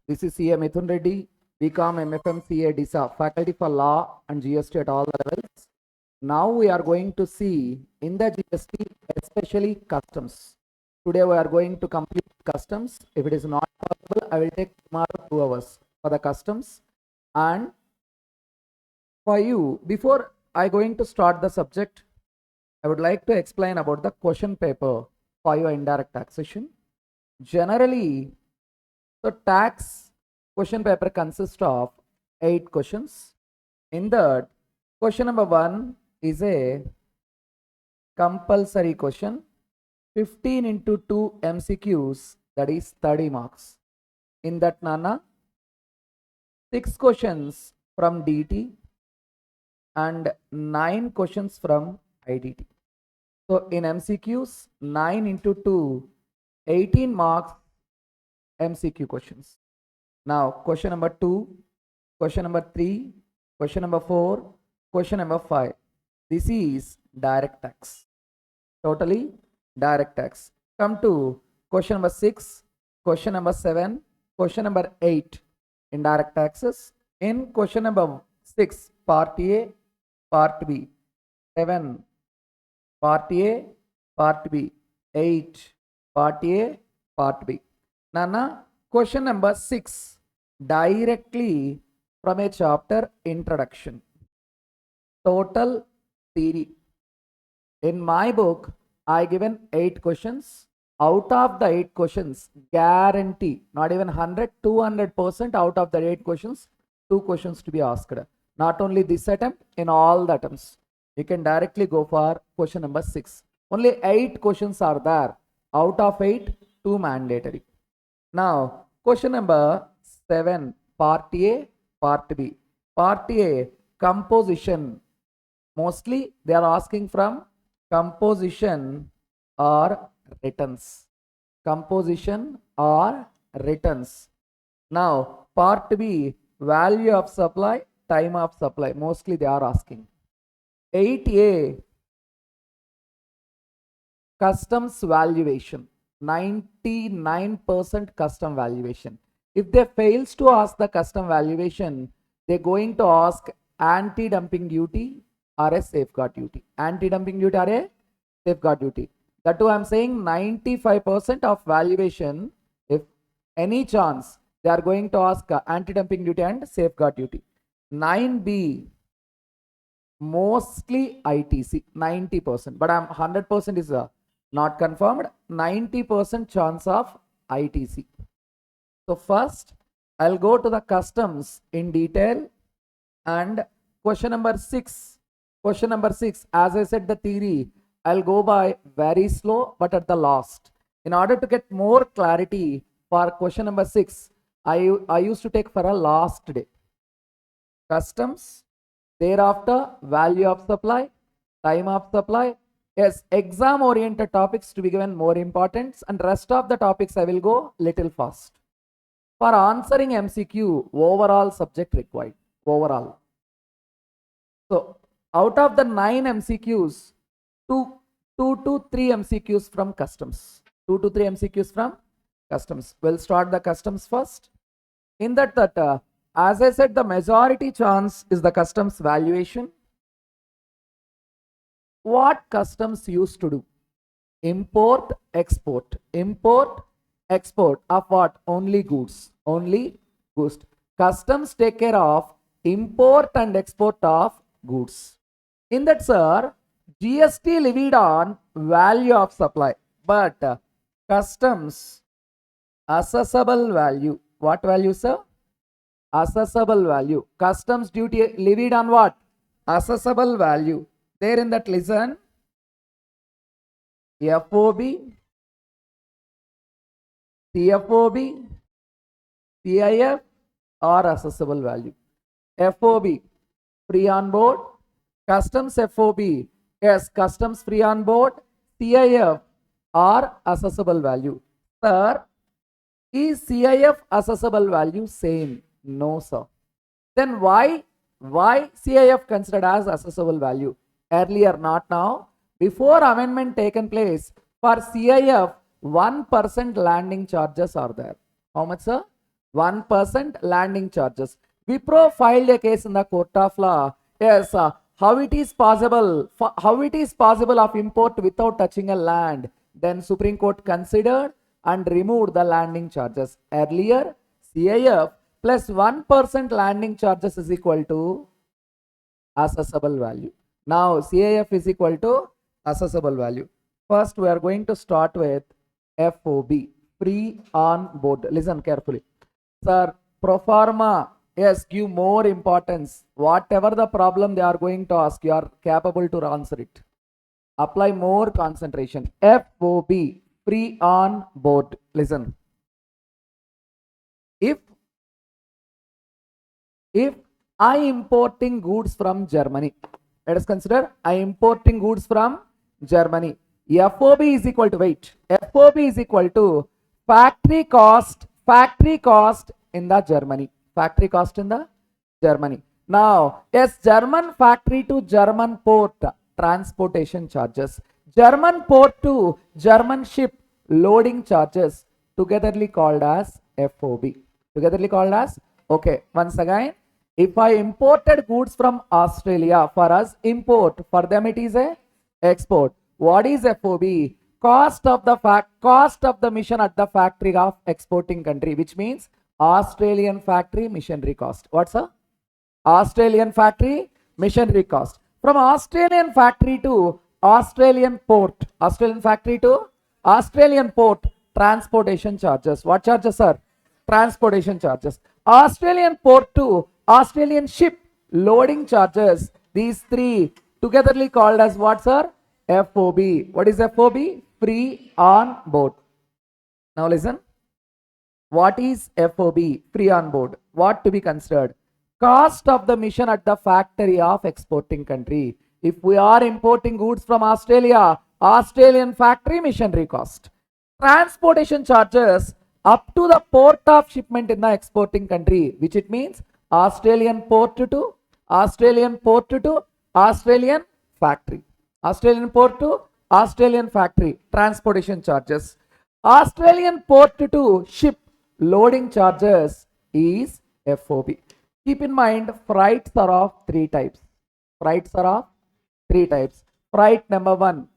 This is CA Mithun Reddy, BCom, MFM, CA, DISA, faculty for law and GST at all levels. Now we are going to see in the GST, especially customs. Today we are going to complete customs. If it is not possible, I will take tomorrow 2 hours for the customs. And for you, before I going to start the subject, I would like to explain about the question paper for your indirect taxation. Generally, the tax question paper consists of 8 questions. In that, question number 1 is a compulsory question, 15 into 2 MCQs, that is 30 marks. In that, Nana, 6 questions from DT and 9 questions from IDT. So in MCQs, 9 into 2, 18 marks MCQ questions. Now question number 2, question number 3, question number 4, question number 5. This is direct tax. Totally direct tax. Come to question number 6, question number 7, question number 8, indirect taxes. In question number 6, part A, part B, 7, part A, part B, 8, part A, part B. Nana, question number 6, directly from a chapter introduction. Total theory. In my book, I given 8 questions. Out of the 8 questions, guarantee, not even 100, 200% out of the 8 questions, 2 questions to be asked. Not only this attempt, in all the attempts. You can directly go for question number 6. Only 8 questions are there. Out of 8, 2 mandatory. Now, question number 7, part A, part B. Part A, composition. Mostly they are asking from composition or returns. Composition or returns. Now, part B, value of supply, time of supply. Mostly they are asking. 8A, customs valuation. 99% custom valuation. If they fails to ask the custom valuation, they're going to ask anti-dumping duty or a safeguard duty. Anti-dumping duty or a safeguard duty. That too I'm saying 95% of valuation, if any chance, they are going to ask anti-dumping duty and safeguard duty. 9B, mostly ITC, 90%. But I'm 100% is not confirmed, 90% chance of ITC. So first, I'll go to the customs in detail. And question number 6, as I said the theory, I'll go by very slow, but at the last. In order to get more clarity for question number 6, I used to take for a last day. Customs, thereafter value of supply, time of supply. Yes, exam oriented topics to be given more importance, and rest of the topics I will go little fast. For answering MCQ, overall subject required, overall. So out of the 9 MCQs, 2 to 3 MCQs from customs. 2 to 3 MCQs from customs. We'll start the customs first. In that, as I said, the majority chance is the customs valuation. What customs used to do? Import, export. Import, export of what? Only goods. Only goods. Customs take care of import and export of goods. In that, sir, GST levied on value of supply. But customs, assessable value. What value, sir? Assessable value. Customs duty levied on what? Assessable value. There in that, listen, FOB, CFOB, CIF or assessable value. FOB, free on board. Customs FOB, yes, customs free on board. CIF or assessable value. Sir, is CIF assessable value same? No, sir. Then why CIF considered as assessable value? Earlier, not now. Before amendment taken place, for CIF, 1% landing charges are there. How much, sir? 1% landing charges. Wipro filed a case in the court of law. Yes, how it is possible of import without touching a land. Then Supreme Court considered and removed the landing charges. Earlier, CIF plus 1% landing charges is equal to assessable value. Now CIF is equal to assessable value. First, we are going to start with FOB, free on board. Listen carefully. Sir, pro forma, yes, give more importance. Whatever the problem they are going to ask, you are capable to answer it. Apply more concentration. FOB, free on board. Listen. If I importing goods from Germany, let us consider I importing goods from Germany. FOB is equal to, wait, FOB is equal to factory cost in the Germany. Factory cost in the Germany. Now, yes, German factory to German port, transportation charges. German port to German ship, loading charges, togetherly called as FOB. Togetherly called as, okay, once again, if I imported goods from Australia, for us import, for them it is a export. What is FOB? Cost of the mission at the factory of exporting country, which means Australian factory machinery cost. What's a Australian factory machinery cost? From Australian factory to Australian port, Australian factory to Australian port, transportation charges. What charges are? Transportation charges. Australian port to Australian ship, loading charges. These three togetherly called as what, sir? FOB. What is FOB? Free on board. Now listen. What is FOB? Free on board. What to be considered? Cost of the mission at the factory of exporting country. If we are importing goods from Australia, Australian factory machinery cost. Transportation charges up to the port of shipment in the exporting country, which it means Australian port to Australian factory. Australian port to Australian factory, transportation charges. Australian port to ship, loading charges is FOB. Keep in mind, freights are of three types. Freights are of three types. Freight number one,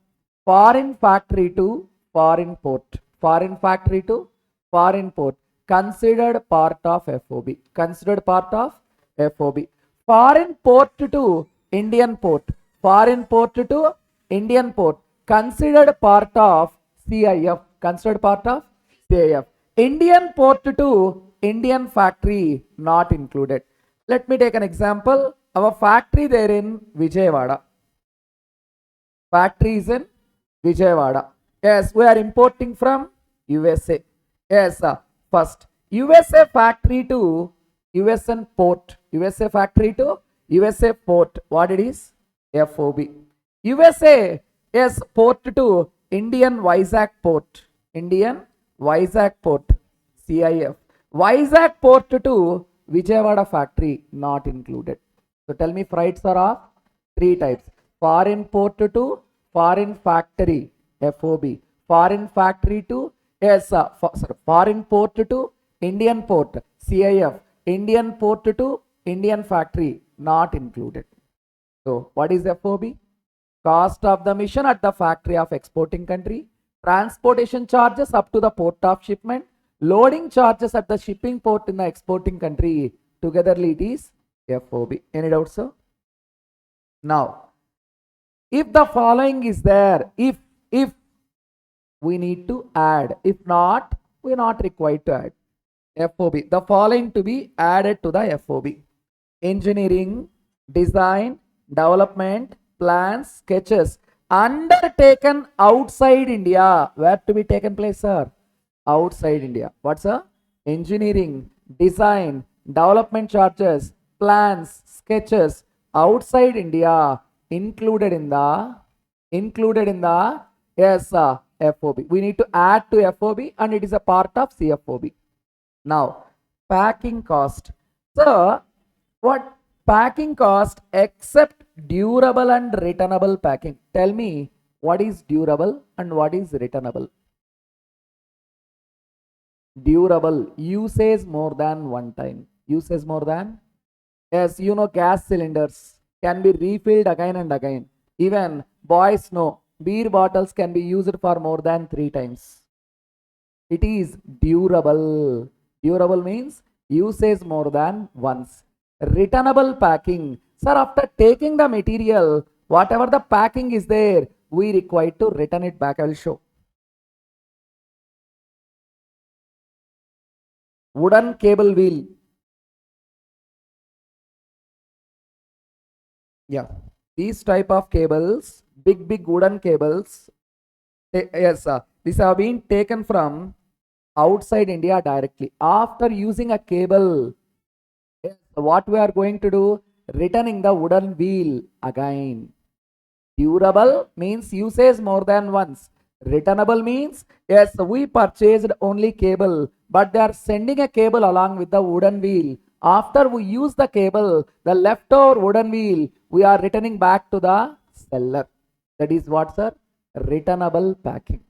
foreign factory to foreign port. Foreign factory to foreign port, considered part of FOB. Considered part of FOB. Foreign port to Indian port. Foreign port to Indian port, considered part of CIF. Considered part of CIF. Indian port to Indian factory, not included. Let me take an example. Our factory there in Vijayawada. Factory is in Vijayawada. Yes, we are importing from USA. Yes, first USA factory to USN port. USA factory to USA port. What it is? FOB. USA, yes, port to Indian Vizag port. Indian Vizag port. CIF. Vizag port to Vijayawada factory, not included. So tell me, freights are of three types. Foreign port to foreign factory, FOB. Foreign factory to, yes, foreign port to Indian port, CIF. Indian port to Indian factory, not included. So what is FOB? Cost of the mission at the factory of exporting country, transportation charges up to the port of shipment, loading charges at the shipping port in the exporting country, togetherly it is FOB. Any doubts, sir? Now, if the following is there, if we need to add, if not, we are not required to add. FOB, the following to be added to the FOB: engineering, design, development, plans, sketches undertaken outside India. Where to be taken place, sir? Outside India. What's a engineering, design, development charges, plans, sketches outside India included in the yes, FOB. We need to add to FOB and it is a part of CFOB. Now, packing cost. So, what packing cost except durable and returnable packing? Tell me, what is durable and what is returnable? Durable, usage more than one time. Usage more than, yes, you know, gas cylinders can be refilled again and again. Even boys know beer bottles can be used for more than 3 times. It is durable. Durable means usage more than once. Returnable packing. Sir, after taking the material, whatever the packing is there, we require to return it back. I will show. Wooden cable wheel. Yeah. These type of cables, big wooden cables. Yes, these have been taken from outside India directly. After using a cable, yes, what we are going to do? Returning the wooden wheel again. Durable means usage more than once. Returnable means, yes, we purchased only cable, but they are sending a cable along with the wooden wheel. After we use the cable, the leftover wooden wheel, we are returning back to the seller. That is what, sir? Returnable packing.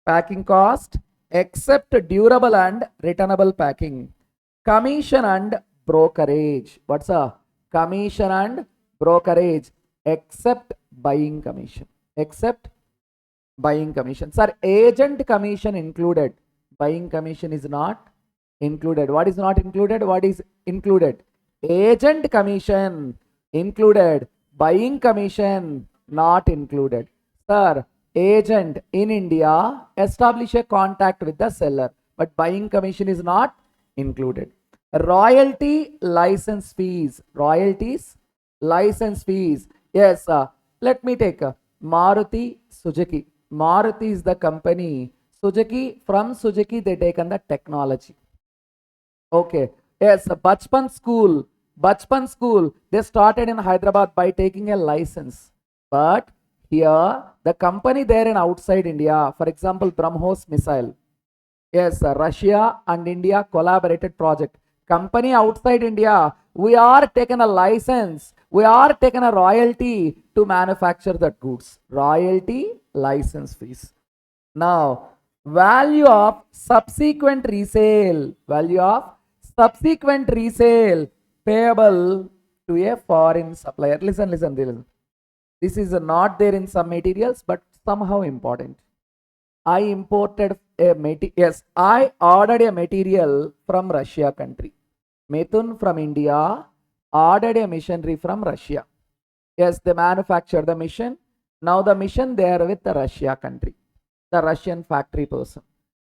Packing cost, except durable and returnable packing. Commission and brokerage. What's a commission and brokerage? Except buying commission. Except buying commission. Sir, agent commission included. Buying commission is not included. What is not included? What is included? Agent commission included. Buying commission not included. Sir, agent in India establish a contact with the seller, but buying commission is not included. Royalty license fees. Royalties license fees. Yes, let me take Maruti Suzuki. Maruti is the company. Suzuki, from Suzuki they taken the technology. Okay. Yes, Bachpan School. Bachpan School, they started in Hyderabad by taking a license. But here, the company there in outside India, for example, BrahMos missile. Yes, Russia and India collaborated project. Company outside India, we are taking a license. We are taking a royalty to manufacture the goods. Royalty license fees. Now, value of subsequent resale. Value of subsequent resale payable to a foreign supplier. Listen, listen, listen. This is not there in some materials, but somehow important. I imported a material. Yes, I ordered a material from Russia country. Mithun from India ordered a machinery from Russia. Yes, they manufactured the machine. Now the machine there with the Russia country, the Russian factory person.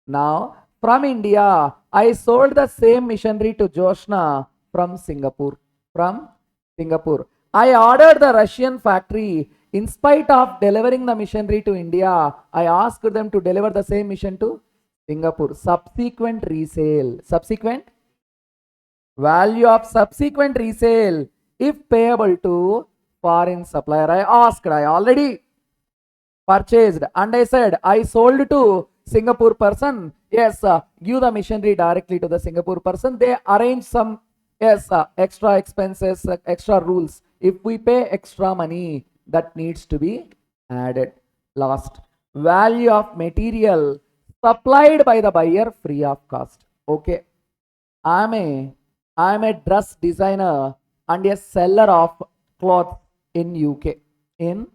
Now from India, I sold the same machinery to Joshna from Singapore. From Singapore, I ordered the Russian factory. In spite of delivering the machinery to India, I asked them to deliver the same machine to Singapore. Subsequent resale. Subsequent value of subsequent resale if payable to foreign supplier. I asked, I already purchased and I said I sold to Singapore person. Yes, give the machinery directly to the Singapore person. They arrange some, yes, extra expenses, extra rules. If we pay extra money, that needs to be added. Last, value of material supplied by the buyer free of cost. Okay, I'm a dress designer and a seller of cloth in UK. In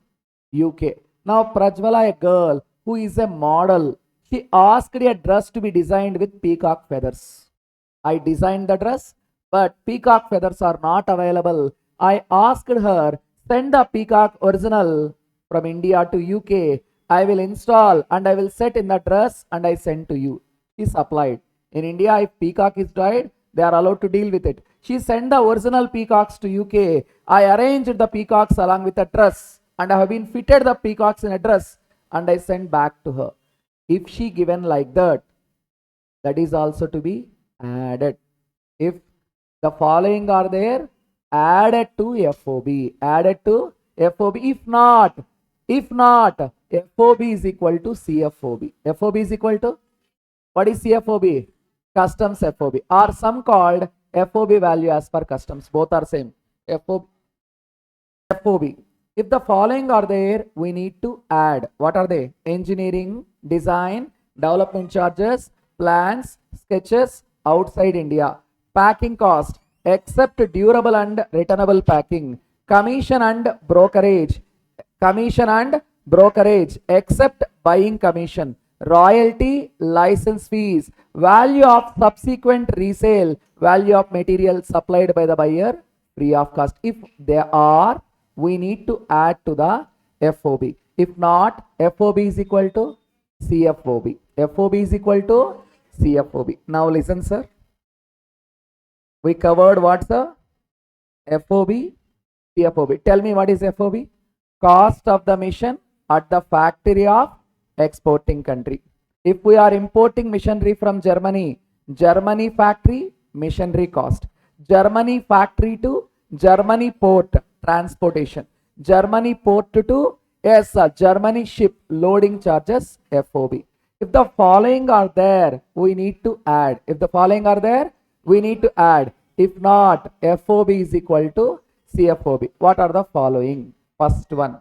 UK. Now Prajwala, a girl who is a model, she asked a dress to be designed with peacock feathers. I designed the dress, but peacock feathers are not available. I asked her, send the peacock original from India to UK. I will install and I will set in the dress and I send to you. She supplied. In India, if peacock is dyed, they are allowed to deal with it. She sent the original peacocks to UK. I arranged the peacocks along with a dress and I have been fitted the peacocks in a dress and I sent back to her. If she given like that, that is also to be added. If the following are there, added to FOB. Added to FOB. If not, FOB is equal to CFOB. FOB is equal to, what is CFOB? Customs FOB. Or some called FOB value as per customs. Both are same. FOB. If the following are there, we need to add. What are they? Engineering, design, development charges, plans, sketches outside India, packing cost, except durable and returnable packing, commission and brokerage, except buying commission, royalty, license fees, value of subsequent resale, value of material supplied by the buyer, free of cost. If they are, we need to add to the FOB. If not, FOB is equal to CFOB. FOB is equal to CFOB. Now listen, sir. We covered what's the FOB, CFOB. Tell me what is FOB? Cost of the mission at the factory of exporting country. If we are importing machinery from Germany, Germany factory, machinery cost. Germany factory to Germany port, transportation. Germany port to Germany ship, loading charges, FOB. If the following are there, we need to add. If the following are there, we need to add. If not, FOB is equal to CFOB. What are the following? First one.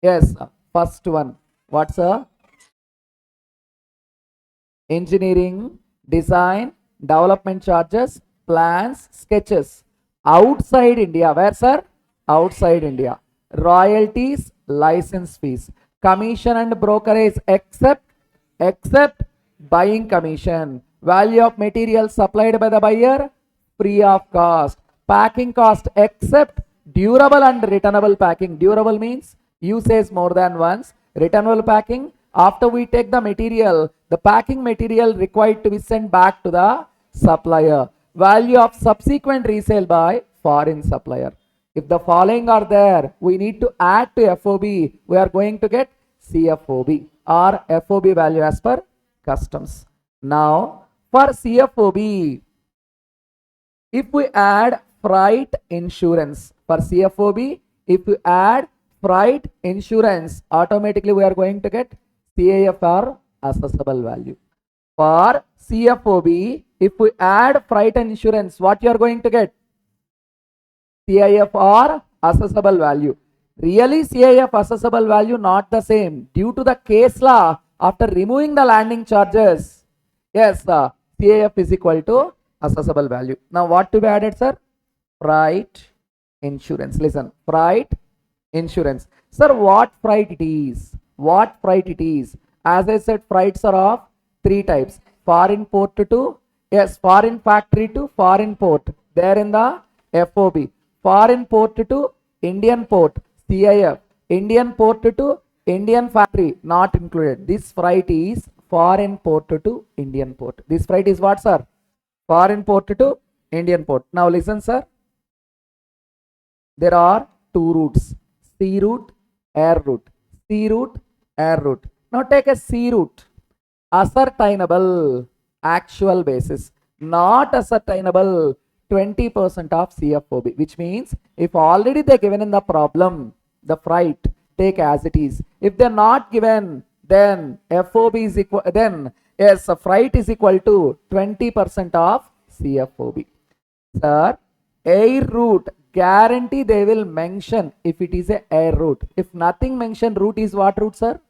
Yes, first one. What's a engineering, design, development charges, plans, sketches outside India. Where, sir? Outside India. Royalties, license fees, commission and brokerage, except buying commission, value of material supplied by the buyer, free of cost, packing cost, except durable and returnable packing. Durable means usage more than once. Returnable packing, after we take the material, the packing material required to be sent back to the supplier. Value of subsequent resale by foreign supplier. If the following are there, we need to add to FOB. We are going to get CFOB or FOB value as per customs. Now, for CFOB, if we add freight insurance, for CFOB, if we add freight insurance, automatically we are going to get CAF or assessable value. For CFOB, if we add freight and insurance, what you are going to get? CIF or assessable value. Really, CIF assessable value not the same. Due to the case law, after removing the landing charges, yes, CIF is equal to assessable value. Now what to be added, sir? Freight insurance. Listen, freight insurance. Sir, what freight it is? What freight it is? As I said, freights are of three types. Foreign port to, yes, foreign factory to foreign port. There in the FOB. Foreign port to Indian port, CIF. Indian port to Indian factory, not included. This freight is foreign port to Indian port. This freight is what, sir? Foreign port to Indian port. Now listen, sir. There are two routes, sea route, air route. Sea route, air route. Now take a sea route. Ascertainable actual basis, not ascertainable 20% of CFOB, which means if already they given in the problem, the freight, take as it is. If they're not given, then FOB is equal, then yes, freight is equal to 20% of CFOB. Sir, air route, guarantee they will mention if it is a air route. If nothing mentioned, route is what route, sir?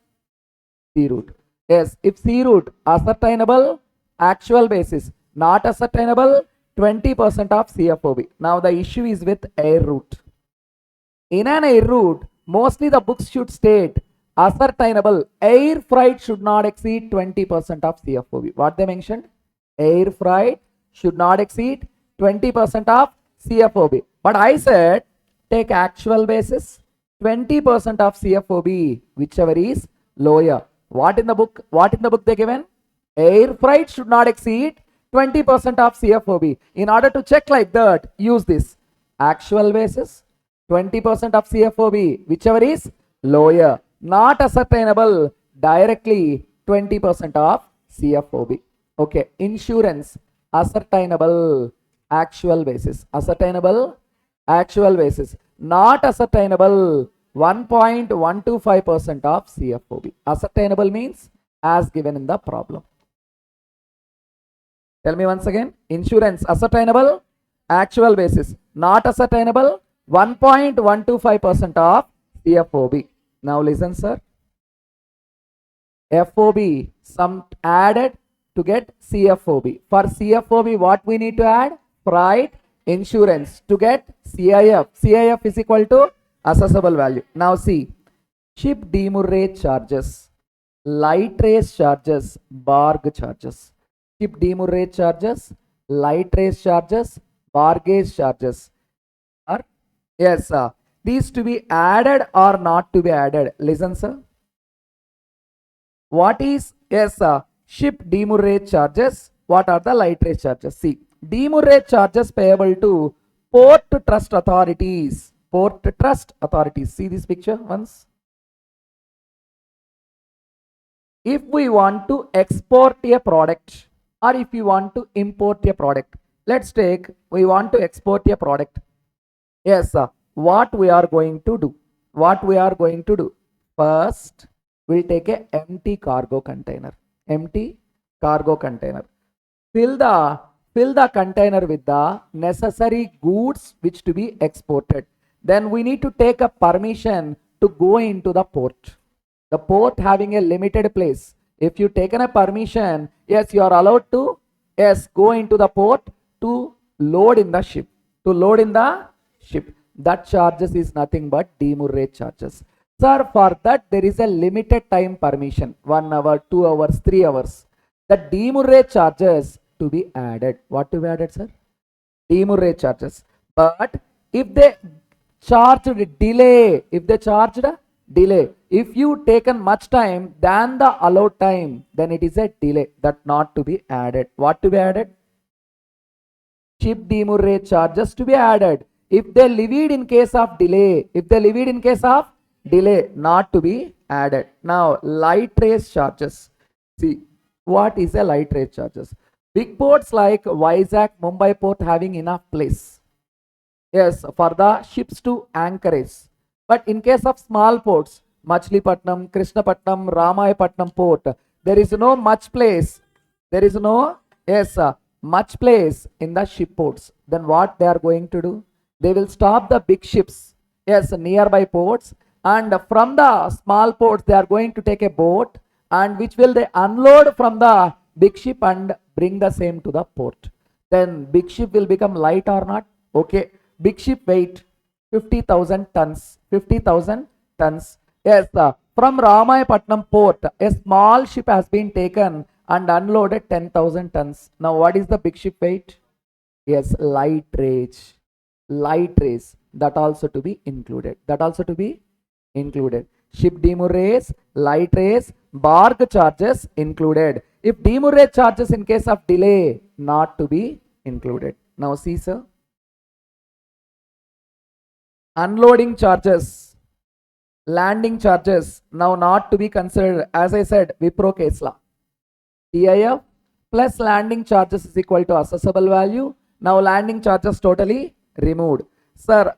Sea route. Yes, if sea route, ascertainable actual basis, not ascertainable 20% of CFOB. Now the issue is with air route. In an air route, mostly the books should state ascertainable air freight should not exceed 20% of CFOB. What they mentioned? Air freight should not exceed 20% of CFOB. But I said take actual basis 20% of CFOB, whichever is lower. What in the book? What in the book they given? Air freight should not exceed 20% of CFOB. In order to check like that, use this actual basis 20% of CFOB, whichever is lower, not ascertainable, directly 20% of CFOB. Okay, insurance, ascertainable actual basis, ascertainable actual basis, not ascertainable 1.125% of CFOB. Ascertainable means as given in the problem. Tell me once again. Insurance, ascertainable actual basis, not ascertainable 1.125% of CFOB. Now listen, sir. FOB, some added to get CFOB. For CFOB, what we need to add? Freight insurance. To get CIF. CIF is equal to assessable value. Now see, ship demurrage charges, light race charges, barge charges. Ship demurrage charges, light race charges, barge charges are, yes sir, these to be added or not to be added. Listen sir, what is, yes sir, ship demurrage charges, what are the light race charges? See, demurrage charges payable to port trust authorities. Port trust authorities, see this picture once. If we want to export a product or if you want to import a product, let's take, we want to export a product. Yes sir, what we are going to do? What we are going to do? First, we'll take a empty cargo container. Empty cargo container. Fill the container with the necessary goods which to be exported. Then we need to take a permission to go into the port. The port having a limited place. If you taken a permission, yes, you are allowed to, yes, go into the port to load in the ship. To load in the ship. That charges is nothing but demurrage charges. Sir, for that there is a limited time permission. 1 hour, 2 hours, 3 hours. The demurrage charges to be added. What to be added, sir? Demurrage charges. But if they charged delay, if you taken much time than the allowed time, then it is a delay. That not to be added. What to be added? Ship demurrage charges to be added. If they levied in case of delay, not to be added. Now, light race charges. See, what is a light race charges? Big ports like Vizag, Mumbai port having enough place. Yes, for the ships to anchorage. But in case of small ports, Machilipatnam, Krishnapatnam, Ramayapatnam port, there is no much place. There is no, yes, much place in the ship ports. Then what they are going to do? They will stop the big ships, yes, nearby ports, and from the small ports they are going to take a boat, and which will they unload from the big ship and bring the same to the port. Then big ship will become light or not? Okay, big ship weight 50,000 tons. 50,000 tons. Yes, from Ramayapatnam port, a small ship has been taken and unloaded 10,000 tons. Now, what is the big ship weight? Yes, light race. Light race. That also to be included. That also to be included. Ship demurrage, light race, barge charges included. If demurrage charges in case of delay, not to be included. Now, see, sir. Unloading charges, landing charges, now not to be considered. As I said, Wipro case law. TIF plus landing charges is equal to assessable value. Now landing charges totally removed. Sir,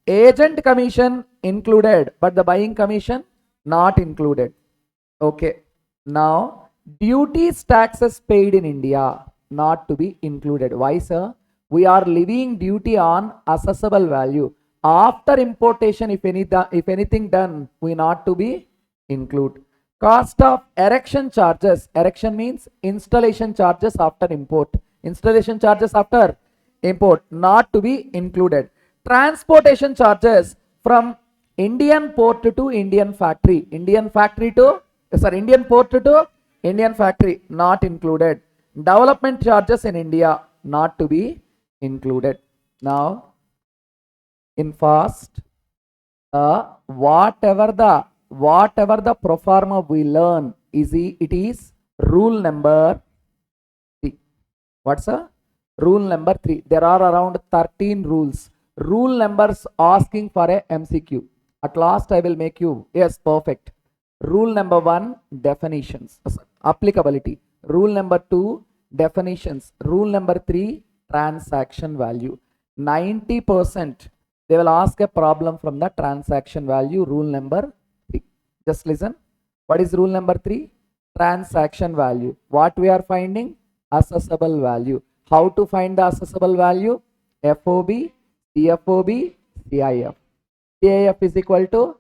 agent commission included, but the buying commission not included. Okay. Now, duties, taxes paid in India not to be included. Why, sir? We are levying duty on assessable value. After importation, if anything done, we not to be include. Cost of erection charges. Erection means installation charges after import. Installation charges after import not to be included. Transportation charges from Indian port to Indian factory. Indian port to Indian factory not included. Development charges in India not to be included. Now, in fast, whatever the pro forma we learn it is rule number 3. What's the rule number 3? There are around 13 rules. Rule numbers asking for a MCQ. At last I will make you, yes, perfect. Rule number 1, definitions, applicability. Rule number 2, definitions. Rule number 3, transaction value. 90% they will ask a problem from the transaction value. Rule number 3. Just listen. What is rule number 3? Transaction value. What we are finding? Assessable value. How to find the assessable value? FOB, CFOB, CIF. CIF is equal to,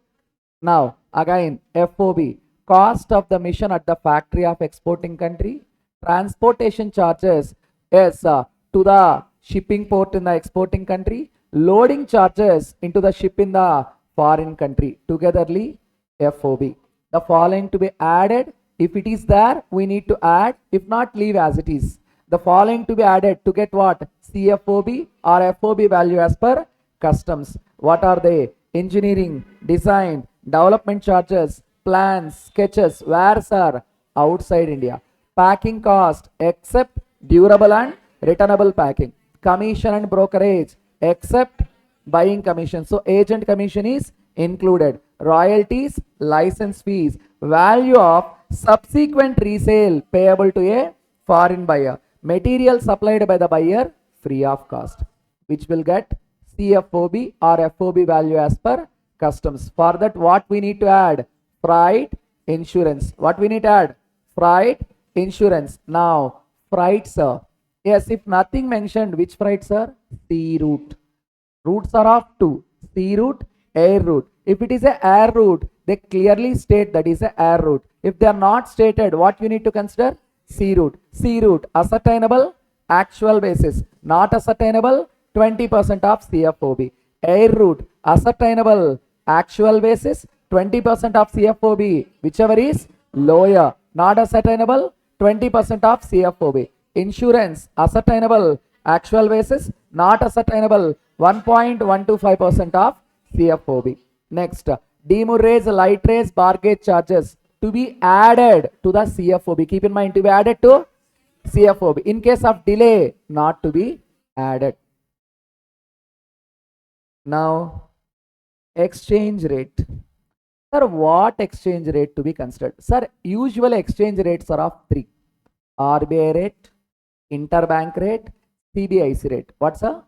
now again, FOB, cost of the mission at the factory of exporting country, transportation charges, yes, to the shipping port in the exporting country, loading charges into the ship in the foreign country, togetherly FOB. The following to be added, if it is there, we need to add, if not, leave as it is. The following to be added to get what? CFOB or FOB value as per customs. What are they? Engineering, design, development charges, plans, sketches, wares are outside India. Packing cost except durable and returnable packing. Commission and brokerage except buying commission. So agent commission is included. Royalties, license fees, value of subsequent resale payable to a foreign buyer. Material supplied by the buyer free of cost, which will get CFOB or FOB value as per customs. For that, what we need to add? Freight, insurance. What we need to add? Freight, insurance. Now, freight, sir. Yes, if nothing mentioned, which freight, sir? Sea route. Routes are of two: sea route, air route. If it is a air route, they clearly state that is a air route. If they are not stated, what you need to consider? Sea route. Sea route, ascertainable, actual basis. Not ascertainable, 20% of CFOB. Air route, ascertainable, actual basis, 20% of CFOB, whichever is lower. Not ascertainable, 20% of CFOB. Insurance, ascertainable, actual basis, not ascertainable, 1.125% of CFOB. Next, demurrage, light raise, bargage charges to be added to the CFOB. Keep in mind, to be added to CFOB. In case of delay, not to be added. Now, exchange rate. Sir, what exchange rate to be considered? Sir, usual exchange rates are of three: RBI rate, interbank rate, CBIC rate. What's a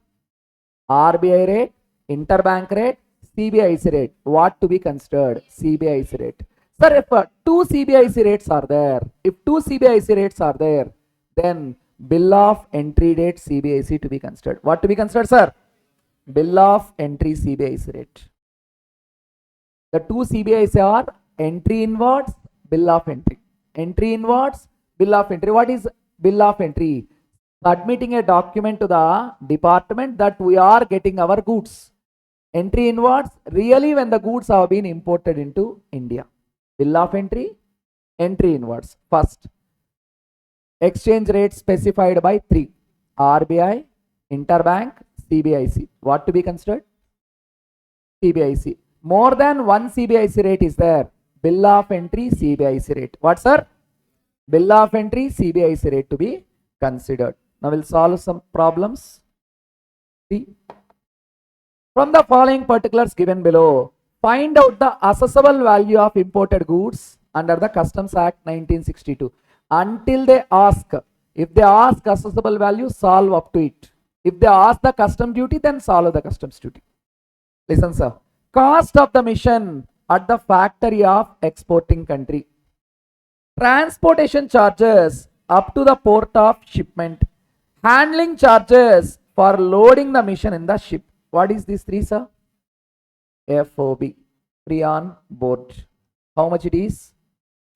RBI rate, interbank rate, CBIC rate? What to be considered? CBIC rate. Sir, if two CBIC rates are there, then bill of entry date CBIC to be considered. What to be considered, sir? Bill of entry CBIC rate. The two CBIC are entry inwards, bill of entry. Entry inwards, bill of entry. What is bill of entry? Submitting a document to the department that we are getting our goods. Entry inwards, really when the goods have been imported into India. Bill of entry, entry inwards. First, exchange rate specified by three: RBI, interbank, CBIC. What to be considered? CBIC. More than one CBIC rate is there. Bill of entry, CBIC rate. What, sir? Bill of entry, CBIC rate to be considered. Now we'll solve some problems. See. From the following particulars given below, find out the assessable value of imported goods under the Customs Act 1962. Until they ask, if they ask assessable value, solve up to it. If they ask the custom duty, then solve the customs duty. Listen, sir. Cost of the mission at the factory of exporting country. Transportation charges up to the port of shipment. Handling charges for loading the mission in the ship. What is this three, sir? FOB, free on board. How much it is?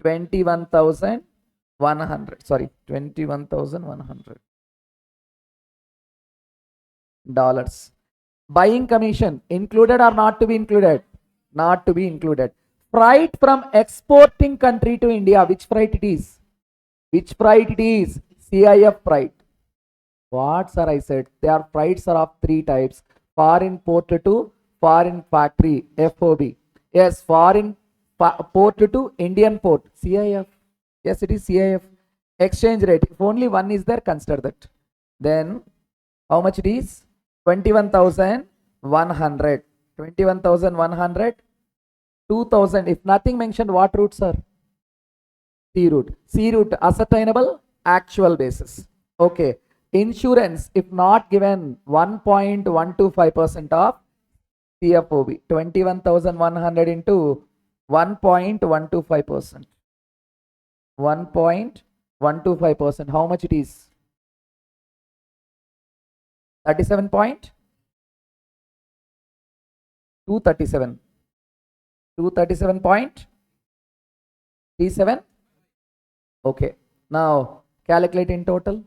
21,100. Sorry, $21,100. Buying commission included or not to be included? Not to be included. Freight from exporting country to India. Which freight it is? Which freight it is? CIF freight. What, sir? I said their freights are of three types: foreign port to foreign factory, FOB. Yes, foreign port to Indian port, CIF. Yes, it is CIF. Exchange rate, if only one is there, consider that. Then how much it is? 21,100. 21,100. 2,000. If nothing mentioned, what route, sir? C route. C route, ascertainable, actual basis. Okay. Insurance, if not given, 1.125% of CFOB. 21,100 into 1.125%. 1.125%. How much it is? 37 point? 237. 237 point? 37. Okay. Now calculate in total.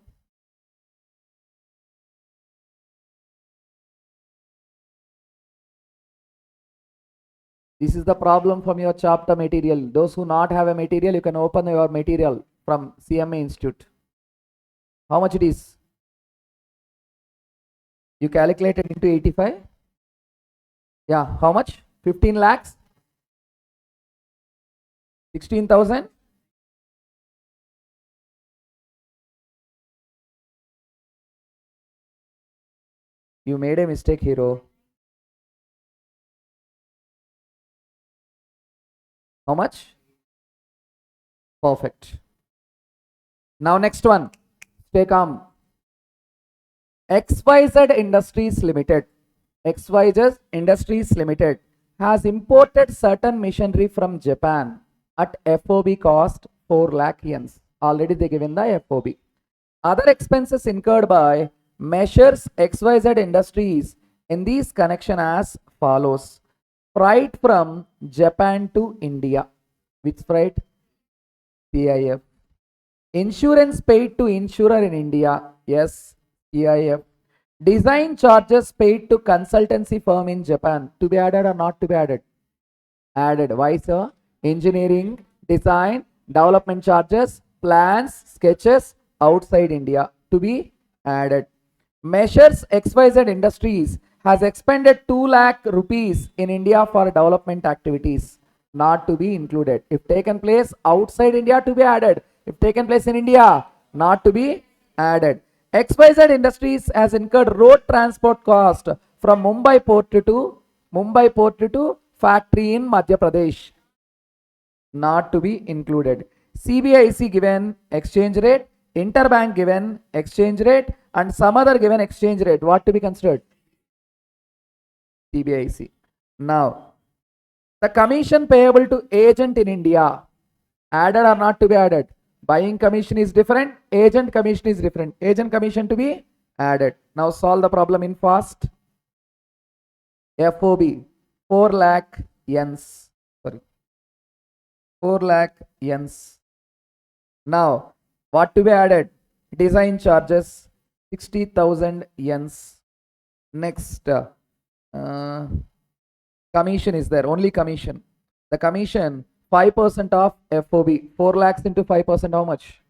This is the problem from your chapter material. Those who not have a material, you can open your material from CMA Institute. How much it is? You calculated into 85. Yeah, how much? 15 lakhs? 16,000? You made a mistake, hero. How much? Perfect. Now next one. Stay calm. XYZ Industries Limited. XYZ Industries Limited has imported certain machinery from Japan at FOB cost 4 lakh yens. Already they given the FOB. Other expenses incurred by measures XYZ Industries in these connection as follows. Freight from Japan to India. Which freight? CIF. Insurance paid to insurer in India. Yes, CIF. Design charges paid to consultancy firm in Japan. To be added or not to be added? Added. Why, sir? Engineering, design, development charges, plans, sketches outside India. To be added. Measures XYZ Industries has expended 2 lakh rupees in India for development activities. Not to be included. If taken place outside India, to be added. If taken place in India, not to be added. XYZ Industries has incurred road transport cost from Mumbai port to factory in Madhya Pradesh. Not to be included. CBIC given exchange rate, interbank given exchange rate, and some other given exchange rate. What to be considered? CBIC. Now, the commission payable to agent in India, added or not to be added? Buying commission is different, agent commission is different. Agent commission to be added. Now solve the problem in fast. FOB 4 lakh yens. Sorry, 4 lakh yens. Now what to be added? Design charges 60,000 yens. Next, commission is there, only commission. The commission 5% of FOB. 4 lakhs into 5%, how much?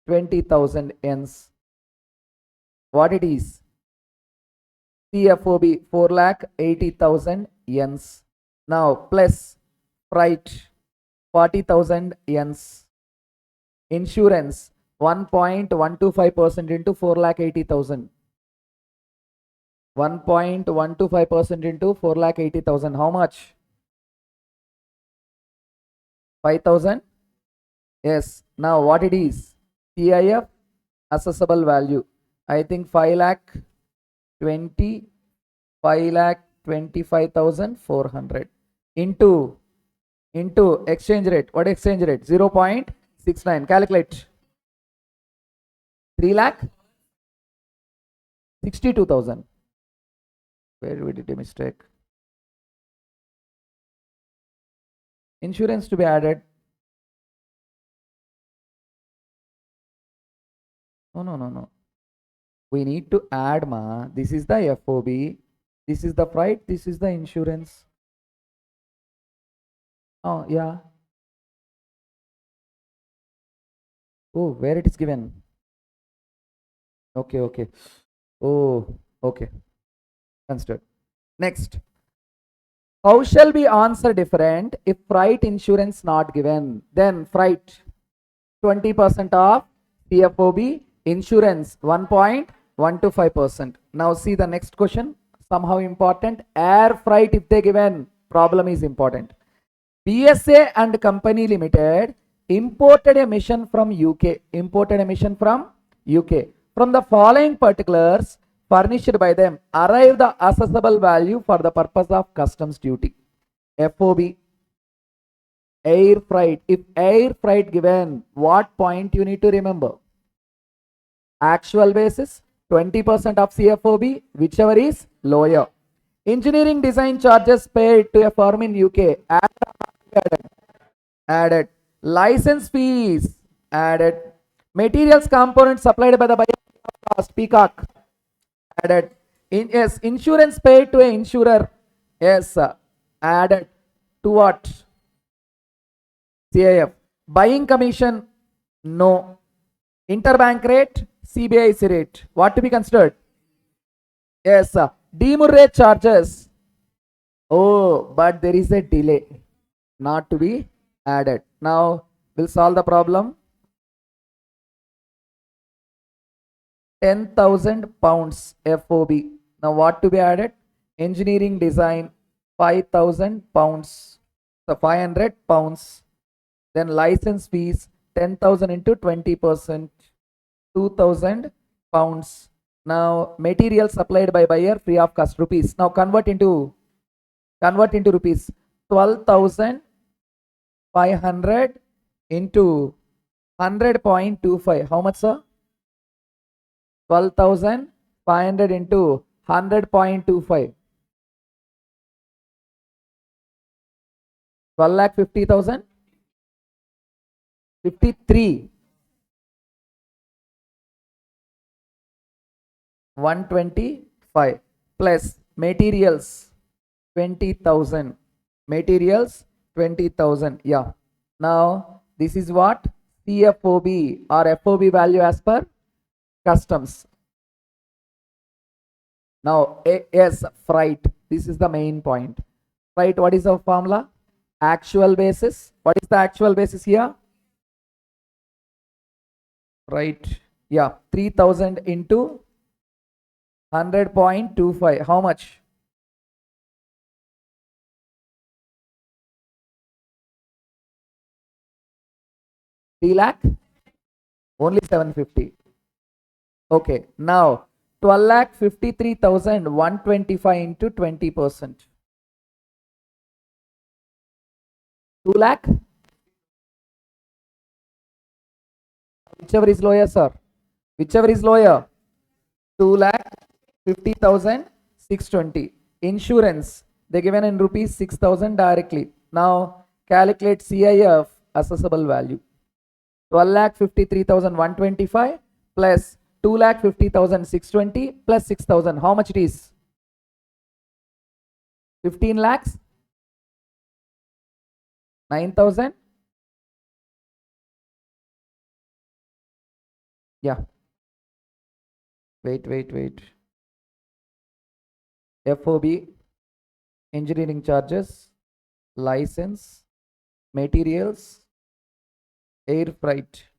20,000 yens. What it is? CFOB 4 lakh 80,000 yens. Now plus freight 40,000 yens. Insurance 1.125% into 4 lakh 80,000. 1.125% into 4 lakh 80,000. How much? 5,000. Yes. Now what it is? CIF assessable value. I think 5 lakh 25,400 into exchange rate. What exchange rate? 0.69. Calculate. 3 lakh 62,000. Where we did a mistake? Insurance to be added. No. We need to add, ma. This is the FOB. This is the freight. This is the insurance. Oh, yeah. Oh, where it is given? Okay. Oh, okay. Considered. Next. How shall we answer different if freight insurance not given? Then freight 20% of CFOB, insurance 1.125%. Now see the next question. Somehow important. Air freight if they given, problem is important. BSA and Company Limited imported a mission from UK. From the following particulars furnished by them, arrive the assessable value for the purpose of customs duty. FOB, air freight. If air freight given, what point you need to remember? Actual basis 20% of CFOB, whichever is lower. Engineering design charges paid to a firm in UK. added. License fees, added. Materials components supplied by the buyer cost, peacock, added. Yes, insurance paid to an insurer, yes, added. To what? CIF. Buying commission, no. Interbank rate, CBIC rate. What to be considered? Yes, demurrage charges. Oh, but there is a delay, not to be added. Now we'll solve the problem. 10,000 pounds FOB. Now what to be added? Engineering design, 5,000 pounds. So 500 pounds. Then license fees, 10,000 into 20%, 2,000 pounds. Now material supplied by buyer free of cost, rupees. Now convert into rupees. 12,500 into 100.25. How much, sir? 12,500 into 100.25. 12,50,000. 53. 125 plus materials 20,000. Materials 20,000. Yeah. Now this is what? CFOB or FOB value as per customs. Now yes, freight. This is the main point. Freight, what is the formula? Actual basis. What is the actual basis here? Right. Yeah. 3,000 into 100.25. How much? 3 lakh? Only 750. Okay. Now 12,53,125 into 20%. 2 lakh? Whichever is lower, sir. Whichever is lower. 2,50,620. Insurance, they given in rupees 6,000 directly. Now calculate CIF assessable value. 12,53,125 plus 2,50,620 plus 6,000. How much it is? 15 lakhs? 9,000? Yeah. Wait. FOB, engineering charges, license, materials, air freight.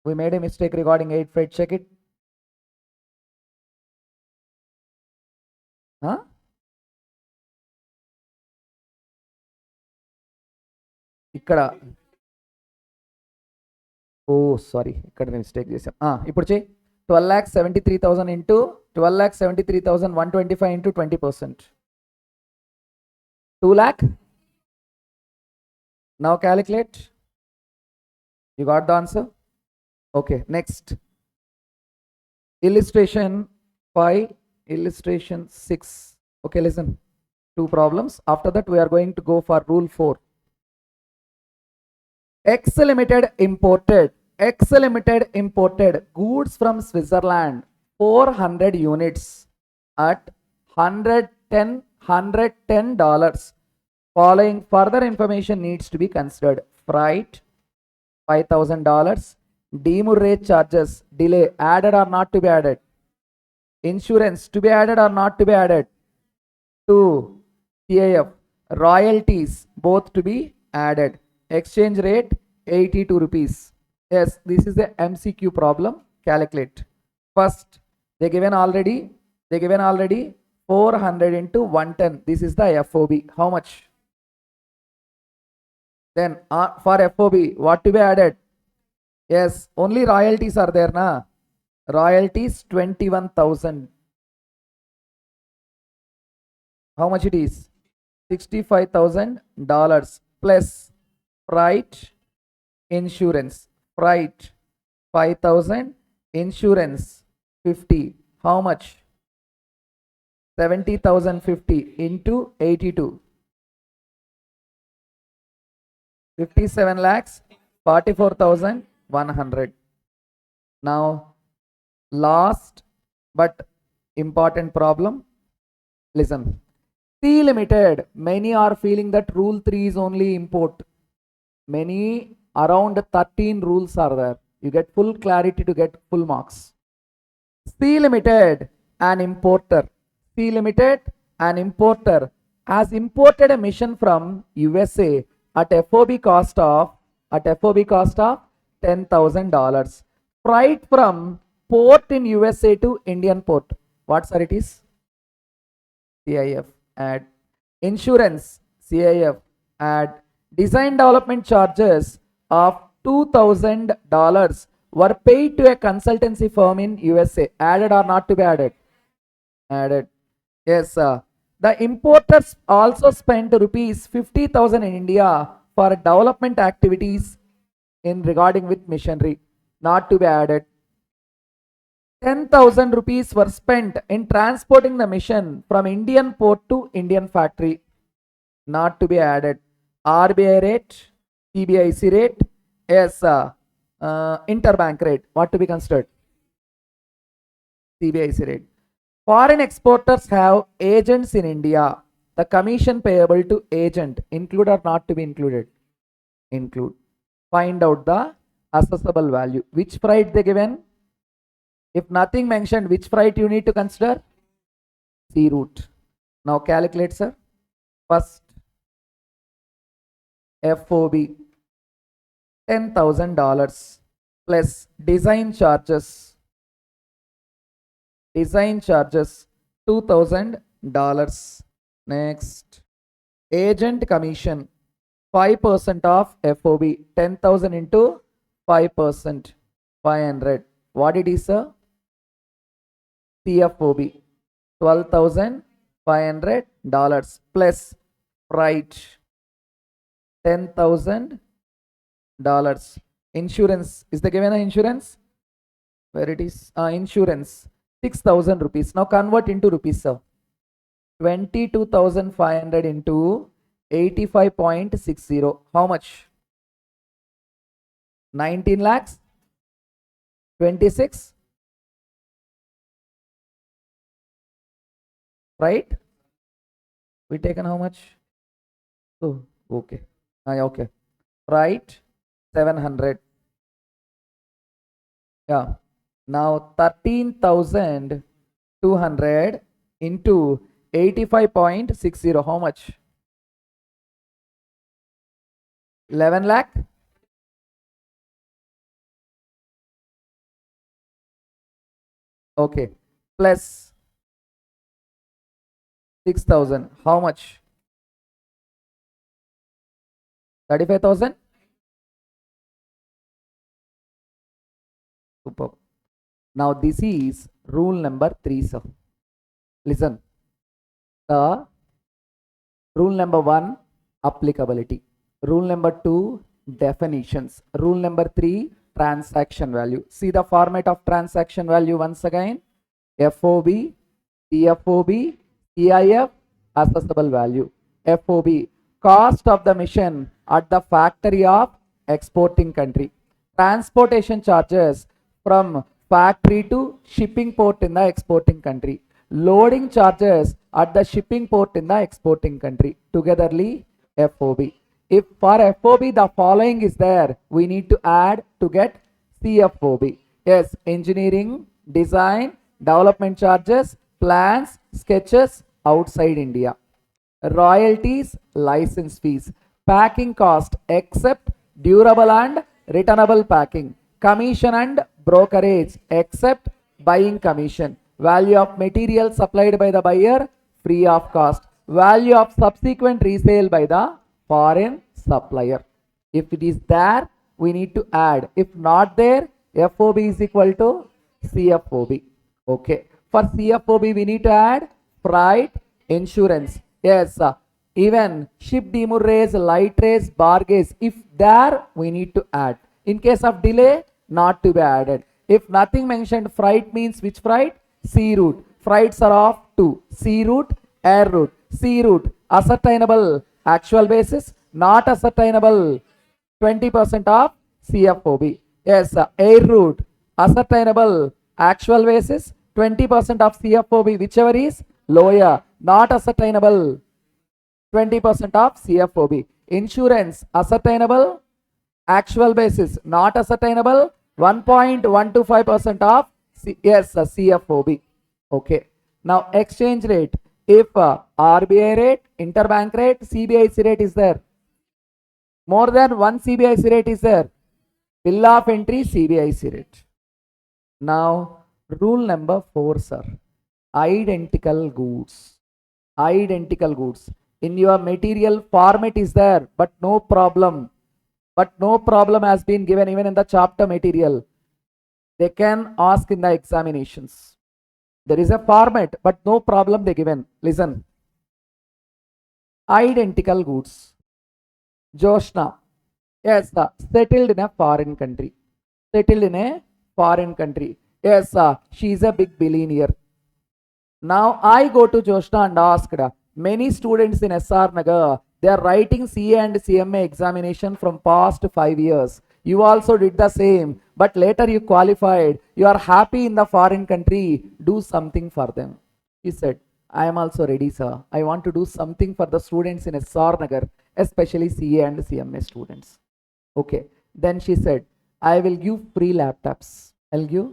We made a mistake regarding air freight. Check it. Huh? ఇక్కడ ఓ sorry, ఇక్కడ mistake చేసాం. ఇప్పుడు చేయి. 12,73,000 into 12,73,125 into 20%. 2 lakh. Now calculate. You got the answer? Okay, next. Illustration 5, illustration 6. Okay, listen. 2 problems. After that, we are going to go for rule 4. X Limited imported goods from Switzerland, 400 units at $110. Following further information needs to be considered. Freight, $5,000. Demurrage charges, delay, added or not to be added. Insurance, to be added or not to be added. 2. CIF, royalties, both to be added. Exchange rate 82 rupees. Yes, this is the MCQ problem. Calculate. First, they given already 400 into 110. This is the FOB. How much? Then for FOB, what to be added? Yes, only royalties are there, na? Royalties 21,000. How much it is? $65,000 plus freight, insurance. Freight 5,000, insurance 50. How much? 70,050 into 82. 57 lakhs 44,100. Now, last but important problem. Listen. C Limited. Many are feeling that rule 3 is only import. Many around 13 rules are there. You get full clarity to get full marks. C Limited, an importer. C Limited, an importer, has imported a mission from USA at FOB cost of $10,000. Freight from port in USA to Indian port. What sir it is? CIF. Add. Insurance. CIF. Add. Design development charges of $2,000 were paid to a consultancy firm in USA. Added or not to be added? Added. Yes, sir. The importers also spent rupees 50,000 in India for development activities in regarding with machinery. Not to be added. 10,000 rupees were spent in transporting the mission from Indian port to Indian factory. Not to be added. RBI rate, CBIC rate, yes, interbank rate. What to be considered? CBIC rate. Foreign exporters have agents in India. The commission payable to agent, include or not to be included? Include. Find out the assessable value. Which freight they given? If nothing mentioned, which freight you need to consider? Sea route. Now calculate, sir. First, FOB $10,000 plus design charges. Design charges $2,000. Next, agent commission 5% of FOB. 10,000 into 5%, 500. What it is, sir? CFOB $12,500 plus freight $10,000. Insurance, is the given insurance? Where it is? Insurance 6,000 rupees. Now convert into rupees, sir. 22,500 into 85.60. How much? 19 lakhs? 26? Right? We taken how much? Oh, okay. Okay. Right? 700. Yeah. Now 13,200 into 85.60. How much? 11 lakh? Okay. Plus 6,000. How much? 35,000? Super. Now this is rule number 3, sir. Listen. The rule number 1, applicability. Rule number 2, definitions. Rule number 3, transaction value. See the format of transaction value once again. FOB, CFOB, CIF, assessable value. FOB, cost of the mission at the factory of exporting country. Transportation charges from factory to shipping port in the exporting country. Loading charges at the shipping port in the exporting country. Togetherly, FOB. If for FOB the following is there, we need to add to get CFOB. Yes, engineering, design, development charges, plans, sketches outside India. Royalties, license fees, packing cost except durable and returnable packing, commission and brokerage except buying commission, value of material supplied by the buyer free of cost, value of subsequent resale by the foreign supplier. If it is there, we need to add. If not there, FOB is equal to CFOB. Okay. For CFOB, we need to add freight, insurance. Yes, even ship demurrage, light race, bargage. If there, we need to add. In case of delay, not to be added. If nothing mentioned, freight means which freight? Sea route. Freights are of 2. Sea route, air route. Sea route, ascertainable actual basis, not ascertainable 20% of CFOB. Yes, air route, ascertainable actual basis, 20% of CFOB, whichever is lower, not ascertainable, 20% of CFOB. Insurance, ascertainable actual basis, not ascertainable, 1.125% of CFOB. Okay. Now exchange rate, if RBI rate, interbank rate, CBIC rate is there, more than one CBIC rate is there, bill of entry CBIC rate. Now rule number 4, sir, identical goods. Identical goods in your material format is there, but no problem has been given even in the chapter material. They can ask in the examinations. There is a format, but no problem they given. Listen. Identical goods. Joshna. Yes, settled in a foreign country. Settled in a foreign country. Yes, she is a big billionaire. Now I go to Joshna and asked, many students in SR Nagar, they are writing CA and CMA examination from past 5 years. You also did the same, but later you qualified. You are happy in the foreign country. Do something for them. He said, I am also ready, sir. I want to do something for the students in SR Nagar, especially CA and CMA students. Okay. Then she said, I will give free laptops. I'll give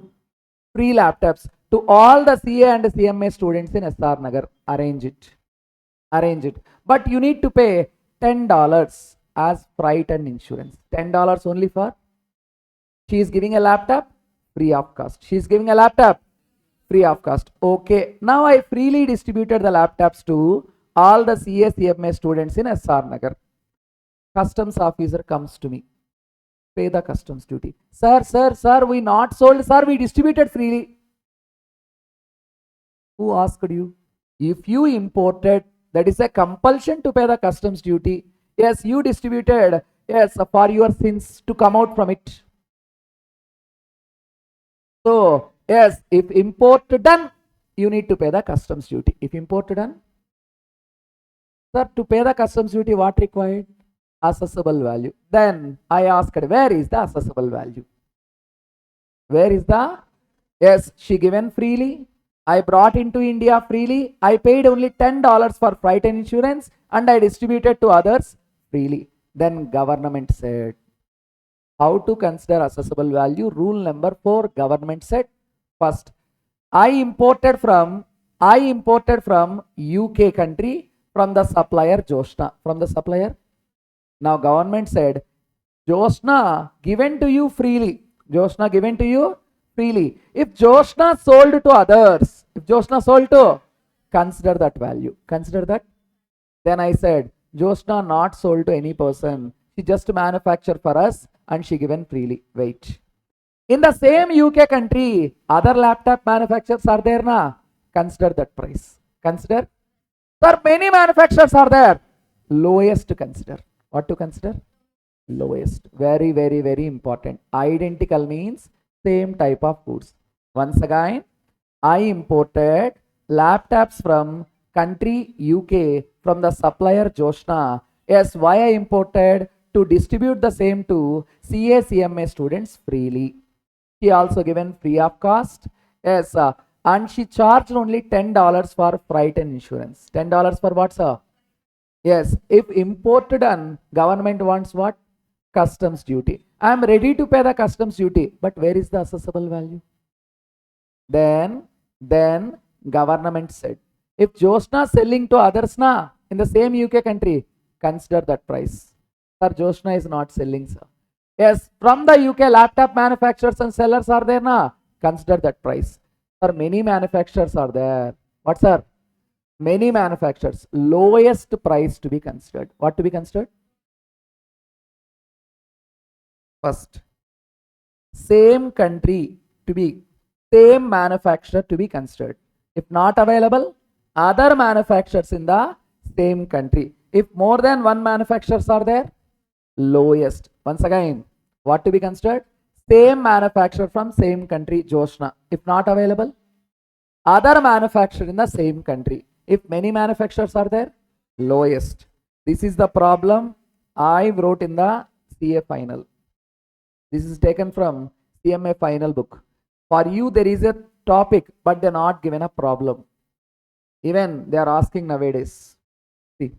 free laptops to all the CA and CMA students in SR Nagar. Arrange it. Arrange it. But you need to pay $10 as freight and insurance. $10 only for. She is giving a laptop free of cost. She is giving a laptop free of cost. Okay. Now I freely distributed the laptops to all the CA CMA students in SR Nagar. Customs officer comes to me. Pay the customs duty. Sir, we not sold, sir, we distributed freely. Who asked you? If you imported, that is a compulsion to pay the customs duty. Yes, you distributed, yes, for your sins to come out from it. So, yes, if import done, you need to pay the customs duty. If import done, sir, to pay the customs duty, what required? Assessable value. Then I asked, where is the assessable value? Where is the? Yes, she given freely. I brought into India freely. I paid only $10 for freight and insurance and I distributed to others freely. Then government said, how to consider assessable value? Rule number 4, government said, first, I imported from UK country from the supplier Joshna. From the supplier. Now government said, Joshna given to you freely. Joshna given to you freely. If Joshna sold to others, if Joshna sold to, consider that value. Consider that. Then I said, Joshna not sold to any person. She just manufactured for us and she given freely. Wait. In the same UK country, other laptop manufacturers are there na? Consider that price. Consider. Sir, many manufacturers are there. Lowest to consider. What to consider? Lowest. Very, very, very important. Identical means same type of goods. Once again, I imported laptops from country UK from the supplier Joshna. Yes, why I imported? To distribute the same to CA CMA students freely. She also given free of cost. Yes, and she charged only $10 for freight and insurance. $10 for what, sir? Yes, if import done, government wants what? Customs duty. I am ready to pay the customs duty, but where is the assessable value? Then government said, if Joshna selling to others na in the same UK country, consider that price. Sir, Joshna is not selling, sir. Yes, from the UK laptop manufacturers and sellers are there na, consider that price. Sir, many manufacturers are there. What, sir? Many manufacturers. Lowest price to be considered. What to be considered? First, same country to be, same manufacturer to be considered. If not available, other manufacturers in the same country. If more than one manufacturers are there, lowest. Once again, what to be considered? Same manufacturer from same country, Joshna. If not available, other manufacturer in the same country. If many manufacturers are there, lowest. This is the problem I wrote in the CA final. This is taken from CMA final book. For you, there is a topic, but they're not given a problem. Even they are asking nowadays. See,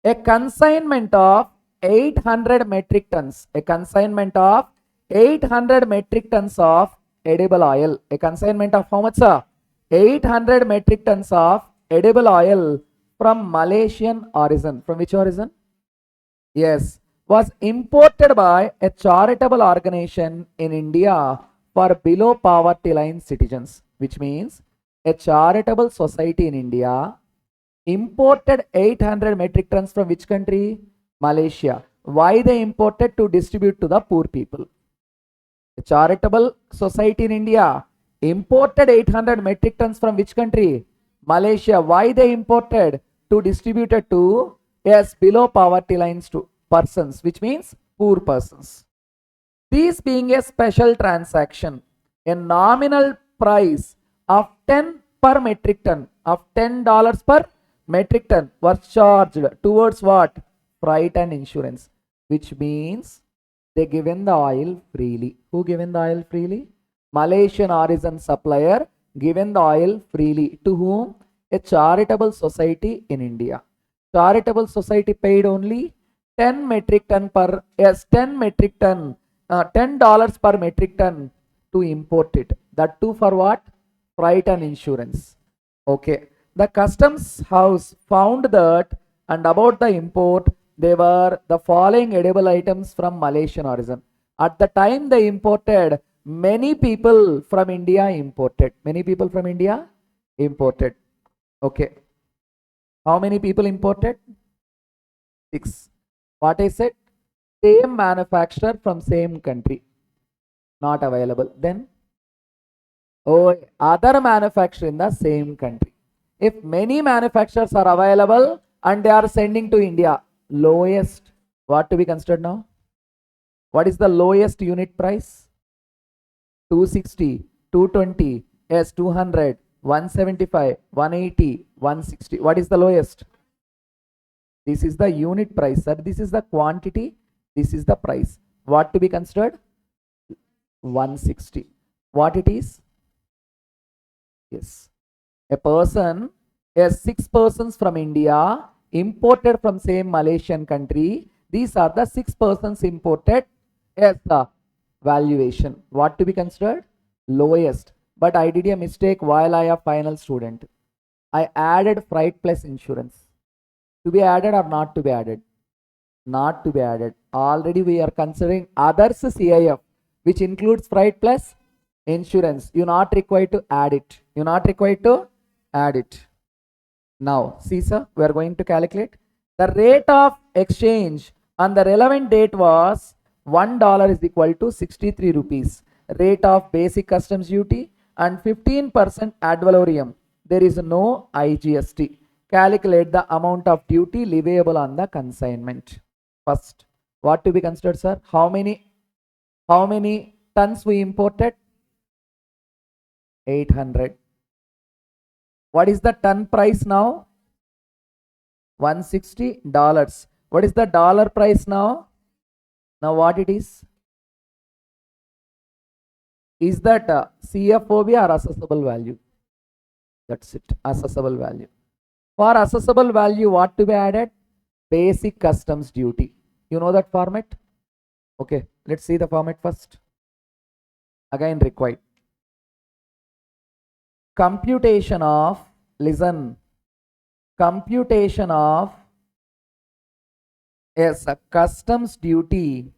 a consignment of 800 metric tons. A consignment of 800 metric tons of edible oil. A consignment of how much, sir? 800 metric tons of edible oil from Malaysian origin. From which origin? Yes, was imported by a charitable organization in India for below poverty line citizens, which means a charitable society in India imported 800 metric tons from which country? Malaysia. Why they imported? To distribute to the poor people. A charitable society in India imported 800 metric tons from which country? Malaysia. Why they imported? To distribute it to, yes, below poverty lines to persons, which means poor persons. These being a special transaction, a nominal price of 10 per metric ton, of $10 per metric ton was charged towards what? Freight and insurance, which means they given the oil freely. Who given the oil freely? Malaysian origin supplier given the oil freely. To whom? A charitable society in India. Charitable society paid only 10 metric ton per, yes, 10 metric ton, $10 per metric ton to import it. That too for what? Freight and insurance. Okay. The customs house found that, and about the import, they were the following edible items from Malaysian origin. At the time they imported, many people from India imported. Many people from India imported. Okay. How many people imported? 6. What I said? Same manufacturer from same country. Not available. Then, oh, other manufacturer in the same country. If many manufacturers are available and they are sending to India, lowest, what to be considered now? What is the lowest unit price? 260, 220, yes, 200, 175, 180, 160. What is the lowest? This is the unit price, sir. This is the quantity. This is the price. What to be considered? 160. What it is? Yes. A person, yes, 6 persons from India imported from same Malaysian country. These are the 6 persons imported. Yes, valuation. What to be considered? Lowest. But I did a mistake while I am final student. I added freight plus insurance. To be added or not to be added? Not to be added. Already we are considering others CIF, which includes freight plus insurance. You're not required to add it. You're not required to add it. Now, see, sir, we are going to calculate the rate of exchange on the relevant date was $1 is equal to 63 rupees. Rate of basic customs duty and 15% ad valorem. There is no IGST. Calculate the amount of duty leviable on the consignment. First, what to be considered, sir? How many tons we imported? 800. What is the ton price now? $160. What is the dollar price now? Now what it is? Is that CFOB or assessable value? That's it, assessable value. For assessable value, what to be added? Basic customs duty. You know that format? Okay, let's see the format first. Again required. Computation of, listen, computation of, yes, a customs duty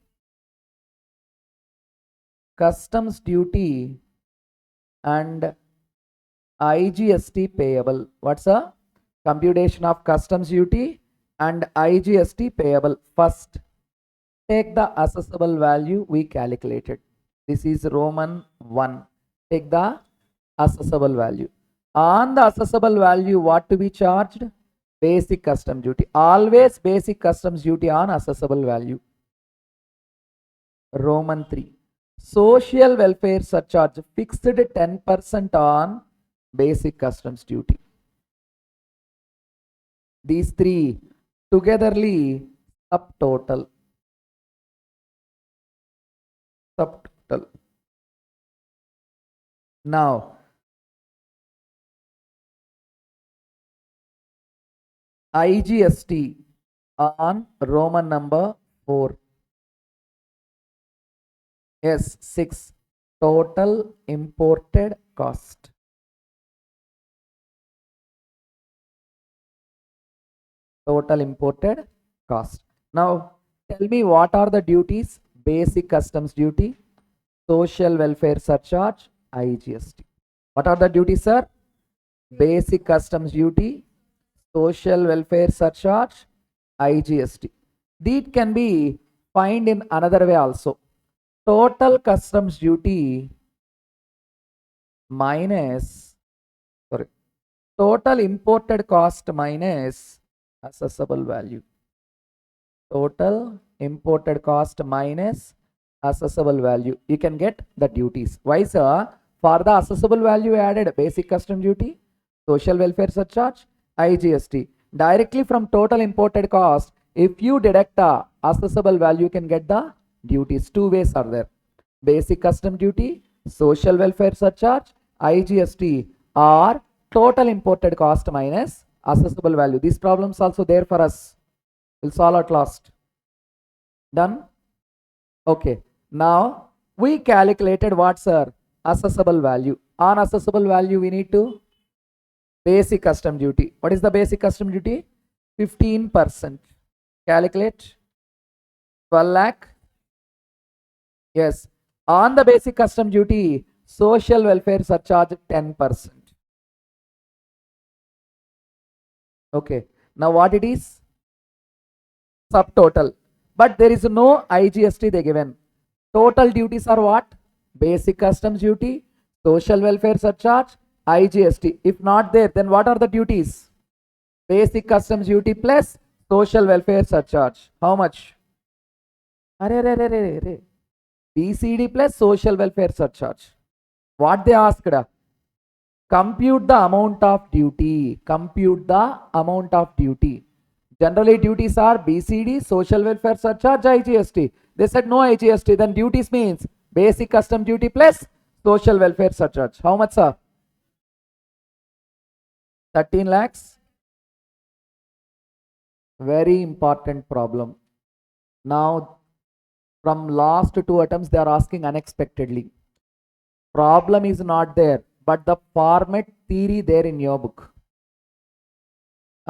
and IGST payable. What's a computation of customs duty and IGST payable? First, take the assessable value we calculated. This is Roman 1. Take the assessable value. On the assessable value, what to be charged? Basic customs duty. Always basic customs duty on assessable value. Roman 3. Social welfare surcharge fixed 10% on basic customs duty. These three togetherly subtotal. subtotal. Now, IGST on Roman number 4. Yes, 6. Total imported cost. Total imported cost. Now, tell me what are the duties? Basic customs duty, social welfare surcharge, IGST. What are the duties, sir? Basic customs duty, social welfare surcharge, IGST. These can be found in another way also. Total customs duty minus, sorry, total imported cost minus assessable value. Total imported cost minus assessable value. You can get the duties. Why, sir? For the assessable value added basic custom duty, social welfare surcharge, IGST. Directly from total imported cost, if you deduct the assessable value, you can get the duties. Two ways are there. Basic custom duty, social welfare surcharge, IGST, or total imported cost minus assessable value. These problems also there for us. We'll solve at last. Done? Okay. Now we calculated what, sir? Assessable value. On assessable value, we need to basic custom duty. What is the basic custom duty? 15%. Calculate 12 lakh. Yes. On the basic custom duty, social welfare surcharge 10%. Okay. Now what it is? Subtotal. But there is no IGST they given. Total duties are what? Basic customs duty, social welfare surcharge, IGST. If not there, then what are the duties? Basic customs duty plus social welfare surcharge. How much? BCD plus social welfare surcharge. What they asked? Compute the amount of duty. Compute the amount of duty. Generally, duties are BCD, social welfare surcharge, IGST. They said no IGST. Then duties means basic custom duty plus social welfare surcharge. How much, sir? 13 lakhs. Very important problem. Now, from last 2 attempts, they are asking unexpectedly. Problem is not there, but the format theory there in your book.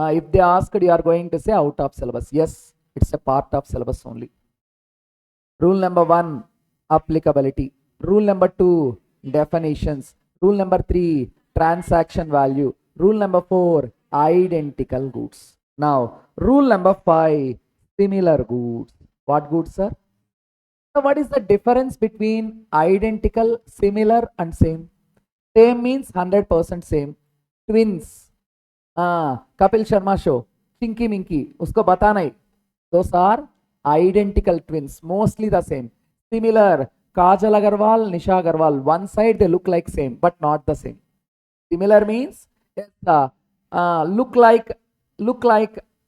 If they asked, you are going to say out of syllabus. Yes, it's a part of syllabus only. Rule number 1, applicability. Rule number 2, definitions. Rule number 3, transaction value. Rule number 4, identical goods. Now, rule number 5, similar goods. What goods, sir? So what is the difference between identical, similar and same? Same means 100% same. Twins. Kapil Sharma show, Chinky Minky, usko bata nahi. Those are identical twins, mostly the same. Similar, Kajal Agarwal, Nisha Agarwal, one side they look like same, but not the same. Similar means yes, look like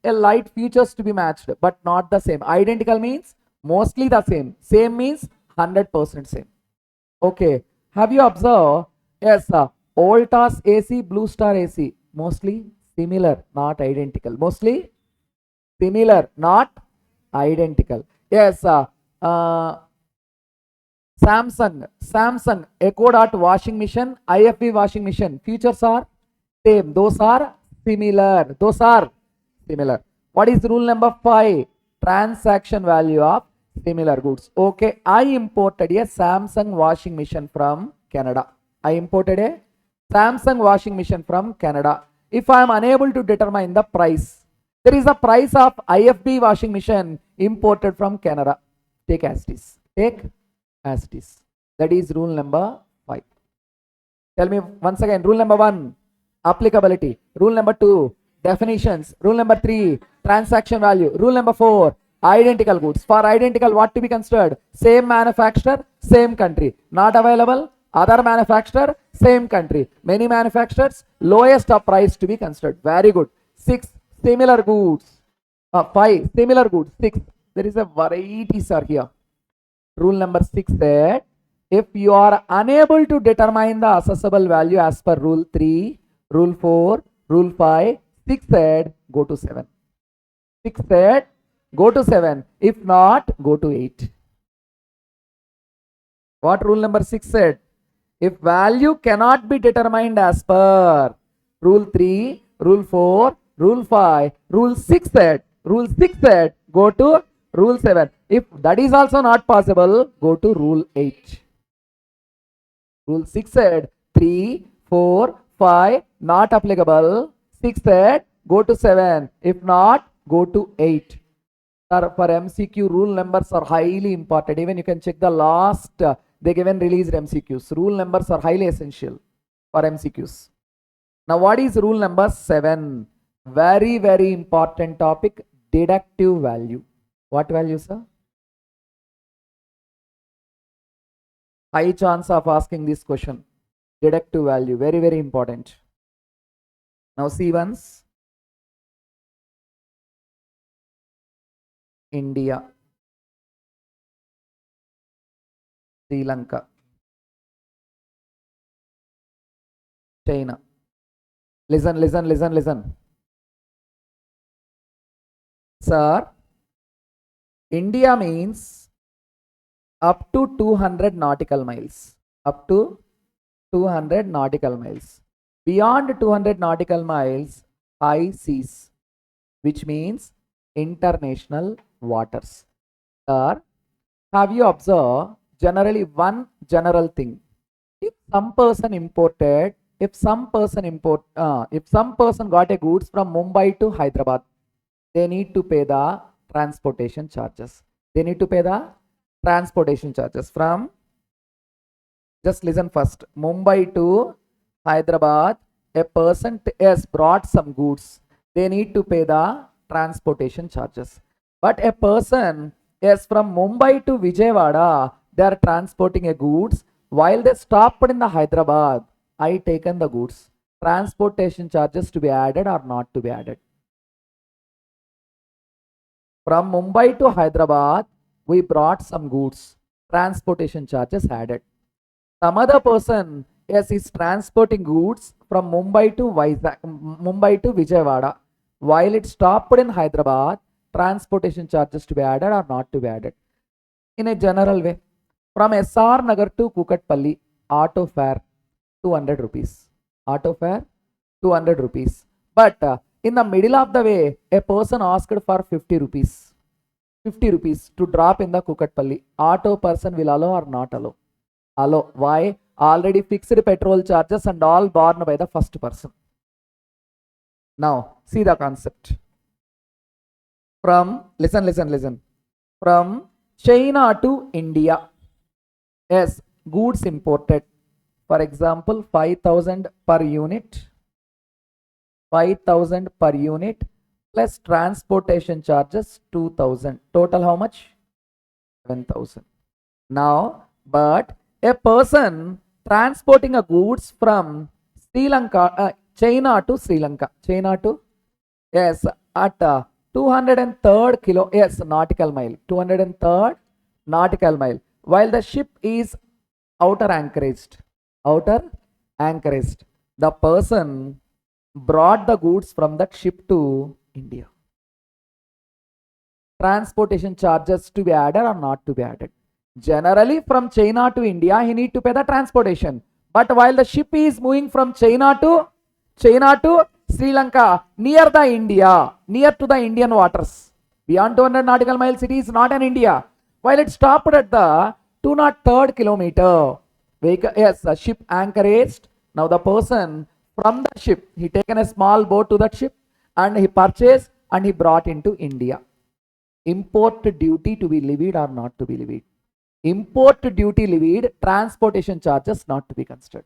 a light features to be matched, but not the same. Identical means mostly the same. Same means 100% same. Okay. Have you observed? Yes, Voltas AC, Blue Star AC, mostly similar, not identical. Mostly similar, not identical. Yes, Samsung Echo Dot washing machine, IFB washing machine. Features are same. Those are similar. Those are similar. What is rule number 5? Transaction value of similar goods. Okay, I imported a Samsung washing machine from Canada. I imported a Samsung washing machine from Canada. If I am unable to determine the price, there is a price of IFB washing machine imported from Canada. Take as it is. Take as it is. That is rule number 5. Tell me once again. Rule number 1, applicability. Rule number 2, definitions. Rule number 3, transaction value. Rule number 4, identical goods. For identical, what to be considered? Same manufacturer, same country. Not available, other manufacturer, same country. Many manufacturers, lowest of price to be considered. Very good. 6, similar goods. 5, similar goods. 6, there is a varieties are here. Rule number 6 said, if you are unable to determine the assessable value as per rule 3, rule 4, rule 5, 6 said, go to 7. 6 said, go to 7. If not, go to 8. What rule number 6 said? If value cannot be determined as per rule 3, rule 4, rule 5, rule 6 said, go to rule 7. If that is also not possible, go to rule 8. Rule 6 said 3, 4, 5 not applicable. 6 said go to 7. If not, go to 8. For MCQ, rule numbers are highly important. Even you can check the last, they given released MCQs. Rule numbers are highly essential for MCQs. Now, what is rule number 7? Very, very important topic, deductive value. What value, sir? High chance of asking this question. Deductive value, very, very important. Now, see once. India, Sri Lanka, China. Listen. Sir, India means up to 200 nautical miles. Up to 200 nautical miles. Beyond 200 nautical miles, high seas, which means international waters. Sir, have you observed generally one general thing? If some person got a goods from Mumbai to Hyderabad, they need to pay the transportation charges. From, just listen first, Mumbai to Hyderabad, a person has brought some goods. They need to pay the transportation charges. But a person is from Mumbai to Vijayawada, they are transporting a goods. While they stopped in the Hyderabad, I taken the goods. Transportation charges to be added or not to be added? From Mumbai to Hyderabad, we brought some goods. Transportation charges added. Some other person is transporting goods from Mumbai to Vijayawada. While it stopped in Hyderabad, transportation charges to be added or not to be added? In a general way, from SR Nagar to Kukatpalli, auto fare 200 rupees. Auto fare 200 rupees. But in the middle of the way, a person asked for 50 rupees. 50 rupees to drop in the Kukatpalli. Auto person will allow or not allow? Allow. Why? Already fixed petrol charges and all borne by the first person. Now, see the concept. From, listen. From China to India, yes, goods imported. For example, 5,000 per unit. 5,000 per unit plus transportation charges 2,000. Total how much? 7,000. Now, but a person transporting a goods from Sri Lanka, China to Sri Lanka. China to, yes, at 203rd kilo, yes, nautical mile. 203rd nautical mile. While the ship is outer anchoraged. The person brought the goods from that ship to India. Transportation charges to be added or not to be added? Generally, from China to India, he need to pay the transportation. But while the ship is moving from China to Sri Lanka, near to the Indian waters, beyond 200 nautical miles, it is not an India. While it stopped at the 203rd kilometer, yes, the ship anchoraged. Now the person from the ship, he taken a small boat to that ship and he purchased and he brought into India. Import duty to be levied or not to be levied? Import duty levied, transportation charges not to be considered.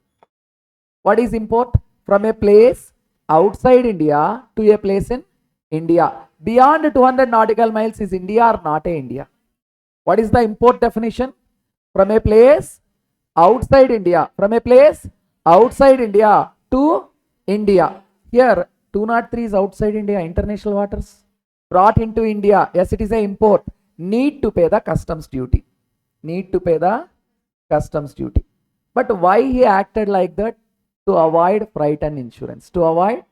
What is import? From a place outside India to a place in India. Beyond 200 nautical miles is India or not a India? What is the import definition? From a place outside India. From a place outside India to India. Here 203 is outside India, international waters. Brought into India, yes, it is a import. Need to pay the customs duty. need to pay the customs duty. But why he acted like that? To avoid freight and insurance. To avoid,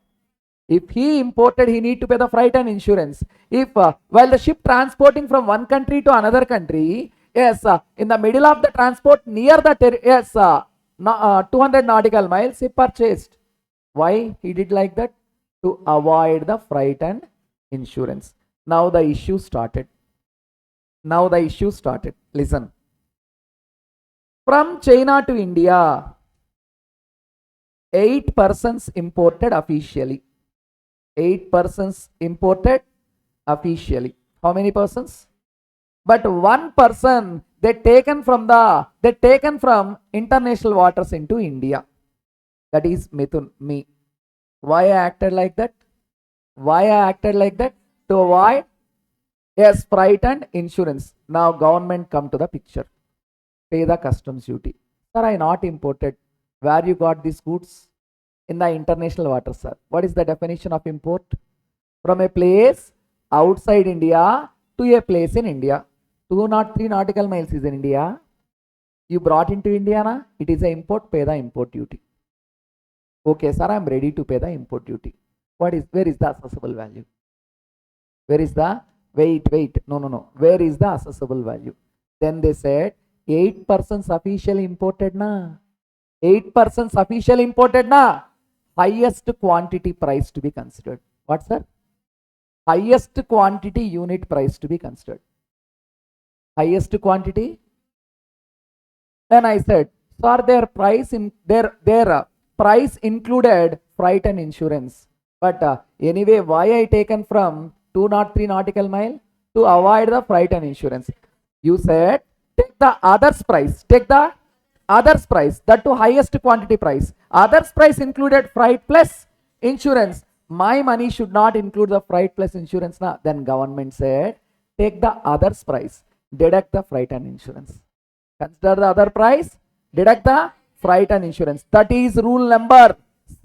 if he imported, he need to pay the freight and insurance. If while the ship transporting from one country to another country, yes, in the middle of the transport near the 200 nautical miles, he purchased. Why he did like that? To avoid the freight and insurance. Now the issue started. Now the issue started. Listen. From China to India, 8 persons imported officially. 8 persons imported officially. How many persons? But one person they taken from international waters into India. That is Mithun, me. Why I acted like that? Why I acted like that? To avoid, yes, freight and insurance. Now government come to the picture. Pay the customs duty. Sir, I not imported. Where you got these goods? In the international waters, sir. What is the definition of import? From a place outside India to a place in India. 203 nautical miles is in India. You brought into India, na? It is an import. Pay the import duty. Okay, sir, I am ready to pay the import duty. Where is the assessable value? Where is the, wait, no. Where is the assessable value? Then they said, 8 persons officially imported, na? 8 persons officially imported, na? Highest quantity price to be considered. What, sir? Highest quantity unit price to be considered. Highest quantity. Then I said, sir, their price in their price included freight and insurance. But anyway, why I taken from 203 nautical mile? To avoid the freight and insurance. You said, take the others price. Take the others price. That to highest quantity price. Others price included freight plus insurance. My money should not include the freight plus insurance. Na? Then government said, take the others price. Deduct the freight and insurance. Consider the other price. Deduct the freight and insurance. That is rule number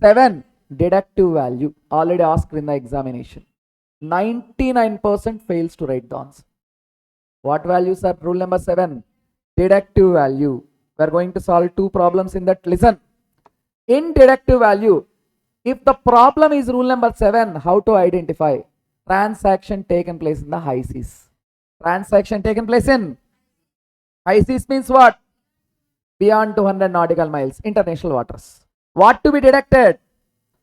7. Deductive value. Already asked in the examination. 99% fails to write the answer. What values are rule number 7? Deductive value. We are going to solve 2 problems in that. Listen. In deductive value, if the problem is rule number 7, how to identify? Transaction taken place in the high seas. Transaction taken place in high seas means what? Beyond 200 nautical miles, international waters. What to be deducted?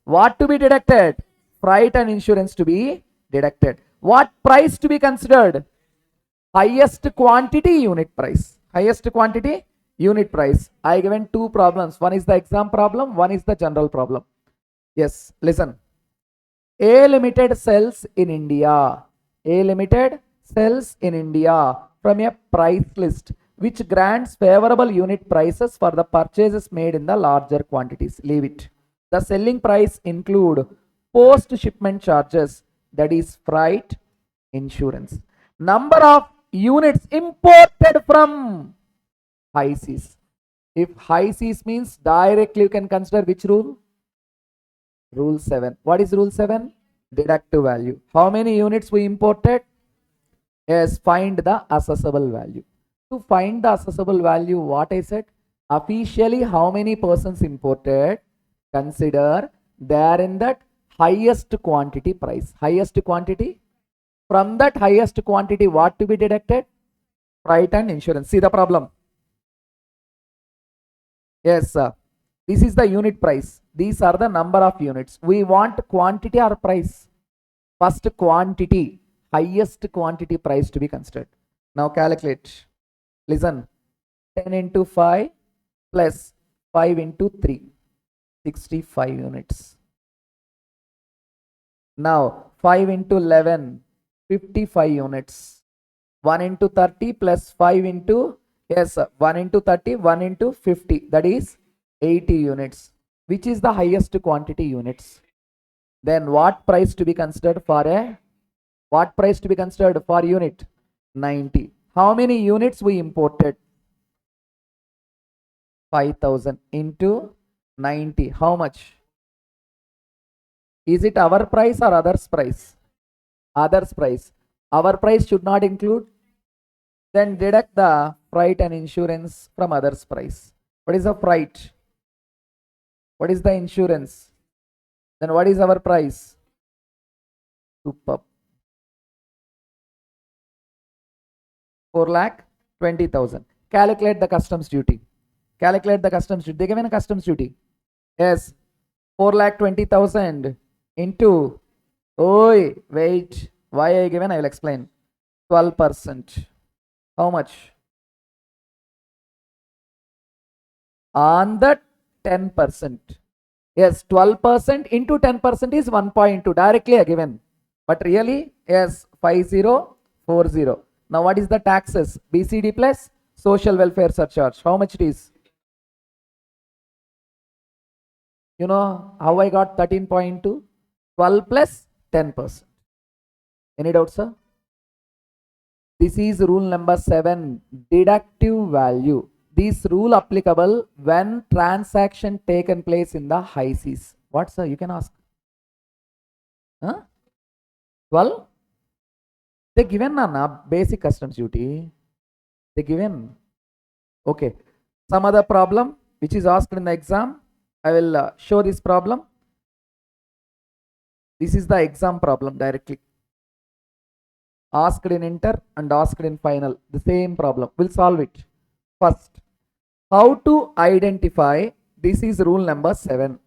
What to be deducted? Freight and insurance to be deducted. What price to be considered? Highest quantity unit price. Highest quantity unit price. I given 2 problems. One is the exam problem, one is the general problem. Yes, listen. A Limited sells in India. A Limited sells in India from a price list which grants favorable unit prices for the purchases made in the larger quantities. Leave it. The selling price include post shipment charges, that is freight, insurance. Number of units imported from high seas. If high seas means directly you can consider which rule? Rule 7. What is rule 7? Deductive value. How many units we imported? Yes, find the assessable value. To find the assessable value, what I said? Officially, how many persons imported? Consider there in that highest quantity price. Highest quantity. From that highest quantity, what to be deducted? Freight and insurance. See the problem. Yes, sir. This is the unit price. These are the number of units. We want quantity or price? First quantity. Highest quantity price to be considered. Now calculate. Listen. 10 into 5 plus 5 into 3. 65 units. Now 5 into 11. 55 units. 1 into 30 plus 5 into, yes, 1 into 30, 1 into 50. That is 80 units. Which is the highest quantity units? Then what price to be considered for a, what price to be considered for unit? 90. How many units we imported? 5000 into 90. How much? Is it our price or others price? Others price. Our price should not include. Then deduct the freight and insurance from others price. What is the freight? What is the insurance? Then what is our price? Superb. 4,20,000. Calculate the customs duty. Calculate the customs duty. They given a customs duty. Yes. 4,20,000 into. Oi, wait. Why I given? I will explain. 12%. How much? On the 10%. Yes, 12% into 10% is 1.2. Directly given. But really, yes, 5040. Now what is the taxes? BCD plus social welfare surcharge. How much it is? You know how I got 13.2? 12 plus 10%. Any doubt, sir? This is rule number 7, deductive value. This rule applicable when transaction taken place in the high seas. What, sir? You can ask. Huh? 12? They given na basic customs duty. They given. Okay. Some other problem which is asked in the exam. I will show this problem. This is the exam problem directly. Asked in inter and asked in final. The same problem. We'll solve it. First, how to identify? This is rule number 7.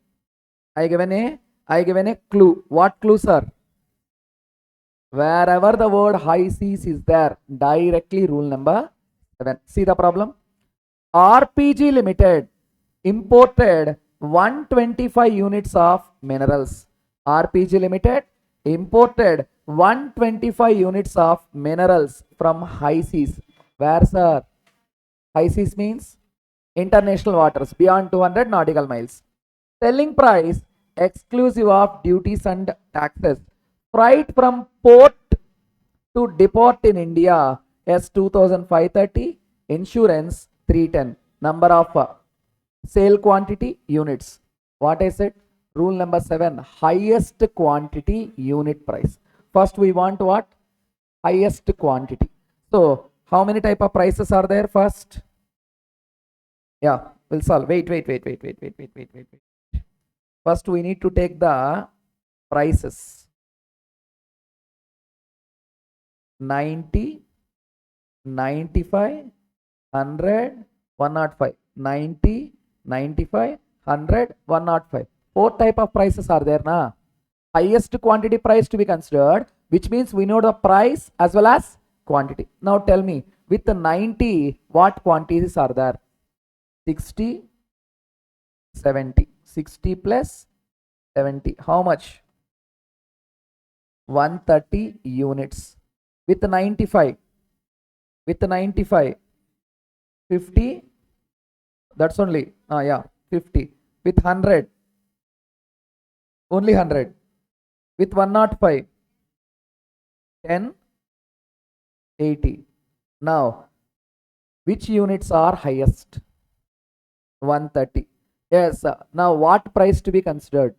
I given a clue. What clue, sir? Wherever the word high seas is there, directly rule number 7. See the problem. RPG Limited imported 125 units of minerals. RPG Limited imported 125 units of minerals from high seas. Where, sir? High seas means international waters beyond 200 nautical miles. Selling price exclusive of duties and taxes. Freight from port to depot in India is 2,530. Insurance 310. Number of sale quantity units. What I said? Rule number 7. Highest quantity unit price. First we want what? Highest quantity. So how many type of prices are there first? Yeah, we'll solve. Wait. First we need to take the prices. 90, 95, 100, 105. 90, 95, 100, 105. 4 type of prices are there na. Highest quantity price to be considered, which means we know the price as well as quantity. Now tell me, with the 90, what quantities are there? 60, 70. 60 plus 70. How much? 130 units. With 95. With 95. 50. That's only. Yeah. 50. With 100. Only 100. With 105. 10. 80. Now, which units are highest? 130. Yes. Now, what price to be considered?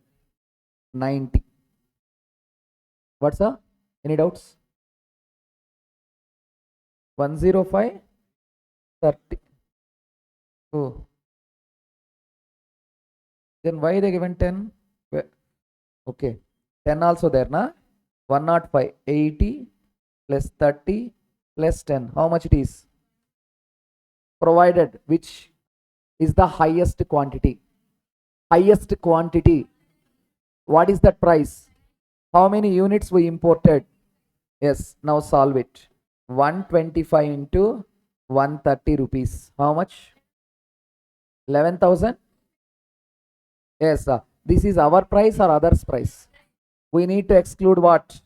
90. What's the? Any doubts? 105. 30. Oh. Then why they given 10? Okay. 10 also there, na? 105. 80 plus 30 plus 10. How much it is? Provided which is the highest quantity. Highest quantity. What is that price? How many units we imported? Yes. Now solve it. 125 into 130 rupees. How much? 11,000. Yes. This is our price or others' price. We need to exclude what?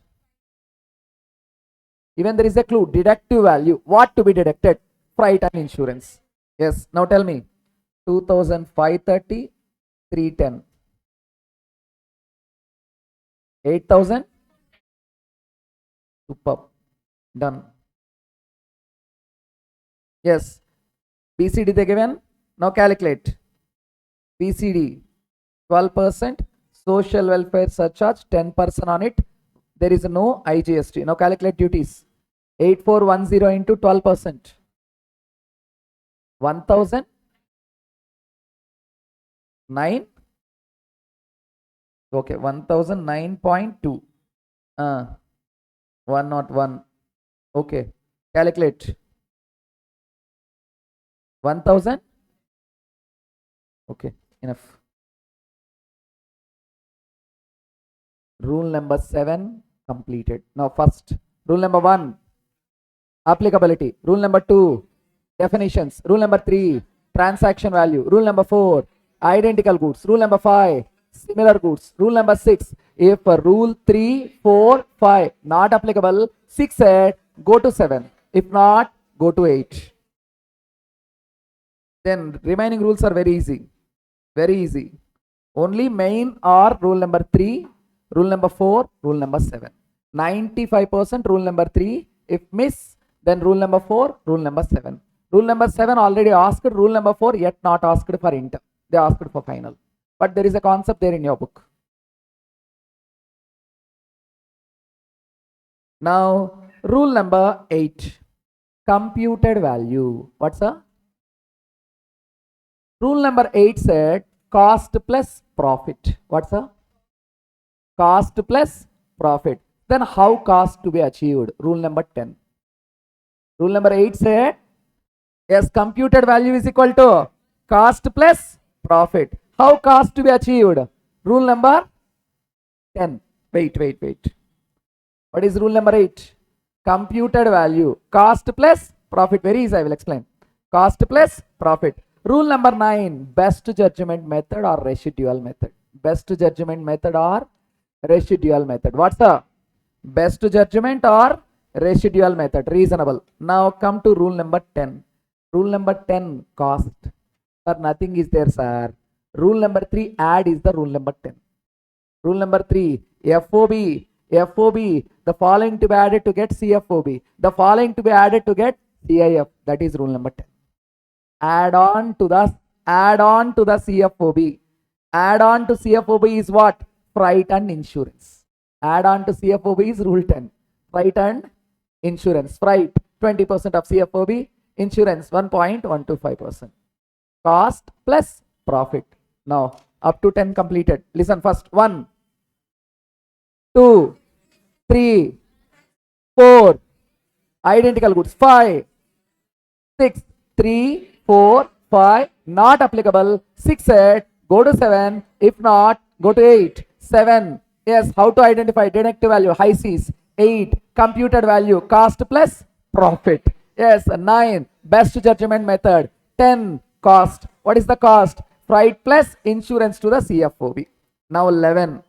Even there is a clue. Deductive value. What to be deducted? Freight and insurance. Yes. Now tell me. 2,530, 310. 8,000. Superb. Done. Yes. BCD they given. Now calculate. BCD 12%. Social welfare surcharge 10% on it. There is no IGST. Now calculate duties. 8410 into 12%. 1009. Okay, 1009.2. 101. Okay, calculate. 1000. Okay, enough. Rule number 7 completed. Now first, rule number 1, applicability. Rule number 2, definitions. Rule number 3, transaction value. Rule number 4, identical goods. Rule number 5, similar goods. Rule number 6, if rule 3, 4, 5 not applicable, 6 said go to 7. If not, go to 8. Then remaining rules are very easy. Very easy. Only main are rule number 3, rule number 4, rule number 7. 95% rule number 3. If miss, then rule number 4, rule number 7. Rule number 7 already asked, rule number 4 yet not asked for inter. They asked for final. But there is a concept there in your book. Now, rule number 8, computed value. What's a? Rule number 8 said cost plus profit. What's a? Cost plus profit. Then how cost to be achieved? Rule number 10. Rule number 8 said, yes, computed value is equal to cost plus profit. How cost to be achieved? Rule number 10. Wait. What is rule number 8? Computed value. Cost plus profit. Very easy, I will explain. Cost plus profit. Rule number 9, best judgment method or residual method. Best judgment method or residual method. What's the best judgment or residual method? Reasonable. Now come to rule number 10. Rule number 10, cost. Sir, nothing is there, sir. Rule number 3, add is the rule number 10. Rule number 3, FOB. The following to be added to get CFOB. The following to be added to get CIF. That is rule number 10. Add on to the CFOB. Add on to CFOB is what? Freight and insurance. Add on to CFOB is rule 10. Freight and insurance. Freight 20% of CFOB. Insurance 1.125%. Cost plus profit. Now up to 10 completed. Listen first. 1, 2, 3, 4. Identical goods. 5, 6. 3, 4, 5 not applicable. 6 said go to 7. If not, go to 8. 7, yes, how to identify deductive value? High C's. 8, computed value. Cost plus profit. Yes. 9, best judgment method. 10, cost. What is the cost? Freight plus insurance to the CFOB. Now 11,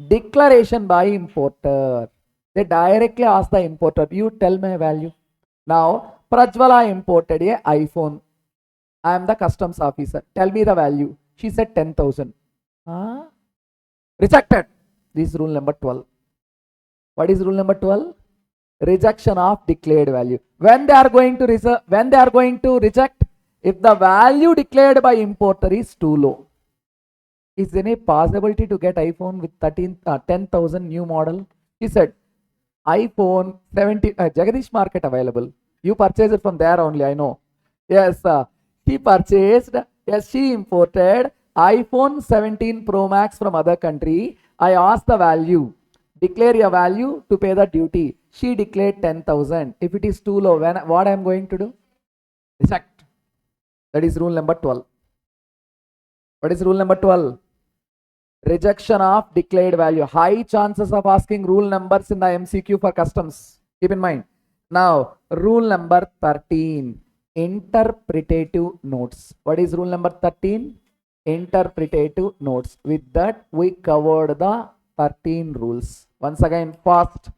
declaration by importer. They directly ask the importer, you tell me a value. Now Prajwala imported a iPhone. I am the customs officer. Tell me the value. She said 10,000. Rejected. This is rule number 12. What is rule number 12? Rejection of declared value. When they are going to reject, if the value declared by importer is too low. Is there any possibility to get iPhone with 10,000 new model? He said iPhone 17 Jagadish market available. You purchase it from there only, I know. Yes, he imported iPhone 17 Pro Max from other country. I asked the value. Declare a value to pay the duty. She declared 10,000. If it is too low, what I am going to do? Reject. That is rule number 12. What is rule number 12? Rejection of declared value. High chances of asking rule numbers in the MCQ for customs. Keep in mind. Now, rule number 13. Interpretative notes. What is rule number 13? Interpretative notes. With that, we covered the 13 rules. Once again, fast.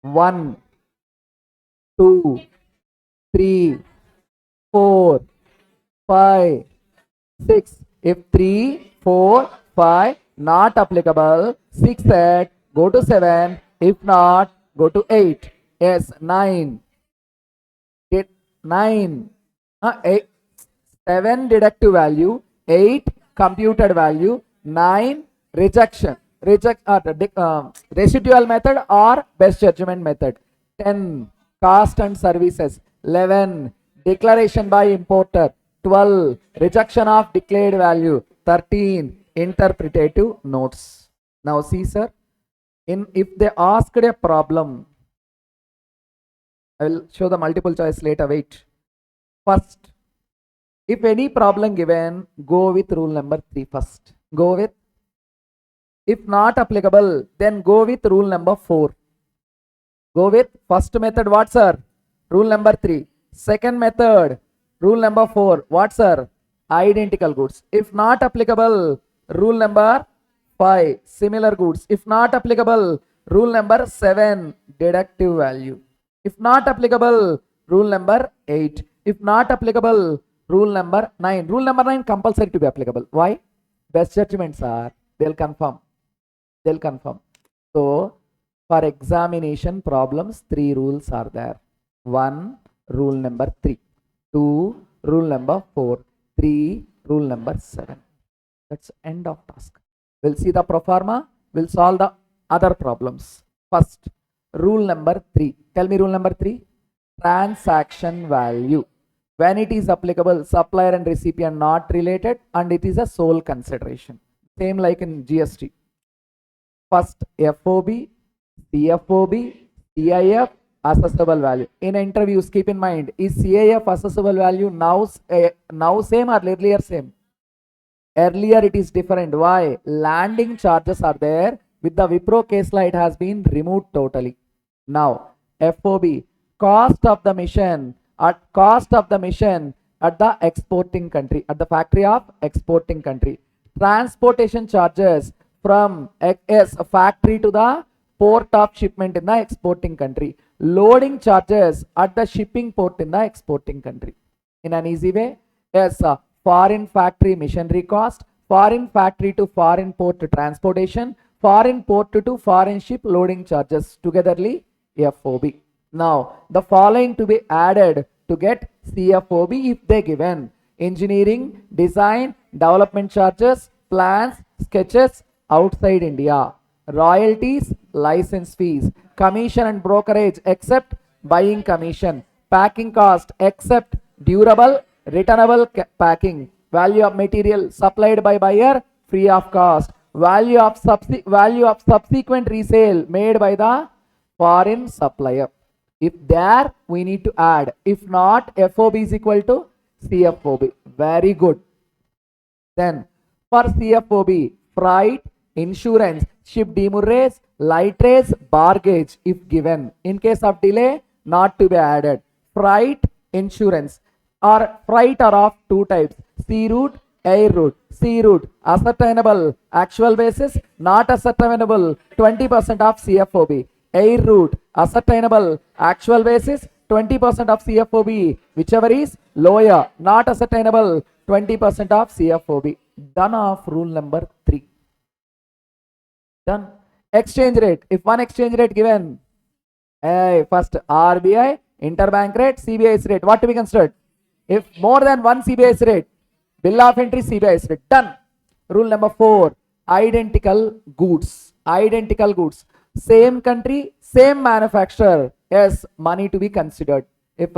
1, 2, 3, 4, 5, 6. If 3, 4, 5 not applicable, 6 said go to 7. If not, go to 8. Yes, 9. 9. 8. 7 deductive value. 8 computed value. 9 rejection. Residual method or best judgment method. 10 cost and services. 11, declaration by importer. 12, rejection of declared value. 13, interpretative notes. Now see, sir, if they asked a problem, I will show the multiple choice later. Wait. First, if any problem given, go with rule number 3 first. Go with. If not applicable, then go with rule number 4. Go with first method. What, sir? Rule number 3. Second method, rule number 4. What, sir? Identical goods. If not applicable, rule number 5. Similar goods. If not applicable, rule number 7. Deductive value. If not applicable, rule number 8. If not applicable, rule number 9. Rule number 9 compulsory to be applicable. Why? Best judgments are, they'll confirm. They'll confirm. So, for examination problems, 3 rules are there. 1, rule number 3. 2, rule number 4. 3, rule number 7. That's end of task. We'll see the pro forma. We'll solve the other problems. First, rule number 3. Tell me rule number 3. Transaction value. When it is applicable, supplier and recipient not related, and it is a sole consideration. Same like in GST. First, FOB, CFOB, CIF, assessable value. In interviews, keep in mind, is CIF assessable value now same or earlier same? Earlier it is different. Why? Landing charges are there. With the Wipro case law, it has been removed totally. Now, FOB, cost of the mission at the exporting country, at the factory of exporting country. Transportation charges from a factory to the port of shipment in the exporting country. Loading charges at the shipping port in the exporting country. In an easy way, yes, foreign factory machinery cost, foreign factory to foreign port to transportation, foreign port to foreign ship loading charges, togetherly FOB. Now, the following to be added to get CFOB if they given: engineering, design, development charges, plans, sketches outside India, royalties, license fees, commission and brokerage except buying commission, packing cost except durable, returnable packing, value of material supplied by buyer free of cost, value of subsequent resale made by the foreign supplier. If there, we need to add. If not, FOB is equal to CFOB. Very good. Then for CFOB, freight, insurance, ship demurrage, light race, bargage if given. In case of delay, not to be added. Freight, insurance or freight are of 2 types: sea route, air route. Sea route, ascertainable actual basis, not ascertainable 20% of CFOB. Air route, ascertainable actual basis, 20% of CFOB, whichever is lower, not ascertainable 20% of CFOB. Done of rule number 3. Done. Exchange rate. If one exchange rate given, first RBI, interbank rate, CBI's rate, what to be considered? If more than one CBI's rate, bill of entry CBI's rate. Done. Rule number 4. Identical goods. Identical goods. Same country, same manufacturer. Yes, money to be considered. If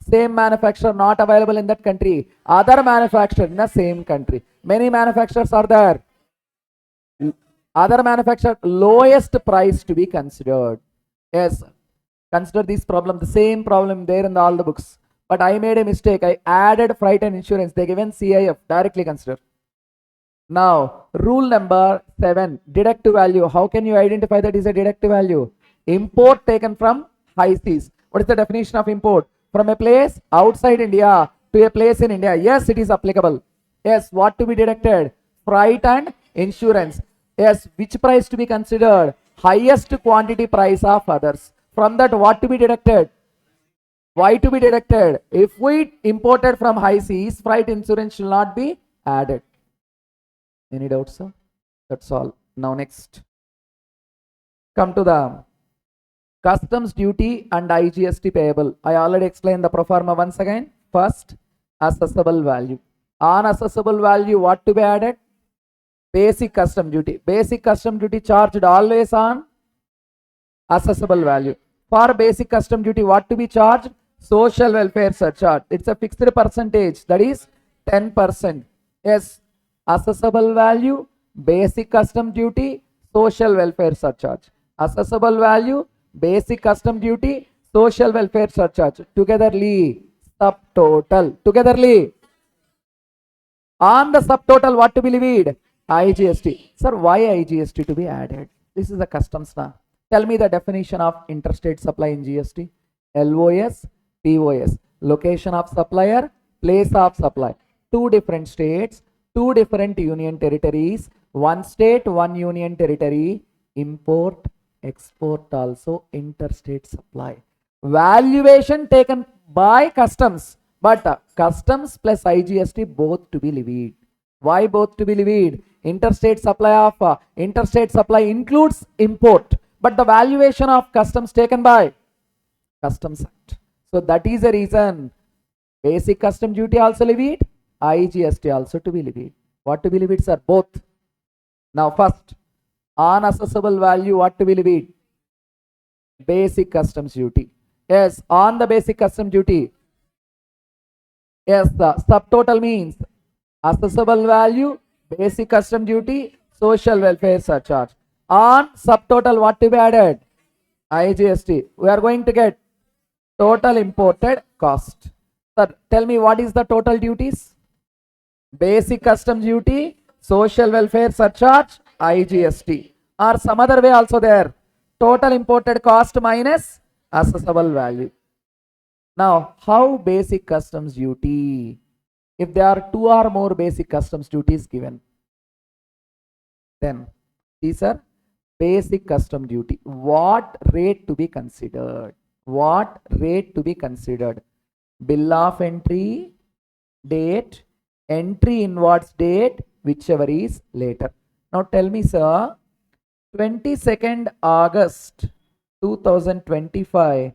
same manufacturer not available in that country, other manufacturer in the same country. Many manufacturers are there. Other manufacturer, lowest price to be considered. Yes, consider this problem, the same problem there in all the books. But I made a mistake. I added freight and insurance. They given CIF. Directly consider. Now, rule number 7, deductive value. How can you identify that is a deductive value? Import taken from high seas. What is the definition of import? From a place outside India to a place in India. Yes, it is applicable. Yes, what to be deducted? Freight and insurance. Yes, which price to be considered? Highest quantity price of others. From that, what to be deducted? Why to be deducted? If we imported from high seas, freight insurance should not be added. Any doubts, sir? That's all. Now next, come to the customs duty and IGST payable. I already explained the pro forma once again. First, assessable value. On assessable value, what to be added? Basic custom duty. Basic custom duty charged always on assessable value. For basic custom duty, what to be charged? Social welfare surcharge. It's a fixed percentage, that is 10%. Yes, assessable value, basic custom duty, social welfare surcharge. Assessable value, basic custom duty, social welfare surcharge. Togetherly, subtotal. Togetherly. On the subtotal, what to be levied? IGST. Sir, why IGST to be added? This is the customs now. Tell me the definition of interstate supply in GST. LOS, POS. Location of supplier, place of supply. Two different states, two different union territories, one state, one union territory. Import, export also, interstate supply. Valuation taken by customs, but customs plus IGST both to be levied. Why both to be levied? Interstate supply includes import, but the valuation of customs taken by Customs Act. So that is the reason basic custom duty also levied, IGST also to be levied. What to be levied, sir? Both. Now first, on assessable value, what to be levied? Basic customs duty. Yes, on the basic custom duty. Yes, the subtotal means assessable value, basic custom duty, social welfare surcharge. On subtotal, what to be added? IGST. We are going to get total imported cost. Sir, tell me what is the total duties? Basic custom duty, social welfare surcharge, IGST. Or some other way also there. Total imported cost minus assessable value. Now, how basic customs duty? If there are two or more basic customs duties given, then these are basic custom duty. What rate to be considered? What rate to be considered? Bill of entry, date, entry inwards date, whichever is later. Now tell me, sir, 22nd August 2025,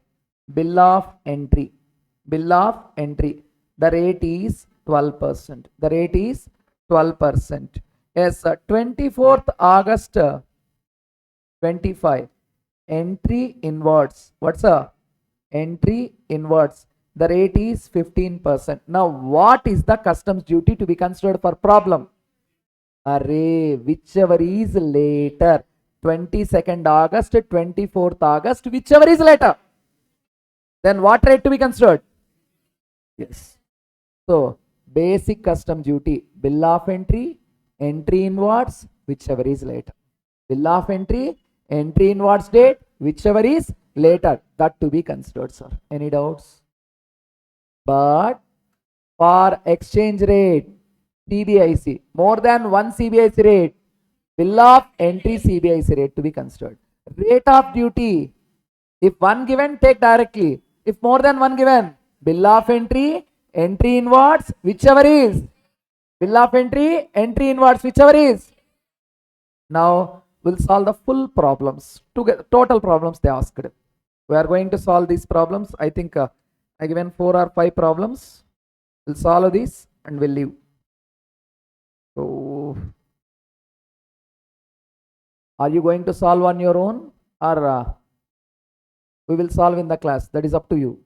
bill of entry. Bill of entry. The rate is 12%. The rate is 12%. Yes, 24th August 25. Entry inwards. What's a entry inwards? The rate is 15%. Now, what is the customs duty to be considered for problem? Array, whichever is later. 22nd August, 24th August, whichever is later. Then what rate to be considered? Yes. So, basic custom duty, bill of entry, entry inwards, whichever is later. Bill of entry, entry inwards date, whichever is later. That to be considered, sir. Any doubts? But for exchange rate, CBIC, more than one CBIC rate, bill of entry CBIC rate to be considered. Rate of duty, if one given, take directly. If more than one given, bill of entry, entry inwards, whichever is. Bill of entry, entry inwards, whichever is. Now we'll solve the full problems, total problems they asked. We are going to solve these problems. I think I given 4 or 5 problems. We'll solve these and we'll leave. So, are you going to solve on your own, or we will solve in the class? That is up to you.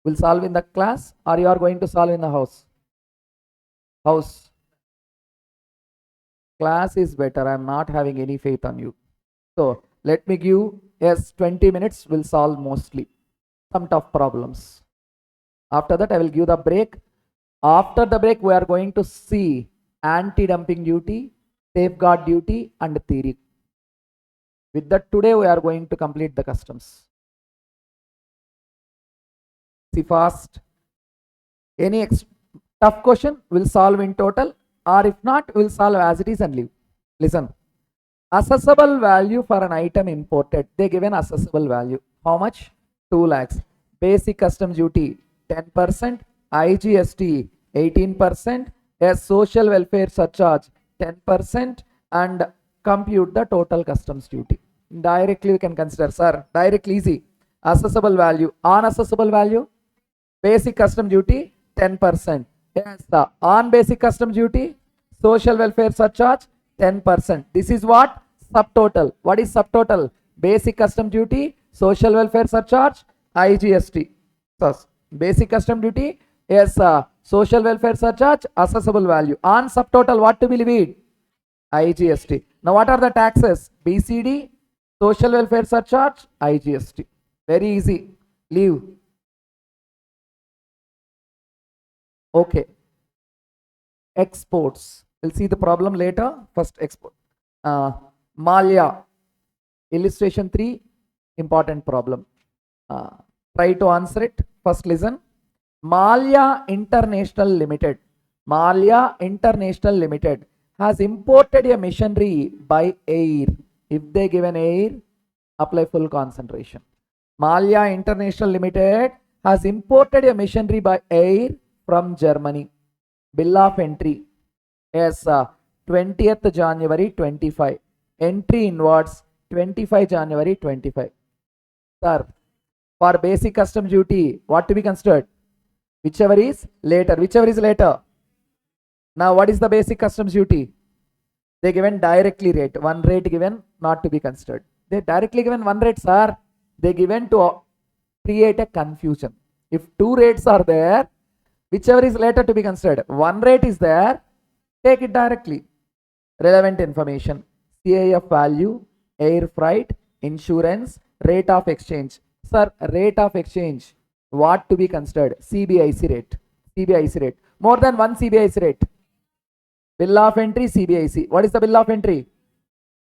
We'll solve in the class, or you are going to solve in the house? House. Class is better. I am not having any faith on you. So let me give, yes, 20 minutes. We'll solve mostly some tough problems. After that, I will give the break. After the break, we are going to see anti-dumping duty, safeguard duty, and theory. With that, today we are going to complete the customs. See fast. Any tough question we'll solve in total, or if not, we'll solve as it is and leave. Listen. Assessable value for an item imported. They give an assessable value. How much? 2 lakhs. Basic customs duty 10%, IGST 18%, a social welfare surcharge 10%, and compute the total customs duty. Directly we can consider, sir. Directly easy. Assessable value. On assessable value, basic custom duty 10%. Yes, on basic custom duty, social welfare surcharge 10%. This is what? Subtotal. What is subtotal? Basic custom duty, social welfare surcharge, IGST. So, basic custom duty, yes, social welfare surcharge, assessable value. On subtotal, what to be levied? IGST. Now, what are the taxes? BCD, social welfare surcharge, IGST. Very easy. Leave. Okay. Exports. We'll see the problem later. First, export. Malya. Illustration 3. Important problem. Try to answer it. First, listen. Malya International Limited. Malya International Limited has imported a machinery by air. If they given air, apply full concentration. Malya International Limited has imported a machinery by air from Germany. Bill of entry is 20th January 25. Entry inwards 25 January 25. Sir, for basic custom duty, what to be considered? Whichever is later. Whichever is later. Now, what is the basic customs duty? They given directly rate. One rate given, not to be considered. They directly given one rate, sir. They given to create a confusion. If two rates are there, whichever is later to be considered. One rate is there, take it directly. Relevant information. CIF value, air freight, insurance, rate of exchange. Sir, rate of exchange. What to be considered? CBIC rate. CBIC rate. More than one CBIC rate. Bill of entry, CBIC. What is the bill of entry?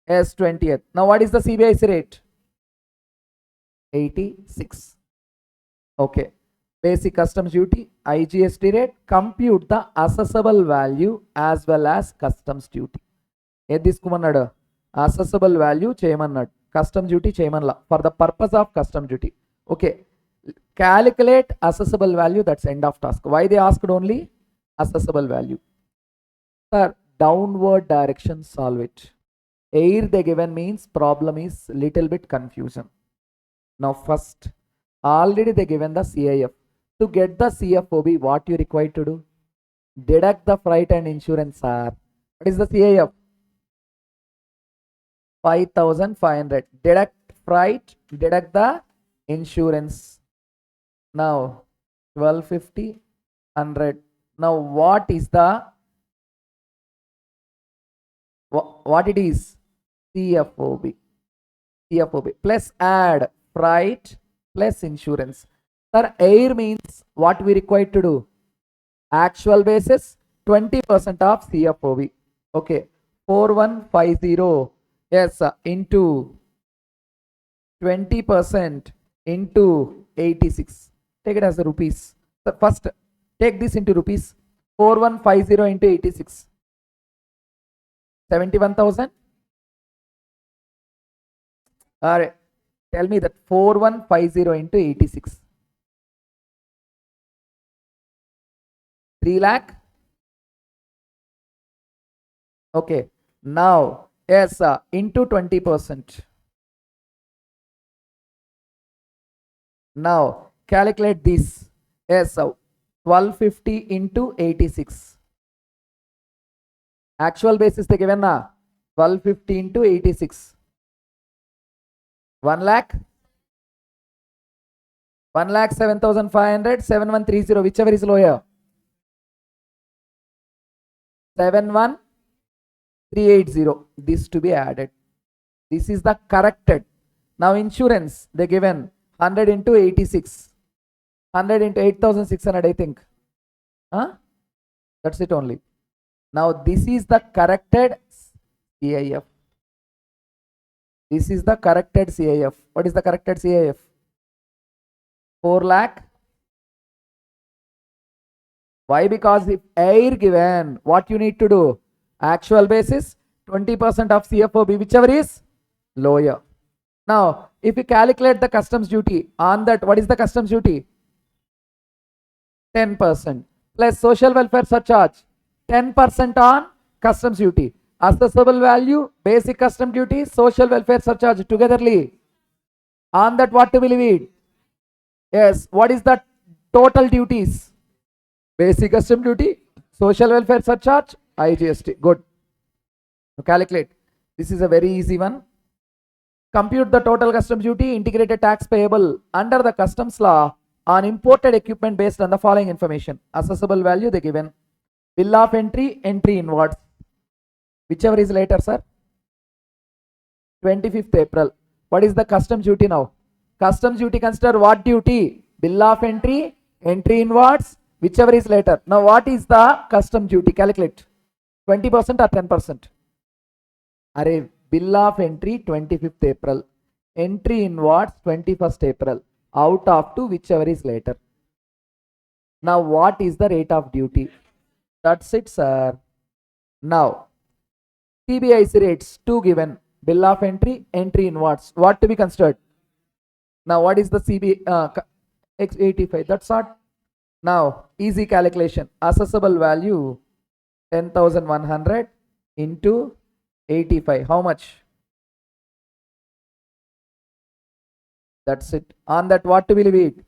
S20th. Now, what is the CBIC rate? 86. Okay. Basic customs duty, IGST rate. Compute the assessable value as well as customs duty. Assessable value cheyamannadu. Custom duty cheyamannala. For the purpose of custom duty. Okay. Calculate assessable value. That's end of task. Why they asked only assessable value? Sir, downward direction solve it. Air they given means problem is little bit confusion. Now first, already they given the CIF. To get the CFOB, what you require to do? Deduct the freight and insurance, sir. What is the CIF? 5,500. Deduct freight, deduct the insurance. Now 1250, 100. Now what is the what it is? CFOB. CFOB plus add freight plus insurance. Sir, air means what we require to do? Actual basis 20% of CFOB. Okay. 4150. Yes, into 20% into 86. Take it as a rupees. So first, take this into rupees. 4150 into 86. 71,000. Alright. Tell me that 4150 into 86. 3 lakh. Okay. Now, yes, into 20%. Now, calculate this. Yes, 1250 into 86. Actual basis they given na 1250 into 86. 1 lakh. 1,07,500. 7130. Whichever is lower. 71,380. This to be added. This is the corrected. Now insurance they given 100 into 86. 100 into 8,600 I think. That's it only. Now this is the corrected CIF. This is the corrected CIF. What is the corrected CIF? 4 lakh. Why? Because if air given, what you need to do? Actual basis 20% of CFOB, whichever is lower. Now, if you calculate the customs duty on that, what is the customs duty? 10% plus social welfare surcharge 10% on customs duty. Assessable value, basic custom duty, social welfare surcharge togetherly. On that, what to be levied? Yes, what is the total duties? Basic custom duty, social welfare surcharge, IGST. Good. To calculate. This is a very easy one. Compute the total customs duty, integrated tax payable under the customs law on imported equipment based on the following information. Assessable value they given. Bill of entry, entry inwards. Whichever is later, sir. 25th April. What is the customs duty now? Customs duty consider what duty? Bill of entry, entry inwards, whichever is later. Now what is the customs duty? Calculate. 20% or 10%? Array, bill of entry 25th April. Entry inwards 21st April. Out of 2, whichever is later. Now what is the rate of duty? That's it, sir. Now, CBIC rates 2 given. Bill of entry, entry inwards. What to be considered? Now, what is the X85? That's not. Now, easy calculation. Assessable value 10,100 into 85. How much? That's it. On that, what to be levied?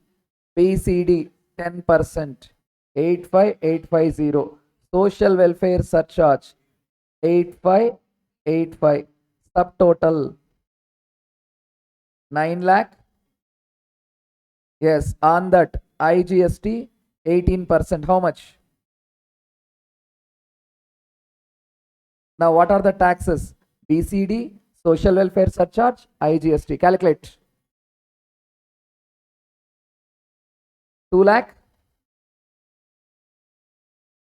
PCD 10%. 85850. Social welfare surcharge 8585. Subtotal 9 lakh. Yes, on that IGST 18%. How much? Now what are the taxes? BCD, social welfare surcharge, IGST. Calculate. 2 lakh.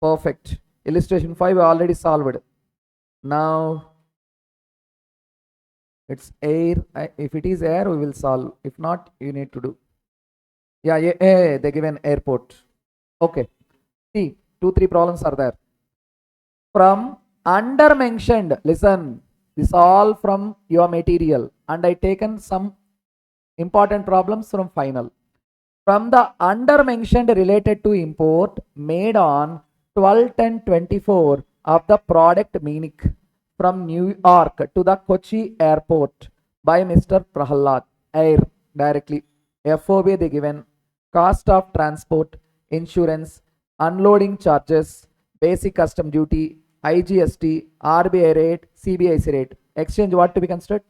Perfect. Illustration 5 already solved. Now it's air. If it is air, we will solve. If not, you need to do. Yeah, they given airport. Okay. See, 2-3 problems are there. From under mentioned, listen, this all from your material, and I taken some important problems from final. From the under mentioned related to import made on 12/10/24 of the product Munich from New York to the Kochi airport by Mr. Prahalad, air directly. FOB they given. Cost of transport, insurance, unloading charges, basic custom duty, IGST, RBI rate, CBIC rate. Exchange what to be considered?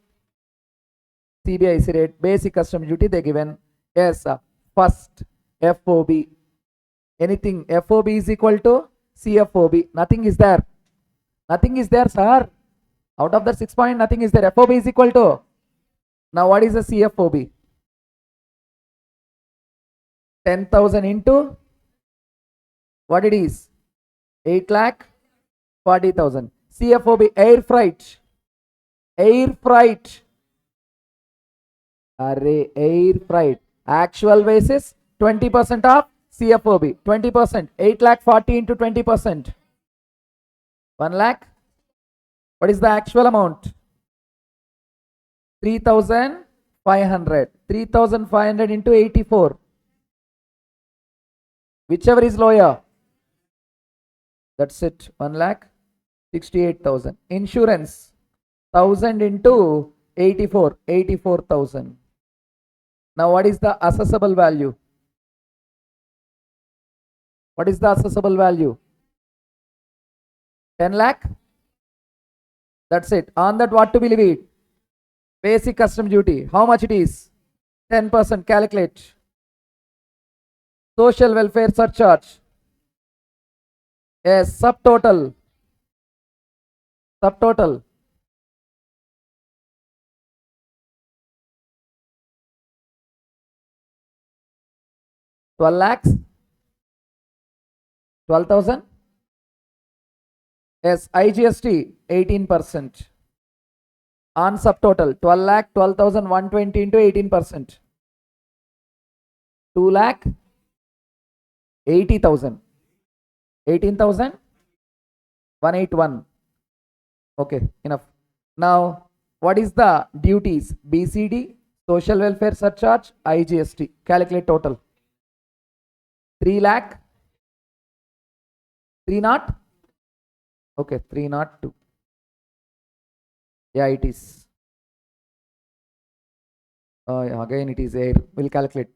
CBIC rate, basic custom duty they given. Yes, first FOB. Anything FOB is equal to CFOB. Nothing is there. Nothing is there, sir. Out of the 6 point, nothing is there. FOB is equal to. Now what is the CFOB? 10,000 into what it is? 8,40,000. CFOB air freight. Air freight. Array air freight. Actual basis 20% of CFOB. 20%. 8,40,000 into 20%. 1 lakh. What is the actual amount? 3,500. 3,500 into 84. Whichever is lower. That's it. 1 lakh 68,000. Insurance 1,000 into 84. 84,000. Now what is the assessable value? What is the assessable value? 10 lakh. That's it. On that what to be levied? Basic custom duty. How much it is? 10%. Calculate. Social welfare surcharge. Yes, subtotal. Subtotal. $12 lakhs. 12,000. Yes, IGST 18%. On subtotal 12 lakh 12,120 into 18%. 2 lakh 80,000. 18,181. Okay, enough. Now, what is the duties? BCD, social welfare surcharge, IGST. Calculate total. 3 lakh. 3 not? Okay, 302. Yeah, it is. Again, it is air. We'll calculate.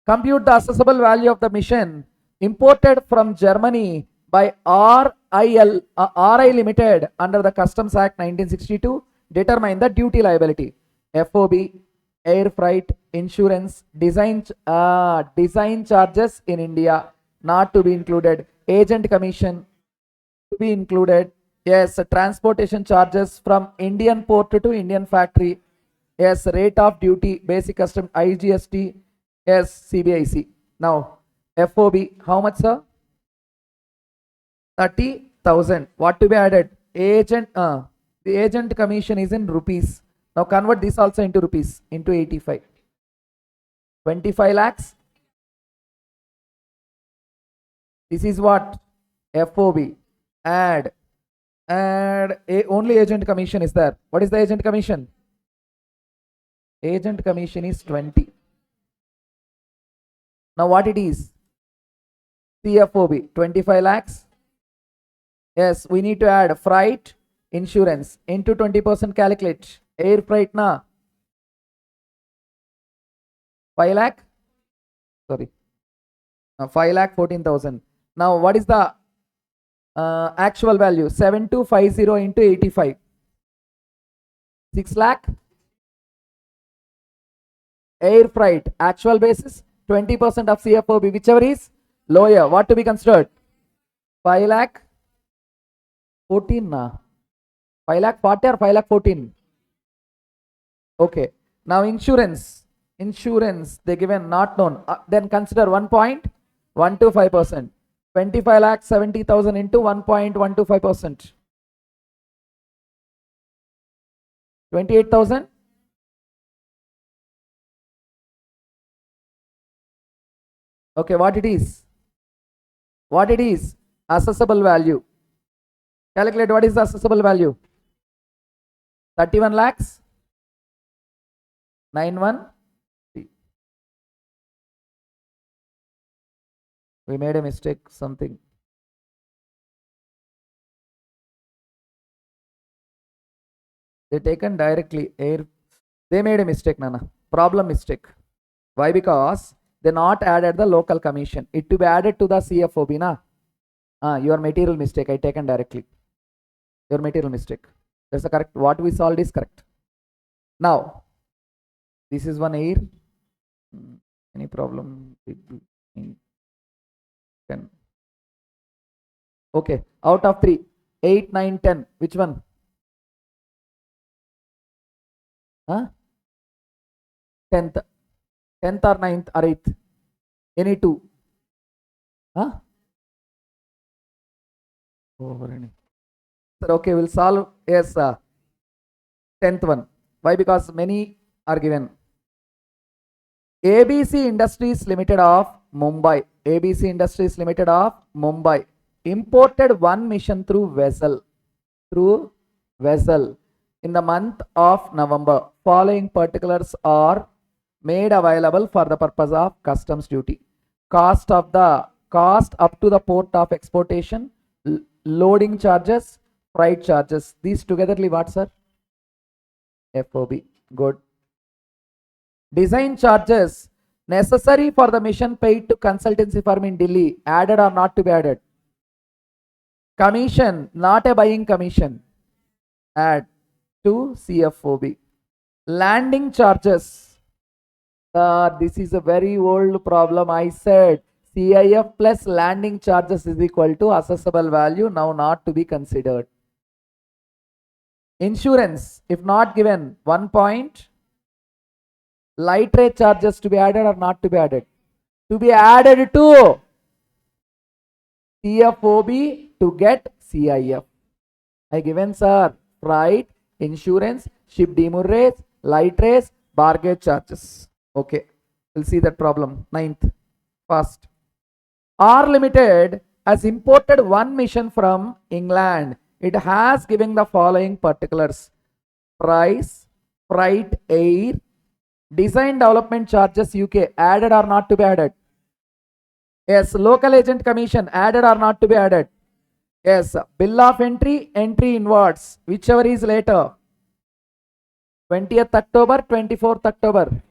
Compute the assessable value of the machine imported from Germany by RI Limited under the Customs Act 1962. Determine the duty liability. FOB, air freight, insurance, design charges in India not to be included, agent commission to be included, yes, transportation charges from Indian port to Indian factory, yes, rate of duty, basic custom, IGST, yes, CBIC. Now, FOB, how much, sir? 30,000. What to be added? Agent, the agent commission is in rupees. Now convert this also into rupees, into 85. 25 lakhs. This is what? FOB. Add. Only agent commission is there. What is the agent commission? Agent commission is 20. Now what it is? CFOB, 25 lakhs. Yes, we need to add freight, insurance, into 20% calculate. Air freight na 5 lakh. Sorry. 5 lakh 14,000. Now what is the actual value? 7250 into 85. 6 lakh. Air freight, actual basis, 20% of CFOB, whichever is lower. What to be considered? 5 lakh 14 na. 5 lakh 40 or 5 lakh 14? Okay. Now insurance they given not known. Then consider 1.125%. 25 lakh 70,000 into 1.125%. 28,000. Okay, what it is? What it is? Assessable value. Calculate what is the assessable value. 31 lakhs 91. We made a mistake, something. They taken directly air. They made a mistake, Nana. Problem mistake. Why? Because they not added the local commission. It to be added to the CFOB, na? Your material mistake. I taken directly. Your material mistake. That's the correct. What we solved is correct. Now, this is one air. Any problem? 10. Okay. Out of 3, 8, 9, 10. Which one? 10th. 10th or 9th or 8th? Any two? Over any. Sir, okay, we'll solve. Yes, 10th one. Why? Because many are given. ABC Industries Limited of Mumbai. ABC Industries Limited of Mumbai imported one mission through vessel. In the month of November. Following particulars are made available for the purpose of customs duty. Cost up to the port of exportation, loading charges, freight charges. These togetherly what, sir? FOB. Good. Design charges necessary for the mission paid to consultancy firm in Delhi. Added or not to be added? Commission, not a buying commission. Add to CFOB. Landing charges. This is a very old problem. I said CIF plus landing charges is equal to assessable value. Now not to be considered. Insurance, if not given, 1 point. Light rate charges to be added or not to be added? To be added to CFOB to get CIF. I given, sir, freight, insurance, ship demurrage, light rates, bargaining charges. Okay, we'll see that problem. 9th, fast. R Limited has imported one mission from England. It has given the following particulars: price, freight, air, design development charges UK. Added or not to be added? Yes. Local agent commission. Added or not to be added? Yes. Bill of entry, entry inwards, whichever is later. 20th October, 24th October.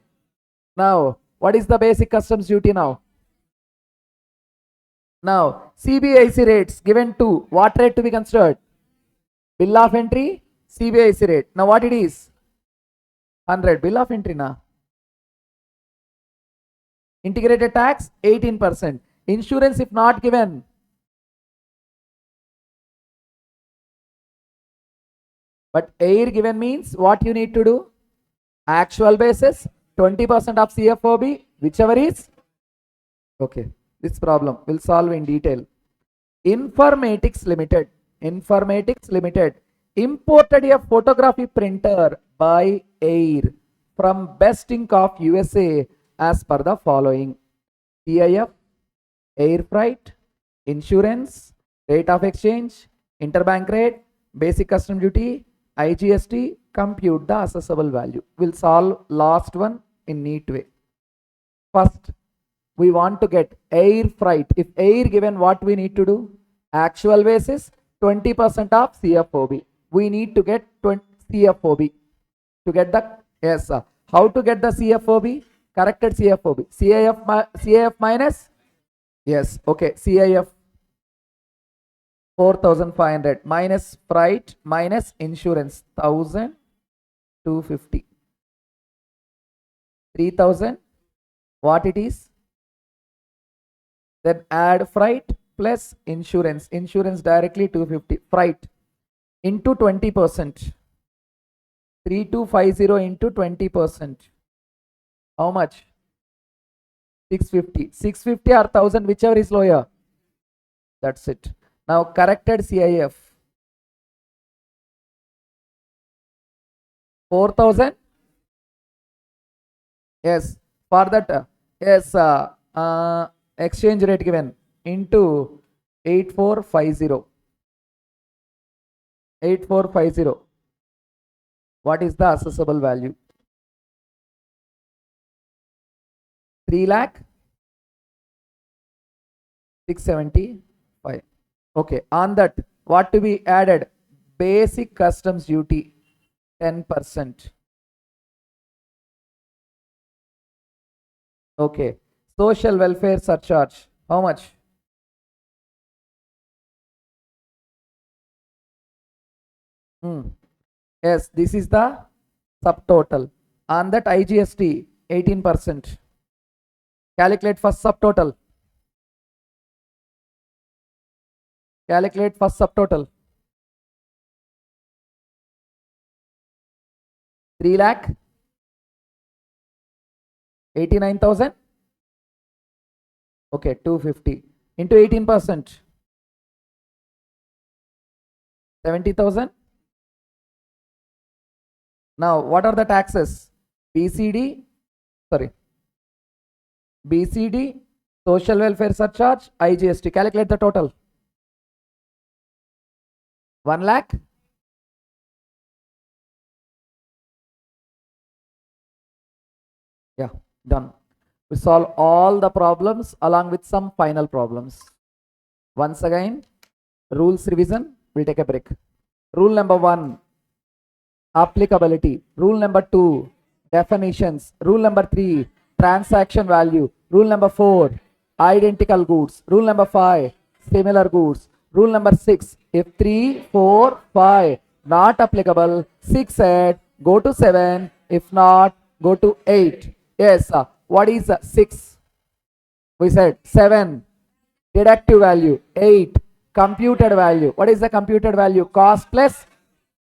Now, what is the basic customs duty now? Now, CBIC rates given to what rate to be considered? Bill of entry, CBIC rate. Now, what it is? 100. Bill of entry na. Integrated tax 18%. Insurance if not given. But air given means what you need to do? Actual basis 20% of CFOB, whichever is. Okay, this problem we'll solve in detail. Informatics Limited. Informatics Limited imported a photography printer by air from Best Ink of USA as per the following: CIF, air freight, insurance, rate of exchange, interbank rate, basic custom duty, IGST, compute the assessable value. We'll solve last one in neat way. First, we want to get air freight. If air given, what we need to do? Actual basis 20% of CFOB. We need to get 20 CFOB to get the, yes sir. How to get the CFOB? Corrected CFOB. CIF minus, yes, okay, CIF 4,500 minus freight minus insurance 1,250. 3,000, what it is? Then add freight plus insurance. Insurance directly 250. Freight into 20%. 3250 into 20%. How much? 650. 650 or 1,000, whichever is lower. That's it. Now corrected CIF 4,000. Yes, for that, yes, exchange rate given into 8450. 8450. What is the assessable value? 3,675,000. Okay, on that, what to be added? Basic customs duty 10%. Okay, social welfare surcharge, how much? Yes, this is the subtotal. On that IGST 18%. Calculate first subtotal. Calculate first subtotal. 3,89,000. Okay, 250 into 18%. 70,000. Now, what are the taxes? BCD, social welfare surcharge, IGST. Calculate the total. 1 lakh. Yeah, done. We solve all the problems along with some final problems. Once again, rules revision. We'll take a break. Rule number 1, applicability. Rule number 2, definitions. Rule number 3, transaction value. Rule number 4, identical goods. Rule number 5, similar goods. Rule number 6, if 3, 4, 5 not applicable, 6 add, go to 7. If not, go to 8. Yes, what is 6? We said 7, deductive value. 8, computed value. What is the computed value? Cost plus,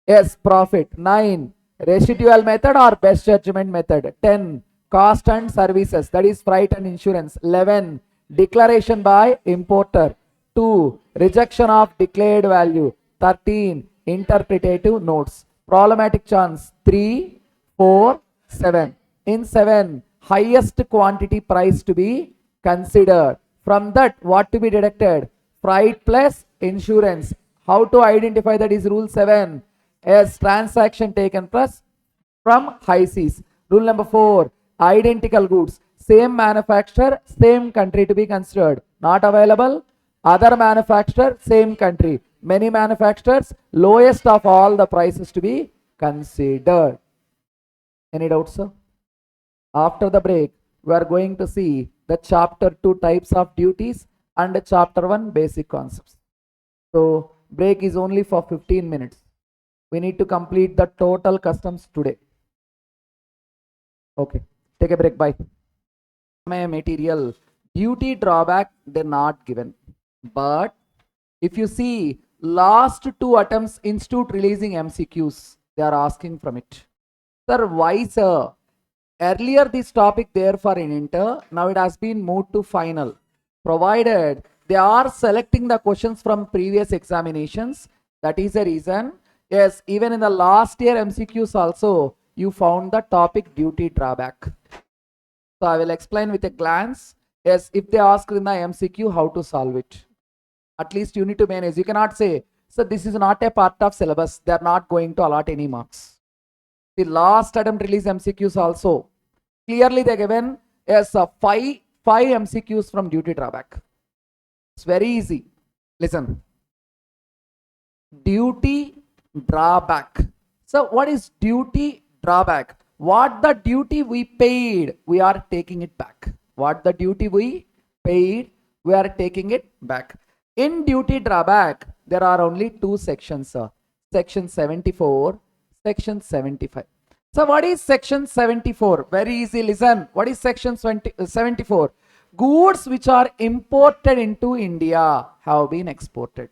yes, profit. 9, residual method or best judgment method. 10, cost and services, that is freight and insurance. 11, declaration by importer. 2, rejection of declared value. 13, interpretative notes. Problematic chance 3, 4, 7. In 7, highest quantity price to be considered. From that, what to be deducted? Freight plus insurance. How to identify that is rule 7. As transaction taken plus from high seas. Rule number 4, identical goods. Same manufacturer, same country to be considered. Not available. Other manufacturer, same country. Many manufacturers, lowest of all the prices to be considered. Any doubts, sir? After the break, we are going to see the chapter 2 types of duties and chapter 1 basic concepts. So break is only for 15 minutes. We need to complete the total customs today. Okay, take a break. Bye. My material duty drawback, they're not given. But if you see last two attempts institute releasing MCQs, they are asking from it. Sir, why sir? Earlier this topic there for in inter, now it has been moved to final. Provided they are selecting the questions from previous examinations, that is the reason. Yes, even in the last year MCQs also, you found the topic duty drawback. So I will explain with a glance. Yes, if they ask in the MCQ how to solve it. At least you need to manage. You cannot say, so this is not a part of syllabus. They are not going to allot any marks. The last attempt release MCQs also. Clearly they given yes, five MCQs from duty drawback. It's very easy. Listen. Duty drawback. So what is duty drawback? What the duty we paid, we are taking it back. What the duty we paid, we are taking it back. In duty drawback, there are only two sections, section 74, section 75. So what is section 74? Very easy, listen. What is section 74? Goods which are imported into India have been exported.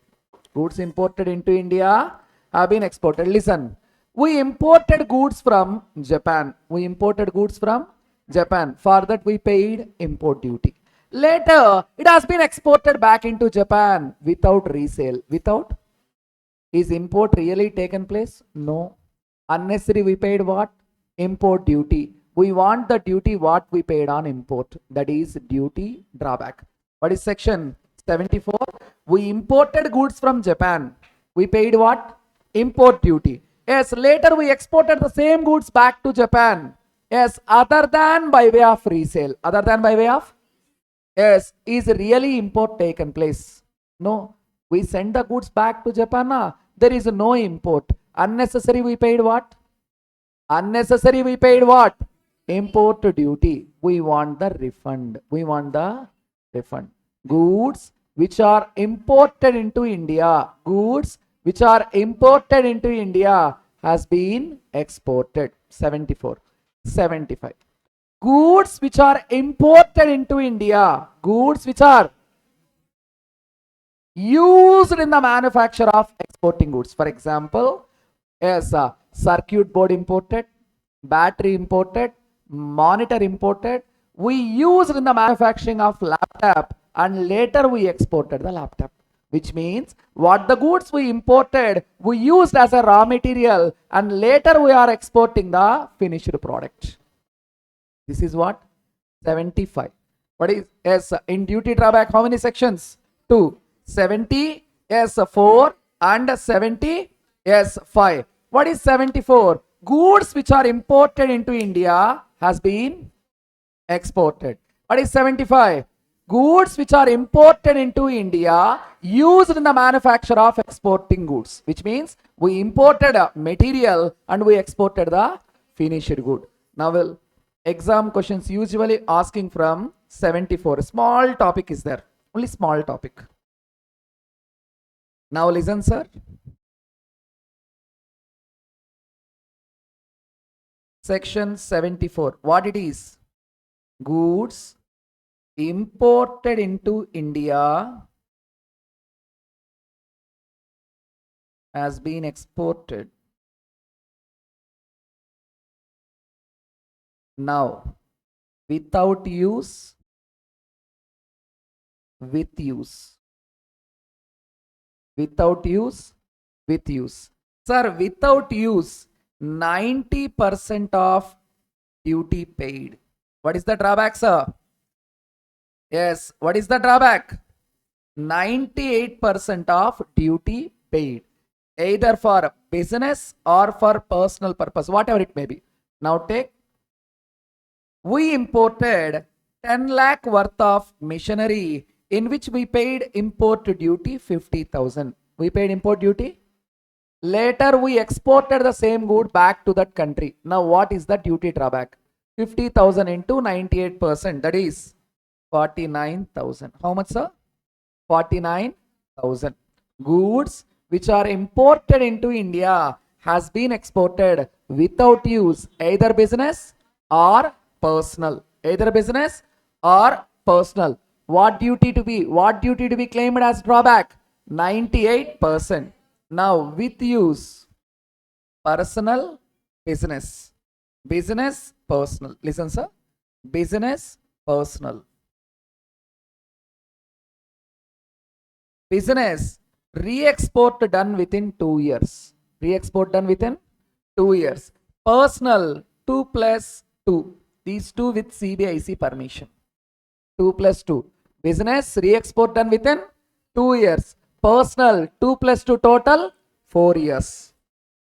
Goods imported into India have been exported. Listen. We imported goods from Japan. We imported goods from Japan. For that we paid import duty. Later, it has been exported back into Japan without resale. Without? Is import really taken place? No. Unnecessary we paid what? Import duty. We want the duty what we paid on import. That is duty drawback. What is section 74? We imported goods from Japan. We paid what? Import duty. Yes, later we exported the same goods back to Japan. Yes, other than by way of resale. Other than by way of? Yes, is really import taken place? No. We send the goods back to Japan. There is no import. Unnecessary we paid what? Unnecessary we paid what? Import duty. We want the refund. We want the refund. Goods which are imported into India. Goods which are imported into India has been exported. 74. 75. Goods which are imported into India. Goods which are used in the manufacture of exporting goods. For example, yes, circuit board imported, battery imported, monitor imported. We used in the manufacturing of laptop and later we exported the laptop. Which means what the goods we imported, we used as a raw material and later we are exporting the finished product. This is what? 75. What is, yes, in duty drawback, how many sections? 2. 70, yes, 4 and 70, yes, 5. What is 74? Goods which are imported into India has been exported. What is 75? Goods which are imported into India used in the manufacture of exporting goods, which means we imported a material and we exported the finished good. Now, well, exam questions usually asking from 74. Small topic is there, only small topic. Now listen, sir. Section 74. What it is? Goods imported into India has been exported. Now, without use, with use. Without use, with use. Sir, without use, 90% of duty paid. What is the drawback, sir? Yes, what is the drawback? 98% of duty paid. Either for business or for personal purpose, whatever it may be. Now take, we imported 10 lakh worth of machinery in which we paid import duty 50,000. We paid import duty. Later we exported the same good back to that country. Now what is the duty drawback? 50,000 into 98%, that is 49,000. How much, sir? 49,000. Goods which are imported into India has been exported without use, either business or personal. Either business or personal. What duty to be? What duty to be claimed as drawback? 98%. Now with use personal, business. Business, personal. Listen, sir. Business, personal. Business, re-export done within 2 years. Re-export done within 2 years. Personal, 2 plus 2. These two with CBIC permission. 2 plus 2. Business, re-export done within 2 years. Personal, 2 plus 2 total, 4 years.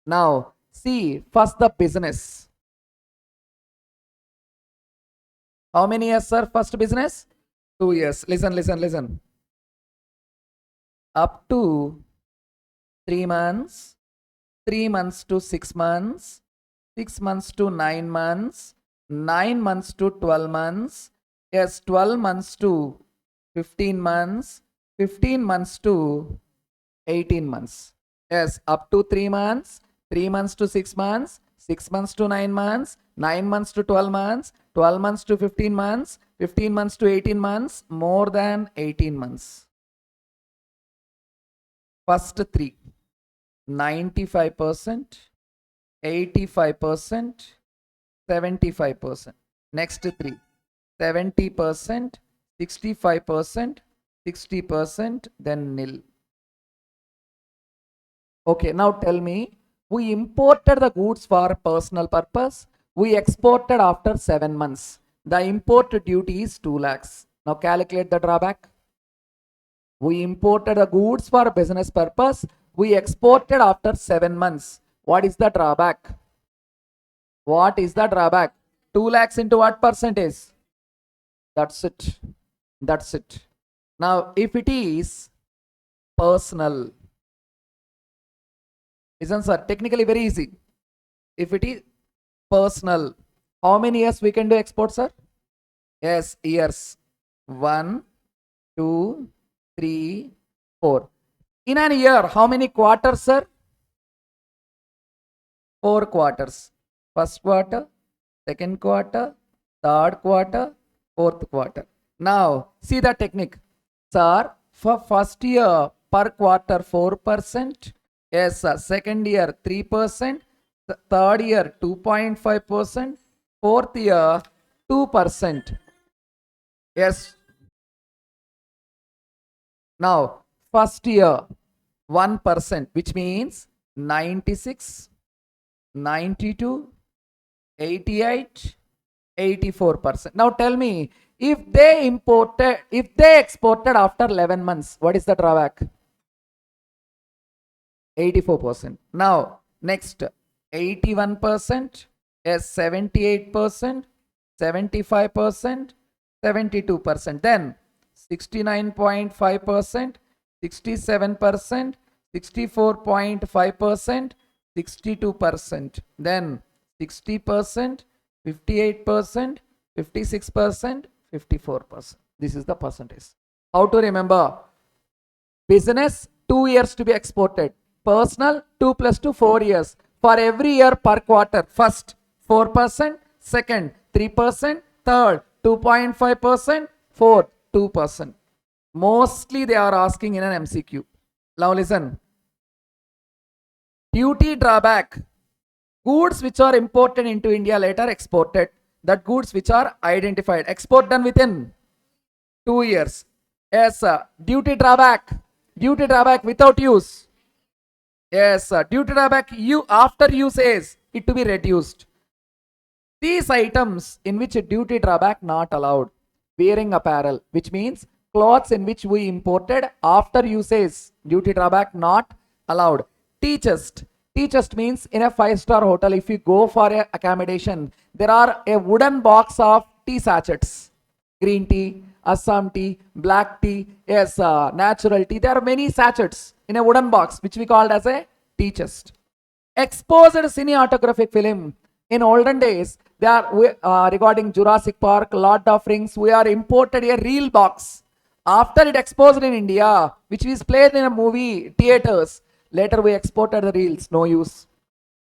Now, see, first the business. How many years, sir? First business? 2 years. Listen. Up to 3 months, 3 months to 6 months, 6 months to 9 months, 9 months to 12 months, yes, 12 months to 15 months, 15 months to 18 months. Yes, up to 3 months, 3 months to 6 months, 6 months to 9 months, 9 months to 12 months, 12 months to 15 months, 15 months to 18 months, more than 18 months. First 3, 95%, 85%, 75%. Next 3, 70%, 65%, 60%, then nil. Okay, now tell me, we imported the goods for personal purpose. We exported after 7 months. The import duty is 2 lakhs. Now calculate the drawback. We imported the goods for business purpose. We exported after 7 months. What is the drawback? What is the drawback? 2 lakhs into what percentage? That's it. That's it. Now, if it is personal, isn't sir? Technically very easy. If it is personal, how many years we can do export, sir? Yes, years. 1, 2, 3, 4. In an year, how many quarters, sir? 4 quarters. First quarter, second quarter, third quarter, fourth quarter. Now, see the technique. Sir, for first year, per quarter 4%. Yes, sir. Second year 3%. Third year 2.5%. Fourth year 2%. Yes. Now, first year 1%, which means 96, 92, 88, 84%. Now tell me, if they exported after 11 months, what is the drawback? 84%. Now, next, 81%, yes, 78%, 75%, 72%. Then 69.5%, 67%, 64.5%, 62%. Then 60%, 58%, 56%, 54%. This is the percentage. How to remember? Business 2 years to be exported. Personal 2 plus 2 4 years. For every year per quarter. First 4%, second 3%, third 2.5%, fourth 2%. Mostly they are asking in an MCQ. Now listen. Duty drawback. Goods which are imported into India later exported. That goods which are identified. Export done within 2 years. Yes, sir. Duty drawback. Duty drawback without use. Yes, sir. Duty drawback after use is it to be reduced. These items in which a duty drawback not allowed. Wearing apparel, which means clothes in which we imported after usage. Duty drawback not allowed. Tea chest. Tea chest means in a 5-star hotel, if you go for a accommodation, there are a wooden box of tea sachets. Green tea, Assam tea, black tea, yes, natural tea. There are many sachets in a wooden box, which we called as a tea chest. Exposed cinematographic film. In olden days, they are regarding Jurassic Park, Lord of Rings, we are imported a reel box. After it exposed in India, which is played in a movie theaters, later we exported the reels, no use.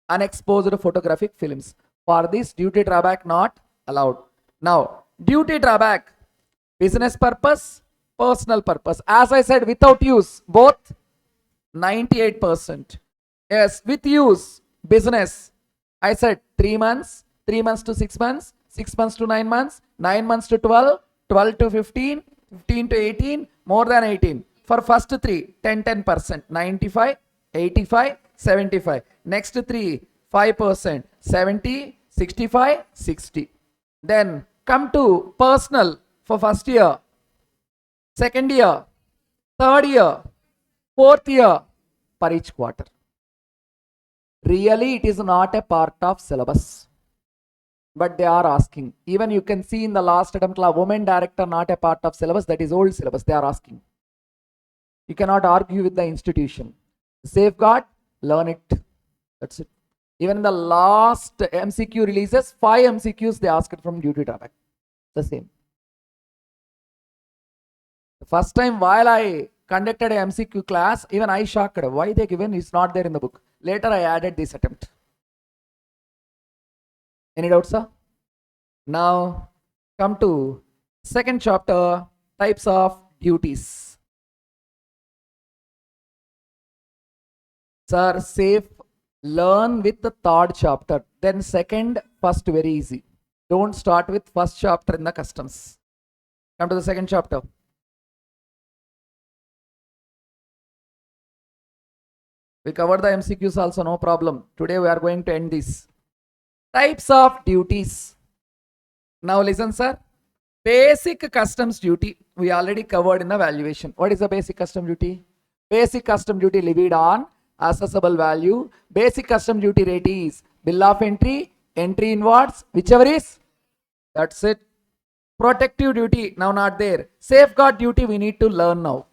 Unexposed photographic films. For this, duty drawback not allowed. Now, duty drawback, business purpose, personal purpose. As I said, without use, both 98%. Yes, with use, business, I said 3 months, 3 months to 6 months, 6 months to 9 months, 9 months to 12, 12 to 15, 15 to 18, more than 18. For first 3, 10%, 95, 85, 75. Next 3, 5%, 70, 65, 60. Then come to personal for first year, second year, third year, fourth year, per each quarter. Really, it is not a part of syllabus. But they are asking. Even you can see in the last attempt, women director not a part of syllabus. That is old syllabus. They are asking. You cannot argue with the institution. Safeguard, learn it. That's it. Even in the last MCQ releases, 5 MCQs they asked from duty drawback. The same. The first time while I conducted a MCQ class, even I shocked. Why they given is not there in the book. Later I added this attempt. Any doubts, sir? Now come to second chapter, types of duties. Sir, safe, learn with the third chapter. Then second, first very easy. Don't start with first chapter in the customs. Come to the second chapter. We covered the MCQs also, no problem. Today we are going to end this. Types of duties. Now listen, sir. Basic customs duty we already covered in the valuation. What is the basic custom duty? Basic custom duty levied on assessable value. Basic custom duty rate is bill of entry, entry inwards, whichever is. That's it. Protective duty now not there. Safeguard duty we need to learn now.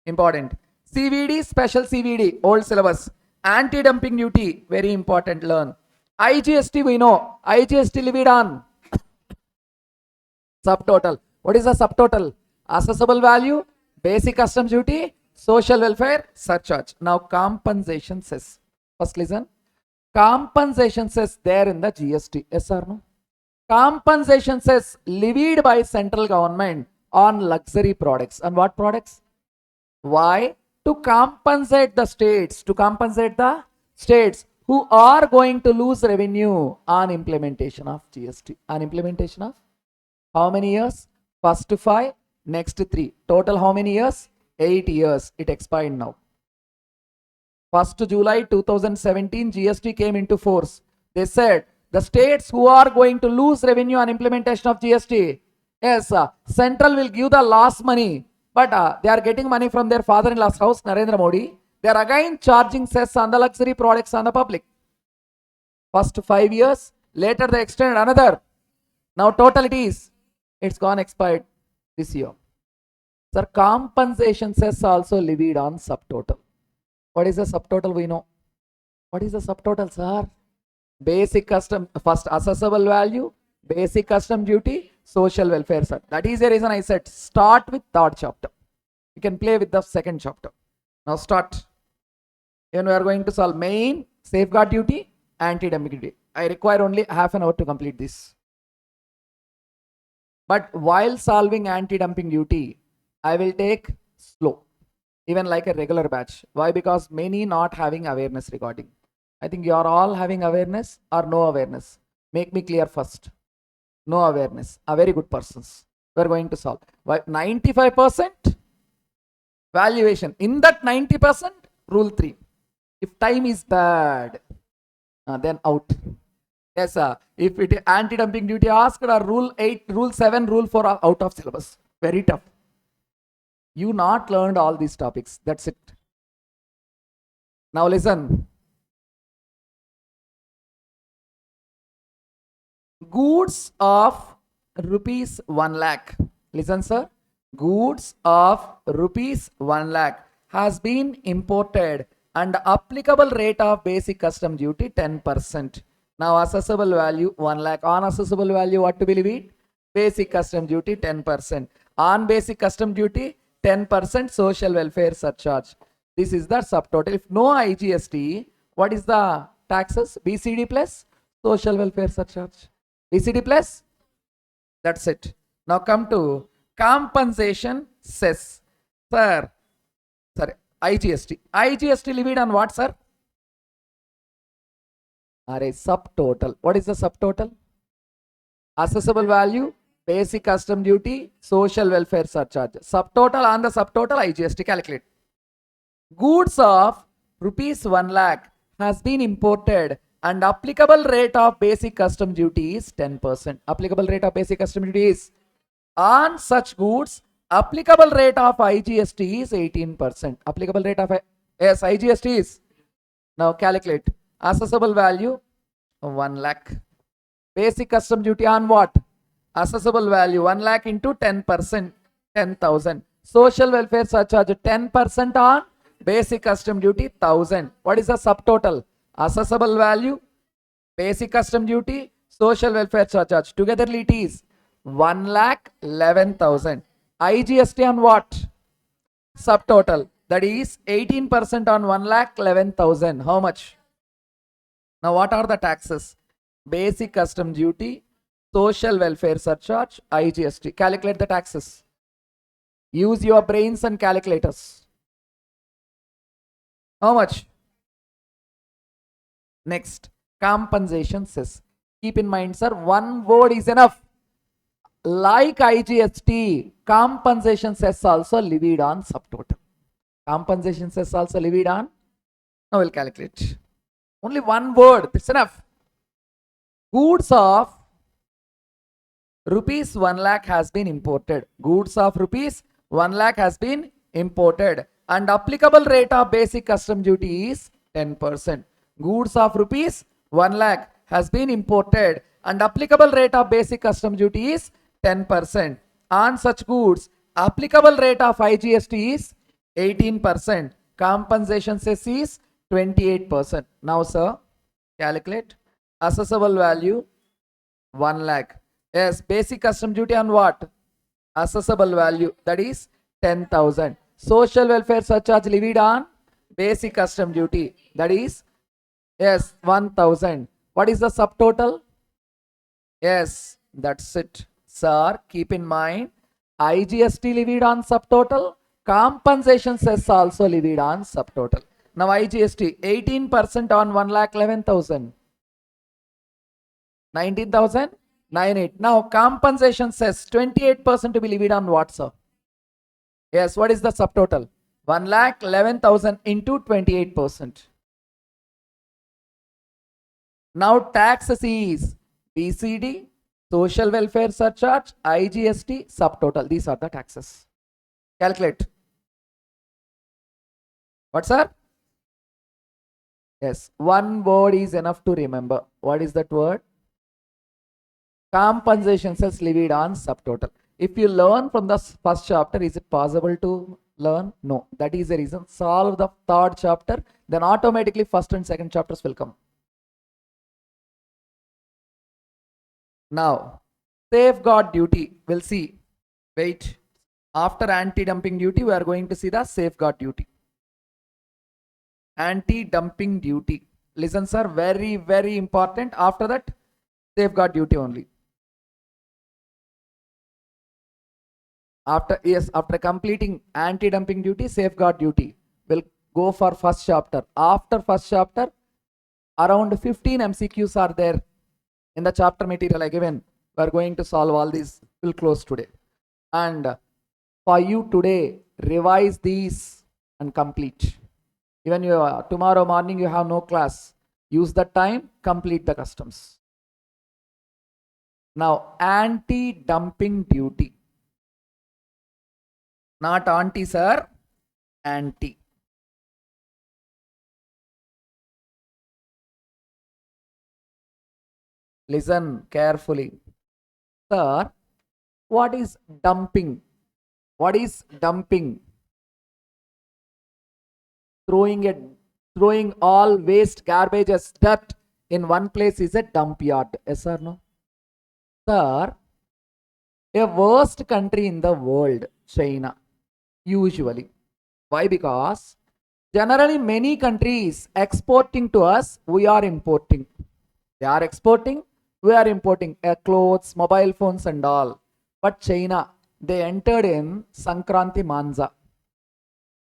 Important. CVD, special CVD, old syllabus. Anti-dumping duty, very important, learn. IGST we know. IGST levied on subtotal. What is the subtotal? Assessable value, basic customs duty, social welfare, surcharge. Now compensation cess. First listen. Compensation cess there in the GST. Yes or no? Compensation cess levied by central government on luxury products. And what products? Why? To compensate the states. To compensate the states who are going to lose revenue on implementation of GST. On implementation of how many years? First 5, next 3. Total how many years? 8 years. It expired now. 1st July 2017, GST came into force. They said the states who are going to lose revenue on implementation of GST, yes, central will give the loss money, but they are getting money from their father-in-law's house, Narendra Modi. They are again charging cess on the luxury products on the public. First 5 years, later they extended another. Now total it's gone expired this year. Sir, compensation cess also levied on subtotal. What is the subtotal we know? What is the subtotal, sir? Basic custom, first assessable value, basic custom duty, social welfare, sir. That is the reason I said start with third chapter. You can play with the second chapter. Now start. Even we are going to solve main, safeguard duty, anti-dumping duty. I require only half an hour to complete this. But while solving anti-dumping duty, I will take slow, even like a regular batch. Why? Because many not having awareness regarding. I think you are all having awareness or no awareness. Make me clear first. No awareness. A very good persons. We are going to solve. Why? 95% valuation. In that 90%, rule 3. If time is bad, then out. Yes, if it anti-dumping duty asked or rule 8, rule 7, rule 4 are out of syllabus. Very tough. You not learned all these topics. That's it. Now listen. Goods of rupees 1 lakh. Listen, sir. Goods of rupees 1 lakh has been imported and applicable rate of basic custom duty 10%. Now assessable value 1 lakh. On assessable value what to be levied? Basic custom duty 10%. On basic custom duty 10% social welfare surcharge. This is the subtotal. If no IGST, what is the taxes? BCD plus social welfare surcharge. BCD plus. That's it. Now come to compensation cess. Sir, sorry, IGST. IGST levied on what, sir? Are a subtotal. What is the subtotal? Assessable value, basic custom duty, social welfare surcharge. Subtotal on the subtotal IGST calculate. Goods of rupees 1 lakh has been imported and applicable rate of basic custom duty is 10%. Applicable rate of basic custom duty is on such goods, applicable rate of IGST is 18%. Applicable rate of IGST is, now calculate. Assessable value 1 lakh. Basic custom duty on what? Assessable value 1 lakh into 10%, 10,000. Social welfare surcharge 10% on basic custom duty 1,000. What is the subtotal? Assessable value, basic custom duty, social welfare surcharge. Togetherly it is 1,11,000. IGST on what? Subtotal. That is 18% on 1,11,000. How much? Now what are the taxes? Basic custom duty, social welfare surcharge, IGST. Calculate the taxes. Use your brains and calculators. How much? Next, compensation cess. Keep in mind, sir, one word is enough. Like IGST, compensation cess also levied on subtotal. Compensation cess also levied on. Now we'll calculate. Only one word, that's enough. Goods of rupees 1 lakh has been imported. Goods of rupees 1 lakh has been imported and applicable rate of basic custom duty is 10%. Goods of rupees 1 lakh has been imported and applicable rate of basic custom duty is 10%. On such goods, applicable rate of IGST is 18%. Compensation cess is 28%. Now, sir, calculate. Assessable value 1 lakh. Yes, basic custom duty on what? Assessable value, that is 10,000. Social welfare surcharge levied on basic custom duty, that is, yes, 1,000. What is the subtotal? Yes, that's it. Sir, keep in mind, IGST levied on subtotal, compensation cess also levied on subtotal. Now IGST 18% on 1,11,000. 19,098. Now compensation cess 28% to be levied on what, sir? Yes, what is the subtotal? 1,11,000 into 28%. Now taxes is BCD, social welfare surcharge, IGST, subtotal. These are the taxes. Calculate. What, sir? Yes, one word is enough to remember. What is that word? Compensation cess levied on subtotal. If you learn from the first chapter, is it possible to learn? No. That is the reason. Solve the third chapter, then automatically first and second chapters will come. Now, safeguard duty. We'll see. Wait. After anti-dumping duty, we are going to see the safeguard duty. Anti-dumping duty. Listen, sir, very, very important. After that, safeguard duty only. After completing anti-dumping duty, safeguard duty, we'll go for first chapter. After first chapter, around 15 MCQs are there in the chapter material I given. We are going to solve all these. We'll close today. And for you today, revise these and complete. Even tomorrow morning you have no class. Use the time, complete the customs. Now, anti-dumping duty. Not anti, sir. Anti. Listen carefully. Sir, what is dumping? What is dumping? Throwing all waste, garbage, dirt in one place is a dump yard. Yes or no? Sir, a worst country in the world, China. Usually. Why? Because generally many countries exporting to us, we are importing. They are exporting, We are importing clothes, mobile phones and all. But China, they entered in Sankranti Manza,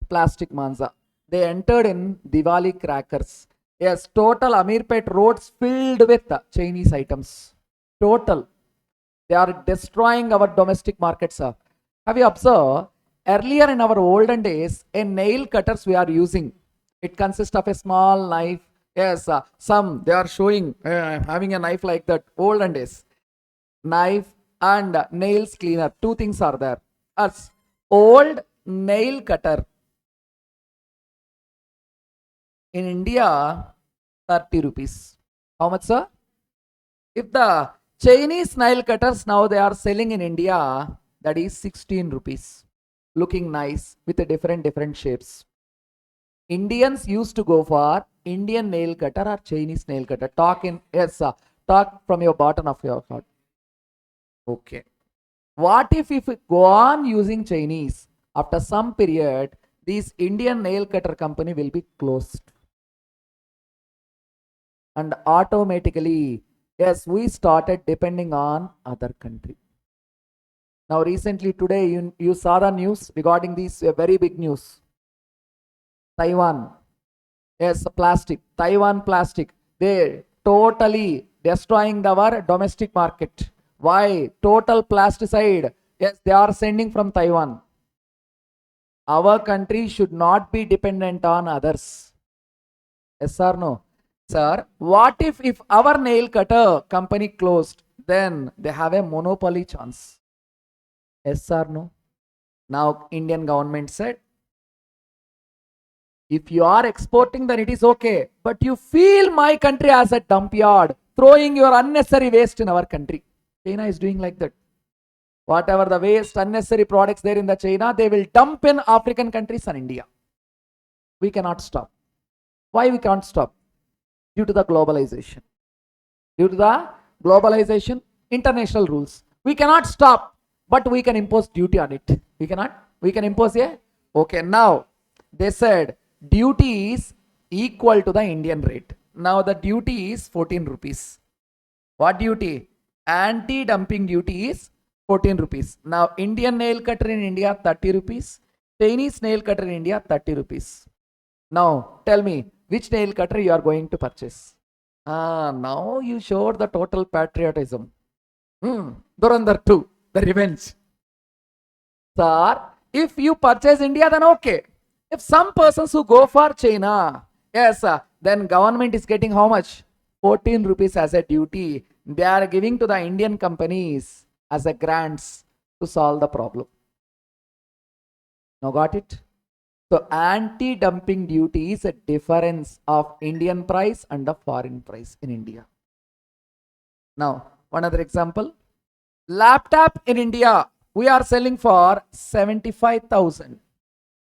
plastic Manza. They entered in Diwali crackers. Yes, total Amirpet roads filled with Chinese items. Total. They are destroying our domestic markets. Have you observed? Earlier in our olden days, a nail cutters we are using. It consists of a small knife. Yes, some they are showing having a knife like that. Olden days, knife and nails cleaner. Two things are there. As old nail cutter in India, 30 rupees. How much, sir? If the Chinese nail cutters now they are selling in India, that is 16 rupees. Looking nice with a different shapes. Indians used to go for Indian nail cutter or Chinese nail cutter. Talk in, yes, sir. Talk from your bottom of your heart. Okay. What if we go on using Chinese? After some period, this Indian nail cutter company will be closed. And automatically, yes, we started depending on other country. Now recently today, you saw the news regarding this very big news. Taiwan, yes, plastic, Taiwan plastic, they totally destroying our domestic market. Why? Total plasticide, yes, they are sending from Taiwan. Our country should not be dependent on others. Yes or no? Sir, what if our nail cutter company closed, then they have a monopoly chance. Yes or no? Now Indian government said, if you are exporting, then it is okay. But you feel my country as a dump yard, throwing your unnecessary waste in our country. China is doing like that. Whatever the waste, unnecessary products there in the China, they will dump in African countries and India. We cannot stop. Why we can't stop? Due to the globalization. Due to the globalization, international rules. We cannot stop, but we can impose duty on it. We cannot. We can impose a. Okay, now they said duty is equal to the Indian rate. Now the duty is 14 rupees. What duty? Anti-dumping duty is 14 rupees. Now Indian nail cutter in India 30 rupees. Chinese nail cutter in India 30 rupees. Now tell me which nail cutter you are going to purchase. Now you showed the total patriotism. Durandar 2, the revenge. Sir, if you purchase India, then okay. If some persons who go for China, yes, then government is getting how much? 14 rupees as a duty. They are giving to the Indian companies as a grants to solve the problem. Now got it? So anti-dumping duty is a difference of Indian price and the foreign price in India. Now, one other example. Laptop in India, we are selling for 75,000.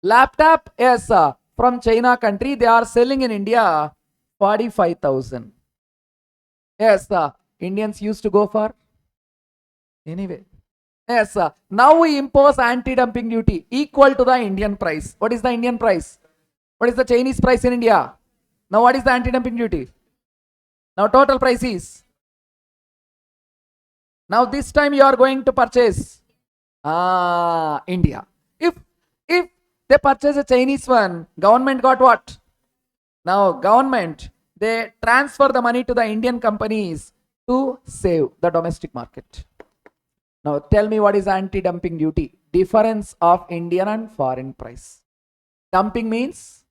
Laptop, yes, from China country, they are selling in India 45,000. Yes, Indians used to go for. Anyway. Yes, now we impose anti-dumping duty equal to the Indian price. What is the Indian price? What is the Chinese price in India? Now what is the anti-dumping duty? Now total price is. Now this time you are going to purchase India. If they purchase a Chinese one, government got what? Now government, they transfer the money to the Indian companies to save the domestic market. Now tell me what is anti-dumping duty? Difference of Indian and foreign price. Dumping means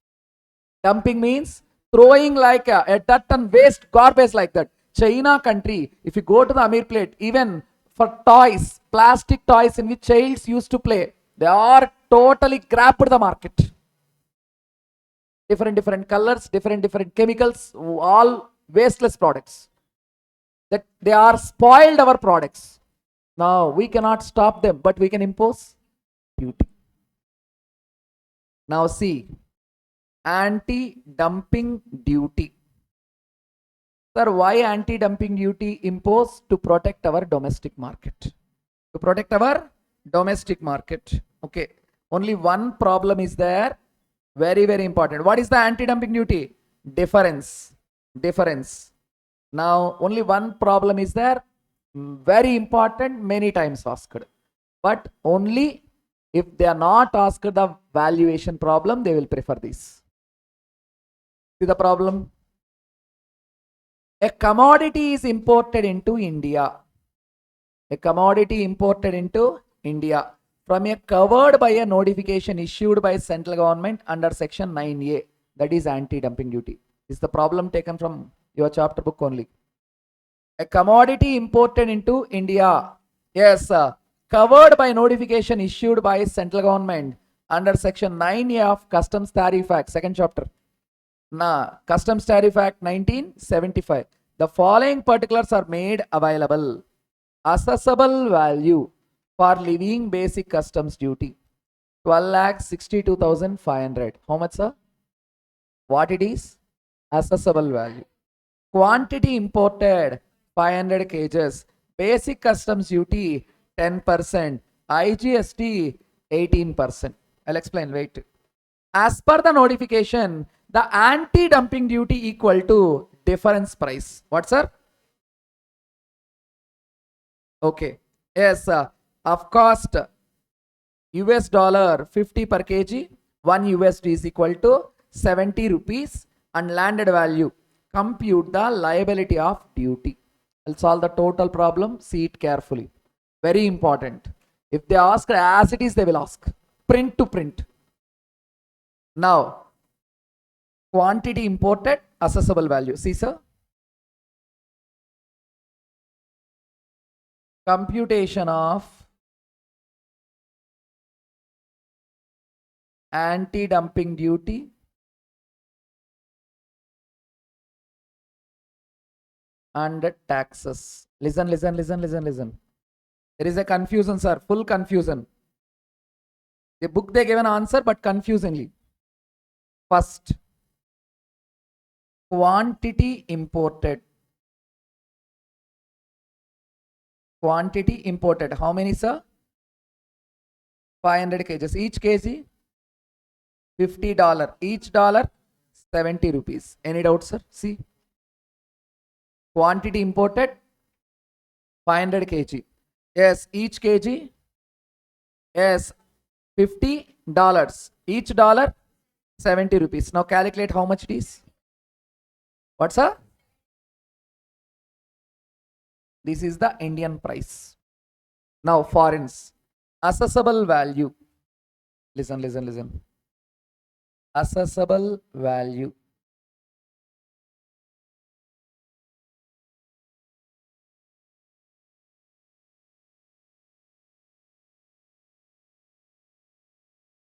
throwing like a dirt and waste garbage like that. China country, if you go to the Amir plate, even for toys, plastic toys in which childs used to play, they are totally grabbed the market. Different colors, different chemicals, all wasteless products. That they are spoiled our products. Now we cannot stop them, but we can impose duty. Now see, anti-dumping duty. Sir, why anti-dumping duty imposed? To protect our domestic market. To protect our domestic market. Okay. Only one problem is there. Very important. What is the anti-dumping duty? Difference. Now, only one problem is there, very important, many times asked. But only if they are not asked the valuation problem, they will prefer this. See the problem? A commodity is imported into India. A commodity imported into India from a covered by a notification issued by central government under section 9A, that is anti-dumping duty. This is the problem taken from your chapter book only. A commodity imported into India, yes, covered by notification issued by central government under section 9A of Customs Tariff Act, second chapter. Customs Tariff Act 1975. The following particulars are made available. Assessable value for levying basic customs duty 12,62,500. How much, sir? What it is? Assessable value. Quantity imported 500 kgs. Basic customs duty 10%. IGST 18%. I'll explain. Wait. As per the notification, the anti-dumping duty equal to difference price. What, sir? Okay. Yes, of cost US dollar 50 per kg, 1 USD is equal to 70 rupees, and landed value. Compute the liability of duty. I'll solve the total problem. See it carefully. Very important. If they ask as it is, they will ask. Print to print. Now, quantity imported, assessable value. See, sir? Computation of anti-dumping duty and taxes. Listen. There is a confusion, sir. Full confusion. The book they gave an answer, but confusingly. First, quantity imported. Quantity imported. How many, sir? 500 kgs. Each kg, $50. Each dollar, 70 rupees. Any doubt, sir? See. Quantity imported, 500 kg. Yes, each kg. Yes, $50. Each dollar, 70 rupees. Now calculate how much it is. What's that? This is the Indian price. Now foreign's assessable value. Listen. Assessable value.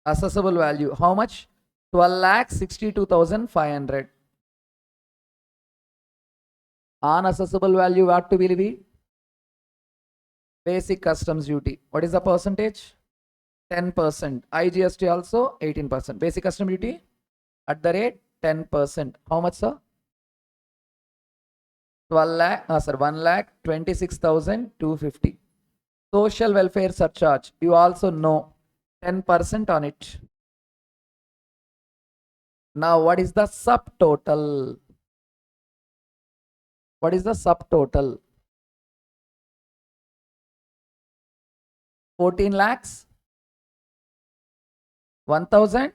Assessable value. How much? 12,62,500. Unassessable value, what to be levied? Basic customs duty. What is the percentage? 10%. IGST also 18%. Basic custom duty at the rate 10%. How much, sir? 1,26,250. Social welfare surcharge. You also know 10% on it. Now, what is the subtotal? What is the subtotal? 14 lakhs, 1,000.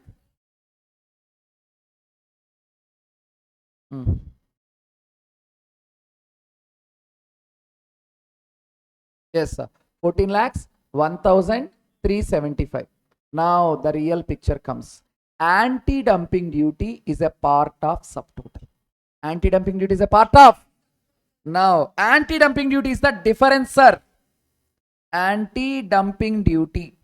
Yes, sir. 14 lakhs, 1,375. Now the real picture comes. Anti-dumping duty is a part of subtotal. Anti-dumping duty is a part of. Now, anti-dumping duty is the difference, sir. Anti-dumping duty.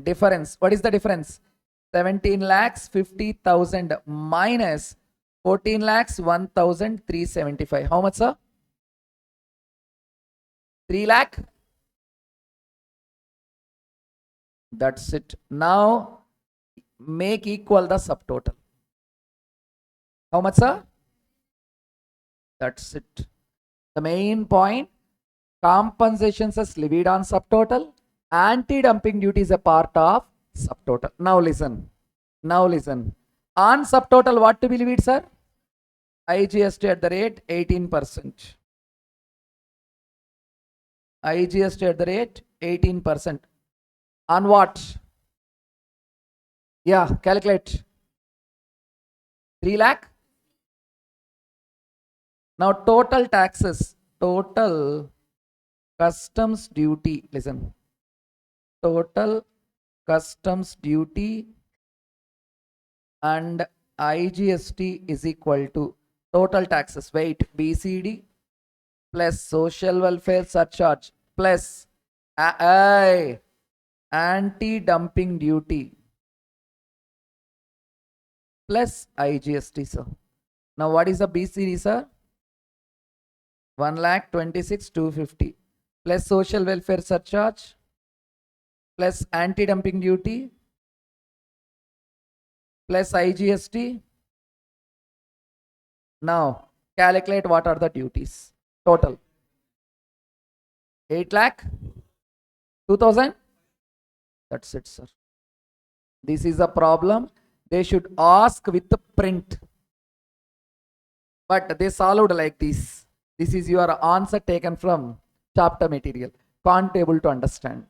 Difference. What is the difference? 17 lakhs 50,000 minus 14 lakhs 1,375. How much, sir? 3 lakh. That's it. Now make equal the subtotal. How much, sir? That's it. The main point, compensations is levied on subtotal. Anti-dumping duty is a part of subtotal. Now listen. On subtotal, what to be levied, sir? IGST at the rate 18%. IGST at the rate 18%. On what? Yeah, calculate. 3 lakh. Now total taxes, total customs duty, listen. Total customs duty and IGST is equal to total taxes. Wait, BCD plus social welfare surcharge plus anti-dumping duty plus IGST, sir. Now what is the BCD, sir? 1,26,250 plus social welfare surcharge plus anti-dumping duty plus IGST. Now calculate what are the duties. Total 8 lakh 2,000. That's it, sir. This is a problem. They should ask with the print, but they solved like this. This is your answer taken from chapter material. Can't able to understand.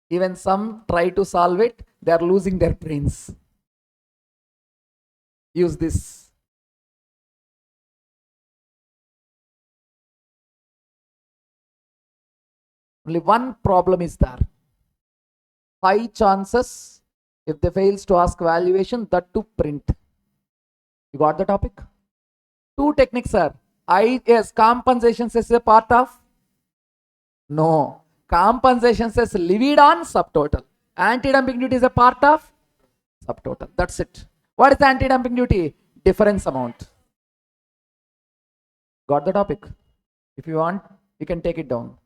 Even some try to solve it, they are losing their brains. Use this. Only one problem is there. High chances if they fails to ask valuation, that to print. You got the topic? Two techniques, sir. Yes, compensation says a part of. No, compensation says levied on subtotal. Anti-dumping duty is a part of subtotal. That's it. What is the anti-dumping duty? Difference amount. Got the topic? If you want, you can take it down.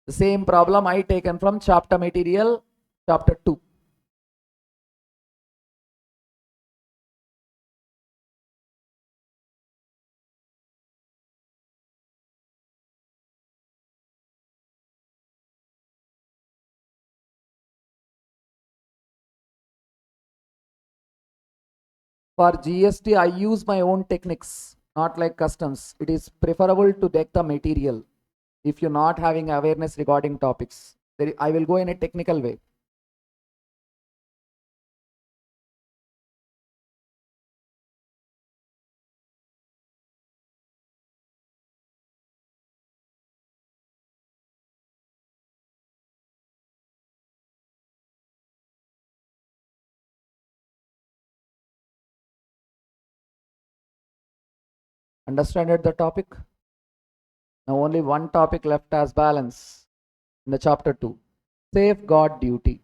The same problem I taken from chapter material, chapter 2. For GST, I use my own techniques, not like customs. It is preferable to take the material. If you're not having awareness regarding topics, I will go in a technical way. Understand the topic? Now only one topic left as balance in the chapter 2. Safeguard duty.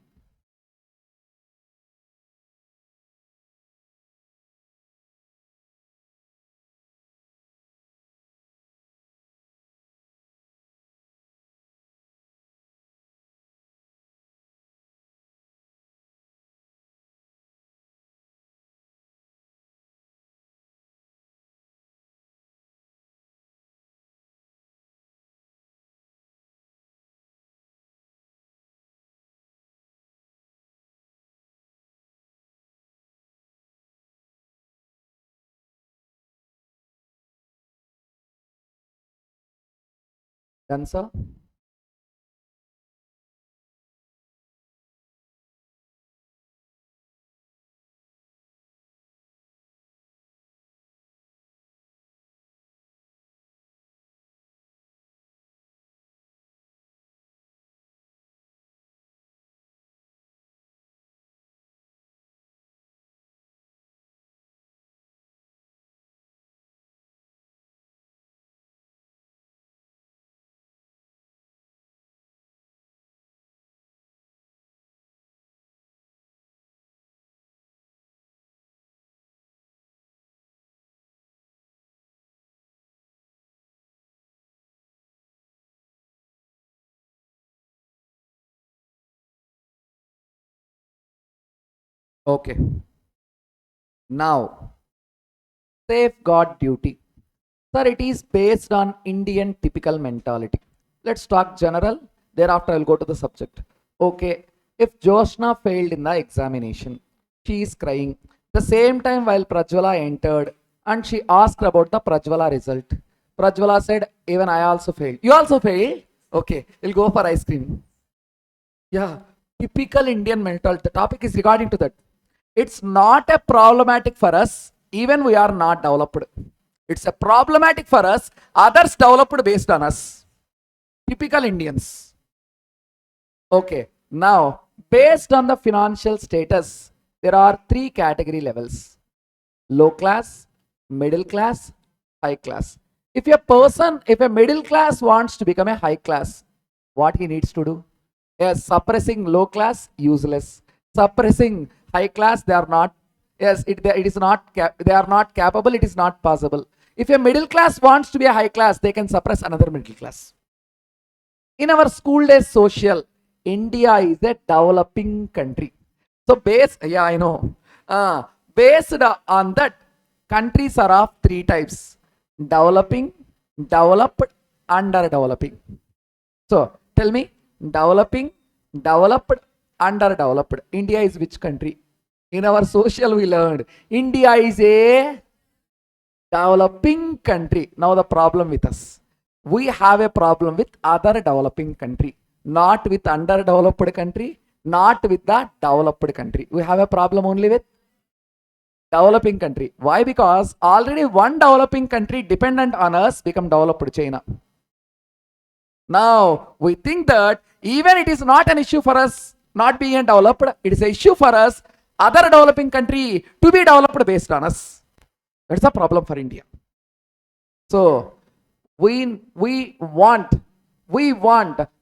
Done, sir? Okay. Now, safeguard duty. Sir, it is based on Indian typical mentality. Let's talk general. Thereafter, I'll go to the subject. Okay. If Joshna failed in the examination, she is crying. The same time while Prajwala entered, and she asked about the Prajwala result. Prajwala said, even I also failed. You also failed? Okay, we'll go for ice cream. Yeah, typical Indian mental. The topic is regarding to that. It's not a problematic for us, even we are not developed. It's a problematic for us, others developed based on us. Typical Indians. Okay, now based on the financial status, there are 3 category levels: low class, middle class, high class. If a middle class wants to become a high class, what he needs to do? Yes, suppressing low class, useless. Suppressing high class, they are not. Yes, it is not. They are not capable. It is not possible. If a middle class wants to be a high class, they can suppress another middle class. In our school days social, India is a developing country. So yeah, I know. Based on that, countries are of 3 types: developing, developed, underdeveloping. So tell me, developing, developed, underdeveloped. India is which country? In our social we learned India is a developing country. Now the problem with us, we have a problem with other developing country, not with underdeveloped country, not with the developed country. We have a problem only with developing country. Why? Because already one developing country dependent on us become developed, China. Now we think that even it is not an issue for us not being developed, it is an issue for us other developing country to be developed based on us. That's a problem for India. So we want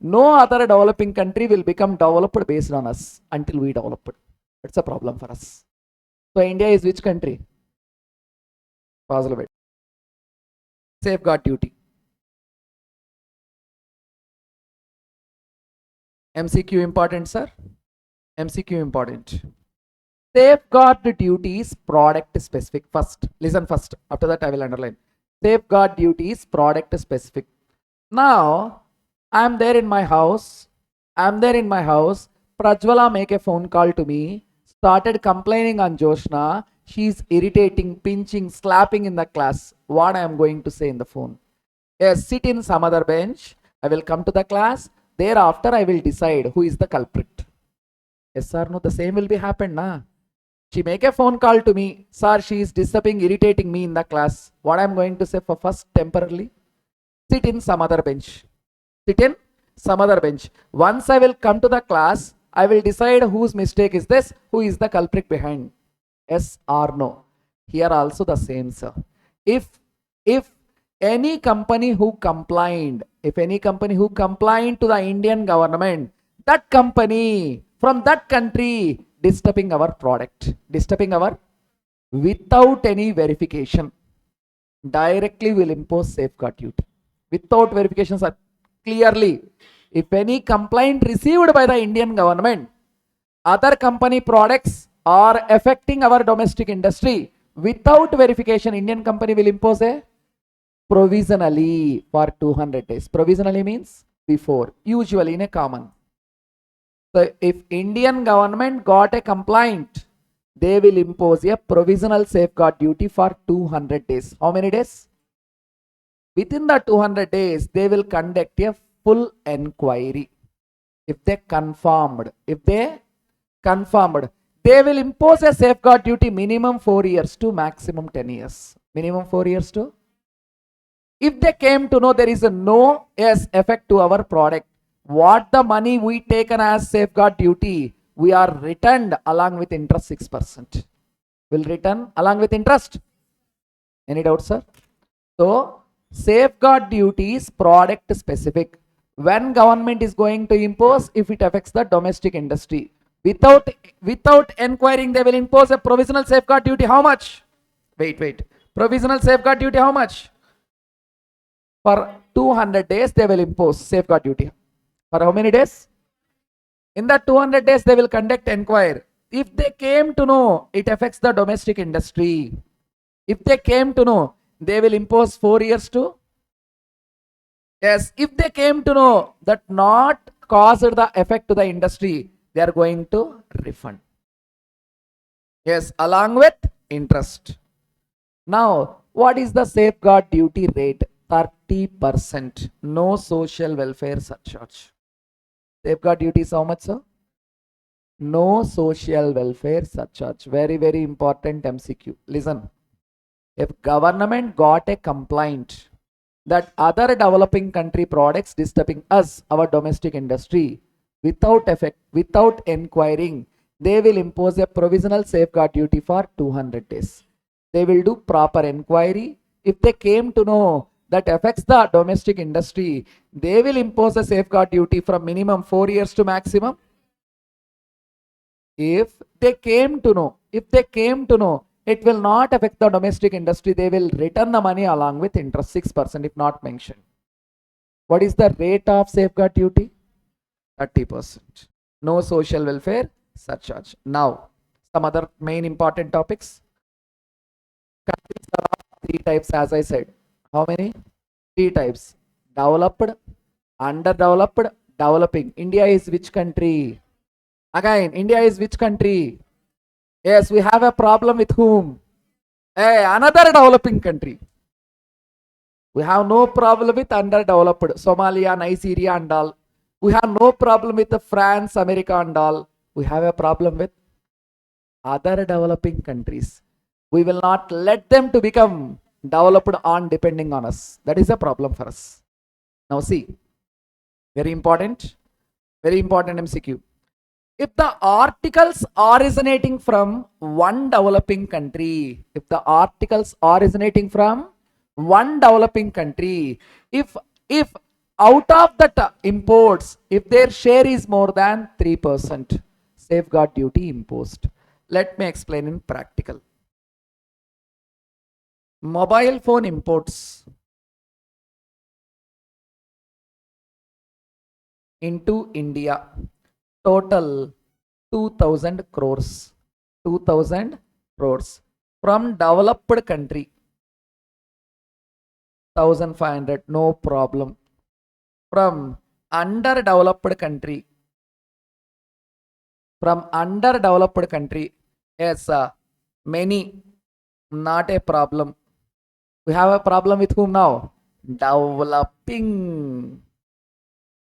no other developing country will become developed based on us until we develop it. That's a problem for us. So India is which country? Pause a bit. Safeguard duty. MCQ important, sir? MCQ important. Safeguard duty is product specific. First, listen first. After that, I will underline. Safeguard duty is product specific. Now, I am there in my house. Prajwala make a phone call to me. Started complaining on Joshna. She's irritating, pinching, slapping in the class. What I am going to say in the phone? Yes, sit in some other bench. I will come to the class. Thereafter, I will decide who is the culprit. Yes or no? The same will be happened, na? She make a phone call to me. Sir, she is disturbing, irritating me in the class. What I am going to say for first temporarily? Sit in some other bench. Sit in some other bench. Once I will come to the class, I will decide whose mistake is this, who is the culprit behind. Yes or no? Here also the same, sir. If any company who complied, to the Indian government, that company from that country disturbing our product, without any verification, directly will impose safeguard duty. Without verifications, clearly, if any complaint received by the Indian government, other company products are affecting our domestic industry, without verification, Indian company will impose a provisionally for 200 days. Provisionally means before, usually in a common. So if Indian government got a complaint, they will impose a provisional safeguard duty for 200 days. How many days? Within the 200 days, they will conduct a full enquiry. If they confirmed, they will impose a safeguard duty minimum 4 years to maximum 10 years. Minimum 4 years to. If they came to know there is no effect to our product, what the money we taken as safeguard duty, we are returned along with interest 6%. Will return along with interest. Any doubt, sir? So safeguard duty is product specific. When government is going to impose, if it affects the domestic industry, without enquiring, they will impose a provisional safeguard duty. How much? Wait. Provisional safeguard duty, how much? For 200 days, they will impose safeguard duty. For how many days? In that 200 days, they will conduct enquiry. If they came to know it affects the domestic industry, if they came to know, they will impose 4 years to. Yes, if they came to know that not caused the effect to the industry, they are going to refund. Yes, along with interest. Now, what is the safeguard duty rate? 30%. No social welfare surcharge. Safeguard duty is how much, sir? No social welfare surcharge. Very, very important MCQ. Listen, if government got a complaint that other developing country products disturbing us, our domestic industry, without effect, without inquiring, they will impose a provisional safeguard duty for 200 days. They will do proper inquiry. If they came to know that affects the domestic industry, they will impose a safeguard duty from minimum 4 years to maximum. If they came to know, it will not affect the domestic industry, they will return the money along with interest 6% if not mentioned. What is the rate of safeguard duty? 30%. No social welfare surcharge. Now, some other main important topics. Countries are of 3 types, as I said. How many? 3 types. Developed, underdeveloped, developing. India is which country? Again, India is which country? Yes, we have a problem with whom? Another developing country. We have no problem with underdeveloped. Somalia, Nigeria and all. We have no problem with France, America and all. We have a problem with other developing countries. We will not let them to become developed on depending on us. That is a problem for us. Now see, very important MCQ. If the articles originating from one developing country, if out of the imports, if their share is more than 3%, safeguard duty imposed. Let me explain in practical. Mobile phone imports into India, total 2000 crores. 2000 crores. From developed country, 1500, no problem. From underdeveloped country, yes, many, not a problem. We have a problem with whom now? Developing.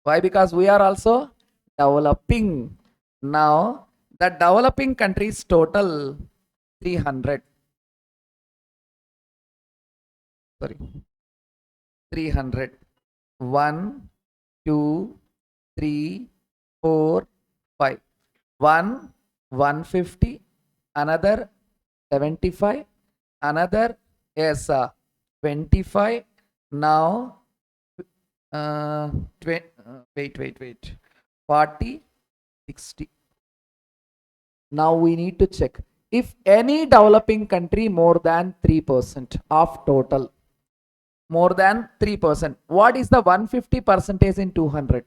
Why? Because we are also developing. Now, the developing countries total 300. Sorry. 300. 1, 2, 3, 4, 5. 1, 150. Another 75. Another, yes, 25. Now, wait. 40, 60. Now we need to check. If any developing country more than 3% of total, more than 3%, what is the 150 percentage in 200?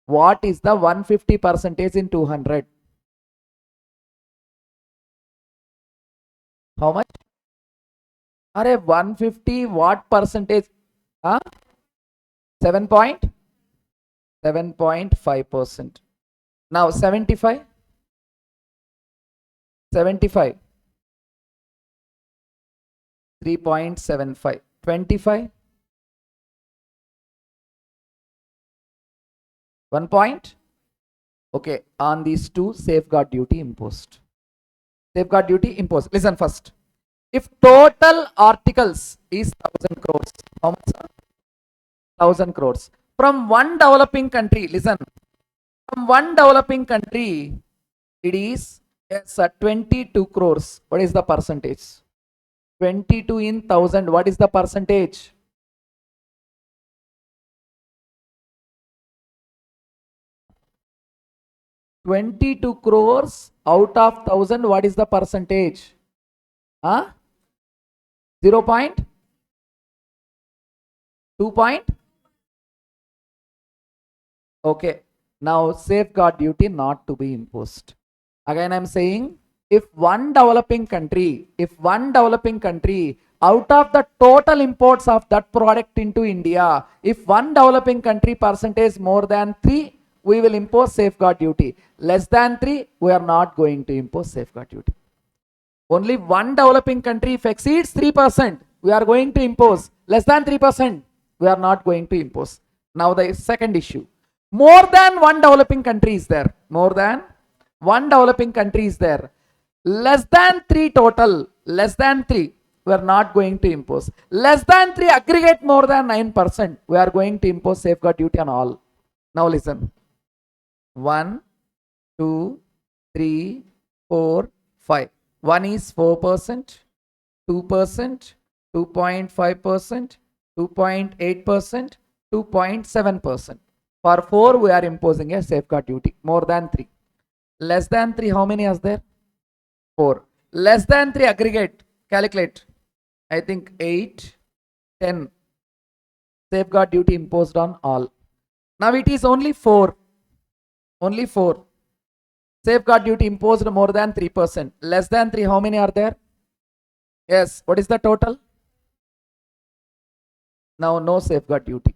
What is the 150 percentage in 200? How much? Are 150 what percentage? 7.5%. Now 75. 3.75. 25. 1 point. Okay, on these two, safeguard duty imposed. Listen first. If total articles is 1000 crores, how much? 1000 crores. From one developing country, listen. From one developing country, it is 22 crores. What is the percentage? 22 in 1000. What is the percentage? $22 crores out of 1000. What is the percentage? 0 point? 2 point? Okay. Now safeguard duty not to be imposed. Again, I'm saying if one developing country out of the total imports of that product into India, if one developing country percentage more than 3, we will impose safeguard duty. Less than 3, we are not going to impose safeguard duty. Only one developing country, if exceeds 3%, we are going to impose. Less than 3%, we are not going to impose. Now the second issue. More than one developing country is there. More than one developing country is there. Less than 3 total. Less than 3. We are not going to impose. Less than 3 aggregate more than 9%. We are going to impose safeguard duty on all. Now listen. 1, 2, 3, 4, 5. 1 is 4%, 2%, 2.5%, 2.8%, 2.7%. For 4, we are imposing a safeguard duty. More than 3. Less than 3, how many is there? 4. Less than 3 aggregate. Calculate. I think 8, 10. Safeguard duty imposed on all. Now it is only 4. Only 4. Safeguard duty imposed more than 3%. Less than 3, how many are there? Yes. What is the total? Now no safeguard duty.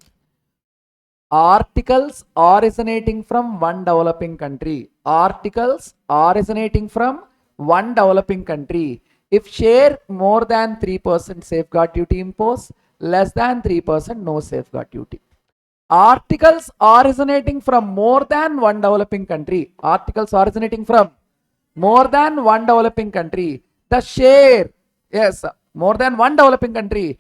Articles originating from one developing country. Articles originating from one developing country. If share more than 3% safeguard duty imposed, less than 3% no safeguard duty. Articles originating from more than one developing country. Articles originating from more than one developing country. The share, yes, more than one developing country.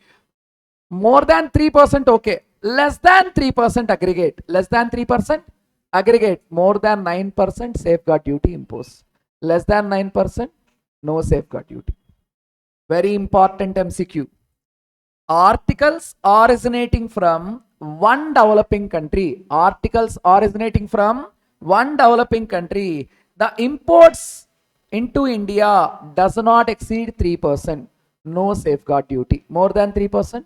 More than 3%, okay. Less than 3% aggregate. Less than 3% aggregate. More than 9% safeguard duty imposed. Less than 9%, no safeguard duty. Very important MCQ. Articles originating from one developing country. Articles originating from one developing country. The imports into India does not exceed 3%. No safeguard duty. More than 3%,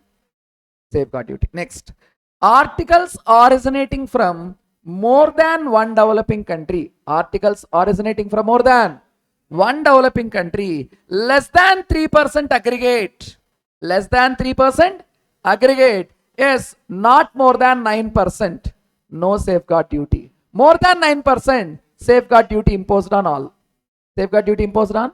safeguard duty. Next. Articles originating from more than one developing country. Articles originating from more than one developing country. Less than 3% aggregate. Less than 3% aggregate. Yes, not more than 9%. No safeguard duty. More than 9%, safeguard duty imposed on all. Safeguard duty imposed on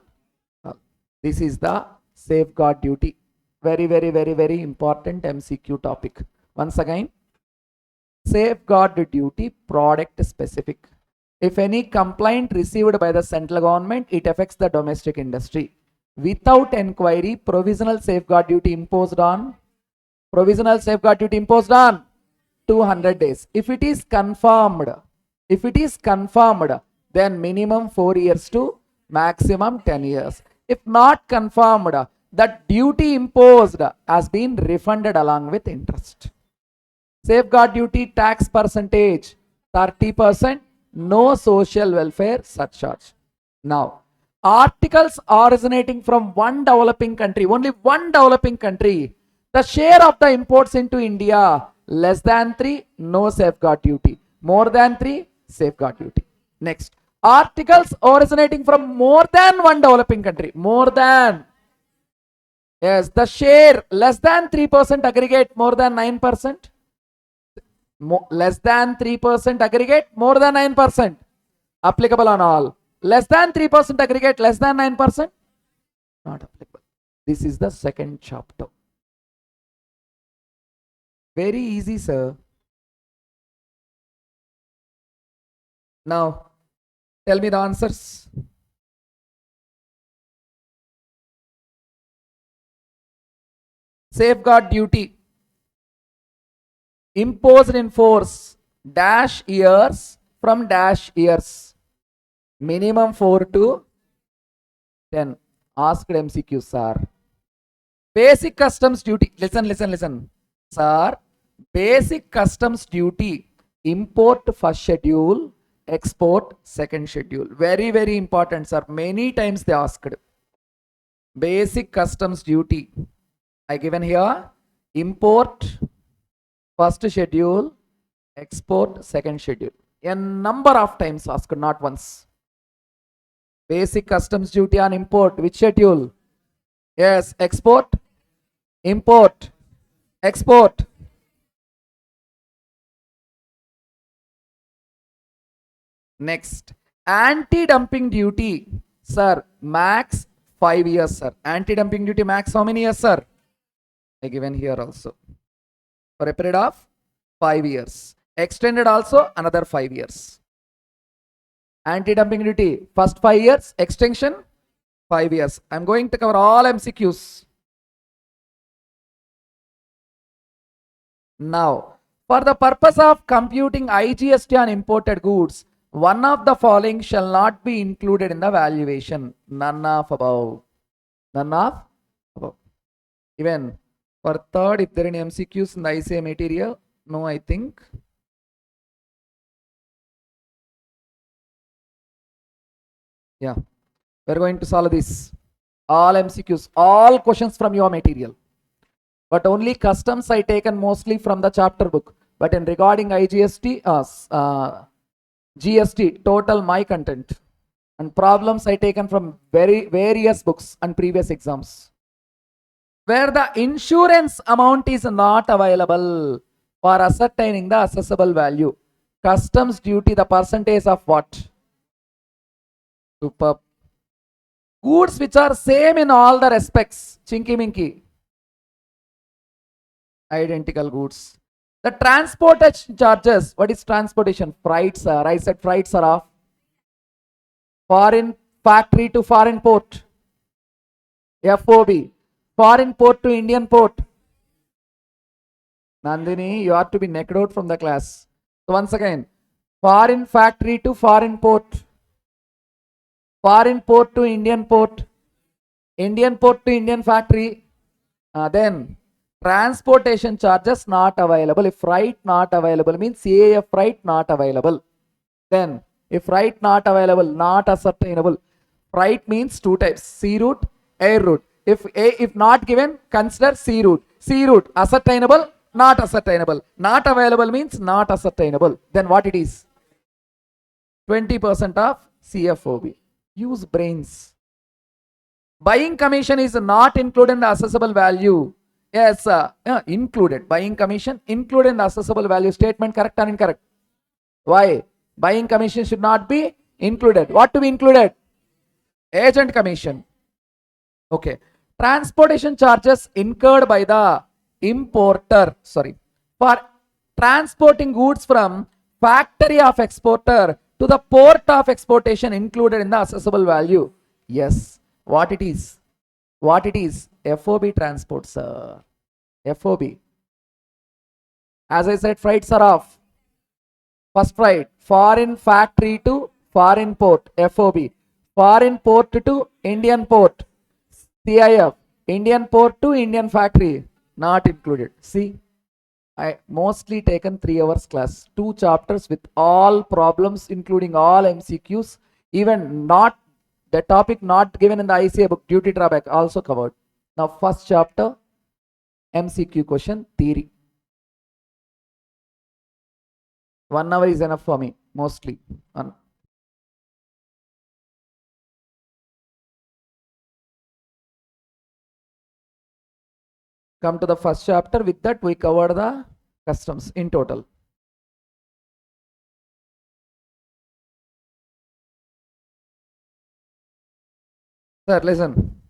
all. This is the safeguard duty. Very, very, very, very important MCQ topic. Once again, safeguard duty product specific. If any complaint received by the central government, it affects the domestic industry. Without enquiry, provisional safeguard duty imposed on 200 days. If it is confirmed, then minimum 4 years to maximum 10 years. If not confirmed, the duty imposed has been refunded along with interest. Safeguard duty tax percentage 30%, no social welfare surcharge. Now, articles originating from one developing country, only one developing country, the share of the imports into India less than 3, no safeguard duty. More than 3, safeguard duty. Next, articles originating from more than one developing country, more than, yes, the share less than 3% aggregate, more than 9%. Less than 3% aggregate, more than 9%. Applicable on all. Less than 3% aggregate, less than 9%. Not applicable. This is the second chapter. Very easy, sir. Now, tell me the answers. Safeguard duty imposed in force dash years from dash years. Minimum 4 to 10. Asked MCQ, sir. Basic customs duty. Listen. Sir, basic customs duty. Import first schedule, export second schedule. Very, very important, sir. Many times they asked. Basic customs duty. I given here. Import first schedule, export second schedule. A number of times asked, not once. Basic customs duty on import. Which schedule? Yes, export, import, export. Next, anti-dumping duty. Sir, max 5 years, sir. Anti-dumping duty max how many years, sir? I given here also. For a period of 5 years. Extended also another 5 years. Anti-dumping duty first 5 years, extension 5 years. I'm going to cover all MCQs. Now, for the purpose of computing IGST on imported goods, one of the following shall not be included in the valuation. None of above. None of above. Even for third, if there are any MCQs in the ICI material, no, I think. Yeah, we're going to solve this. All MCQs, all questions from your material. But only customs I taken mostly from the chapter book. But in regarding IGST, GST, total my content. And problems I taken from various books and previous exams. Where the insurance amount is not available for ascertaining the assessable value. Customs duty, the percentage of what? Superb. Goods which are same in all the respects. Chinky minky. Identical goods. The transportation charges. What is transportation? Freights are. I said freights are off. Foreign factory to foreign port. FOB. Foreign port to Indian port. Nandini, you are to be knocked out from the class. So once again, foreign factory to foreign port. Foreign port to Indian port. Indian port to Indian factory. Then transportation charges not available. If freight not available means CAF freight not available. Then if freight not available, not ascertainable. Freight means two types, sea route, air route. If not given, consider sea route. Sea route, ascertainable, not ascertainable. Not available means not ascertainable. Then what it is? 20% of CFOB. Use brains. Buying commission is not included in the assessable value. Yes, included. Buying commission included in the assessable value. Statement correct or incorrect? Why? Buying commission should not be included. What to be included? Agent commission. Okay. Transportation charges incurred by the importer. Sorry. For transporting goods from factory of exporter to the port of exportation included in the assessable value. Yes. What it is? What it is? FOB transport, sir. FOB. As I said, freights are off. First freight, foreign factory to foreign port, FOB. Foreign port to Indian port, CIF. Indian port to Indian factory, not included. See, I mostly taken 3 hours class, 2 chapters with all problems, including all MCQs, even not the topic not given in the ICA book, duty drawback, also covered. Now, first chapter, MCQ question, theory. 1 hour is enough for me, mostly. Come to the first chapter. With that, we covered the customs in total. Sir, listen.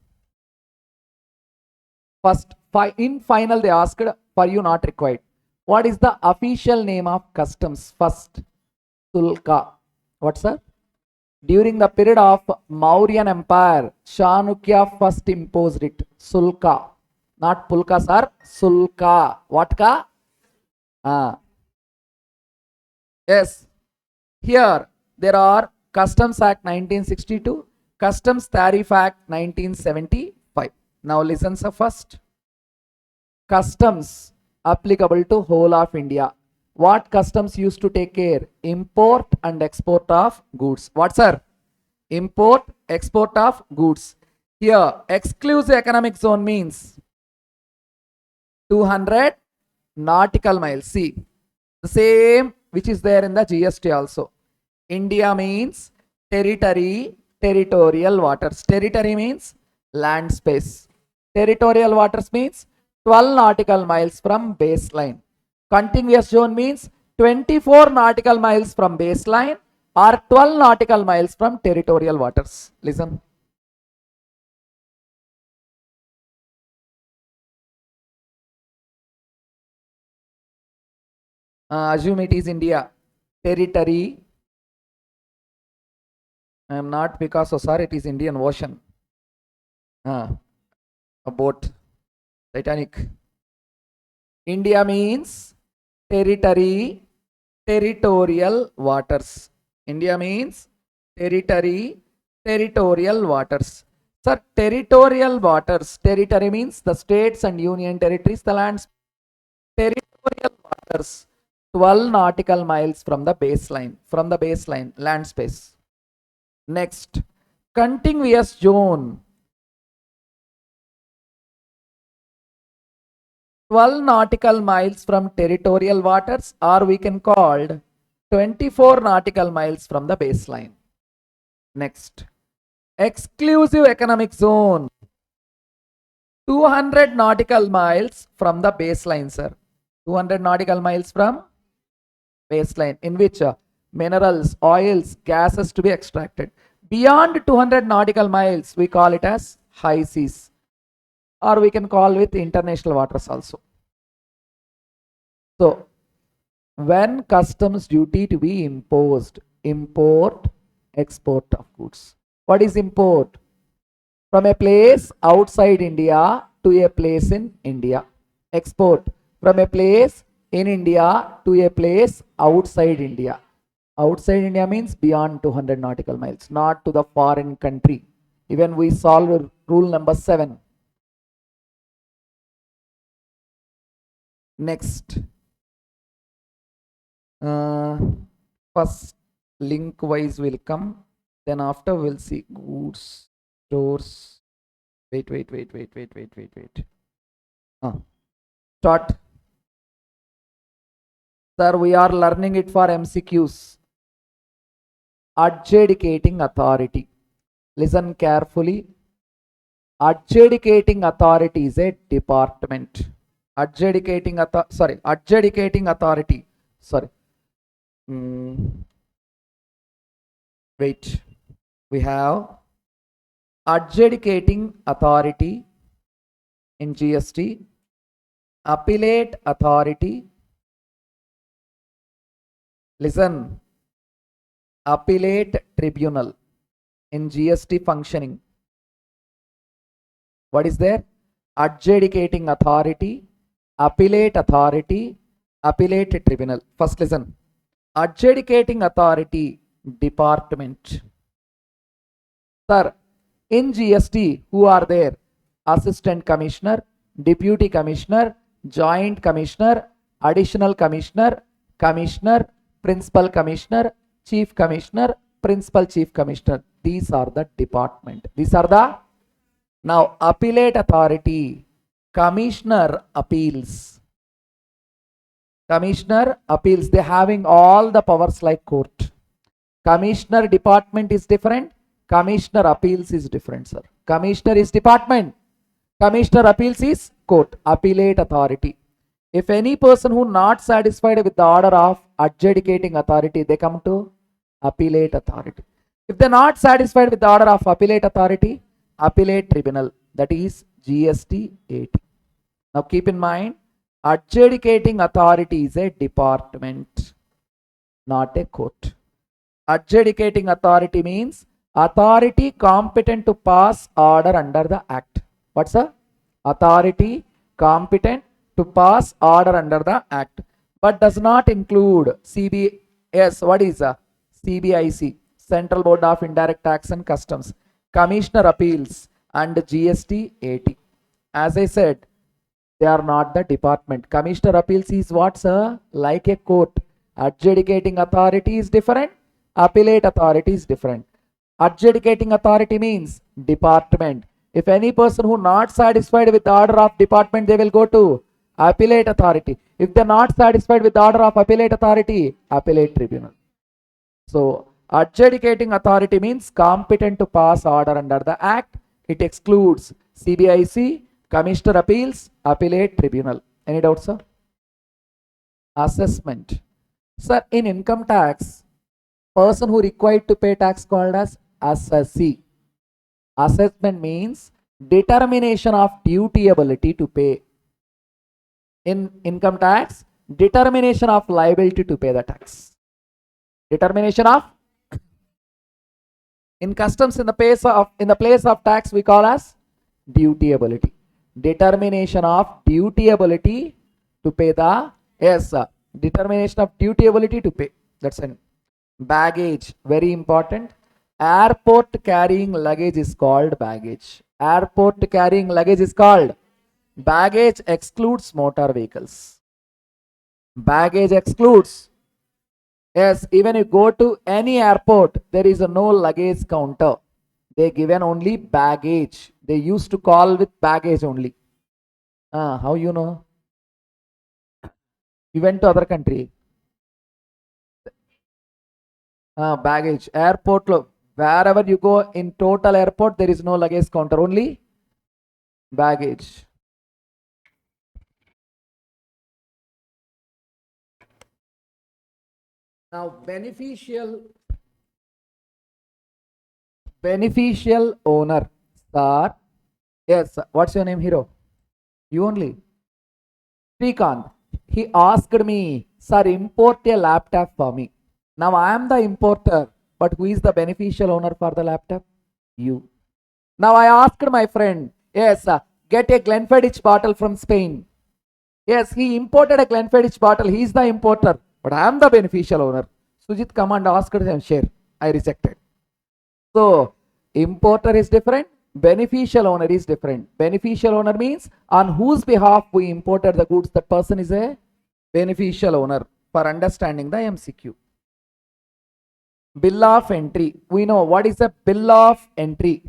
First, in final, they asked for you not required. What is the official name of customs? First, Sulka. What, sir? During the period of Mauryan Empire, Chanukya first imposed it. Sulka. Not Pulka, sir. Sulka. What ka? Yes. Here, there are Customs Act 1962, Customs Tariff Act 1975. Now listen, sir, first. Customs applicable to whole of India. What customs used to take care? Import and export of goods. What, sir? Import, export of goods. Here, exclusive economic zone means 200 nautical miles. See, the same which is there in the GST also. India means territory, territorial waters. Territory means land space. Territorial waters means 12 nautical miles from baseline. Continuous zone means 24 nautical miles from baseline or 12 nautical miles from territorial waters. Listen. Assume it is India. Territory. I am not Picasso, sir. It is Indian Ocean. A boat. Titanic. India means territory, territorial waters. India means territory, territorial waters. Sir, territorial waters. Territory means the states and union territories, the lands. Territorial waters, 12 nautical miles from the baseline, land space. Next, contiguous zone. 12 nautical miles from territorial waters, or we can call 24 nautical miles from the baseline. Next, exclusive economic zone. 200 nautical miles from the baseline, sir. 200 nautical miles from baseline, in which minerals, oils, gases to be extracted. Beyond 200 nautical miles, we call it as high seas, or we can call with international waters also. So, when customs duty to be imposed, import, export of goods. What is import? From a place outside India to a place in India. Export, from a place in India to a place outside India. Outside India means beyond 200 nautical miles, not to the foreign country. Even we solve rule number 7. Next, first link wise will come, then after we'll see goods, stores. Wait. Start. Sir, we are learning it for MCQs. Adjudicating authority. Listen carefully. Adjudicating authority is a department. Adjudicating authority. Sorry. Wait. We have adjudicating authority in GST, appellate authority. Listen. Appellate tribunal in GST functioning. What is there? Adjudicating authority, appellate authority, appellate tribunal. First listen. Adjudicating authority, department. Sir, in GST, who are there? Assistant Commissioner, Deputy Commissioner, Joint Commissioner, Additional Commissioner, Commissioner, Principal Commissioner, Chief Commissioner, Principal Chief Commissioner. These are the department. These are the. Now, appellate authority, Commissioner appeals. Commissioner appeals. They having all the powers like court. Commissioner department is different. Commissioner appeals is different, sir. Commissioner is department. Commissioner appeals is court. Appellate authority. If any person who not satisfied with the order of adjudicating authority, they come to appellate authority. If they are not satisfied with the order of appellate authority, appellate tribunal, that is GST 80. Now keep in mind, adjudicating authority is a department, not a court. Adjudicating authority means authority competent to pass order under the act. What's a authority competent to pass order under the act, but does not include CBS. What is a CBIC, Central Board of Indirect Tax and Customs, Commissioner appeals, and GST 80. As I said, they are not the department. Commissioner appeals is what, sir? Like a court. Adjudicating authority is different. Appellate authority is different. Adjudicating authority means department. If any person who not satisfied with the order of department, they will go to appellate authority. If they are not satisfied with the order of appellate authority, appellate tribunal. So, adjudicating authority means competent to pass order under the act. It excludes CBIC, Commissioner appeals, appellate tribunal. Any doubts, sir? Assessment. Sir, in income tax, person who required to pay tax called as assessee. Assessment means determination of dutiability to pay. In income tax, determination of liability to pay the tax. Determination of, in customs, in the place of tax we call as dutiability. Determination of dutiability to pay the, yes, determination of dutiability to pay. That's an baggage, very important. Airport carrying luggage is called baggage. Airport carrying luggage is called baggage. Excludes motor vehicles. Baggage excludes. Yes, even you go to any airport, there is no luggage counter. They given only baggage. They used to call with baggage only. How you know? You went to other country. Baggage. Airport, wherever you go in total airport, there is no luggage counter, only baggage. Now beneficial owner, sir. Yes, what's your name, hero? You only. Srikanth. He asked me, sir, import a laptop for me. Now I am the importer, but who is the beneficial owner for the laptop? You. Now I asked my friend, yes, get a Glenfiddich bottle from Spain. Yes, he imported a Glenfiddich bottle. He is the importer, but I am the beneficial owner. Sujit come and asked him share. I rejected. So importer is different. Beneficial owner is different. Beneficial owner means on whose behalf we imported the goods. That person is a beneficial owner, for understanding the MCQ. Bill of entry. We know what is a bill of entry.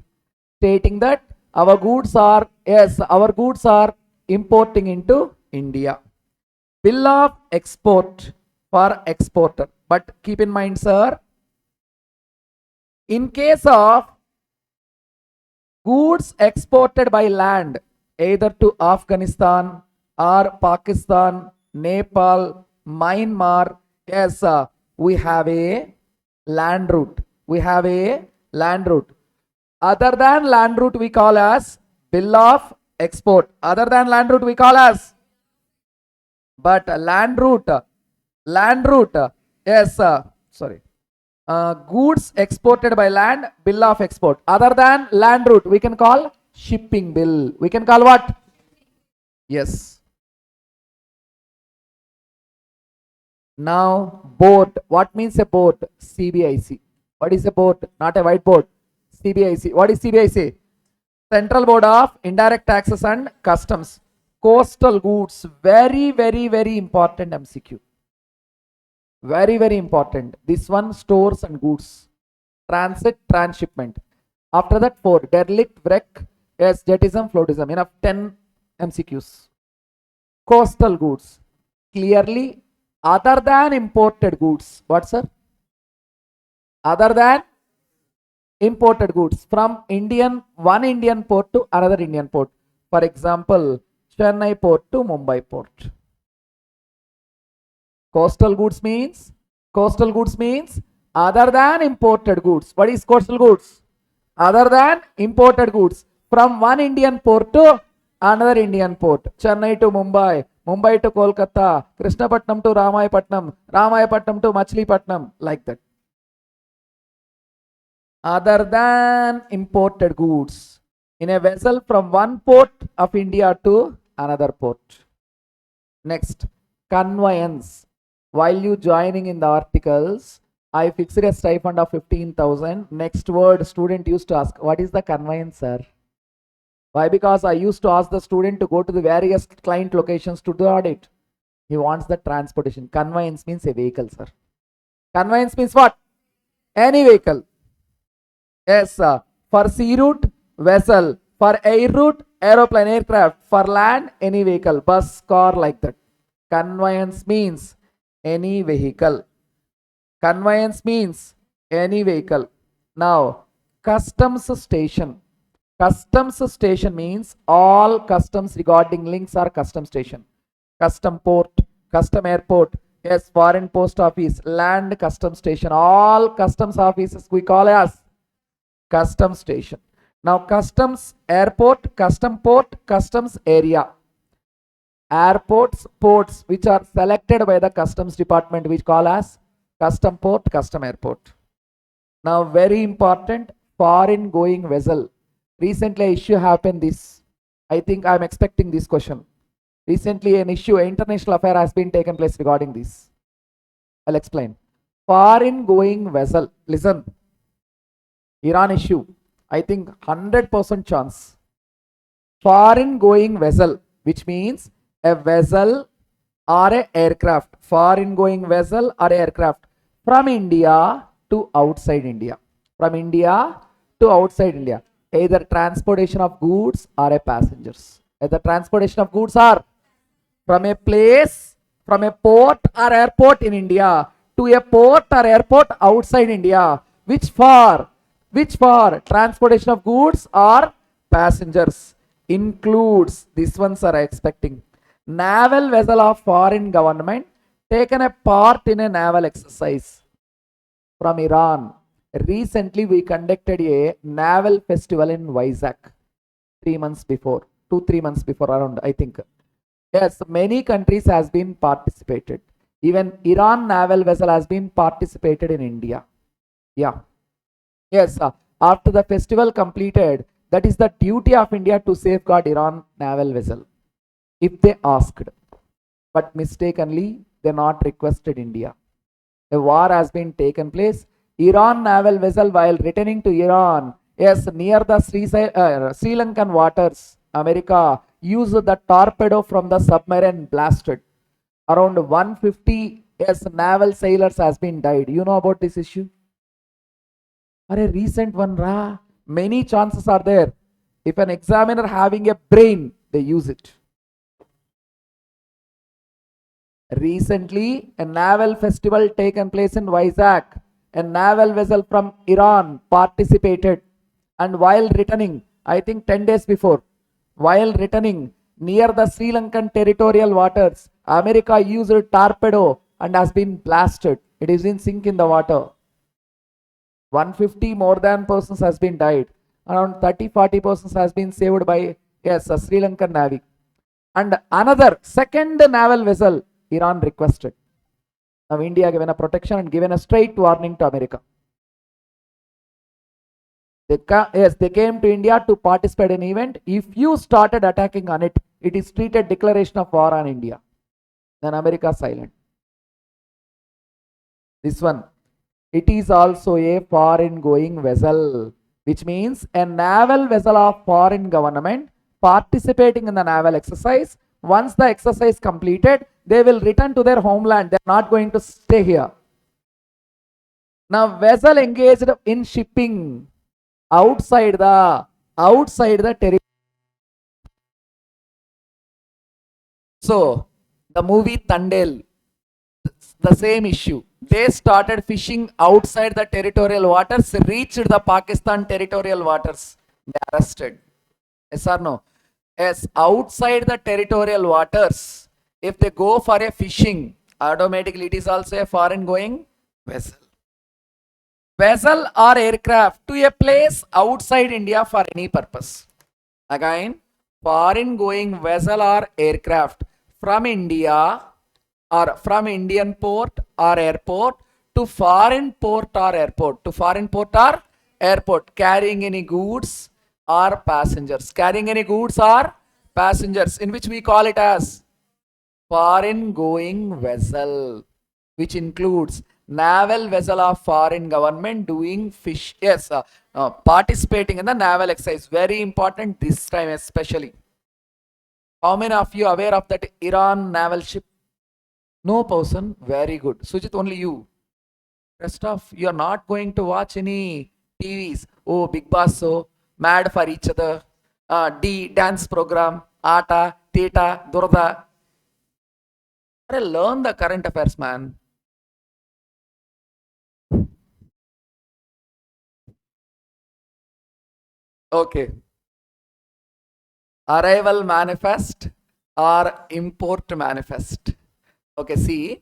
Stating that our goods are, yes, our goods are importing into India. Bill of export for exporter. But keep in mind, sir, in case of goods exported by land, either to Afghanistan or Pakistan, Nepal, Myanmar, yes, we have a land route. We have a land route. Other than land route, we call as bill of export. Other than land route, we call as, but land route, yes, sorry. Goods exported by land, bill of export. Other than land route, we can call shipping bill. We can call what? Yes. Now, boat. What means a boat? CBIC. What is a boat? Not a whiteboard. CBIC. What is CBIC? Central Board of Indirect Taxes and Customs. Coastal goods. Very, very, very important MCQ. Very, very important. This one, stores and goods. Transit, transshipment. After that, 4. Derelict, wreck, yes, jettism, floatism. Enough, 10 MCQs. Coastal goods. Clearly, other than imported goods. What, sir? Other than imported goods from one Indian port to another Indian port. For example, Chennai port to Mumbai port. Coastal goods means other than imported goods. What is coastal goods? Other than imported goods from one Indian port to another Indian port. Chennai to Mumbai, Mumbai to Kolkata, Krishnapatnam to Ramayapatnam, Ramayapatnam to Machilipatnam, like that. Other than imported goods in a vessel from one port of India to another port. Next, conveyance. While you joining in the articles, I fixed a stipend of 15,000. Next word, student used to ask, what is the conveyance, sir? Why? Because I used to ask the student to go to the various client locations to do audit. He wants the transportation. Conveyance means a vehicle, sir. Conveyance means what? Any vehicle. Yes, for sea route, vessel. For air route, aeroplane, aircraft. For land, any vehicle, bus, car, like that. Conveyance means any vehicle. Conveyance means any vehicle. Now, customs station. Customs station means all customs regarding links are custom station. Custom port, custom airport, yes, foreign post office, land custom station. All customs offices we call as custom station. Now, customs airport, custom port, customs area. Airports, ports which are selected by the customs department, which call as custom port, custom airport. Now, very important, foreign going vessel. Recently, issue happened this. I think I'm expecting this question. Recently, an issue, international affair has been taken place regarding this. I'll explain. Foreign going vessel. Listen. Iran issue. I think 100% chance. Foreign going vessel, which means a vessel or a aircraft. Foreign going vessel or aircraft from India to outside India. From India to outside India. Either transportation of goods or a passengers. Either transportation of goods or from a place, from a port or airport in India to a port or airport outside India. Which for transportation of goods or passengers. Includes, these ones are expecting. Naval vessel of foreign government taken a part in a naval exercise from Iran. Recently, we conducted a naval festival in Vizag 3 months before, 2-3 months before around, I think. Yes, many countries has been participated. Even Iran naval vessel has been participated in India. Yeah. Yes, after the festival completed, that is the duty of India to safeguard Iran naval vessel. If they asked, but mistakenly, they not requested India. A war has been taken place. Iran naval vessel, while returning to Iran, yes, near the Sri Lankan waters, America used the torpedo from the submarine blasted. Around 150 naval sailors has been died. You know about this issue? Or a recent one, ra. Many chances are there. If an examiner having a brain, they use it. Recently, a naval festival taken place in Vizag. A naval vessel from Iran participated, and while returning, I think 10 days before, while returning near the Sri Lankan territorial waters, America used a torpedo and has been blasted. It is in sink in the water. 150 more than persons has been died. Around 30-40 persons has been saved by Sri Lankan Navy. And another second naval vessel, Iran requested. Now India given a protection and given a straight warning to America. They came to India to participate in an event. If you started attacking on it, it is treated declaration of war on India. Then America silent. This one, it is also a foreign going vessel, which means a naval vessel of foreign government participating in the naval exercise. Once the exercise completed, they will return to their homeland. They are not going to stay here. Now, vessel engaged in shipping outside the territory. So, the movie Tandel, the same issue. They started fishing outside the territorial waters, reached the Pakistan territorial waters. They arrested. Yes or no? Yes, outside the territorial waters, if they go for a fishing, automatically it is also a foreign going vessel. Vessel or aircraft to a place outside India for any purpose. Again, foreign going vessel or aircraft from India or from Indian port or airport to foreign port or airport, carrying any goods or passengers, in which we call it as foreign going vessel, which includes naval vessel of foreign government doing participating in the naval exercise. Very important this time especially. How many of you aware of that Iran naval ship? No person. Very good. Sujit, only you. Rest of you are not going to watch any TVs. Oh, Big Boss, so mad for each other. Dance program, Ata, Theta, Durda. Learn the current affairs, man. Okay. Arrival manifest or import manifest. Okay, see.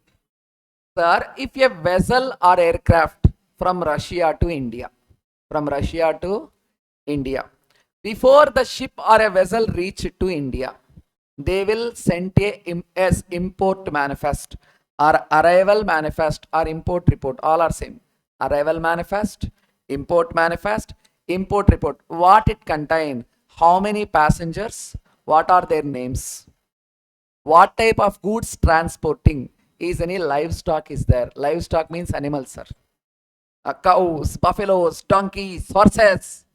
Sir, if a vessel or aircraft from Russia to India, before the ship or a vessel reached to India, they will send as import manifest or arrival manifest or import report. All are same. Arrival manifest, import manifest, import report. What it contain? How many passengers? What are their names? What type of goods transporting? Is any livestock is there? Livestock means animals, sir. Cows, buffaloes, donkeys, horses.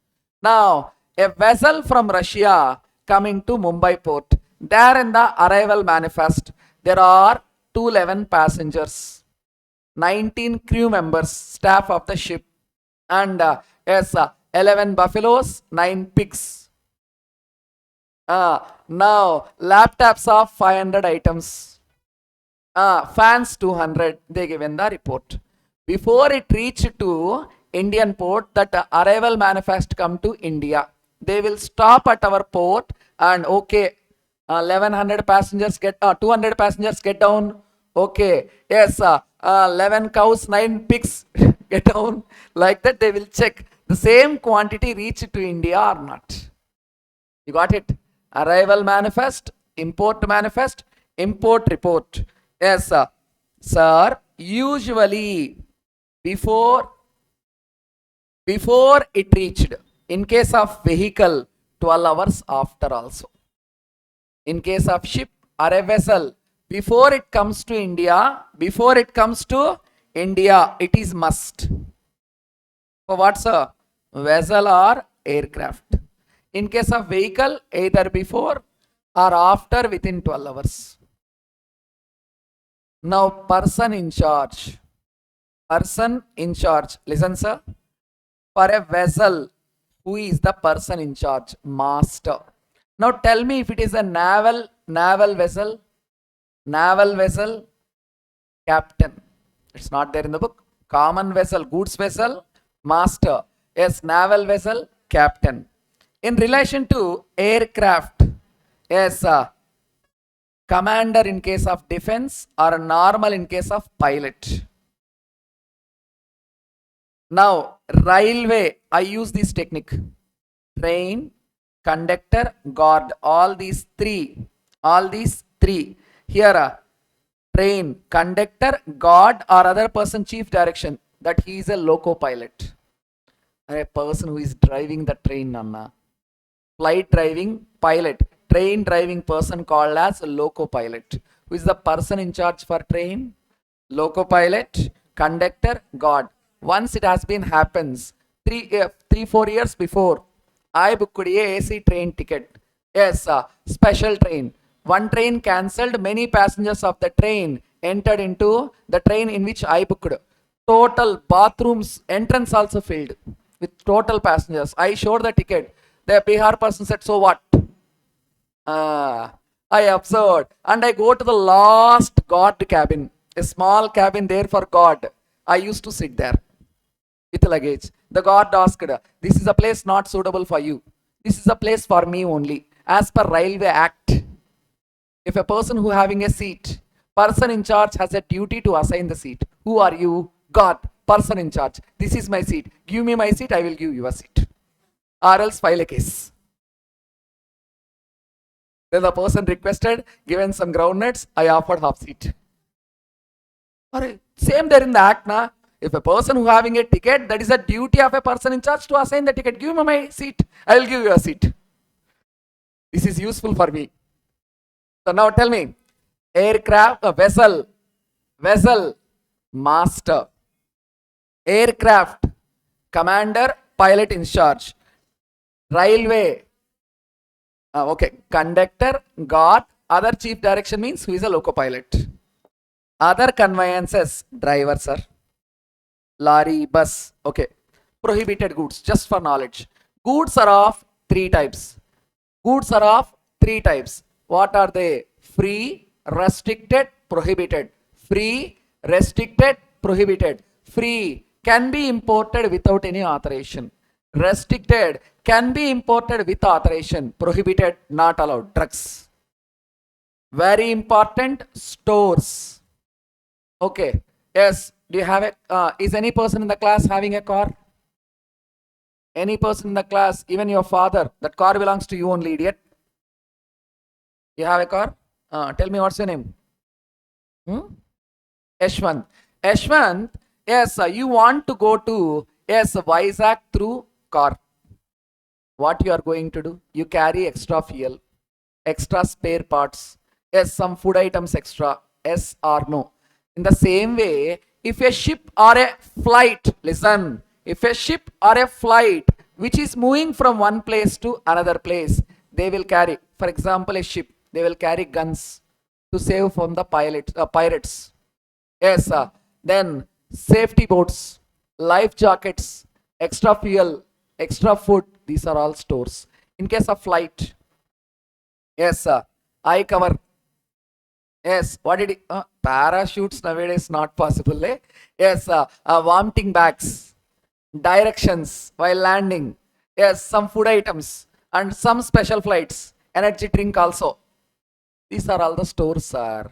Now, a vessel from Russia coming to Mumbai port. There in the arrival manifest, there are 211 passengers, 19 crew members, staff of the ship, and yes, 11 buffaloes, 9 pigs. Now, laptops of 500 items, fans 200, they given the report. Before it reached to Indian port, that arrival manifest come to India. They will stop at our port and okay, 1100 passengers get, 200 passengers get down. Okay, yes, 11 cows, 9 pigs get down. Like that, they will check the same quantity reached to India or not. You got it? Arrival manifest, import manifest, import report. Yes, sir. Usually, before it reached, in case of vehicle, 12 hours after also. In case of ship or a vessel, before it comes to India, it is must. For what's a vessel or aircraft? In case of vehicle, either before or after within 12 hours. Now, person in charge. Person in charge. Listen, sir. For a vessel, who is the person in charge? Master. Now tell me if it is a naval vessel. Naval vessel, captain. It's not there in the book. Common vessel, goods vessel, master. Yes, naval vessel, captain. In relation to aircraft, yes, commander in case of defense or normal in case of pilot. Now, railway, I use this technique. Train, conductor, guard, all these three. Here, train, conductor, guard or other person chief direction, that he is a loco pilot. A person who is driving the train, Nanna. Flight driving pilot. Train driving person called as loco pilot. Who is the person in charge for train? Loco pilot, conductor, guard. Once it has been happens, 3-4 years before, I booked a AC train ticket. Yes, special train. One train cancelled, many passengers of the train entered into the train in which I booked. Total bathrooms, entrance also filled with total passengers. I showed the ticket. The Bihar person said, so what? I observed and I go to the last guard cabin, a small cabin there for guard. I used to sit there with luggage. The guard asked, this is a place not suitable for you. This is a place for me only. As per Railway Act, if a person who having a seat, person in charge has a duty to assign the seat. Who are you? God, person in charge. This is my seat. Give me my seat, I will give you a seat. Or else file a case. Then the person requested, given some groundnuts, I offered half seat. Same there in the act, na? If a person who having a ticket, that is a duty of a person in charge to assign the ticket. Give me my seat. I will give you a seat. This is useful for me. So now tell me, aircraft, vessel, master, aircraft, commander, pilot in charge, railway, okay, conductor, guard, other chief direction means who is a loco pilot. Other conveyances, driver, sir. Lorry, bus, okay. Prohibited goods, just for knowledge. Goods are of 3 types. What are they? Free, restricted, prohibited. Free, restricted, prohibited. Free can be imported without any authorization. Restricted can be imported with authorization. Prohibited, not allowed. Drugs. Very important, stores. Okay. Yes. Do you have a, is any person in the class having a car? Any person in the class, even your father, that car belongs to you only, idiot. You have a car? Tell me what's your name? Yashwant. Yashwant, yes, you want to go to, yes, Vizag through car. What you are going to do? You carry extra fuel, extra spare parts, yes, some food items extra, yes or no. In the same way, if a ship or a flight, listen, if a ship or a flight which is moving from one place to another place, they will carry, for example, a ship, they will carry guns to save from the pirates. Yes, then safety boats, life jackets, extra fuel, extra food, these are all stores. In case of flight, yes, eye cover. Yes, what did it? Parachutes nowadays not possible. Eh? Yes, vomiting bags, directions while landing. Yes, some food items and some special flights. Energy drink also. These are all the stores, sir.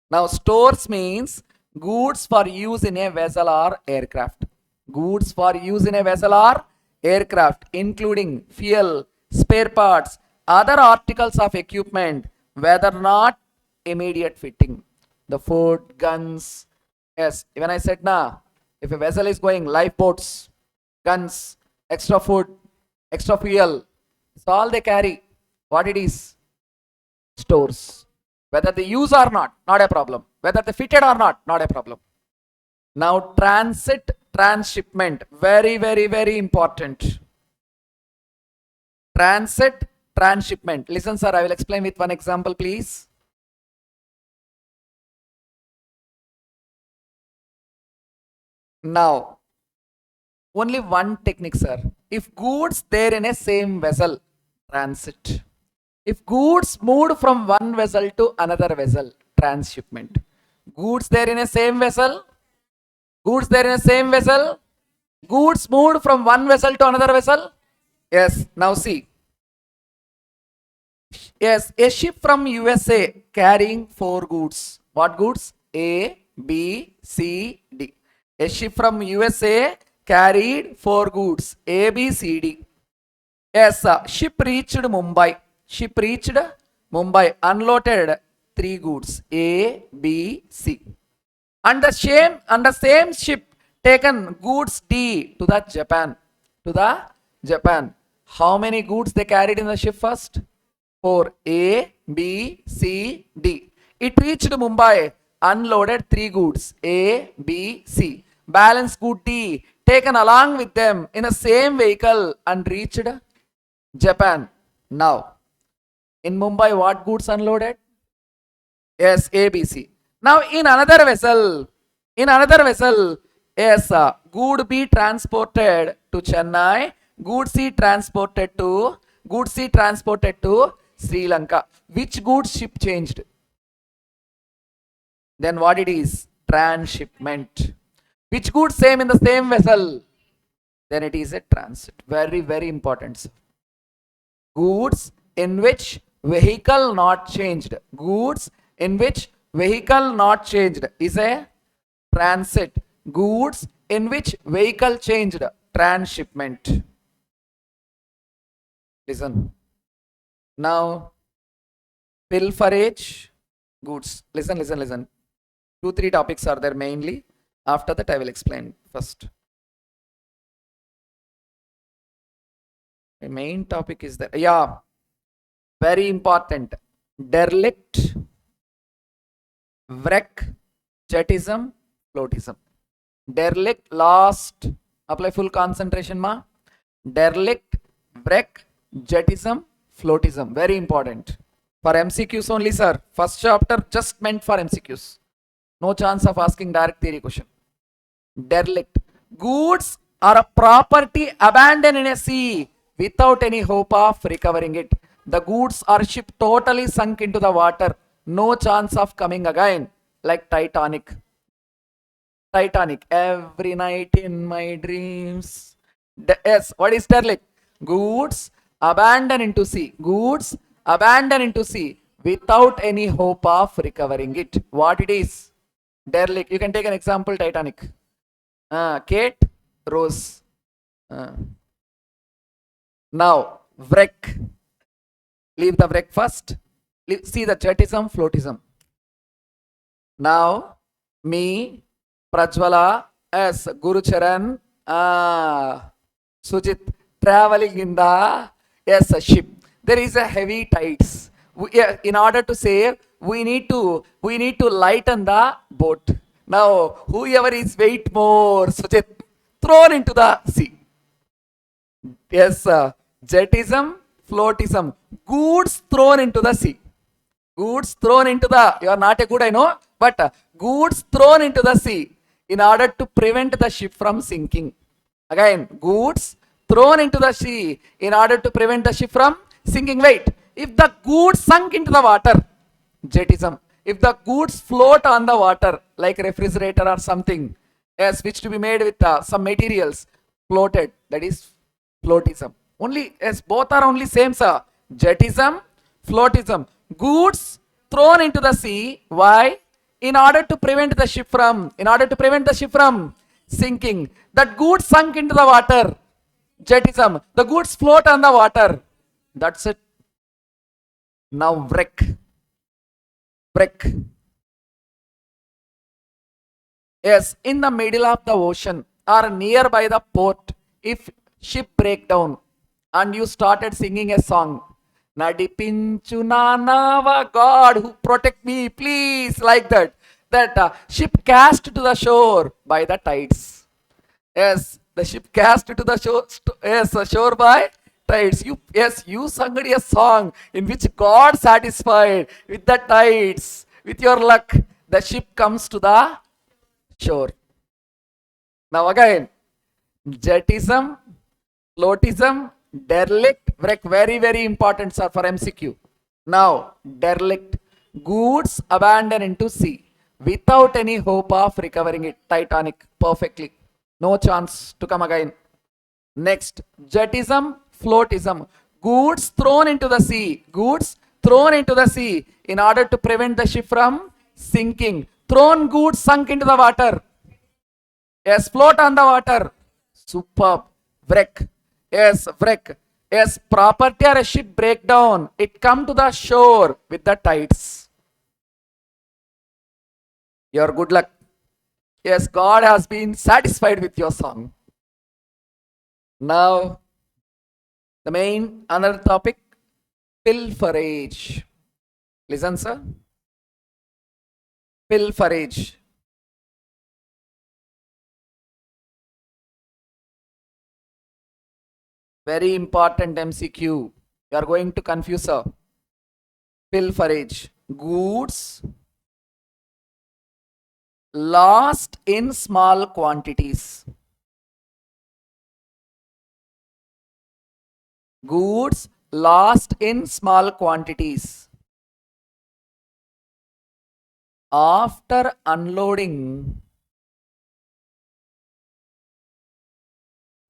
Now, stores means goods for use in a vessel or aircraft. Goods for use in a vessel or aircraft, including fuel, spare parts, other articles of equipment, whether not immediate fitting. The food, guns. Yes, when I said na, if a vessel is going, lifeboats, guns, extra food, extra fuel, it's all they carry. What it is? Stores. Whether they use or not a problem. Whether they fitted or not a problem. Now, transit, transshipment, very, very, very important. Transit, transshipment. Listen, sir, I will explain with one example, please. Now, only one technique, sir. If goods there in a same vessel, transit. If goods moved from one vessel to another vessel, transshipment. Goods there in a same vessel, goods there in a same vessel, goods moved from one vessel to another vessel. Yes, now see. Yes, a ship from USA carrying 4 goods. What goods? A, B, C, D. A ship from USA carried 4 goods. A, B, C, D. Yes, ship reached Mumbai. Ship reached Mumbai, unloaded 3 goods. A, B, C. And the same ship taken goods D to the Japan. To the Japan. How many goods they carried in the ship first? 4. A, B, C, D. It reached Mumbai, unloaded 3 goods. A, B, C. Balance good D taken along with them in the same vehicle and reached Japan. Now, in Mumbai, what goods unloaded? Yes, A, B, C. Now, in another vessel, yes, good B transported to Chennai, good C transported to Sri Lanka. Which goods ship changed? Then what it is? Transshipment. Which goods same in the same vessel? Then it is a transit. Very, very important. Goods in which vehicle not changed. Goods in which vehicle not changed is a transit. Goods in which vehicle changed, transshipment. Listen. Now, pilferage, goods. Listen. 2-3 topics are there mainly. After that, I will explain first. The main topic is there. Yeah, very important. Derelict, wreck, jettism, floatism. Derelict, lost. Apply full concentration, ma. Derelict, wreck, jettism, floatism. Very important. For MCQs only, sir. First chapter just meant for MCQs. No chance of asking direct theory question. Derelict. Goods are a property abandoned in a sea without any hope of recovering it. The goods are ship totally sunk into the water. No chance of coming again. Like Titanic. Every night in my dreams. Yes, what is derelict? Goods abandoned into sea. Goods abandoned into sea without any hope of recovering it. What it is? Derelict. You can take an example, Titanic. Kate, Rose. Now, wreck. Leave the wreck first. See the jetism, floatism. Now, me, Prajwala, as Gurucharan, Sujit, traveling in the ship. There is a heavy tides. In order to save, we need to lighten the boat. Now, whoever is weight more, Sujit, thrown into the sea. Yes, jetism, floatism, goods thrown into the sea. Goods thrown into the, you are not a good, I know, but goods thrown into the sea in order to prevent the ship from sinking. Again, goods thrown into the sea in order to prevent the ship from sinking. Wait, if the goods sunk into the water, jetism. If the goods float on the water, like refrigerator or something, yes, which to be made with some materials, floated, that is floatism. Only, yes, both are only same, sir. Jetism, floatism. Goods thrown into the sea. Why? In order to prevent the ship from sinking. That goods sunk into the water. Jetism. The goods float on the water. That's it. Now wreck. Wreck. Yes, in the middle of the ocean or nearby the port, if ship break down and you started singing a song, Nadipinchu Nanava, God who protect me, please, like that. That ship cast to the shore by the tides. Yes, the ship cast to the shore, shore by tides. You sung a song in which God satisfied with the tides. With your luck, the ship comes to the shore. Now again, jetism, floatism, derelict, wreck, very, very important, sir, for MCQ. Now, derelict, goods abandoned into sea without any hope of recovering it. Titanic, perfectly. No chance to come again. Next, jetism, floatism, goods thrown into the sea. Goods thrown into the sea in order to prevent the ship from sinking. Thrown goods sunk into the water. Yes, float on the water. Superb. Wreck. Yes, wreck. Yes, property or a ship breakdown. It come to the shore with the tides. Your good luck. Yes, God has been satisfied with your song. Now, the main another topic, pilferage. Listen, sir. Pilferage. Very important MCQ. You are going to confuse, sir. Pilferage. Goods lost in small quantities. Goods lost in small quantities. After unloading,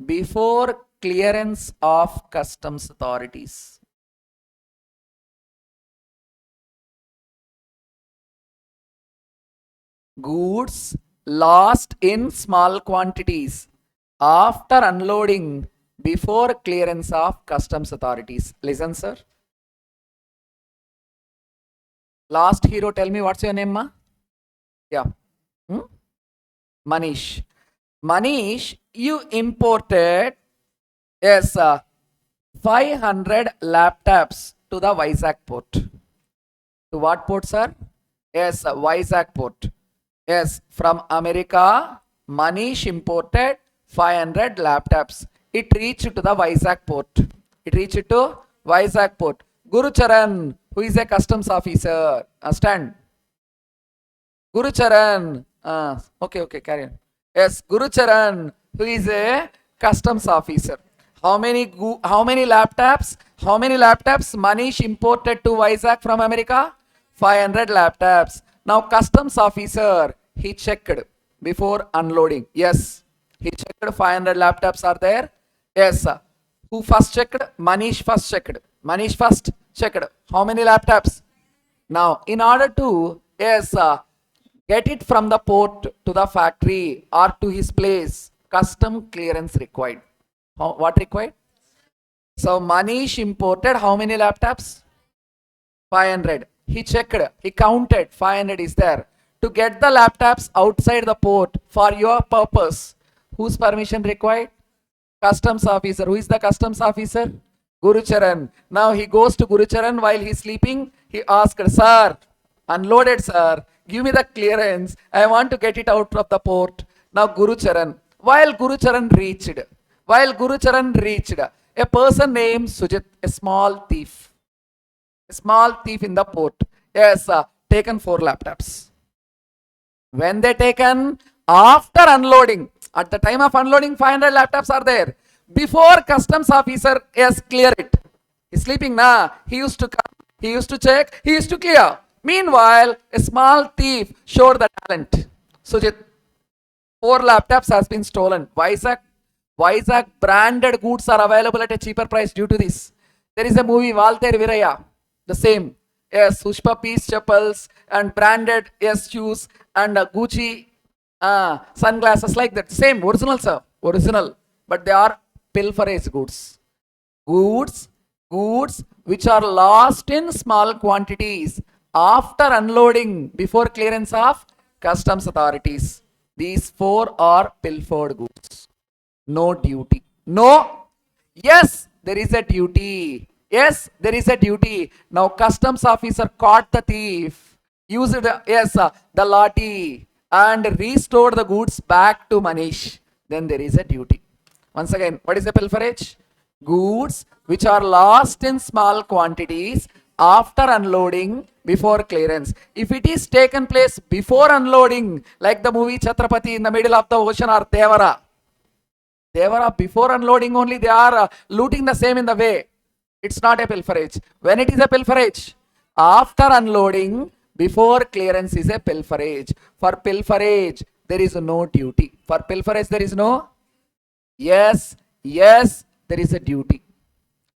before clearance of customs authorities. Goods lost in small quantities after unloading before clearance of customs authorities. Listen, sir. Last hero, tell me what's your name, ma? Yeah. Manish. Manish, you imported, yes, 500 laptops to the Vizag port. To what port, sir? Yes, Vizag port. Yes, from America, Manish imported 500 laptops. It reached to the Vizag port. It reached to Vizag port. Guru Charan, who is a customs officer, stand. Guru Charan, okay, carry on. Yes, Guru Charan, who is a customs officer. How many laptops? How many laptops Manish imported to Vizag from America? 500 laptops. Now, customs officer, he checked before unloading. Yes, he checked 500 laptops are there. Yes, who first checked? Manish first checked. Manish first checked. How many laptops? Now, in order to, yes, get it from the port to the factory or to his place, custom clearance required. What required? So Manish imported how many laptops? 500. He checked, he counted, 500 is there. To get the laptops outside the port for your purpose, whose permission required? Customs officer. Who is the customs officer? Guru Charan. Now he goes to Guru Charan while he's sleeping. He asked, sir, unloaded, sir. Give me the clearance. I want to get it out of the port. Now Guru Charan. While Guru Charan reached, a person named Sujit, a small thief in the port. Yes, taken 4 laptops. When they taken, after unloading, at the time of unloading, 500 laptops are there. Before customs officer has clear it. He's sleeping now. He used to come, he used to check, he used to clear. Meanwhile, a small thief showed the talent. Sujit, 4 laptops has been stolen. Vizag branded goods are available at a cheaper price due to this. There is a movie, Valter Viraya, the same. Yes, Pushpa Peace chappals and branded shoes and Gucci sunglasses like that. Same, original, sir. Original. But they are pilferage goods. Goods which are lost in small quantities after unloading before clearance of customs authorities. These 4 are pilfered goods. No duty. No. Yes, there is a duty. Yes, there is a duty. Now customs officer caught the thief, used the lathi and restored the goods back to Manish. Then there is a duty. Once again, what is a pilferage? Goods which are lost in small quantities after unloading before clearance. If it is taken place before unloading, like the movie Chhatrapati in the middle of the ocean or Devara, before unloading only they are looting the same in the way. It's not a pilferage. When it is a pilferage, after unloading, before clearance is a pilferage. For pilferage, there is no duty. For pilferage, there is no? Yes, there is a duty.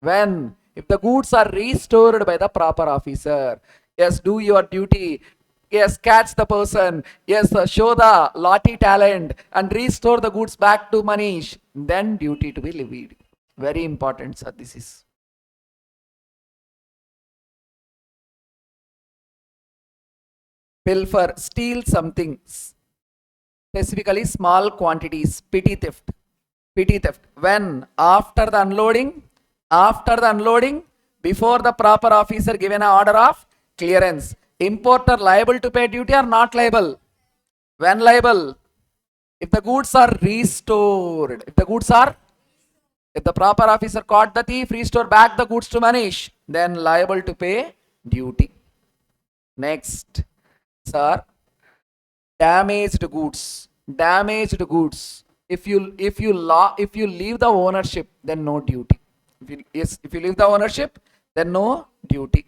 When? If the goods are restored by the proper officer. Yes, do your duty. Yes, catch the person. Yes, show the lathi talent and restore the goods back to Manish. Then duty to be levied. Very important, sir. This is. Pilfer, steal something, specifically small quantities, petty theft. When? After the unloading, before the proper officer given an order of clearance. Importer liable to pay duty or not liable? When liable? If the goods are restored. If the proper officer caught the thief, restore back the goods to Manish, then liable to pay duty. Next. Sir, damaged goods. If you leave the ownership, then no duty. If you leave the ownership, then no duty.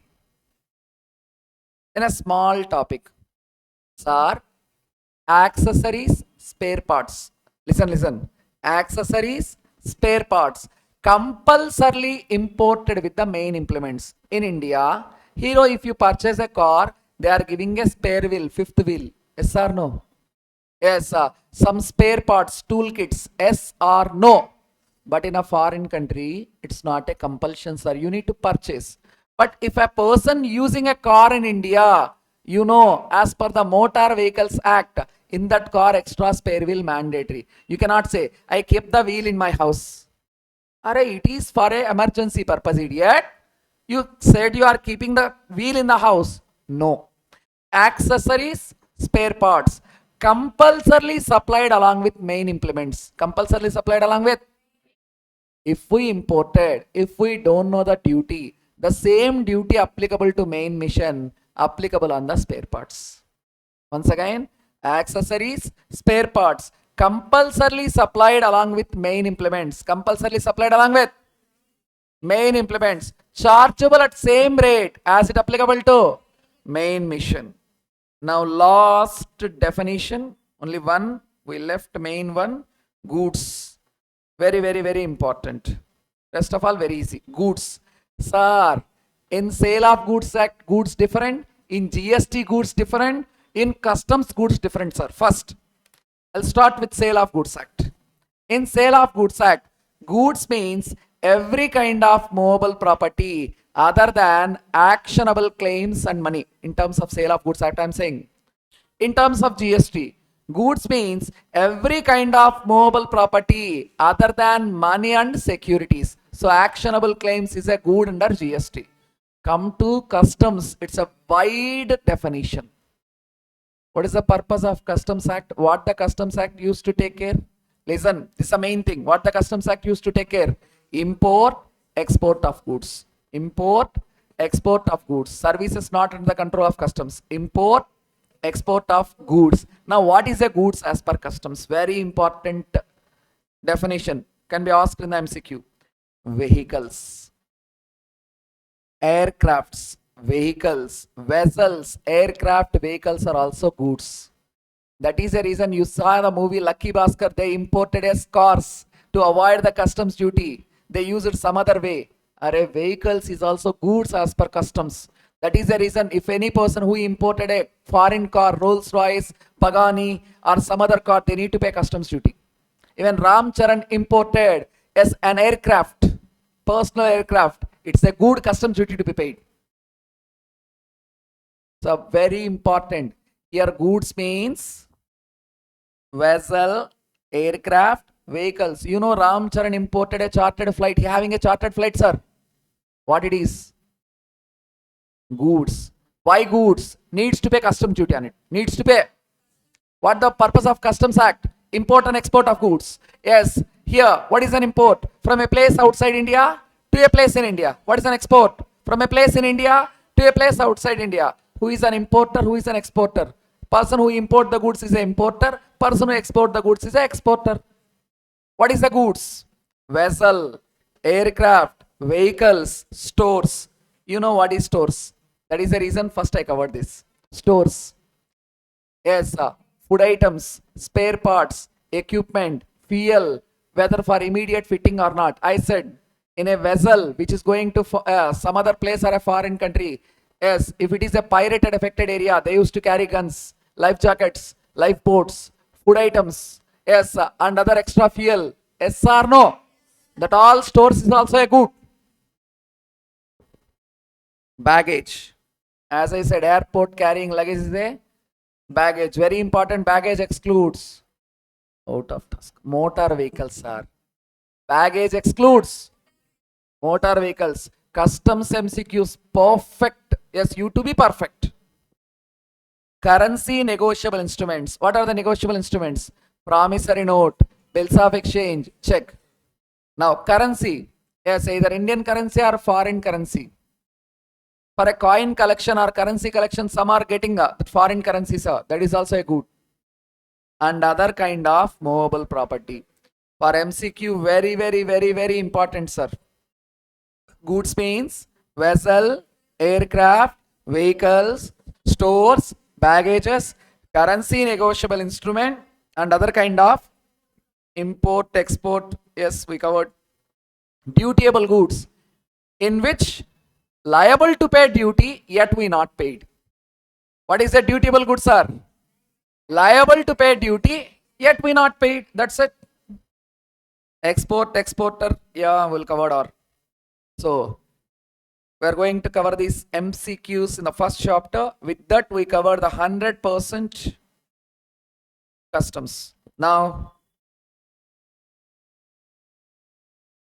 Then a small topic. Sir, accessories, spare parts. Listen. Accessories, spare parts compulsorily imported with the main implements. In India, Hero, if you purchase a car, they are giving a spare wheel, 5th wheel. Yes or no? Yes, some spare parts, toolkits. Yes or no? But in a foreign country, it's not a compulsion, sir. You need to purchase. But if a person using a car in India, as per the Motor Vehicles Act, in that car, extra spare wheel mandatory. You cannot say, I kept the wheel in my house. It is for a emergency purpose, idiot. You said you are keeping the wheel in the house. No. Accessories, spare parts, compulsorily supplied along with main implements. Compulsorily supplied along with. If we imported, if we don't know the duty, the same duty applicable to main mission, applicable on the spare parts. Once again, accessories, spare parts, compulsorily supplied along with main implements. Compulsorily supplied along with main implements. Chargeable at same rate as it applicable to main mission. Now last definition, only one, we left main one, goods. Very important. Rest of all very easy. Goods. Sir, in Sale of Goods Act, goods different. In GST, goods different. In Customs, goods different, sir. First, I'll start with Sale of Goods Act. In Sale of Goods Act, goods means every kind of movable property other than actionable claims and money in terms of sale of goods. That I'm saying. In terms of GST, goods means every kind of movable property other than money and securities. So actionable claims is a good under GST. Come to customs, it's a wide definition. What is the purpose of Customs Act? What the Customs Act used to take care? Listen, this is the main thing. What the Customs Act used to take care? Import, export of goods. Import, export of goods. Services not under the control of customs. Import, export of goods. Now, what is a goods as per customs? Very important definition. Can be asked in the MCQ. Vehicles, aircrafts, vehicles, vessels, aircraft, vehicles are also goods. That is the reason you saw the movie Lucky Bhaskar. They imported as cars to avoid the customs duty. They used it some other way. Array, vehicles is also goods as per customs. That is the reason if any person who imported a foreign car, Rolls Royce, Pagani or some other car, they need to pay customs duty. Even Ram Charan imported as an aircraft, personal aircraft. It's a good customs duty to be paid. So very important. Here goods means vessel, aircraft, vehicles. You know Ram Charan imported a chartered flight. He having a chartered flight, sir. What it is? Goods. Why goods? Needs to pay customs duty on it. Needs to pay. What the purpose of Customs Act? Import and export of goods. Yes. Here, what is an import? From a place outside India to a place in India. What is an export? From a place in India to a place outside India. Who is an importer? Who is an exporter? Person who import the goods is an importer. Person who export the goods is an exporter. What is the goods? Vessel, aircraft, vehicles, stores. You know what is stores? That is the reason first I covered this. Stores. Yes, food items, spare parts, equipment, fuel, whether for immediate fitting or not. I said in a vessel which is going to some other place or a foreign country. Yes, if it is a pirated affected area, they used to carry guns, life jackets, lifeboats, food items, yes, and other extra fuel. Yes or no? That all stores is also a good. Baggage. As I said, airport carrying luggage is a baggage. Very important. Baggage excludes. Out of task. Motor vehicles, sir. Baggage excludes. Motor vehicles. Customs MCQs. Perfect. Yes, you to be perfect. Currency negotiable instruments. What are the negotiable instruments? Promissory note, bills of exchange, check. Now, currency. Yes, either Indian currency or foreign currency. For a coin collection or currency collection, some are getting foreign currencies. That is also a good. And other kind of movable property. For MCQ, very, very, very, very important, sir. Goods means vessel, aircraft, vehicles, stores, baggages, currency negotiable instrument, and other kind of import, export. Yes, we covered. Dutiable goods, in which liable to pay duty, yet we not paid. What is a dutiable good, sir? Liable to pay duty, yet we not paid. That's it. Export, exporter, yeah, we'll cover all. So, we are going to cover these MCQs in the first chapter. With that, we cover the 100% customs. Now,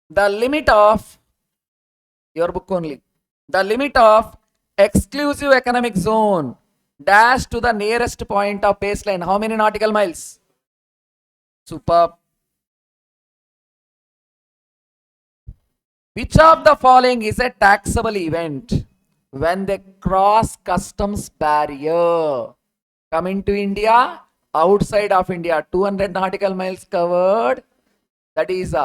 the limit of your book only. The limit of exclusive economic zone dash to the nearest point of baseline. How many nautical miles? Superb. Which of the following is a taxable event? When they cross customs barrier. Coming to India, outside of India, 200 nautical miles covered. That is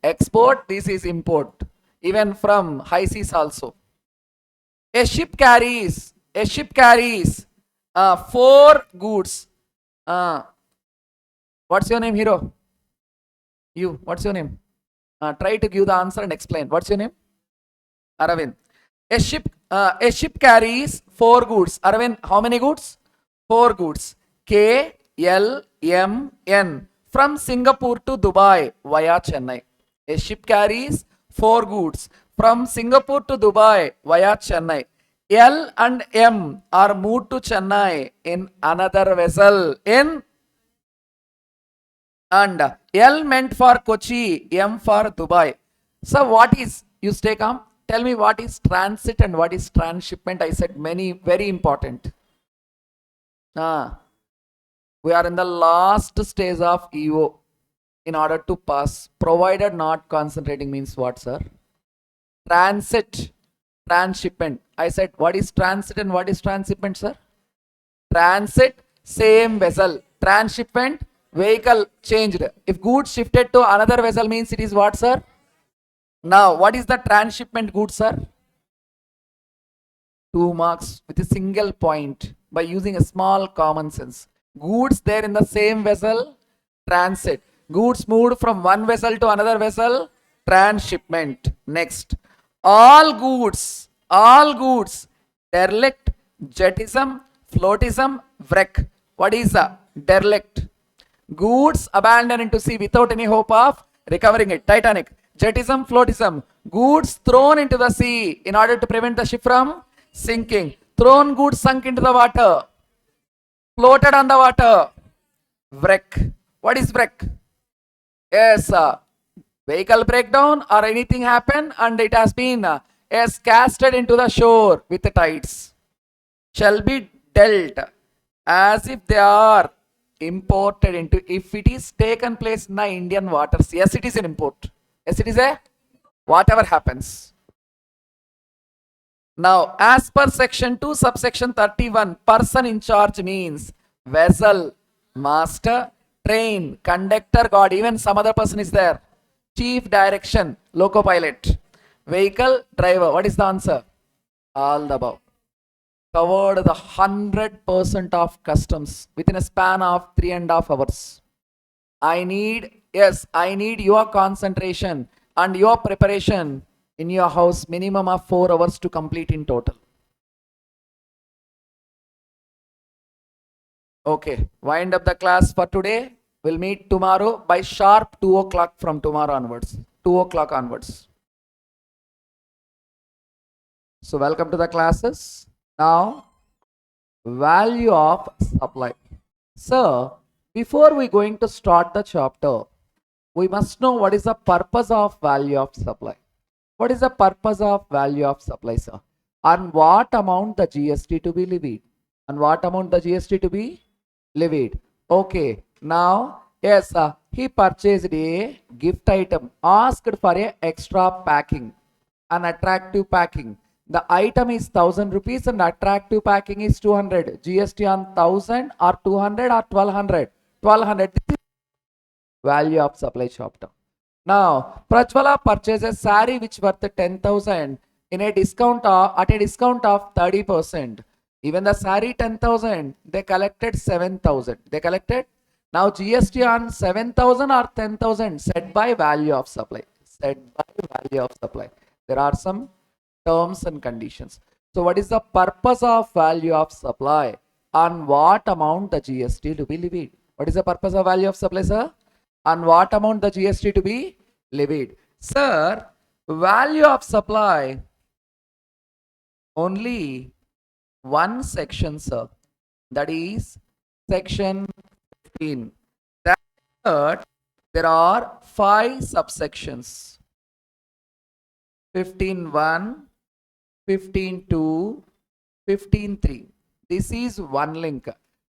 export, this is import. Even from high seas also. A ship carries 4 goods. What's your name, hero? You, what's your name? Try to give the answer and explain. What's your name? Aravind. A ship carries 4 goods. Aravind, how many goods? 4 goods. K, L, M, N. From Singapore to Dubai via Chennai. A ship carries 4 goods from Singapore to Dubai via Chennai. L and M are moved to Chennai in another vessel in, and L meant for Kochi, M for Dubai. So what is, you stay calm, tell me what is transit and what is transshipment. I said many, very important. We are in the last stage of EO in order to pass, provided not concentrating means what, sir? Transit, transshipment. I said what is transit and what is transshipment, sir? Transit, same vessel. Transshipment, vehicle changed. If goods shifted to another vessel means it is what, sir? Now, what is the transshipment goods, sir? 2 marks with a single point by using a small common sense. Goods there in the same vessel, transit. Goods moved from one vessel to another vessel, transshipment. Next, all goods, derelict, jettism, floatism, wreck. What is a derelict? Goods abandoned into sea without any hope of recovering it. Titanic. Jettism, floatism. Goods thrown into the sea in order to prevent the ship from sinking. Thrown goods sunk into the water. Floated on the water. Wreck. What is wreck? Yes, vehicle breakdown or anything happen and it has been casted into the shore with the tides. Shall be dealt as if they are imported into, if it is taken place in the Indian waters. Yes, it is an import. Yes, it is a whatever happens. Now, as per section 2, subsection 31, person in charge means vessel, master, train, conductor, god, even some other person is there. Chief direction, loco pilot, vehicle, driver. What is the answer? All the above. Covered the 100% of customs within a span of 3.5 hours. I need your concentration and your preparation in your house, minimum of 4 hours to complete in total. Okay, wind up the class for today. We'll meet tomorrow by sharp 2 o'clock from tomorrow onwards. 2 o'clock onwards. So welcome to the classes. Now, value of supply. So, before we going to start the chapter, we must know what is the purpose of value of supply. What is the purpose of value of supply, sir? And what amount the GST to be levied? And what amount the GST to be levied? Okay, now, yes, he purchased a gift item, asked for a extra packing, an attractive packing. The item is 1,000 rupees and attractive packing is 200. GST on 1,000 or 200 or 1,200. 1,200. This is value of supply chapter. Now, Prajwala purchases saree which worth 10,000 in a discount at a discount of 30%. Even the saree 10,000, they collected 7,000. They collected. Now GST on 7,000 or 10,000 set by value of supply. Set by value of supply. There are some terms and conditions. So what is the purpose of value of supply? On what amount the GST to be levied? What is the purpose of value of supply, sir? On what amount the GST to be levied? Sir, value of supply, only one section, sir. That is section 15. That there are 5 subsections. 15.1, 15.2, 15.3. This is one link.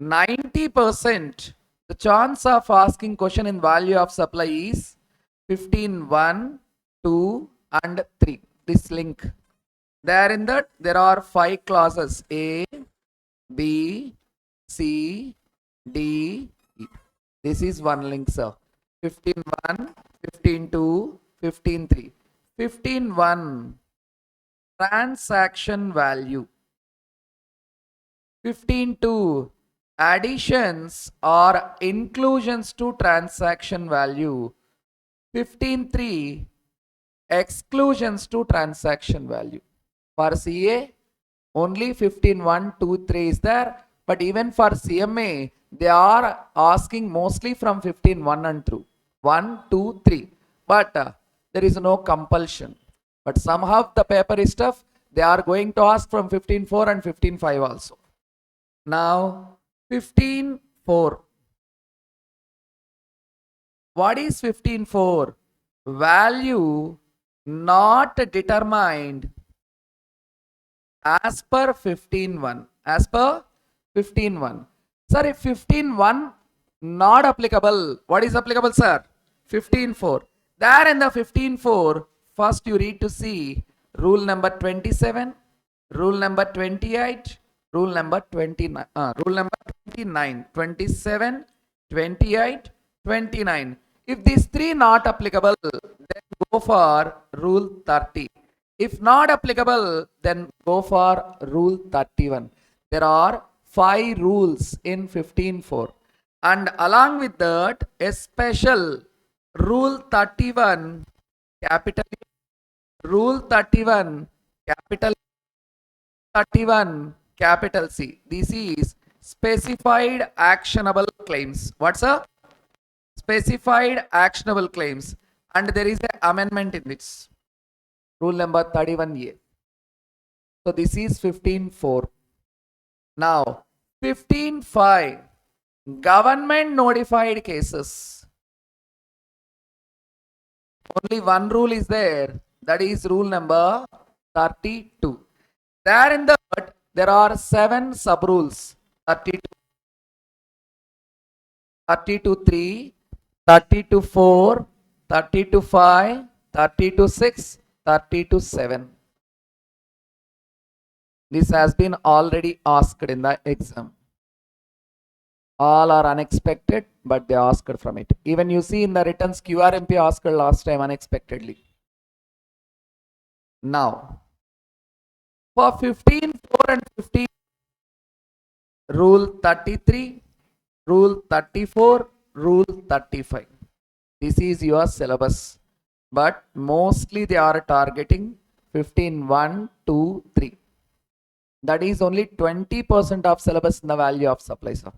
90%. The chance of asking question in value of supply is 15.1, 2 and 3. This link. There in that there are 5 clauses A, B, C, D, E. This is one link, sir. 15.1, 15.2, 15.3. 15.1 transaction value. 15.2 additions or inclusions to transaction value. 15.3 exclusions to transaction value. For CA, only 15.1, 2, 3 is there, but even for CMA, they are asking mostly from 15.1 and through 1, 2, 3. But there is no compulsion. But somehow the paper is tough. They are going to ask from 15.4 and 15.5 also. Now 15.4. What is 15.4? Value not determined as per 15.1. As per 15.1. Sir, if 15.1 not applicable, what is applicable, sir? 15.4. There in the 15.4, first you need to see rule number 27, rule number 28, rule number 29, rule number 29, 27, 28, 29. If these three not applicable, then go for rule 30. If not applicable, then go for rule 31. There are 5 rules in 15.4. And along with that, a special rule 31, capital rule 31, capital 31, capital C. This is specified actionable claims. What's a specified actionable claims? And there is an amendment in this. Rule number 31A. So this is 15.4. Now 15.5. Government notified cases. Only one rule is there. That is rule number 32. There in that there are 7 sub rules. 32, 32.3, 32.4, 32.5, 32.6, 32.7. This has been already asked in the exam. All are unexpected, but they asked from it. Even you see in the returns, QRMP asked last time unexpectedly. Now, for 15.4 and 15, rule 33, rule 34, rule 35. This is your syllabus. But mostly they are targeting 15.1, 2, 3. That is only 20% of syllabus in the value of supply. So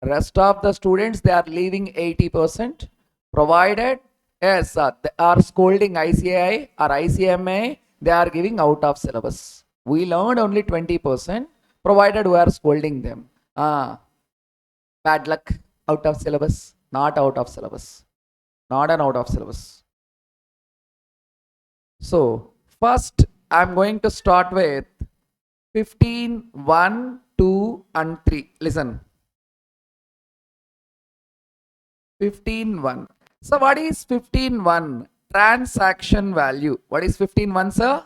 rest of the students, they are leaving 80%, provided yes, they are scolding ICI or ICMA, they are giving out of syllabus. We learned only 20%, provided we are scolding them. Bad luck, out of syllabus, not out of syllabus, not an out of syllabus. So first I am going to start with 15.1, 2 and 3. Listen. 15.1. So what is 15.1? Transaction value. What is 15.1, sir?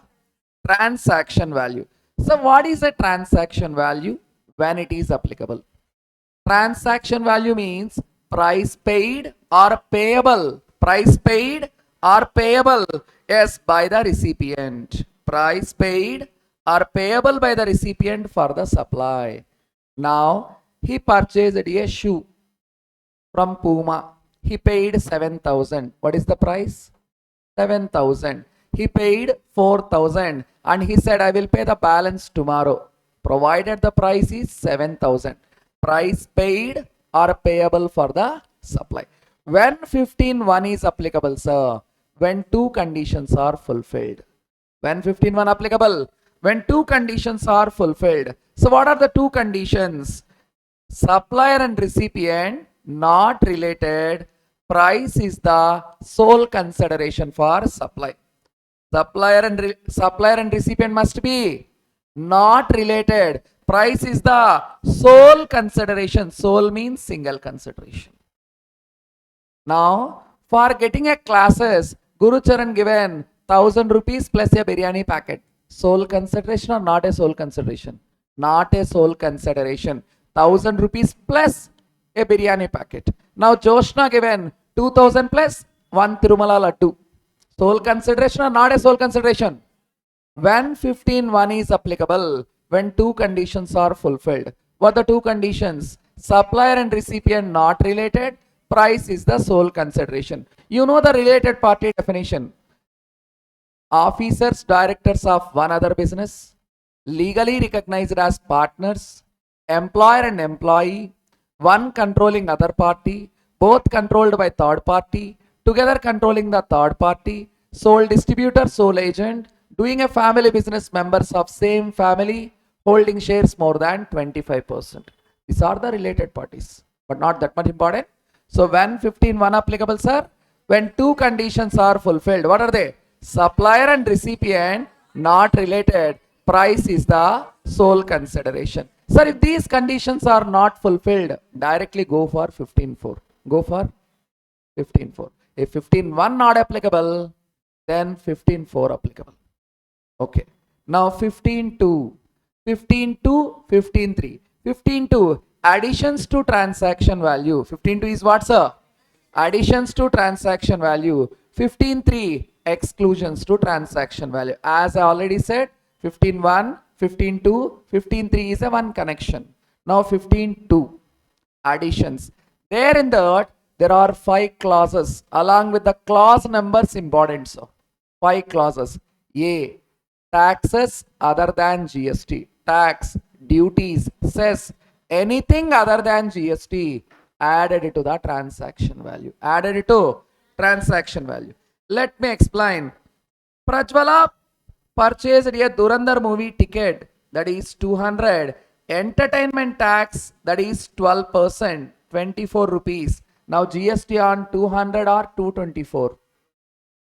Transaction value. So what is a transaction value? When it is applicable. Transaction value means price paid or payable. Price paid or payable, yes, by the recipient. Price paid or payable by the recipient for the supply. Now he purchased a shoe from Puma. He paid 7,000. What is the price? 7,000. He paid 4,000 and he said, I will pay the balance tomorrow, provided the price is 7,000. Price paid or payable for the supply. When 15.1 is applicable, sir? When 2 conditions are fulfilled. When 15.1 applicable? When 2 conditions are fulfilled. So what are the 2 conditions? Supplier and recipient not related. Price is the sole consideration for supply. Supplier and recipient must be not related. Price is the sole consideration. Sole means single consideration. Now, for getting a classes, Guru Charan given 1,000 rupees plus a biryani packet. Sole consideration or not a sole consideration? Not a sole consideration. 1,000 rupees plus a biryani packet. Now Joshna given 2,000 plus 1 Tirumala laddu. Sole consideration or not a sole consideration? When 15.1 is applicable, when 2 conditions are fulfilled. What are the 2 conditions? Supplier and recipient not related. Price is the sole consideration. You know the related party definition. Officers, directors of one other business, legally recognized as partners, employer and employee, one controlling other party, both controlled by third party, together controlling the third party, sole distributor, sole agent, doing a family business, members of same family, holding shares more than 25%. These are the related parties, but not that much important. So when 15.1 applicable, sir? When two conditions are fulfilled. What are they? Supplier and recipient not related. Price is the sole consideration. Sir, if these conditions are not fulfilled, directly go for 15.4. Go for 15.4. If 15.1 not applicable, then 15.4 applicable. Okay. Now 15.2. 15.2, 15.3. 15.2, additions to transaction value. 15.2 is what, sir? Additions to transaction value. 15.3, exclusions to transaction value. As I already said, 15.1, 15.2, 15.3 is a one connection. Now 15.2, additions. There in that, there are 5 clauses along with the clause numbers important, sir. 5 clauses. A, taxes other than GST. Tax, duties, cess, anything other than GST added to the transaction value. Added to transaction value. Let me explain. Prajwala purchased a Durandar movie ticket, that is 200. Entertainment tax, that is 12%, 24 rupees. Now GST on 200 or 224?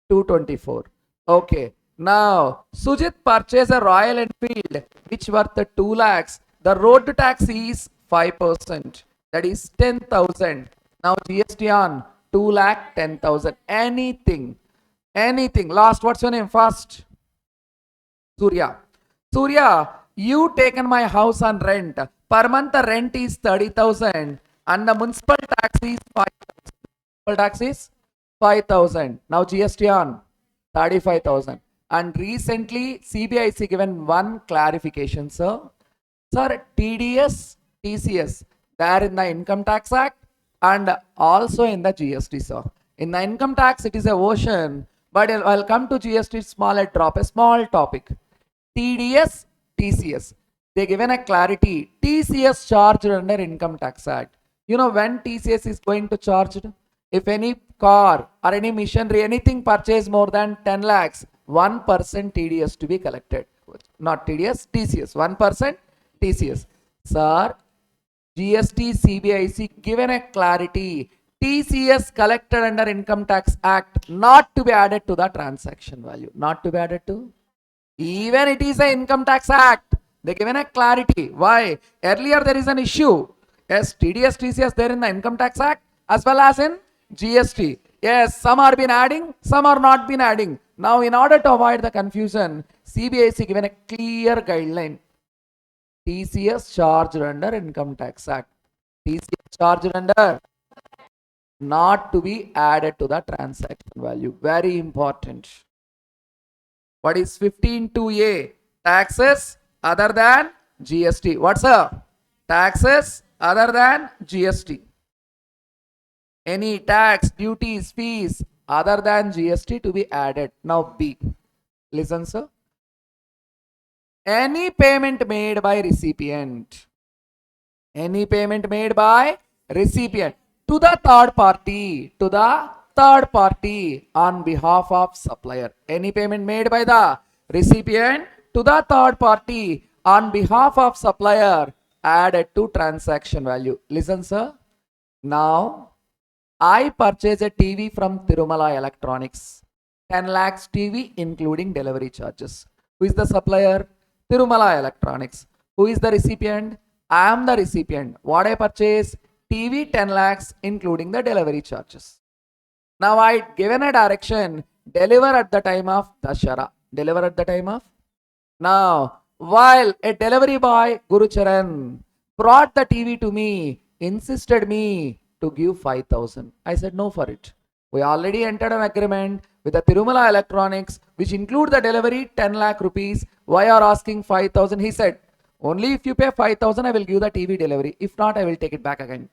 224. Okay. Now, Sujit purchased a Royal Enfield which worth 2 lakhs. The road tax is 5%. That is 10,000. Now GST on 2 lakh 10,000. Anything. Anything. Last, what's your name? First. Surya. Surya, you taken my house on rent. Per month the rent is 30,000 and the municipal tax is 5,000. Municipal tax is 5,000. Now GST on 35,000. And recently CBIC given one clarification, sir. Sir, TDS, TCS, they are in the Income Tax Act and also in the GST, sir. In the income tax, it is a ocean, but I'll come to GST, small drop, a small topic. TDS, TCS, they given a clarity. TCS charged under Income Tax Act. You know when TCS is going to charge? If any car or any machinery, anything purchased more than 10 lakhs, 1% TDS to be collected. Not TDS, TCS, 1% TCS. Sir, GST, CBIC given a clarity. TCS collected under Income Tax Act not to be added to the transaction value. Not to be added to? Even it is an Income Tax Act. They given a clarity. Why? Earlier there is an issue. Yes, TDS, TCS there in the Income Tax Act as well as in GST. Yes, some are been adding, some are not been adding. Now in order to avoid the confusion, CBIC given a clear guideline. TCS charged under Income Tax Act. TCS charged under not to be added to the transaction value. Very important. What is 15.2a? Taxes other than GST. What's up? Taxes other than GST. Any tax, duties, fees other than GST to be added. Now B. Listen, sir. Any payment made by recipient. Any payment made by recipient to the third party. To the third party on behalf of supplier. Any payment made by the recipient to the third party on behalf of supplier added to transaction value. Listen, sir. Now, I purchased a TV from Tirumala Electronics. 10 lakhs TV including delivery charges. Who is the supplier? Tirumala Electronics. Who is the recipient? I am the recipient. What I purchased? TV 10 lakhs including the delivery charges. Now I given a direction, deliver at the time of Dashara. Deliver at the time of? Now, while a delivery boy, Guru Charan, brought the TV to me, insisted me to give 5,000. I said no for it. We already entered an agreement with the Tirumala Electronics, which include the delivery 10 lakh rupees. Why are asking 5,000? He said, only if you pay 5,000, I will give the TV delivery. If not, I will take it back again.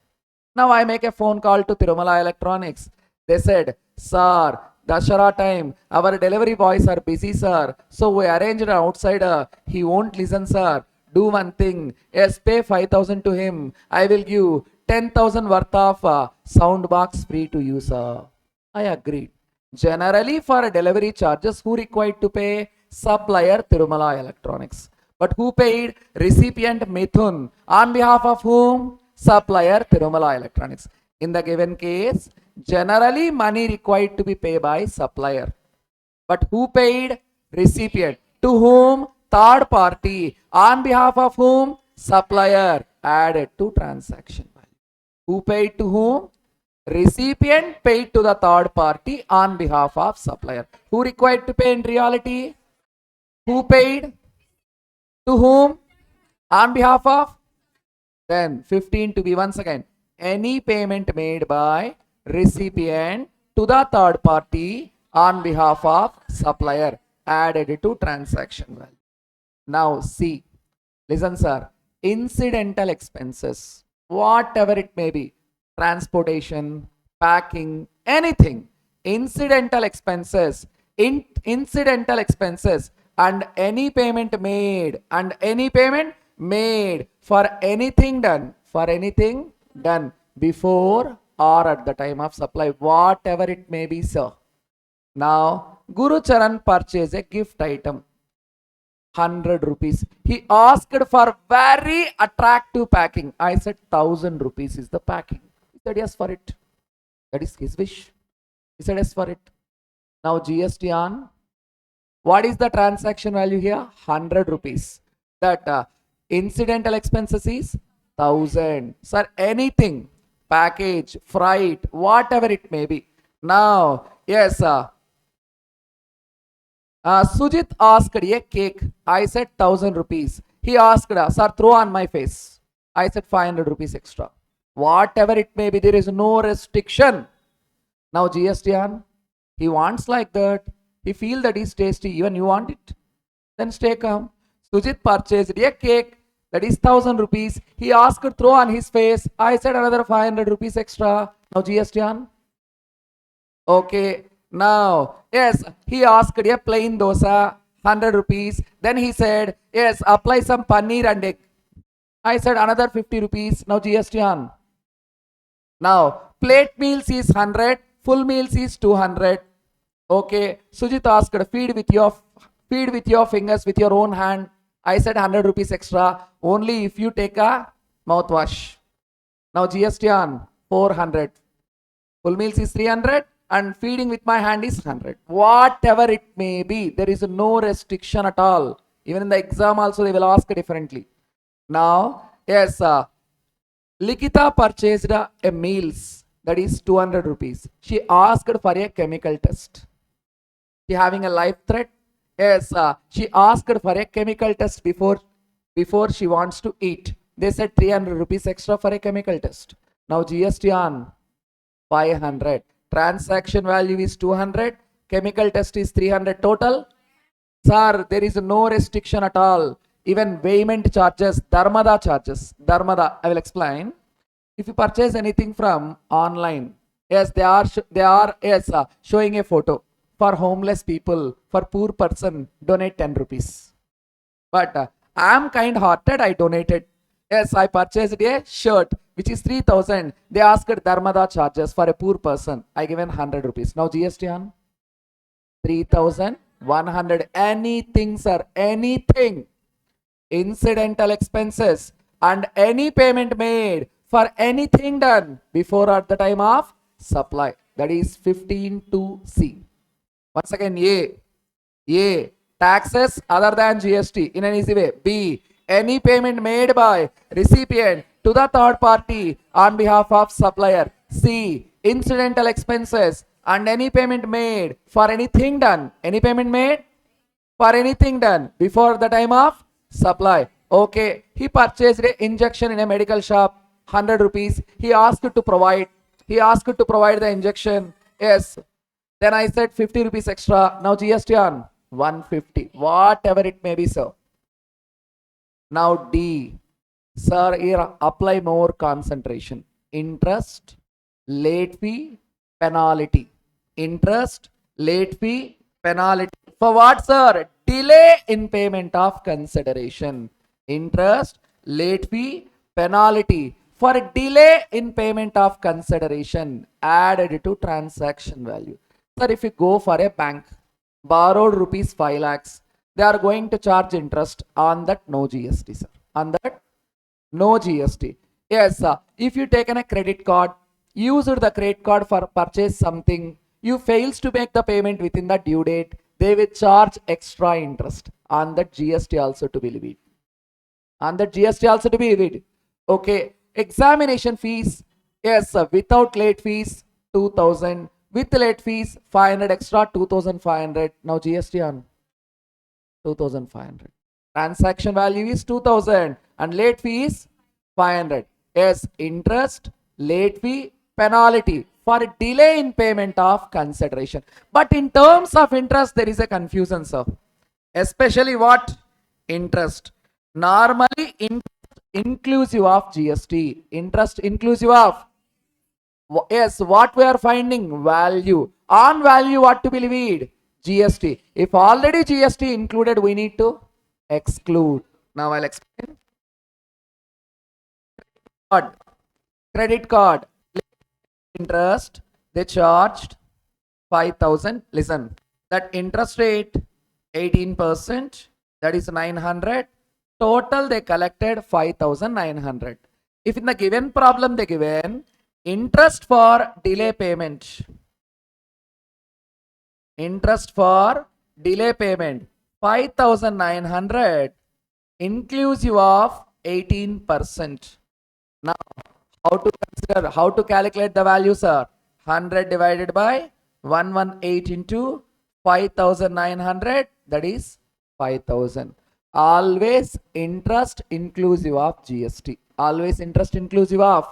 Now I make a phone call to Tirumala Electronics. They said, sir, Dashara time, our delivery boys are busy, sir. So we arranged an outsider. He won't listen, sir. Do one thing. Yes, pay 5,000 to him. I will give 10,000 worth of sound box free to you, sir. I agreed. Generally for delivery charges, who required to pay? Supplier Tirumala Electronics. But who paid? Recipient Mithun. On behalf of whom? Supplier Tirumala Electronics. In the given case, generally money required to be paid by supplier. But who paid? Recipient. To whom? Third party. On behalf of whom? Supplier. Added to transaction value. Who paid to whom? Recipient paid to the third party on behalf of supplier. Who required to pay in reality? Who paid? To whom? On behalf of? Then 15 to be once again. Any payment made by recipient to the third party on behalf of supplier added to transaction value. Now see, listen sir, incidental expenses, whatever it may be, transportation, packing, anything, incidental expenses, incidental expenses and any payment made for anything done before or at the time of supply, whatever it may be, sir. Now, Guru Charan purchased a gift item, 100 rupees. He asked for very attractive packing. I said 1000 rupees is the packing. He said yes for it. That is his wish. He said yes for it. Now GST on. What is the transaction value here? 100 rupees. That incidental expenses is 1000. Sir, anything, package, freight, whatever it may be. Now, yes, Sujit asked a cake. I said 1000 rupees. He asked, sir, throw on my face. I said 500 rupees extra. Whatever it may be, there is no restriction. Now GST on. He wants like that. He feel that is tasty. Even you want it. Then stay calm. Sujit purchased a cake. That is 1000 rupees. He asked throw on his face. I said another 500 rupees extra. Now GST on. Okay. Now, yes, he asked a plain dosa, 100 rupees. Then he said, yes, apply some paneer and egg. I said another 50 rupees. Now GST on. Now, plate meals is 100, full meals is 200. Okay, Sujit asked, feed with your fingers with your own hand. I said 100 rupees extra, only if you take a mouthwash. Now GST on, 400. Full meals is 300 and feeding with my hand is 100. Whatever it may be, there is no restriction at all. Even in the exam also they will ask differently. Now, yes, Likita purchased a meals, that is 200 rupees. She asked for a chemical test. She having a life threat. Yes, she asked for a chemical test before she wants to eat. They said 300 rupees extra for a chemical test. Now GST on, 500. Transaction value is 200. Chemical test is 300 total. Sir, there is no restriction at all. Even payment charges, dharmada charges. Dharmada, I will explain. If you purchase anything from online, yes, they are yes, showing a photo. For homeless people, for poor person, donate 10 rupees. But I am kind-hearted, I donated. Yes, I purchased a shirt, which is 3000. They asked dharmada charges for a poor person. I given 100 rupees. Now GST on 3100. Anything, sir, anything. Incidental expenses and any payment made for anything done before or at the time of supply. That is 15 to C. Once again, A. Taxes other than GST in an easy way. B. Any payment made by recipient to the third party on behalf of supplier. C. Incidental expenses and any payment made for anything done. Any payment made for anything done before the time of supply. Okay. He purchased an injection in a medical shop, 100 rupees. He asked to provide the injection. Yes. Then I said 50 rupees extra. Now GST on 150. Whatever it may be, sir. Now D. Sir, here apply more concentration. Interest, late fee, penalty. Interest, late fee, penalty. For what, sir? Delay in payment of consideration. Interest, late fee, penalty. For delay in payment of consideration added to transaction value. Sir, if you go for a bank, borrowed rupees 5 lakhs, they are going to charge interest on that no GST, sir. On that no GST. Yes, sir. If you taken a credit card, used the credit card for purchase something, you fails to make the payment within the due date, they will charge extra interest on that GST also to be levied. On that GST also to be levied. Okay. Examination fees. Yes, sir. Without late fees, 2000. With late fees, 500 extra, 2500. Now GST on 2500. Transaction value is 2000 and late fee is 500. Yes, interest, late fee, penalty for delay in payment of consideration. But in terms of interest, there is a confusion, sir. Especially what? Interest. Normally, inclusive of GST. Interest inclusive of. Yes, what we are finding? Value. On value, what to be levied? GST. If already GST included, we need to exclude. Now I'll explain. Credit card. Interest. They charged 5,000. Listen. That interest rate 18%. That is 900. Total they collected 5,900. If in the given problem they given interest for delay payment. Interest for delay payment 5,900 inclusive of 18%. Now, how to calculate the value, sir? 100 divided by 118 into 5,900, that is 5,000. Always interest inclusive of GST. Always interest inclusive of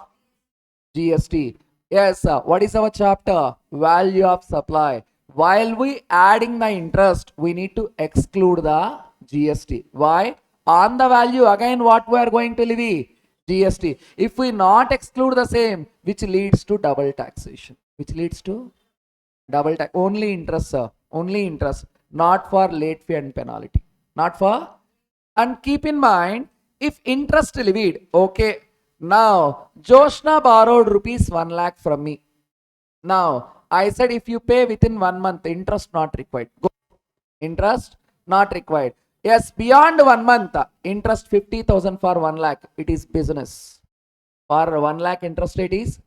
GST. Yes, sir. What is our chapter? Value of supply. While we adding the interest, we need to exclude the GST. Why? On the value, again, what we are going to levy? GST. If we not exclude the same, which leads to double taxation. Which leads to double tax. Only interest, sir. Only interest. Not for late fee and penalty. Not for. And keep in mind, if interest levied, okay. Now, Joshna borrowed rupees 1 lakh from me. Now, I said if you pay within 1 month, interest not required. Go. Interest not required. Yes, beyond 1 month, interest 50,000 for 1 lakh. It is business. For 1 lakh interest rate is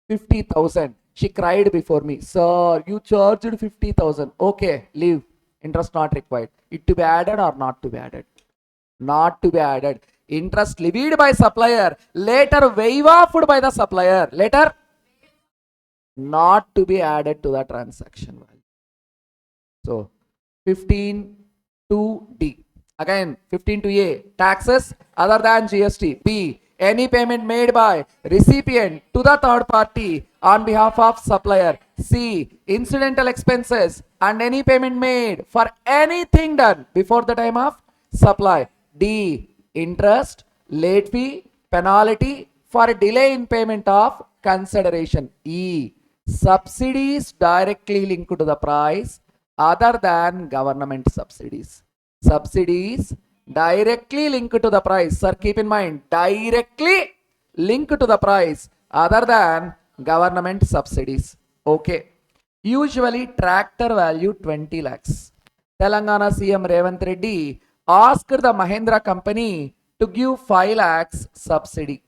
50,000. She cried before me. Sir, you charged 50,000. Okay, leave. Interest not required. It to be added or not to be added? Not to be added. Interest levied by supplier. Later waive off by the supplier. Later not to be added to the transaction value. So 15 to D. Again 15 to A. Taxes other than GST. B. Any payment made by recipient to the third party on behalf of supplier. C. Incidental expenses and any payment made for anything done before the time of supply. D. Interest, late fee, penalty for delay in payment of consideration. E. Subsidies directly linked to the price other than government subsidies. Subsidies directly linked to the price. Sir, keep in mind, directly linked to the price other than government subsidies. Okay. Usually tractor value 20 lakhs. Telangana CM Revanth Reddy asked the Mahindra company to give 5 lakhs subsidy.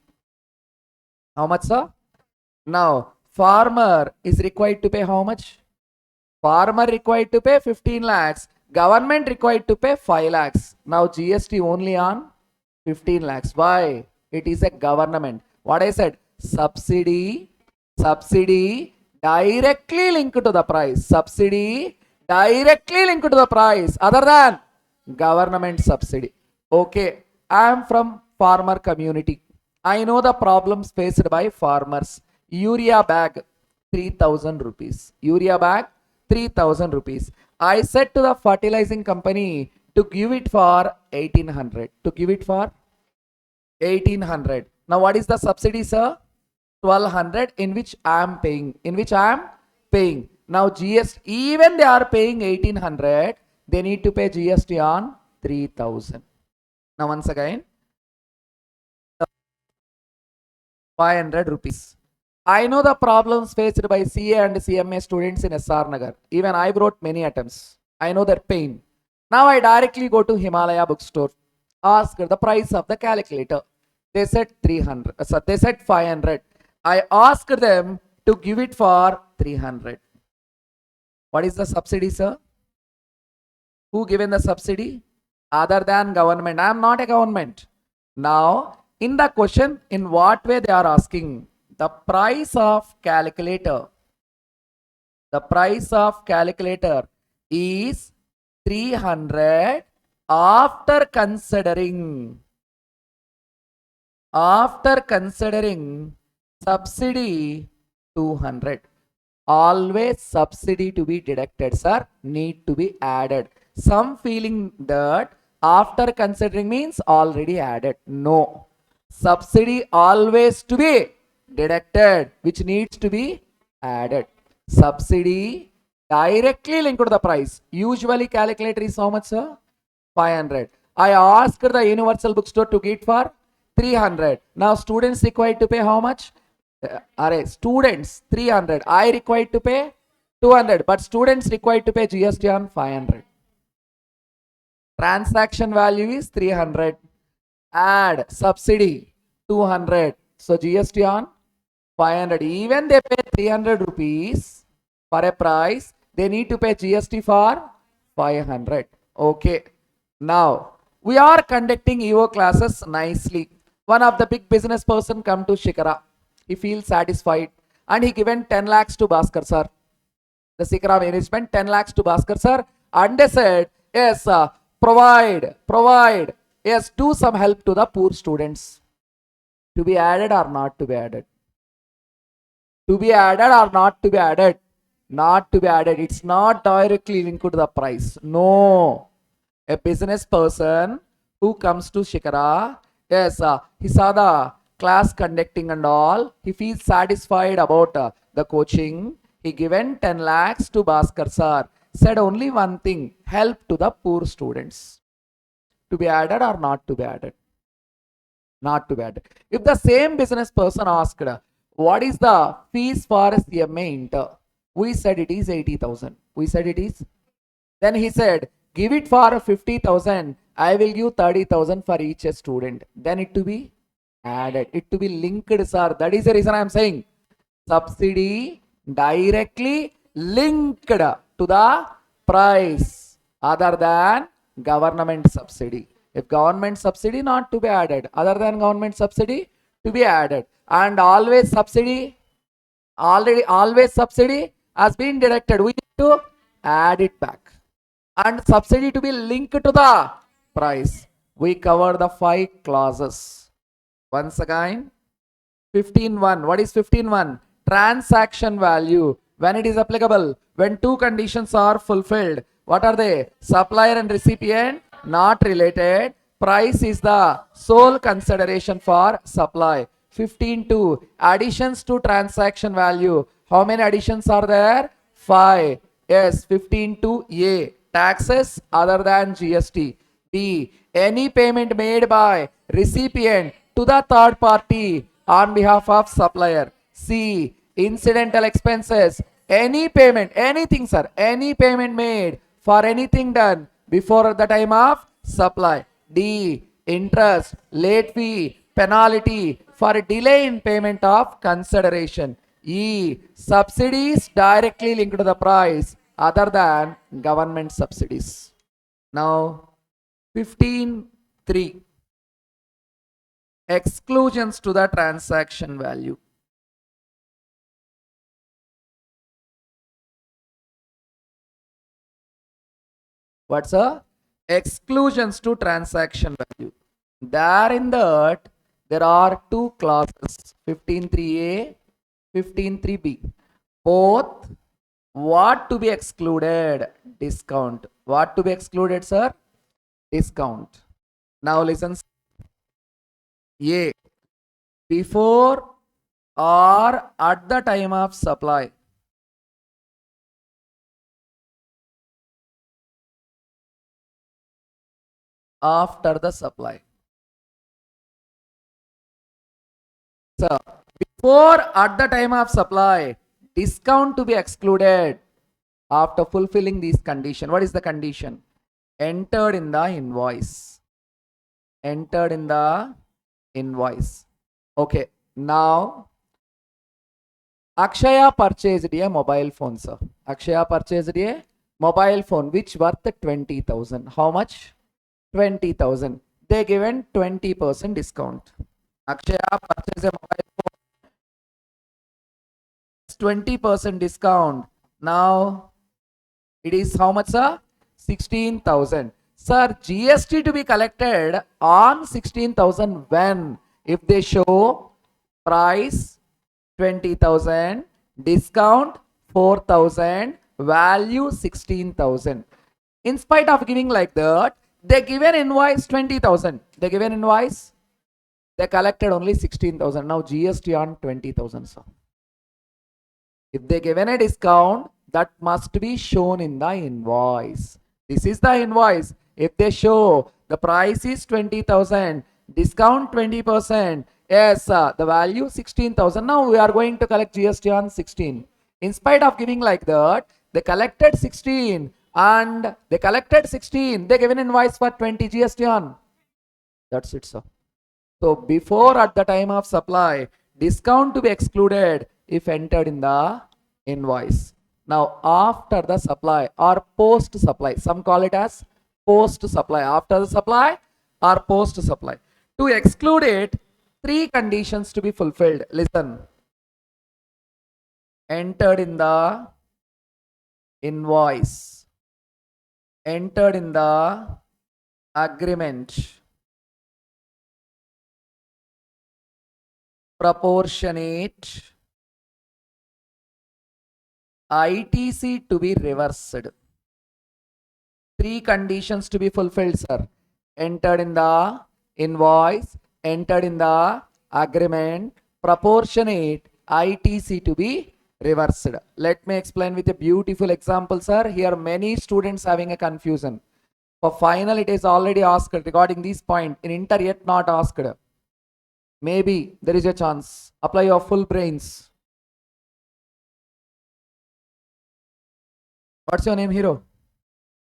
How much, sir? Now, farmer is required to pay how much? Farmer required to pay 15 lakhs. Government required to pay 5 lakhs. Now, GST only on 15 lakhs. Why? It is a government. What I said? Subsidy directly linked to the price. Subsidy directly linked to the price other than government subsidy. Okay, I am from farmer community. I know the problems faced by farmers. Urea bag 3,000 rupees. Urea bag 3,000 rupees. I said to the fertilizing company to give it for 1,800. To give it for 1,800. Now what is the subsidy, sir? 1,200 in which I am paying. In which I am paying. Now GST, even they are paying 1,800, they need to pay GST on 3,000. Now once again, 500 rupees. I know the problems faced by CA and CMA students in SR Nagar. Even I wrote many attempts. I know their pain. Now I directly go to Himalaya bookstore, ask the price of the calculator. They said 300. So they said 500. I asked them to give it for 300. What is the subsidy, sir? Who given the subsidy? Other than government. I am not a government. Now, in the question, in what way they are asking? The price of calculator. The price of calculator is 300 after considering subsidy 200. Always subsidy to be deducted, sir, need to be added. Some feeling that after considering means already added. No. Subsidy always to be deducted, which needs to be added. Subsidy directly linked to the price. Usually calculator is how much, sir? 500. I asked the universal bookstore to get for 300. Now students required to pay how much? Students 300. I required to pay 200. But students required to pay GST on 500. Transaction value is 300. Add subsidy 200. So GST on 500. Even they pay 300 rupees for a price, they need to pay GST for 500. Okay. Now, we are conducting EO classes nicely. One of the big business person come to Shikhara. He feels satisfied and he given 10 lakhs to Bhaskar sir. The Shikhara management 10 lakhs to Bhaskar sir and they said, yes, provide, yes, do some help to the poor students. To be added or not to be added? To be added or not to be added? Not to be added. It's not directly linked to the price. No. A business person who comes to Shikhara, yes, he saw the class conducting and all. He feels satisfied about the coaching. He given 10 lakhs to Bhaskar sir. Said only one thing, help to the poor students. To be added or not to be added? Not to be added. If the same business person asked, what is the fees for a cmainter? We said it is 80,000. We said it is. Then he said, give it for 50,000. I will give 30,000 for each student. Then it to be added. It to be linked, sir. That is the reason I am saying. Subsidy directly linked to the price other than government subsidy. If government subsidy not to be added, other than government subsidy to be added. And always subsidy, always subsidy has been deducted. We need to add it back. And subsidy to be linked to the price. We cover the 5 clauses. Once again, 15.1. What is 15.1? Transaction value. When it is applicable, when 2 conditions are fulfilled. What are they? Supplier and recipient not related. Price is the sole consideration for supply. 15.2. Additions to transaction value. How many additions are there? 5. Yes, 15.2a. Taxes other than GST. B. Any payment made by recipient to the third party on behalf of supplier. C. Incidental expenses. Any payment, anything, sir, any payment made for anything done before the time of supply. D. Interest, late fee, penalty for delay in payment of consideration. E. Subsidies directly linked to the price other than government subsidies. Now, 15.3. Exclusions to the transaction value. What's a exclusions to transaction value? There in that there are 2 clauses, 15.3a, 15.3b. Both what to be excluded? Discount. What to be excluded, sir? Discount. Now listen. A. Before or at the time of supply. After the supply. So, before at the time of supply, discount to be excluded after fulfilling these condition. What is the condition? Entered in the invoice. Entered in the invoice. Okay, now Akshaya purchased a mobile phone, sir. Akshaya purchased a mobile phone which worth 20,000. How much? 20,000. They given 20% discount. Akshaya purchased a mobile phone, 20% discount. Now it is how much, sir? 16,000. Sir, GST to be collected on 16,000 when? If they show price 20,000, discount 4,000, value 16,000. In spite of giving like that, they give an invoice 20,000. They give an invoice. They collected only 16,000. Now GST on 20,000, sir. If they given a discount, that must be shown in the invoice. This is the invoice. If they show the price is 20,000, discount 20%, yes, the value 16,000. Now we are going to collect GST on 16. In spite of giving like that, they collected 16 and they collected 16. They given invoice for 20 GST on. That's it, sir. So before at the time of supply, discount to be excluded if entered in the invoice. Now after the supply or post supply, some call it as post supply, after the supply or post supply. To exclude it, 3 conditions to be fulfilled. Listen. Entered in the invoice, entered in the agreement, proportionate, ITC to be reversed. 3 conditions to be fulfilled, sir. Entered in the invoice, entered in the agreement, proportionate, ITC to be reversed. Let me explain with a beautiful example, sir. Here many students having a confusion. For final it is already asked regarding this point. In inter yet not asked. Maybe there is a chance. Apply your full brains. What's your name, hero?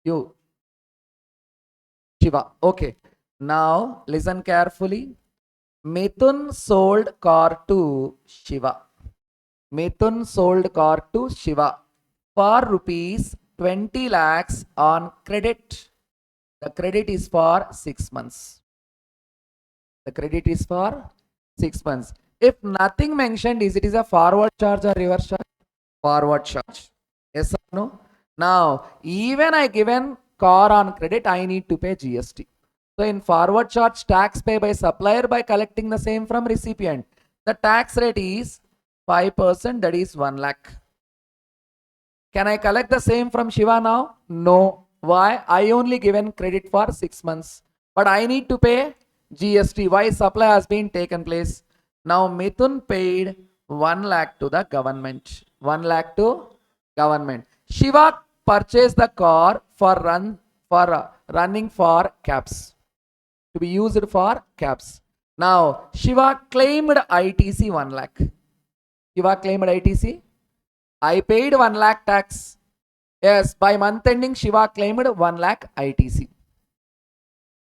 You. Shiva. Okay. Now listen carefully. Mithun sold car to Shiva. Mithun sold car to Shiva for rupees 20 lakhs on credit. The credit is for 6 months. The credit is for 6 months. If nothing mentioned, is it is a forward charge or reverse charge? Forward charge. Yes or no? Now, even I given car on credit, I need to pay GST. So in forward charge, tax pay by supplier by collecting the same from recipient. The tax rate is 5%, that is 1 lakh. Can I collect the same from Shiva now? No. Why? I only given credit for 6 months. But I need to pay GST. Why? Supply has been taken place. Now Mithun paid 1 lakh to the government. 1 lakh to government. Shiva purchased the car for running for cabs. To be used for cabs. Now Shiva claimed ITC 1 lakh. Shiva claimed ITC. I paid 1 lakh tax. Yes, by month ending, Shiva claimed 1 lakh ITC.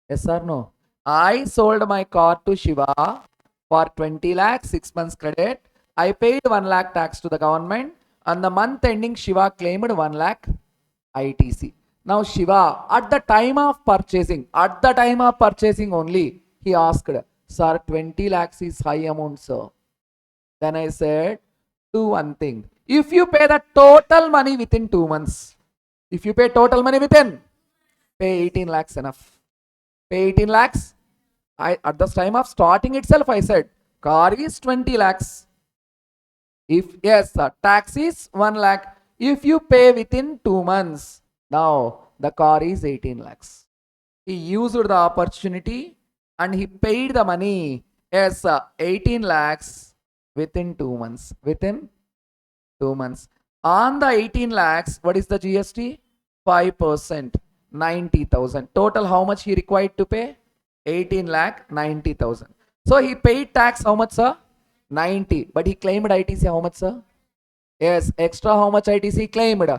Yes or no? I sold my car to Shiva for 20 lakh, 6 months credit. I paid 1 lakh tax to the government. On the month ending, Shiva claimed 1 lakh ITC. Now Shiva, at the time of purchasing only, he asked, sir, 20 lakhs is high amount, sir. Then I said, do one thing. If you pay the total money within 2 months, if you pay total money within, pay 18 lakhs enough. Pay 18 lakhs. At the time of starting itself, I said, car is 20 lakhs. If yes, sir, tax is 1 lakh. If you pay within 2 months, now the car is 18 lakhs. He used the opportunity and he paid the money. Yes, 18 lakhs within 2 months. Within 2 months. On the 18 lakhs, what is the GST? 5%, 90,000. Total, how much he required to pay? 18 lakh 90,000. So he paid tax how much, sir? 90. But he claimed ITC how much, sir? Yes, extra how much ITC claimed?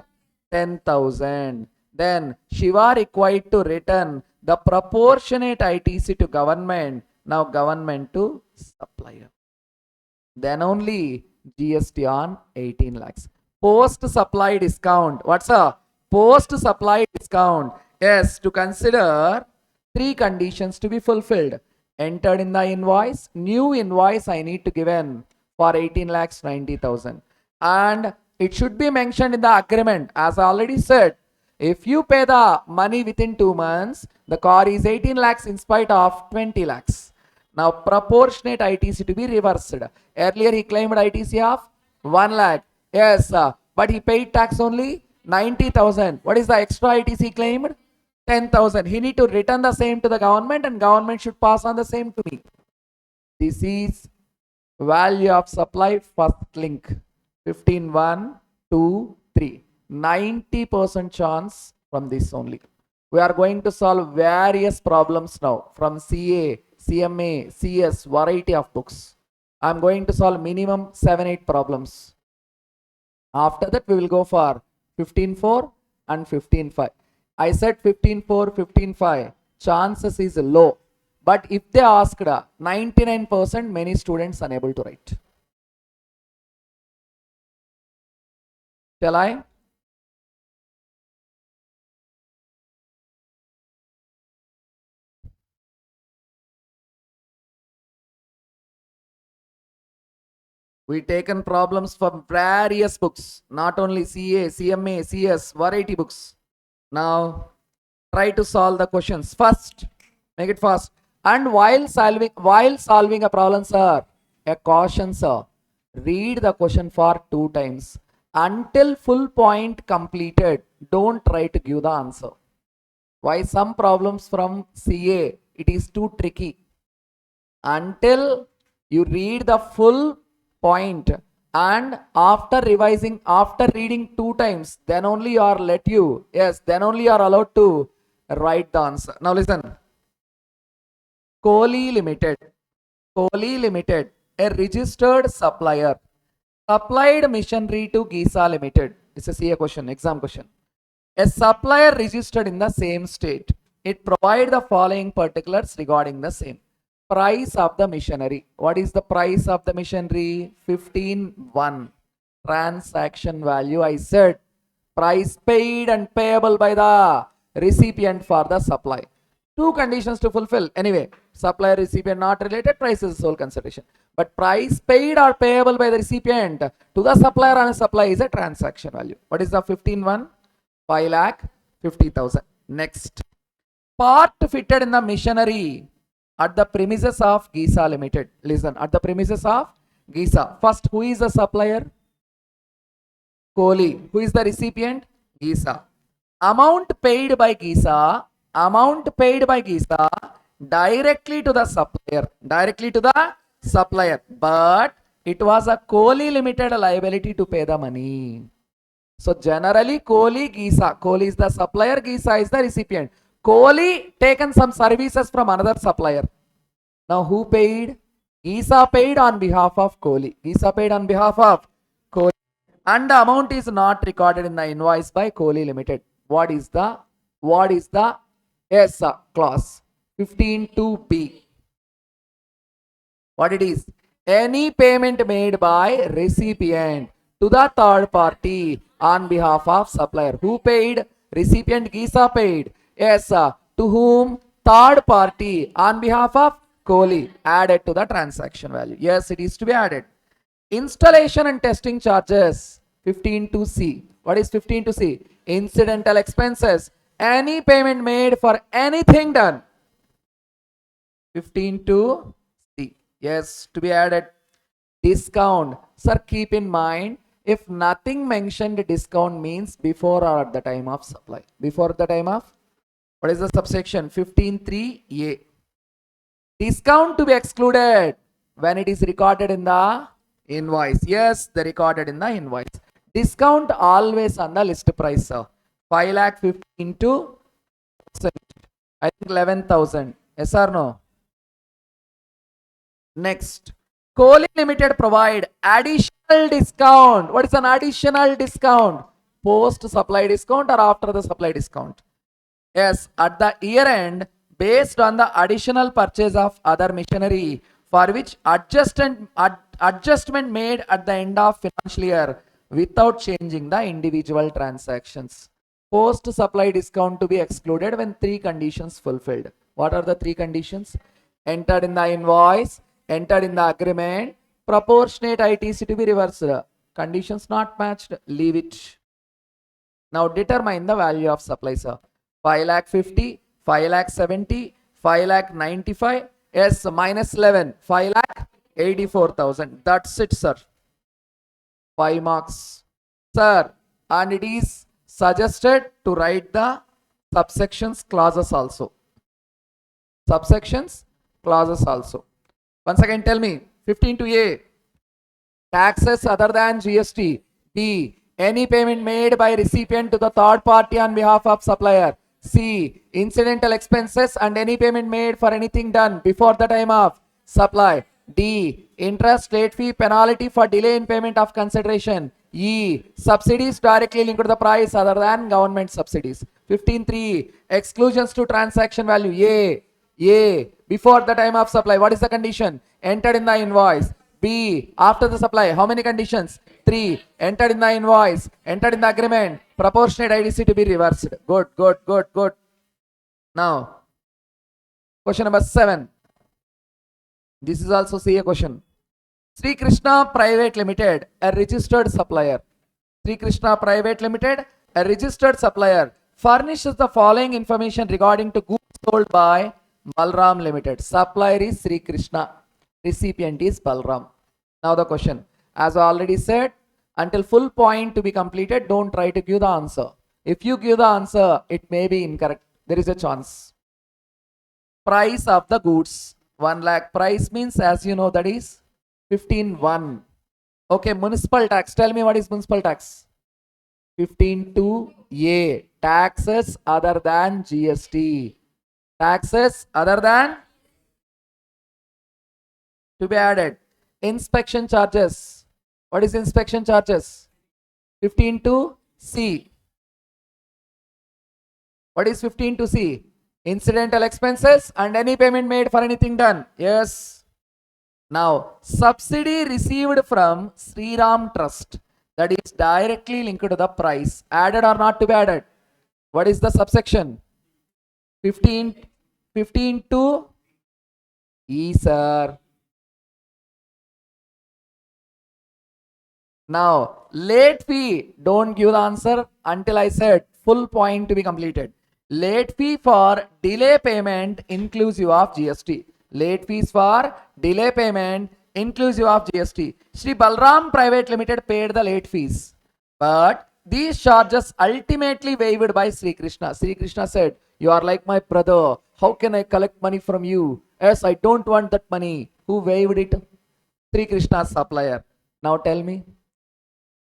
10,000. Then Shiva required to return the proportionate ITC to government. Now government to supplier. Then only GST on 18 lakhs. Post supply discount. What's a post supply discount? Yes, to consider three conditions to be fulfilled. Entered in the invoice. New invoice I need to give in for 18 lakhs 90,000. And it should be mentioned in the agreement. As I already said, if you pay the money within 2 months, the car is 18 lakhs in spite of 20 lakhs. Now proportionate ITC to be reversed. Earlier he claimed ITC of 1 lakh. Yes, but he paid tax only 90,000. What is the extra ITC claimed? 10,000. He need to return the same to the government and government should pass on the same to me. This is value of supply first link. 15, 1, 2, 3. 90% chance from this only. We are going to solve various problems now from CA, CMA, CS, variety of books. I am going to solve minimum 7-8 problems. After that we will go for 15.4 and 15.5. I said 15.4, 15.5 chances is low. But if they asked 99%, many students unable to write. Shall I? We taken problems from various books, not only CA, CMA, CS, variety books. Now try to solve the questions first. Make it fast. And while solving a problem, sir, a caution, sir. Read the question for 2 times. Until full point completed, don't try to give the answer. Why some problems from CA, it is too tricky. Until you read the full point and after revising, after reading 2 times, then only you are then only you are allowed to write the answer. Now listen. Kohli Limited, a registered supplier, supplied machinery to Giza Limited. This is a CA question, exam question. A supplier registered in the same state. It provides the following particulars regarding the same. Price of the machinery. What is the price of the machinery? 15.1. Transaction value, I said. Price paid and payable by the recipient for the supply. 2 conditions to fulfill. Anyway, supplier recipient not related, price is sole consideration. But price paid or payable by the recipient to the supplier on a supply is a transaction value. What is the 15.1? 5,50,000. Next. Part fitted in the machinery at the premises of Giza Limited. Listen, at the premises of Giza. First, who is the supplier? Kohli. Who is the recipient? Giza. Amount paid by Giza directly to the supplier. But it was a Kohli Limited liability to pay the money. So generally Kohli, Giza. Kohli is the supplier, Giza is the recipient. Kohli taken some services from another supplier. Now who paid? Giza paid on behalf of Kohli. And the amount is not recorded in the invoice by Kohli Limited. What is the clause? 15.2b. What it is? Any payment made by recipient to the third party on behalf of supplier. Who paid? Recipient Giza paid. Yes, to whom? Third party on behalf of Kohli. Added to the transaction value. Yes, it is to be added. Installation and testing charges. 15.2c. What is 15.2c? Incidental expenses. Any payment made for anything done. 15.2c. Yes, to be added. Discount. Sir, keep in mind, if nothing mentioned, discount means before or at the time of supply. Before the time of, what is the subsection? 15.3a. Discount to be excluded when it is recorded in the invoice. Yes, they recorded in the invoice. Discount always on the list price, sir. 5,50,000 into, I think 11,000. Yes or no? Next, Kohli Limited provide additional discount. What is an additional discount? Post supply discount or after the supply discount? Yes, at the year end, based on the additional purchase of other machinery for which adjustment made at the end of financial year without changing the individual transactions. Post supply discount to be excluded when three conditions fulfilled. What are the three conditions? Entered in the invoice, entered in the agreement, proportionate ITC to be reversed. Conditions not matched, leave it. Now determine the value of supply, sir. 5 lakh 50, 5 lakh 70, 5 lakh 95, yes, minus 11, 5 lakh 84,000. That's it, sir. 5 marks. Sir, and it is suggested to write the subsections clauses also. Subsections clauses also. Once again, tell me, 15 to A, taxes other than GST. B, any payment made by recipient to the third party on behalf of supplier. C, incidental expenses and any payment made for anything done before the time of supply. D, interest, late fee, penalty for delay in payment of consideration. E, subsidies directly linked to the price other than government subsidies. 15.3, exclusions to transaction value. A, before the time of supply. What is the condition? Entered in the invoice. B, after the supply. How many conditions? 3, entered in the invoice, entered in the agreement, proportionate IDC to be reversed. Good, good, good, good. Now, question number 7. This is also CA question. Sri Krishna Private Limited, a registered supplier. Sri Krishna Private Limited, a registered supplier, furnishes the following information regarding to goods sold by Balram Limited. Supplier is Sri Krishna. Recipient is Balram. Now the question. As I already said, until full point to be completed, don't try to give the answer. If you give the answer, it may be incorrect. There is a chance. Price of the goods. 1 lakh price means, as you know, that is 15.1. Okay, municipal tax. Tell me what is municipal tax? 15.2A. Taxes other than GST. Taxes other than to be added. Inspection charges. What is inspection charges? 15.2C. What is 15.2C? Incidental expenses and any payment made for anything done. Yes. Now, subsidy received from Sri Ram Trust, that is directly linked to the price. Added or not to be added? What is the subsection? 15.2E, sir. Now, late fee, don't give the answer until I said full point to be completed. Late fee for delay payment inclusive of GST. Late fees for delay payment inclusive of GST. Sri Balram Private Limited paid the late fees. But these charges ultimately waived by Sri Krishna. Sri Krishna said, you are like my brother. How can I collect money from you? Yes, I don't want that money. Who waived it? Sri Krishna's supplier. Now tell me.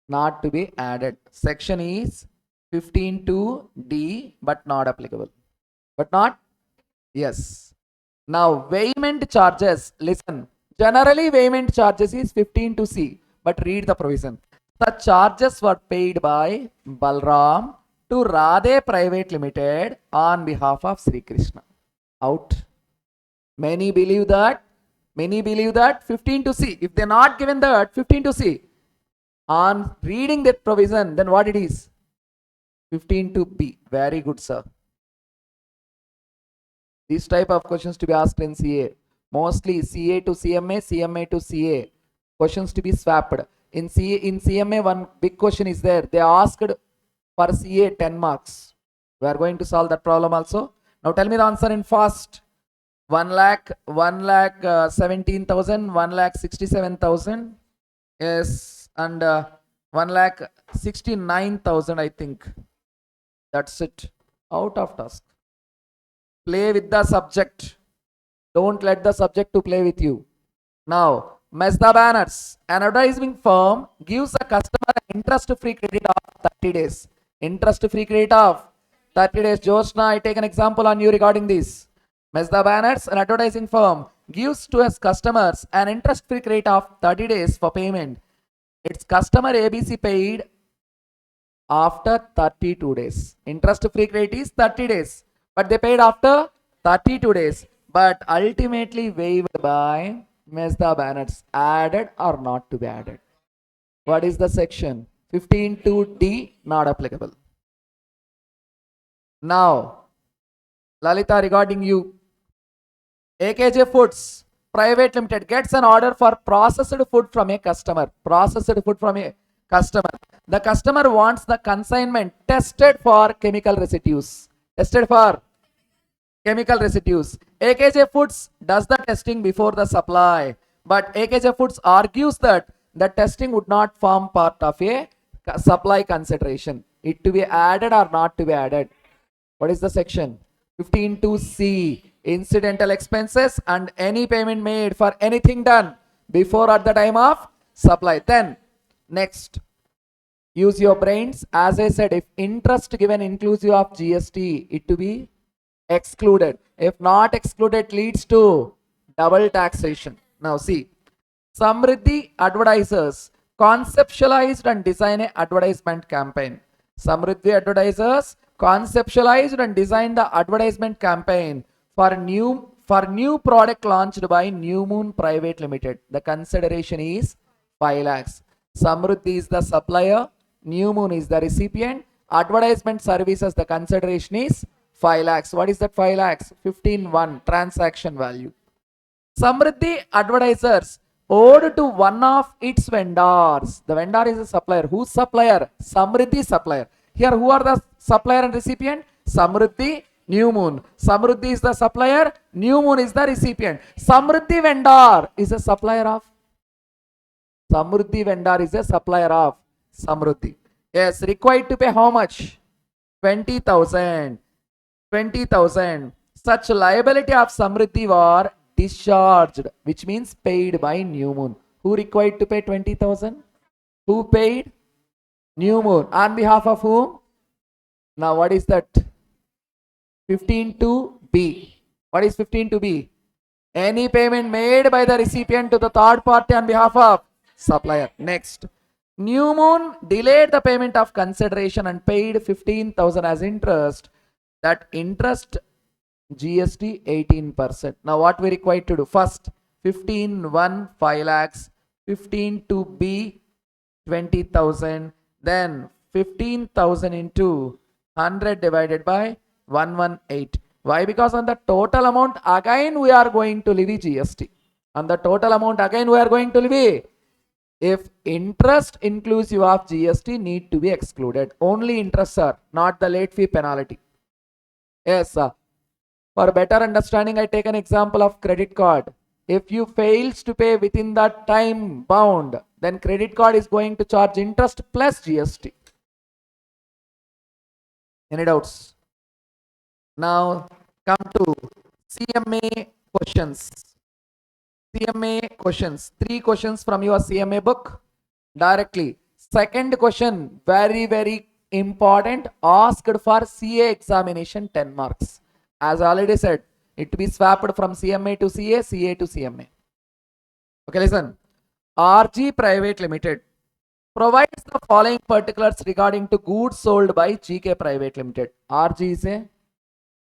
Not to be added. Section is 15.2D, but not applicable. But not? Yes. Now, payment charges. Listen. Generally, payment charges is 15.2C, but read the provision. The charges were paid by Balram to Radhe Private Limited on behalf of Sri Krishna. Out. Many believe that 15.2C. If they're not given that 15.2C, on reading that provision, then what it is? 15.2B. Very good, sir. These type of questions to be asked in CA. Mostly CA to CMA, CMA to CA. Questions to be swapped. In CMA, one big question is there. They asked for CA 10 marks. We are going to solve that problem also. Now tell me the answer in fast. 1 lakh 17,000, 1 lakh 67,000. Yes. And 1 lakh 69,000, I think. That's it. Out of task. Play with the subject. Don't let the subject to play with you. Now, Mazda banners. An advertising firm gives a customer an interest-free credit of 30 days. Interest-free credit of 30 days. Jyoshna, I take an example on you regarding this. Mazda Banners, an advertising firm, gives to its customers an interest-free rate of 30 days for payment. Its customer ABC paid after 32 days. Interest-free rate is 30 days, but they paid after 32 days, but ultimately waived by Mazda Banners. Added or not to be added? What is the section? 15(2)D, not applicable. Now, Lalita, regarding you, AKJ Foods Private Limited gets an order for processed food from a customer. Processed food from a customer. The customer wants the consignment tested for chemical residues. Tested for chemical residues. AKJ Foods does the testing before the supply, but AKJ Foods argues that the testing would not form part of a supply consideration. It to be added or not to be added? What is the section? 15(2)C. Incidental expenses and any payment made for anything done before at the time of supply. Then next, use your brains. As I said, if interest given inclusive of GST, it to be excluded. If not excluded, leads to double taxation. Now see, Samriddhi advertisers conceptualized and designed an advertisement campaign. Samriddhi advertisers conceptualized and designed the advertisement campaign for new product launched by New Moon Private Limited. The consideration is 5 lakhs. Samriddhi is the supplier, New Moon is the recipient. Advertisement services, the consideration is 5 lakhs. What is that 5 lakhs? 15(1) transaction value. Samriddhi advertisers owed to one of its vendors. The vendor is a supplier. Whose supplier? Samriddhi supplier. Here, who are the supplier and recipient? Samriddhi, New Moon. Samriddhi is the supplier, New Moon is the recipient. Samriddhi vendor is a supplier of? Samriddhi vendor is a supplier of Samriddhi. Yes, required to pay how much? 20,000. 20,000. Such liability of Samriddhi were discharged, which means paid by New Moon. Who required to pay 20,000? Who paid? New Moon. On behalf of whom? Now what is that? 15(2)B. What is 15(2)B? Any payment made by the recipient to the third party on behalf of supplier. Next, New Moon delayed the payment of consideration and paid 15,000 as interest. That interest GST 18%. Now what we required to do? First, 15(1) 5 lakhs, 15(2)B 20,000, then 15,000 into 100 divided by 118. Why? Because on the total amount again we are going to levy GST. On the total amount again we are going to levy. If interest inclusive of GST need to be excluded. Only interest, sir, not the late fee penalty. Yes, sir. For better understanding, I take an example of credit card. If you fails to pay within that time bound, then credit card is going to charge interest plus GST. Any doubts? Now come to CMA questions. CMA questions. 3 questions from your CMA book directly. Second question, very important, asked for CA examination 10 marks. As I already said, it to be swapped from CMA to CA, CA to CMA. Okay, listen. RG Private Limited provides the following particulars regarding to goods sold by GK Private Limited. RG is a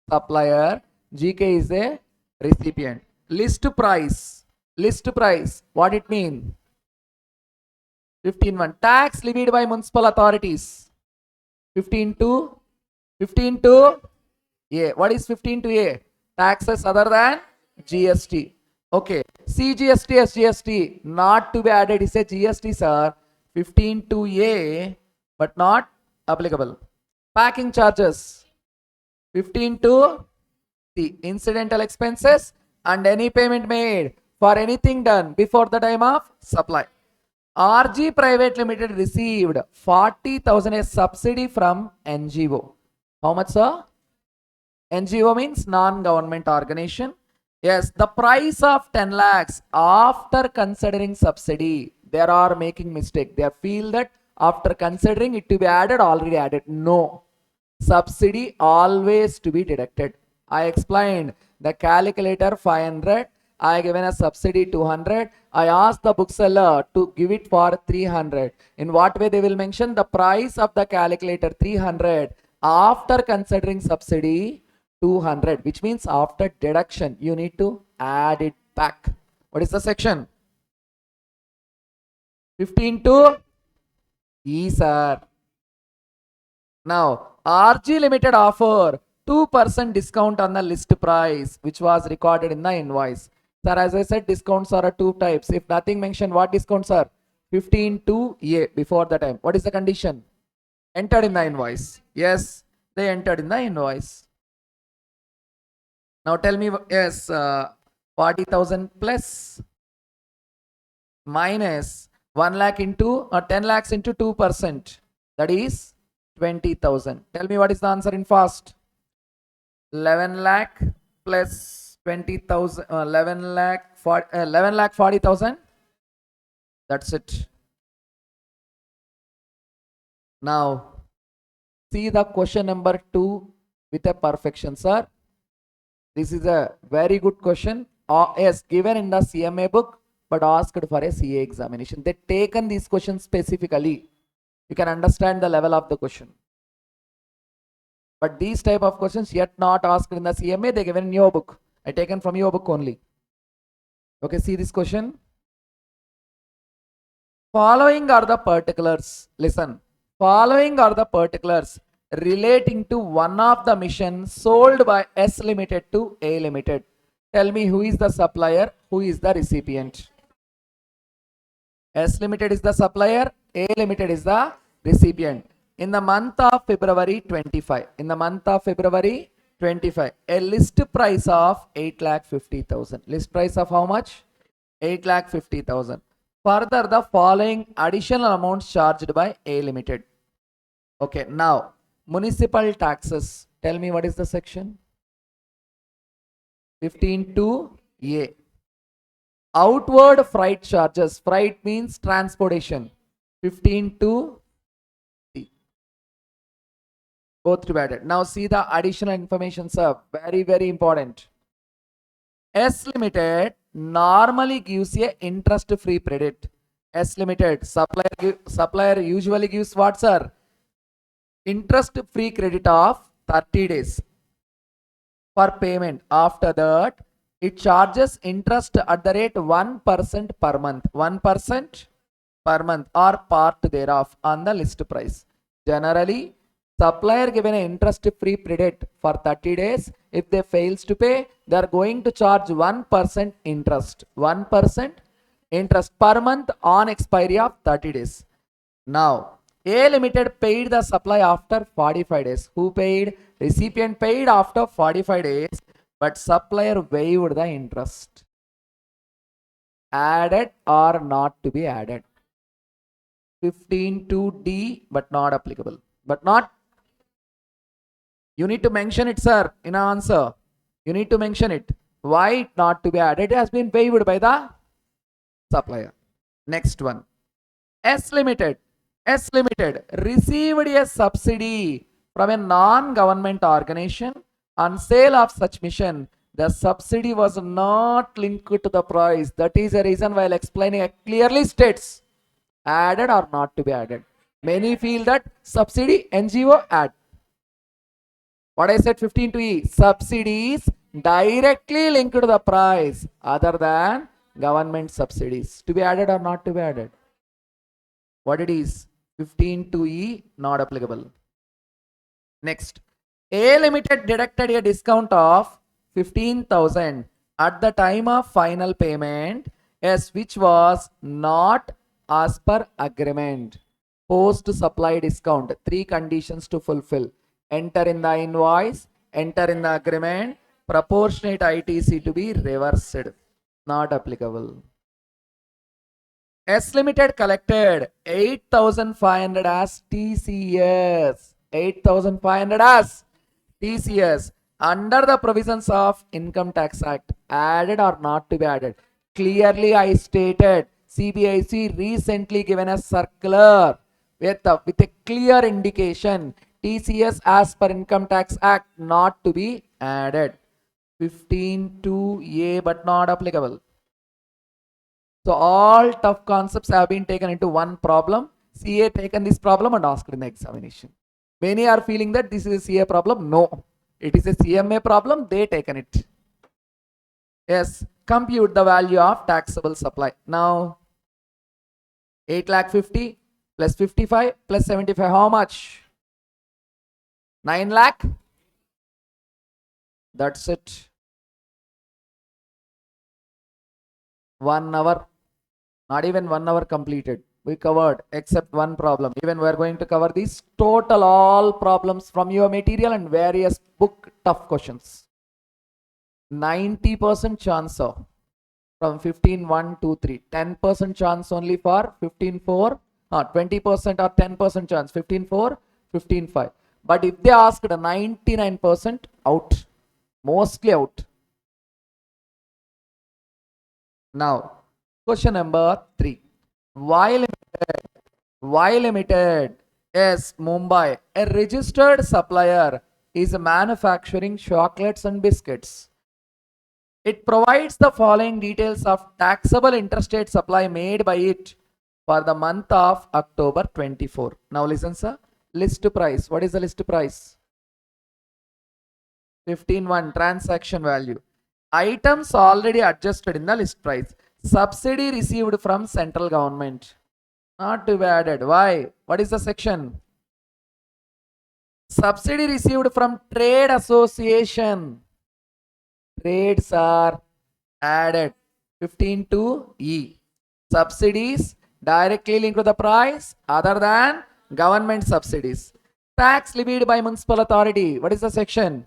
supplier, GK is a recipient. List price. List price. What it mean? 15(1). Tax levied by municipal authorities. 15(2). 15(2)A. What is 15(2)A? Taxes other than GST. Okay. CGST, SGST not to be added is a GST, sir. 15(2)A but not applicable. Packing charges. 15(2)C. Incidental expenses and any payment made for anything done before the time of supply. RG Private Limited received 40,000 as subsidy from NGO. How much, sir? NGO means non-government organization. Yes, the price of 10 lakhs after considering subsidy. They are making mistake. They feel that after considering it to be added, already added. No. Subsidy always to be deducted. I explained the calculator 500. I given a subsidy 200. I asked the bookseller to give it for 300. In what way they will mention the price of the calculator 300 after considering subsidy 200, which means after deduction you need to add it back. What is the section? 15 to E, sir. Now, RG Limited offer 2% discount on the list price, which was recorded in the invoice. Sir, as I said, discounts are two types. If nothing mentioned, what discounts are? 15 to A before the time. What is the condition? Entered in the invoice. Yes, they entered in the invoice. Now tell me, yes, 40,000 plus minus 1 lakh into 10 lakhs into 2%. That is 20,000. Tell me what is the answer in fast. 11 lakh plus 20,000, 11 lakh 40,000. That's it. Now, see the question number 2 with a perfection, sir. This is a very good question. Yes, given in the CMA book, but asked for a CA examination. They taken these questions specifically. You can understand the level of the question. But these type of questions yet not asked in the CMA, they given in your book. I taken from your book only. Okay, see this question. Following are the particulars. Listen. Following are the particulars relating to one of the missions sold by S Limited to A Limited. Tell me who is the supplier, who is the recipient. S Limited is the supplier, A Limited is the recipient. In the month of February 25, a list price of 8,50,000. List price of how much? 8,50,000. Further, the following additional amounts charged by A Limited. Okay, now municipal taxes. Tell me what is the section? 15 to A. Outward freight charges. Freight means transportation. 15 to C. Both divided. Now see the additional information, sir. Very, very important. S Limited normally gives a interest-free credit. S Limited supplier usually gives what, sir? Interest-free credit of 30 days for payment. After that, it charges interest at the rate 1% per month. 1% per month or part thereof on the list price. Generally, supplier given an interest-free credit for 30 days. If they fails to pay, they are going to charge 1% interest. 1% interest per month on expiry of 30 days. Now, A Limited paid the supply after 45 days. Who paid? Recipient paid after 45 days, but supplier waived the interest. Added or not to be added? 15 to D, but not applicable. But not. You need to mention it, sir, in an answer. You need to mention it. Why not to be added? It has been waived by the supplier. Next one. S Limited received a subsidy from a non-government organization on sale of such mission. The subsidy was not linked to the price. That is a reason while explaining it clearly states added or not to be added. Many feel that subsidy NGO add. What I said 15 to E, subsidies directly linked to the price other than government subsidies. To be added or not to be added? What it is? 15 to E, not applicable. Next, A Limited deducted a discount of 15,000 at the time of final payment, yes, which was not as per agreement. Post supply discount. 3 conditions to fulfill. Enter in the invoice, enter in the agreement, proportionate ITC to be reversed. Not applicable. S Limited collected 8,500 as TCS. 8,500 as TCS under the provisions of Income Tax Act. Added or not to be added? Clearly I stated CBIC recently given a circular with a clear indication. TCS as per Income Tax Act not to be added. 15(2)(a) but not applicable. So all tough concepts have been taken into one problem. CA taken this problem and asked in the examination. Many are feeling that this is a CA problem. No, it is a CMA problem. They taken it. Yes, compute the value of taxable supply. Now 8,50,000 plus 55 plus 75. How much? 9 lakh. That's it. 1 hour. Not even 1 hour completed. We covered except one problem. Even we are going to cover these total all problems from your material and various book tough questions. 90% chance of from 15(1), 2, 3. 10% chance only for 15(4). 20% or 10% chance 15(4), 15(5). But if they asked 99% out, mostly out. Now, question number 3. Why Limited is Mumbai, a registered supplier, is manufacturing chocolates and biscuits. It provides the following details of taxable interstate supply made by it for the month of October 24. Now listen, sir. List price. What is the list price? 15(1) transaction value. Items already adjusted in the list price. Subsidy received from central government. Not to be added. Why? What is the section? Subsidy received from trade association. Trades are added. 15(2)(e). Subsidies directly linked to the price other than government subsidies. Tax levied by municipal authority. What is the section?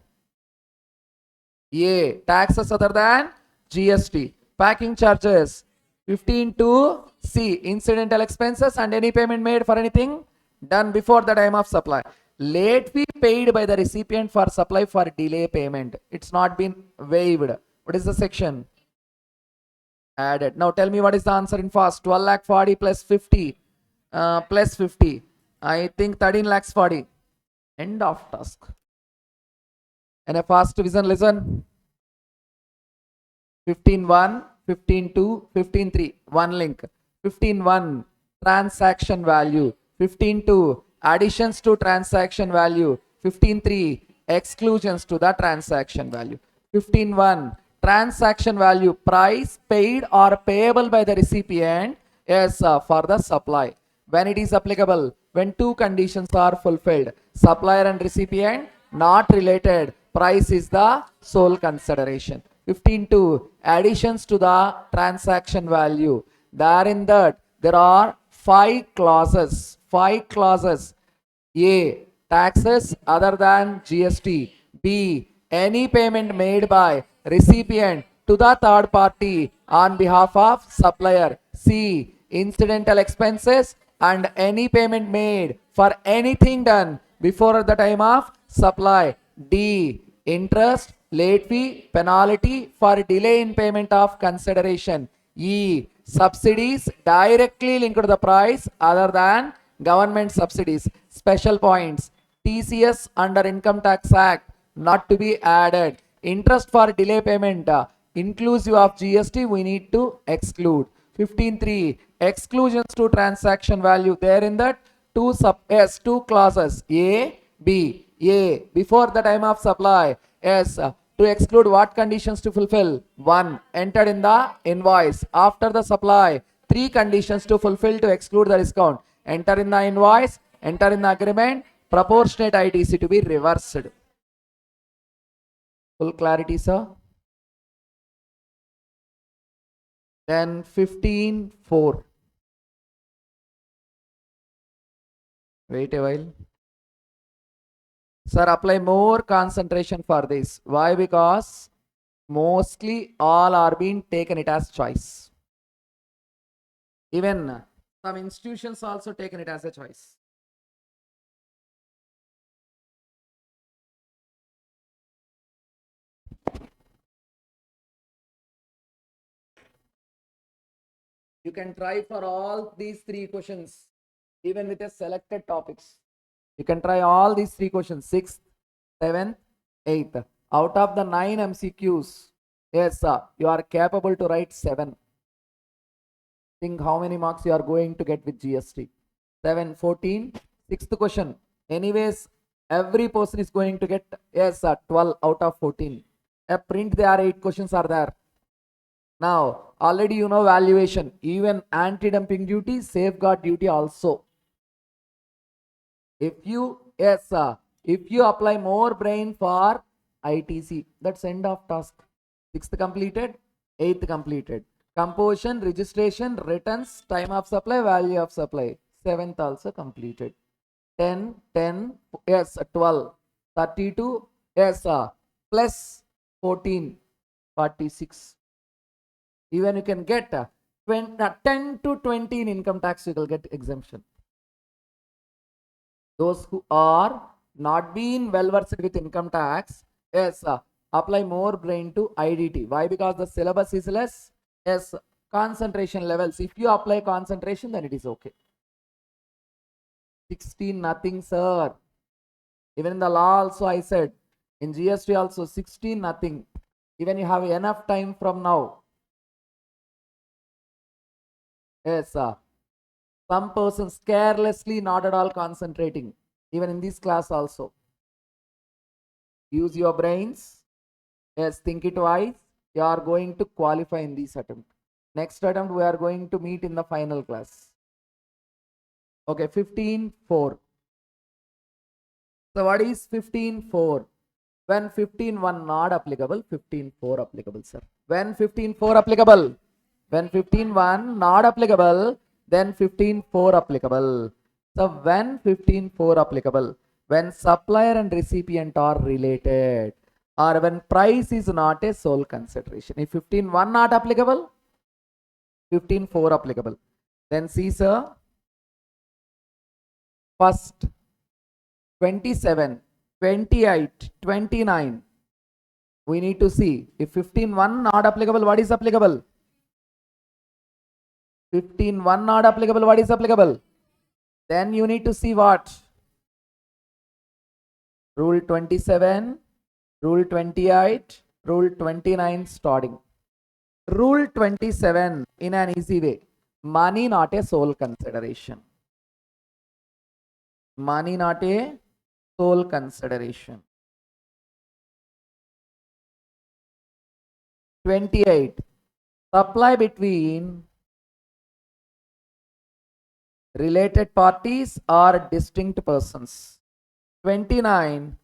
A. Taxes other than GST. Packing charges. 15(2)(c). Incidental expenses and any payment made for anything done before the time of supply. Late fee paid by the recipient for supply for delay payment. It's not been waived. What is the section? Added. Now tell me what is the answer in fast. 12,40,000 plus 50 plus 50. I think 13,40,000. End of task. And a fast division, listen. 15(1), 15(2), 15(3). One link. 15(1) transaction value. 15(2) additions to transaction value. 15(3) exclusions to the transaction value. 15(1) transaction value, price paid or payable by the recipient is for the supply. When it is applicable, when two conditions are fulfilled, supplier and recipient not related, price is the sole consideration. 15(2) additions to the transaction value. Therein that there are 5 clauses. 5 clauses. A. Taxes other than GST. B. Any payment made by recipient to the third party on behalf of supplier. C. Incidental expenses and any payment made for anything done before the time of supply. D. Interest, late fee, penalty for delay in payment of consideration. E. Subsidies directly linked to the price other than government subsidies. Special points. TCS under Income Tax Act not to be added. Interest for delay payment inclusive of GST we need to exclude. 15(3) exclusions to transaction value. There in that two clauses. A, B. A. Before the time of supply. S. To exclude what conditions to fulfill? 1. Entered in the invoice. After the supply, 3 conditions to fulfill to exclude the discount. Enter in the invoice, enter in the agreement, proportionate ITC to be reversed. Full clarity, sir? Then 15(4). Wait a while. Sir, apply more concentration for this. Why? Because mostly all are being taken it as choice. Even some institutions also taken it as a choice. You can try for all these 3 questions, even with a selected topics. You can try all these 3 questions, 6th, 7th, 8th. Out of the 9 MCQs, yes, you are capable to write 7. Think how many marks you are going to get with GST. 7, 14, 6th question. Anyways, every person is going to get, yes, 12 out of 14. A print there are 8 questions are there. Now, already you know valuation, even anti-dumping duty, safeguard duty also. If you, yes, if you apply more brain for ITC, that's end of task. 6th completed, 8th completed. Composition, registration, returns, time of supply, value of supply. 7th also completed. 10, 10, yes, 12, 32, yes, plus 14, 46. Even you can get 10 to 20 in income tax, you will get exemption. Those who are not being well versed with income tax, yes, apply more brain to IDT. Why? Because the syllabus is less. Yes, concentration levels. If you apply concentration, then it is okay. 16 nothing, sir. Even in the law also I said, in GST also 16 nothing. Even you have enough time from now. Yes, some persons carelessly not at all concentrating. Even in this class also. Use your brains. Yes, think it twice. You are going to qualify in this attempt. Next attempt we are going to meet in the final class. Okay, 15.4. So what is 15.4? When 15.1 not applicable, 15.4 applicable, sir. When 15.4 applicable, when 15.1 not applicable, then 15.4 applicable. So when 15.4 applicable, when supplier and recipient are related, or when price is not a sole consideration. If 15.1 not applicable, 15.4 applicable. Then see, sir, first 27, 28, 29. We need to see if 15.1 not applicable, what is applicable? 15.1 not applicable, what is applicable? Then you need to see what? Rule 27, Rule 28, Rule 29 starting. Rule 27 in an easy way. Money not a sole consideration. Money not a sole consideration. 28. Supply between related parties or distinct persons. 29.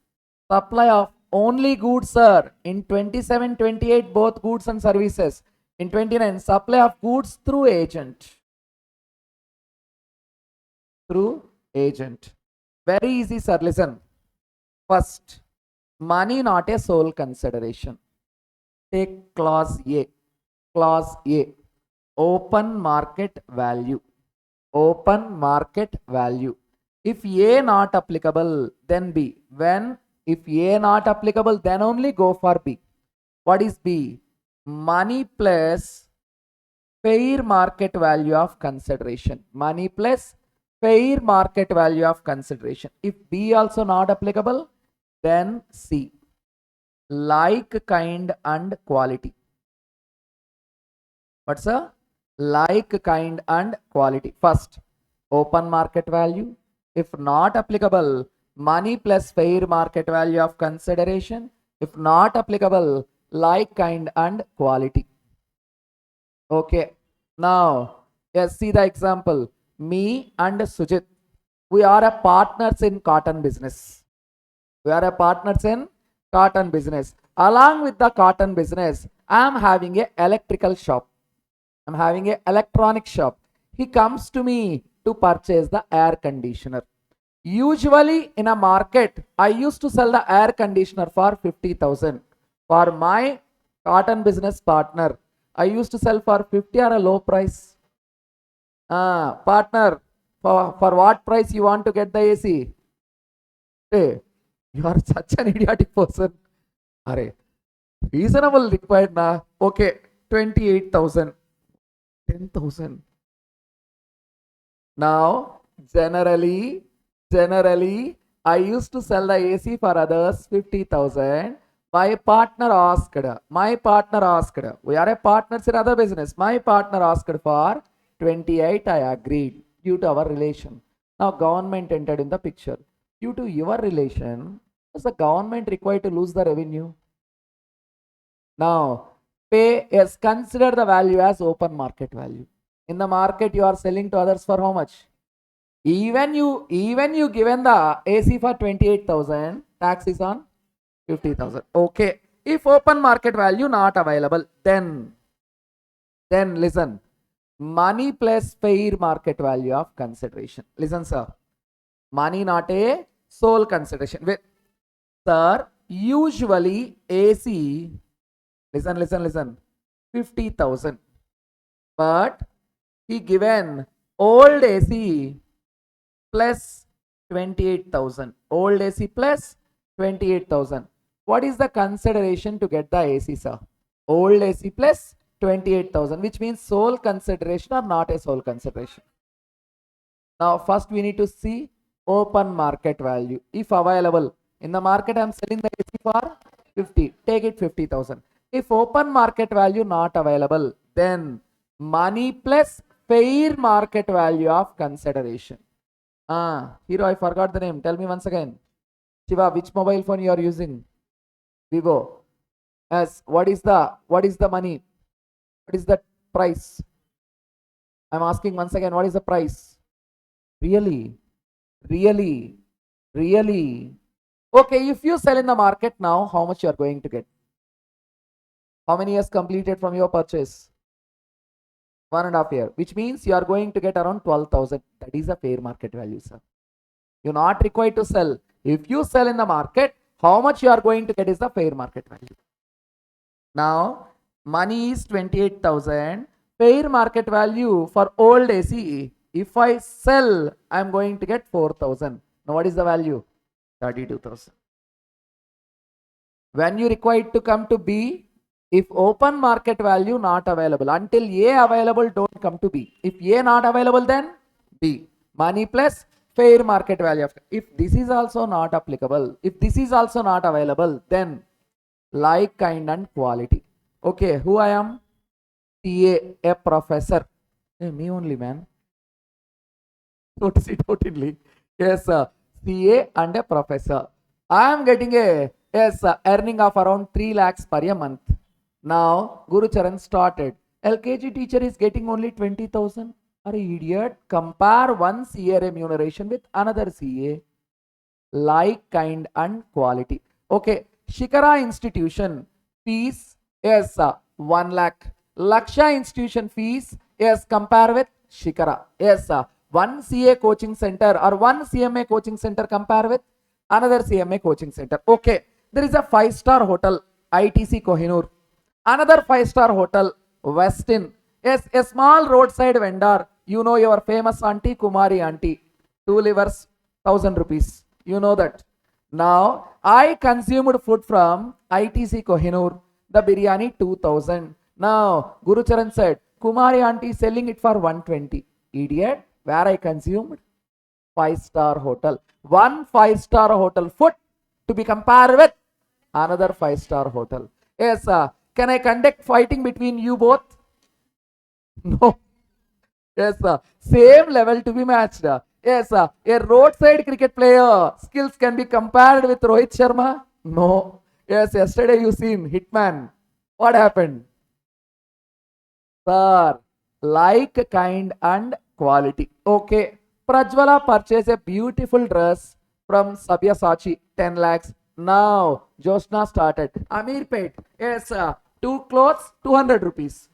Supply of only goods, sir. In 27, 28, both goods and services. In 29, supply of goods through agent. Through agent. Very easy, sir. Listen. First, money not a sole consideration. Take clause A. Clause A. Open market value. Open market value. If A not applicable, then B. When if A not applicable, then only go for B. What is B? Money plus fair market value of consideration. Money plus fair market value of consideration. If B also not applicable, then C. Like, kind and quality. What's a like, kind and quality? First, open market value. If not applicable, money plus fair market value of consideration. If not applicable, like, kind and quality. Okay. Now, yes, see the example. Me and Sujit, we are a partners in cotton business. We are a partners in cotton business. Along with the cotton business, I am having a electrical shop. I'm having a electronic shop. He comes to me to purchase the air conditioner. Usually in a market, I used to sell the air conditioner for 50,000. For my cotton business partner, I used to sell for 50 or a low price. Partner, for what price you want to get the AC? Hey, you are such an idiotic person. Are reasonable required na? Okay, 28,000. 10,000. Now, generally, I used to sell the AC for others 50,000. My partner asked, we are a partners in other business. My partner asked for 28. I agreed due to our relation. Now government entered in the picture. Due to your relation, is the government required to lose the revenue? Now, pay is consider the value as open market value. In the market, you are selling to others for how much? Even you given the AC for 28,000, tax is on 50,000. Okay. If open market value not available, then listen, money plus fair market value of consideration. Listen, sir. Money not a sole consideration. Wait, sir, usually AC, listen, 50,000. But he given old AC plus 28,000. Old AC plus 28,000. What is the consideration to get the AC, sir? Old AC plus 28,000, which means sole consideration or not a sole consideration. Now, first we need to see open market value. If available, in the market I am selling the AC for 50. Take it 50,000. If open market value not available, then money plus fair market value of consideration. Hero, I forgot the name. Tell me once again. Shiva, which mobile phone you are using? Vivo. Yes. What is the money? What is the price? I'm asking once again, what is the price? Really? Okay, if you sell in the market now, how much you are going to get? How many years completed from your purchase? 1.5 years, which means you are going to get around 12,000. That is a fair market value, sir. You're not required to sell. If you sell in the market, how much you are going to get is the fair market value. Now, money is 28,000. Fair market value for old AC, if I sell, I'm going to get 4,000. Now, what is the value? 32,000. When you required to come to B, if open market value not available, until A available, don't come to B. If A not available, then B. Money plus fair market value. If this is also not applicable, if this is also not available, then like, kind and quality. Okay, who I am? CA, a professor. Hey, me only, man. Totally. Yes, CA and a professor. I am getting a earning of around 3 lakhs per a month. Now, Guru Charan started. LKG teacher is getting only 20,000. Are you idiot? Compare one CA remuneration with another CA. Like, kind and quality. Okay, Shikhara institution fees is 1 lakh. Laksha institution fees is compare with Shikhara. Yes, one CA coaching center or one CMA coaching center compare with another CMA coaching center. Okay, there is a 5-star hotel, ITC Kohinoor. Another 5-star hotel, Westin. Yes, a small roadside vendor. You know your famous auntie, Kumari auntie. 2 livers, 1,000 rupees. You know that. Now, I consumed food from ITC Kohinoor. The biryani 2,000. Now, Guru Charan said, Kumari auntie selling it for 120. Idiot, where I consumed? 5-star hotel. One 5-star hotel food to be compared with another 5-star hotel. Yes, can I conduct fighting between you both? No. Yes, same level to be matched. Yes, a roadside cricket player skills can be compared with Rohit Sharma? No. Yes, yesterday you seen Hitman. What happened? Sir, like, kind and quality. Okay. Prajwala purchased a beautiful dress from Sabyasachi, 10 lakhs. Now, Josna started. Amirpet, yes, 2 clothes, 200 rupees.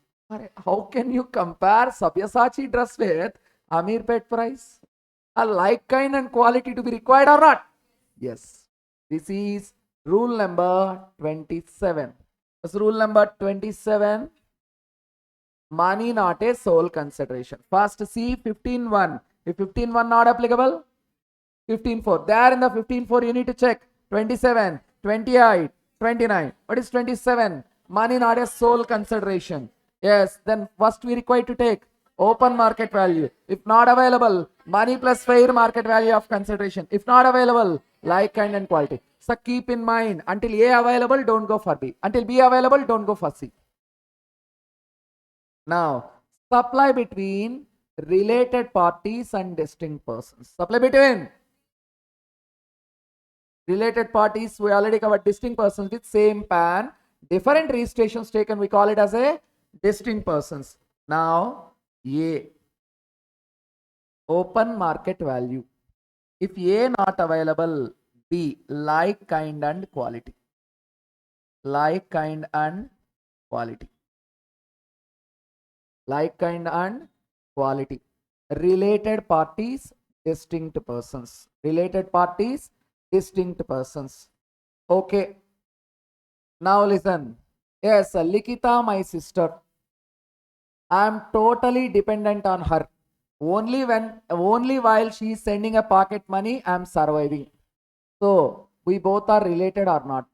How can you compare Sabyasachi dress with Amirpet price? A like, kind and quality to be required or not? Yes. This is rule number 27. What's rule number 27? Money not a sole consideration. First see 15.1. If 15.1 not applicable, 15.4. There in the 15.4 you need to check. 27, 28, 29. What is 27? Money not a sole consideration. Yes, then first we require to take open market value. If not available, money plus fair market value of consideration. If not available, Like, kind and quality. So keep in mind, until A available, don't go for B. Until B available, don't go for C. Now, supply between related parties and distinct persons. Supply between related parties, we already covered. Distinct persons with same PAN, different registrations taken, we call it as a distinct persons. Now, A, open market value. If A not available, B, like, kind and quality. Like, kind and quality. Like, kind and quality. Related parties, distinct persons. Related parties, distinct persons. Okay. Now listen. Yes, Likita, my sister. I am totally dependent on her. Only while she is sending a pocket money, I am surviving. So we both are related or not?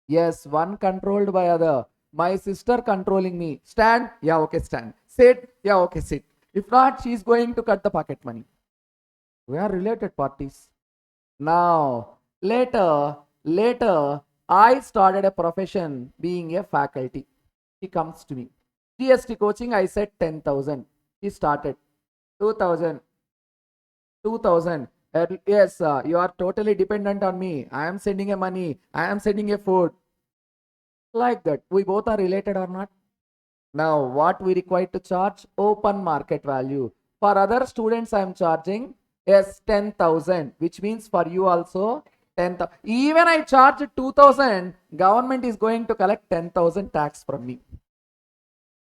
Yes, one controlled by other. My sister controlling me. Stand? Yeah, okay, stand. Sit? Yeah, okay, sit. If not, she is going to cut the pocket money. We are related parties. Now, later, I started a profession being a faculty. He comes to me. GST coaching, I said 10,000. He started 2,000. 2,000. Yes, you are totally dependent on me. I am sending a money. I am sending a food. Like that. We both are related or not? Now, what we require to charge? Open market value. For other students, I am charging, yes, 10,000, which means for you also 10,000. Even I charge 2,000, government is going to collect 10,000 tax from me.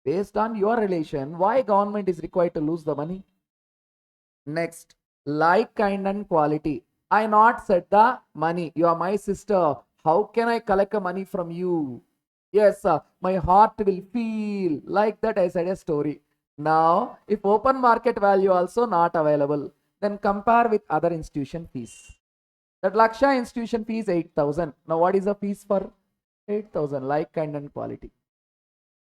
Based on your relation, why government is required to lose the money? Next, like, kind and quality. I not said the money. You are my sister. How can I collect the money from you? Yes, my heart will feel like that. I said a story. Now, if open market value also not available, then compare with other institution fees. That Laksha institution fees 8,000. Now, what is the fees for 8,000? Like, kind and quality.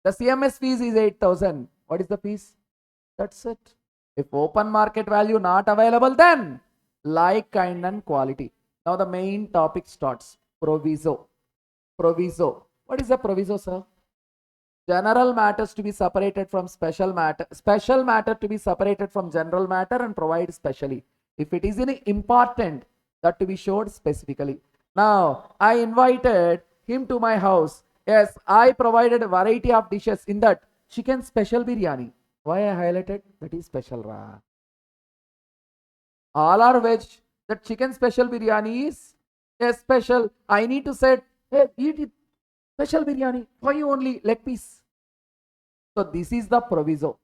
The CMS fees is 8,000. What is the fees? That's it. If open market value not available, then like, kind and quality. Now the main topic starts. Proviso. Proviso. What is the proviso, sir? General matters to be separated from special matter. Special matter to be separated from general matter and provide specially. If it is important, that to be showed specifically. Now, I invited him to my house. Yes, I provided a variety of dishes. In that, chicken special biryani. Why I highlighted? That is special, ra. All are veg. That chicken special biryani is a special. I need to say, hey, eat it. Special biryani. Why only leg piece? So this is the proviso.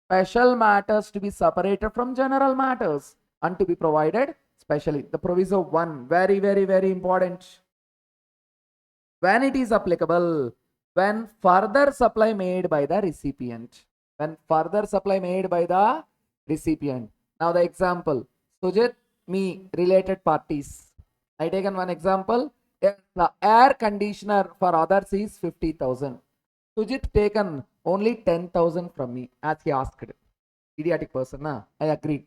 Special matters to be separated from general matters and to be provided specially. The proviso 1, very, very, very important. When it is applicable, when further supply made by the recipient. When further supply made by the recipient. Now the example, Sujit, me, related parties. I taken one example. The air conditioner for others is 50,000. Sujit taken only 10,000 from me as he asked. Idiotic person, na? I agreed.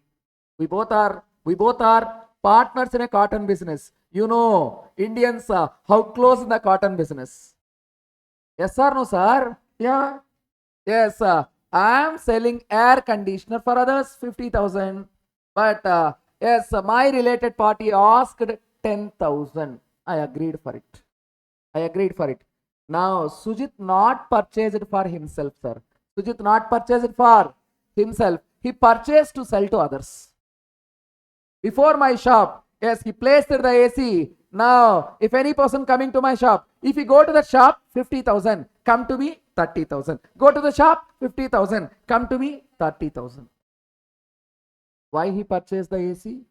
We both are partners in a cotton business. You know, Indians how close in the cotton business. Yes or no, sir? Yeah. Yes, I am selling air conditioner for others 50,000. But yes, my related party asked 10,000. I agreed for it. I agreed for it. Now, Sujit not purchased it for himself, sir. Sujit not purchased it for himself. He purchased to sell to others. Before my shop, yes, he placed the AC. Now, if any person coming to my shop, if you go to the shop, 50,000, come to me, 30,000. Go to the shop, 50,000, come to me, 30,000. Why he purchased the AC?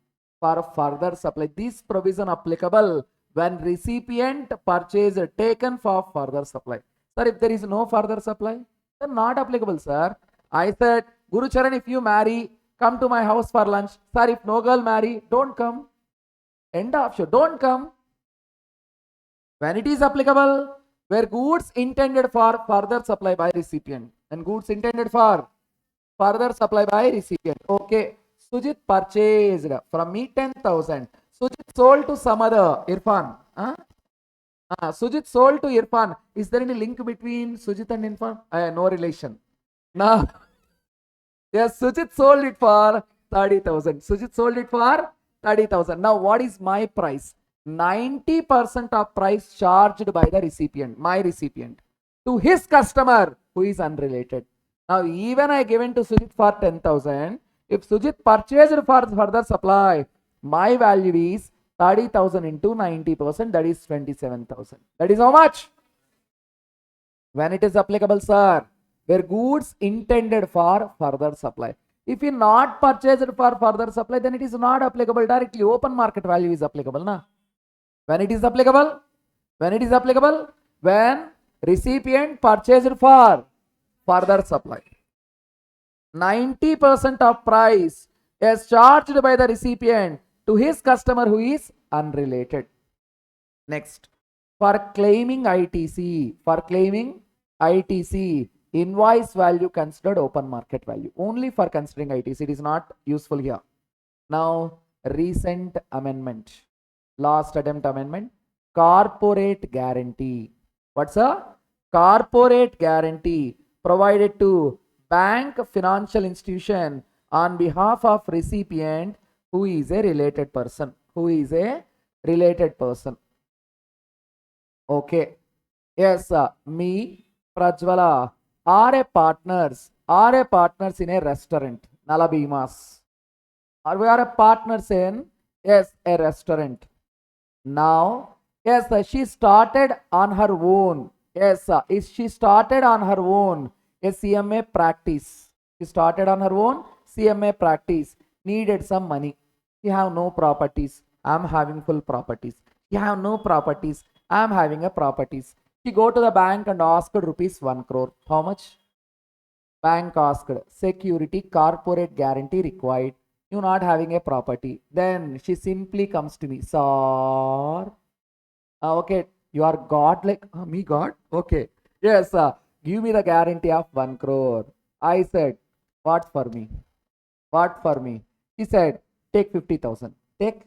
For further supply. This provision applicable when recipient purchase taken for further supply. Sir, if there is no further supply, then not applicable, sir. I said, Guru Charan, if you marry, come to my house for lunch. Sir, if no girl marry, don't come. End of show. Don't come. When it is applicable, where goods intended for further supply by recipient and goods intended for further supply by recipient. Okay. Sujit purchased from me 10,000. Sujit sold to some other Irfan. Sujit sold to Irfan. Is there any link between Sujit and Irfan? No relation. Now, yes, Sujit sold it for 30,000. Sujit sold it for 30,000. Now, what is my price? 90% of price charged by the recipient, my recipient, to his customer who is unrelated. Now, even I given to Sujit for 10,000. If Sujit purchased for further supply, my value is 30,000 into 90%, that is 27,000. That is how much? When it is applicable, sir, where goods intended for further supply. If you not purchased for further supply, then it is not applicable directly. Open market value is applicable. Na? When it is applicable? When it is applicable? When recipient purchased for further supply. 90% of price is charged by the recipient to his customer who is unrelated. Next, for claiming ITC, invoice value considered open market value. Only for considering ITC, it is not useful here. Now, recent amendment, last attempt amendment, corporate guarantee. What's a corporate guarantee provided to bank financial institution on behalf of recipient who is a related person, Okay. Yes, me, Prajwala are a partners in a restaurant, Nalabimas. Or we are a partners in, yes, a restaurant. Now, yes, she started on her own. Yes, she started on her own a CMA practice. She started on her own CMA practice. Needed some money. You have no properties. I'm having full properties. You have no properties. I'm having a properties. She go to the bank and asked rupees 1 crore. How much? Bank asked security corporate guarantee required. You not having a property. Then she simply comes to me, sir. Okay, you are God like me, God. Okay, yes, give me the guarantee of 1 crore. I said, what for me? What for me? He said, take 50,000. Take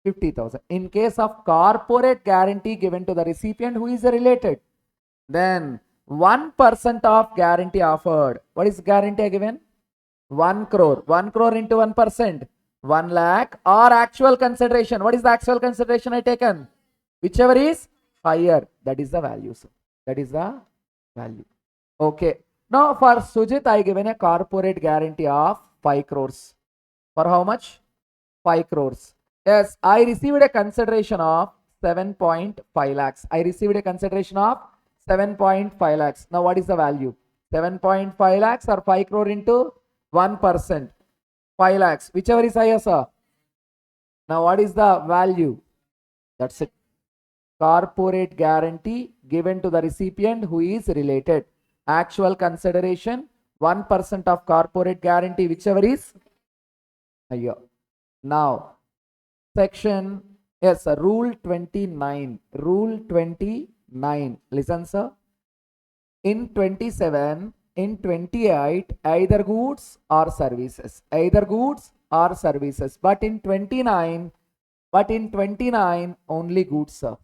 50,000. In case of corporate guarantee given to the recipient who is related, then 1% of guarantee offered. What is guarantee given? 1 crore. 1 crore into 1%. 1 lakh or actual consideration. What is the actual consideration I taken? Whichever is higher. That is the value. Sir. That is the value. Okay. Now for Sujit, I given a corporate guarantee of 5 crores. For how much? 5 crores. Yes, I received a consideration of 7.5 lakhs. I received a consideration of 7.5 lakhs. Now what is the value? 7.5 lakhs or 5 crore into 1%. 5 lakhs. Whichever is higher, sir. Now what is the value? That's it. Corporate guarantee given to the recipient who is related. Actual consideration 1% of corporate guarantee, whichever is higher. Now, section, yes, rule 29. Rule 29. Listen, sir. In 27, in 28, either goods or services. Either goods or services. But in 29, only goods, sir.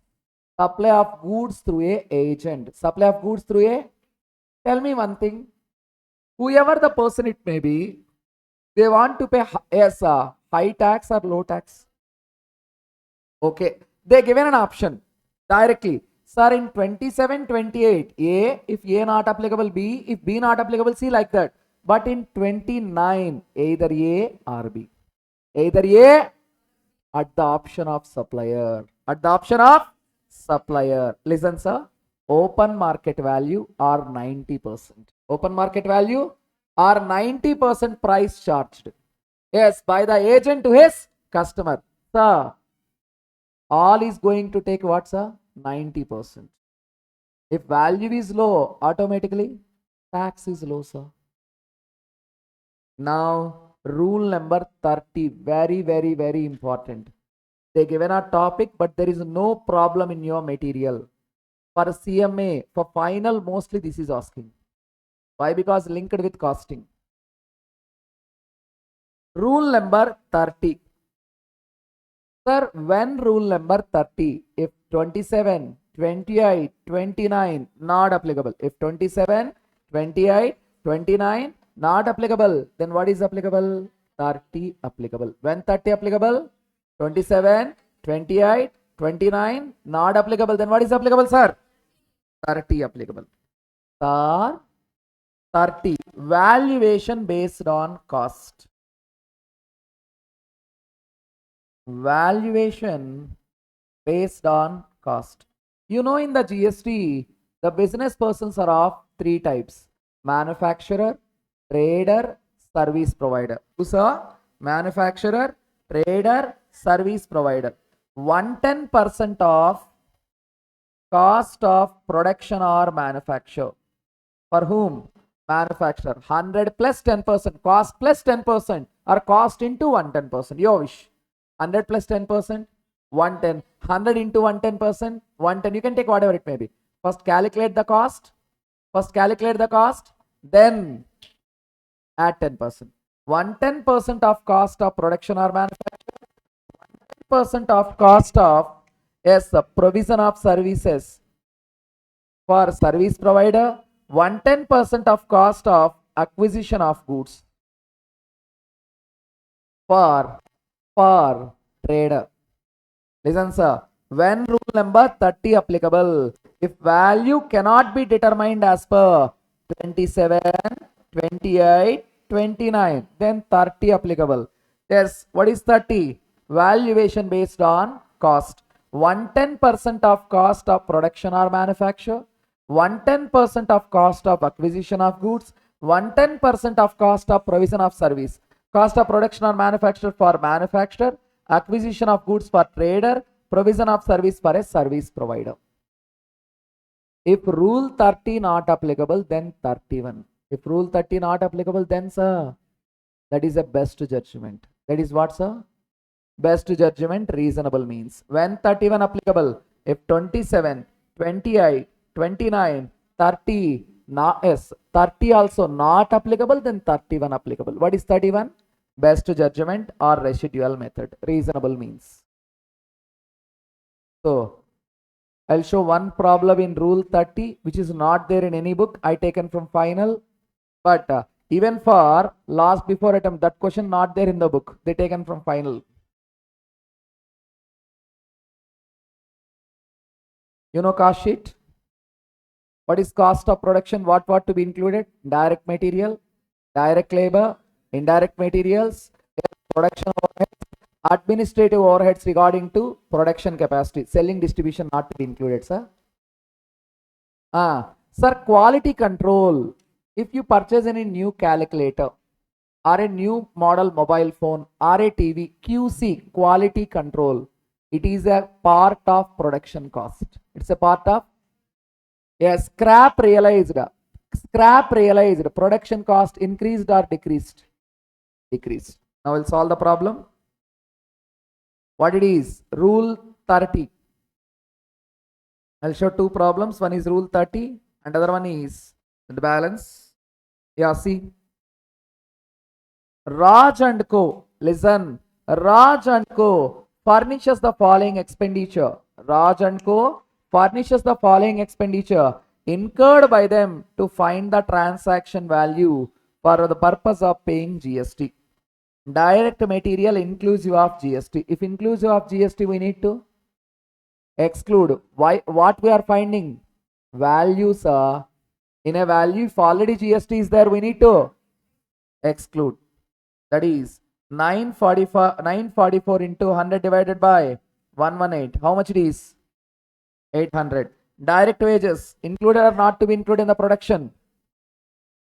Supply of goods through a agent. Supply of goods through a, tell me one thing. Whoever the person it may be, they want to pay yes, high tax or low tax. Okay. They given an option directly. Sir, in 27, 28, A, if A not applicable, B, if B not applicable, C, like that. But in 29, either A or B. Either A at the option of supplier. At the option of supplier. Listen, sir. Open market value or 90%. Open market value or 90% price charged. Yes, by the agent to his customer. Sir, all is going to take what, sir? 90%. If value is low, automatically tax is low, sir. Now, rule number 30, very, very, very important. They given a topic, but there is no problem in your material. For CMA, for final, mostly this is asking. Why? Because linked with costing. Rule number 30. Sir, when rule number 30, if 27, 28, 29 not applicable. If 27, 28, 29 not applicable, then what is applicable? 30 applicable. When 30 applicable? 27, 28, 29 not applicable. Then what is applicable, sir? 30 applicable. Sir, 30. Valuation based on cost. Valuation based on cost. You know, in the GST, the business persons are of three types: manufacturer, trader, service provider. Who's a manufacturer, trader, service provider? 110% of cost of production or manufacture. For whom? Manufacturer. 100 plus 10%, cost plus 10%, or cost into 110%. Your wish. 100 plus 10%, 110. 100 into 110%, 110. You can take whatever it may be. First calculate the cost. Then add 10%. 110% of cost of production or manufacture. 110% of cost of the provision of services for service provider. 110% of cost of acquisition of goods for trader. Listen, sir. When rule number 30 applicable, if value cannot be determined as per 27, 28, 29, then 30 applicable. Yes, what is 30? Valuation based on cost. 110% of cost of production or manufacture, 110% of cost of acquisition of goods, 110% of cost of provision of service. Cost of production or manufacture for manufacturer, acquisition of goods for trader, provision of service for a service provider. If rule 30 not applicable, then 31. If rule 30 not applicable, then sir, that is a best judgment. That is what, sir? Best judgment, reasonable means. When 31 applicable, if 27, 28, 29, 30, not, yes, 30 also not applicable, then 31 applicable. What is 31? Best judgment or residual method, reasonable means. So, I'll show one problem in rule 30, which is not there in any book. I taken from final, but even for last before attempt, that question not there in the book. They taken from final. You know cost sheet? What is cost of production? What to be included? Direct material, direct labor, indirect materials, production overheads, administrative overheads regarding to production capacity. Selling, distribution not to be included, sir. Sir, quality control. If you purchase any new calculator or a new model mobile phone or a TV, QC, quality control, it is a part of production cost. It's a part of, yes, scrap realized, production cost increased or decreased? Decreased. Now we'll solve the problem. What it is? Rule 30. I'll show two problems. One is rule 30 and other one is the balance. Yeah, see. Raj and Co. Listen. Raj and Co. furnishes the following expenditure. Raj and Co. furnishes the following expenditure incurred by them to find the transaction value for the purpose of paying GST. Direct material inclusive of GST. If inclusive of GST, we need to exclude. Why? What we are finding? Values are in a value. If already GST is there, we need to exclude. That is 944 into 100 divided by 118. How much it is? 800. Direct wages included or not to be included in the production?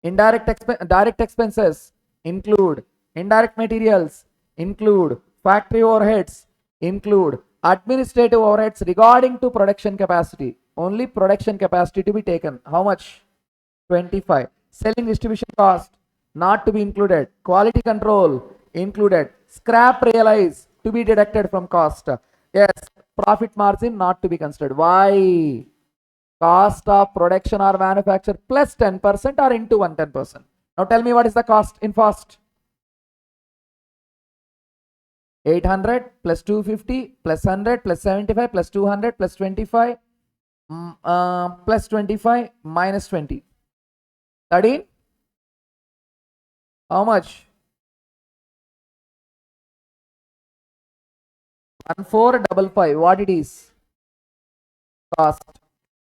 Direct expenses include. Indirect materials include. Factory overheads include. Administrative overheads regarding to production capacity. Only production capacity to be taken. How much? 25. Selling, distribution cost not to be included. Quality control included. Scrap realized to be deducted from cost. Yes, profit margin not to be considered. Why? Cost of production or manufacture plus 10% or into 110%. Now tell me what is the cost in first? 800 plus 250 plus 100 plus 75 plus 200 plus 25 plus 25 minus 20. 13. How much? 1455. What it is? Cost.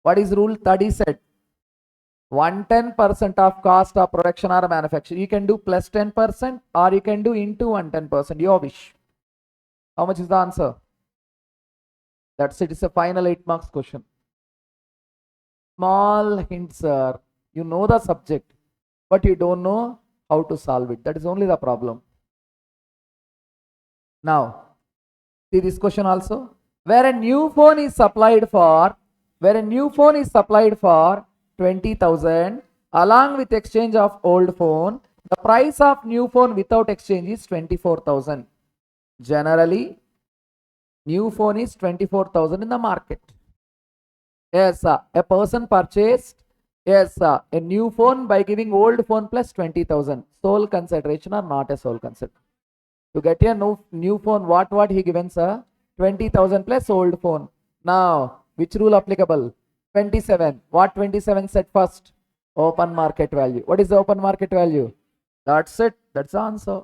What is rule 30 said? 110% of cost of production or manufacture. You can do plus 10% or you can do into 110%. Your wish. How much is the answer? That's it. It's a final 8 marks question. Small hints, sir. You know the subject, but you don't know how to solve it. That is only the problem. Now, see this question also. Where a new phone is supplied for 20,000 along with exchange of old phone, the price of new phone without exchange is 24,000. Generally, new phone is 24,000 in the market. Yes, a person purchased a new phone by giving old phone plus 20,000. Sole consideration or not a sole consideration? To get a new phone, what he given, sir? 20,000 plus old phone. Now, which rule applicable? 27. What 27 set first? Open market value. What is the open market value? That's it. That's the answer.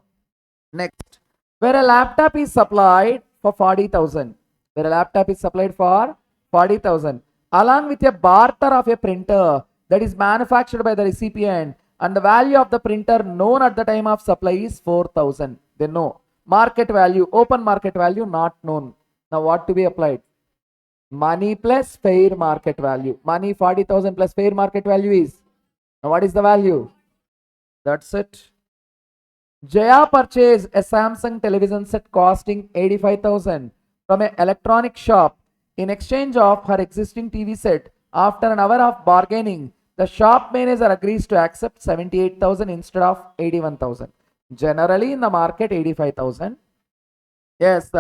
Next. Where a laptop is supplied for 40,000. Where a laptop is supplied for 40,000. Along with a barter of a printer that is manufactured by the recipient and the value of the printer known at the time of supply is 4,000. Then no. Market value, open market value not known. Now what to be applied? Money plus fair market value. Money 40,000 plus fair market value is. Now what is the value? That's it. Jaya purchased a Samsung television set costing 85,000 from an electronic shop in exchange of her existing TV set. After an hour of bargaining, the shop manager agrees to accept 78,000 instead of 81,000. Generally in the market 85,000. Yes,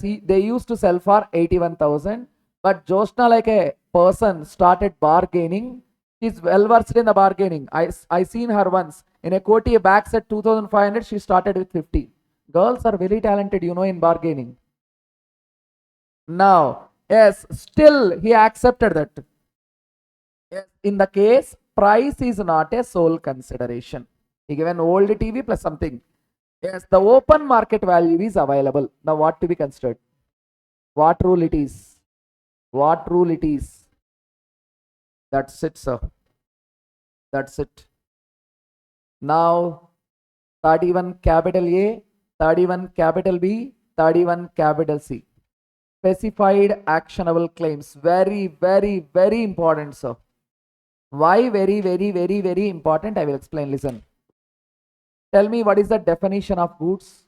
they used to sell for 81,000. But Josna, like a person, started bargaining. She's well versed in the bargaining. I seen her once in a Koti, a back set 2,500. She started with 50. Girls are very talented, in bargaining. Now, yes, still he accepted that. Yes, in the case, price is not a sole consideration. He given old TV plus something. Yes, the open market value is available. Now, what to be considered? What rule it is? What rule it is? That's it, sir. That's it. Now, 31 capital A, 31 capital B, 31 capital C. Specified actionable claims. Very, very, very important, sir. Why very, very, very, very important? I will explain. Listen. Tell me what is the definition of goods?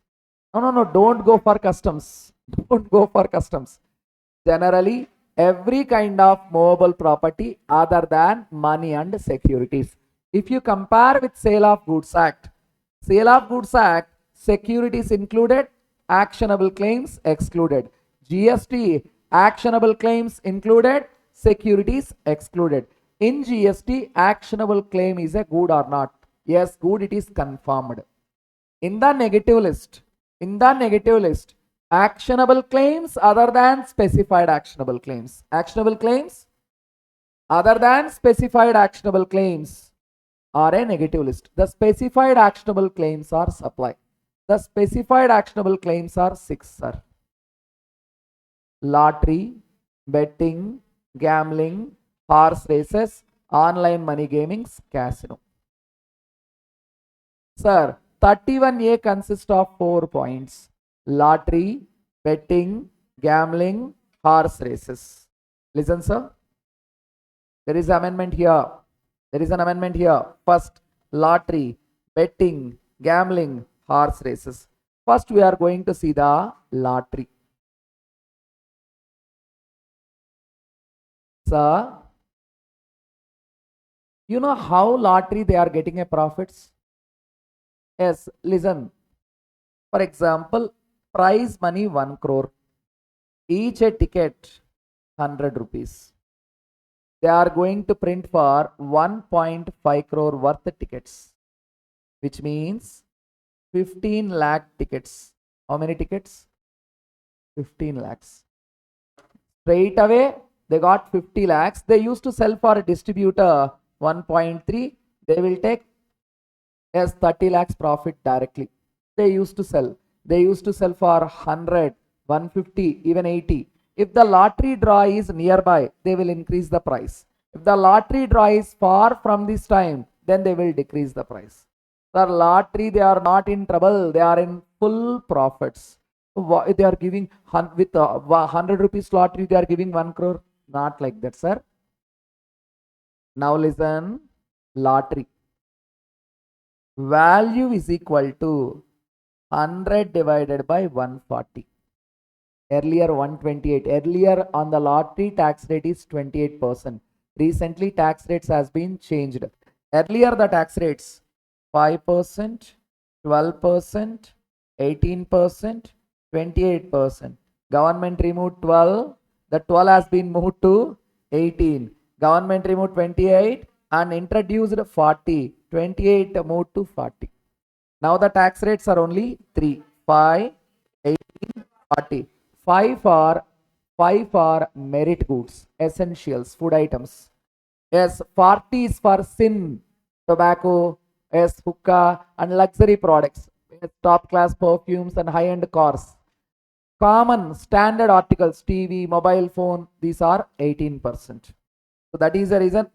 No. Don't go for customs. Don't go for customs. Generally, every kind of movable property other than money and securities. If you compare with Sale of Goods Act, securities included, actionable claims excluded. GST, actionable claims included, securities excluded. In GST, actionable claim is a good or not? Yes, good, it is confirmed. In the negative list, actionable claims other than specified actionable claims. Actionable claims other than specified actionable claims are a negative list. The specified actionable claims are supply. The specified actionable claims are 6, sir. Lottery, betting, gambling, horse races, online money gaming, casino. Sir, 31A consists of 4 points. Lottery, betting, gambling, horse races. Listen, sir. There is amendment here. First, lottery, betting, gambling, horse races. First, we are going to see the lottery. Sir, you know how lottery they are getting a profits? Yes, listen. For example, prize money 1 crore. Each a ticket 100 rupees. They are going to print for 1.5 crore worth of tickets, which means 15 lakh tickets. How many tickets? 15 lakhs. Straight away, they got 50 lakhs. They used to sell for a distributor 1.3. They will take as 30 lakhs profit directly. They used to sell. They used to sell for 100, 150, even 80. If the lottery draw is nearby, they will increase the price. If the lottery draw is far from this time, then they will decrease the price. The lottery, they are not in trouble. They are in full profits. They are giving with 100 rupees lottery, they are giving 1 crore. Not like that, sir. Now listen, lottery. Value is equal to 100 divided by 140. Earlier 128. Earlier on the lottery tax rate is 28%. Recently tax rates has been changed. Earlier the tax rates 5%, 12%, 18%, 28%. Government removed 12. The 12 has been moved to 18. Government removed 28 and introduced 40. 28 moved to 40. Now the tax rates are only 3, 5, 18, 40. 5 for merit goods, essentials, food items. Yes, 40 is for sin, tobacco, yes, hookah and luxury products. Yes, top class perfumes and high-end cars. Common standard articles, TV, mobile phone, these are 18%. So that is the reason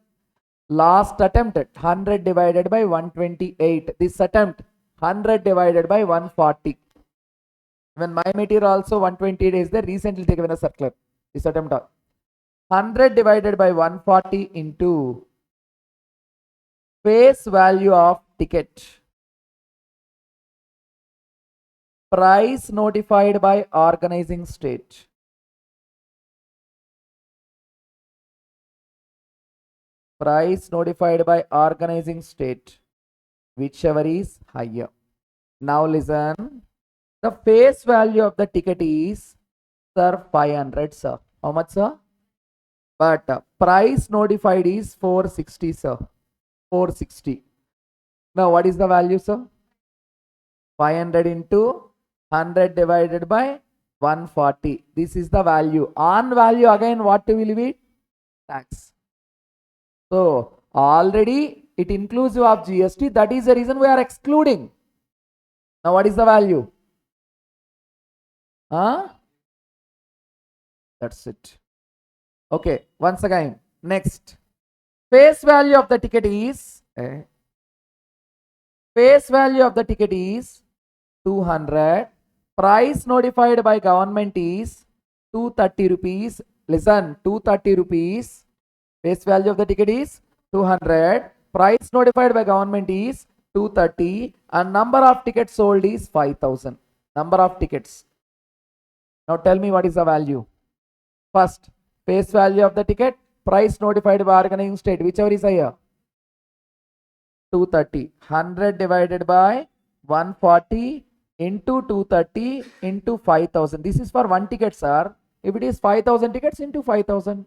last attempt 100 divided by 128. This attempt 100 divided by 140. When my material also 128 is there, recently they given a circular. This attempt 100 divided by 140 into face value of ticket. Price notified by organizing state. Price notified by organizing state, whichever is higher. Now listen. The face value of the ticket is, sir, 500, sir. How much, sir? But price notified is 460, sir. 460. Now what is the value, sir? 500 into 100 divided by 140. This is the value. On value again what will be? Tax. So already it inclusive of GST. That is the reason we are excluding. Now what is the value? That's it. Okay, once again, next. Face value of the ticket is, face value of the ticket is 200. Price notified by government is 230 rupees. Listen, 230 rupees. Face value of the ticket is 200. Price notified by government is 230. And number of tickets sold is 5,000. Number of tickets. Now tell me what is the value. First, face value of the ticket, price notified by organizing state, whichever is higher. 230. 100 divided by 140 into 230 into 5,000. This is for one ticket, sir. If it is 5,000 tickets into 5,000.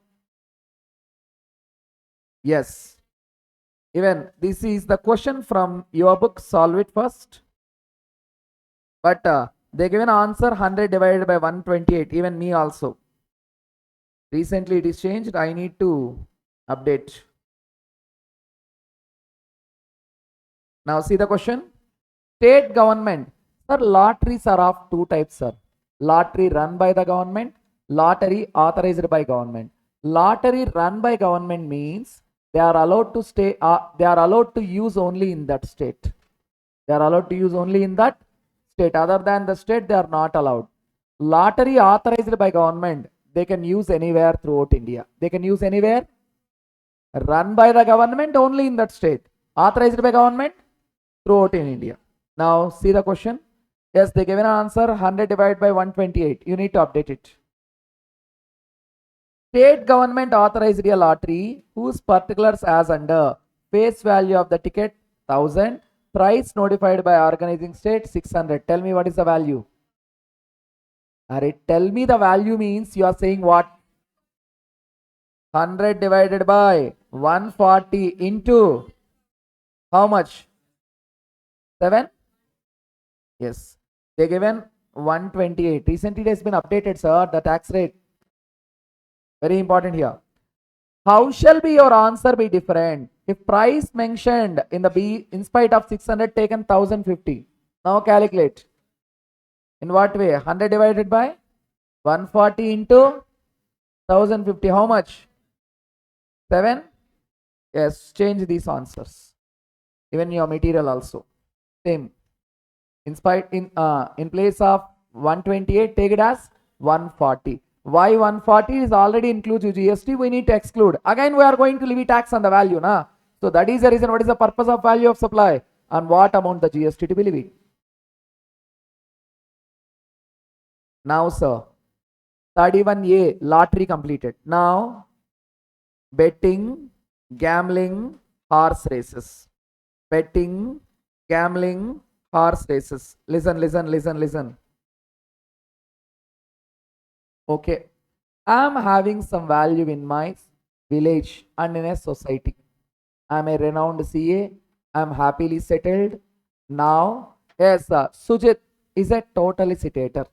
Yes. Even this is the question from your book. Solve it first. But they given answer 100 divided by 128. Even me also. Recently it is changed. I need to update. Now see the question. State government. Sir, lotteries are of two types, sir. Lottery run by the government. Lottery authorized by government. Lottery run by government means they are allowed to stay. They are allowed to use only in that state. They are allowed to use only in that state. Other than the state, they are not allowed. Lottery authorized by government, they can use anywhere throughout India. They can use anywhere. Run by the government only in that state. Authorized by government throughout in India. Now see the question. Yes, they given an answer 100 divided by 128. You need to update it. State government authorized a lottery whose particulars as under face value of the ticket 1000, price notified by organizing state 600. Tell me what is the value. Alright, tell me the value means you are saying what? 100 divided by 140 into how much? 7? Yes. They given 128. Recently it has been updated, sir, the tax rate. Very important here. How shall be your answer be different? If price mentioned in the B, in spite of 600 taken 1050. Now calculate. In what way? 100 divided by 140 into 1050. How much? 7? Yes, change these answers. Even your material also. Same. In place of 128, take it as 140. Why 140 is already includes GST, we need to exclude. Again, we are going to levy tax on the value. Na? So that is the reason. What is the purpose of value of supply? And what amount the GST to be levied? Now, sir, 31A, lottery completed. Now, betting, gambling, horse races. Betting, gambling, horse races. Listen. Okay. I'm having some value in my village and in a society. I'm a renowned CA. I'm happily settled. Now, yes, Sujit is a totalicitator.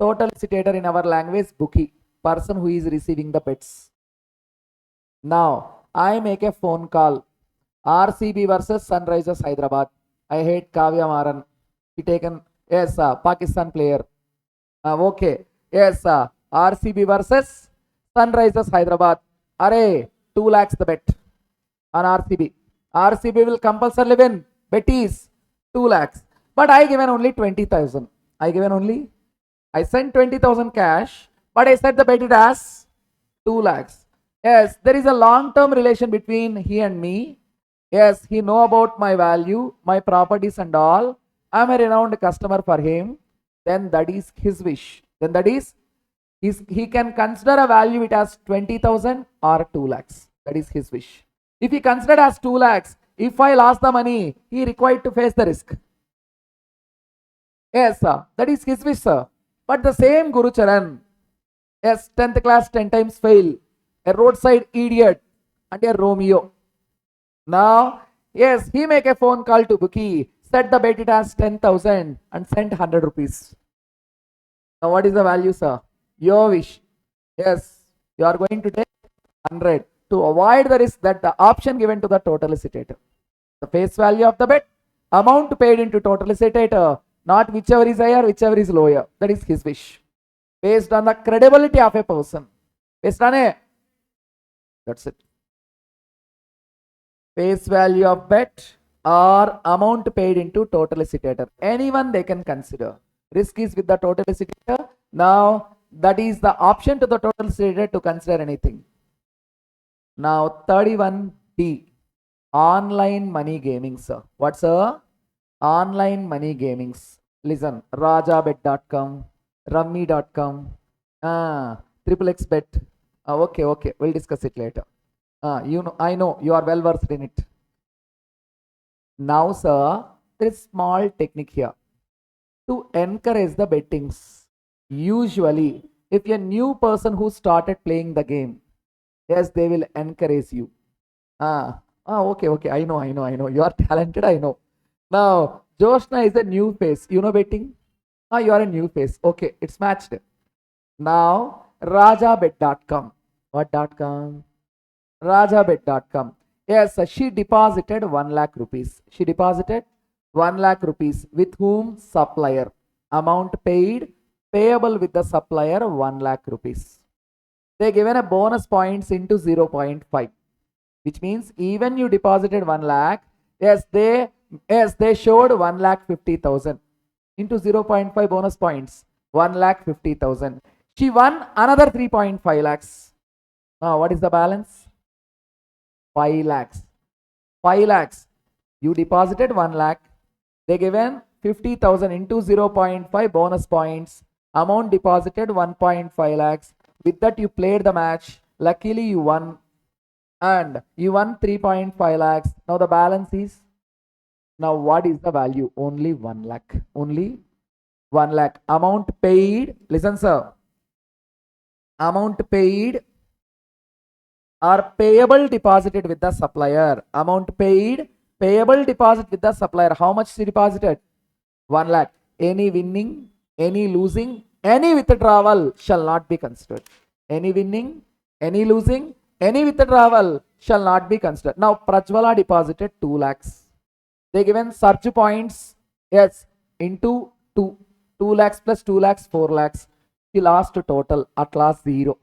Totalicitator in our language, bookie. Person who is receiving the bets. Now, I make a phone call. RCB versus Sunrisers Hyderabad. I hate Kavya Maran. He taken, yes, Pakistan player. Okay. Yes, RCB versus Sunrisers Hyderabad. Array, 2 lakhs the bet on RCB. RCB will compulsorily win. Bet is 2 lakhs. But I given only 20,000. I sent 20,000 cash, but I said the bet it as 2 lakhs. Yes, there is a long-term relation between he and me. Yes, he know about my value, my properties and all. I'm a renowned customer for him. Then that is his wish. Then that is he can consider a value it as 20,000 or 2 lakhs. That is his wish. If he considered as 2 lakhs, if I lost the money, he required to face the risk. Yes, sir. That is his wish, sir. But the same Guru Charan, yes, 10th class 10 times fail, a roadside idiot and a Romeo. Now, yes, he make a phone call to bookie, set the bet it as 10,000 and sent 100 rupees. Now, what is the value, sir? Your wish. Yes, you are going to take 100 to avoid the risk that the option given to the totalicitator. The face value of the bet, amount paid into totalicitator, not whichever is higher, whichever is lower. That is his wish. Based on the credibility of a person. Based on a, that's it. Face value of bet or amount paid into totalicitator. Anyone they can consider. Risk is with the totalicitator. Now, that is the option to the totalicitator to consider anything. Now, 31B. Online money gaming, sir. What's sir? Online money gamings. Listen, rajabet.com, rummy.com, XXX bet. Okay, we'll discuss it later. You know, I know you are well versed in it. Now, sir, there is small technique here to encourage the bettings. Usually, if a new person who started playing the game, yes, they will encourage you. Okay. I know. You are talented, I know. Now, Joshna is a new face. You know betting? You are a new face. Okay, it's matched. Now, rajabet.com. What.com? Rajabet.com. Yes, she deposited 1 lakh rupees. She deposited 1 lakh rupees. With whom? Supplier. Amount paid, payable with the supplier 1 lakh rupees. They given a bonus points into 0.5, which means even you deposited 1 lakh, yes, they showed 1,50,000 into 0.5 bonus points, 1,50,000. She won another 3.5 lakhs. Now, what is the balance? 5 lakhs. 5 lakhs. You deposited 1 lakh. They given 50,000 into 0.5 bonus points. Amount deposited 1.5 lakhs. With that, you played the match. Luckily, you won. And you won 3.5 lakhs. Now, the balance is. Now, what is the value? Only 1 lakh. Only 1 lakh. Amount paid. Listen, sir. Amount paid or payable deposited with the supplier. Amount paid, payable deposit with the supplier. How much she deposited? 1 lakh. Any winning? any losing, any withdrawal shall not be considered. Any winning, any losing, any withdrawal shall not be considered. Now, Prajwala deposited 2 lakhs. They given search points, yes, into 2. 2 lakhs plus 2 lakhs, 4 lakhs. He lost total at last 0.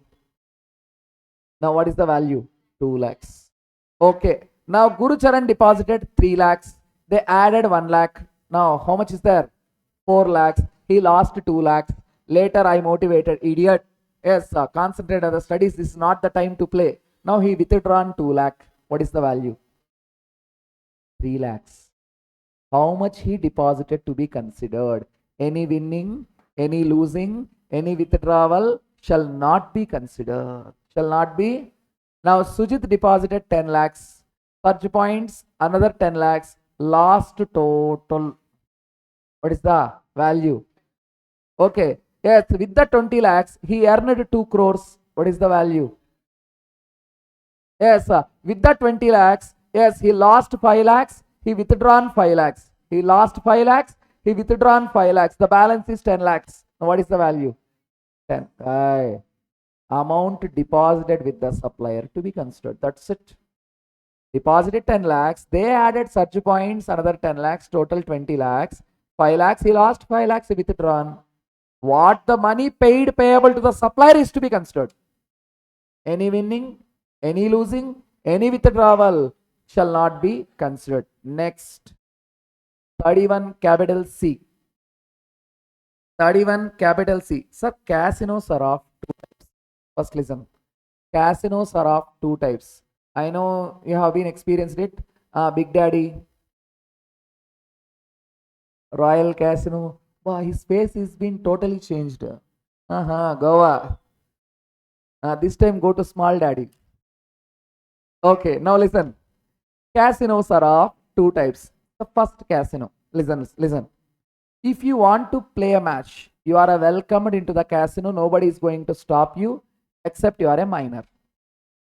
Now, what is the value? 2 lakhs. Okay. Now, Guru Charan deposited 3 lakhs. They added 1 lakh. Now, how much is there? 4 lakhs. He lost 2 lakhs. Later, I motivated, idiot. Yes, concentrate on the studies. This is not the time to play. Now, he withdrawn 2 lakh. What is the value? 3 lakhs. How much he deposited to be considered? Any winning, any losing, any withdrawal shall not be considered. Shall not be. Now, Sujit deposited 10 lakhs. Search points, another 10 lakhs. Last total. What is the value? Okay. Yes, with the 20 lakhs, he earned 2 crores. What is the value? Yes, with the 20 lakhs, yes, he lost 5 lakhs. He withdrawn 5 lakhs. He lost 5 lakhs. He withdrawn 5 lakhs. The balance is 10 lakhs. Now, what is the value? 10. Amount deposited with the supplier to be considered. That's it. Deposited 10 lakhs. They added search points, another 10 lakhs, total 20 lakhs. 5 lakhs, he lost 5 lakhs, he withdrawn. What the money paid payable to the supplier is to be considered. Any winning, any losing, any withdrawal shall not be considered. Next, 31 capital C. 31 capital C. Sir, casinos are of 2 types. First listen. Casinos are of 2 types. I know you have been experienced it. Big Daddy, Royal Casino. Wow, his face has been totally changed. Goa. This time go to Small Daddy. Okay, now listen. Casinos are of 2 types. The first casino. Listen. If you want to play a match, you are welcomed into the casino. Nobody is going to stop you except you are a minor.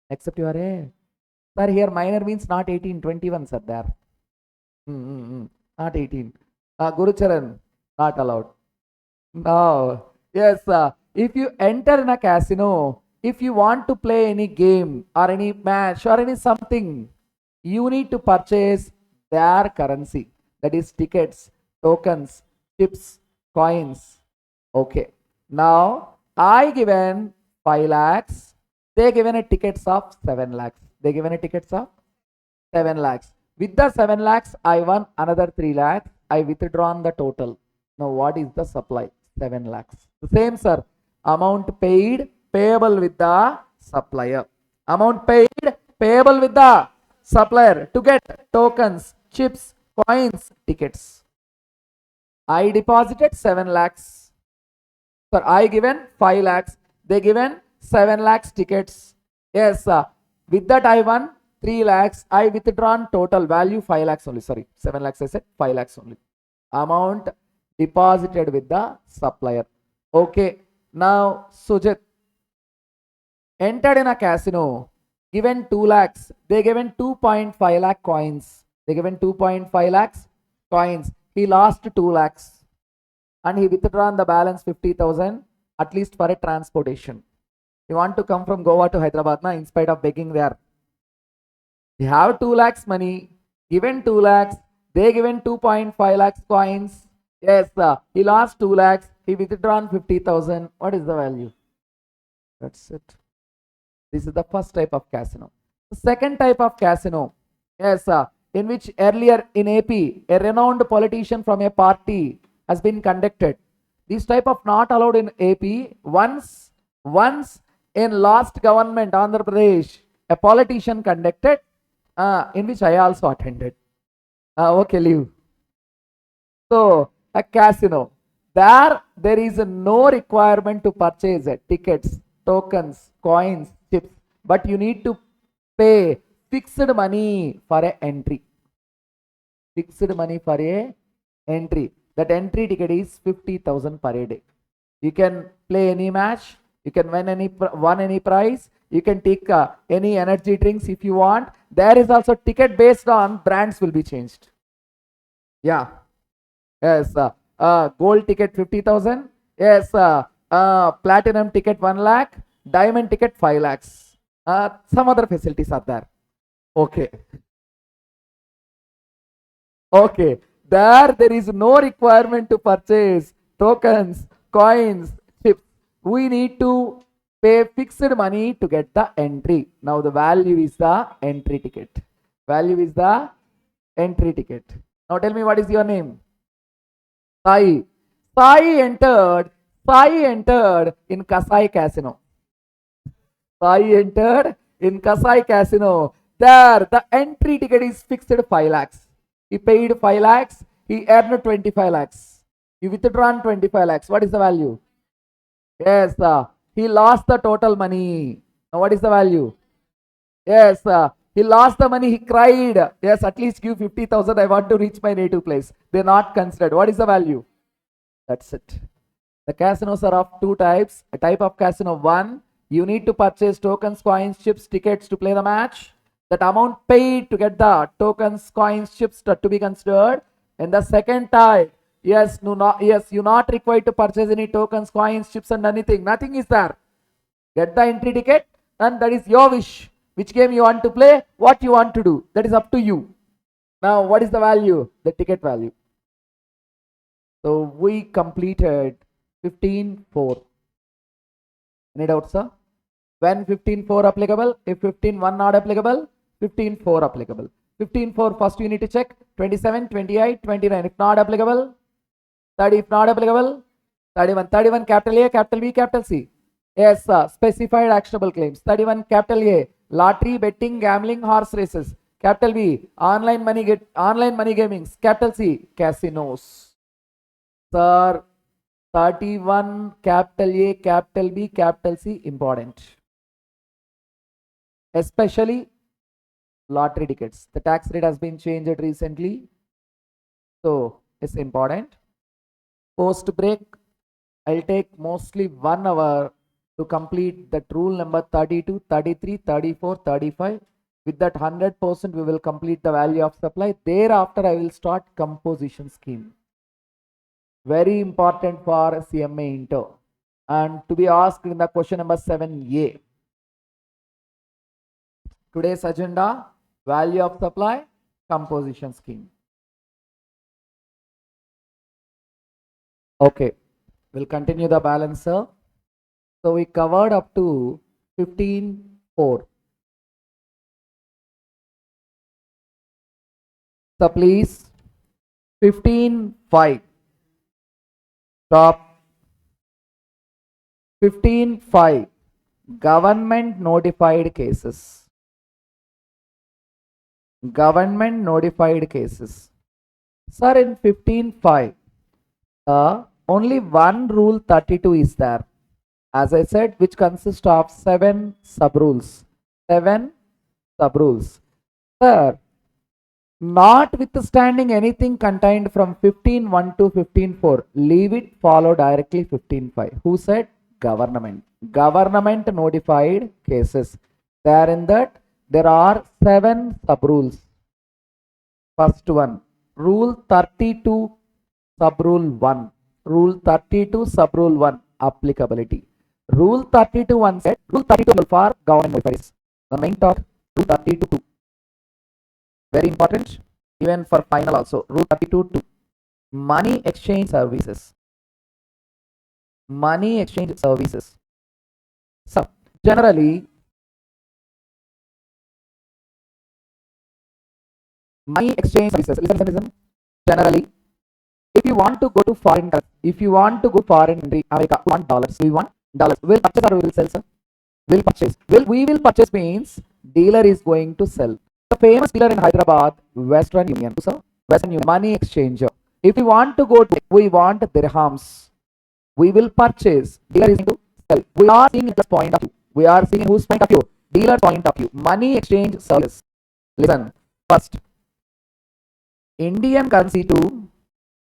Except you are a... Sir, here minor means not 18, 21, sir, there. Not 18. Guru Charan, not allowed. No. Yes, if you enter in a casino, if you want to play any game or any match or any something, you need to purchase their currency. That is tickets, tokens, chips, coins. Okay. Now, I given 5 lakhs. They given a tickets of 7 lakhs. They given a tickets of 7 lakhs. With the 7 lakhs, I won another 3 lakhs. I withdrawn the total. Now, what is the supply? 7 lakhs. The same, sir. Amount paid, payable with the supplier. Amount paid, payable with the supplier to get tokens, chips, coins, tickets. I deposited 7 lakhs. Sir, I given 5 lakhs. They given 7 lakhs tickets. Yes, sir. With that, I won 3 lakhs. I withdrawn total value 5 lakhs only. Sorry, 7 lakhs I said, 5 lakhs only. Amount deposited with the supplier. Okay. Now, Sujit entered in a casino, given 2 lakhs. They given 2.5 lakh coins. They given 2.5 lakhs coins. He lost 2 lakhs. And he withdrawn the balance 50,000 at least for a transportation. You want to come from Goa to Hyderabad, in spite of begging there. You have 2 lakhs money, given 2 lakhs, they given 2.5 lakhs coins. Yes, he lost 2 lakhs, he withdrawn 50,000. What is the value? That's it. This is the first type of casino. The second type of casino, yes, in which earlier in AP, a renowned politician from a party has been conducted. This type of not allowed in AP. Once in last government, Andhra Pradesh, a politician conducted, in which I also attended. Okay, leave. So, a casino. There is no requirement to purchase tickets, tokens, coins, chips, but you need to pay fixed money for a entry. Fixed money for a entry. That entry ticket is 50,000 per day. You can play any match. You can win any prize. You can take any energy drinks if you want. There is also ticket based on brands will be changed. Yeah. Yes. gold ticket 50,000. Yes, platinum ticket 1 lakh, diamond ticket 5 lakhs. Some other facilities are there. Okay. Okay. There is no requirement to purchase tokens, coins, chips. We need to pay fixed money to get the entry. Now the value is the entry ticket. Value is the entry ticket. Now tell me, what is your name? Sai. Sai entered in Kasai Casino. Sai entered in Kasai Casino. There, the entry ticket is fixed 5 lakhs. He paid 5 lakhs. He earned 25 lakhs. He withdrawn 25 lakhs. What is the value? Yes, he lost the total money. Now, what is the value? Yes, he lost the money. He cried. Yes, at least give 50,000. I want to reach my native place. They're not considered. What is the value? That's it. The casinos are of two types. A type of casino, one, you need to purchase tokens, coins, chips, tickets to play the match. That amount paid to get the tokens, coins, chips to be considered. And the second type, yes, you're not required to purchase any tokens, coins, chips, and anything. Nothing is there. Get the entry ticket, and that is your wish. Which game you want to play, what you want to do. That is up to you. Now, what is the value? The ticket value. So we completed 15.4. Any doubts, sir? When 15.4 applicable? If 15.1 not applicable, 15.4 applicable. 15.4 first you need to check. 27, 28, 29. If not applicable, 30. If not applicable, 31. 31 capital A, capital B, capital C. Yes, sir. Specified actionable claims. 31 capital A, lottery, betting, gambling, horse races. Capital B, online money gaming. Capital C, casinos. Sir, 31 capital A, capital B, capital C, important. Especially lottery tickets. The tax rate has been changed recently, so it's important. Post break, I'll take mostly 1 hour to complete that rule number 32, 33, 34, 35. With that 100%, we will complete the value of supply. Thereafter, I will start composition scheme. Very important for cmainter, and to be asked in the question number 7A. Today's agenda, value of supply, composition scheme. Okay, we'll continue the balancer. So we covered up to 15.4. So please, 15.5. Stop. 15.5. Government notified cases. Government notified cases. Sir, in 15.5, only one rule 32 is there. As I said, which consists of 7 sub-rules. 7 sub-rules. Sir, notwithstanding anything contained from 15.1 to 15.4, leave it, follow directly 15.5. Who said? Government. Government notified cases. There in that, there are 7 sub-rules. First one, Rule 32, sub-rule 1. Rule 32, sub-rule 1, applicability. Rule 32 1 said, Rule 32 for government notifiers. The main talk, Rule 32 2. Very important, even for final also. Rule 32 2. Money exchange services. Money exchange services. So, generally, money exchange services. Listen. Generally, if you want to go to foreign country, if you want to go foreign country, America, we want dollars. We want dollars. Will purchase or we will sell, sir? Will purchase. We will purchase means dealer is going to sell. The famous dealer in Hyderabad, Western Union, sir. Western Union, money exchanger. If we want to go to, we want dirhams. We will purchase. Dealer is going to sell. We are seeing it point of view. We are seeing whose point of view? Dealer's point of view. Money exchange service. Listen. First, Indian currency to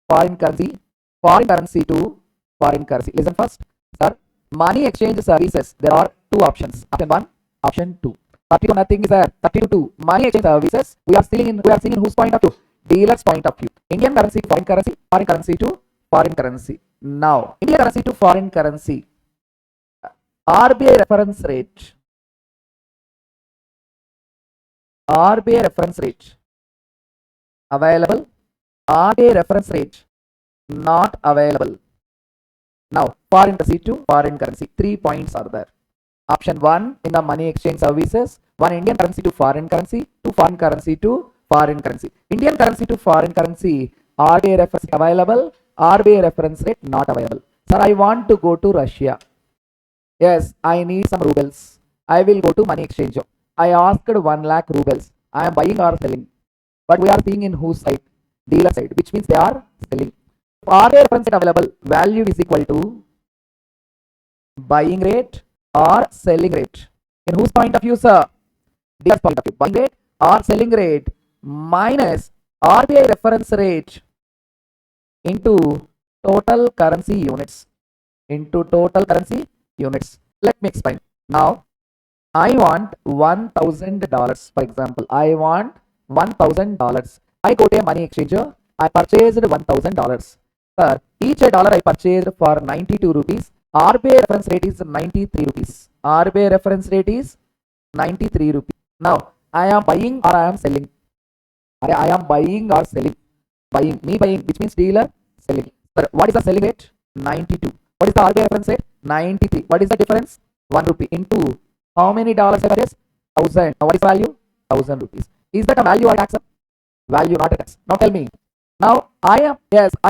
foreign currency. Foreign currency to foreign currency. Listen first, sir. Money exchange services. There are 2 options. Option 1, option 2. 32 nothing is there. 32 2. Money exchange services. We are seeing in whose point of view? Dealer's point of view. Indian currency, foreign currency to foreign currency. Now, Indian currency to foreign currency. RBI reference rate. RBI reference rate. Available. RBI reference rate. Not available. Now, foreign currency to foreign currency. 3 points are there. Option 1 in the money exchange services. 1 Indian currency to foreign currency. 2 foreign currency to foreign currency. Indian currency to foreign currency. RBI reference rate available. RBI reference rate not available. Sir, I want to go to Russia. Yes, I need some rubles. I will go to money exchange. I asked 1 lakh rubles. I am buying or selling. But we are seeing in whose side? Dealer side, which means they are selling. RBI reference rate available, value is equal to buying rate or selling rate. In whose point of view, sir? Dealer's point of view. Buying rate or selling rate minus RBI reference rate into total currency units. Into total currency units. Let me explain. Now, I want $1,000. For example, I want $1,000. I go to a money exchanger. I purchased $1,000. Sir, each dollar I purchased for 92 rupees. RBI reference rate is 93 rupees. RBI reference rate is 93 rupees. Now, I am buying or I am selling. I am buying or selling. Buying, me buying, which means dealer selling. Sir, what is the selling rate? 92. What is the RBI reference rate? 93. What is the difference? 1 rupee into how many dollars I purchase? 1000. What is the value? 1000 rupees. Is that a value or a tax? Value, not a tax. Now tell me. Now I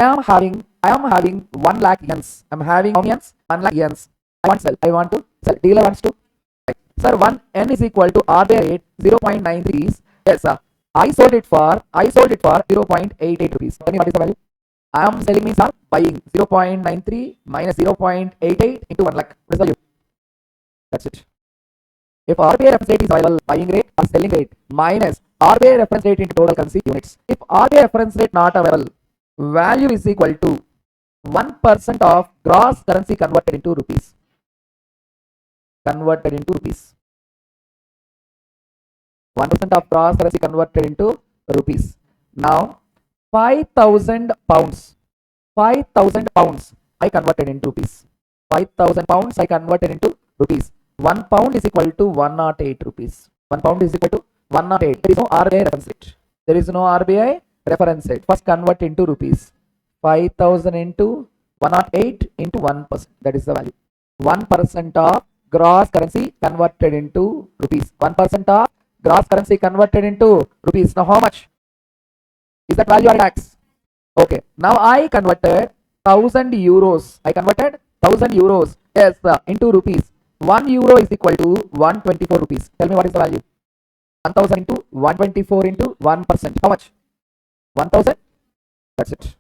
am having 1 lakh yens. I'm having how many yens? 1 lakh yens. I want to sell. I want to sell. Dealer wants to buy. Sir, 1 n is equal to RBI rate 0.93 is yes sir. I sold it for 0.88 rupees. Tell me what is the value? I am selling means I'm buying 0.93 minus 0.88 into 1 lakh. What is the value? That's it. If RBI reference rate is available, buying rate or selling rate minus RBI reference rate into total currency units. If RBI reference rate not available, value is equal to 1% of gross currency converted into rupees. Converted into rupees. 1% of gross currency converted into rupees. Now, 5,000 pounds. 5,000 pounds I converted into rupees. 5,000 pounds I converted into rupees. 1 pound is equal to 108 rupees. 1 pound is equal to 108. There is no RBI reference rate. There is no RBI reference rate. First convert into rupees. 5,000 into 108 into 1%. That is the value. 1% of gross currency converted into rupees. 1% of gross currency converted into rupees. Now how much? Is that value or tax? Okay. Now I converted 1000 euros. I converted 1000 euros. Yes, into rupees. 1 euro is equal to 124 rupees. Tell me what is the value? 1000 into 124 into 1%. How much? 1000? That's it.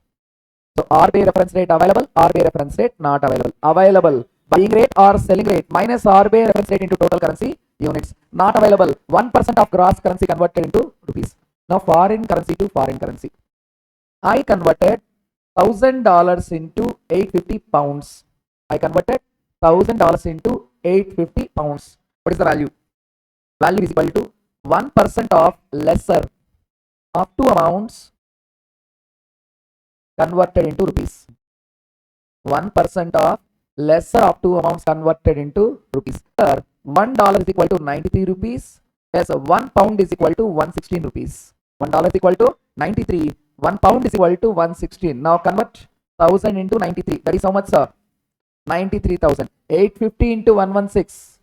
So RBI reference rate available, RBI reference rate not available. Available, buying rate or selling rate minus RBI reference rate into total currency units. Not available, 1% of gross currency converted into rupees. Now foreign currency to foreign currency. I converted $1,000 into 850 pounds. I converted $1,000 into 850 pounds. What is the value? Value is equal to 1% of lesser of two amounts converted into rupees. 1% of lesser of two amounts converted into rupees. Sir, $1 is equal to 93 rupees. Yes, 1 pound is equal to 116 rupees. $1 is equal to 93. 1 pound is equal to 116. Now convert 1000 into 93. That is how much, sir? 93,000. 850 into 116.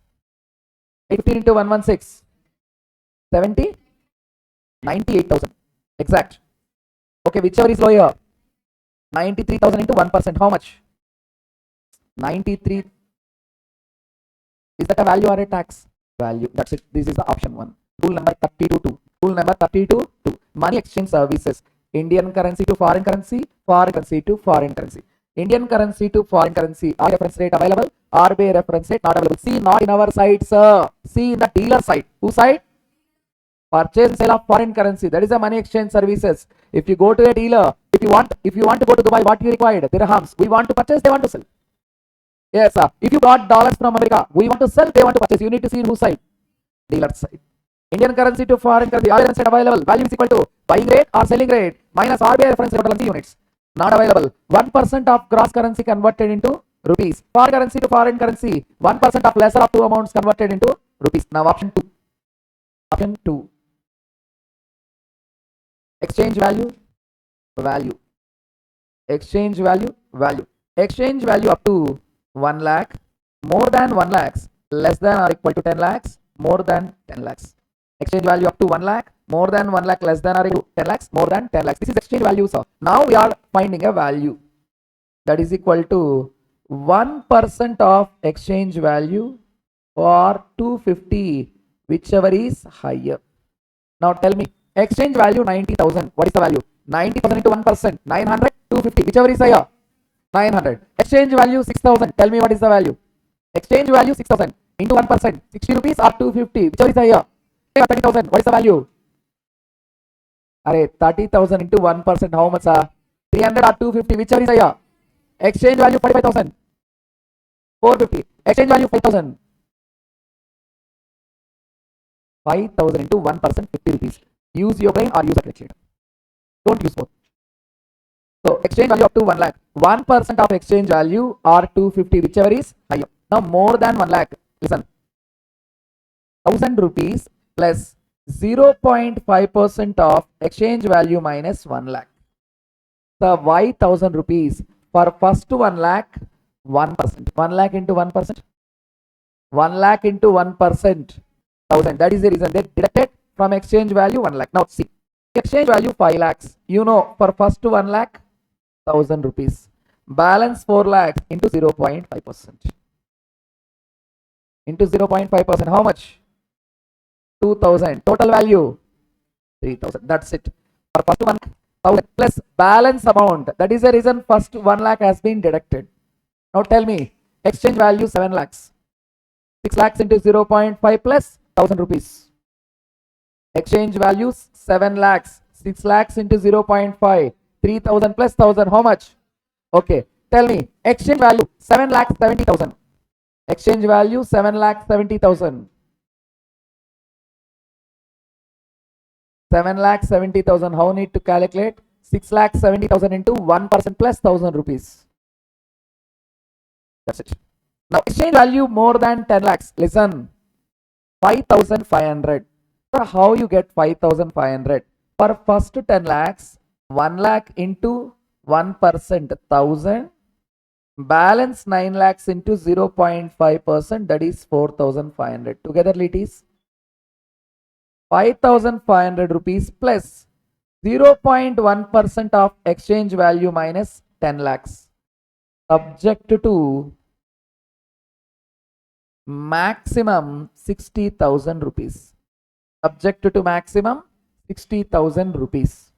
850 into 116. 70? 98,000. Exact. Okay, whichever is lower. 93,000 into 1%. How much? 93. Is that a value or a tax? Value. That's it. This is the option 1. Rule number 32.2. Rule number 32.2. Money exchange services. Indian currency to foreign currency. Foreign currency to foreign currency. Indian currency to foreign currency. RBI reference rate available. RBI reference rate not available. See, not in our side, sir. See in the dealer side. Whose side? Purchase and sale of foreign currency. That is a money exchange services. If you go to a dealer, if you want to go to Dubai, what you required? Dirhams. We want to purchase, they want to sell. Yes, sir. If you got dollars from America, we want to sell, they want to purchase. You need to see in whose side? Dealer side. Indian currency to foreign currency. RBI reference rate available. Value is equal to buying rate or selling rate minus RBI reference rate total currency units. Not available. 1% of gross currency converted into rupees. Foreign currency to foreign currency. 1% of lesser of two amounts converted into rupees. Now option 2. Option 2. Exchange value, value. Exchange value, value. Exchange value up to 1 lakh, more than 1 lakhs, less than or equal to 10 lakhs, more than 10 lakhs. Exchange value up to 1 lakh, more than 1 lakh, less than or equal to 10 lakhs, more than 10 lakhs. This is exchange value, sir. Now we are finding a value that is equal to 1% of exchange value or 250, whichever is higher. Now tell me, exchange value 90,000. What is the value? 90,000 into 1%, 900, 250, whichever is higher. 900. Exchange value 6,000. Tell me what is the value? Exchange value 6,000 into 1%, 60 rupees or 250, whichever is higher. 30,000. What is the value? Array, 30,000 into 1%, how much? 300 or 250, whichever is higher. Exchange value 45,000. 450. Exchange value 5,000. 5,000 into 1%, 50 rupees. Use your brain or use a calculator. Don't use both. So exchange value up to 1 lakh. 1% of exchange value or 250, whichever is higher. Now more than 1 lakh. Listen. 1,000 rupees plus 0.5% of exchange value minus 1 lakh. The why 1,000 rupees for first 1 lakh, 1%. 1 lakh into 1%. 1 lakh into 1%. 1,000. That is the reason they deducted from exchange value 1 lakh. Now see. Exchange value 5 lakhs. You know, for first 1 lakh, 1,000 rupees. Balance 4 lakhs into 0.5%. Into 0.5%. How much? 2,000. Total value 3,000. That's it. For first 1,000 plus balance amount. That is the reason first 1 lakh has been deducted. Now tell me, exchange value 7 lakhs. 6 lakhs into 0.5 plus 1,000 rupees. Exchange values 7 lakhs. 6 lakhs into 0.5. 3,000 plus 1,000. How much? Okay. Tell me, exchange value 7 lakhs 70,000. Exchange value 7 lakhs 70,000. 7 lakhs 70,000. How need to calculate? 6 lakhs 70,000 into 1% plus 1,000 rupees. That's it. Now exchange value more than 10 lakhs. Listen. 5,500. So how you get 5,500? For first 10 lakhs, 1 lakh into 1%, 1,000. Balance 9 lakhs into 0.5%, that is 4,500. Together it is 5,500 rupees plus 0.1% of exchange value minus 10 lakhs. Subject to maximum 60,000 rupees. Subject to maximum 60,000 rupees.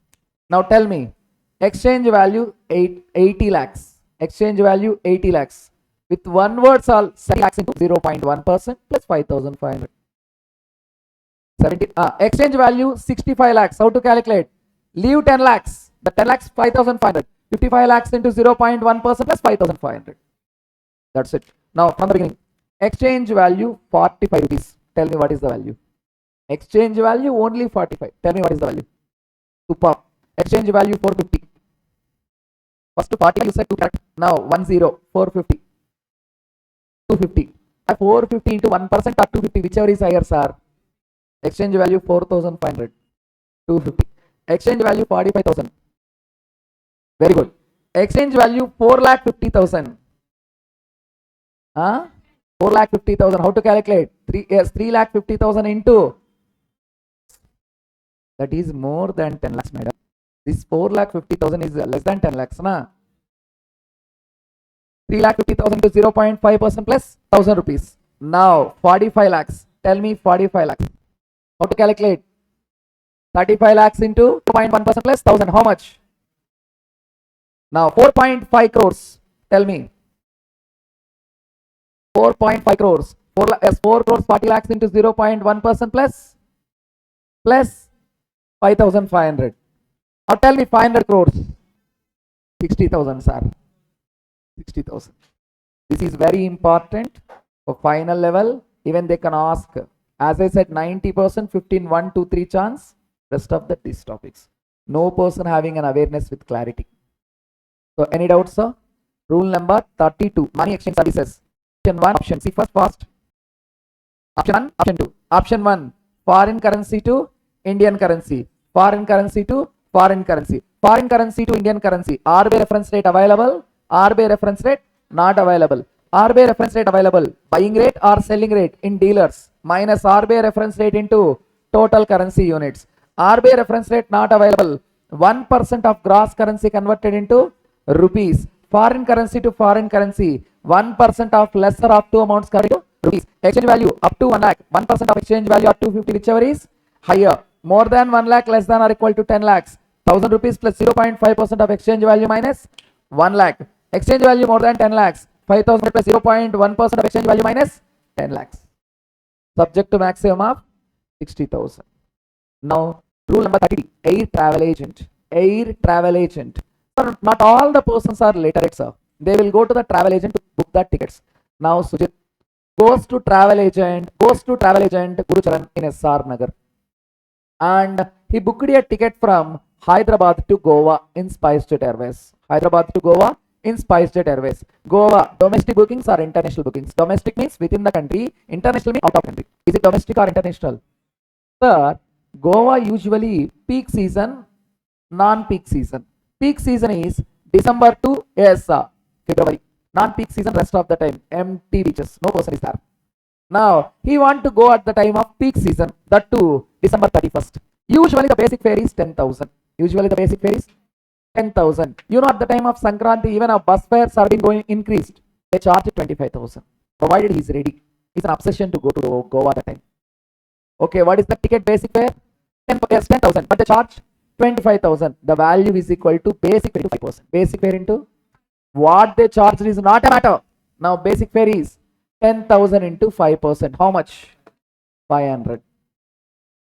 Now tell me, exchange value 80 lakhs. Exchange value 80 lakhs. With one word solve, 70 lakhs into 0.1% plus 5,500. 70. Exchange value 65 lakhs. How to calculate? Leave 10 lakhs. The 10 lakhs 5,500. 55 lakhs into 0.1% plus 5,500. That's it. Now from the beginning. Exchange value 45 rupees. Tell me what is the value. Exchange value only 45. Tell me what is the value. Super. Exchange value 450. First 40 you said 2 correct. Now 10, 450. 250. 450 into 1% or 250, whichever is higher, sir. Exchange value 4,500. 250. Exchange value 45,000. Very good. Exchange value 4,50,000. 4,50,000. How to calculate? 3,50,000 into. That is more than 10 lakhs, madam. This 4,50,000 is less than 10 lakhs, na? 3,50,000 to 0.5% plus 1,000 rupees. Now 45 lakhs. Tell me 45 lakhs. How to calculate? 35 lakhs into 2.1% plus 1,000. How much? Now 4.5 crores. Tell me. 4.5 crores. 4 crores 40 lakhs into 0.1% plus 5,500. Now tell me 500 crores. 60,000, sir. 60,000. This is very important for final level. Even they can ask. As I said, 90%, 15, 1, 2, 3 chance. Rest of these topics. No person having an awareness with clarity. So any doubts, sir? Rule number 32, money exchange services. Option 1, option C first, fast. Option 1, option 2. Option 1, foreign currency to Indian currency. Foreign currency to foreign currency. Foreign currency to Indian currency. RBI reference rate available? RBI reference rate not available. RBI reference rate available. Buying rate or selling rate in dealers minus RBI reference rate into total currency units. RBI reference rate not available. 1% of gross currency converted into rupees. Foreign currency to foreign currency. 1% of lesser of two amounts converted to rupees. Exchange value up to 1 lakh. 1% of exchange value up to 50, whichever is higher. More than 1 lakh, less than or equal to 10 lakhs. 1000 rupees plus 0.5% of exchange value minus 1 lakh. Exchange value more than 10 lakhs. 5000 plus 0.1% of exchange value minus 10 lakhs. Subject to maximum of 60,000. Now, rule number 30, air travel agent. Air travel agent. Not all the persons are literate, sir. They will go to the travel agent to book the tickets. Now, Sujit goes to travel agent Gurucharan in SR Nagar. And he booked a ticket from Hyderabad to Goa in SpiceJet Airways. Hyderabad to Goa in SpiceJet Airways. Goa, domestic bookings or international bookings? Domestic means within the country, international means out of country. Is it domestic or international? Sir, Goa usually peak season, non-peak season. Peak season is December to February. Non-peak season, rest of the time, empty beaches, no person is there. Now, he want to go at the time of peak season, that too, December 31st. Usually the basic fare is 10,000. Usually the basic fare is 10,000. You know, at the time of Sankranti, even our bus fares are being going increased. They charge 25,000, provided he is ready. It's an obsession to go to Goa at the time. Okay, what is the ticket basic fare? 10,000, but the charge 25,000. The value is equal to basic fare to 5%. Basic fare into what they charge is not a matter. Now, basic fare is 10,000 into 5%. How much? 500.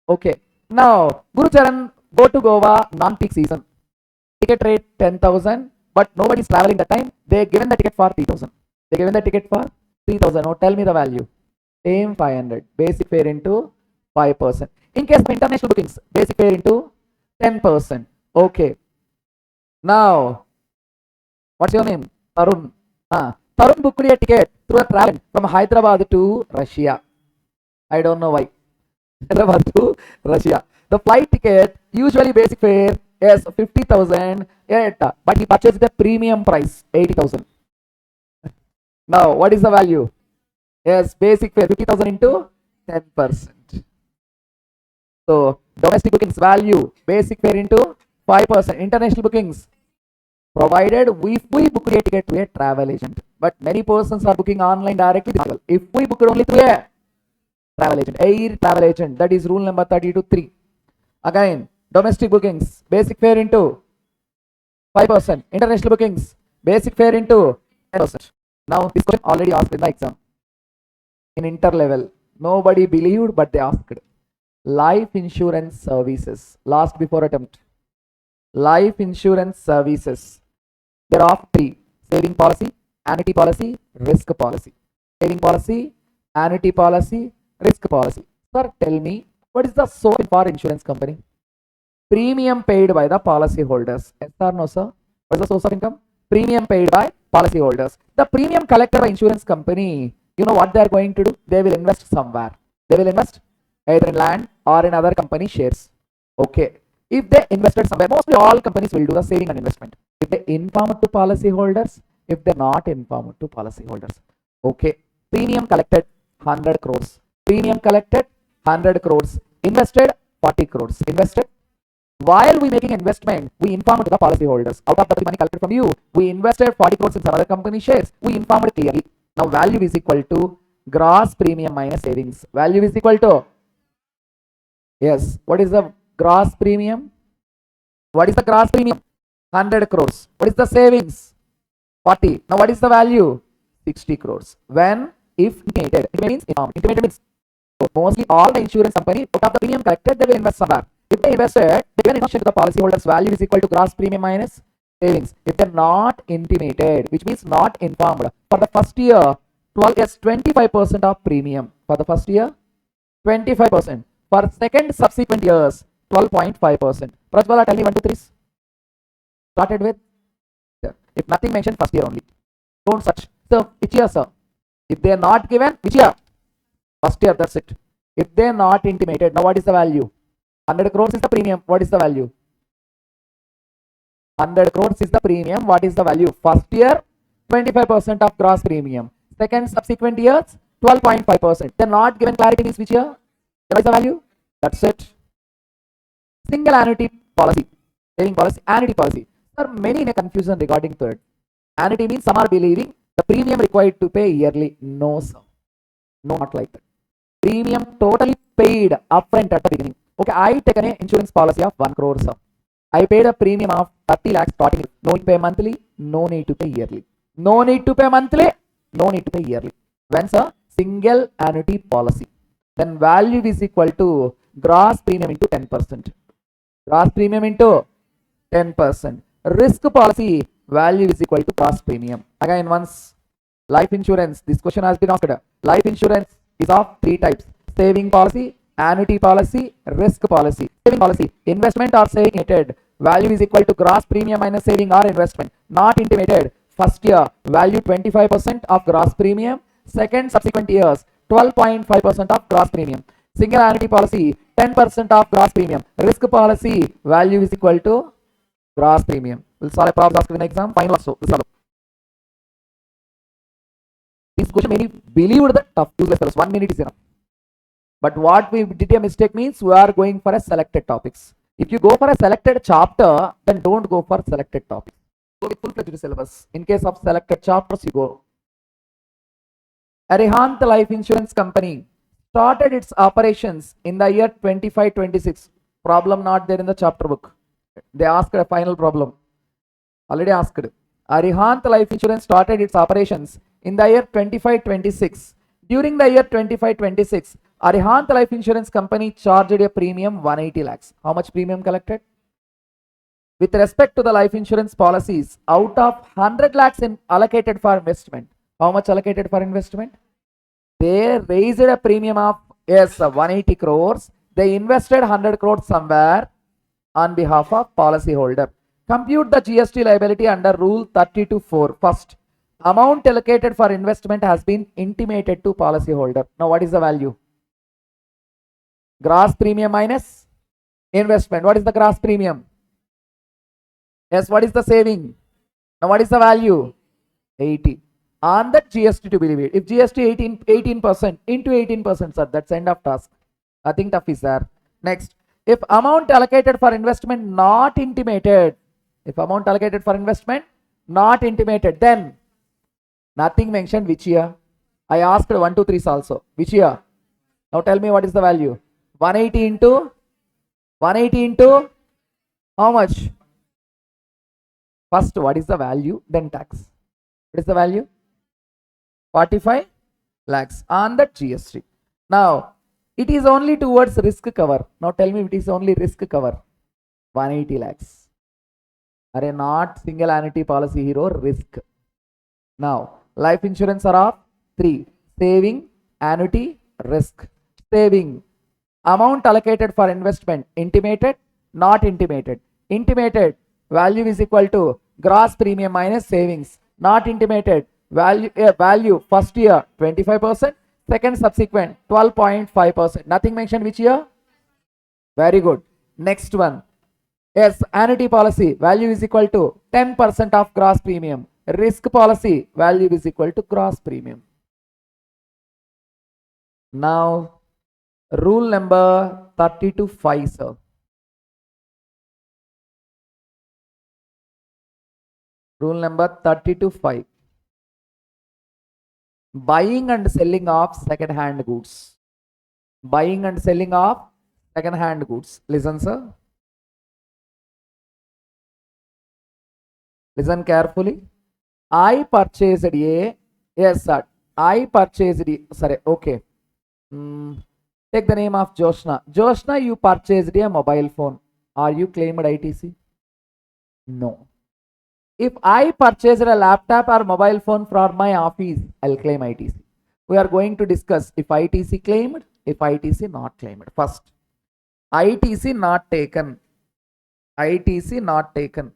Okay. Now, Gurucharan go to Goa non-peak season. Ticket rate 10,000, but nobody is traveling that time. They given the ticket for 3,000. They given the ticket for 3,000. Now, tell me the value. Same 500. Basic fare into 5%. In case of international bookings, basic fare into 10%. Okay. Now, what's your name? Tarun. Tarun booked a ticket through a travel from Hyderabad to Russia. I don't know why. Hyderabad to Russia. The flight ticket, usually basic fare is 50,000, but he purchased the premium price, 80,000. Now, what is the value? Yes, basic fare, 50,000 into 10%. So, domestic bookings value, basic fare into 5%. International bookings, provided if we book a ticket to a travel agent. But many persons are booking online directly. If we book it only through a travel agent, air travel agent, that is rule number 32.3. Again, domestic bookings, basic fare into 5%. International bookings, basic fare into 10%. Now, this question already asked in the exam. In inter level, nobody believed, but they asked. Life insurance services, last before attempt. Life insurance services. There are 3: saving policy, annuity policy, risk policy. Saving policy, annuity policy, risk policy. Sir, tell me, what is the source for insurance company? Premium paid by the policy holders. Yes or no, sir? What is the source of income? Premium paid by policy holders. The premium collected by insurance company, you know what they are going to do? They will invest somewhere. They will invest either in land or in other company shares. Okay. If they invested somewhere, mostly all companies will do the saving and investment. If they inform to policy holders, if they're not informed to policy holders. Okay. Premium collected 100 crores. Premium collected 100 crores. Invested 40 crores. Invested. While we making investment, we informed to the policy holders. Out of the money collected from you, we invested 40 crores in some other company shares. We informed clearly. Now value is equal to gross premium minus savings. Value is equal to, yes, what is the gross premium? What is the gross premium? 100 crores. What is the savings? 40. Now what is the value? 60 crores. When? If intimated. It means intimated means mostly all the insurance company out of the premium collected, they will invest somewhere. If they invested, they will invest to the policyholders. Value is equal to gross premium minus savings. If they're not intimated, which means not informed, for the first year, 25% of premium. For the first year, 25%. For second subsequent years, 12.5%. Prajwala, tell me 1, 2, 3. Started with If nothing mentioned, first year only. Don't search. So, which year, sir? If they are not given, which year? First year, that's it. If they are not intimated, now what is the value? 100 crores is the premium. What is the value? 100 crores is the premium. What is the value? First year, 25% of gross premium. Second, subsequent years, 12.5%. They're not given clarity means which year? What is the value? That's it. Single annuity policy, saving policy, annuity policy. There are many in a confusion regarding to it. Annuity means some are believing the premium required to pay yearly. No, sir. No, not like that. Premium totally paid upfront at the beginning. Okay, I take an insurance policy of 1 crore, sir. I paid a premium of 30 lakhs starting. No need to pay monthly, no need to pay yearly. No need to pay monthly, no need to pay yearly. When, sir? Single annuity policy. Then value is equal to gross premium into 10%. Gross premium into 10%. Risk policy value is equal to gross premium. Again, once life insurance, this question has been asked. Life insurance is of 3 types: saving policy, annuity policy, risk policy. Saving policy, investment or saving value is equal to gross premium minus saving or investment. Not intimated. First year value 25% of gross premium. Second, subsequent years 12.5% of gross premium. Single annuity policy 10% of gross premium. Risk policy value is equal to gross premium. We'll solve a problem asked in the exam. Final also. We'll solve. This question many believed that tough, useless fellows. 1 minute is enough. But what we did a mistake means we are going for a selected topics. If you go for a selected chapter, then don't go for selected topics. Go with full-fledged syllabus. In case of selected chapters, you go. Arihant Life Insurance Company started its operations in the year 25-26. Problem not there in the chapter book. They asked a final problem. Already asked. Arihant Life Insurance started its operations in the year 25-26. During the year 25-26, Arihant Life Insurance Company charged a premium 180 lakhs. How much premium collected? With respect to the life insurance policies, out of 100 lakhs in allocated for investment, how much allocated for investment? They raised a premium of 180 crores. They invested 100 crores somewhere on behalf of policyholder. Compute the GST liability under Rule 32(4). First, amount allocated for investment has been intimated to policyholder. Now, what is the value? Gross premium minus investment. What is the gross premium? Yes, what is the saving? Now, what is the value? 80. On that GST to be levied. If GST 18% into 18%, sir, that's end of task. Nothing tough is there. Next, if amount allocated for investment not intimated, then nothing mentioned which year. I asked 1, 2, 3 also. Which year? Now tell me what is the value. 180 into how much? First, what is the value? Then tax. What is the value? 45 lakhs on the GST. Now, it is only towards risk cover. Now tell me, it is only risk cover. 180 lakhs. Are not single annuity policy hero, risk. Now, life insurance are of 3: saving, annuity, risk. Saving, amount allocated for investment, intimated, not intimated. Intimated, value is equal to gross premium minus savings. Not intimated, value first year 25%, second subsequent 12.5%. Nothing mentioned which year? Very good. Next one. Yes, annuity policy value is equal to 10% of gross premium. Risk policy value is equal to gross premium. Now, rule number 32(5), sir. Rule number 32(5). Buying and selling of second-hand goods. Buying and selling of second-hand goods. Listen, sir. Listen carefully. I purchased a, yes, sir. I purchased, sorry, okay. Take the name of Joshna. Joshna, you purchased a mobile phone. Are you claimed ITC? No. If I purchased a laptop or mobile phone for my office, I'll claim ITC. We are going to discuss if ITC claimed, if ITC not claimed. First, ITC not taken. ITC not taken.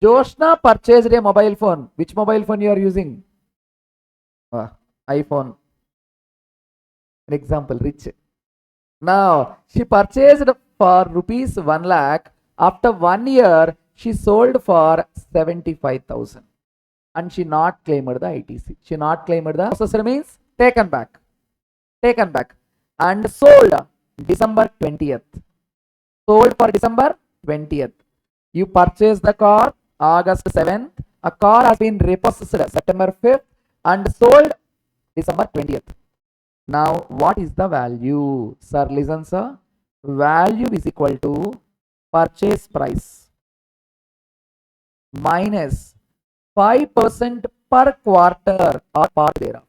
Joshna purchased a mobile phone. Which mobile phone you are using? iPhone. An example, rich. Now, she purchased for rupees 1 lakh. After 1 year, she sold for 75,000. And she not claimed the ITC. She not claimed the processor means taken back. Taken back. And sold December 20th. Sold for December 20th. You purchased the car August 7th. A car has been repossessed September 5th and sold December 20th. Now, what is the value? Sir, listen, sir. Value is equal to purchase price minus 5% per quarter or part thereof.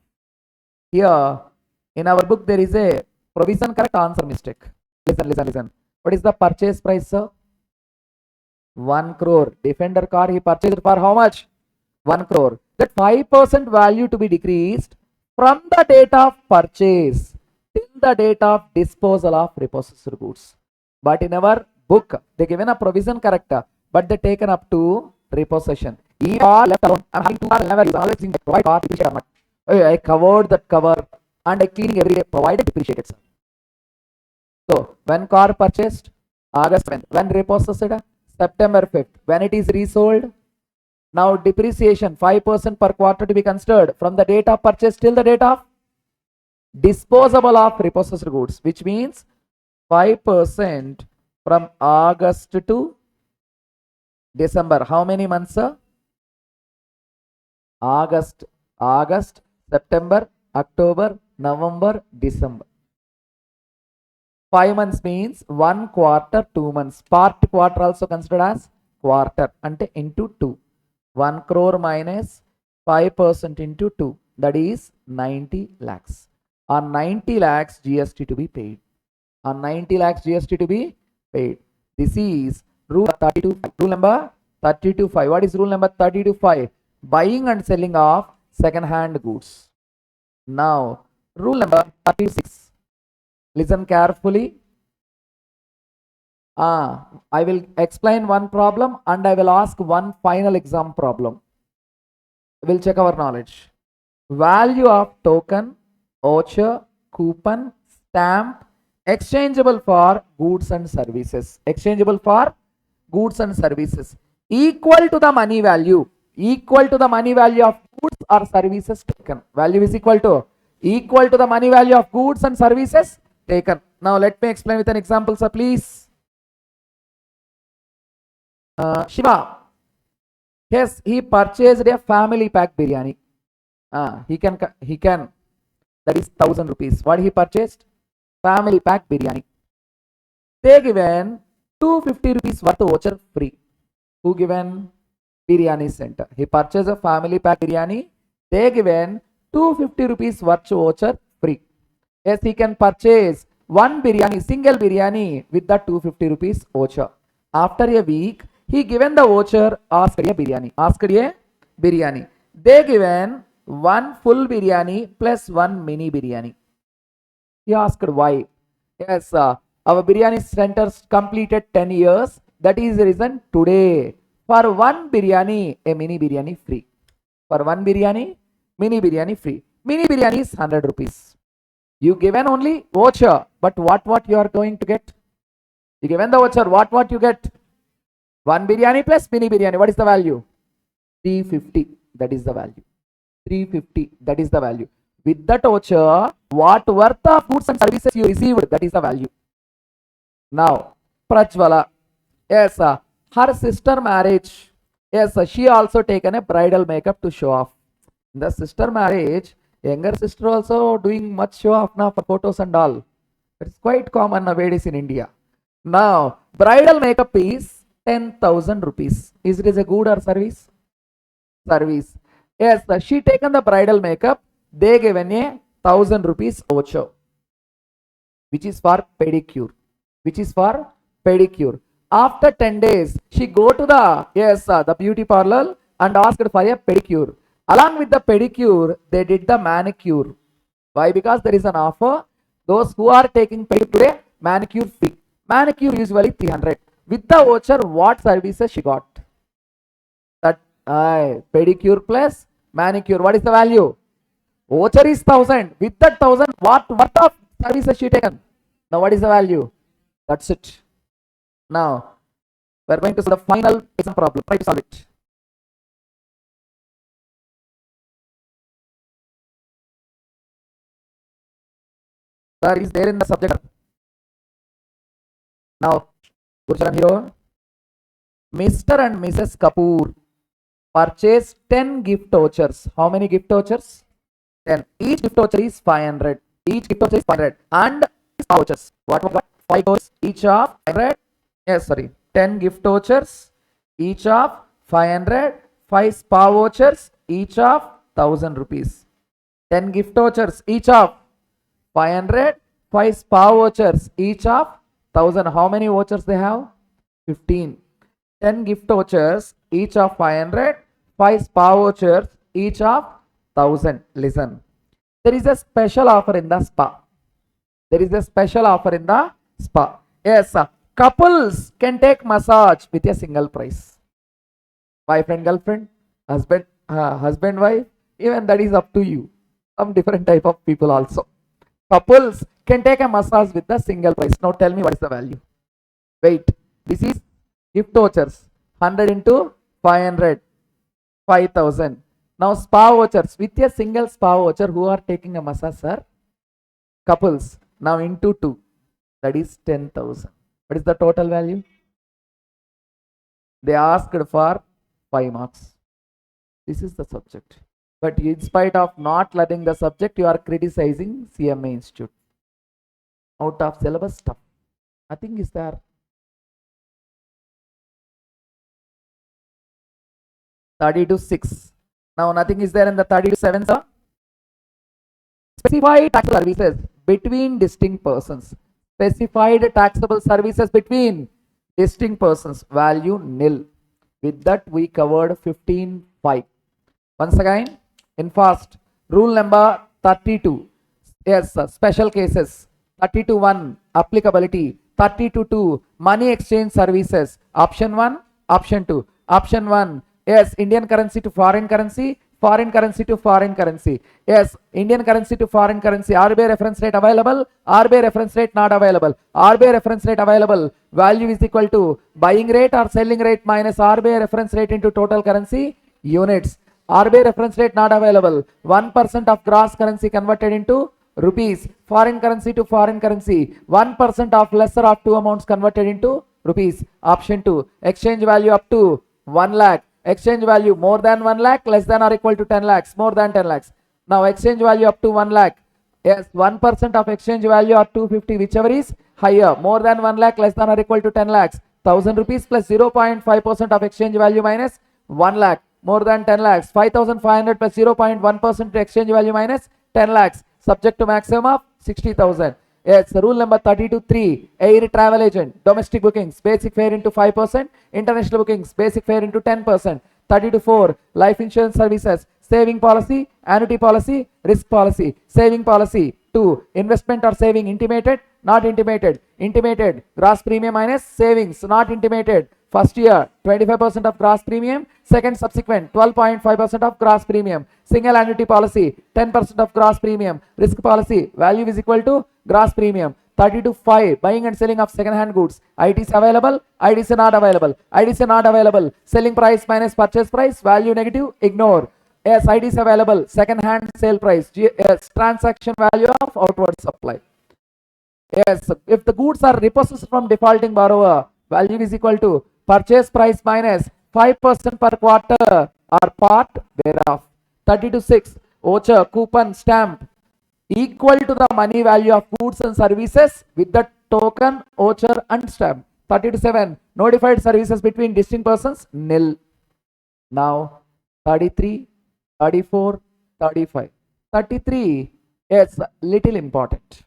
Here, in our book, there is a provision correct answer mistake. Listen. What is the purchase price, sir? 1 crore. Defender car he purchased for how much? 1 crore. That 5% value to be decreased from the date of purchase till the date of disposal of repossessed goods. But in our book, they given a provision correct, but they taken up to repossession. If are left alone, I'm having 2 cars, never use. Always think that provide car depreciate or not. I covered that cover and I cleaning every day, provided depreciated, sir. So when car purchased, August 7th. When repossessed, September 5th. When it is resold, now depreciation 5% per quarter to be considered from the date of purchase till the date of disposable of repossessed goods, which means 5% from August to December. How many months, sir? August, September, October, November, December. 5 months means 1 quarter, 2 months. Part quarter also considered as quarter, ante into 2. 1 crore minus 5% into 2. That is 90 lakhs. On 90 lakhs GST to be paid. On 90 lakhs GST to be paid. This is rule 32. Rule number 32.5. What is rule number 32.5? Buying and selling of second-hand goods. Now, rule number 36. Listen carefully. I will explain one problem and I will ask one final exam problem. We'll check our knowledge. Value of token, voucher, coupon, stamp, exchangeable for goods and services. Exchangeable for goods and services. Equal to the money value. Equal to the money value of goods or services taken. Value is equal to the money value of goods and services taken. Now let me explain with an example, sir, please. Shiva. Yes, he purchased a family pack biryani. He can. That is 1,000 rupees. What he purchased? Family pack biryani. They given 250 rupees worth of voucher free. Who given? Biryani center. He purchased a family pack biryani. They given 250 rupees worth voucher free. Yes, he can purchase one biryani, single biryani with the 250 rupees voucher. After a week, he given the voucher, asked a biryani. They given one full biryani plus one mini biryani. He asked why. Yes, our biryani centers completed 10 years. That is the reason today. For one biryani, a mini biryani free. For one biryani, mini biryani free. Mini biryani is 100 rupees. You given only voucher, but what you are going to get? You given the voucher, what you get? One biryani plus mini biryani. What is the value? 350. That is the value. 350. That is the value. With that voucher, what worth of goods and services you received? That is the value. Now, Prajwala. Yes, her sister marriage. Yes, she also taken a bridal makeup to show off. In the sister marriage, younger sister also doing much show off now for photos and all. It's quite common nowadays in India. Now, bridal makeup is 10,000 rupees. Is it a good or service? Service. Yes, she taken the bridal makeup. They given a 1,000 rupees voucher, which is for pedicure. After 10 days, she go to the beauty parlor and asked for a pedicure. Along with the pedicure, they did the manicure. Why? Because there is an offer. Those who are taking pedicure today, manicure free. Manicure usually 300. With the voucher, what services she got? Pedicure plus manicure. What is the value? Voucher is 1000. With that 1000, what of services she taken? Now what is the value? That's it. Now we are going to solve the final exam problem. Try to solve it. Sir is there in the subject. Now, Gurucharan hero. Mr. and Mrs. Kapoor purchased 10 gift vouchers. How many gift vouchers? 10. Each gift voucher is 500. Each gift voucher is 500. And vouchers. What? 5 vouchers. Each of 500. Yes, sorry. 10 gift vouchers. Each of 500. 5 spa vouchers. Each of 1000 rupees. 10 gift vouchers. Each of 500. 5 spa vouchers. Each of 1000. How many vouchers they have? 15. 10 gift vouchers, each of 500, 5 spa vouchers, each of 1000. Listen, there is a special offer in the spa. There is a special offer in the spa. Yes, couples can take massage with a single price. Wife and girlfriend, husband, wife, even that is up to you. Some different type of people also. Couples can take a massage with the single price. Now tell me what is the value. Wait, this is gift vouchers. 100 into 500, 5000. Now spa vouchers. With a single spa voucher, who are taking a massage, sir? Couples. Now into 2. That is 10,000. What is the total value? They asked for 5 marks. This is the subject. But in spite of not learning the subject, you are criticizing CMA Institute. Out of syllabus stuff. Nothing is there. Thirty to 6. Now nothing is there in the 30 to 7, sir. Specified taxable services between distinct persons. Specified taxable services between distinct persons. Value nil. With that we covered 15.5. Once again, in fast. Rule number 32. Yes, sir. Special cases. 32.1 applicability. 32.2 money exchange services. Option 1, option 2. Option 1, yes, Indian currency to foreign currency, foreign currency to foreign currency. Yes, Indian currency to foreign currency. RBI reference rate available, RBI reference rate not available. RBI reference rate available. Value is equal to buying rate or selling rate minus RBI reference rate into total currency units. RBI reference rate not available. 1% of gross currency converted into rupees. Foreign currency to foreign currency. 1% of lesser of two amounts converted into rupees. Option 2. Exchange value up to 1 lakh. Exchange value more than 1 lakh, less than or equal to 10 lakhs, more than 10 lakhs. Now exchange value up to 1 lakh. Yes, 1% of exchange value or 250, whichever is higher. More than 1 lakh, less than or equal to 10 lakhs. 1000 rupees plus 0.5% of exchange value minus 1 lakh. More than 10 lakhs. 5500 plus 0.1% exchange value minus 10 lakhs. Subject to maximum of 60,000. Yes, rule number 32.3. Air travel agent, domestic bookings, basic fare into 5%, international bookings, basic fare into 10%. 32.4. Life insurance services, saving policy, annuity policy, risk policy, saving policy. 2. Investment or saving intimated, not intimated. Intimated, gross premium minus savings, not intimated. First year, 25% of gross premium. Second subsequent, 12.5% of gross premium. Single annuity policy, 10% of gross premium. Risk policy, value is equal to gross premium. 32.5. Buying and selling of second hand goods. ITC available, ITC not available. ITC not available. Selling price minus purchase price, value negative, ignore. Yes, ITC available. Second hand sale price. Yes, transaction value of outward supply. Yes, if the goods are repossessed from defaulting borrower, value is equal to purchase price minus 5% per quarter or part thereof. 32.6. Voucher, coupon, stamp equal to the money value of goods and services with the token, voucher and stamp. 32.7. Notified services between distinct persons, nil. Now 33, 34, 35. 33, yes, little important.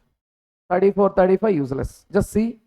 34, 35 useless. Just see.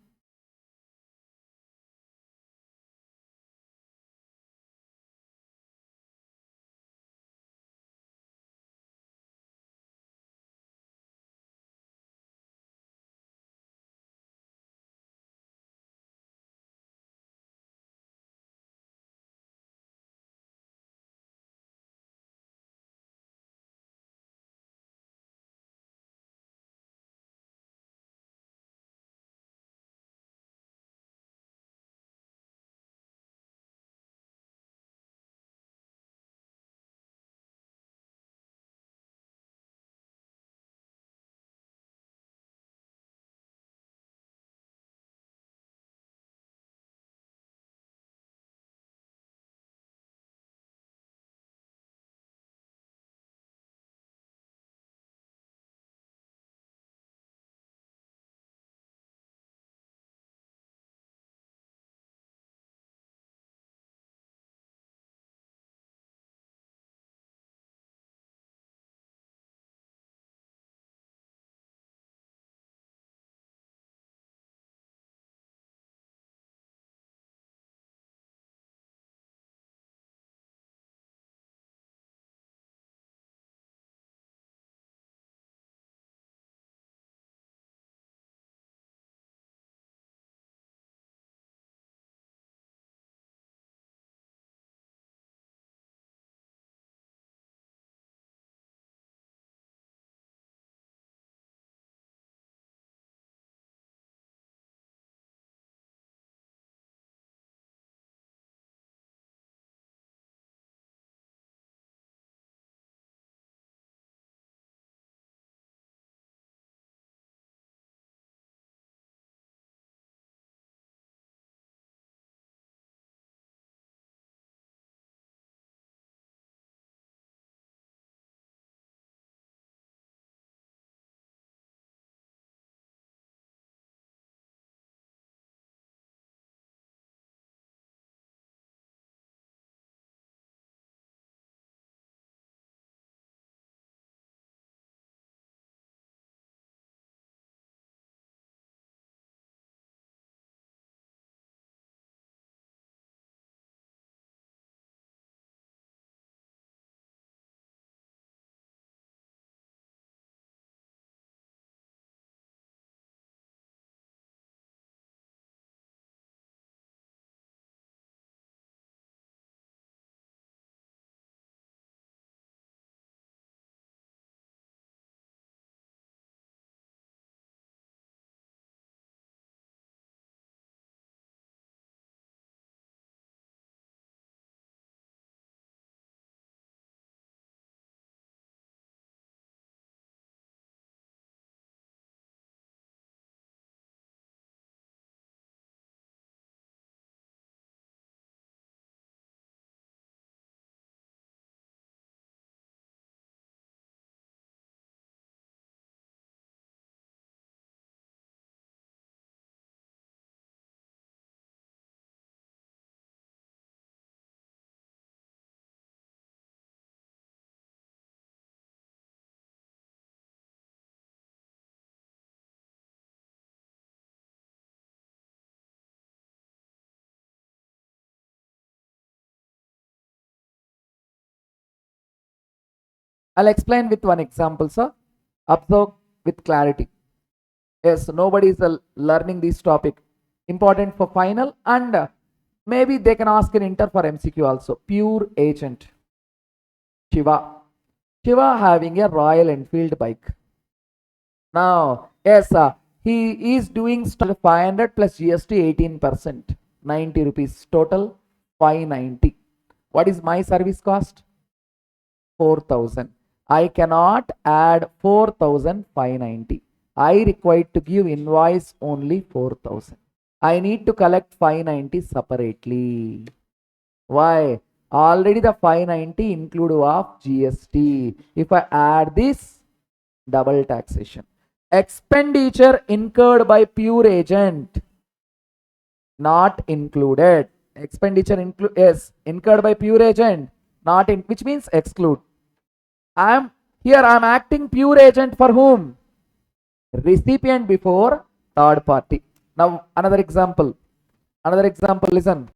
I'll explain with one example, sir. Observe with clarity. Yes, nobody is learning this topic. Important for final, and maybe they can ask an inter for MCQ also. Pure agent. Shiva. Shiva having a Royal Enfield bike. Now, yes, he is doing 500 plus GST 18%. 90 rupees total 590. What is my service cost? 4,000. I cannot add 4,590. I required to give invoice only 4,000. I need to collect 590 separately. Why? Already the 590 include of GST. If I add this, double taxation. Expenditure incurred by pure agent, not included. Expenditure is incurred by pure agent, not in, which means exclude. I'm acting pure agent for whom? Recipient before third party. Now another example. Listen.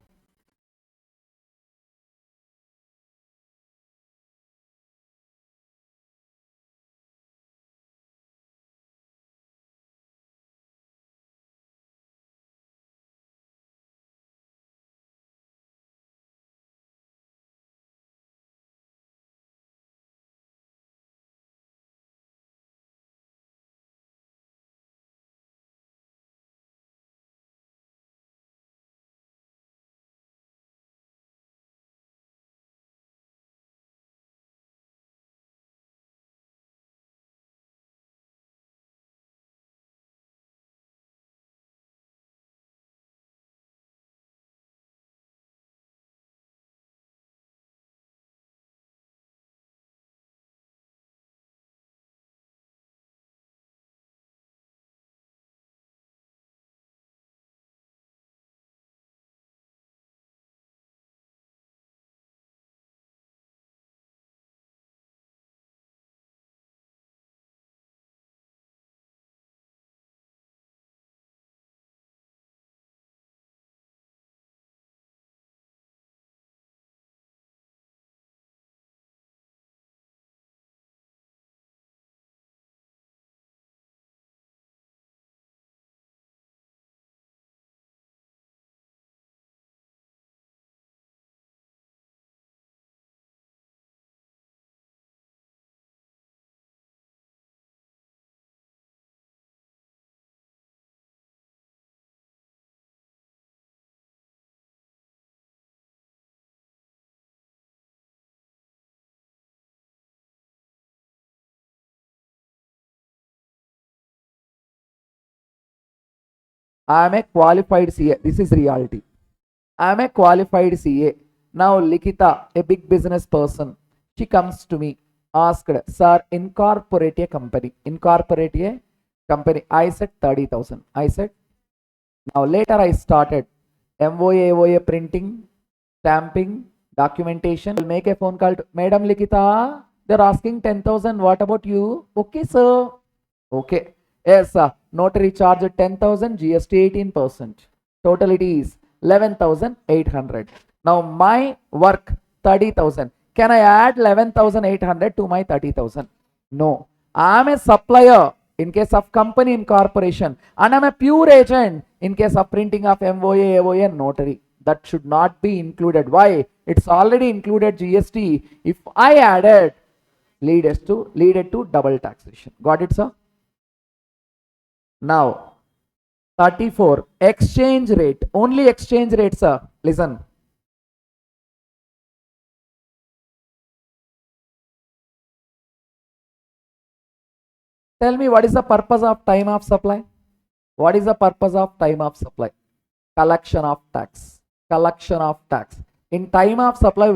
I am a qualified CA. This is reality. I am a qualified CA. Now Likita, a big business person, she comes to me, asked, sir, incorporate a company. Incorporate a company. I said 30,000. I said, now later I started MOA printing, stamping, documentation. I'll make a phone call to Madam Likita. They're asking 10,000. What about you? Okay, sir. Okay. Yes, notary charge 10,000, GST 18%. Total it is 11,800. Now my work 30,000. Can I add 11,800 to my 30,000? No. I am a supplier in case of company incorporation, and I am a pure agent in case of printing of MOA, AOA, and notary. That should not be included. Why? It's already included GST. If I added, lead it to double taxation. Got it, sir? Now 34, exchange rate. Only exchange rate, sir. Listen. Tell me, what is the purpose of time of supply? What is the purpose of time of supply? Collection of tax. Collection of tax. In time of supply,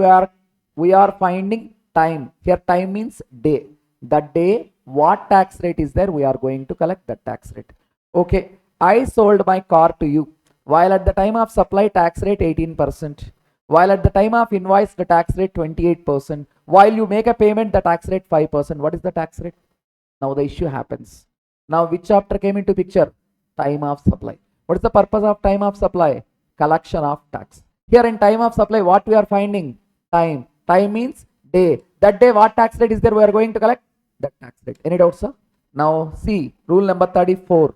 we are finding time. Here time means day. The day what tax rate is there, we are going to collect that tax rate. Okay, I sold my car to you. While at the time of supply, tax rate 18%. While at the time of invoice, the tax rate 28%. While you make a payment, the tax rate 5%. What is the tax rate? Now the issue happens. Now which chapter came into picture? Time of supply. What is the purpose of time of supply? Collection of tax. Here in time of supply, what we are finding? Time. Time means day. That day what tax rate is there we are going to collect? That tax rate. Any doubts, sir? Now see rule number 34.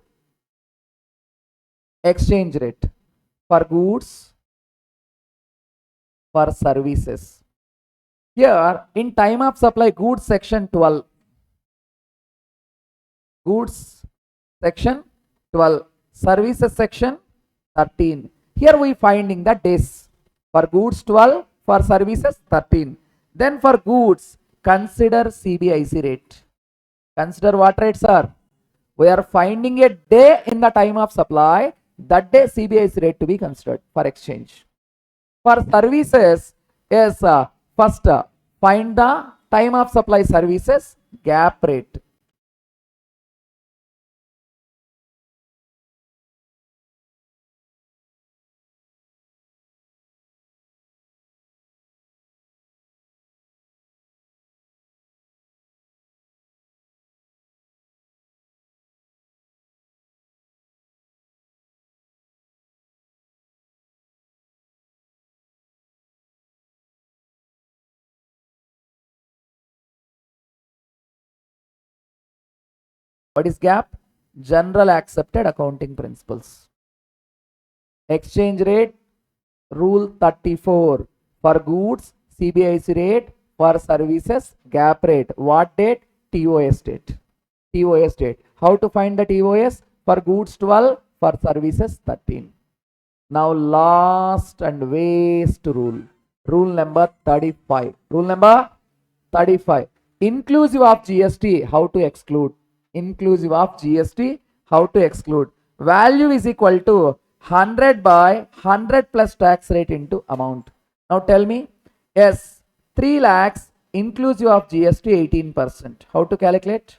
Exchange rate for goods, for services. Here in time of supply, goods section 12. Goods section 12. Services section 13. Here we finding the days. For goods 12, for services 13. Then for goods, consider CBIC rate. Consider what rate, sir? We are finding a day in the time of supply. That day CBIC rate to be considered for exchange. For services, yes, first find the time of supply services gap rate. What is gap? General accepted accounting principles. Exchange rate, rule 34. For goods, CBIC rate. For services, gap rate. What date? TOS date. TOS date. How to find the TOS? For goods 12, for services 13. Now last and waste rule. Rule number 35. Rule number 35. Inclusive of GST, how to exclude? Inclusive of GST, how to exclude? Value is equal to 100 by 100 plus tax rate into amount. Now tell me, yes, 3 lakhs inclusive of GST 18%. How to calculate?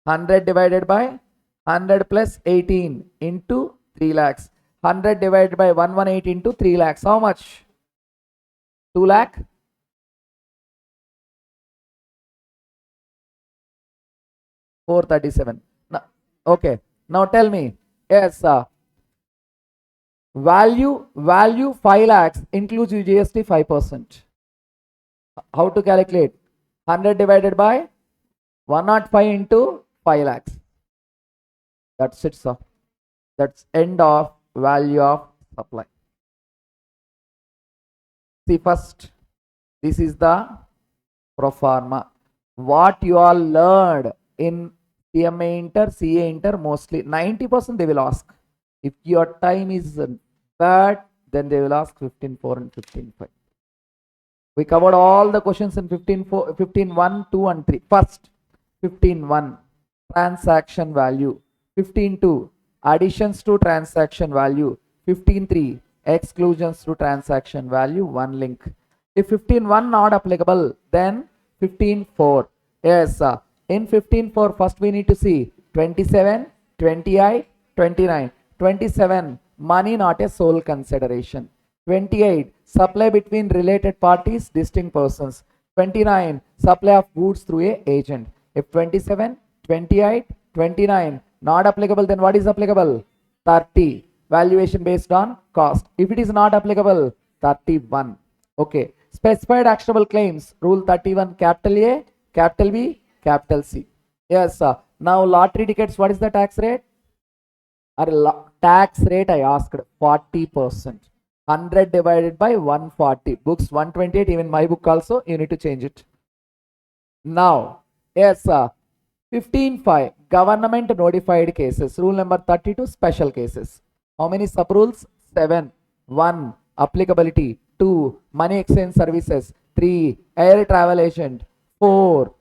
100 divided by 100 plus 18 into 3 lakhs. 100 divided by 118 into 3 lakhs. How much? 2 lakh? 437. Now, okay. Now tell me, yes, value 5 lakhs includes GST 5%. How to calculate? 100 divided by 105 into 5 lakhs. That's it, sir. That's end of value of supply. See first, this is the pro forma. What you all learned in cmainter, cainter, mostly 90% they will ask. If your time is bad, then they will ask 15.4 and 15.5. We covered all the questions in 15.4, 15.1, 2 and 3. First, 15.1, transaction value. 15.2, additions to transaction value. 15.3, exclusions to transaction value, one link. If 15.1 not applicable, then 15.4. Yes, in 15.4, first we need to see 27, 28, 29. 27, money not a sole consideration. 28, supply between related parties, distinct persons. 29, supply of goods through a agent. If 27, 28, 29 not applicable, then what is applicable? 30, valuation based on cost. If it is not applicable, 31. Okay, specified actionable claims, rule 31, capital A, capital B, capital C. Yes, now lottery tickets, what is the tax rate? Tax rate I asked 40%. 100 divided by 140. Books 128, even my book also, you need to change it. Now, yes, 15.5, government notified cases. Rule number 32, special cases. How many sub rules? 7. 1, applicability. 2, money exchange services. 3, air travel agent. 4,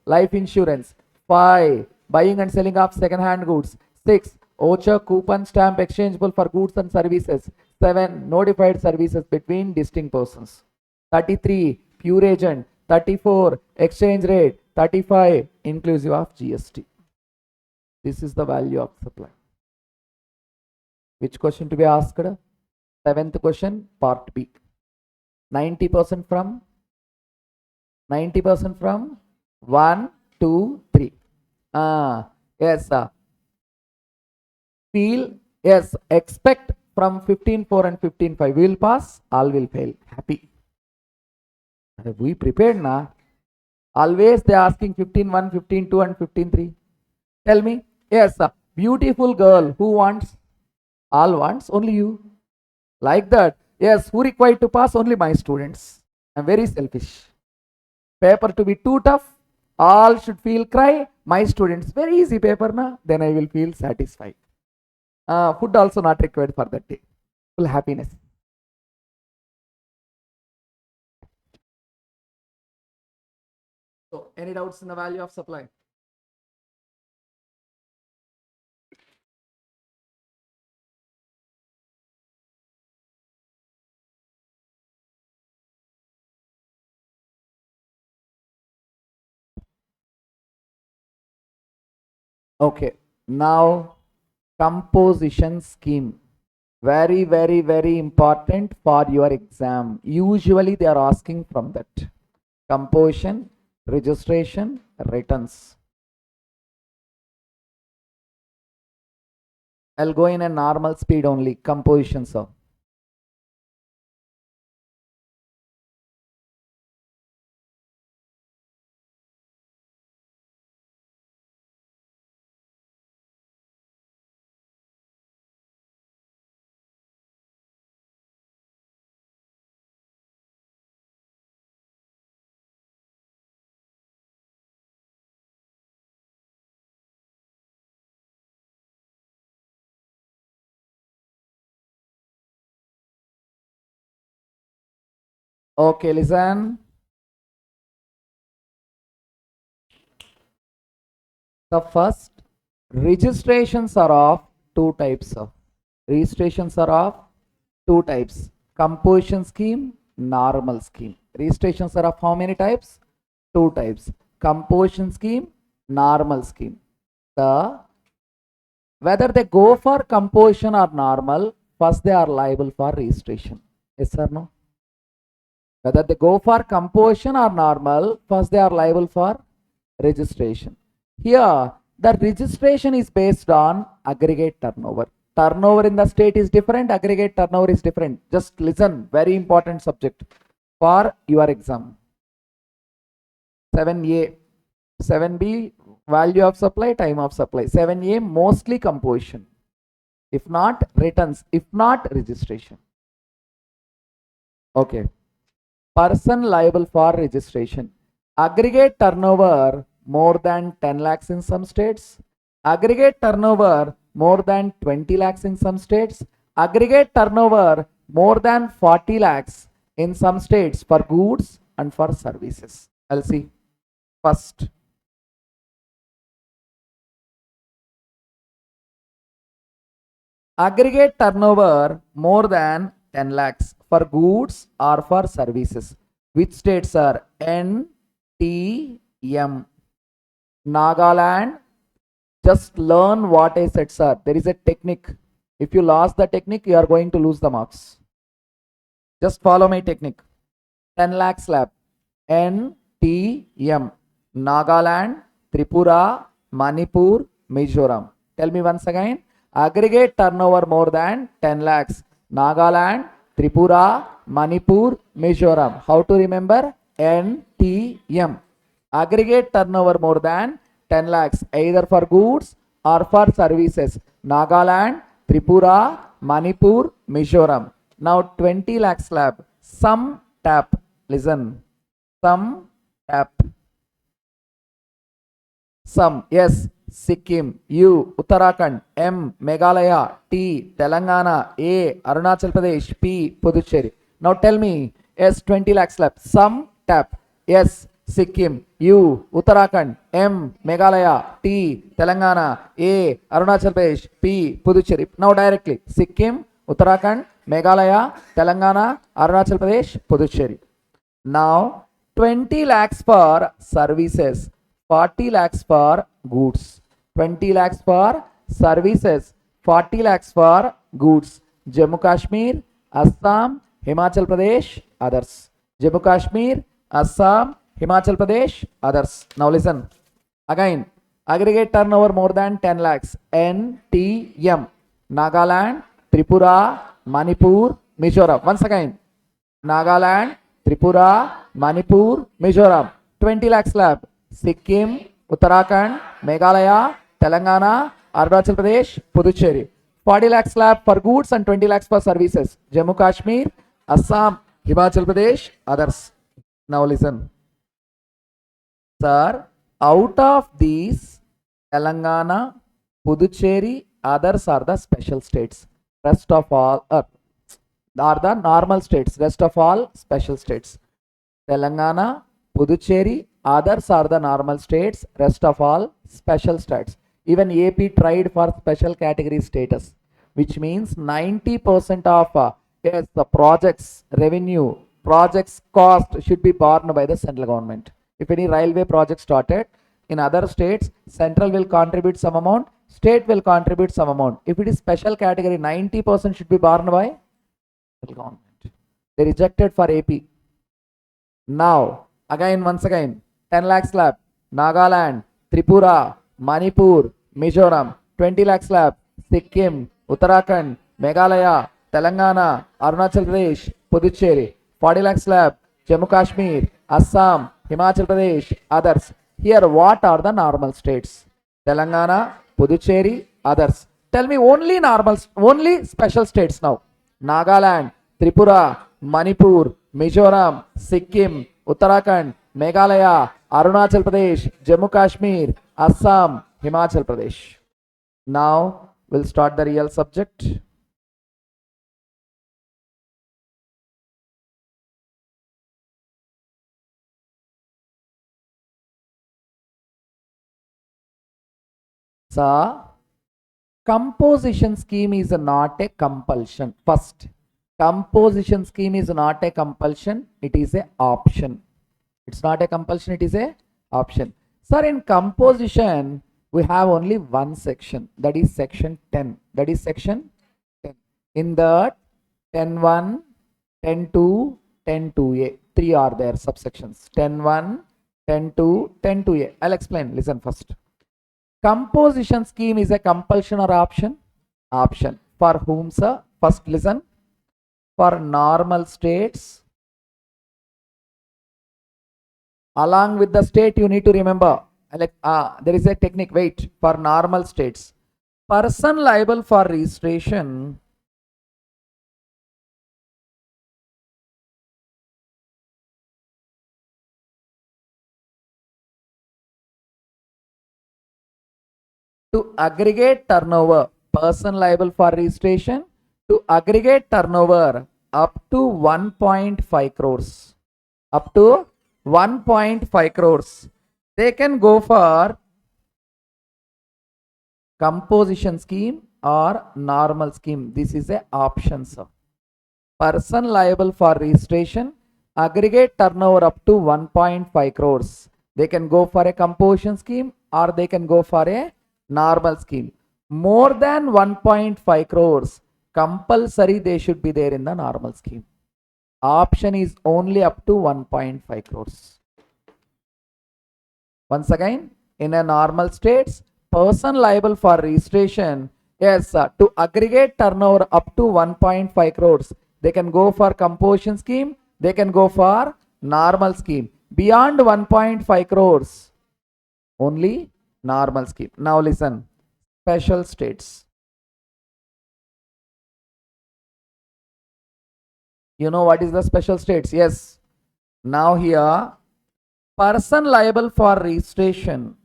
life insurance. 5, buying and selling of second hand goods. 6, voucher, coupon, stamp exchangeable for goods and services. 7, notified services between distinct persons. 33, pure agent. 34, exchange rate. 35, inclusive of GST. This is the value of supply. Which question to be asked? 7th question, part B. 90% from 1, 2, 3. Yes, feel, yes, expect from 15.4 and 15.5. We will pass, all will fail. Happy. We prepared na. Always they asking 15:1, 15:2 and 15:3. Tell me. Yes, a beautiful girl. Who wants? All wants, only you. Like that. Yes, who required to pass? Only my students. I'm very selfish. Paper to be too tough. All should feel cry. My students. Very easy paper na. Then I will feel satisfied. Food also not required for that day. Full happiness. So, any doubts in the value of supply? Okay. Now, composition scheme. Very, very, very important for your exam. Usually they are asking from that. Composition, registration, returns. I'll go in a normal speed only. Composition, sir. Okay, listen. The first, registrations are of two types of. Registrations are of two types. Composition scheme, normal scheme. Registrations are of how many types? Two types. Composition scheme, normal scheme. Whether they go for composition or normal, first they are liable for registration. Yes or no? Whether they go for composition or normal, first they are liable for registration. Here, the registration is based on aggregate turnover. Turnover in the state is different, aggregate turnover is different. Just listen, very important subject for your exam. 7A, 7B, value of supply, time of supply. 7A, mostly composition. If not, returns. If not, registration. Okay. Person liable for registration. Aggregate turnover more than 10 lakhs in some states. Aggregate turnover more than 20 lakhs in some states. Aggregate turnover more than 40 lakhs in some states for goods and for services. I'll see. First, aggregate turnover more than 10 lakhs for goods or for services. Which states are N, T, M? Nagaland. Just learn what I said, sir. There is a technique. If you lost the technique, you are going to lose the marks. Just follow my technique. 10 lakh slab. N, T, M. Nagaland, Tripura, Manipur, Mizoram. Tell me once again. Aggregate turnover more than 10 lakhs. Nagaland, Tripura, Manipur, Mizoram. How to remember? N, T, M. Aggregate turnover more than 10 lakhs either for goods or for services. Nagaland, Tripura, Manipur, Mizoram. Now 20 lakh slab. Some tap. Listen. Some tap. Some. Yes. Sikkim. U. Uttarakhand. M. Meghalaya. T. Telangana. A. Arunachal Pradesh. P. Puducherry. Now tell me. Yes. 20 lakh slab. Some tap. Yes. Sikkim, U, Uttarakhand, M, Meghalaya, T, Telangana, A, Arunachal Pradesh, P, Puducherry. Now directly, Sikkim, Uttarakhand, Meghalaya, Telangana, Arunachal Pradesh, Puducherry. Now 20 lakhs for services, 40 lakhs for goods. 20 lakhs for services, 40 lakhs for goods. Jammu Kashmir, Assam, Himachal Pradesh, others. Jammu Kashmir, Assam, Himachal Pradesh, others. Now listen. Again, aggregate turnover more than 10 lakhs. NTM. Nagaland, Tripura, Manipur, Mizoram. Once again. Nagaland, Tripura, Manipur, Mizoram. 20 lakh slab. Sikkim, Uttarakhand, Meghalaya, Telangana, Arunachal Pradesh, Puducherry. 40 lakh slab for goods and 20 lakhs for services. Jammu Kashmir, Assam, Himachal Pradesh, others. Now listen. Sir, out of these, Telangana, Puducherry, others are the special states. Rest of all are the normal states. Rest of all special states. Telangana, Puducherry, others are the normal states. Rest of all special states. Even AP tried for special category status, which means 90% of yes, the projects revenue, projects cost should be borne by the central government. If any railway project started in other states, central will contribute some amount, state will contribute some amount. If it is special category, 90% should be borne by central government. They rejected for AP. Now, again, once again, 10 lakh slab, Nagaland, Tripura, Manipur, Mizoram, 20 lakh slab, Sikkim, Uttarakhand, Meghalaya, Telangana, Arunachal Pradesh, Puducherry, 40 lakh slab, Jammu Kashmir, Assam, Himachal Pradesh, others. Here, what are the normal states? Telangana, Puducherry, others. Tell me only normal, only special states now. Nagaland, Tripura, Manipur, Mizoram, Sikkim, Uttarakhand, Meghalaya, Arunachal Pradesh, Jammu Kashmir, Assam, Himachal Pradesh. Now we'll start the real subject. So, composition scheme is not a compulsion. First, composition scheme is not a compulsion, it is a option. It's not a compulsion, it is a option. Sir, in composition, we have only one section, that is section 10. That is section 10. In that, 10.1, 10.2, 10.2a. Three are there, subsections. 10.1, 10.2, 10.2a. I'll explain. Listen first. Composition scheme is a compulsion or option? Option. For whom, sir? First listen. For normal states. Along with the state, you need to remember. Like, there is a technique. Wait. For normal states. Person liable for registration to aggregate turnover. Person liable for registration to aggregate turnover up to 1.5 crores. Up to 1.5 crores. They can go for composition scheme or normal scheme. This is a option, sir. Person liable for registration, aggregate turnover up to 1.5 crores. They can go for a composition scheme or they can go for a normal scheme. More than 1.5 crores, compulsory they should be there in the normal scheme. Option is only up to 1.5 crores. Once again, in a normal states, person liable for registration, yes, to aggregate turnover up to 1.5 crores, they can go for composition scheme, they can go for normal scheme. Beyond 1.5 crores, only normal scheme. Now listen, special states. You know what is the special states? Yes. Now here, person liable for registration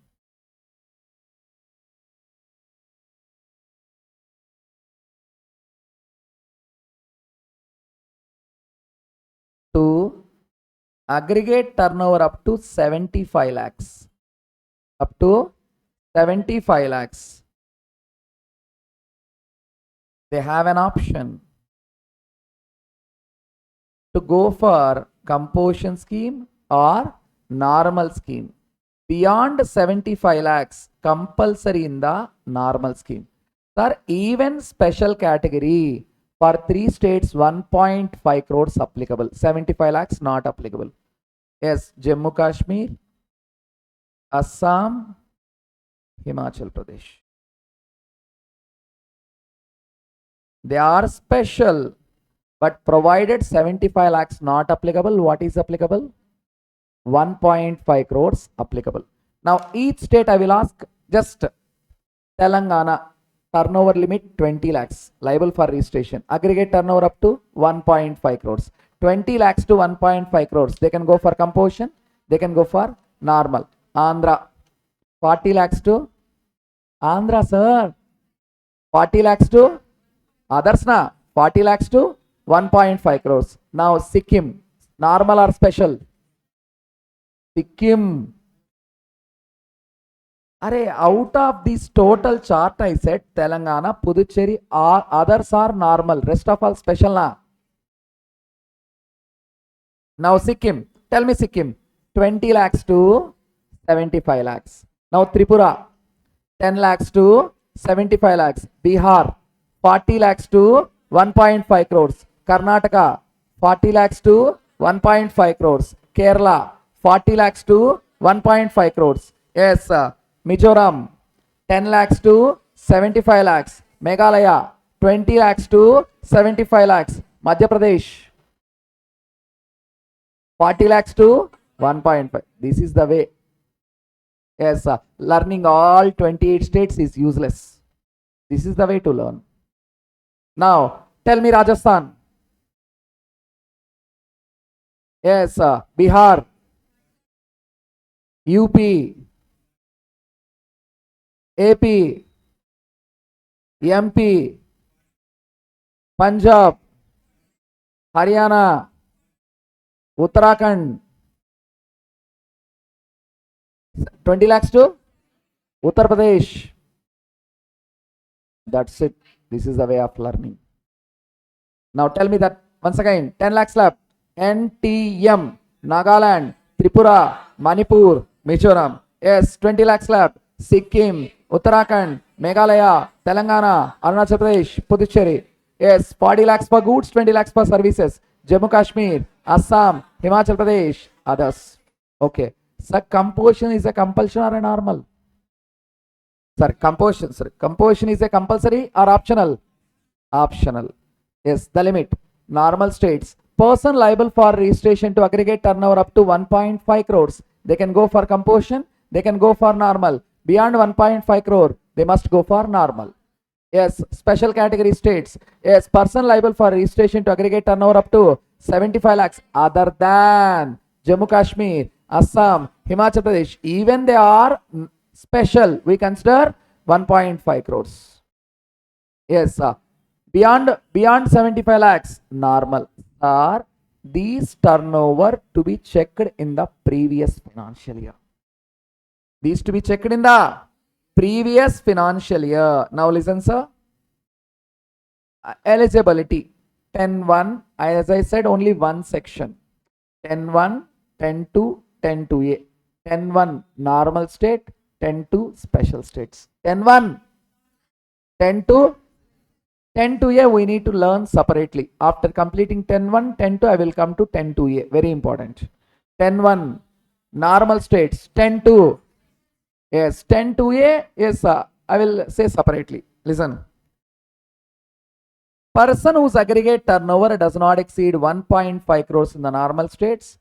to aggregate turnover up to 75 lakhs. Up to 75 lakhs. They have an option to go for composition scheme or normal scheme. Beyond 75 lakhs, compulsory in the normal scheme. Sir, even special category for 3 states, 1.5 crores applicable. 75 lakhs not applicable. Yes, Jammu Kashmir, Assam, Himachal Pradesh. They are special. But provided 75 lakhs not applicable, what is applicable? 1.5 crores applicable. Now each state I will ask, just Telangana, turnover limit 20 lakhs, liable for registration. Aggregate turnover up to 1.5 crores. 20 lakhs to 1.5 crores. They can go for composition, they can go for normal. Andhra, 40 lakhs to Andhra, sir. 40 lakhs to others na, 40 lakhs to 1.5 crores. Now Sikkim, normal or special? Sikkim. Array, out of this total chart I said Telangana, Puducherry, or others are normal. Rest of all special na. Now Sikkim. Tell me Sikkim. 20 lakhs to 75 lakhs. Now Tripura. 10 lakhs to 75 lakhs. Bihar. 40 lakhs to 1.5 crores. Karnataka. 40 lakhs to 1.5 crores. Kerala. 40 lakhs to 1.5 crores. Yes, Mizoram. 10 lakhs to 75 lakhs. Meghalaya. 20 lakhs to 75 lakhs. Madhya Pradesh. 40 lakhs to 1.5. This is the way. Yes, learning all 28 states is useless. This is the way to learn. Now, tell me Rajasthan. Yes, Bihar, UP, AP, MP, Punjab, Haryana, Uttarakhand. 20 lakhs to Uttar Pradesh. That's it. This is the way of learning. Now tell me that once again. 10 lakhs left. NTM, Nagaland, Tripura, Manipur, Mizoram. Yes, 20 lakhs left. Sikkim, Uttarakhand, Meghalaya, Telangana, Arunachal Pradesh, Puducherry. Yes, 40 lakhs for goods, 20 lakhs for services. Jammu Kashmir, Assam, Himachal Pradesh, others. Okay. Sir, composition is a compulsion or a normal? Sir, composition. Sir, composition is a compulsory or optional? Optional. Yes, the limit. Normal states. Person liable for registration to aggregate turnover up to 1.5 crores. They can go for composition, they can go for normal. Beyond 1.5 crore, they must go for normal. Yes, special category states. Yes, person liable for registration to aggregate turnover up to 75 lakhs other than Jammu Kashmir, Assam, Himachal Pradesh. Even they are special, we consider 1.5 crores. Yes, beyond 75 lakhs, normal. Are these turnover to be checked in the previous financial year. These to be checked in the previous financial year. Now listen, sir. Eligibility. 10.1, as I said, only one section. 10.1, 10.2, 10.2a. 10.1 normal state, 10.2 special states. 10.1, 10.2, 10.2a we need to learn separately. After completing 10.1, 10.2 I will come to 10.2a. Very important. 10.1 normal states. 10.2. Yes, 10.2a is I will say separately. Listen. Person whose aggregate turnover does not exceed 1.5 crores in the normal states,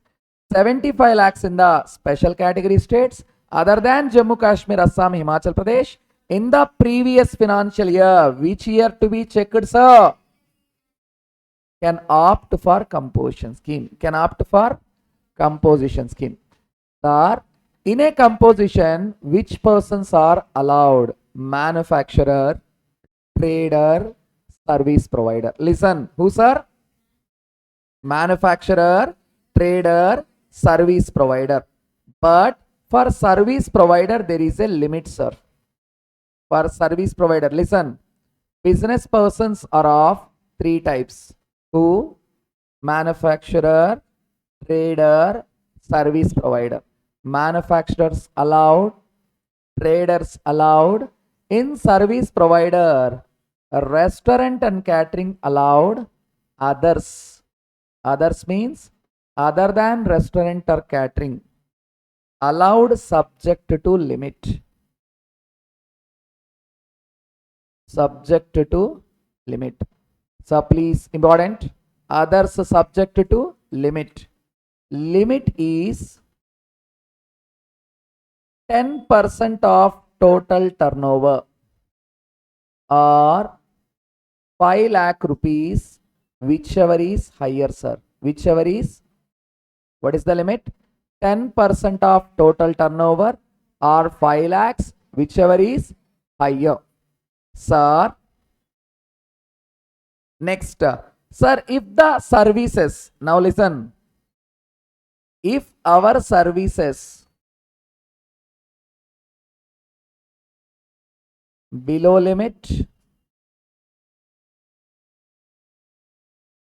75 lakhs in the special category states, other than Jammu Kashmir, Assam, Himachal Pradesh, in the previous financial year. Which year to be checked, sir? Can opt for composition scheme. Can opt for composition scheme. Sir, in a composition, which persons are allowed? Manufacturer, trader, service provider. Listen, who, sir? Manufacturer, trader, service provider. But for service provider, there is a limit, sir. For service provider, listen, business persons are of three types. Who? Manufacturer, trader, service provider. Manufacturers allowed, traders allowed. In service provider, restaurant and catering allowed. Others means other than restaurant or catering allowed, subject to limit. Subject to limit. So please, important, Others subject to limit. Limit is 10% of total turnover or 5 lakh rupees, whichever is higher, sir. Whichever is, what is the limit? 10% of total turnover or 5 lakhs, whichever is higher. Sir, next, sir, if the services, now listen, if our services below limit,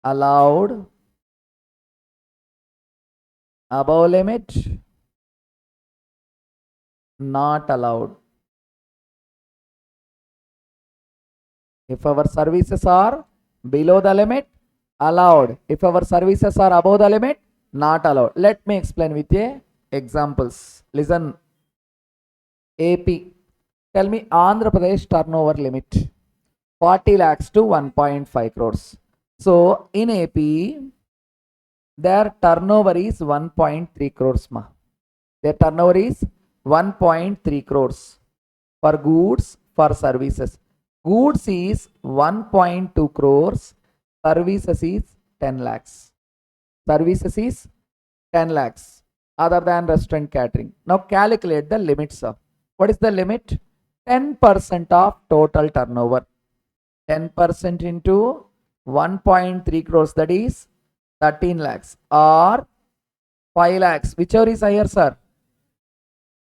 allowed, above limit, not allowed. If our services are below the limit, allowed. If our services are above the limit, not allowed. Let me explain with you examples. Listen. AP. Tell me Andhra Pradesh turnover limit. 40 lakhs to 1.5 crores. So in AP, their turnover is 1.3 crores. Their turnover is 1.3 crores for goods, for services. Goods is 1.2 crores, services is 10 lakhs. Services is 10 lakhs other than restaurant catering. Now calculate the limits. What is the limit? 10% of total turnover. 10% into 1.3 crores, that is 13 lakhs or 5 lakhs, whichever is higher, sir.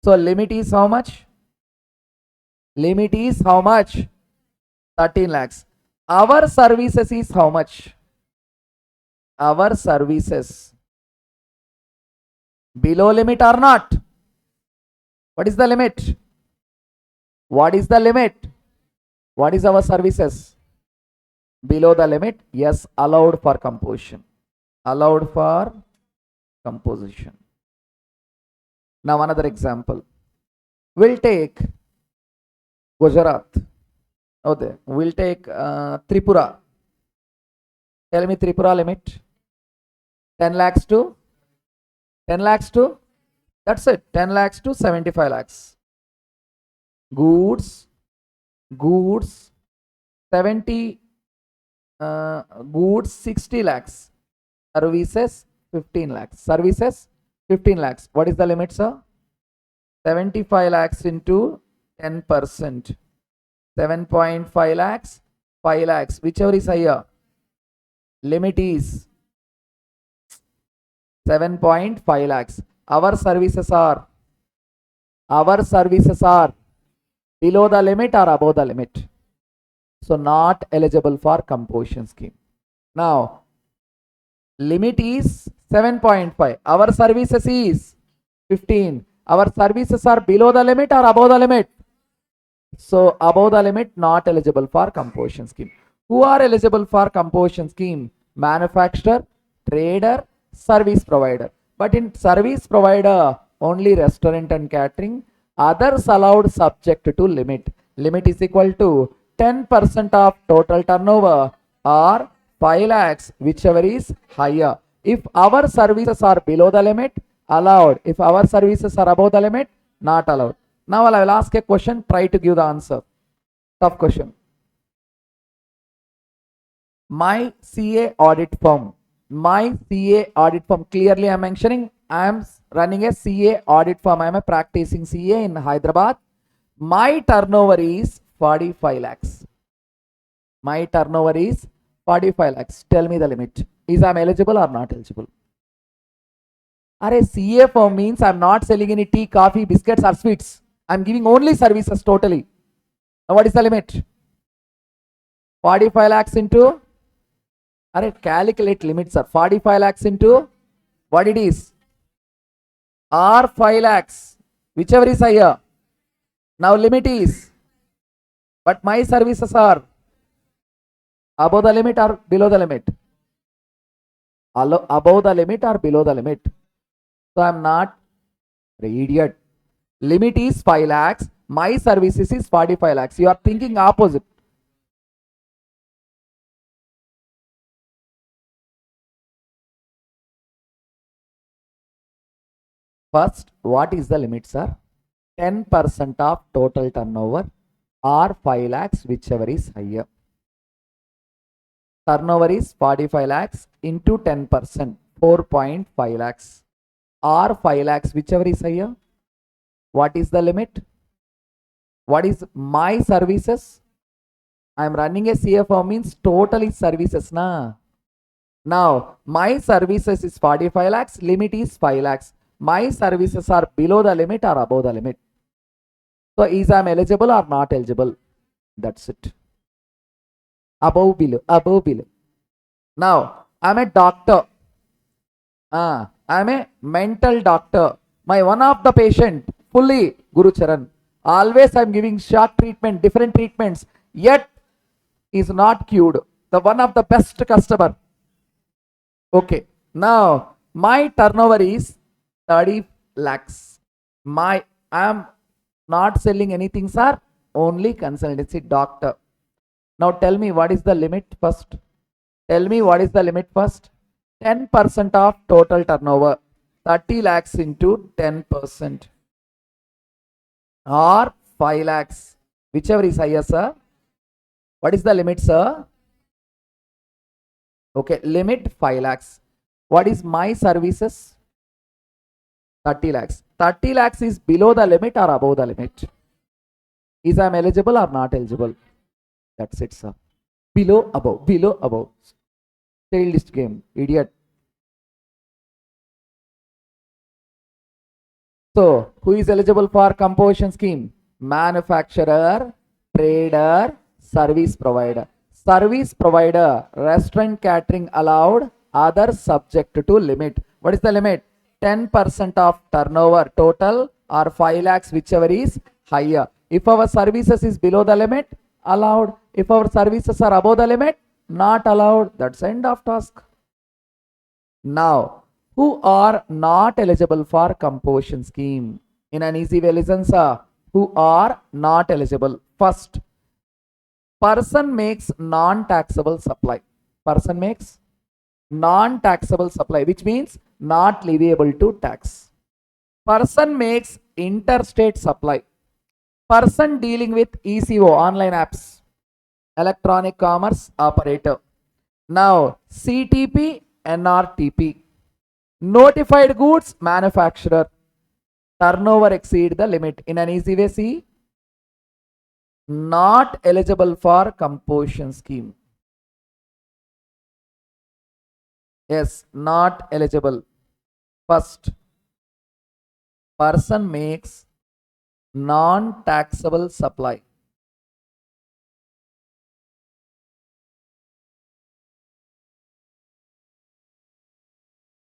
So limit is how much? Limit is how much? 13 lakhs. Our services is how much? Our services below limit or not? What is the limit? What is the limit? What is our services? Below the limit? Yes, allowed for composition. Allowed for composition. Now another example. We'll take Gujarat. Okay, we'll take Tripura. Tell me Tripura limit. 10 lakhs to 10 lakhs to, that's it, 10 lakhs to 75 lakhs. Goods 70, goods 60 lakhs. Services 15 lakhs. Services 15 lakhs. What is the limit, sir? 75 lakhs into 10%. 7.5 lakhs, 5 lakhs, whichever is higher. Limit is 7.5 lakhs. Our services are below the limit or above the limit. So not eligible for composition scheme. Now, limit is 7.5. Our services is 15. Our services are below the limit or above the limit? So above the limit, not eligible for composition scheme. Who are eligible for composition scheme? Manufacturer, trader, service provider. But in service provider, only restaurant and catering. Others allowed subject to limit. Limit is equal to 10% of total turnover or 5 lakhs, whichever is higher. If our services are below the limit, allowed. If our services are above the limit, not allowed. Now I will ask a question, try to give the answer. Tough question. My CA audit firm. Clearly I am mentioning I am running a CA audit firm. I am a practicing CA in Hyderabad. My turnover is 45 lakhs. My turnover is 45 lakhs. Tell me the limit. Is I am eligible or not eligible? Are CA firm means I am not selling any tea, coffee, biscuits or sweets. I am giving only services totally. Now what is the limit? 45 lakhs into, calculate limits, sir. 45 lakhs into what it is? Or 5 lakhs, whichever is higher. Now limit is, but my services are above the limit or below the limit? Above the limit or below the limit? So I am not idiot. Limit is 5 lakhs. My services is 45 lakhs. You are thinking opposite. First, what is the limit, sir? 10% of total turnover or 5 lakhs, whichever is higher. Turnover is 45 lakhs into 10%, 4.5 lakhs or 5 lakhs, whichever is higher. What is the limit? What is my services? I am running a CFO means totally services na. Now my services is 45 lakhs, limit is 5 lakhs. My services are below the limit or above the limit. So is I am eligible or not eligible? That's it. Above, below, above, below. Now I am a doctor. I am a mental doctor. My one of the patient fully Guru Charan. Always I am giving shock treatment, different treatments. Yet is not cured. The one of the best customer. Okay. Now my turnover is 30 lakhs. I am not selling anything, sir. Only consultancy doctor. Now tell me what is the limit first. Tell me what is the limit first. 10% of total turnover. 30 lakhs into 10%. Or 5 lakhs. Whichever is higher, sir. What is the limit, sir? Okay, limit 5 lakhs. What is my services? 30 lakhs. 30 lakhs is below the limit or above the limit? Is I am eligible or not eligible? That's it, sir. Below, above, below, above. Childish game, idiot. So, who is eligible for composition scheme? Manufacturer, trader, service provider. Service provider, restaurant catering allowed, others subject to limit. What is the limit? 10% of turnover total or 5 lakhs, whichever is higher. If our services is below the limit, allowed. If our services are above the limit, not allowed. That's end of task. Now, who are not eligible for composition scheme? In an easy way, listen, sir. Who are not eligible? First, person makes non-taxable supply. Person makes non-taxable supply, which means not leviable to tax. Person makes interstate supply. Person dealing with ECO, online apps, electronic commerce operator. Now, CTP, NRTP. Notified goods manufacturer. Turnover exceed the limit. In an easy way, see, not eligible for composition scheme. Yes, not eligible. First, person makes non-taxable supply.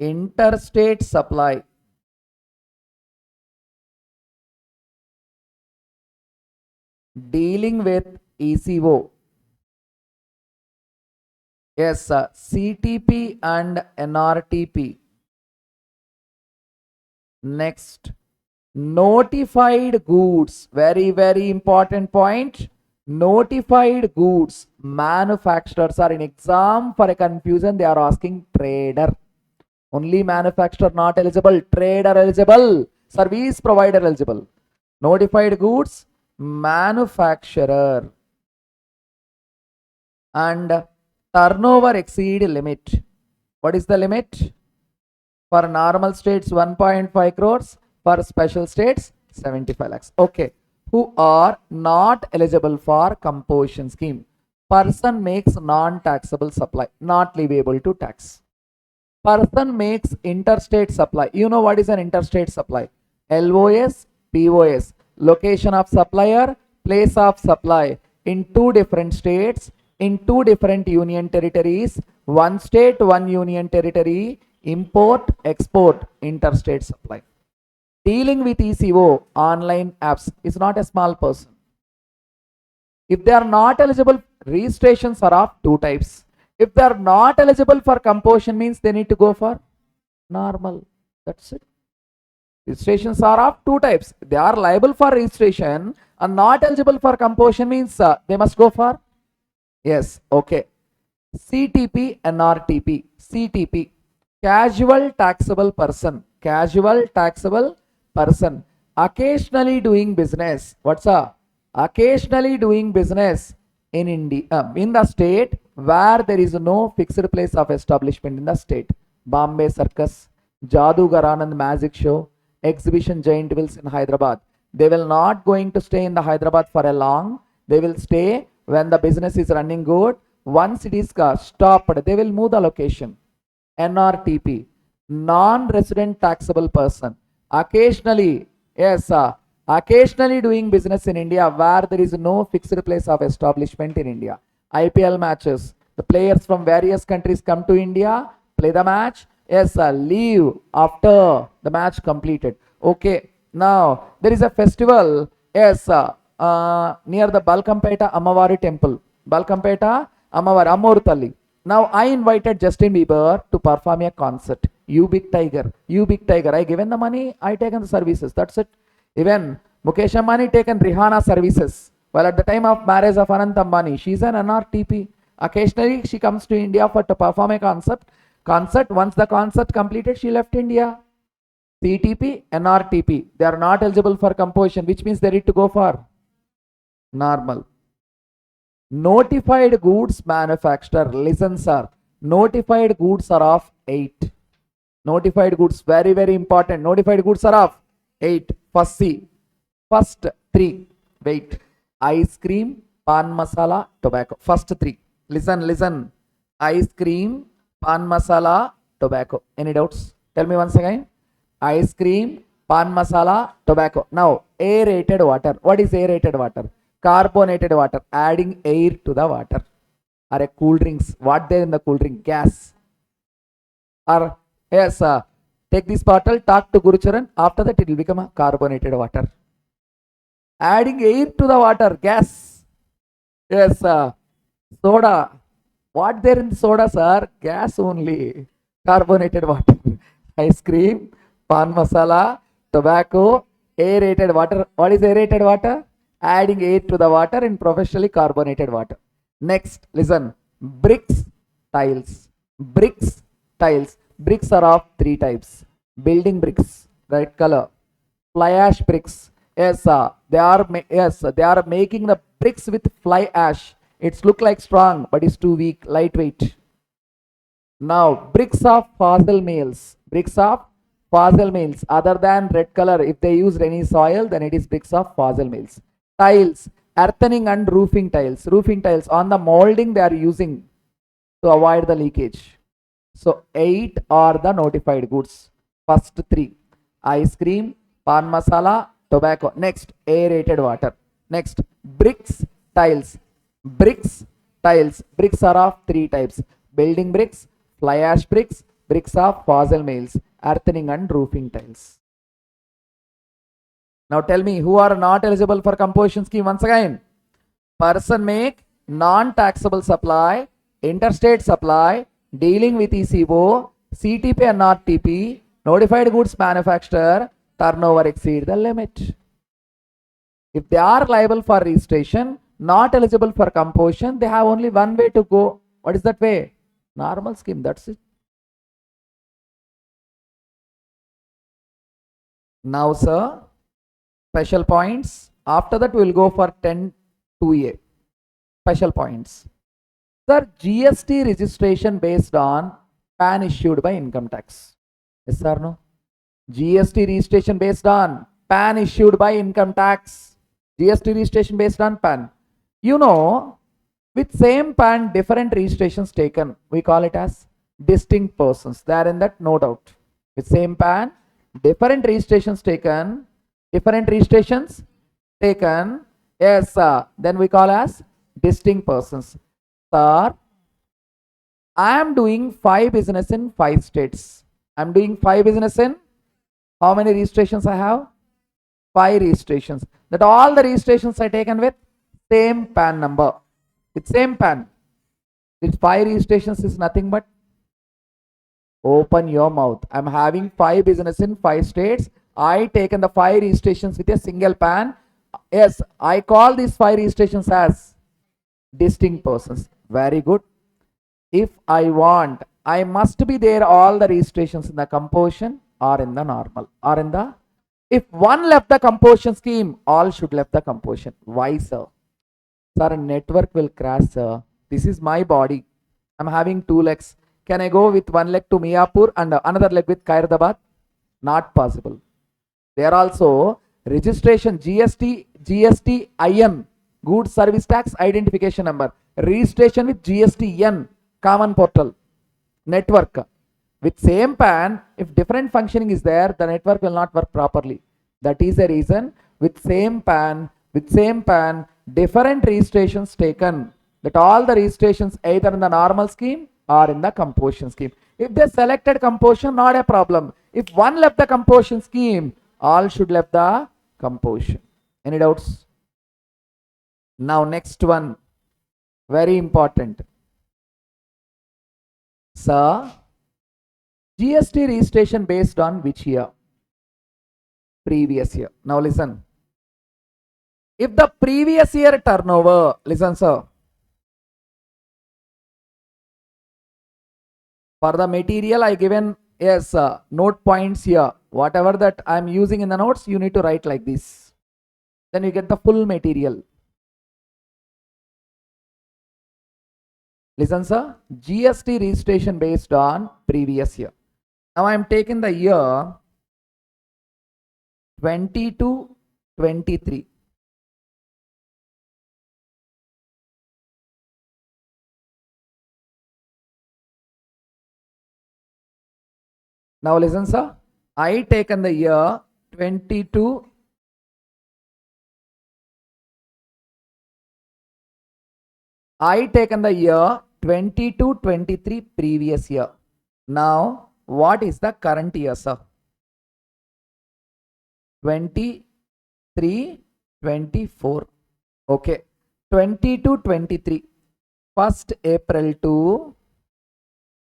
Interstate supply. Dealing with ECO. Yes, CTP and NRTP. Next, notified goods. Very, very important point. Notified goods. Manufacturers are in exam for a confusion. They are asking trader. Only manufacturer not eligible. Trader eligible. Service provider eligible. Notified goods. Manufacturer. And turnover exceed limit. What is the limit? For normal states 1.5 crores. For special states 75 lakhs. Okay. Who are not eligible for composition scheme? Person makes non-taxable supply, not leviable to tax. Person makes interstate supply. You know what is an interstate supply? LOS, POS. Location of supplier, place of supply in 2 different states, in 2 different union territories, 1 state, 1 union territory, import, export, interstate supply. Dealing with ECO, online apps, is not a small person. If they are not eligible, registrations are of 2 types. If they are not eligible for composition, means they need to go for normal. That's it. Registrations are of 2 types. They are liable for registration and not eligible for composition, means they must go for, yes, okay. CTP, NRTP. CTP, casual taxable person. casual taxable person. Occasionally doing business. What's a? Occasionally doing business in India, in the state where there is no fixed place of establishment in the state. Bombay Circus, Jadugar Anand Magic Show, Exhibition Giant Wheels in Hyderabad. They will not going to stay in the Hyderabad for a long. They will stay when the business is running good. Once it is stopped, they will move the location. NRTP, non-resident taxable person. Occasionally, yes, occasionally doing business in India where there is no fixed place of establishment in India. IPL matches. The players from various countries come to India, play the match. Yes, leave after the match completed. Okay. Now, there is a festival, yes, near the Balkampeta Ammavari temple. Balkampeta Ammavari, Ammuru Talli. Now, I invited Justin Bieber to perform a concert. You big tiger, you big tiger. I given the money, I taken the services. That's it. Even Mukesh Ambani taken Rihanna services. Well, at the time of marriage of Anant Ambani, she's an NRTP. Occasionally, she comes to India to perform a concert. Once the concert completed, she left India. CTP, NRTP. They are not eligible for composition, which means they need to go for normal. Notified goods manufacturer. Listen, sir. Notified goods are of 8. Notified goods, very, very important. Notified goods are of 8. First C. First 3. Wait. Ice cream, pan masala, tobacco. First 3. Listen. Ice cream, pan masala, tobacco. Any doubts? Tell me once again. Ice cream, pan masala, tobacco. Now, aerated water. What is aerated water? Carbonated water. Adding air to the water. Or cool drinks. What there in the cool drink? Gas. Or, yes, take this bottle, talk to Gurucharan. After that, it will become a carbonated water. Adding air to the water. Gas. Yes, soda. What there in soda, sir? Gas only. Carbonated water. Ice cream, pan masala, tobacco, aerated water. What is aerated water? Adding air to the water in professionally carbonated water. Next, listen. Bricks, tiles. Bricks, tiles. Bricks are of 3 types. Building bricks, red color. Fly ash bricks. Yes, they are making the bricks with fly ash. It's look like strong, but it's too weak, lightweight. Now, bricks of fossil males. Bricks of fossil males. Other than red color, if they use any soil, then it is bricks of fossil males. Tiles, earthening and roofing tiles. Roofing tiles on the molding they are using to avoid the leakage. So 8 are the notified goods. First 3. Ice cream, pan masala, tobacco. Next, aerated water. Next, bricks, tiles. Bricks, tiles. Bricks are of 3 types. Building bricks, fly ash bricks, bricks of fossil males, earthening and roofing tiles. Now tell me, who are not eligible for composition scheme once again? Person make non-taxable supply, interstate supply, dealing with ECO, CTP and NRTP, notified goods manufacturer, turnover exceed the limit. If they are liable for registration, not eligible for composition, they have only one way to go. What is that way? Normal scheme, that's it. Now, sir, special points. After that, we will go for 10-2A. Special points. Sir, GST registration based on PAN issued by income tax. Yes or no? GST registration based on PAN issued by income tax. GST registration based on PAN. You know, with same PAN, different registrations taken. We call it as distinct persons. They are in that, no doubt. With same PAN, different registrations taken. Different registrations taken. Yes, then we call as distinct persons. Sir, I am doing 5 business in 5 states. I am doing 5 business in how many registrations I have? 5 registrations. That all the registrations are taken with same PAN number. With same PAN. With 5 registrations is nothing but open your mouth. I am having 5 business in 5 states. I taken the 5 registrations with a single PAN. Yes, I call these 5 registrations as distinct persons. Very good. If I want, I must be there all the registrations in the composition. or in the normal, or in the, if one left the composition scheme, all should left the composition. Why, sir? Sir, network will crash, sir. This is my body. I'm having two legs. Can I go with one leg to Miapur and another leg with Khairabad? Not possible. There also registration GST IN, Goods Service Tax Identification Number, registration with GSTN, common portal, network. With same PAN, if different functioning is there, the network will not work properly. That is the reason with same PAN, different registrations taken. That all the registrations either in the normal scheme or in the composition scheme. If they selected composition, not a problem. If one left the composition scheme, all should left the composition. Any doubts? Now next one, very important. Sir, GST registration based on which year? Previous year. Now listen. If the previous year turnover, listen sir. For the material I given yes note points here. Whatever that I am using in the notes, you need to write like this. Then you get the full material. Listen sir, GST registration based on previous year. Now I am taking the year 22-23. Now listen sir, I taken the year 22. I taken the year 22-23 previous year. Now what is the current year sir? 23-24. Okay. 22-23. 1st April to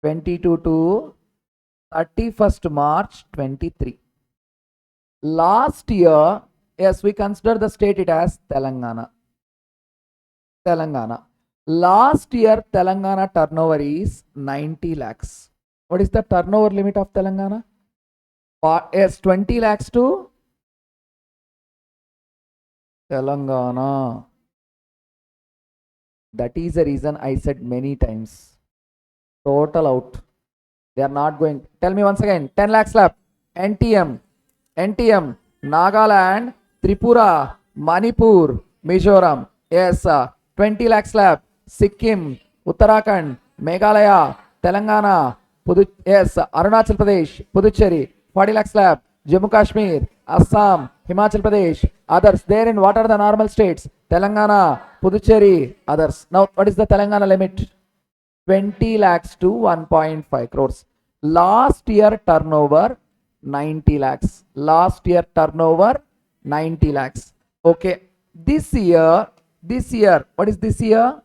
22 to 31st March 23. Last year, yes, we consider the state it as Telangana. Last year, Telangana turnover is 90 lakhs. What is the turnover limit of Telangana? Yes, 20 lakhs to Telangana. That is the reason I said many times. Total out. They are not going. Tell me once again. 10 lakhs left. NTM, Nagaland, Tripura, Manipur, Mizoram. Yes, 20 lakhs left. Sikkim, Uttarakhand, Meghalaya, Telangana, yes, Arunachal Pradesh, Puducherry, 40 lakhs left. Jammu Kashmir, Assam, Himachal Pradesh, others. Therein, what are the normal states? Telangana, Puducherry, others. Now, what is the Telangana limit? 20 lakhs to 1.5 crores. Last year turnover 90 lakhs. Last year turnover 90 lakhs. Okay. This year, what is this year?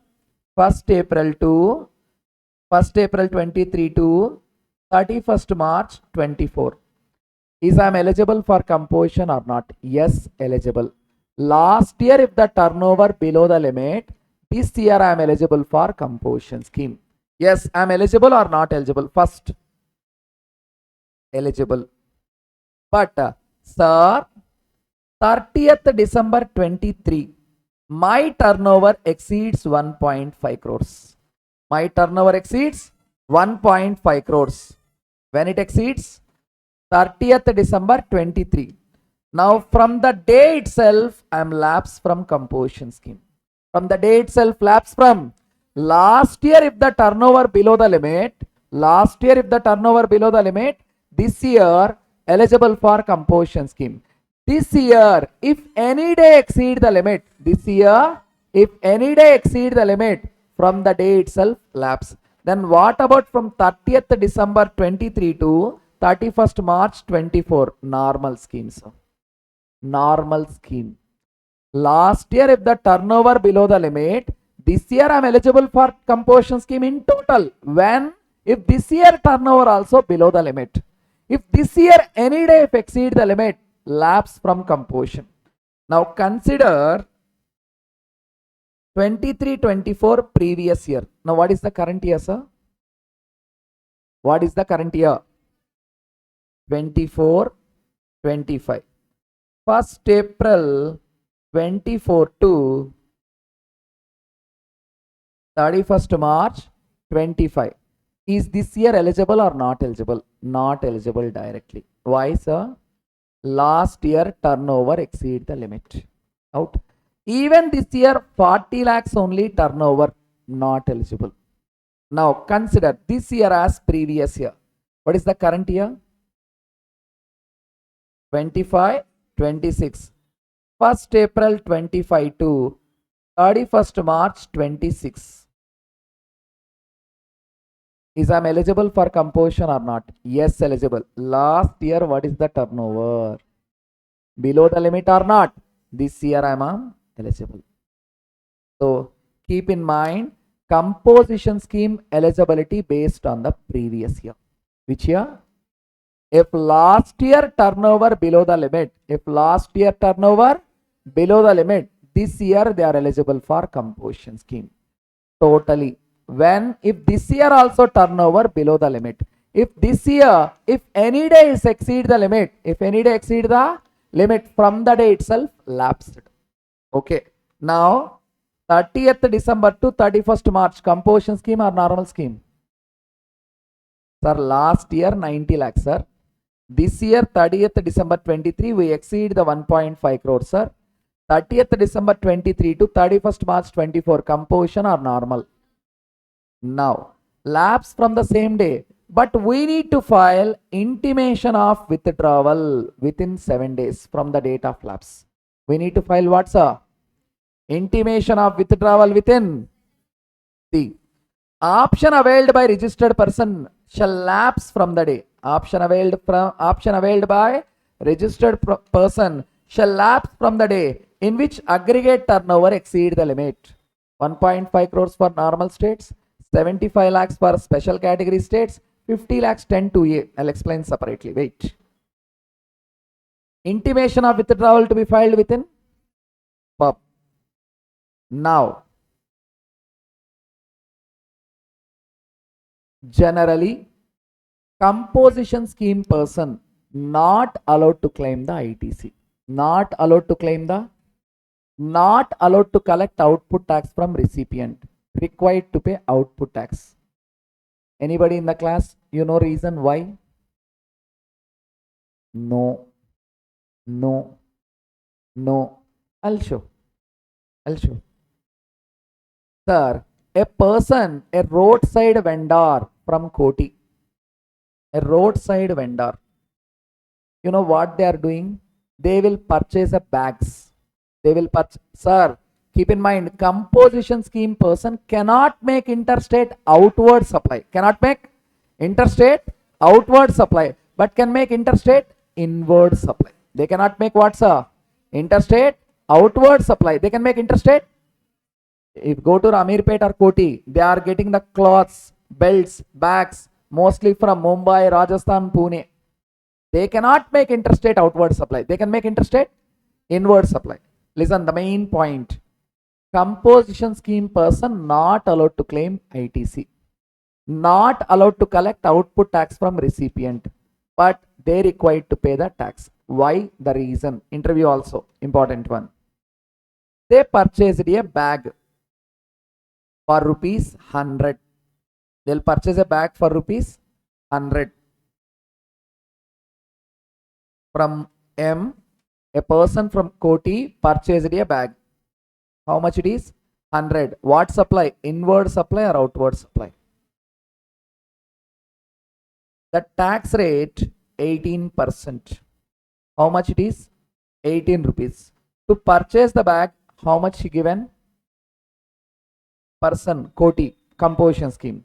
1st April 23 to 31st March 24. Is I am eligible for composition or not? Yes, eligible. Last year, if the turnover below the limit, this year I am eligible for composition scheme. Yes, I am eligible or not eligible? First, eligible. But, sir, 30th December 23, my turnover exceeds 1.5 crores. My turnover exceeds 1.5 crores. When it exceeds 30th December 23. Now, from the day itself, I am lapsed from composition scheme. From the day itself, lapsed from last year if the turnover below the limit, this year eligible for composition scheme. This year, if any day exceed the limit, from the day itself lapse. Then what about from 30th December 23 to 31st March 24? Normal schemes. Normal scheme. Last year, if the turnover below the limit, this year I am eligible for composition scheme in total. When? If this year turnover also below the limit. If this year any day if exceed the limit, lapse from composition. Now consider 23-24 previous year. Now what is the current year, sir? What is the current year? 24, 25. 1st April 24 to 31st March 25. Is this year eligible or not eligible? Not eligible directly. Why, sir? Last year turnover exceed the limit. Out. Even this year 40 lakhs only turnover, not eligible. Now consider this year as previous year. What is the current year? 25, 26. 1st April 25 to 31st March 26. Is I'm eligible for composition or not? Yes, eligible. Last year, what is the turnover? Below the limit or not? This year I am eligible. So keep in mind, composition scheme eligibility based on the previous year. Which year? If last year turnover below the limit, this year they are eligible for composition scheme. Totally. When, if this year also turnover below the limit, if this year, if any day is exceed the limit, from the day itself lapsed. Okay. Now 30th December to 31st March, composition scheme or normal scheme? Sir, last year 90 lakhs, sir. This year 30th December 23, we exceed the 1.5 crore, sir. 30th December 23 to 31st March 24, composition or normal? Now, lapse from the same day, but we need to file intimation of withdrawal within 7 days from the date of lapse. We need to file what, sir? Intimation of withdrawal within the option availed by registered person shall lapse from the day. Option availed by registered person shall lapse from the day in which aggregate turnover exceed the limit. 1.5 crores for normal states, 75 lakhs for special category states, 50 lakhs 10 to A. I'll explain separately. Wait. Intimation of withdrawal to be filed within pub. Now, generally, composition scheme person not allowed to claim the ITC. Not allowed to collect output tax from recipient. Required to pay output tax. Anybody in the class, you know reason why? No. I'll show. Sir, a person, a roadside vendor from Koti, a roadside vendor, you know what they are doing? They will purchase a bags. Sir, keep in mind, composition scheme person cannot make interstate outward supply. But can make interstate inward supply. They cannot make what, sir? Interstate outward supply. They can make interstate. If go to Amirpet or Koti, they are getting the cloths, belts, bags, mostly from Mumbai, Rajasthan, Pune. They cannot make interstate outward supply. They can make interstate inward supply. Listen, the main point. Composition scheme person not allowed to claim ITC. Not allowed to collect output tax from recipient. But they required to pay the tax. Why? The reason. Interview also. Important one. They purchased a bag for rupees 100. They'll purchase a bag for rupees 100. From M, a person from Koti purchased a bag. How much it is? 100. What supply? Inward supply or outward supply? The tax rate 18%. How much it is? 18 rupees. To purchase the bag, how much he given? Person, Koti, composition scheme.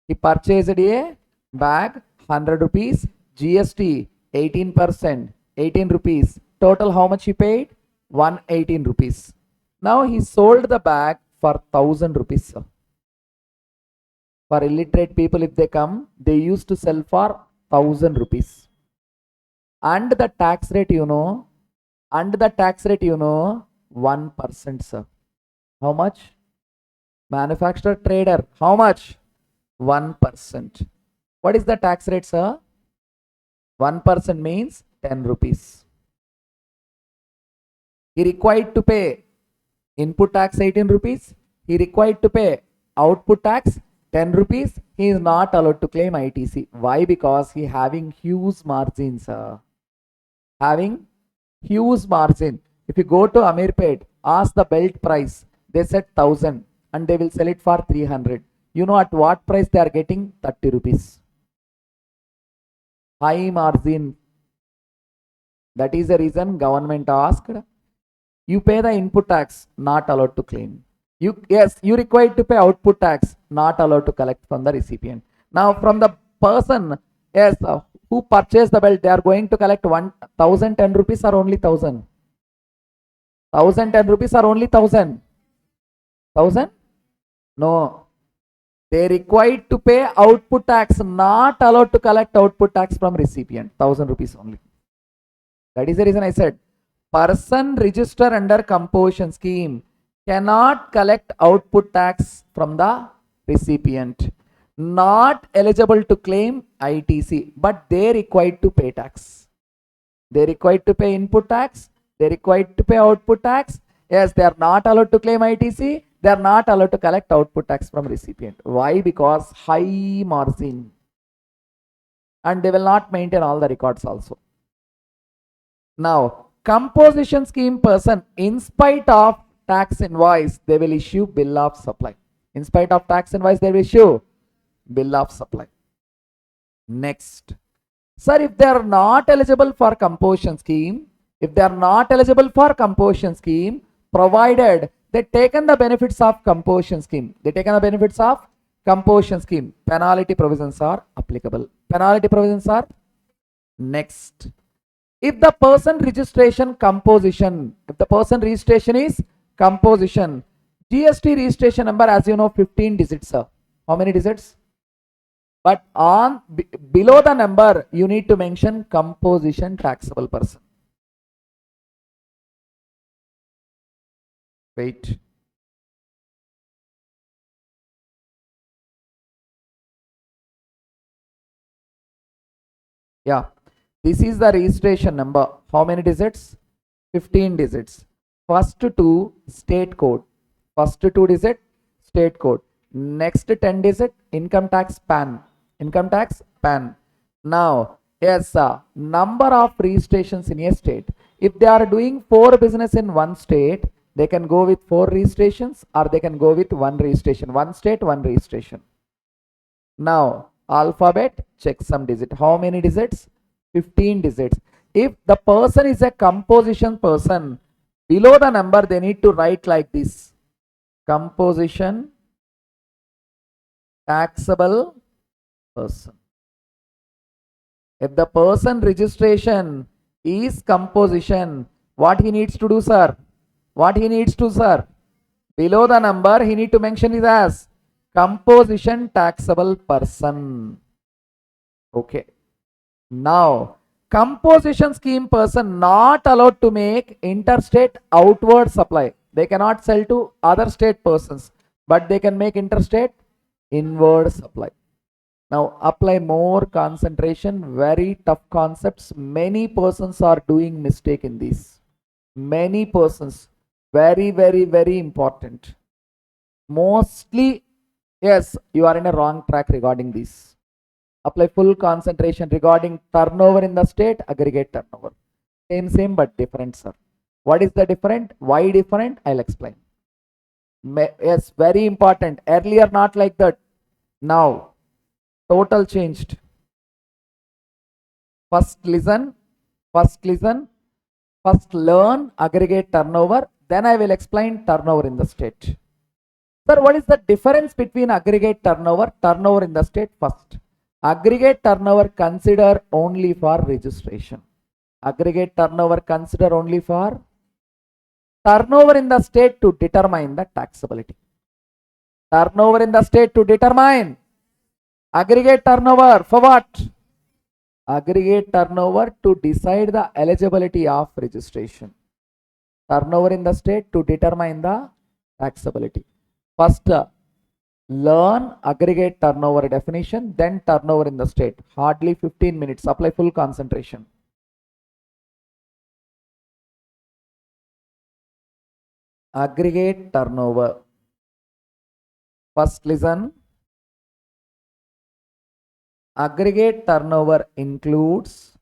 He purchased a bag, 100 rupees, GST 18%, 18 rupees. Total how much he paid? 118 rupees. Now he sold the bag for 1000 rupees, sir. For illiterate people, if they come, they used to sell for 1000 rupees. And the tax rate, 1%, sir. How much? Manufacturer trader, how much? 1%. What is the tax rate, sir? 1% means 10 rupees. He required to pay input tax 18 rupees. He required to pay output tax 10 rupees. He is not allowed to claim ITC. Why? Because he having huge margins. Having huge margin. If you go to Amirpet, ask the belt price. They said 1000 and they will sell it for 300. You know at what price they are getting? 30 rupees. High margin. That is the reason government asked, you pay the input tax, not allowed to claim. You required to pay output tax, not allowed to collect from the recipient. Now from the person, yes, who purchased the belt, they are going to collect 1010 rupees or only 1000? 1010 rupees or only 1000? 1000? No. They required to pay output tax, not allowed to collect output tax from recipient. 1000 rupees only. That is the reason I said, person registered under composition scheme cannot collect output tax from the recipient. Not eligible to claim ITC, but they required to pay tax. They required to pay input tax. They required to pay output tax. Yes, they are not allowed to claim ITC. They are not allowed to collect output tax from recipient. Why? Because high margin. And they will not maintain all the records also. Now, composition scheme person, in spite of tax invoice, they will issue bill of supply. In spite of tax invoice, they will issue bill of supply. Next. Sir, if they are not eligible for composition scheme, provided they taken the benefits of composition scheme, penalty provisions are applicable. Penalty provisions are next. If the person registration is composition, GST registration number, as you know, 15 digits, sir. How many digits? But on below the number, you need to mention composition taxable person. Wait. Yeah. This is the registration number. How many digits? 15 digits. First 2 state code. First 2 digit state code. Next 10 digit income tax PAN. Income tax PAN. Now, yes, number of registrations in a state. If they are doing 4 business in one state, they can go with 4 registrations or they can go with 1 registration. 1 state, 1 registration. Now, alphabet, check some digit. How many digits? 15 digits. If the person is a composition person, below the number they need to write like this: composition taxable person. If the person registration is composition, what he needs to do, sir? Below the number he need to mention it as composition taxable person. Okay. Now, composition scheme person not allowed to make interstate outward supply. They cannot sell to other state persons, but they can make interstate inward supply. Now, apply more concentration. Very tough concepts. Many persons are doing mistake in this. Many persons. Very, very, very important. Mostly, yes, you are in a wrong track regarding this. Apply full concentration regarding turnover in the state, aggregate turnover. Same, but different, sir. What is the different? Why different? I'll explain. Yes, very important. Earlier, not like that. Now, total changed. First listen, first learn aggregate turnover. Then I will explain turnover in the state. Sir, what is the difference between aggregate turnover in the state? First, aggregate turnover consider only for registration. Aggregate turnover consider only for turnover in the state to determine the taxability. Turnover in the state to determine. Aggregate turnover for what? Aggregate turnover to decide the eligibility of registration. Turnover in the state to determine the taxability. First, Learn aggregate turnover definition, then turnover in the state. Hardly 15 minutes. Apply full concentration. Aggregate turnover. First listen. Aggregate turnover includes.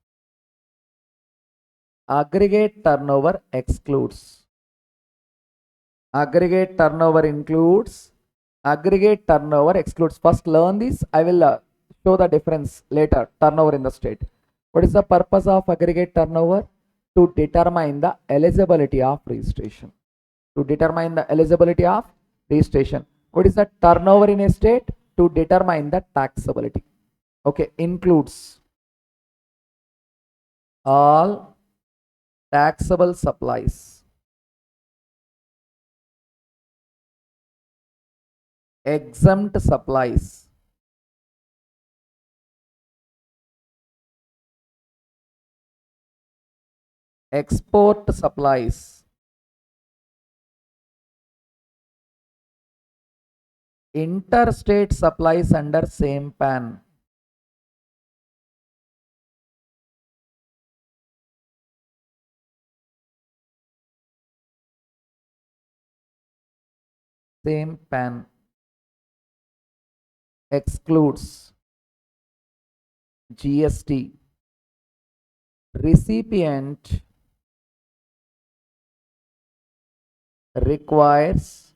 Aggregate turnover excludes. Aggregate turnover includes. Aggregate turnover excludes. First learn this. I will show the difference later. Turnover in the state. What is the purpose of aggregate turnover? To determine the eligibility of registration. To determine the eligibility of registration. What is the turnover in a state? To determine the taxability. Okay, includes all taxable supplies, exempt supplies, export supplies, interstate supplies under same pan, same pan, excludes GST, recipient requires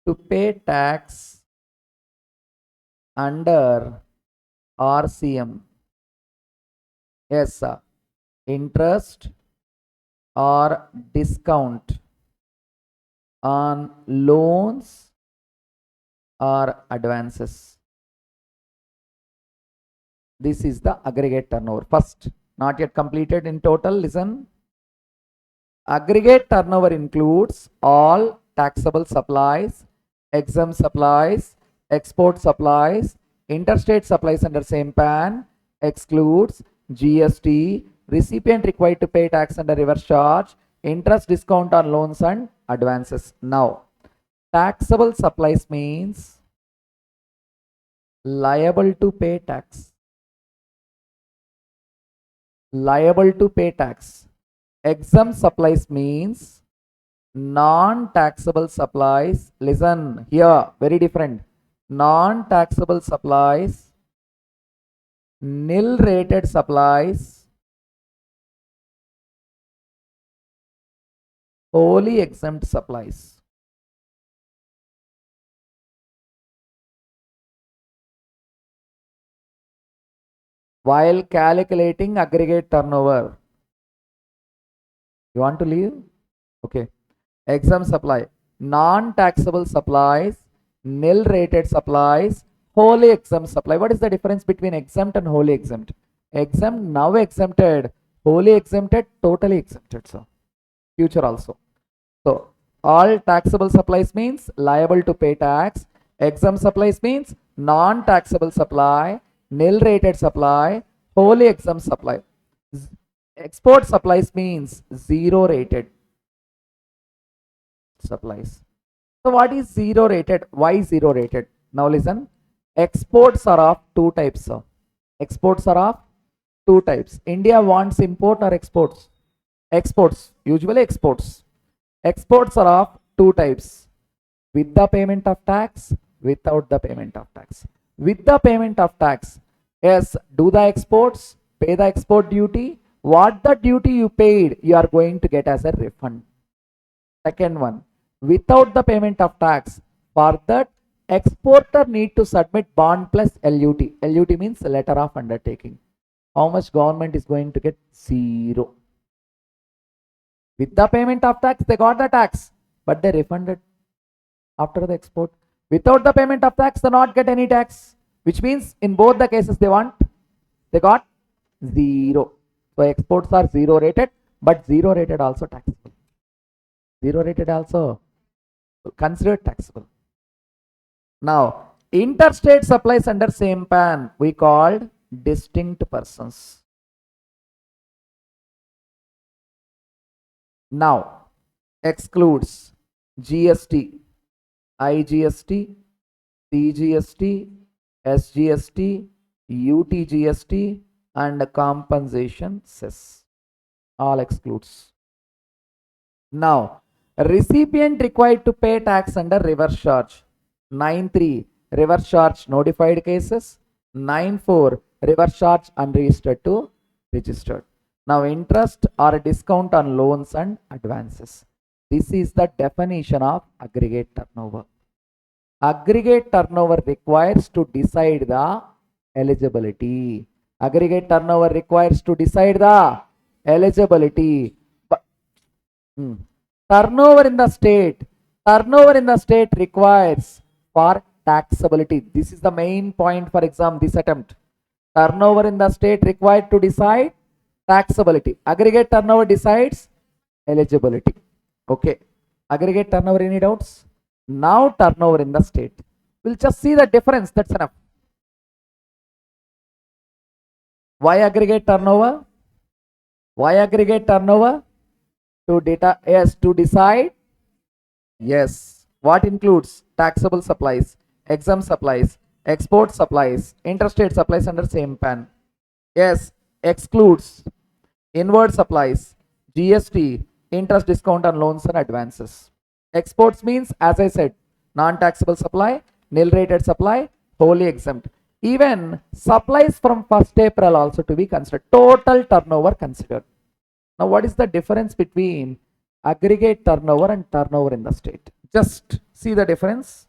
to pay tax under RCM. Yes, sir. Interest or discount on loans or advances. This is the aggregate turnover. First, not yet completed in total. Listen. Aggregate turnover includes all taxable supplies, exempt supplies, export supplies, interstate supplies under same pan, excludes GST, recipient required to pay tax under reverse charge, interest discount on loans and advances. Now, taxable supplies means liable to pay tax. Liable to pay tax. Exempt supplies means non-taxable supplies. Listen here, very different. Non-taxable supplies, nil rated supplies, wholly exempt supplies. While calculating aggregate turnover, you want to leave? Okay. Exempt supply, non-taxable supplies, nil rated supplies, wholly exempt supply. What is the difference between exempt and wholly exempt? Exempt, now exempted, wholly exempted, totally exempted. So, future also. So, all taxable supplies means liable to pay tax. Exempt supplies means non-taxable supply, nil rated supply, wholly exempt supply. Export supplies means zero rated supplies. So what is zero rated? Why zero rated? Now listen. Exports are of two types. Sir. Exports are of two types. India wants import or exports? Exports. Usually exports. Exports are of two types. With the payment of tax, without the payment of tax. With the payment of tax, yes, do the exports, pay the export duty. What the duty you paid, you are going to get as a refund. Second one, without the payment of tax, for that exporter need to submit bond plus LUT. LUT means letter of undertaking. How much government is going to get? Zero. With the payment of tax, they got the tax, but they refunded after the export. Without the payment of tax, they not get any tax, which means in both the cases they got zero. So exports are zero rated, but zero rated also taxable. Zero rated also considered taxable. Now, interstate supplies under same pan we called distinct persons. Now, excludes GST, IGST, CGST, SGST, UTGST, and compensation cess. All excludes. Now, recipient required to pay tax under reverse charge. 9.3 reverse charge notified cases. 9.4 reverse charge unregistered to registered. Now, interest or discount on loans and advances. This is the definition of aggregate turnover. Aggregate turnover requires to decide the eligibility. Aggregate turnover requires to decide the eligibility. Turnover in the state requires for taxability. This is the main point for exam this attempt. Turnover in the state required to decide taxability. Aggregate turnover decides eligibility. Okay. Aggregate turnover, any doubts? Now turnover in the state. We'll just see the difference. That's enough. Why aggregate turnover? Why aggregate turnover? To decide. Yes. What includes taxable supplies, exempt supplies, export supplies, interstate supplies under same pan. Yes. Excludes inward supplies, GST, interest discount on loans and advances. Exports means, as I said, non-taxable supply, nil rated supply, wholly exempt. Even supplies from 1st April also to be considered. Total turnover considered. Now, what is the difference between aggregate turnover and turnover in the state? Just see the difference.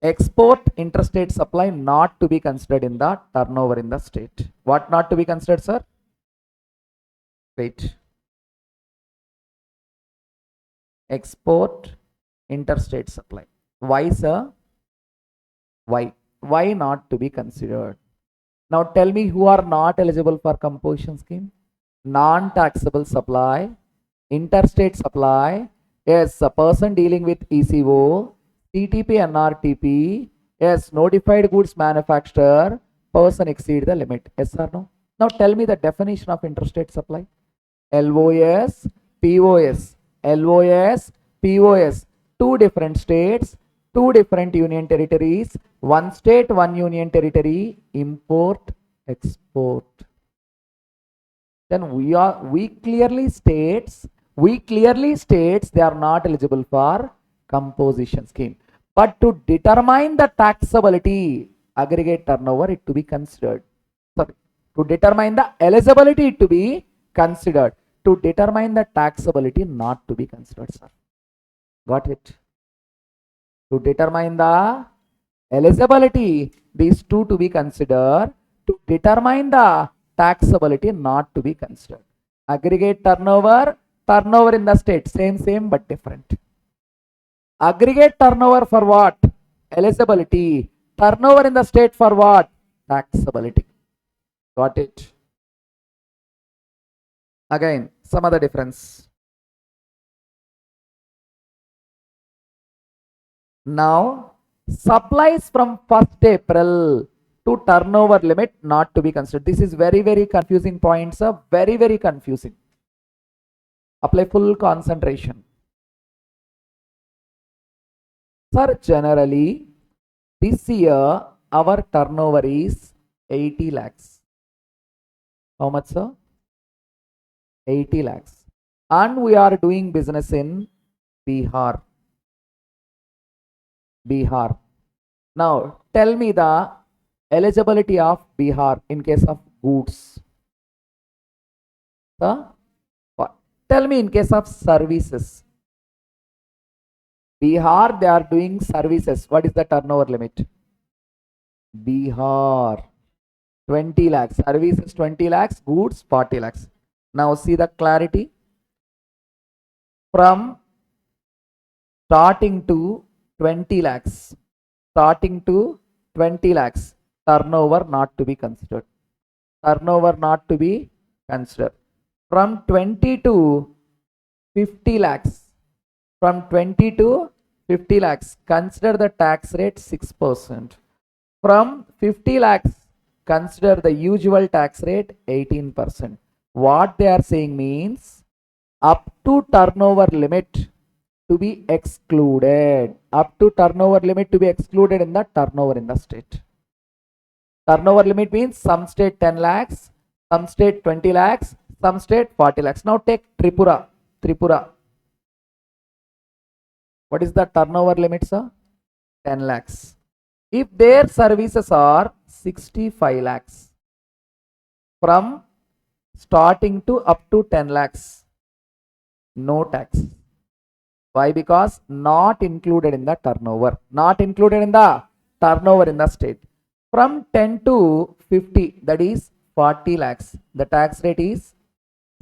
Export interstate supply not to be considered in the turnover in the state. What not to be considered, sir? Wait. Export interstate supply. Why, sir? Why? Why not to be considered? Now tell me who are not eligible for composition scheme. Non-taxable supply, interstate supply. Yes, a person dealing with ECO, TTP, NRTP. Yes, notified goods manufacturer, person exceed the limit. Yes or no? Now tell me the definition of interstate supply. LOS, POS, LOS, POS. Two different states, two different union territories, one state, one union territory, import, export. Then we clearly states they are not eligible for composition scheme. But to determine the taxability, aggregate turnover it to be considered. Sorry, to determine the eligibility it to be considered. To determine the taxability not to be considered, sir. Got it? To determine the eligibility, these two to be considered. To determine the taxability not to be considered. Aggregate turnover, turnover in the state, same but different. Aggregate turnover for what? Eligibility. Turnover in the state for what? Taxability. Got it? Again, some other difference. Now, supplies from 1st April to turnover limit not to be considered. This is very confusing points, very confusing. Apply full concentration. Sir, generally, this year our turnover is 80 lakhs. How much, sir? 80 lakhs. And we are doing business in Bihar. Now, tell me the eligibility of Bihar in case of goods. What? Tell me in case of services. Bihar, they are doing services. What is the turnover limit? Bihar, 20 lakhs. Services 20 lakhs, goods 40 lakhs. Now see the clarity. From starting to 20 lakhs. Starting to 20 lakhs. Turnover not to be considered. Turnover not to be considered. From 20 to 50 lakhs. From 20 to 50 lakhs. Consider the tax rate 6%. From 50 lakhs. Consider the usual tax rate 18%. What they are saying means up to turnover limit to be excluded. Up to turnover limit to be excluded in the turnover in the state. Turnover limit means some state 10 lakhs, some state 20 lakhs, some state 40 lakhs. Now take Tripura. Tripura. What is the turnover limit, sir? 10 lakhs. If their services are 65 lakhs from starting to up to 10 lakhs, no tax. Why? Because not included in the turnover. Not included in the turnover in the state. From 10 to 50, that is 40 lakhs, the tax rate is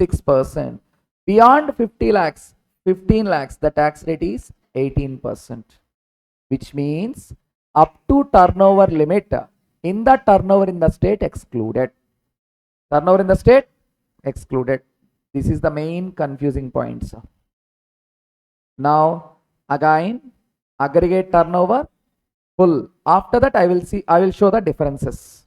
6%. Beyond 50 lakhs, 15 lakhs, the tax rate is 18%. Which means up to turnover limit, in the turnover in the state excluded. Turnover in the state excluded. This is the main confusing point, sir. Now again, aggregate turnover full. After that I will show the differences.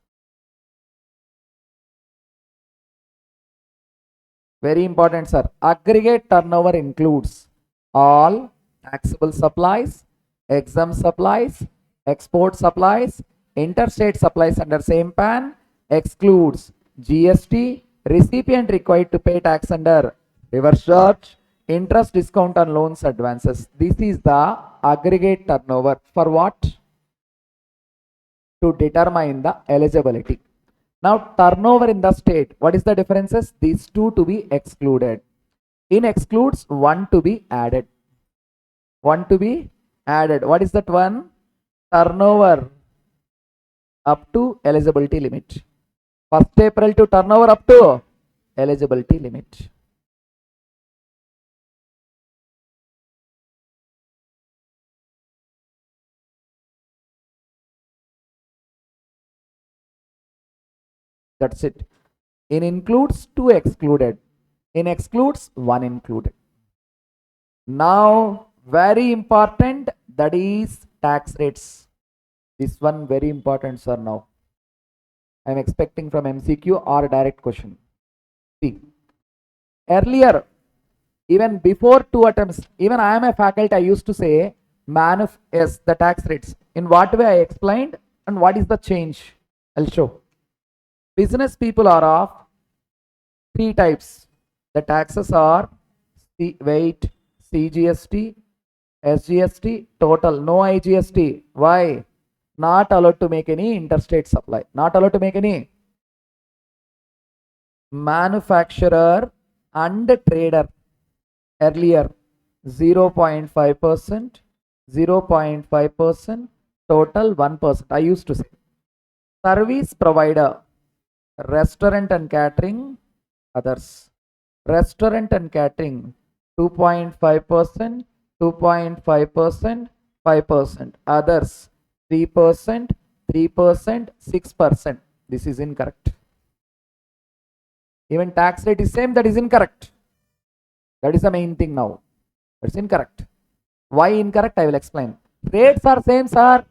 Very important, sir. Aggregate turnover includes all taxable supplies, exempt supplies, export supplies, interstate supplies under same PAN, excludes GST, recipient required to pay tax under reverse charge, interest discount on loans advances. This is the aggregate turnover. For what? To determine the eligibility. Now turnover in the state, what is the differences? These two to be excluded. In excludes, one to be added. One to be added. What is that one? Turnover up to eligibility limit. 1st April to turnover up to eligibility limit. That's it. In includes, 2 excluded. In excludes, 1 included. Now very important, that is tax rates. This one very important, sir. Now I am expecting from MCQ or direct question. See, earlier, even before 2 attempts, even I am a faculty, I used to say yes, the tax rates. In what way I explained and what is the change? I'll show. Business people are of 3 types. The taxes are weight, CGST, SGST, total, no IGST. Why? Not allowed to make any interstate supply. Not allowed to make any. Manufacturer and trader. Earlier 0.5%, 0.5%, total 1%. I used to say. Service provider, restaurant and catering, others. Restaurant and catering 2.5%, 2.5%, 5%. Others 3%, 3%, 6%. This is incorrect. Even tax rate is same, that is incorrect. That is the main thing now. That's incorrect. Why incorrect? I will explain. Rates are same, sir,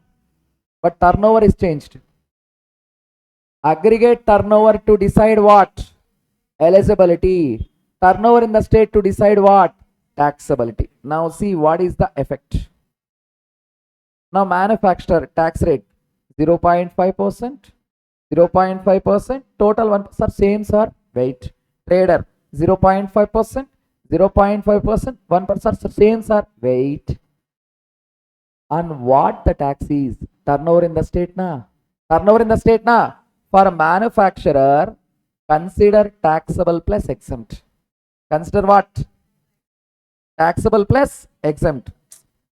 but turnover is changed. Aggregate turnover to decide what? Eligibility. Turnover in the state to decide what? Taxability. Now see what is the effect. Now manufacturer tax rate 0.5%, 0.5%, total 1%, same, sir. Wait. Trader 0.5%, 0.5%, 1%, same, sir. Wait. On what the tax is? Turnover in the state, na? Turnover in the state, na? For manufacturer, consider taxable plus exempt. Consider what? Taxable plus exempt.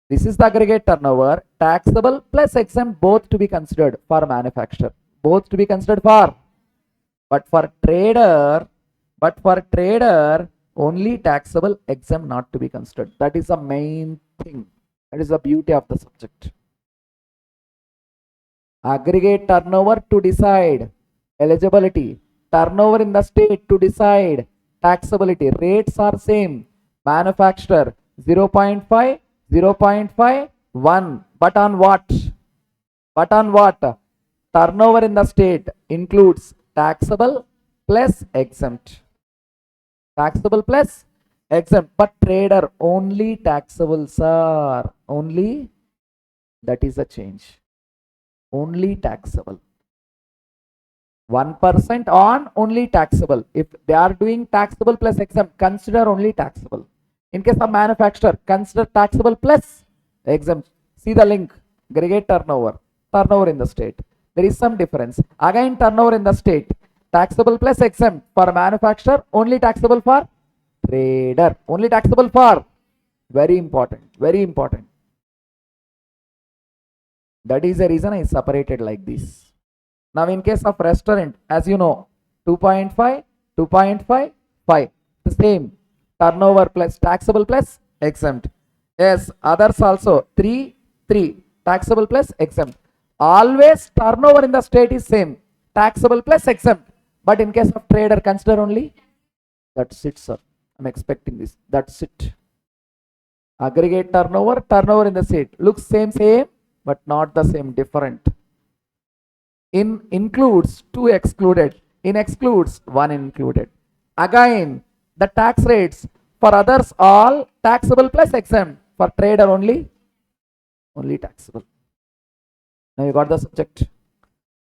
This is the aggregate turnover. Taxable plus exempt, both to be considered for manufacturer. Both to be considered for. But for trader, only taxable, exempt not to be considered. That is the main thing. That is the beauty of the subject. Aggregate turnover to decide eligibility. Turnover in the state to decide taxability. Rates are same. Manufacturer 0.5, 0.5, 1. But on what? But on what? Turnover in the state includes taxable plus exempt. Taxable plus exempt, but trader only taxable, sir. Only, that is a change. Only taxable. 1% on only taxable. If they are doing taxable plus exempt, consider only taxable. In case of manufacturer, consider taxable plus exempt. See the link. Aggregate turnover. Turnover in the state. There is some difference. Again, turnover in the state. Taxable plus exempt for manufacturer, only taxable for trader. Only taxable for. Very important. Very important. That is the reason I separated like this. Now in case of restaurant, as you know, 2.5, 2.5, 5. The same. Turnover plus taxable plus exempt. Yes, others also 3, 3. Taxable plus exempt. Always turnover in the state is same. Taxable plus exempt. But in case of trader, consider only. That's it, sir. I'm expecting this. That's it. Aggregate turnover, turnover in the state. Looks same, but not the same, different. In includes 2 excluded. In excludes 1 included. Again, the tax rates for others all taxable plus exempt. For trader only taxable. Now you got the subject.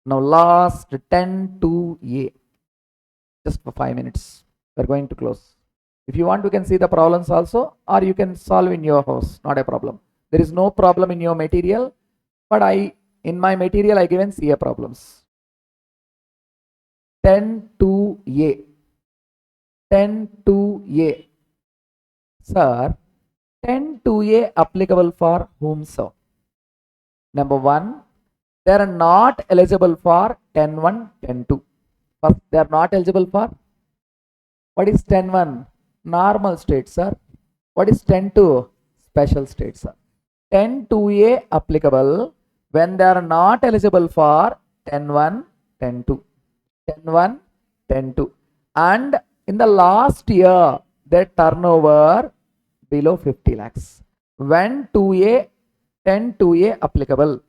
Now last 10 to A. Just for 5 minutes. We're going to close. If you want, you can see the problems also, or you can solve in your house. Not a problem. There is no problem in your material, but in my material I given CA problems. 10 to A. 10 to A. Sir, 10 to A applicable for whom, sir? Number 1, they are not eligible for 10.1, 10.2. First, they are not eligible for. What is 10.1? Normal state, sir. What is 10.2? Special state, sir. 10 to A applicable when they are not eligible for 10.1, 10.2. 10.1, 10.2. And in the last year, their turnover below 50 lakhs. When 2A, 10 2A applicable.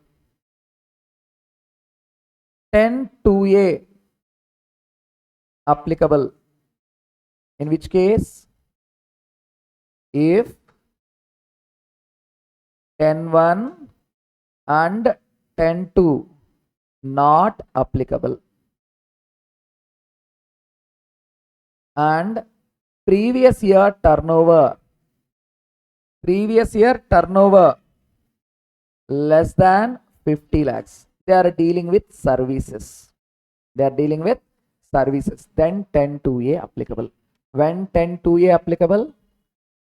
10 2A applicable. In which case, if 10.1 and 10.2 not applicable, and previous year turnover less than 50 lakhs, they are dealing with services. Then 10 2A applicable. When 10 2A applicable?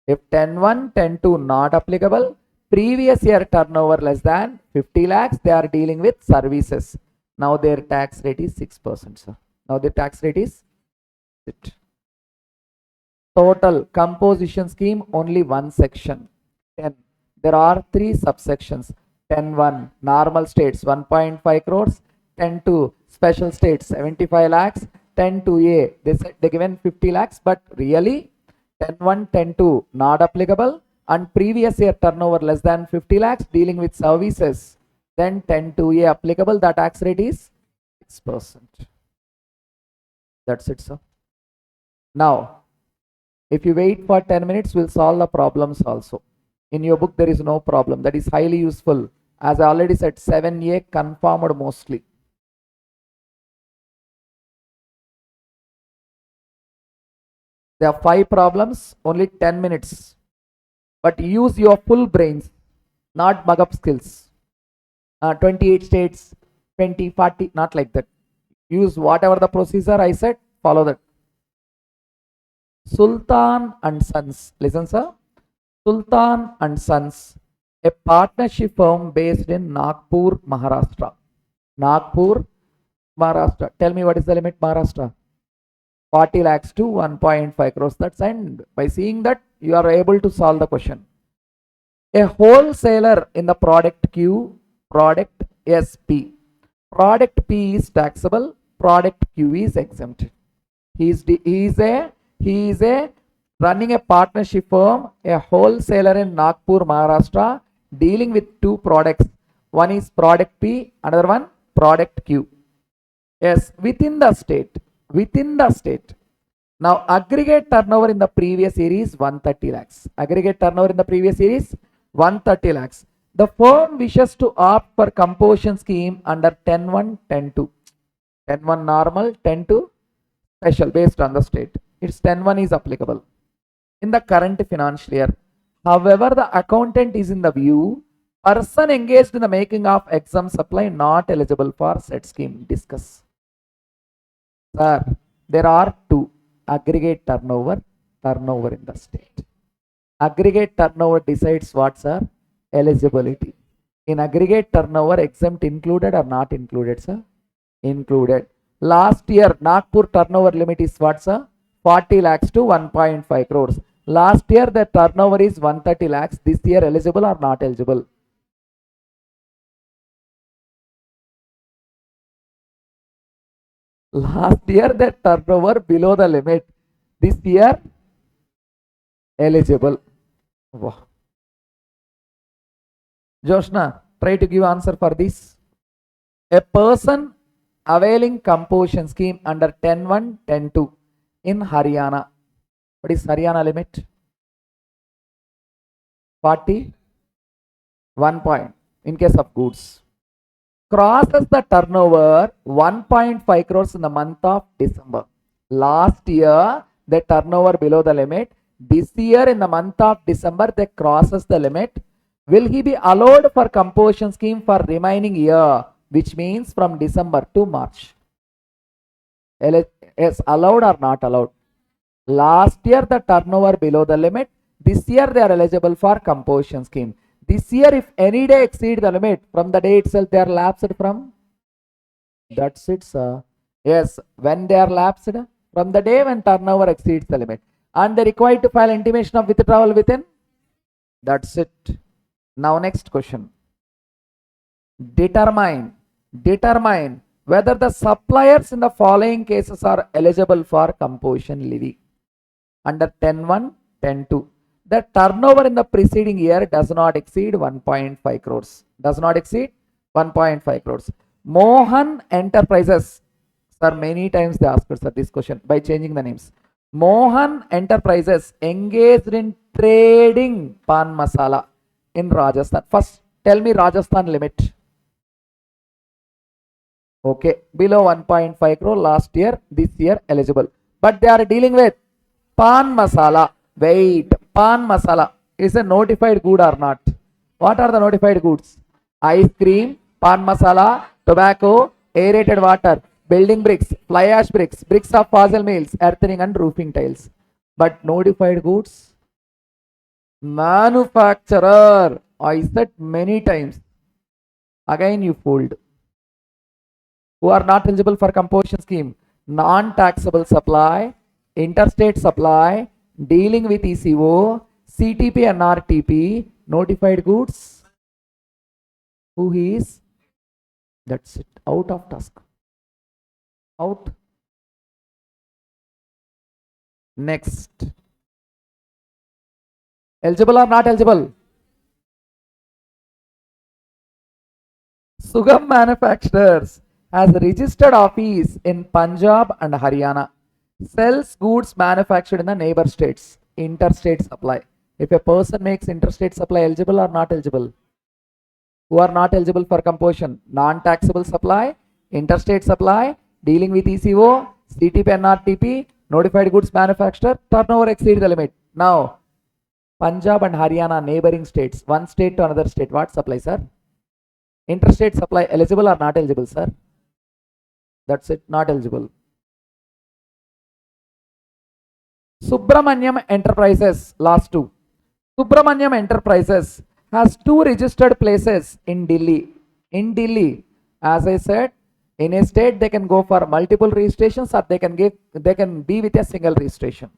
If 10.1, 10.2 not applicable, previous year turnover less than 50 lakhs, they are dealing with services. Now their tax rate is 6%, sir. Now the tax rate is it. Total composition scheme only one section. 10. There are 3 subsections. 10.1 normal states 1.5 crores. 10.2 special states 75 lakhs. 10.2A they said they given 50 lakhs, but really 10.1, 10.2 not applicable, and previous year turnover less than 50 lakhs dealing with services. Then 10.2A applicable, the tax rate is 6%. That's it, sir. Now, if you wait for 10 minutes, we'll solve the problems also. In your book, there is no problem. That is highly useful. As I already said, 7A conformed mostly. There are 5 problems, only 10 minutes. But use your full brains, not mug up skills. 28 states, 20, 40, not like that. Use whatever the procedure I said, follow that. Sultan and Sons, listen, sir. Sultan and Sons, a partnership firm based in Nagpur, Maharashtra. Nagpur, Maharashtra. Tell me what is the limit, Maharashtra? 40 lakhs to 1.5 crores. That's end. By seeing that, you are able to solve the question. A wholesaler in the product Q, product SP. Product P is taxable, product Q is exempt. He is a running a partnership firm, a wholesaler in Nagpur, Maharashtra, dealing with 2 products. One is product P, another one product Q. Yes, within the state. Now, aggregate turnover in the previous year is 130 lakhs. Aggregate turnover in the previous year is 130 lakhs. The firm wishes to opt for composition scheme under 10.1, 10.2. 10.1 normal, 10.2 special based on the state. Its 10.1 is applicable in the current financial year. However, the accountant is in the view, person engaged in the making of exam supply not eligible for said scheme. Discuss. Sir, there are two: aggregate turnover, turnover in the state. Aggregate turnover decides what, sir? Eligibility. In aggregate turnover, exempt included or not included, sir? Included. Last year, Nagpur turnover limit is what, sir? 40 lakhs to 1.5 crores. Last year, the turnover is 130 lakhs. This year, eligible or not eligible? Last year, the turnover below the limit. This year, eligible. Wow. Joshna, try to give answer for this. A person availing composition scheme under 10.1, 10.2 in Haryana. What is Haryana limit? 40, 1 point in case of goods. Crosses the turnover 1.5 crores in the month of December. Last year, the turnover below the limit. This year, in the month of December, they crosses the limit. Will he be allowed for composition scheme for remaining year, which means from December to March? Is allowed or not allowed? Last year, the turnover below the limit. This year, they are eligible for composition scheme. This year, if any day exceed the limit, from the day itself, they are lapsed from. That's it, sir. Yes, when they are lapsed, from the day when turnover exceeds the limit. And they required to file intimation of withdrawal within. That's it. Now, next question. Determine whether the suppliers in the following cases are eligible for composition levy. Under 10.1, 10.2. The turnover in the preceding year does not exceed 1.5 crores. Does not exceed 1.5 crores. Mohan Enterprises. Sir, many times they asked us this question by changing the names. Mohan Enterprises engaged in trading pan masala in Rajasthan. First, tell me Rajasthan limit. Okay, below 1.5 crore last year, this year eligible. But they are dealing with pan masala. Wait, pan masala is a notified good or not? What are the notified goods? Ice cream, pan masala, tobacco, aerated water, building bricks, fly ash bricks, bricks of fossil mills, earthing and roofing tiles. But notified goods? Manufacturer. I said many times. Again you fooled. Who are not eligible for composition scheme? Non-taxable supply, interstate supply, dealing with ECO, CTP and RTP, notified goods. Who is? That's it. Out of task. Out. Next. Eligible or not eligible? Sugam Manufacturers has registered office in Punjab and Haryana. Sells goods manufactured in the neighbor states. Interstate supply. If a person makes interstate supply, eligible or not eligible? Who are not eligible for composition? Non-taxable supply, interstate supply, dealing with ECO, CTP and RTP, notified goods manufacturer, turnover exceed the limit. Now, Punjab and Haryana neighboring states, one state to another state, what supply, sir? Interstate supply eligible or not eligible, sir? That's it, not eligible. Subramanyam Enterprises, last two. Subramanyam Enterprises has two registered places in Delhi. In Delhi, as I said, in a state they can go for multiple registrations or they can be with a single registration.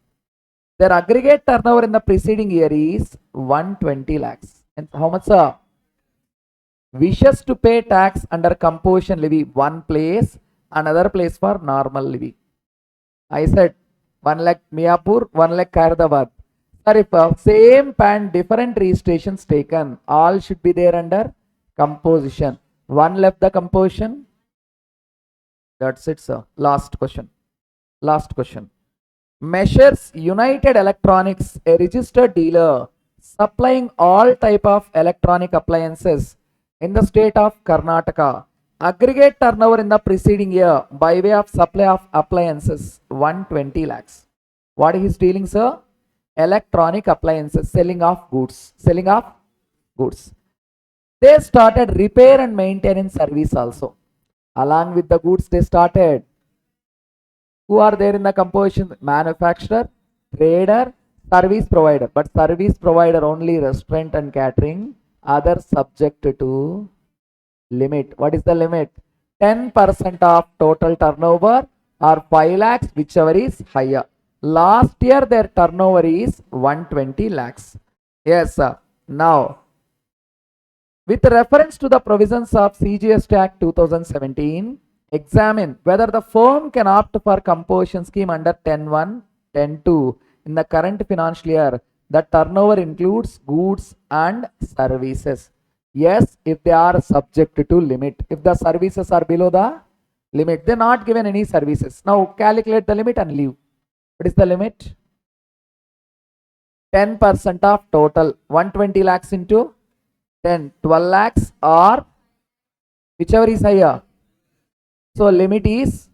Their aggregate turnover in the preceding year is 120 lakhs. And how much, sir? Wishes to pay tax under composition levy, one place, another place for normal levy. I said 1 lakh Miapur, 1 lakh Kairadabad. Sir, if same pan different registrations taken, all should be there under composition. One left the composition. That's it, sir. Last question. Last question. Measures United Electronics, a registered dealer supplying all type of electronic appliances in the state of Karnataka. Aggregate turnover in the preceding year by way of supply of appliances 120 lakhs. What is dealing, sir? Electronic appliances, selling of goods. Selling of goods. They started repair and maintenance service also. Along with the goods, they started. Who are there in the composition? Manufacturer, trader, service provider. But service provider only restaurant and catering. Others subject to limit. What is the limit? 10% of total turnover or 5 lakhs, whichever is higher. Last year their turnover is 120 lakhs. Yes, sir. Now, with reference to the provisions of CGST Act 2017, examine whether the firm can opt for composition scheme under 10.1, 10.2 in the current financial year. The turnover includes goods and services. Yes, if they are subject to limit. If the services are below the limit, they are not given any services. Now calculate the limit and leave. What is the limit? 10% of total. 120 lakhs into 10, 12 lakhs or whichever is higher. So limit is,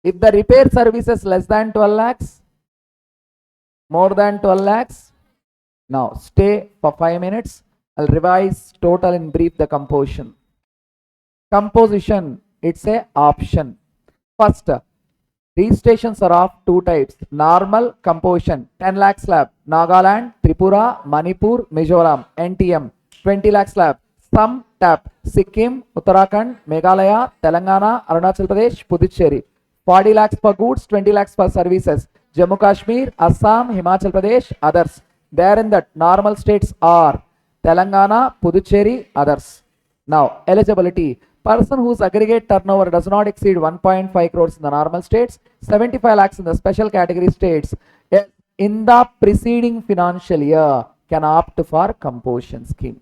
if the repair services less than 12 lakhs, more than 12 lakhs. Now stay for 5 minutes. I'll revise total in brief the composition. Composition, it's a option. First, registrations are of two types. Normal composition, 10 lakh slab, Nagaland, Tripura, Manipur, Mizoram, NTM, 20 lakh slab. Sum tap, Sikkim, Uttarakhand, Meghalaya, Telangana, Arunachal Pradesh, Puducherry. 40 lakhs for goods, 20 lakhs for services. Jammu Kashmir, Assam, Himachal Pradesh, others. There in that normal states are Telangana, Puducherry, others. Now, eligibility. Person whose aggregate turnover does not exceed 1.5 crores in the normal states, 75 lakhs in the special category states, in the preceding financial year can opt for composition scheme.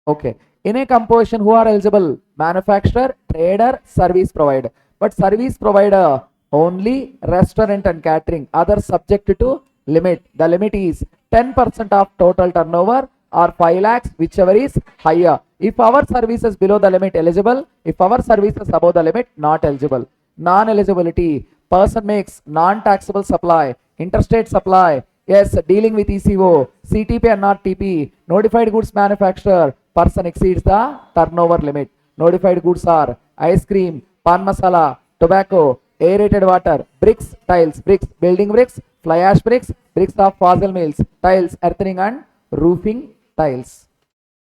Okay. In a composition, who are eligible? Manufacturer, trader, service provider. But service provider only restaurant and catering. Others subject to limit. The limit is 10% of total turnover or 5 lakhs, whichever is higher. If our service is below the limit, eligible. If our service is above the limit, not eligible. Non-eligibility. Person makes non-taxable supply, interstate supply. Yes, dealing with ECO, CTP and not TP. Notified goods manufacturer. Person exceeds the turnover limit. Notified goods are ice cream, pan masala, tobacco, aerated water, bricks, tiles, bricks, building bricks, fly ash bricks, bricks of fossil mills, tiles, earthing and roofing tiles.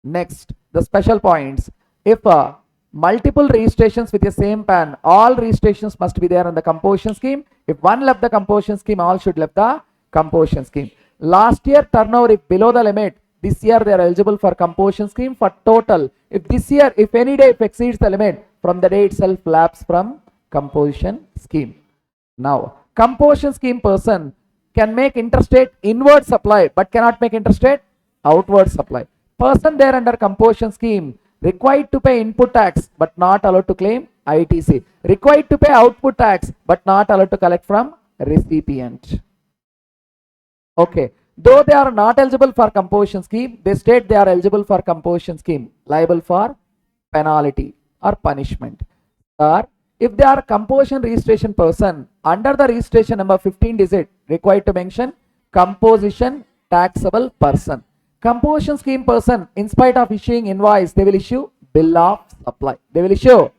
Next, the special points. If multiple registrations with the same PAN, all registrations must be there in the composition scheme. If one left the composition scheme, all should left the composition scheme. Last year turnover if below the limit, this year they are eligible for composition scheme for total. If this year, if any day if exceeds the limit, from the day itself lapse from composition scheme. Now, composition scheme person can make interstate inward supply but cannot make interstate outward supply. Person there under composition scheme required to pay input tax but not allowed to claim ITC. Required to pay output tax but not allowed to collect from recipient. Okay. Though they are not eligible for composition scheme, they state they are eligible for composition scheme, liable for penalty or punishment. Or if they are composition registration person, under the registration number 15 digit, required to mention composition taxable person. Composition scheme person, in spite of issuing invoice, they will issue bill of supply. They will issue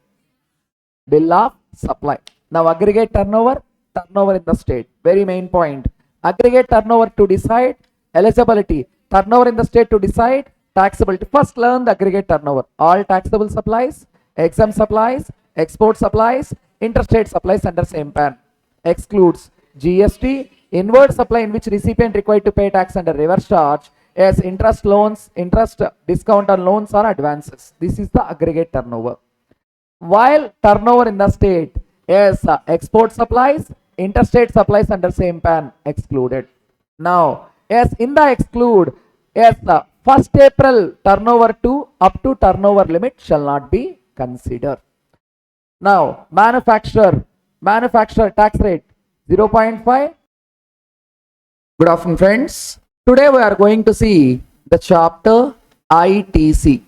bill of supply. Now aggregate turnover, turnover in the state. Very main point. Aggregate turnover to decide eligibility. Turnover in the state to decide taxability. First learn the aggregate turnover. All taxable supplies, exempt supplies, export supplies, interstate supplies under same PAN. Excludes GST, inward supply in which recipient required to pay tax under reverse charge, as interest loans, interest discount on loans or advances. This is the aggregate turnover. While turnover in the state is export supplies, interstate supplies under same PAN excluded. Now, yes, in the exclude, yes, 1st April turnover to up to turnover limit shall not be considered. Now, manufacturer tax rate 0.5, Good afternoon, friends. Today we are going to see the chapter ITC.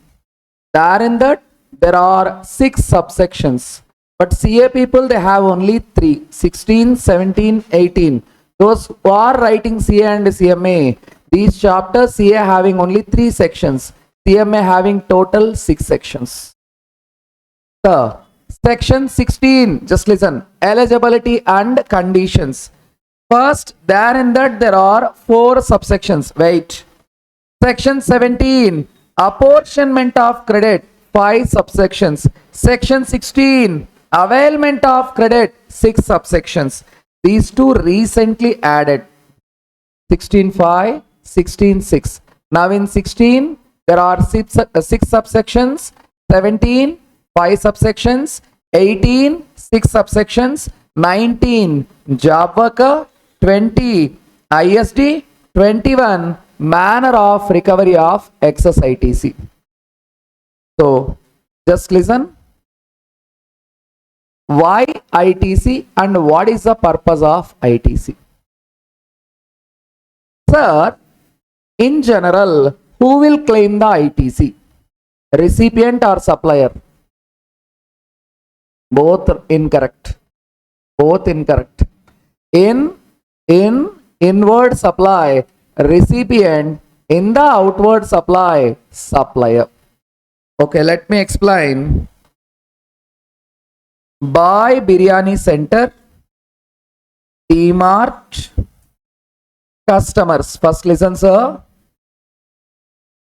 Therein that there are 6 subsections, but CA people they have only 3, 16, 17, 18. Those who are writing CA and CMA, these chapters CA having only 3 sections, CMA having total 6 sections. So, section 16, just listen, eligibility and conditions. First, therein that there are 4 subsections. Wait. Section 17, apportionment of credit, 5 subsections. Section 16, availment of credit, 6 subsections. These two recently added. 16.5, 16.6. Now in 16, there are 6 subsections. 17, 5 subsections. 18, 6 subsections. 19, job worker. 20, ISD. 21, manner of recovery of excess ITC. So, just listen. Why ITC and what is the purpose of ITC? Sir, in general, who will claim the ITC? Recipient or supplier? Both incorrect. Both incorrect. In inward supply, recipient. In the outward supply, supplier. Okay, let me explain. Buy Biryani Center, DMart, customers. First listen, sir.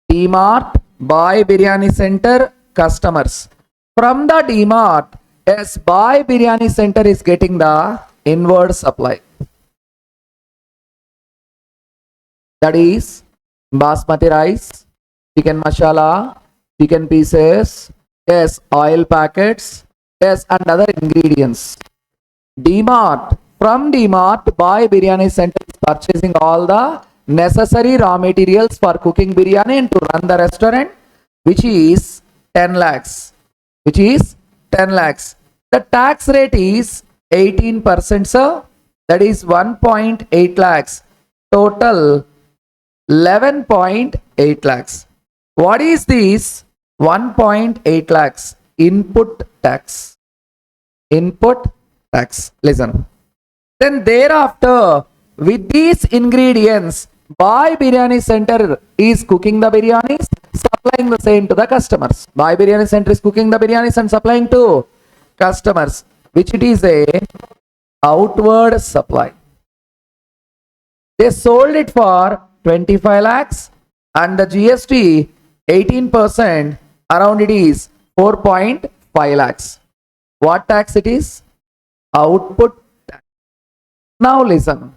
DMart, Buy Biryani Center, customers. From the DMart, yes, Buy Biryani Center is getting the inward supply. That is basmati rice, chicken masala, chicken pieces, yes, oil packets, yes, and other ingredients. DMart, from DMart, Buy Biryani Center is purchasing all the necessary raw materials for cooking biryani and to run the restaurant, which is 10 lakhs. Which is 10 lakhs. The tax rate is 18%, sir. That is 1.8 lakhs. Total 11.8 lakhs. What is this 1.8 lakhs? Input tax. Input tax. Listen. Then thereafter, with these ingredients, Buy Biryani Center is cooking the biryanis, supplying the same to the customers. Buy Biryani Center is cooking the biryanis and supplying to customers, which it is a outward supply. They sold it for 25 lakhs and the GST 18%, around it is 4.5 lakhs. What tax it is? Output tax. Now listen.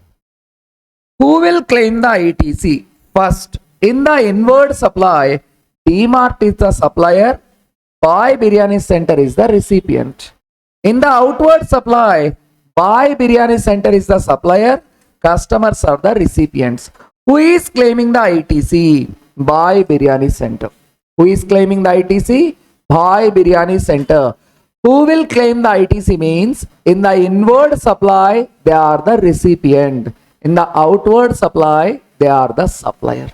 Who will claim the ITC? First, in the inward supply, DMart is the supplier, Buy Biryani Center is the recipient. In the outward supply, Buy Biryani Center is the supplier, customers are the recipients. Who is claiming the ITC? Buy Biryani Center. Who is claiming the ITC? Buy Biryani Center. Who will claim the ITC means in the inward supply, they are the recipient. In the outward supply, they are the supplier.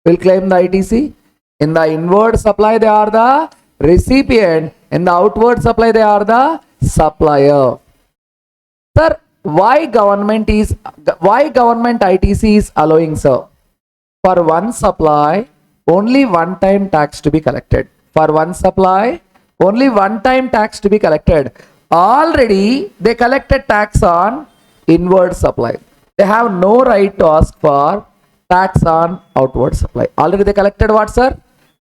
Will claim the ITC. In the inward supply, they are the recipient. In the outward supply, they are the supplier. Sir, why government ITC is allowing, sir? For one supply, only one time tax to be collected. For one supply, only one time tax to be collected. Already, they collected tax on inward supply. They have no right to ask for tax on outward supply. Already they collected what, sir?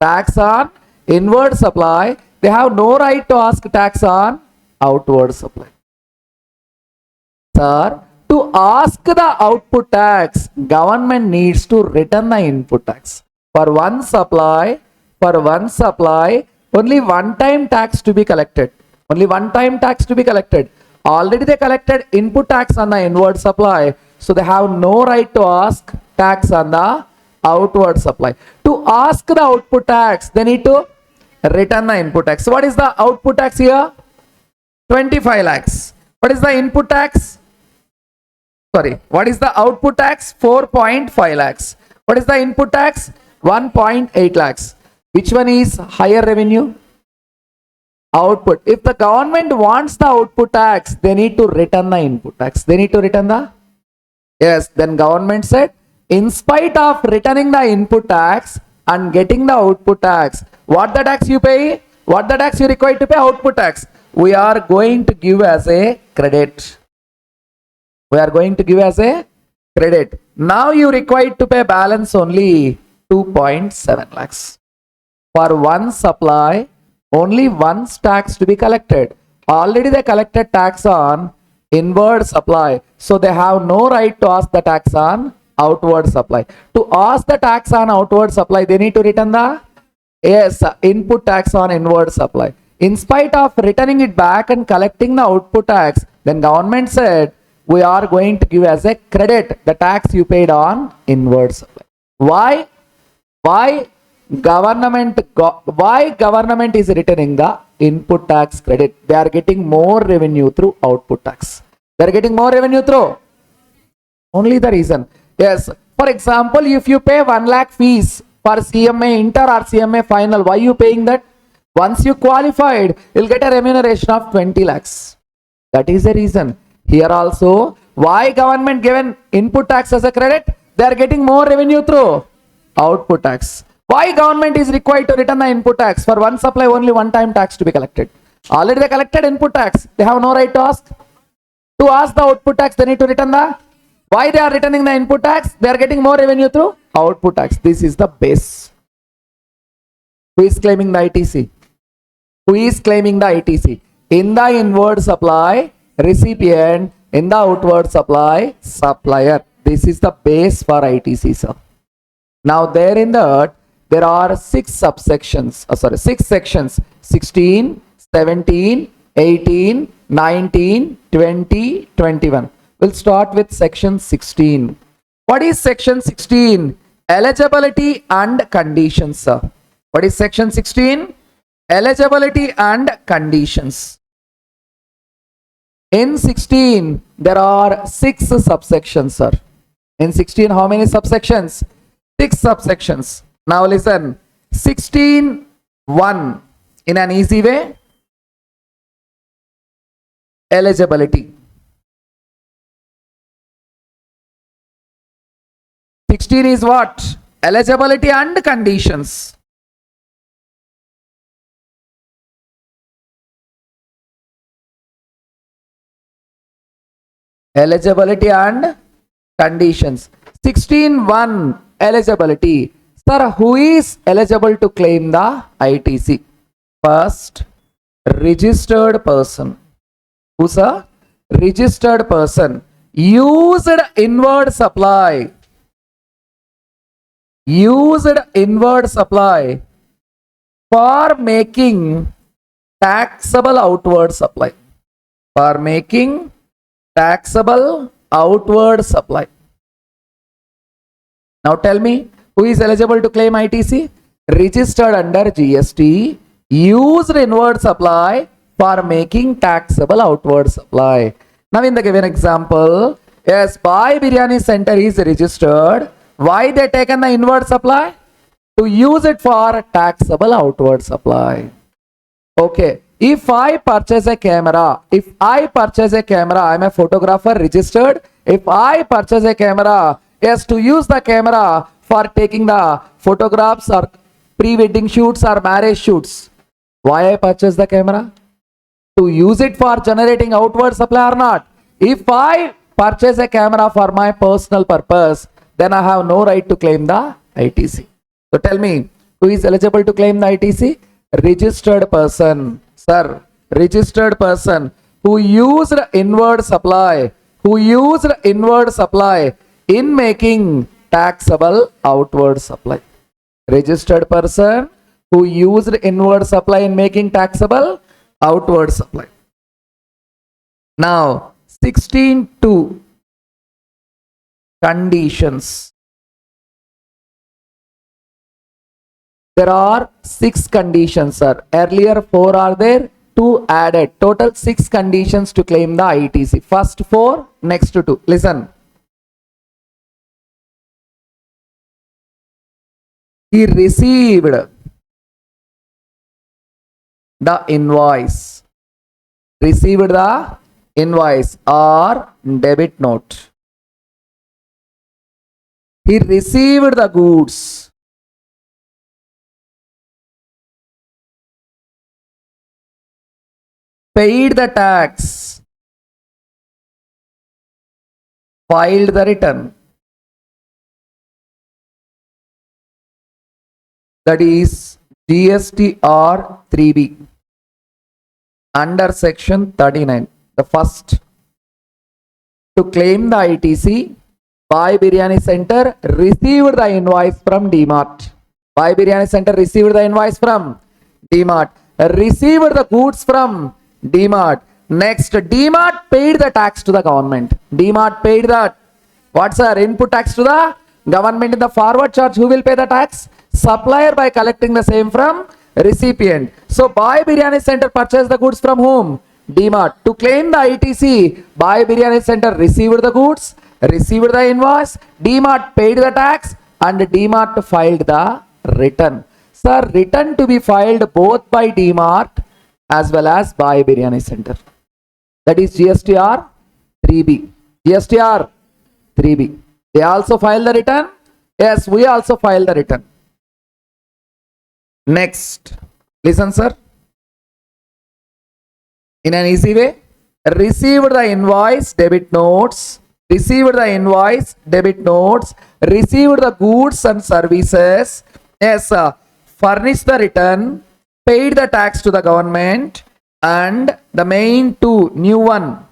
Tax on inward supply. They have no right to ask tax on outward supply. Sir, to ask the output tax, government needs to return the input tax. For one supply, only one time tax to be collected. Only one time tax to be collected. Already they collected input tax on the inward supply. So they have no right to ask tax on the outward supply. To ask the output tax, they need to return the input tax. So what is the output tax here? 25 lakhs. What is the input tax? Sorry, what is the output tax? 4.5 lakhs. What is the input tax? 1.8 lakhs. Which one is higher revenue? Output. If the government wants the output tax, they need to return the input tax. They need to return the, yes, then government said, in spite of returning the input tax and getting the output tax, what the tax you pay? What the tax you require to pay? Output tax. We are going to give as a credit. We are going to give as a credit. Now you require to pay balance only 2.7 lakhs. For one supply, only one tax to be collected. Already they collected tax on inward supply. So they have no right to ask the tax on outward supply. To ask the tax on outward supply, they need to return the, yes, input tax on inward supply. In spite of returning it back and collecting the output tax, then government said, we are going to give as a credit the tax you paid on inward supply. Why? Why government is returning the input tax credit? They are getting more revenue through output tax. They are getting more revenue through only the reason. Yes. For example, if you pay 1 lakh fees for CMA inter or CMA final, why you paying that? Once you qualified, you'll get a remuneration of 20 lakhs. That is the reason. Here also, why government given input tax as a credit? They are getting more revenue through output tax. Why government is required to return the input tax? For one supply, only one time tax to be collected. Already they collected input tax. They have no right to ask. To ask the output tax, they need to return the. Why they are returning the input tax? They are getting more revenue through output tax. This is the base. Who is claiming the ITC? Who is claiming the ITC? In the inward supply, recipient. In the outward supply, supplier. This is the base for ITC, sir. Now there in that, there are 6 subsections, 6 sections, 16, 17, 18, 19, 20, 21. We'll start with section 16. What is section 16? Eligibility and conditions, sir. What is section 16? Eligibility and conditions. In 16, there are 6 subsections, sir. In 16, how many subsections? 6 subsections. Now listen, 16.1 in an easy way, eligibility. 16 is what? Eligibility and conditions. Eligibility and conditions. 16.1 eligibility. Sir, who is eligible to claim the ITC? First, registered person. Who's a registered person? Used inward supply. Used inward supply for making taxable outward supply. For making taxable outward supply. Now tell me, who is eligible to claim ITC? Registered under GST, used inward supply for making taxable outward supply. Now in the given example, yes, Bhai Biryani Center is registered. Why they taken the inward supply? To use it for taxable outward supply. Okay. If I purchase a camera, I am a photographer registered. If I purchase a camera, yes, to use the camera for taking the photographs or pre-wedding shoots or marriage shoots. Why I purchase the camera? To use it for generating outward supply or not? If I purchase a camera for my personal purpose, then I have no right to claim the ITC. So tell me, who is eligible to claim the ITC? Registered person. Sir, registered person who used inward supply, in making taxable outward supply. Registered person who used inward supply in making taxable outward supply. Now, 16.2 conditions. There are 6 conditions, sir. Earlier 4 are there, 2 added. Total 6 conditions to claim the ITC. First 4, next 2. Listen, He received the invoice. Received the invoice or debit note. He received the goods. Paid the tax. Filed the return. That is GST or 3B under section 39. The first, to claim the ITC, Bhai Biryani Center received the invoice from DMart. Bhai Biryani Center received the invoice from DMart. Received the goods from DMart. Next, DMart paid the tax to the government. DMart paid that. What's our input tax to the government in the forward charge? Who will pay the tax? Supplier by collecting the same from recipient. So Bhai Biryani Center purchased the goods from whom? DMart. To claim the ITC, Bhai Biryani Center received the goods, received the invoice, DMart paid the tax, and DMart filed the return. Sir, return to be filed both by DMart as well as Bhai Biryani Center. That is GSTR 3B. GSTR 3B. They also file the return. Yes, we also file the return. Next, listen, sir. In an easy way, received the invoice, debit notes, received the invoice, debit notes, received the goods and services, yes, furnished the return, paid the tax to the government, and the main two, new one,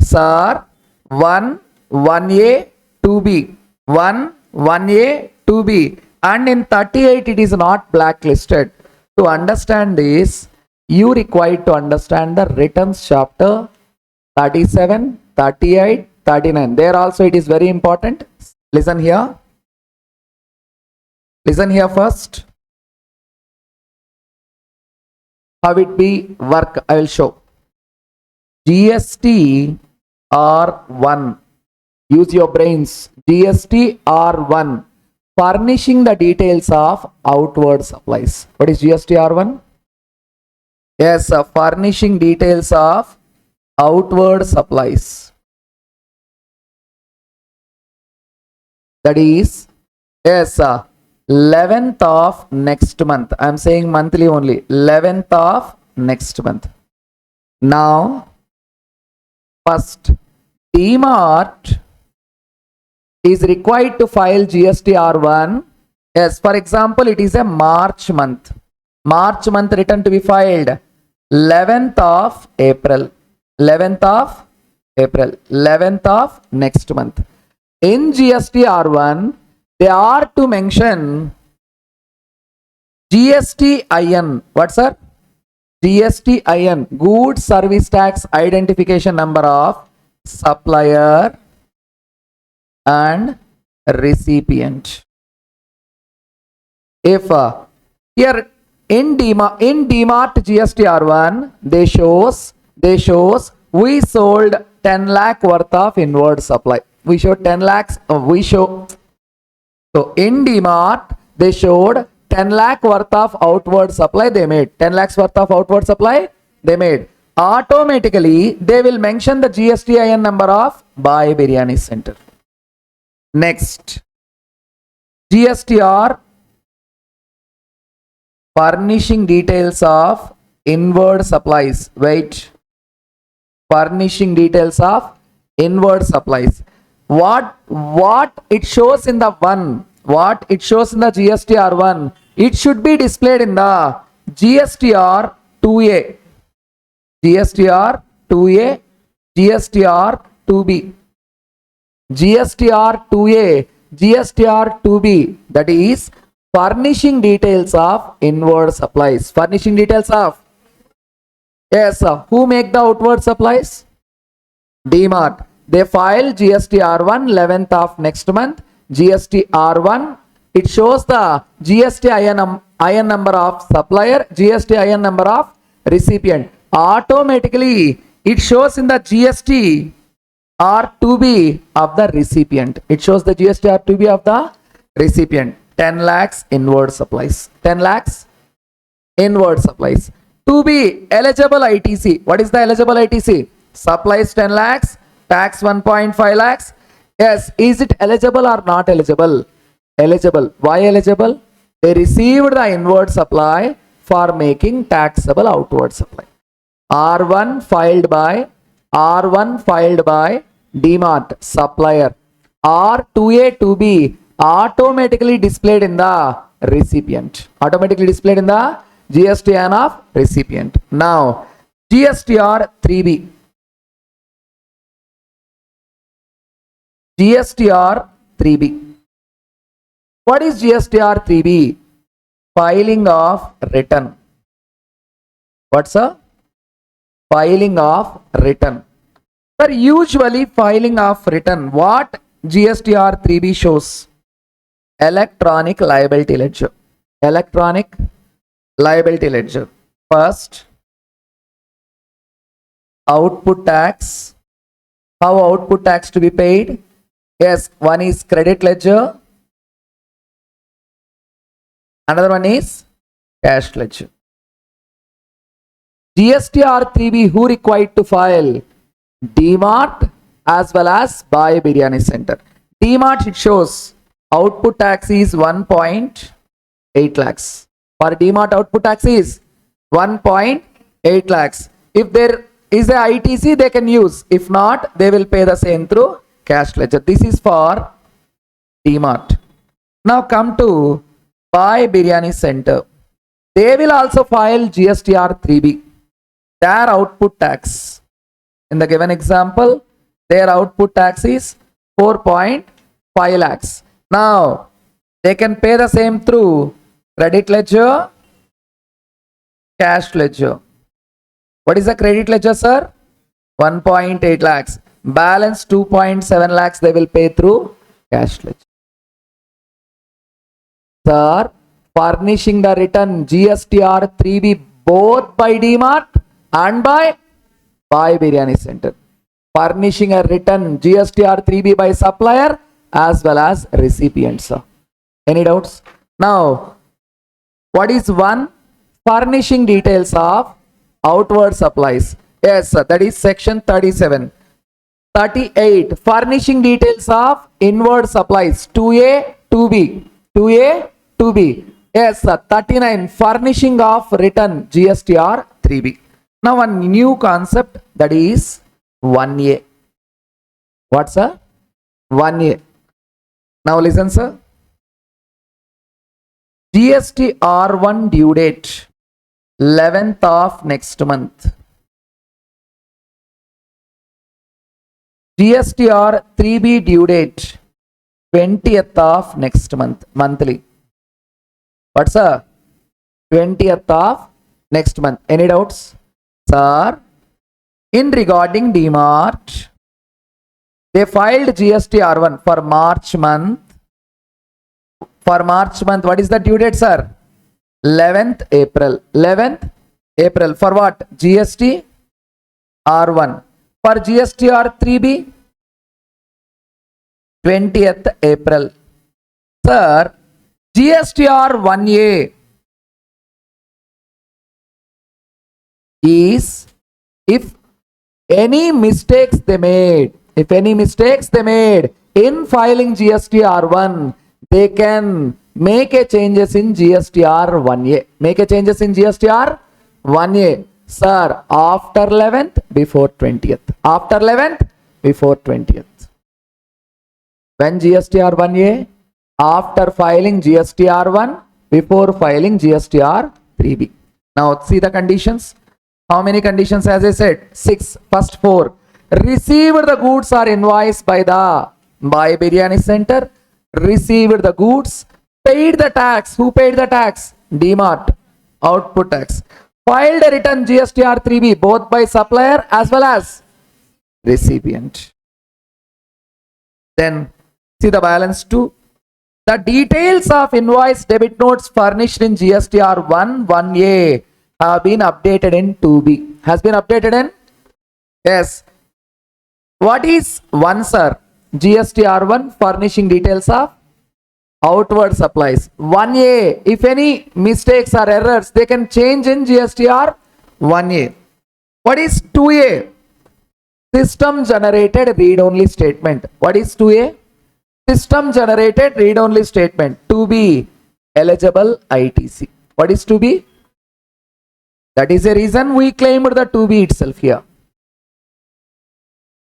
sir, 1A, 2B, 1A, 2B, and in 38 it is not blacklisted. To understand this, you require to understand the returns chapter 37, 38, 39. There also it is very important. Listen here. Listen here first. How it be work, I will show. GST R1. Use your brains. GST R1. Furnishing the details of outward supplies. What is GST R1? Yes, furnishing details of outward supplies. That is, yes, 11th of next month. I am saying monthly only. 11th of next month. Now, first, DMart is required to file GST R1. Yes, for example, it is a March month. March month return to be filed 11th of April. 11th of April. 11th of next month. In GST R1, they are to mention GSTIN. What, sir? GSTIN. Goods Service Tax Identification Number of supplier and recipient. If here in DMart GST R1, they shows we sold 10 lakh worth of inward supply. We showed 10 lakhs. So in DMart they showed 10 lakh worth of outward supply they made. 10 lakhs worth of outward supply they made. Automatically they will mention the GSTIN number of Bhai Biryani Center. Next, GSTR, furnishing details of inward supplies. Wait, furnishing details of inward supplies. What it shows in the one, what it shows in the GSTR1, it should be displayed in the GSTR2A, GSTR2A, GSTR2B, GSTR2A, GSTR2B, that is furnishing details of inward supplies. Furnishing details of, yes, who make the outward supplies? DMart. They file GSTR1 11th of next month. GSTR1, it shows the GSTIN number of supplier, GSTIN number of recipient. Automatically it shows in the GSTR2B of the recipient. It shows the GSTR2B of the recipient. 10 lakhs inward supplies. 10 lakhs inward supplies. To be eligible ITC. What is the eligible ITC? Supplies 10 lakhs, tax 1.5 lakhs. Yes, is it eligible or not eligible? Eligible. Why eligible? They received the inward supply for making taxable outward supply. R1 filed by DMart supplier. R2A 2B automatically displayed in the recipient. Automatically displayed in the GSTN of recipient. Now GSTR 3B. GSTR 3B. What is GSTR 3B? Filing of return. What's a filing of return? Sir, usually filing of return, what GSTR 3B shows? Electronic liability ledger. Electronic liability ledger. First, output tax. How output tax to be paid? Yes, one is credit ledger. Another one is cash ledger. GSTR 3B, who required to file? DMart as well as Buy Biryani Center. DMart, it shows output tax is 1.8 lakhs. For DMart, output tax is 1.8 lakhs. If there is a ITC, they can use. If not, they will pay the same through cash ledger. This is for DMart. Now come to Buy Biryani Center. They will also file GSTR 3B. Their output tax. In the given example, their output tax is 4.5 lakhs. Now, they can pay the same through credit ledger, cash ledger. What is the credit ledger, sir? 1.8 lakhs. Balance 2.7 lakhs they will pay through cash ledger. Sir, furnishing the return GSTR 3B both by DMart and by Buy Biryani Center. Furnishing a return GSTR 3B by supplier as well as recipient, sir. Any doubts? Now, what is one? Furnishing details of outward supplies. Yes, sir, that is section 37. 38. Furnishing details of inward supplies. 2A, 2B. 2A, 2B. Yes, sir. 39. Furnishing of return GSTR 3B. Now, one new concept, that is 1A. What's a 1A? Now listen, sir. GST R1 due date 11th of next month. GSTR 3B due date 20th of next month, monthly. What's a 20th of next month? Any doubts? Sir, in regarding DMart, they filed GST R1 for March month. For March month, what is the due date, sir? 11th April. 11th April. For what? GST R1. For GST R3B, 20th April. Sir, GST R1A is if any mistakes they made, in filing GST R1, they can make a changes in GST R1A. Make a changes in GST R1A. Sir, after 11th, before 20th. After 11th, before 20th. When GST R1A? After filing GST R1, before filing GST R3B. Now, see the conditions. How many conditions as I said? 6. First 4. Received the goods or invoice by the Buy Biryani Center. Received the goods. Paid the tax. Who paid the tax? DMart. Output tax. Filed a return GST R3B both by supplier as well as recipient. Then see the balance 2. The details of invoice debit notes furnished in GST R1 1A have been updated in 2B. Has been updated in? Yes. What is 1, sir? GST R1 furnishing details of outward supplies. 1A, if any mistakes or errors, they can change in GSTR 1A. What is 2A? System generated read-only statement. What is 2A? System generated read-only statement. To be eligible ITC. What is to be? That is the reason we claimed the to be itself here.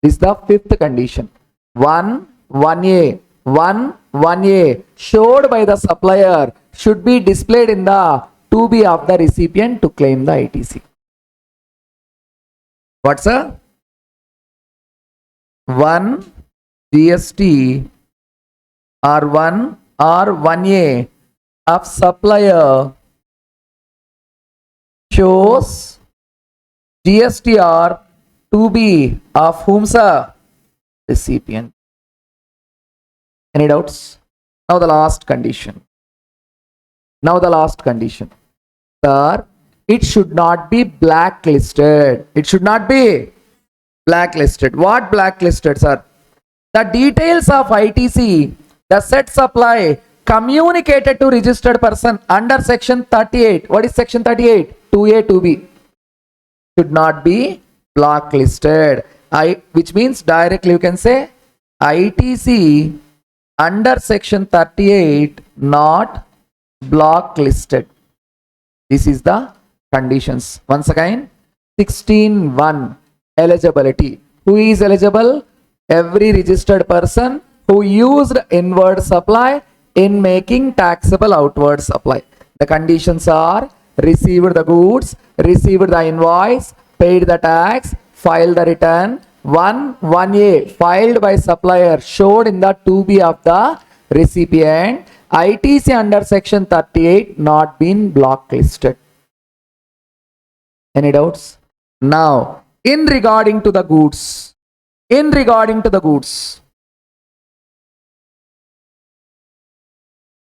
This is the fifth condition. 1A. 1A showed by the supplier should be displayed in the to be of the recipient to claim the ITC. What's a 1 GST or 1A of supplier shows GSTR to be of whom, sir? Recipient. Any doubts? Now the last condition. Sir, it should not be blacklisted. It should not be blacklisted. What blacklisted, sir? The details of ITC, the said supply communicated to registered person under section 38. What is section 38? 2A, 2B. Should not be blacklisted. Which means directly you can say ITC under section 38 not blacklisted. This is the conditions. Once again, 16.1 eligibility. Who is eligible? Every registered person who used inward supply in making taxable outward supply. The conditions are received the goods, received the invoice, paid the tax, filed the return. 1A filed by supplier showed in the to be of the recipient. ITC under section 38 not been blacklisted. Any doubts? Now, in regarding to the goods,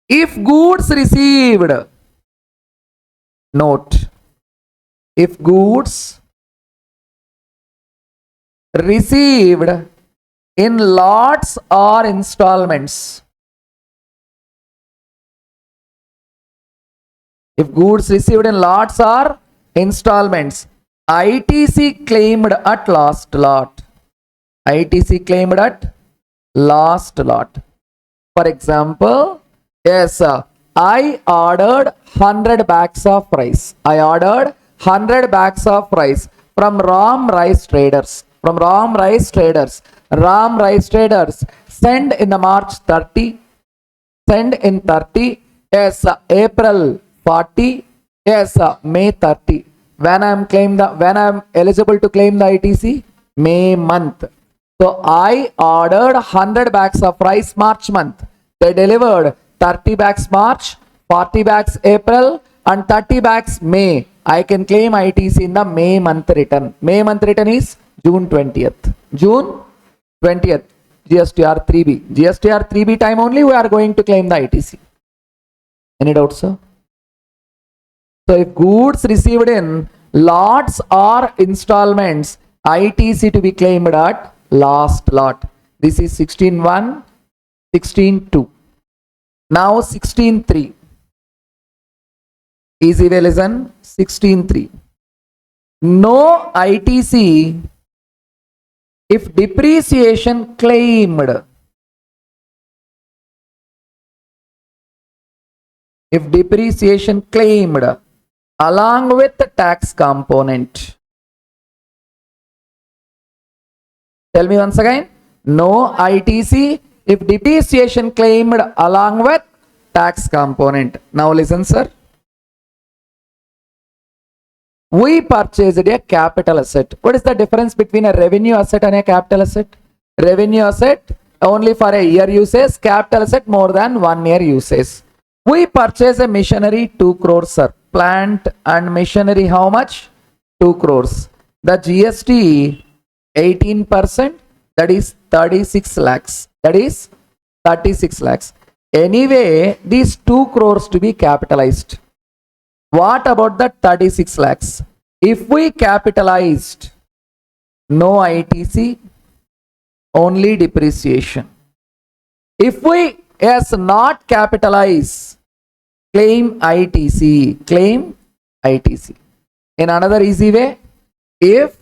if goods received, note, if goods received in lots or installments, if goods received in lots or installments, ITC claimed at last lot. ITC claimed at last lot. For example, yes, I ordered 100 bags of rice. I ordered 100 bags of rice from Ram Rice Traders. Ram Rice Traders send in the March 30. Send in 30. Yes, April 40. Yes, May 30. When I am eligible to claim the ITC? May month. So I ordered 100 bags of rice March month. They delivered 30 bags March, 40 bags April, and 30 bags May. I can claim ITC in the May month return. May month return is June 20th. June 20th. GSTR 3B. GSTR 3B time only we are going to claim the ITC. Any doubts, sir? So if goods received in lots or installments, ITC to be claimed at last lot. This is 16.1, 16.2. Now 16.3. Easy way listen. 16.3. No ITC if depreciation claimed. If depreciation claimed along with the tax component. Tell me once again. No ITC if depreciation claimed along with tax component. Now listen, sir. We purchased a capital asset. What is the difference between a revenue asset and a capital asset? Revenue asset only for a year usage, capital asset more than 1 year usage. We purchase a machinery 2 crores, sir. Plant and machinery how much? 2 crores. The GST 18%, that is 36 lakhs. That is 36 lakhs. Anyway, these 2 crores to be capitalized. What about the 36 lakhs? If we capitalized, no ITC, only depreciation. If we Yes, not capitalize. Claim ITC. Claim ITC. In another easy way, if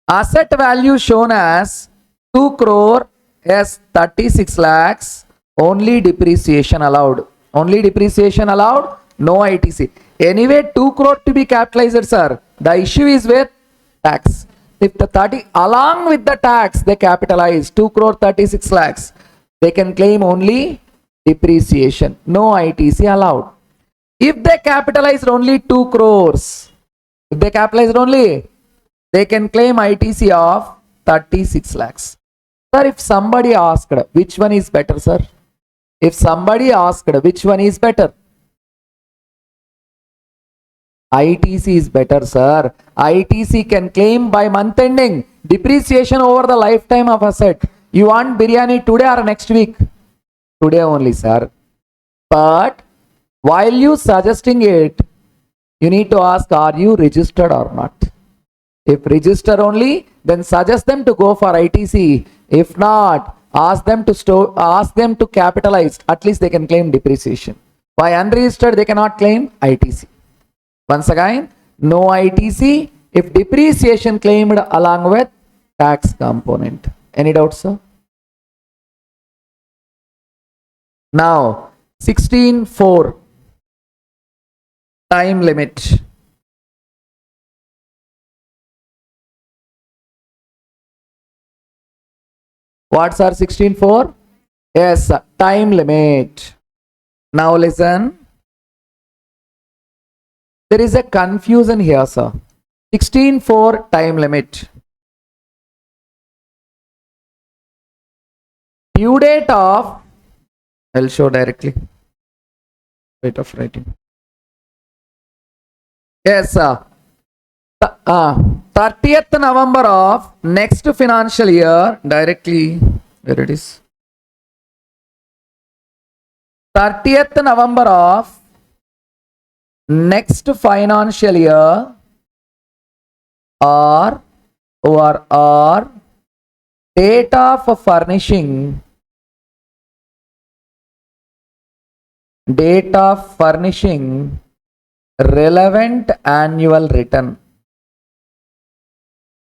asset value shown as 2 crore as 36 lakhs, only depreciation allowed. Only depreciation allowed, no ITC. Anyway, 2 crore to be capitalized, sir. The issue is with tax. If the 30, along with the tax, they capitalize 2 crore 36 lakhs, they can claim only depreciation. No ITC allowed. If they capitalized only 2 crores, if they capitalized only, they can claim ITC of 36 lakhs. Sir, if somebody asked, which one is better, sir? If somebody asked, which one is better? ITC is better, sir. ITC can claim by month ending, depreciation over the lifetime of asset. You want biryani today or next week? Today only, sir. But while you suggesting it, you need to ask, are you registered or not? If register only, then suggest them to go for ITC. If not, ask them to capitalize. At least they can claim depreciation. By unregistered, they cannot claim ITC. Once again, no ITC if depreciation claimed along with tax component. Any doubts, sir? Now, 16.4 time limit. What's our 16.4? Yes, time limit. Now listen. There is a confusion here, sir. 16.4 time limit. Due date of, I'll show directly. Rate of writing. Yes, sir. 30th November of next financial year, directly, where it is. 30th November of next financial year or date of furnishing relevant annual return,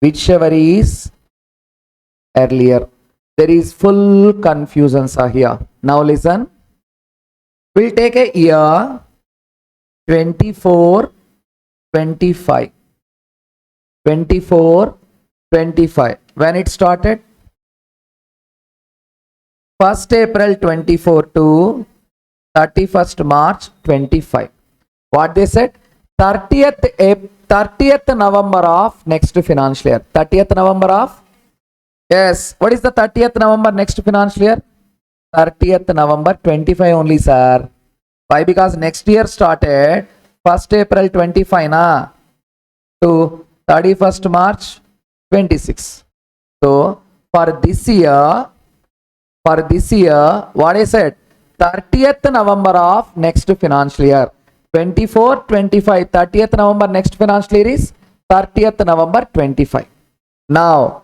whichever is earlier. There is full confusion, sir, here. Now listen. We'll take a year 24, 25. 24, 25. When it started? 1st April 24 to 31st March 25. What they said? 30th November of next financial year. 30th November of? Yes. What is the 30th November next financial year? 30th November 25 only, sir. Why? Because next year started 1st April 25 na, to 31st March 26. So for this year, what I said? 30th November of next financial year. 24, 25, 30th November next financial year is 30th November 25. Now,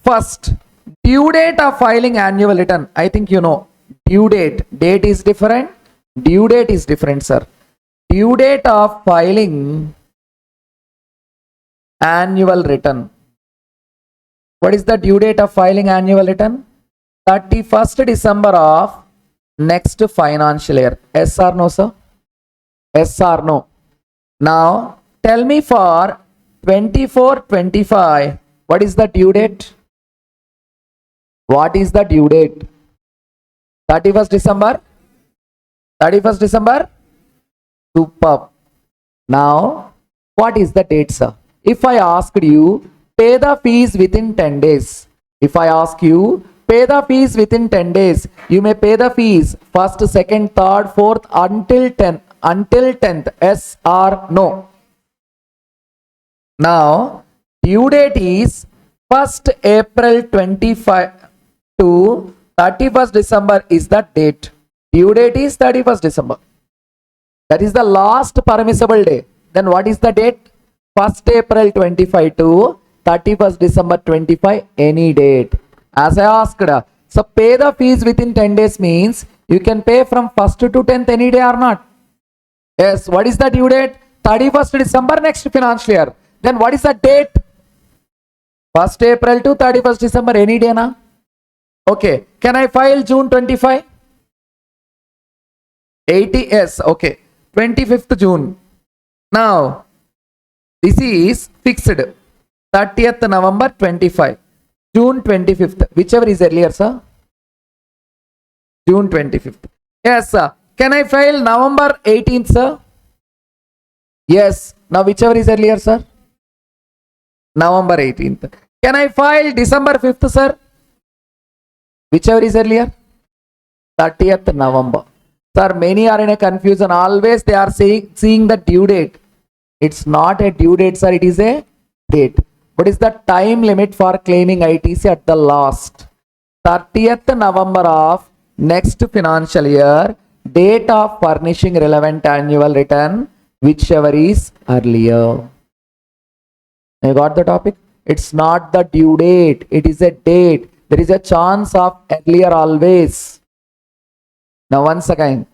first, due date of filing annual return. I think you know, due date is different. Due date is different, sir. Due date of filing annual return. What is the due date of filing annual return? 31st December of next financial year. Yes or no, sir? Yes or no? Now, tell me for 24, 25, what is the due date? What is the due date? 31st December? 31st December? Superb. Now, what is the date, sir? If I asked you, pay the fees within 10 days. If I ask you, pay the fees within 10 days. You may pay the fees 1st, 2nd, 3rd, 4th until 10th. Until 10th. Yes or no? Now, due date is 1st April 25 to 31st December is the date. Due date is 31st December. That is the last permissible day. Then what is the date? 1st April 25 to 31st December 25, any date. As I asked, So pay the fees within 10 days means you can pay from 1st to 10th any day or not. Yes, what is the due date? 31st December next financial year. Then what is the date? 1st April to 31st December, any day na? Okay, can I file June 25? 80, yes, okay. 25th June. Now, this is fixed. 30th November 25. June 25th. Whichever is earlier, sir. June 25th. Yes, sir. Can I file November 18th, sir? Yes. Now, whichever is earlier, sir? November 18th. Can I file December 5th, sir? Whichever is earlier? 30th November. Sir, many are in a confusion. Always they are seeing the due date. It's not a due date, sir. It is a date. What is the time limit for claiming ITC at the last? 30th November of next financial year. Date of furnishing relevant annual return, whichever is earlier. You got the topic? It's not the due date. It is a date. There is a chance of earlier always. Now once again,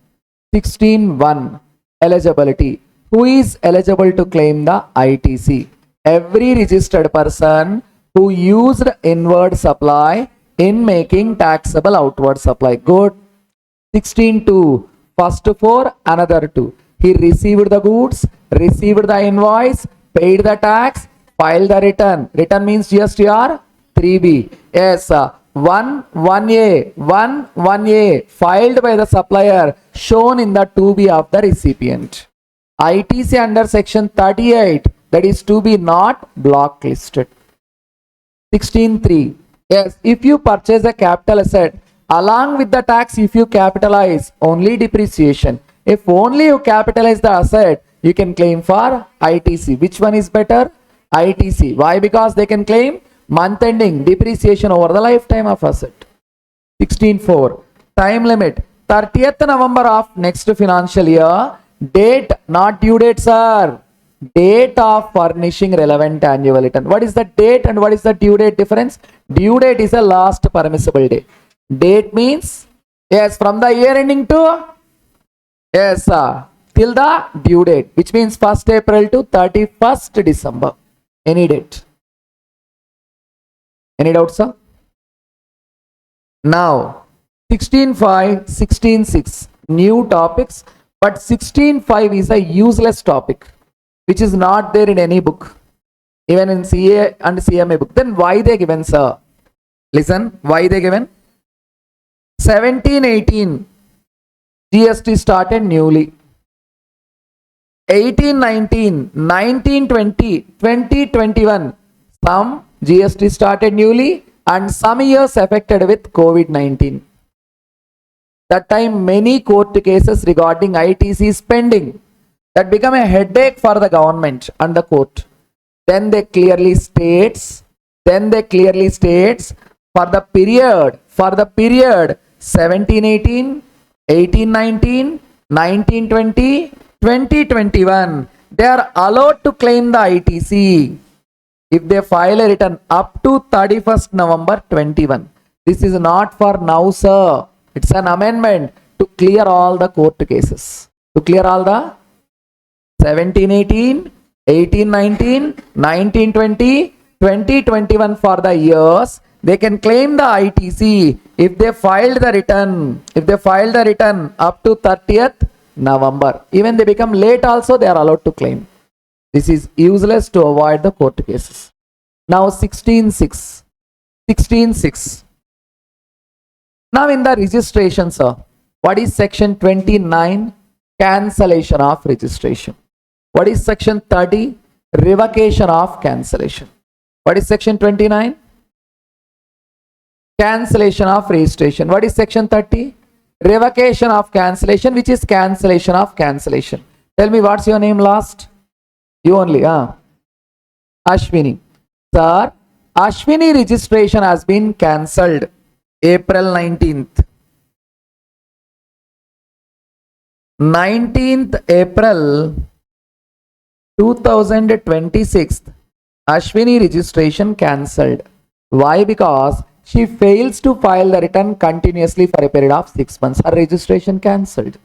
16.1 eligibility. Who is eligible to claim the ITC? Every registered person who used inward supply in making taxable outward supply. Good. 16.2. First 4, another 2. He received the goods, received the invoice, paid the tax, filed the return. Return means GSTR 3B. Yes, 1A filed by the supplier shown in the 2B of the recipient. ITC under section 38, that is to be not blocklisted. 16.3. Yes, if you purchase a capital asset, along with the tax, if you capitalize only depreciation, if only you capitalize the asset, you can claim for ITC. Which one is better? ITC. Why? Because they can claim month ending depreciation over the lifetime of asset. 16.4. Time limit 30th November of next financial year. Date, not due date, sir. Date of furnishing relevant annual return. What is the date and what is the due date difference? Due date is a last permissible day. Date means, yes, from the year ending to, yes, till the due date, which means 1st April to 31st December. Any date. Any doubts, sir? Now, 16.5, 16.6, new topics, but 16.5 is a useless topic, which is not there in any book, even in CA and CMA book. Then why they given, sir? Listen, why they given? 1718 GST started newly. 1819, 1920, 2021 some GST started newly and some years affected with COVID-19. That time many court cases regarding ITC spending that become a headache for the government and the court. Then they clearly states for the period 1718, 1819, 1920, 2021, they are allowed to claim the ITC if they file a return up to 31st November 21. This is not for now, sir. It's an amendment to clear all the court cases. To clear all the 1718, 1819, 1920, 2021 for the years. They can claim the ITC if they filed the return. If they filed the return up to 30th November. Even they become late also, they are allowed to claim. This is useless to avoid the court cases. Now 16.6. 16.6. Now in the registration, sir, what is section 29? Cancellation of registration. What is section 30? Revocation of cancellation. What is section 29? Cancellation of registration. What is section 30? Revocation of cancellation, which is cancellation of cancellation. Tell me, what's your name last? You only, Ashwini. Sir, Ashwini registration has been cancelled April 19th. 19th April 2026, Ashwini registration cancelled. Why? Because she fails to file the return continuously for a period of 6 months. Her registration cancelled.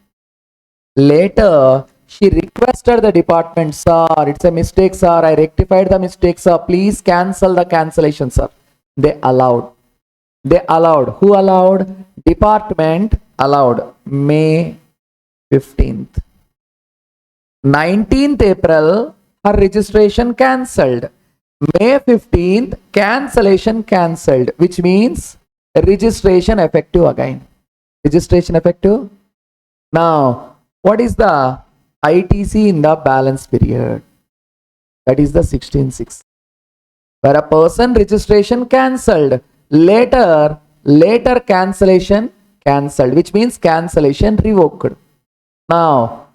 Later, she requested the department, sir, it's a mistake, sir. I rectified the mistake, sir. Please cancel the cancellation, sir. They allowed. They allowed. Who allowed? Department allowed. May 15th. 19th April, her registration cancelled. May 15th, cancellation cancelled, which means registration effective again. Registration effective. Now, what is the ITC in the balance period? That is the 16.6. Where a person registration cancelled, later cancellation cancelled, which means cancellation revoked. Now,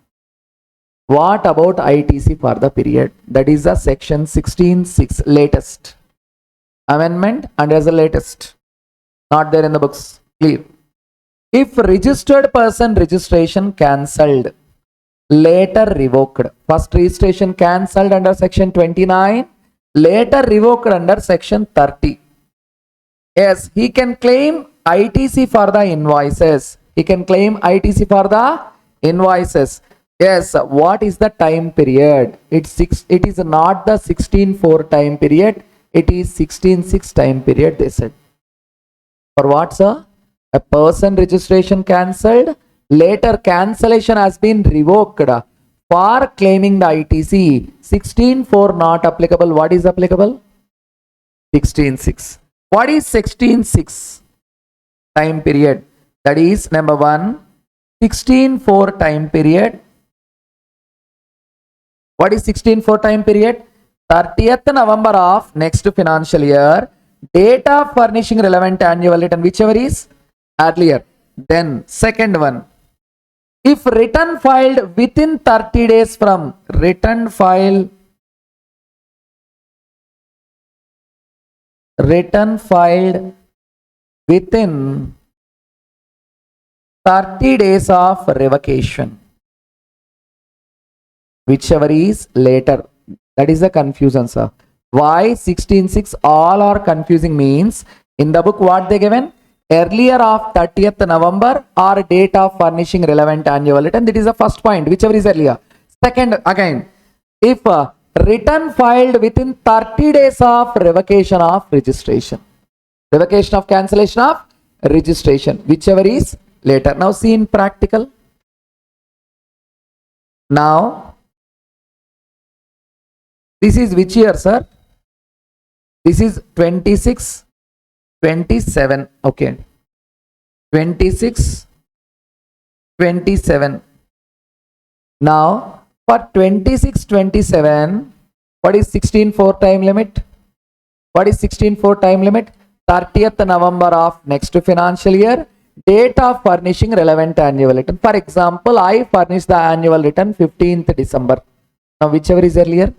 what about ITC for the period? That is the section 16.6 latest amendment, and as the latest, not there in the books. Clear. If registered person registration cancelled, later revoked. First registration cancelled under section 29, later revoked under section 30. Yes, he can claim ITC for the invoices. He can claim ITC for the invoices. Yes, what is the time period? It is not the 16.4 time period. It is 16.6 time period, they said. For what, sir? A person registration cancelled, later cancellation has been revoked. For claiming the ITC, 16.4 not applicable. What is applicable? 16.6. What is 16.6 time period? That is number 1, 16.4 time period. What is 16.4 time period? 30th November of next financial year. Date of furnishing relevant annual return, whichever is earlier. Then second one, if return filed within 30 days from return filed within 30 days of revocation, whichever is later. That is the confusion, sir. Why 16.6 all are confusing means, in the book what they given? Earlier of 30th November or date of furnishing relevant annual return. That is the first point, whichever is earlier. Second, again, if return filed within 30 days of revocation of registration, revocation of cancellation of registration, whichever is later. Now see in practical. Now, this is which year, sir? This is 26, 27. Okay. 26, 27. Now, for 26, 27, what is 16.4 time limit? What is 16.4 time limit? 30th November of next financial year. Date of furnishing relevant annual return. For example, I furnish the annual return 15th December. Now, whichever is earlier?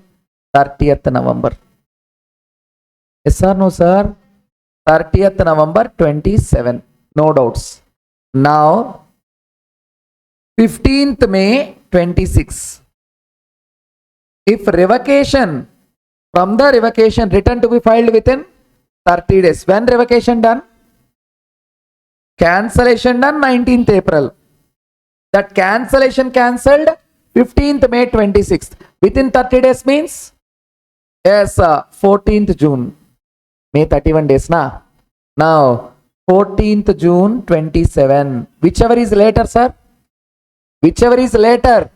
30th November. Yes or no, sir? 30th November 27. No doubts. Now, 15th May 26. If revocation, from the revocation, return to be filed within 30 days. When revocation done? Cancellation done 19th April. That cancellation cancelled 15th May 26th. Within 30 days means? Yes, 14th June. May 31 days, na? Now, 14th June 27. Whichever is later, sir? Whichever is later?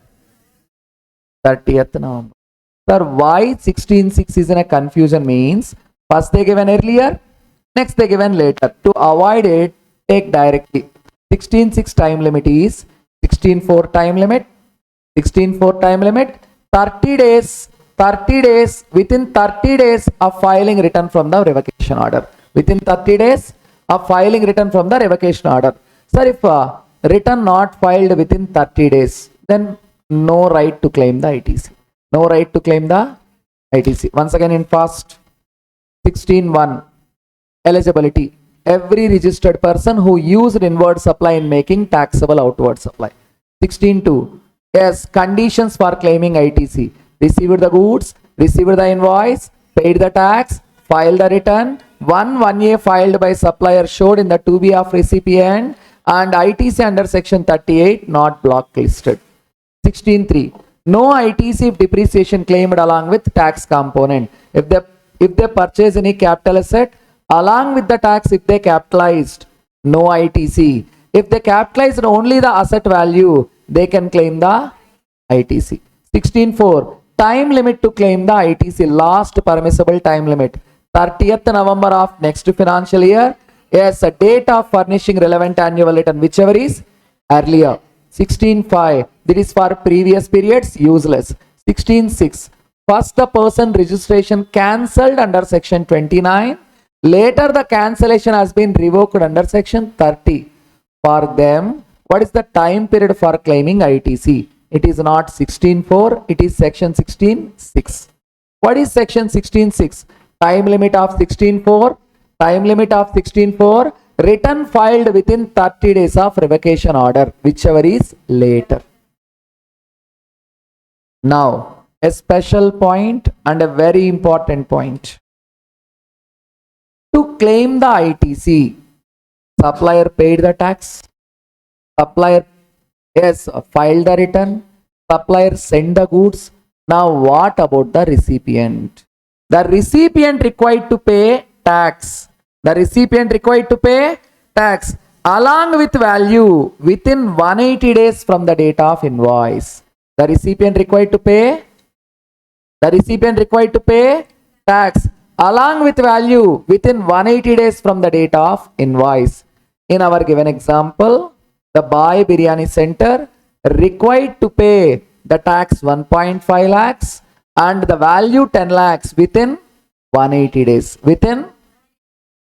30th November. Sir, why 16.6 is in a confusion means, first they given earlier, next they given later. To avoid it, take directly. 16.6 time limit is 16.4 time limit. 16.4 time limit. 30 days. 30 days, within 30 days of filing return from the revocation order. Within 30 days of filing return from the revocation order. Sir, if return not filed within 30 days, then no right to claim the ITC. No right to claim the ITC. Once again in fast. 16.1 eligibility. Every registered person who used inward supply in making taxable outward supply. 16.2 yes, conditions for claiming ITC. Received the goods, received the invoice, paid the tax, file the return. 1A filed by supplier showed in the 2B of recipient and ITC under section 38 not blocklisted. 16.3. No ITC if depreciation claimed along with tax component. If they purchase any capital asset along with the tax, if they capitalized, no ITC. If they capitalized only the asset value, they can claim the ITC. 16.4. Time limit to claim the ITC. Last permissible time limit 30th November of next financial year. Yes, a date of furnishing relevant annual return, whichever is earlier. 16.5. This is for previous periods, useless. 16.6. First, the person registration cancelled under section 29. Later, the cancellation has been revoked under section 30. For them, what is the time period for claiming ITC? It is not 16.4, it is section 16.6. What is section 16.6? Time limit of 16.4. Time limit of 16.4. Return filed within 30 days of revocation order, whichever is later. Now, a special point and a very important point. To claim the ITC, supplier paid the tax, supplier filed the return, supplier sent the goods. Now what about the recipient? The recipient required to pay tax. The recipient required to pay tax along with value within 180 days from the date of invoice. The recipient required to pay tax along with value within 180 days from the date of invoice. In our given example, the Bhai Biryani Center required to pay the tax 1.5 lakhs and the value 10 lakhs within 180 days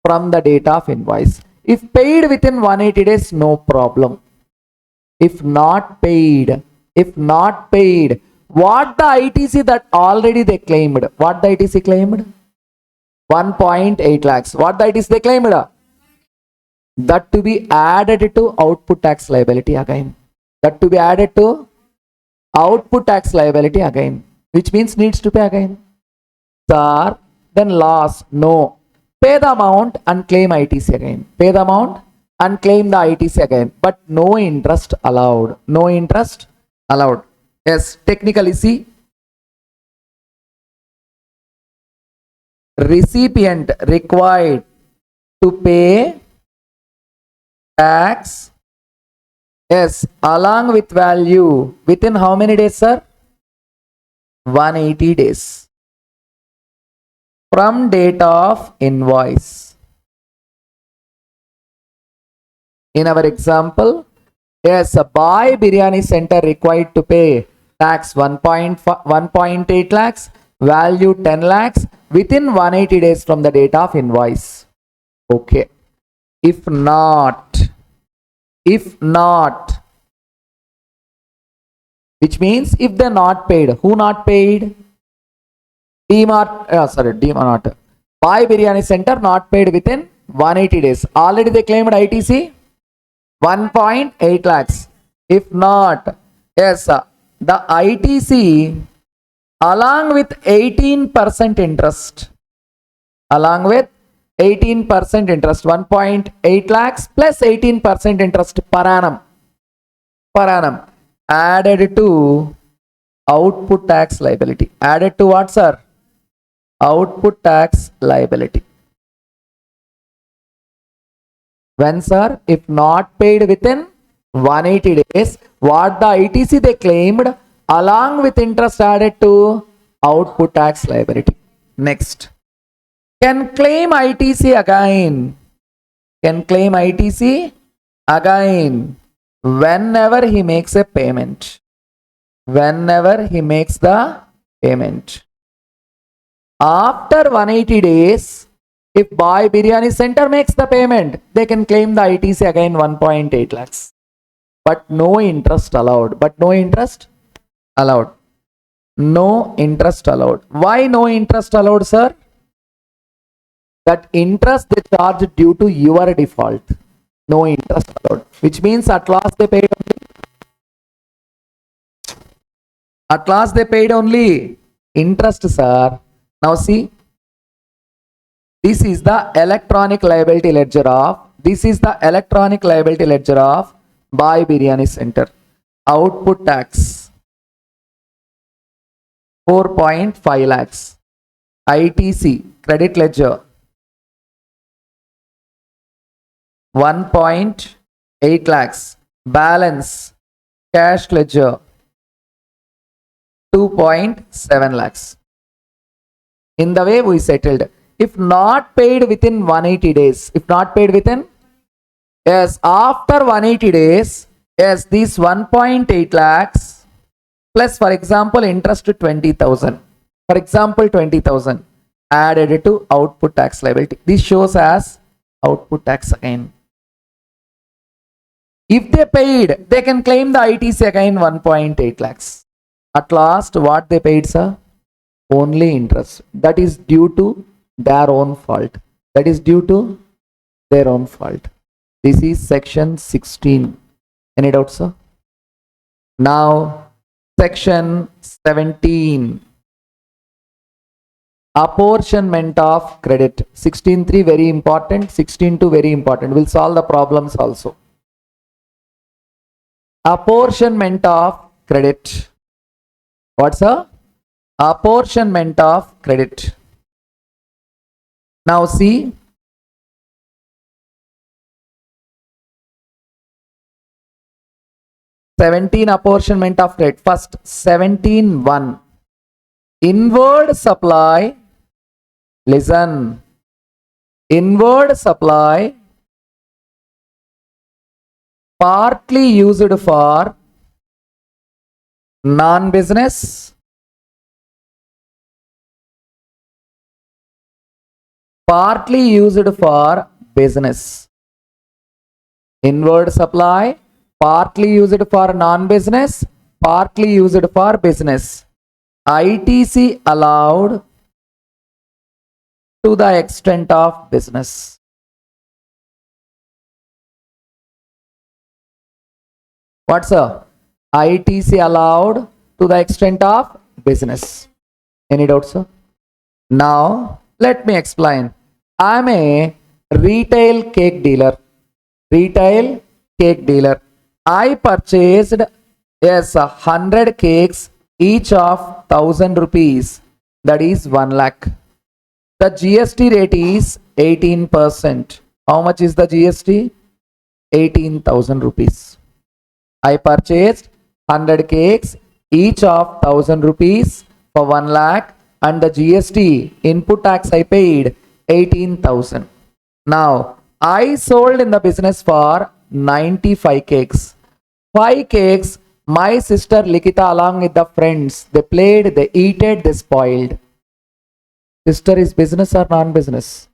from the date of invoice. If paid within 180 days, no problem. If not paid, what the ITC that already they claimed? What the ITC claimed? 1.8 lakhs. What the ITC they claimed? That to be added to output tax liability again. That to be added to output tax liability again, which means needs to pay again. Sir, then loss, no. Pay the amount and claim ITC again. Pay the amount and claim the ITC again. But no interest allowed. No interest allowed. Yes, technically see. Recipient required to pay tax, yes, along with value within how many days, sir? 180 days from date of invoice. In our example, yes, a Bhai Biryani Center required to pay tax 1.8 lakhs, value 10 lakhs within 180 days from the date of invoice. Okay. If not, which means if they're not paid, who not paid? Bhai Biryani Center not paid within 180 days. Already they claimed ITC 1.8 lakhs. If not, yes, the ITC along with 18% interest, 1.8 lakhs plus 18% interest per annum, added to output tax liability. Added to what, sir? Output tax liability. When, sir? If not paid within 180 days, what the ITC they claimed along with interest added to output tax liability. Next. Can claim ITC again. Whenever he makes a payment. Whenever he makes the payment. After 180 days, if Bhai Biryani Center makes the payment, they can claim the ITC again 1.8 lakhs. But no interest allowed. No interest allowed. Why no interest allowed, sir? That interest they charge due to your default. No interest allowed. Which means at last they paid only interest, sir. Now see, This is the electronic liability ledger of Buy Biryani Center. Output tax 4.5 lakhs. ITC credit ledger 1.8 lakhs. Balance cash ledger 2.7 lakhs. In the way we settled. If not paid within 180 days, yes, after 180 days, yes, these 1.8 lakhs plus, for example, interest 20,000. For example, 20,000 added to output tax liability. This shows as output tax again. If they paid, they can claim the ITC again 1.8 lakhs. At last, what they paid, sir? Only interest. That is due to their own fault. This is section 16. Any doubts, sir? Now, section 17. Apportionment of credit. 16.3 very important. 16.2 very important. We'll solve the problems also. Apportionment of credit. What's a apportionment of credit? Now see, apportionment of credit. First, 17.1. Inward supply. Listen. Inward supply partly used for non-business, partly used for business. Inward supply partly used for non-business, partly used for business. ITC allowed to the extent of business. What's a ITC allowed to the extent of business? Any doubts, sir? Now, let me explain. I am a retail cake dealer. I purchased, yes, 100 cakes, each of 1,000 rupees. That is 1 lakh. The GST rate is 18%. How much is the GST? 18,000 rupees. I purchased 100 cakes, each of 1,000 rupees for 1 lakh, and the GST input tax I paid 18,000. Now, I sold in the business for 95 cakes. 5 cakes, my sister Likita along with the friends, they played, they eated, they spoiled. Sister is business or non-business?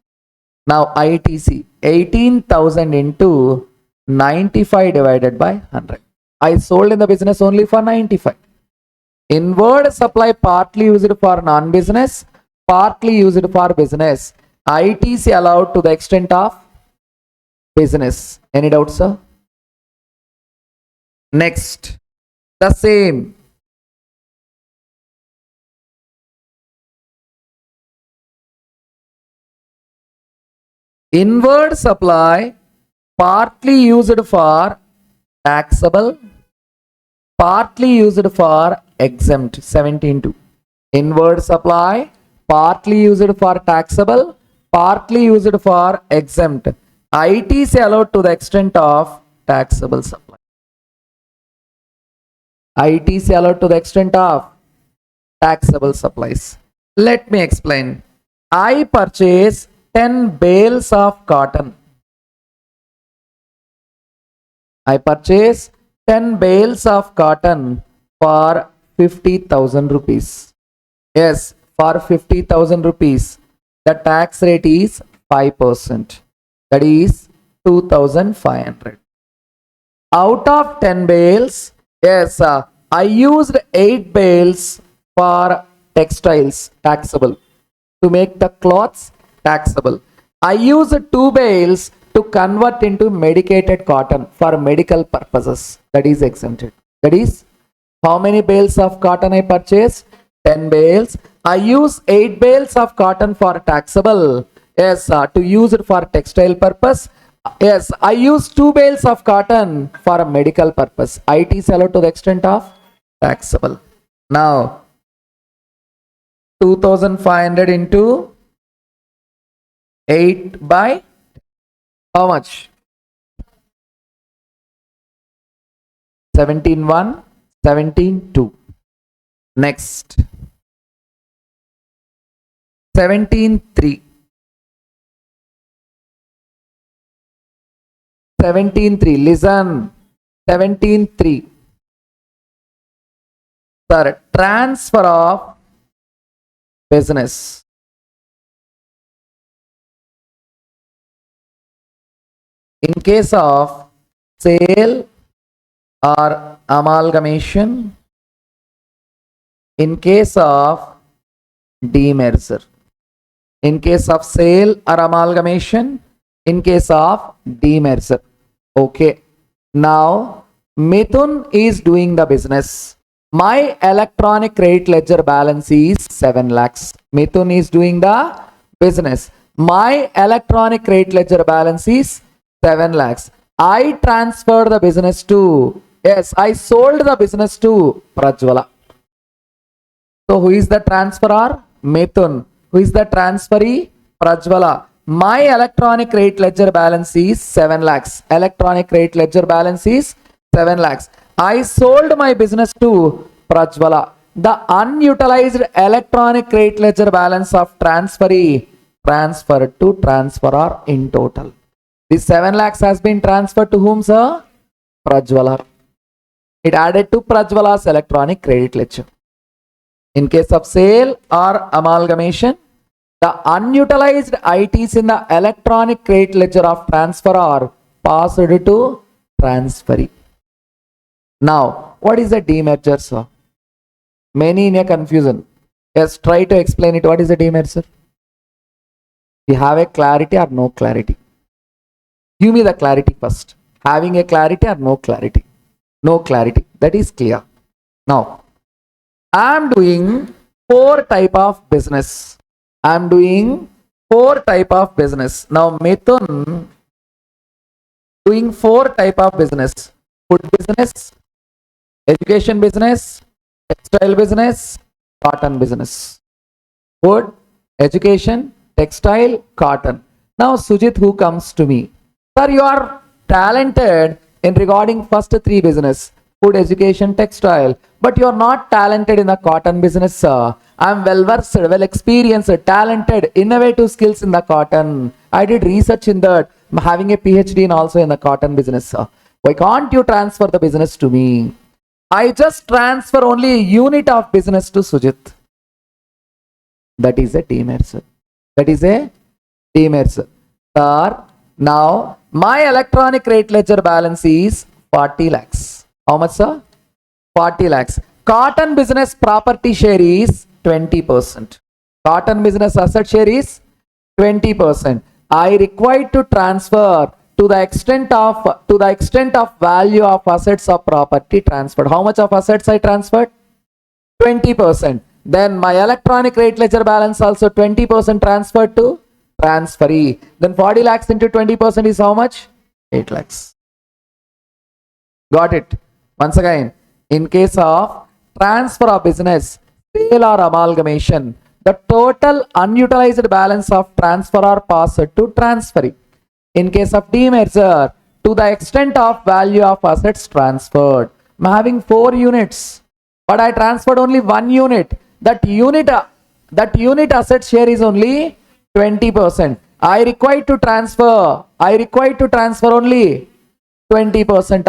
Now, ITC 18,000 into 95 divided by 100. I sold in the business only for 95. Inward supply partly used for non-business, partly used for business. ITC allowed to the extent of business. Any doubts, sir? Next, the same. Inward supply partly used for taxable, partly used for exempt. 17.2. Inward supply partly used for taxable, partly used for exempt. ITC allowed to the extent of taxable supply. ITC allowed to the extent of taxable supplies. Let me explain. I purchase 10 bales of cotton. I purchase 10 bales of cotton for 50,000 rupees. Yes, for 50,000 rupees. The tax rate is 5%. That is 2,500. Out of 10 bales, yes, I used 8 bales for textiles, taxable. To make the cloths, taxable. I used 2 bales to convert into medicated cotton for medical purposes. That is exempted. That is, how many bales of cotton I purchased? 10 bales. I use 8 bales of cotton for taxable. Yes, to use it for textile purpose. Yes, I use 2 bales of cotton for a medical purpose. It is allowed to the extent of taxable. Now 2500 into 8 by how much? 17.1, 17.2. Next 17.3. 17.3. Listen. 17.3. Sir, transfer of business. In case of sale or amalgamation, in case of demerger. In case of sale or amalgamation, in case of demerger. Okay. Now Mithun is doing the business. My electronic credit ledger balance is 7 lakhs. Mithun is doing the business. My electronic credit ledger balance is 7 lakhs. I transferred the business to, yes, I sold the business to Prajwala. So who is the transferor? Mithun. Who is the transferee? Prajwala. My electronic credit ledger balance is 7 lakhs. Electronic credit ledger balance is 7 lakhs. I sold my business to Prajwala. The unutilized electronic credit ledger balance of transferee transferred to transferor in total. This 7 lakhs has been transferred to whom, sir? Prajwala. It added to Prajwala's electronic credit ledger. In case of sale or amalgamation, the unutilized ITs in the electronic credit ledger of transferor passed to transferee. Now, what is a demerger, sir? Many in a confusion. Yes, try to explain it. What is a demerger? You have a clarity or no clarity? Give me the clarity first. Having a clarity or no clarity? No clarity. That is clear. Now, I am doing 4 type of business. I am doing 4 type of business. Now Mithun doing 4 type of business. Food business, education business, textile business, cotton business. Food, education, textile, cotton. Now Sujit, who comes to me? Sir, you are talented in regarding first 3 business. Food, education, textile, but you are not talented in the cotton business, sir. I am well versed, well experienced, talented, innovative skills in the cotton. I did research in that, having a PhD in also in the cotton business, sir. Why can't you transfer the business to me? I just transfer only a unit of business to Sujit. That is a demerger. That is a demerger. Sir, now my electronic credit ledger balance is 40 lakhs. How much, sir? 40 lakhs. Cotton business property share is 20%. Cotton business asset share is 20%. I required to transfer to the extent of value of assets of property transferred. How much of assets I transferred? 20%. Then my electronic credit ledger balance also 20% transferred to transferee. Then 40 lakhs into 20% is how much? 8 lakhs. Got it? Once again, in case of transfer of business, sale or amalgamation, the total unutilized balance of transferor passed to transferee. In case of demerger, to the extent of value of assets transferred. I am having 4 units, but I transferred only 1 unit. That unit asset share is only 20%. I require to transfer only 20%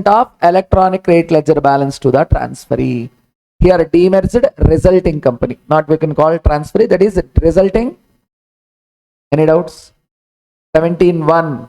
of electronic credit ledger balance to the transferee. Here demerged resulting company, not we can call it transferee, that is resulting. Any doubts? 17.1.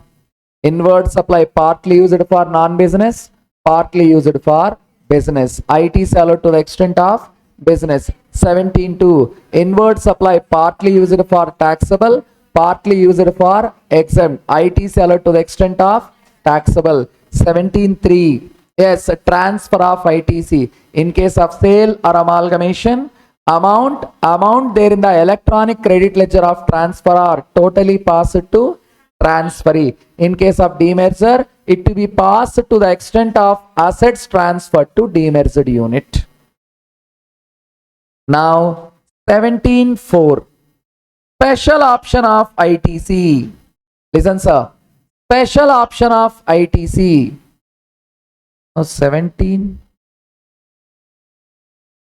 Inward supply partly used for non-business, partly used for business. IT is allowed to the extent of business. 17.2. Inward supply partly used for taxable, partly used for exempt. IT is allowed to the extent of taxable. 17.3. Yes, transfer of ITC. In case of sale or amalgamation, amount there in the electronic credit ledger of transfer are totally passed to transferee. In case of demerger, it to be passed to the extent of assets transferred to demerged unit. Now 17.4, special option of ITC. Listen sir, special option of ITC. Now 17,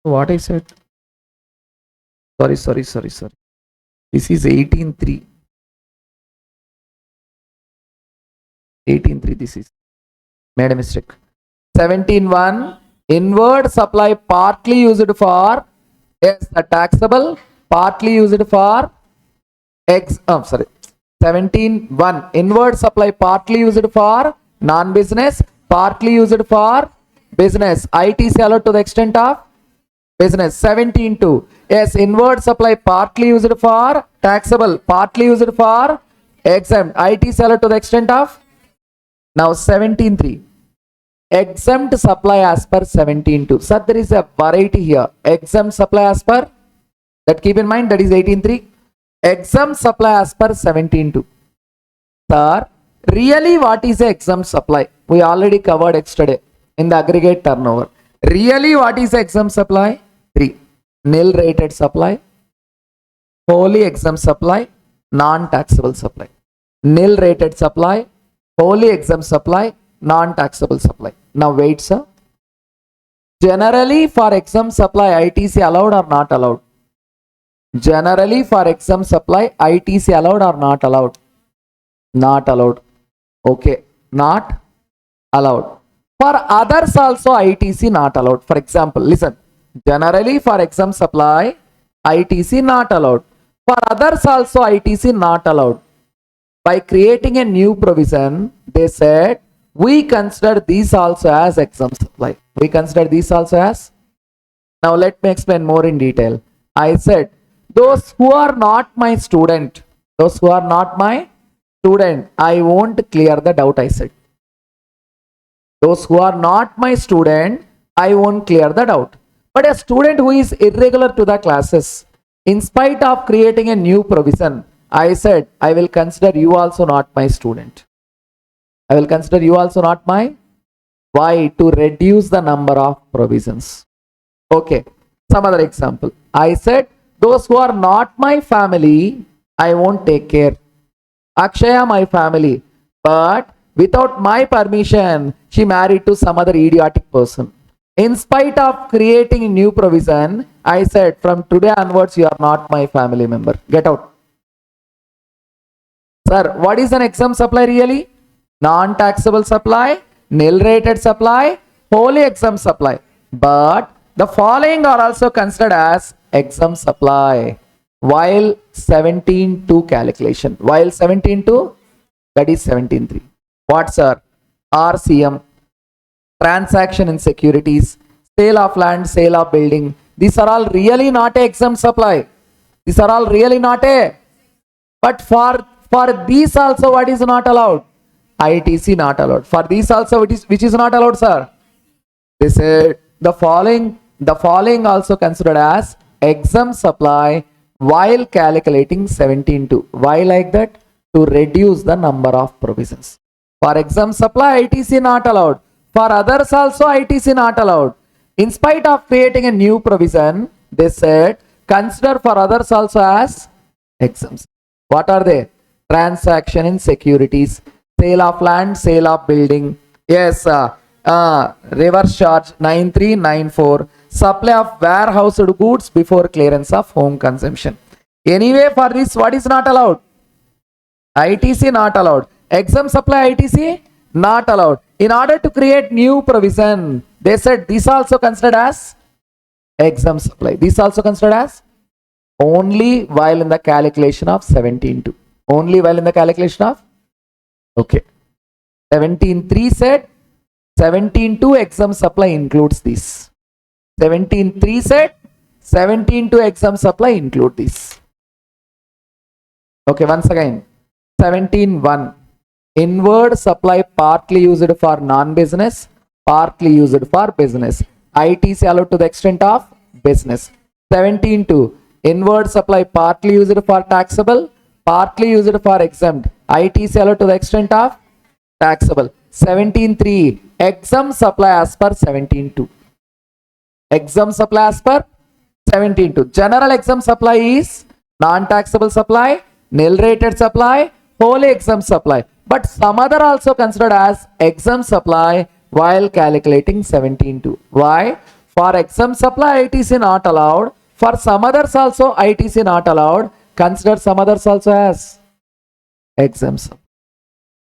what I said? Sorry. This is 18.3. 18.3 this is. Made a mistake. 17.1, inward supply partly used for, yes, the taxable, partly used for 17.1, inward supply partly used for non-business, partly used for business. ITC allowed to the extent of business. 17.2, yes, inward supply partly used for taxable, partly used for exempt. ITC allowed to the extent of. Now 17.3, exempt supply as per 17.2. Sir, there is a variety here. Exempt supply as per, that keep in mind, that is 18.3. Exempt supply as per 17.2. Sir, really what is a exempt supply? We already covered yesterday in the aggregate turnover. Really what is exempt supply? 3. Nil rated supply, wholly exempt supply, non-taxable supply. Nil rated supply, wholly exempt supply, non-taxable supply. Now wait sir. Generally for exempt supply, ITC allowed or not allowed? Generally for exempt supply, ITC allowed or not allowed? Not allowed. Okay, not allowed. For others also ITC not allowed. For example, listen. Generally for exempt supply, ITC not allowed. For others also ITC not allowed. By creating a new provision, they said, we consider these also as exempt supply. We consider these also as. Now let me explain more in detail. I said, those who are not my student, I won't clear the doubt, I said. Those who are not my student, I won't clear the doubt. But a student who is irregular to the classes, in spite of creating a new provision, I said, I will consider you also not my student. I will consider you also not my. Why? To reduce the number of provisions. Okay. Some other example. I said, those who are not my family, I won't take care. Akshaya, my family. But without my permission, she married to some other idiotic person. In spite of creating a new provision, I said, from today onwards, you are not my family member. Get out. Sir, what is an exempt supply really? Non-taxable supply, nil rated supply, wholly exempt supply. But the following are also considered as exempt supply while 17.2 calculation. While 17.2, that is 17.3. What sir? RCM, transaction in securities, sale of land, sale of building. These are all really not a exempt supply. These are all really not a. But for these also, what is not allowed? ITC not allowed. For these also, which is not allowed, sir? This is the following also considered as exempt supply while calculating 17.2. Why like that? To reduce the number of provisions. For exempt supply, ITC not allowed. For others also, ITC not allowed. In spite of creating a new provision, they said, consider for others also as exempts. What are they? Transaction in securities, sale of land, sale of building. Yes, reverse charge 9394, supply of warehoused goods before clearance of home consumption. Anyway, for this, what is not allowed? ITC not allowed. Exempt supply ITC not allowed. In order to create new provision, they said this also considered as exempt supply. This also considered as only while in the calculation of 17.2. Only while in the calculation of. Okay. 17.3 said 17.2 exempt supply includes this. 17.3 said 17.2 exempt supply include this. Okay, once again. 17.1, inward supply partly used for non-business, partly used for business. ITC allowed to the extent of business. 17.2. Inward supply partly used for taxable, partly used for exempt. ITC allowed to the extent of taxable. 17.3. Exempt supply as per 17.2. Exempt supply as per 17.2. General exempt supply is non-taxable supply, nil rated supply, wholly exempt supply. But some other also considered as exempt supply while calculating 17.2. Why? For exempt supply ITC not allowed. For some others also ITC not allowed. Consider some others also as exempt.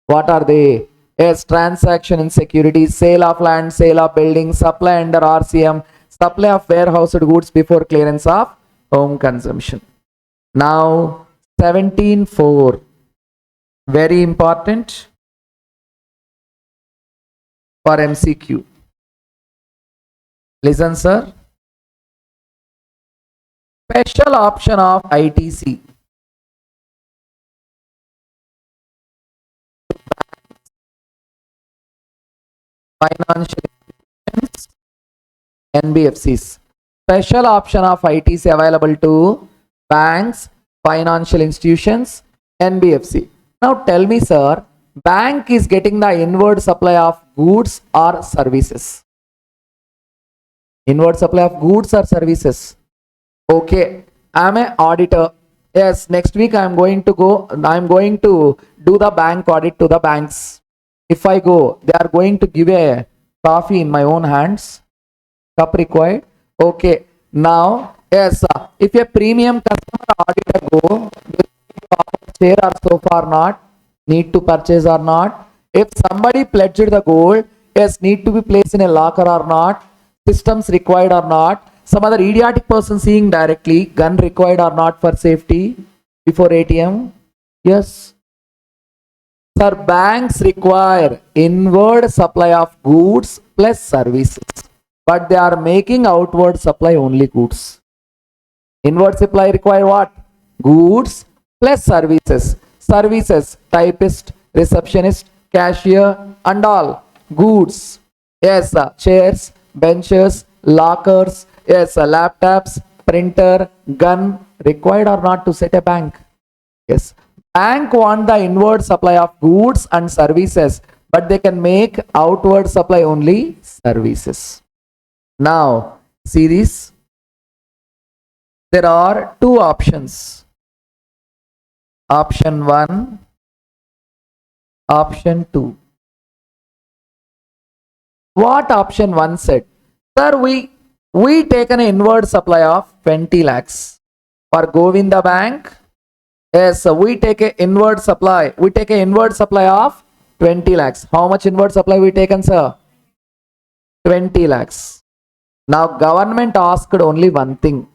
What are they? Yes, transaction in securities, sale of land, sale of building, supply under RCM, supply of warehoused goods before clearance of home consumption. Now 17.4. Very important for MCQ. Listen, sir. Special option of ITC. Financial institutions, NBFCs. Special option of ITC available to banks, financial institutions, NBFC. Now tell me, sir, bank is getting the inward supply of goods or services? Inward supply of goods or services? Okay, I'm an auditor. Yes, next week I'm going to do the bank audit to the banks. If I go, they are going to give a coffee in my own hands. Cup required. Okay, now, yes, if a premium customer auditor go, share or so far not, need to purchase or not. If somebody pledged the gold, yes, need to be placed in a locker or not, systems required or not, some other idiotic person seeing directly, gun required or not for safety before ATM. Yes. Sir, banks require inward supply of goods plus services, but they are making outward supply only goods. Inward supply require what? Goods plus services. Services, typist, receptionist, cashier and all. Goods, yes, chairs, benches, lockers, yes, laptops, printer, gun, required or not to set a bank? Yes. Bank want the inward supply of goods and services, but they can make outward supply only services. Now, see this. There are two options. Option 1, option 2. What option 1 said? Sir, we take an inward supply of 20 lakhs. For Govinda Bank, yes, we take an inward supply. We take an inward supply of 20 lakhs. How much inward supply we taken, sir? 20 lakhs. Now, government asked only one thing.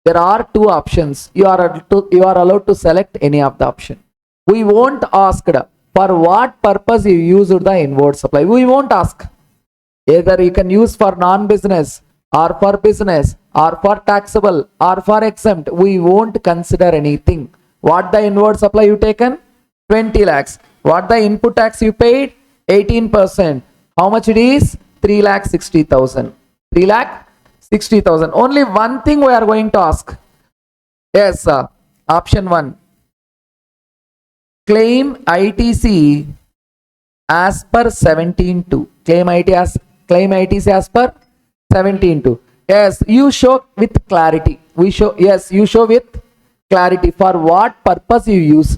There are two options. You are allowed to select any of the option. We won't ask for what purpose you used the inward supply. We won't ask. Either you can use for non-business or for business or for taxable or for exempt. We won't consider anything. What the inward supply you taken? 20 lakhs. What the input tax you paid? 18%. How much it is? 3,60,000. 3,60,000. Only one thing we are going to ask. Yes, option 1. Claim ITC as per 17.2. Claim ITC as per 17.2. Yes, you show with clarity. You show with clarity for what purpose you use.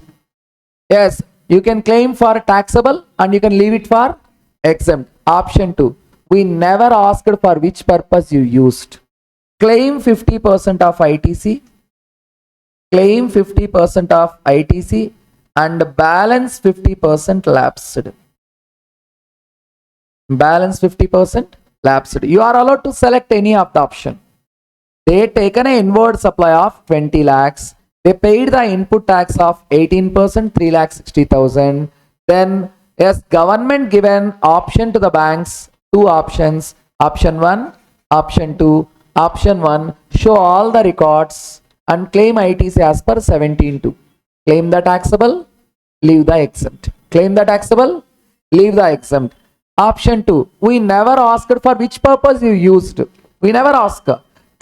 Yes, you can claim for taxable and you can leave it for exempt. Option 2. We never asked for which purpose you used. Claim 50% of ITC. Claim 50% of ITC and balance 50% lapsed. Balance 50% lapsed. You are allowed to select any of the option. They taken an inward supply of 20 lakhs. They paid the input tax of 18%, 3,60,000. Then, yes, government given option to the banks. Two options. Option 1, option 2. Option 1, show all the records and claim ITC as per 17.2. Claim the taxable, leave the exempt. Claim the taxable, leave the exempt. Option 2, we never asked for which purpose you used. We never ask.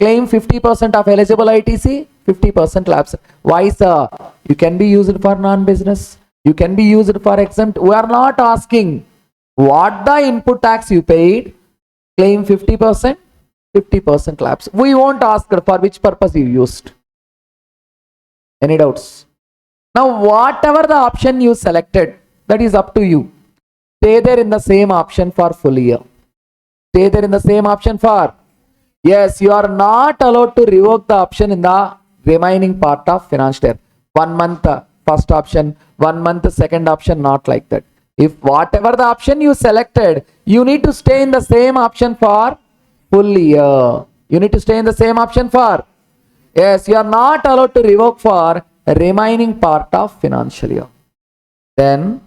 Claim 50% of eligible ITC, 50% lapse. Why, sir? You can be used for non-business. You can be used for exempt. We are not asking what the input tax you paid. Claim 50%, 50% lapse. We won't ask for which purpose you used. Any doubts? Now, whatever the option you selected, that is up to you. Stay there in the same option for full year. Stay there in the same option for. Yes, you are not allowed to revoke the option in the remaining part of financial year. 1 month first option, 1 month second option, not like that. If whatever the option you selected, you need to stay in the same option for full year. You need to stay in the same option for. Yes, you are not allowed to revoke for remaining part of financial year. Then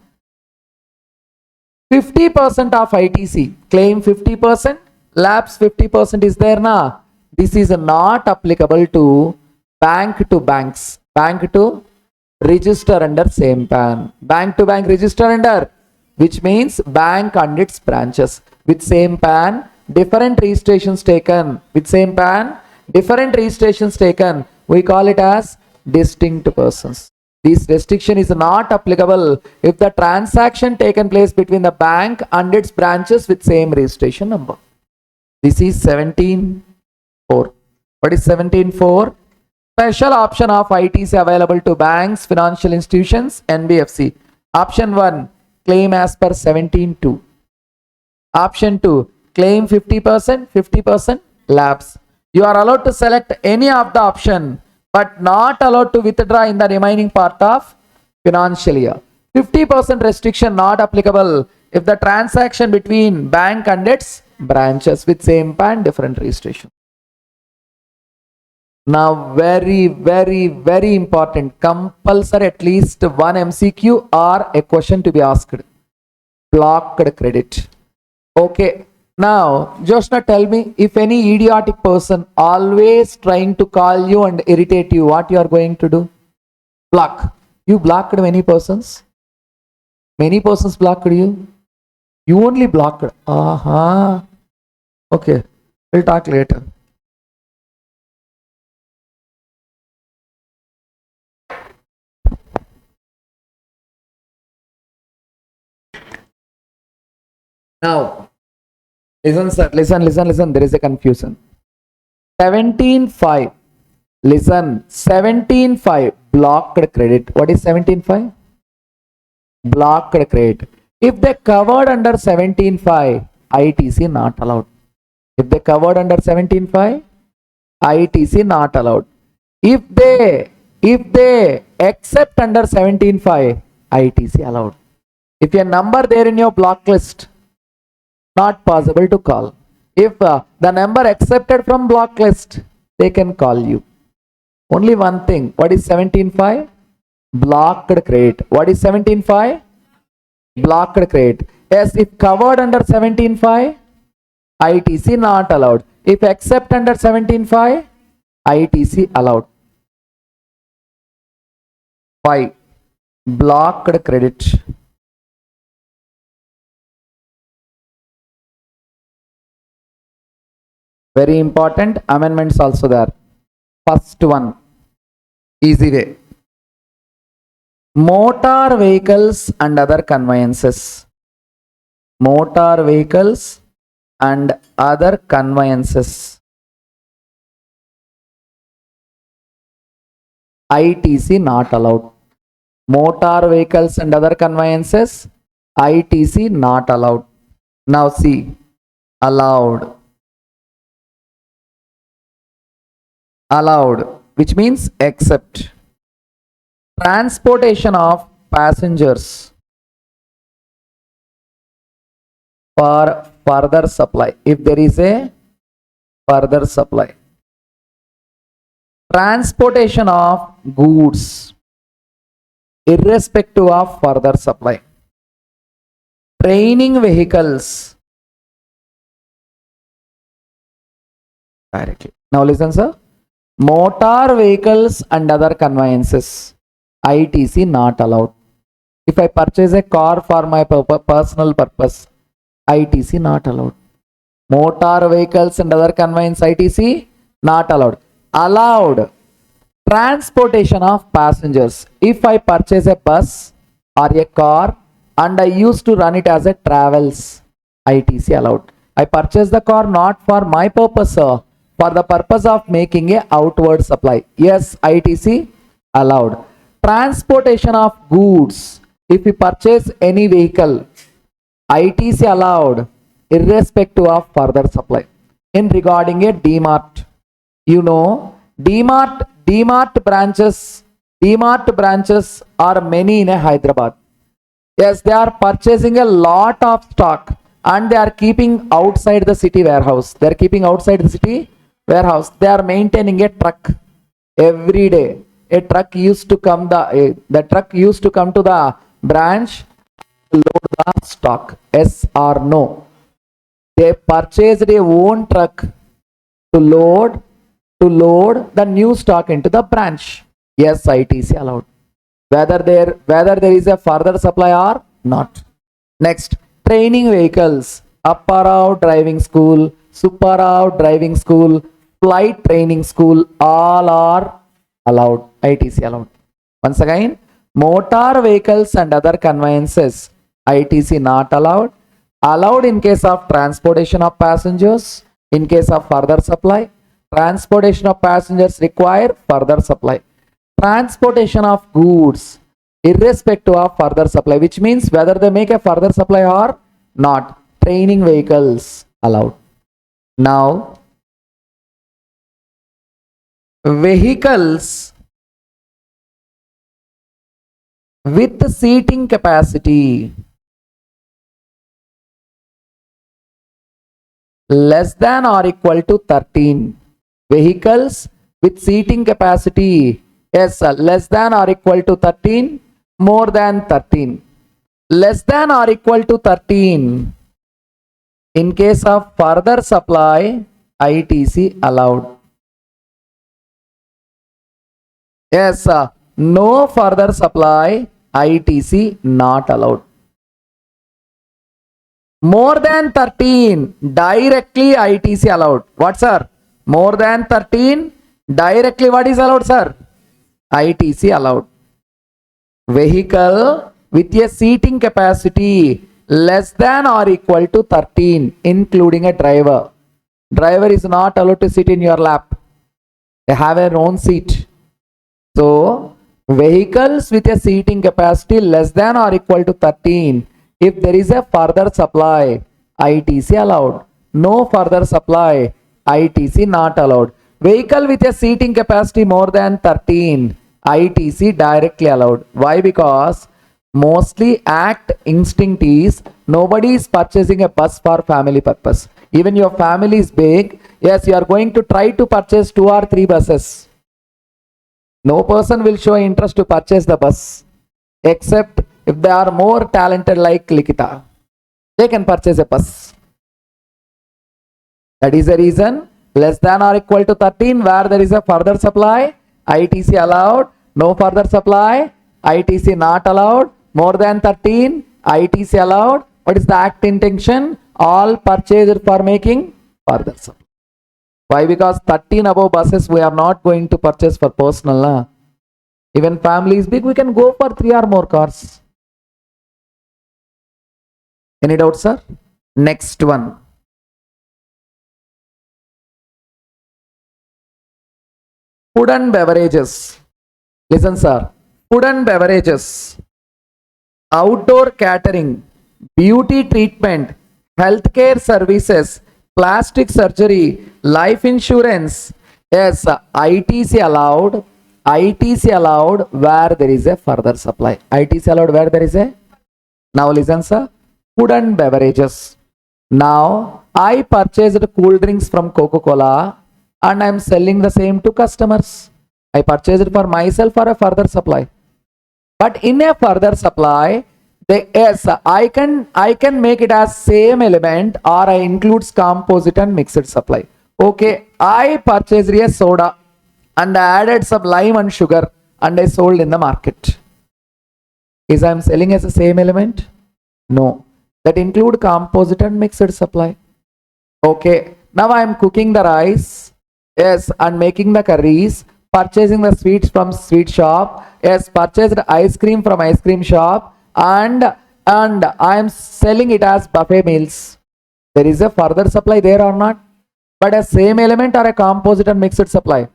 50% of ITC, claim 50%, lapse 50% is there na. This is not applicable to banks. Bank to register under same PAN. Bank to bank register under, which means bank and its branches with same PAN, different registrations taken. With same PAN, different registrations taken. We call it as distinct persons. This restriction is not applicable if the transaction taken place between the bank and its branches with same registration number. This is 17.4. What is 17.4? Special option of ITC available to banks, financial institutions, NBFC. Option 1, claim as per 17.2. Option 2, claim 50%, 50% lapse. You are allowed to select any of the option, but not allowed to withdraw in the remaining part of financial year. 50% restriction not applicable if the transaction between bank and its branches with same PAN, different registration. Now, very important, compulsory at least one MCQ or a question to be asked. Blocked credit. Okay. Now, Joshna, tell me, if any idiotic person always trying to call you and irritate you, what you are going to do? Block. You blocked many persons? Many persons blocked you? You only blocked. Aha. Okay. We'll talk later. Now, listen, sir. Listen. There is a confusion. 17.5. Listen. 17.5. Blocked credit. What is 17.5? Blocked credit. If they covered under 17.5, ITC not allowed. If they covered under 17.5, ITC not allowed. If they accept under 17.5, ITC allowed. If a number there in your block list, not possible to call. If the number accepted from block list, they can call you. Only one thing. What is 17.5? Blocked credit. What is 17.5? Blocked credit. Yes, if covered under 17.5, ITC not allowed. If accept under 17.5, ITC allowed. 5. Blocked credit. Very important. Amendments also there. First one, easy way. Motor vehicles and other conveyances. Motor vehicles and other conveyances. ITC not allowed. Motor vehicles and other conveyances. ITC not allowed. Now see, allowed. Allowed, which means accept. Transportation of passengers for further supply, if there is a further supply. Transportation of goods irrespective of further supply. Training vehicles directly. Now listen, sir. Motor vehicles and other conveyances, ITC not allowed. If I purchase a car for my personal purpose, ITC not allowed. Motor vehicles and other conveyance, ITC not allowed. Allowed. Transportation of passengers. If I purchase a bus or a car and I used to run it as a travels, ITC allowed. I purchase the car not for my purpose, sir, for the purpose of making a outward supply. Yes, ITC allowed. Transportation of goods. If you purchase any vehicle, ITC allowed irrespective of further supply. In regarding a DMart, you know, DMart branches are many in a Hyderabad. Yes, they are purchasing a lot of stock and they are keeping outside the city warehouse. They are keeping outside the city warehouse. They are maintaining a truck every day. A truck used to come, the truck used to come to the branch, load the stock. Yes or no? They purchased a own truck to load the new stock into the branch. Yes, ITC allowed. Whether there is a further supply or not. Next, training vehicles. Apparao driving school, Supparao driving school, flight training school, all are allowed. ITC allowed. Once again, motor vehicles and other conveyances, ITC not allowed. Allowed in case of transportation of passengers, in case of further supply. Transportation of passengers require further supply. Transportation of goods irrespective of further supply, which means whether they make a further supply or not. Training vehicles allowed. Now, vehicles with seating capacity less than or equal to 13. Vehicles with seating capacity, yes, less than or equal to 13, more than 13. Less than or equal to 13. In case of further supply, ITC allowed. Yes, no further supply, ITC not allowed. More than 13, directly ITC allowed. What, sir? More than 13, directly what is allowed, sir? ITC allowed. Vehicle with a seating capacity less than or equal to 13, including a driver. Driver is not allowed to sit in your lap. They have their own seat. So, vehicles with a seating capacity less than or equal to 13, if there is a further supply, ITC allowed. No further supply, ITC not allowed. Vehicle with a seating capacity more than 13, ITC directly allowed. Why? Because mostly act instinct is nobody is purchasing a bus for family purpose. Even your family is big, yes, you are going to try to purchase 2 or 3 buses. No person will show interest to purchase the bus except if they are more talented like Likita. They can purchase a bus. That is the reason less than or equal to 13 where there is a further supply, ITC allowed. No further supply, ITC not allowed. More than 13, ITC allowed. What is the act intention? All purchased for making further supply. Why? Because 13 above buses we are not going to purchase for personal. Even family is big, we can go for 3 or more cars. Any doubts, sir? Next one. Food and beverages. Listen, sir. Food and beverages, outdoor catering, beauty treatment, healthcare services, plastic surgery, life insurance. Yes, ITC allowed. ITC allowed where there is a further supply. ITC allowed where there is a. Now listen, sir. Food and beverages. Now I purchased cool drinks from Coca-Cola and I am selling the same to customers. I purchased it for myself for a further supply. But in a further supply, yes, I can make it as same element or I includes composite and mixed supply. Okay, I purchased a soda and I added some lime and sugar and I sold in the market. Is I am selling as a same element? No. That include composite and mixed supply. Okay, now I am cooking the rice Yes, and making the curries, purchasing the sweets from sweet shop. Yes, purchased ice cream from ice cream shop, and I am selling it as buffet meals. There is a further supply there or not? But a same element or a composite and mixed supply?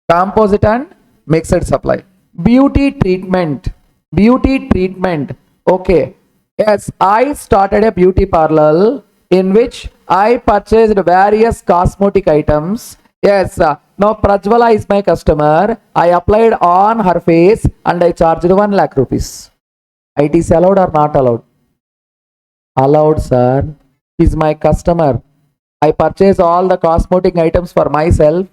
Composite and mixed supply. Beauty treatment. Beauty treatment. Okay. Yes, I started a beauty parlor in which I purchased various cosmetic items. Yes, now Prajwala is my customer. I applied on her face and I charged 1 lakh rupees. It is allowed or not allowed? Allowed, sir. Is my customer. I purchase all the cosmetic items for myself.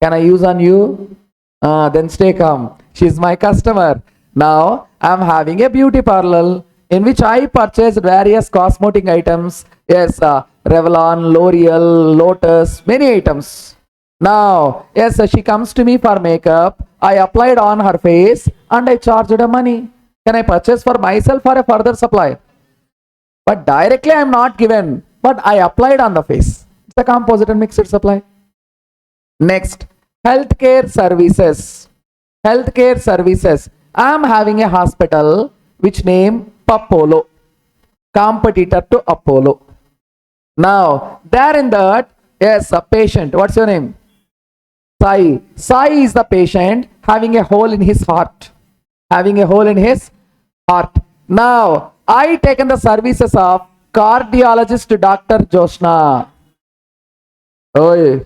Can I use on you? Then stay calm. She's my customer. Now I'm having a beauty parlor in which I purchased various cosmetic items. Yes, Revlon, L'Oreal, Lotus, many items. Now, yes, she comes to me for makeup. I applied on her face and I charged her money. Can I purchase for myself or a further supply? But directly I am not given, but I applied on the face. It's a composite and mixed supply. Next, healthcare services. Healthcare services. I am having a hospital which name Apollo, competitor to Apollo. Now, there in that, yes, a patient. What's your name? Sai. Sai is the patient having a hole in his heart. Having a hole in his heart. Now, I taken the services of cardiologist Dr. Joshna. Oh,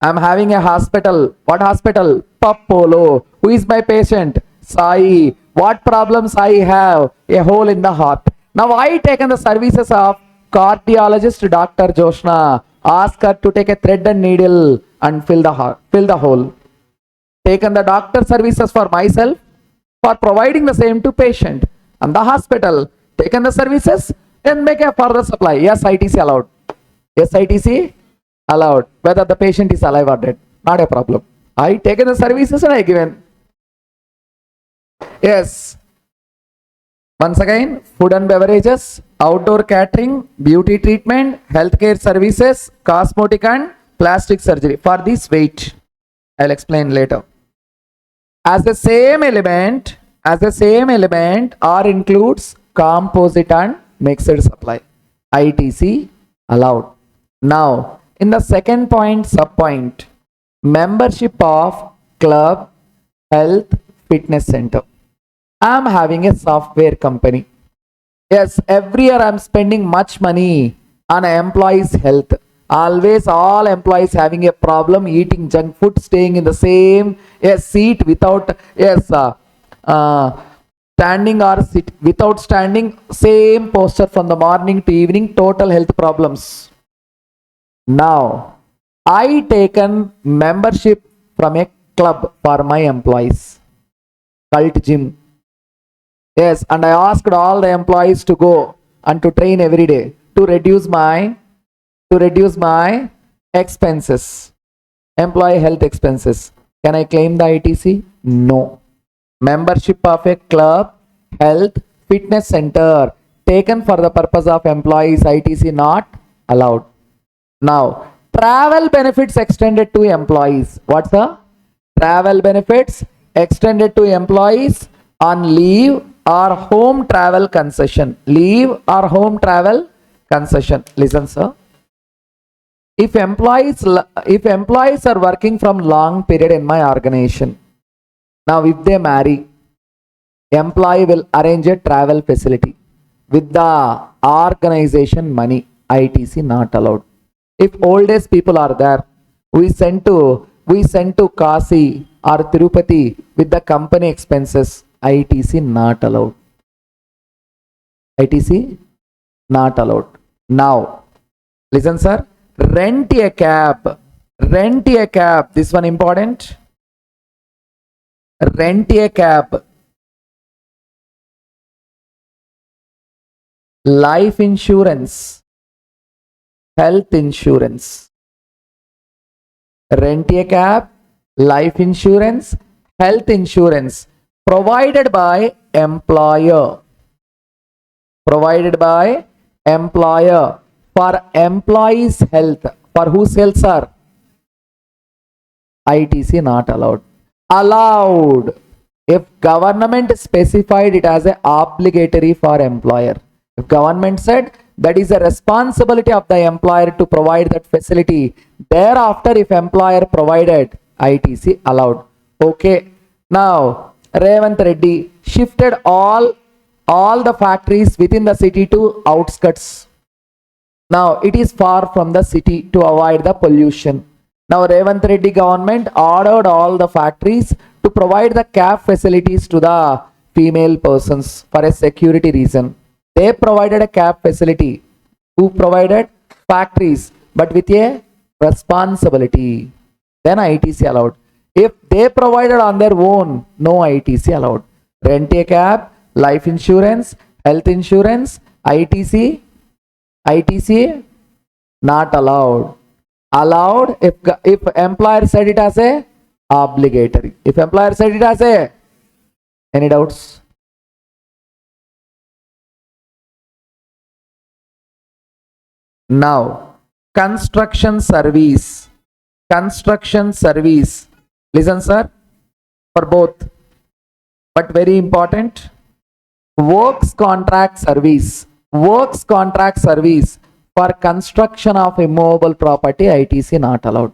I'm having a hospital. What hospital? Apollo. Who is my patient? Sai. What problems I have? A hole in the heart. Now I taken the services of cardiologist Dr. Joshna. Ask her to take a thread and needle and fill the hole. Taken the doctor services for myself for providing the same to patient. And the hospital taken the services and make a further supply. Yes, ITC allowed. Yes, ITC allowed. Whether the patient is alive or dead, not a problem. I taken the services and I given. Yes. Once again, food and beverages, outdoor catering, beauty treatment, healthcare services, cosmetic and plastic surgery. For this, wait. I'll explain later. As the same element or includes composite and mixed supply. ITC allowed. Now, in the second point, subpoint, membership of club, health, fitness center. I am having a software company. Yes, every year I am spending much money on employees' health. Always all employees having a problem eating junk food, staying in the same seat without standing or sit without standing, same posture from the morning to evening, total health problems. Now, I taken membership from a club for my employees, cult gym. Yes, and I asked all the employees to go and to train every day to reduce my expenses, employee health expenses. Can I claim the ITC? No. Membership of a club, health, fitness center taken for the purpose of employees, ITC not allowed. Now, travel benefits extended to employees. What's the travel benefits extended to employees on leave or home travel concession? Leave or home travel concession. Listen, sir. If employees are working from long period in my organization, now if they marry, employee will arrange a travel facility with the organization money. ITC not allowed. If old age people are there, we send to Kasi or Tirupati with the company expenses. ITC not allowed. ITC not allowed. Now, listen, sir. Rent a cab. Rent a cab. This one important. Rent a cab. Life insurance. Health insurance. Rent a cab. Life insurance. Health insurance. Provided by employer. Provided by employer for employees' health. For who sales, sir? ITC not allowed. Allowed if government specified it as a obligatory for employer. If government said that is a responsibility of the employer to provide that facility, thereafter if employer provided, ITC allowed. Okay. Now Revant Reddy shifted all the factories within the city to outskirts. Now it is far from the city to avoid the pollution. Now Revant Reddy government ordered all the factories to provide the cab facilities to the female persons for a security reason. They provided a cab facility. Who provided? Factories, but with a responsibility. Then ITC allowed. If they provided on their own, no ITC allowed. Rent a cab, life insurance, health insurance, ITC not allowed. Allowed if employer said it as a obligatory. If employer said it as a, any doubts? Now construction service. Listen, sir, for both, but very important. Works contract service for construction of immovable property, ITC not allowed.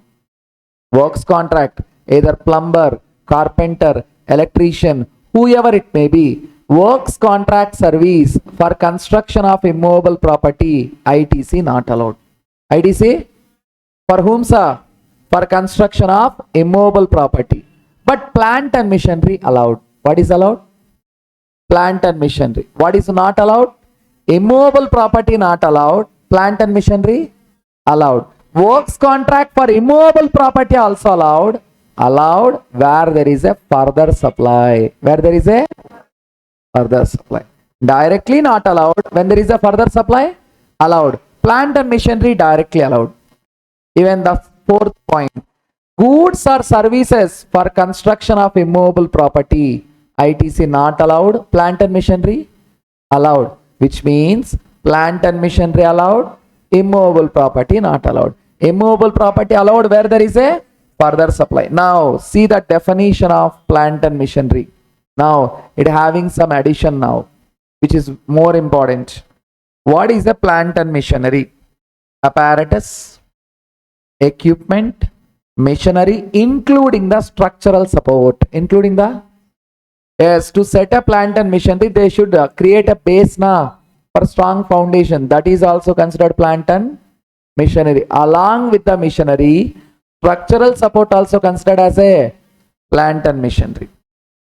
Works contract, either plumber, carpenter, electrician, whoever it may be, works contract service for construction of immovable property, ITC not allowed. ITC for whom, sir? For construction of immovable property. But plant and machinery allowed. What is allowed? Plant and machinery. What is not allowed? Immovable property not allowed. Plant and machinery allowed. Works contract for immovable property also allowed. Allowed where there is a further supply. Where there is a further supply. Directly not allowed. When there is a further supply, allowed. Plant and machinery directly allowed. Even the fourth point. Goods or services for construction of immovable property, ITC not allowed. Plant and machinery allowed. Which means plant and machinery allowed, immovable property not allowed. Immovable property allowed where there is a further supply. Now see the definition of plant and machinery. Now it having some addition now, which is more important. What is a plant and machinery? Apparatus, equipment, machinery, including the structural support. Including the, yes, to set a plant and machinery, they should create a base now for strong foundation. That is also considered plant and machinery. Along with the machinery, structural support also considered as a plant and machinery.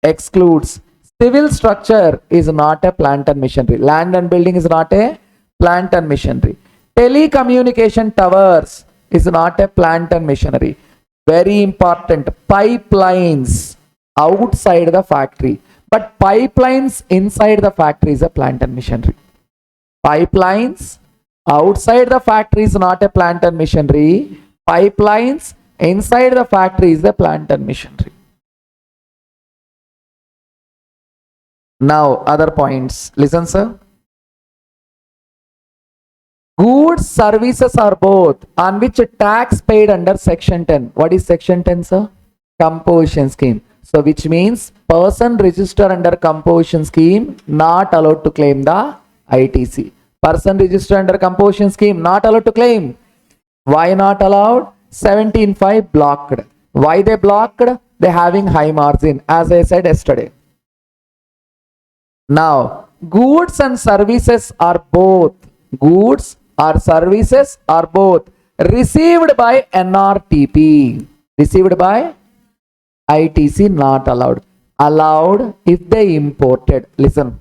Excludes civil structure is not a plant and machinery. Land and building is not a plant and machinery. Telecommunication towers is not a plant and machinery. Very important. Pipelines outside the factory, but pipelines inside the factory is a plant and machinery. Pipelines outside the factory is not a plant and machinery. Pipelines inside the factory is a plant and machinery. Now other points. Listen, sir. Goods, services are both on which tax paid under section 10. What is section 10, sir? Composition scheme. So which means person registered under composition scheme not allowed to claim the ITC. Person registered under composition scheme not allowed to claim. Why not allowed? 17.5 blocked. Why they blocked? They having high margin, as I said yesterday. Now goods and services are both. Goods or services are both received by NRTP. Received by ITC not allowed. Allowed if they imported. Listen.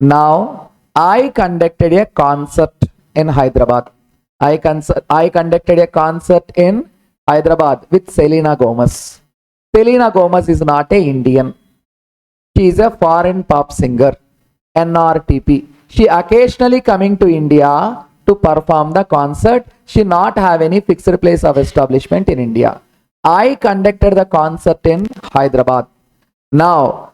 Now I conducted a concert in Hyderabad. I conducted a concert in Hyderabad with Selena Gomez. Selena Gomez is not a Indian. She is a foreign pop singer. NRTP. She occasionally coming to India to perform the concert. She not have any fixed place of establishment in India. I conducted the concert in Hyderabad. Now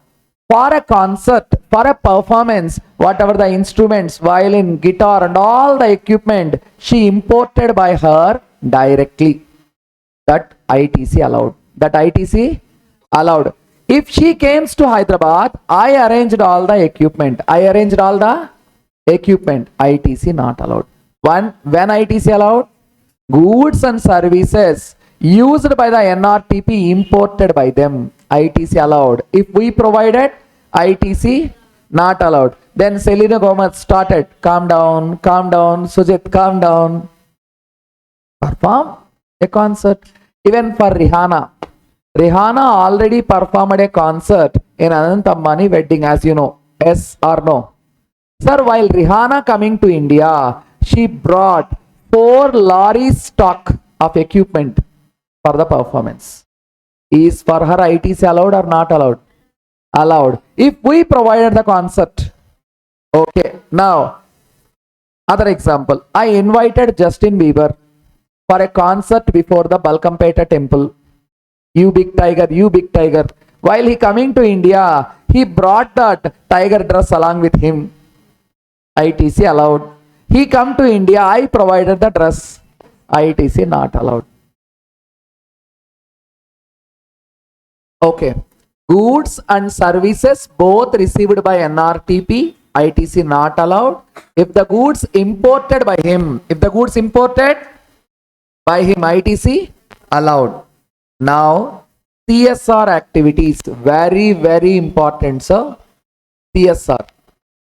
For a concert, for a performance, whatever the instruments, violin, guitar and all the equipment, she imported by her directly. That ITC allowed. That ITC allowed. If she comes to Hyderabad, I arranged all the equipment. I arranged all the equipment. ITC not allowed. When ITC allowed? Goods and services used by the NRTP imported by them. ITC allowed. If we provided, ITC not allowed. Then Selena Gomez started. Calm down, Sujit, calm down. Perform a concert. Even for Rihanna. Rihanna already performed a concert in Anant Ambani wedding, as you know. Yes or no? Sir, while Rihanna coming to India, she brought 4 lorries stock of equipment for the performance. Is for her ITC allowed or not allowed? Allowed. If we provided the concert. Okay. Now, other example. I invited Justin Bieber for a concert before the Balkampeta temple. You big tiger. While he coming to India, he brought that tiger dress along with him. ITC allowed. He come to India, I provided the dress. ITC not allowed. Okay. Goods and services both received by NRTP, ITC not allowed. If the goods imported by him, ITC allowed. Now, CSR activities, very, very important, sir. CSR.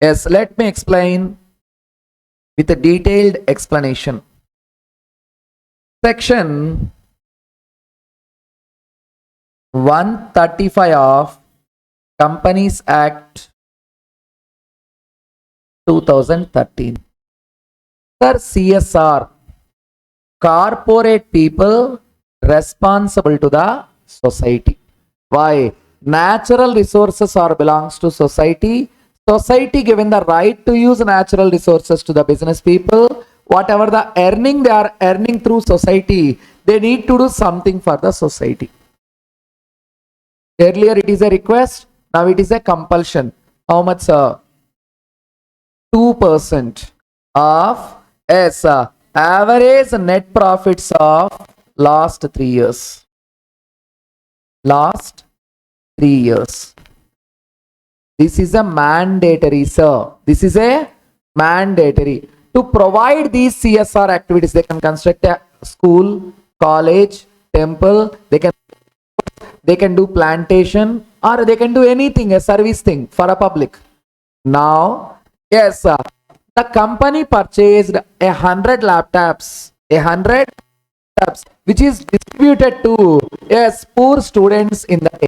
Yes, let me explain with a detailed explanation. Section 135 of Companies Act 2013. Sir, CSR, corporate people responsible to the society. Why? Natural resources are belongs to society. Society given the right to use natural resources to the business people. Whatever the earning they are earning through society, they need to do something for the society. Earlier it is a request, now it is a compulsion. How much? 2% of average net profits of last 3 years. Last 3 years. This is a mandatory, sir. This is a mandatory. To provide these CSR activities, they can construct a school, college, temple, they can do plantation, or they can do anything, a service thing for a public. Now, yes, the company purchased 100 laptops, which is distributed to, yes, poor students in that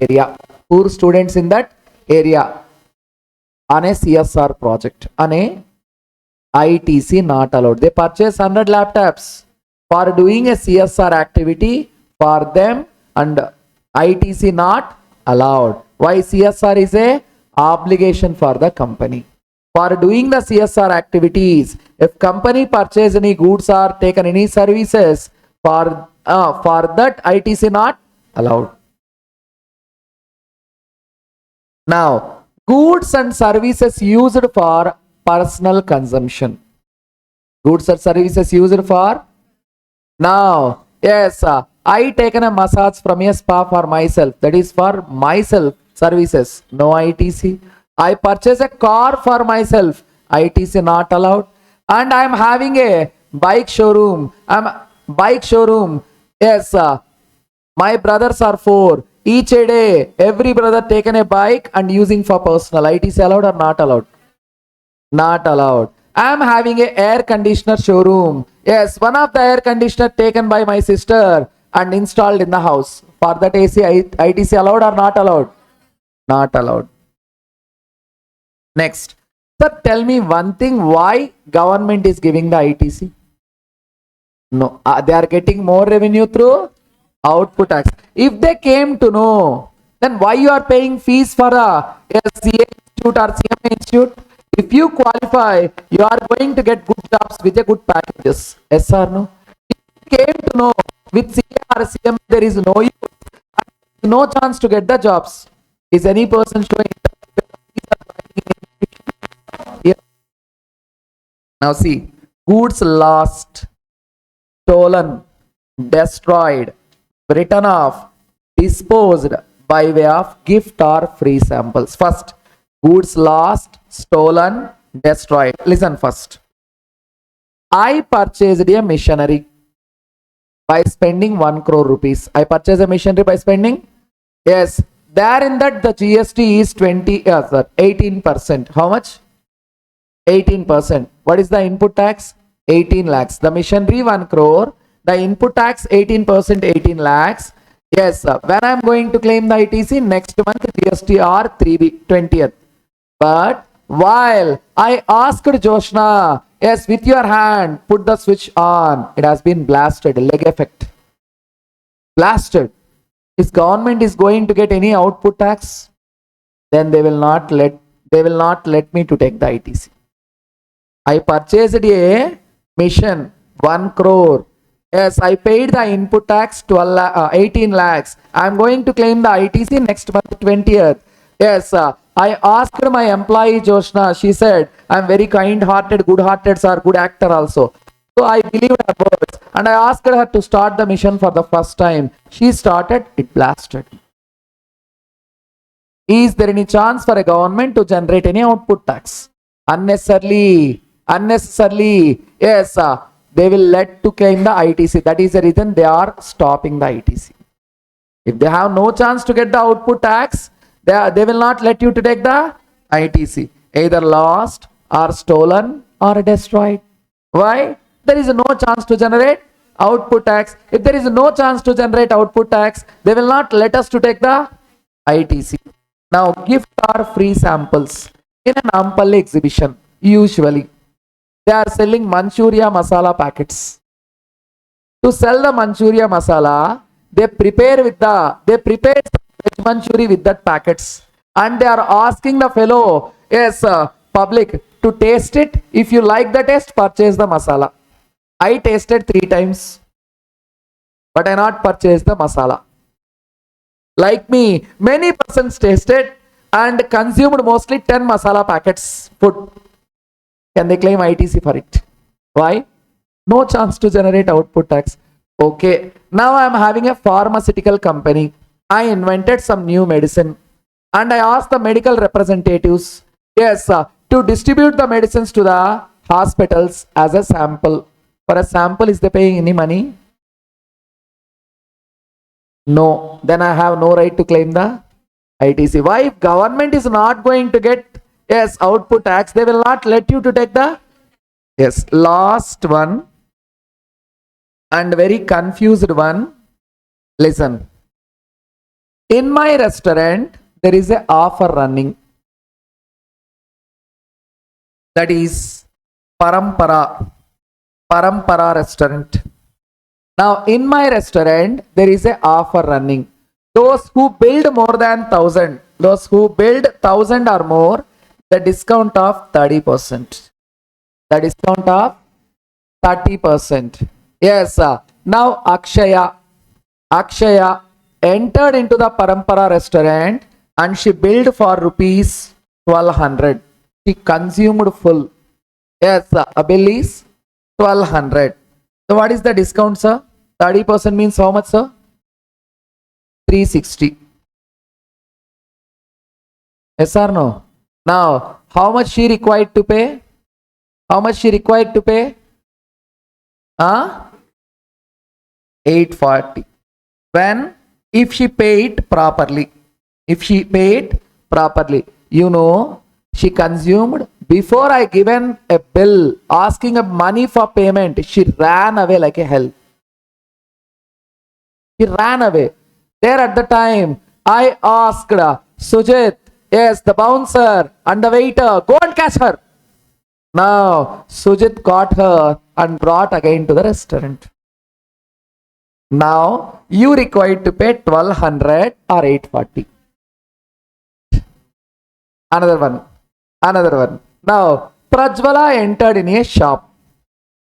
area. On a CSR project, on a ITC not allowed. They purchase 100 laptops for doing a CSR activity for them, and ITC not allowed. Why? CSR is a obligation for the company. For doing the CSR activities, if company purchase any goods or taken any services, for that ITC not allowed. Now, goods and services used for personal consumption. Goods and services used for. Now, yes, I taken a massage from a spa for myself. That is for myself services. No ITC. I purchase a car for myself. ITC not allowed. And I am having a bike showroom. Yes, my brothers are 4. Each a day, every brother taken a bike and using for personal. ITC allowed or not allowed? Not allowed. I am having a air conditioner showroom. Yes, one of the air conditioner taken by my sister and installed in the house. For that AC, ITC allowed or not allowed? Not allowed. Next. Sir, tell me one thing, why government is giving the ITC? No, they are getting more revenue through output tax. If they came to know, then why you are paying fees for a CA institute or CMA institute? If you qualify, you are going to get good jobs with a good packages. Yes or no? If you came to know with CA or CMA there is no use, no chance to get the jobs. Is any person showing Now see, goods lost, stolen, destroyed, written off, disposed by way of gift or free samples. First, goods lost, stolen, destroyed. Listen first. I purchased a machinery by spending 1 crore rupees. I purchased a machinery by spending? Yes. There in that the GST is 18%. How much? 18%. What is the input tax? 18 lakhs. The machinery 1 crore. The input tax 18%, 18 lakhs. Yes. When I am going to claim the ITC next month, GST or 20th. But while I asked Joshna, yes, with your hand, put the switch on. It has been blasted. Leg effect. Blasted. If government is going to get any output tax, then they will not let me to take the ITC. I purchased a mission 1 crore. Yes, I paid the input tax 18 lakhs. I am going to claim the ITC next month 20th. Yes, I asked my employee Joshna. She said, I am very kind-hearted, good-hearted, sir, good actor also. So I believed her words and I asked her to start the mission for the first time. She started, it blasted. Is there any chance for a government to generate any output tax? Unnecessarily, yes, they will let to claim the ITC. That is the reason they are stopping the ITC. If they have no chance to get the output tax, they will not let you to take the ITC. Either lost or stolen or destroyed. Why? There is no chance to generate output tax. If there is no chance to generate output tax, they will not let us to take the ITC. Now, gift or free samples. In an Ampalli exhibition, usually, they are selling Manchuria masala packets. To sell the Manchuria masala, they prepare veg Manchuri with that packets. And they are asking the fellow, yes, public, to taste it. If you like the taste, purchase the masala. I tasted 3 times, but I not purchased the masala. Like me, many persons tasted and consumed mostly 10 masala packets food. Can they claim ITC for it? Why? No chance to generate output tax. Okay, now I am having a pharmaceutical company. I invented some new medicine and I asked the medical representatives, yes, to distribute the medicines to the hospitals as a sample. For a sample, is they paying any money? No. Then I have no right to claim the ITC. Why? If government is not going to get, yes, output tax, they will not let you to take the, yes, last one and very confused one. Listen. In my restaurant, there is an offer running. That is Parampara restaurant. Now, in my restaurant, there is an offer running. Those who build more than 1,000, those who build 1,000 or more, the discount of 30%. The discount of 30%. Yes, now Akshaya entered into the Parampara restaurant and she billed for rupees 1,200. She consumed full. Yes, a bill is 1,200. So what is the discount, sir? 30% means how much, sir? 360. Yes or no? Now, how much she required to pay? How much she required to pay? 840. When? If she paid properly. If she paid properly. You know, she consumed. Before I given a bill asking a money for payment, she ran away like a hell. She ran away. There at the time, I asked Sujit, yes, the bouncer and the waiter, go and catch her. Now, Sujit caught her and brought again to the restaurant. Now, you required to pay 1,200 or 840. Another one. Now, Prajwala entered in a shop.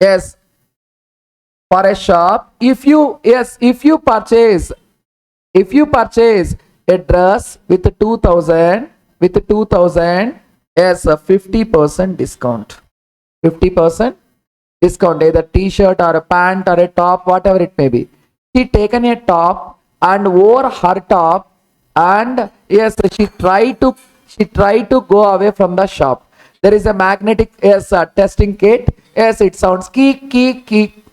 Yes, for a shop, if you purchase a dress with 2,000, yes, a 50% discount. 50% discount, either t-shirt or a pant or a top, whatever it may be. She taken a top and wore her top, and yes, she tried to go away from the shop. There is a magnetic testing kit. Yes, it sounds keek keek keek.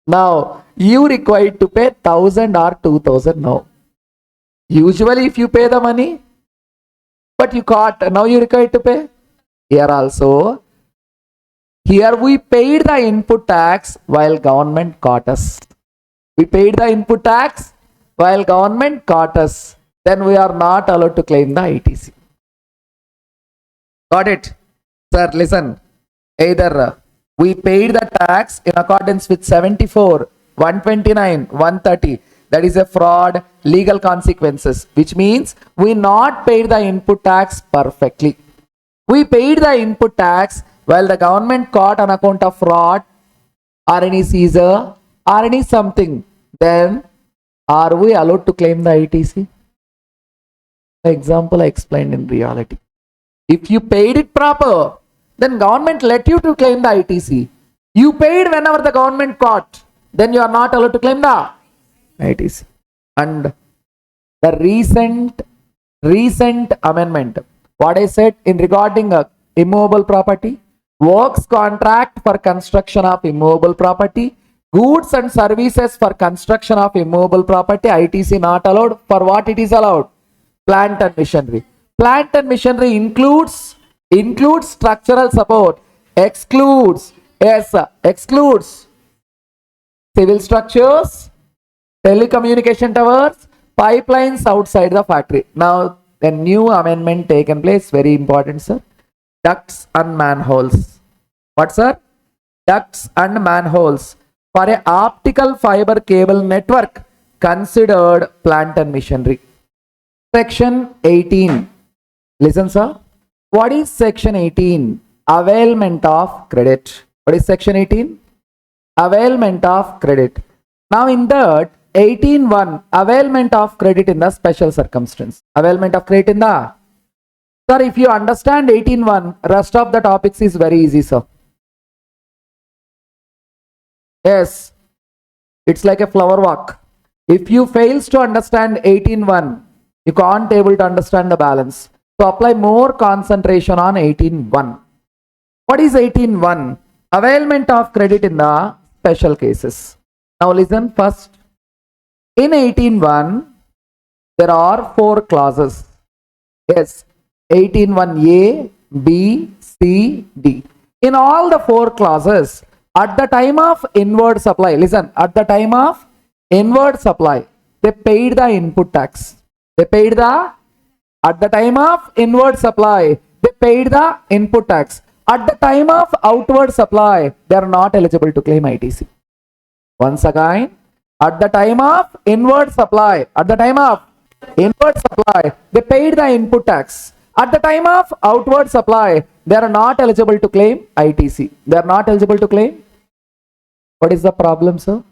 Now you required to pay 1,000 or 2,000 now. Usually if you pay the money, but you caught, now you required to pay. Here also, here we paid the input tax while government caught us. We paid the input tax while government caught us. Then we are not allowed to claim the ITC. Got it? Sir, listen. Either we paid the tax in accordance with 74, 129, 130. That is a fraud, legal consequences, which means we not paid the input tax perfectly. We paid the input tax while the government caught on account of fraud or any seizure or any something. Then are we allowed to claim the ITC? The example I explained in reality. If you paid it proper, then government let you to claim the ITC. You paid whenever the government caught, then you are not allowed to claim the ITC. And the recent amendment, what I said in regarding immovable property, works contract for construction of immovable property, goods and services for construction of immovable property, ITC not allowed. For what it is allowed? Plant and machinery. Plant and machinery includes structural support, excludes civil structures, telecommunication towers, pipelines outside the factory. Now a new amendment taken place, very important, sir. Ducts and manholes. What, sir? Ducts and manholes for a optical fiber cable network considered plant and machinery. Section 18. Listen, sir. What is section 18? Availment of credit. What is section 18? Availment of credit. Now in that 18.1, availment of credit in the special circumstance. Availment of credit in the... Sir, if you understand 18.1, rest of the topics is very easy, sir. Yes, it's like a flower walk. If you fails to understand 18.1, you can't able to understand the balance. So apply more concentration on 18.1. What is 18.1? Availment of credit in the special cases. Now listen first. In 18.1, there are 4 clauses. Yes, 18.1a, b, c, d. In all the 4 clauses, at the time of inward supply, listen, at the time of inward supply, they paid the input tax. At the time of inward supply, they paid the input tax. At the time of outward supply, they are not eligible to claim ITC. Once again, at the time of inward supply, they paid the input tax. At the time of outward supply, they are not eligible to claim ITC. They are not eligible to claim. What is the problem, sir?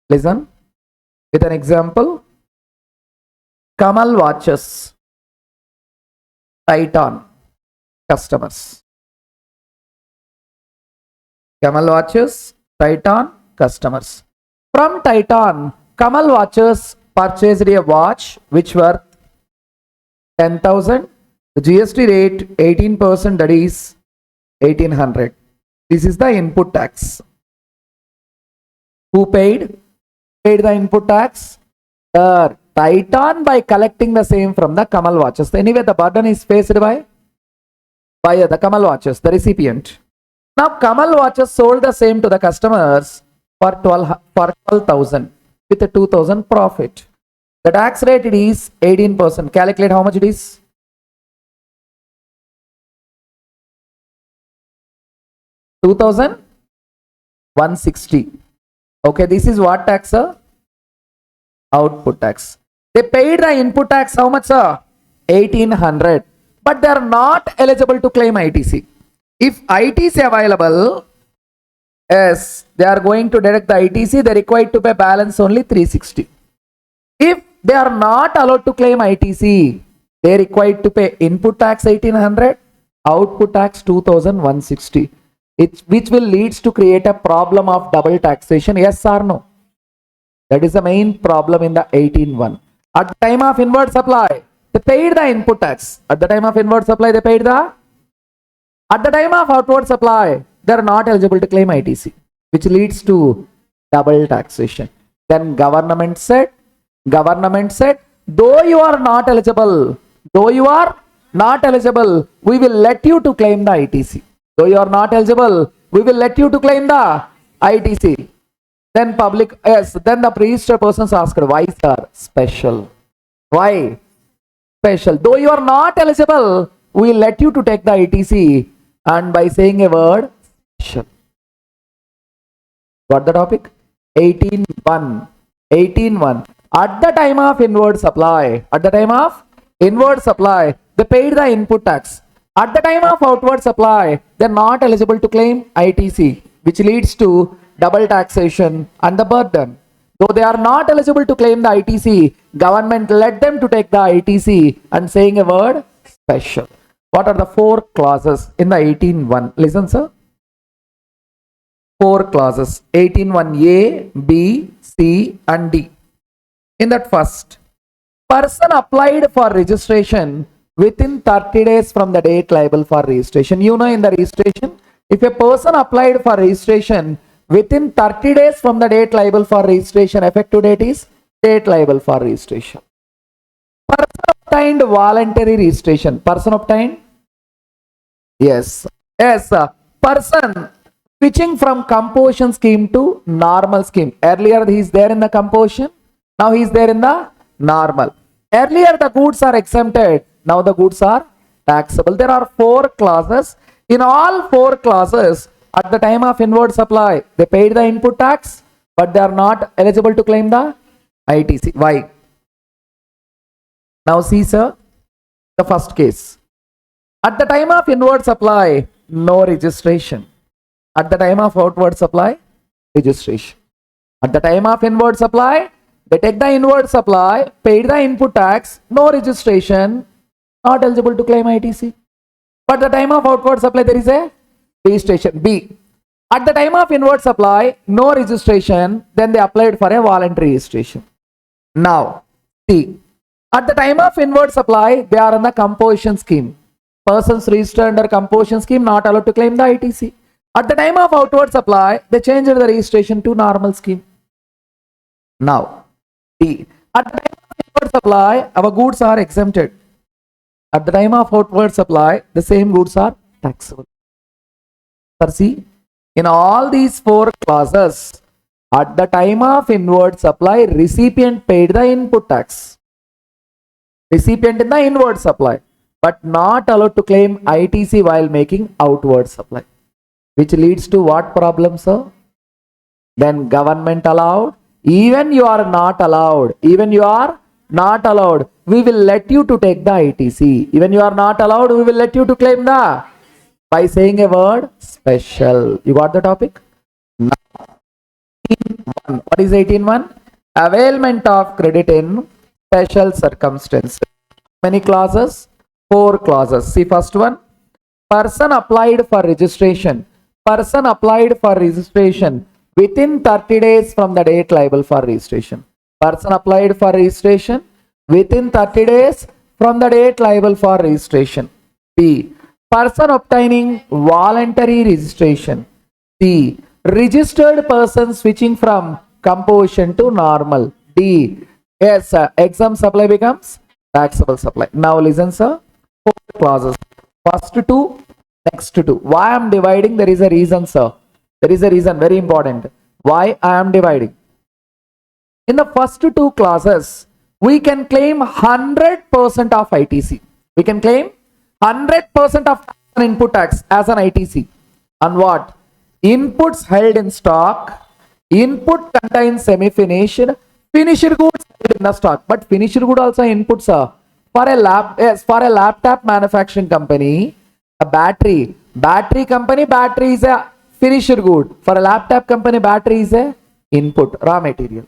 Listen, with an example. Kamal watches, Titan customers. Kamal watches, Titan customers. From Titan, Kamal watches purchased a watch which worth 10,000. The GST rate 18%, that is 1800. This is the input tax. Who paid? Paid the input tax? Titan by collecting the same from the Kamal watches. Anyway, the burden is faced by the Kamal watches, the recipient. Now Kamal watches sold the same to the customers for 12,000 with a 2,000 profit. The tax rate, it is 18%. Calculate how much it is. 2,160. Okay, this is what tax, sir? Output tax. They paid the input tax how much, sir? 1800. But they are not eligible to claim ITC. If ITC available, yes, they are going to deduct the ITC. They are required to pay balance only 360. If they are not allowed to claim ITC, they required to pay input tax 1800, output tax 2160, which will leads to create a problem of double taxation. Yes or no? That is the main problem in the 18.1. At the time of inward supply, they paid the input tax. At the time of inward supply, they paid the. At the time of outward supply, they are not eligible to claim ITC, which leads to double taxation. Then government said, though you are not eligible, we will let you to claim the ITC. Though you are not eligible, we will let you to claim the ITC. Then then the registered persons asked, why sir? Special. Why? Special. Though you are not eligible, we will let you to take the ITC, and by saying a word, special. Got the topic? 18.1. At the time of inward supply, they paid the input tax. At the time of outward supply, they are not eligible to claim ITC, which leads to double taxation and the burden. Though they are not eligible to claim the ITC, government let them to take the ITC, and saying a word, special. What are the 4 clauses in the 18.1? Listen, sir. 4 clauses. 18.1a, b, c and d. In that first, person applied for registration within 30 days from the date liable for registration. You know, in the registration, if a person applied for registration within 30 days from the date liable for registration, effective date is date liable for registration. Person obtained voluntary registration. Person obtained? Yes. Person switching from composition scheme to normal scheme. Earlier he is there in the composition, now he is there in the normal. Earlier the goods are exempted, now the goods are taxable. There are 4 clauses. In all 4 clauses, at the time of inward supply, they paid the input tax, but they are not eligible to claim the ITC. Why? Now see, sir, the first case. At the time of inward supply, no registration. At the time of outward supply, registration. At the time of inward supply, they take the inward supply, paid the input tax, no registration, not eligible to claim ITC. But at the time of outward supply, there is a registration. B. At the time of inward supply, no registration, then they applied for a voluntary registration. Now, C. At the time of inward supply, they are on the composition scheme. Persons registered under composition scheme not allowed to claim the ITC. At the time of outward supply, they changed the registration to normal scheme. Now, D. At the time of inward supply, our goods are exempted. At the time of outward supply, the same goods are taxable. Sir, see, in all these 4 clauses, at the time of inward supply, recipient paid the input tax. Recipient in the inward supply, but not allowed to claim ITC while making outward supply. Which leads to what problem, sir? Then government allowed. Even you are not allowed. We will let you to take the ITC. Even you are not allowed, we will let you to claim the. By saying a word, special. You got the topic? Now, 18.1. What is 18.1? Availment of credit in special circumstances. Many clauses? 4 clauses. See first one. Person applied for registration. Person applied for registration within 30 days from the date liable for registration. Person applied for registration within 30 days from the date liable for registration. B. Person obtaining voluntary registration. C. Registered person switching from composition to normal. D. Yes, exempt supply becomes taxable supply. Now listen, sir. 4 clauses. First 2, next 2. Why I am dividing? There is a reason, sir. There is a reason, very important. Why I am dividing? In the first 2 clauses, we can claim 100% of ITC. We can claim 100% of input tax as an ITC. And what? Inputs held in stock. Input contains semi-finished. Finished goods held in the stock. But finished good also inputs are. For a laptop manufacturing company, a battery company, battery is a finished good. For a laptop company, battery is a input, raw material.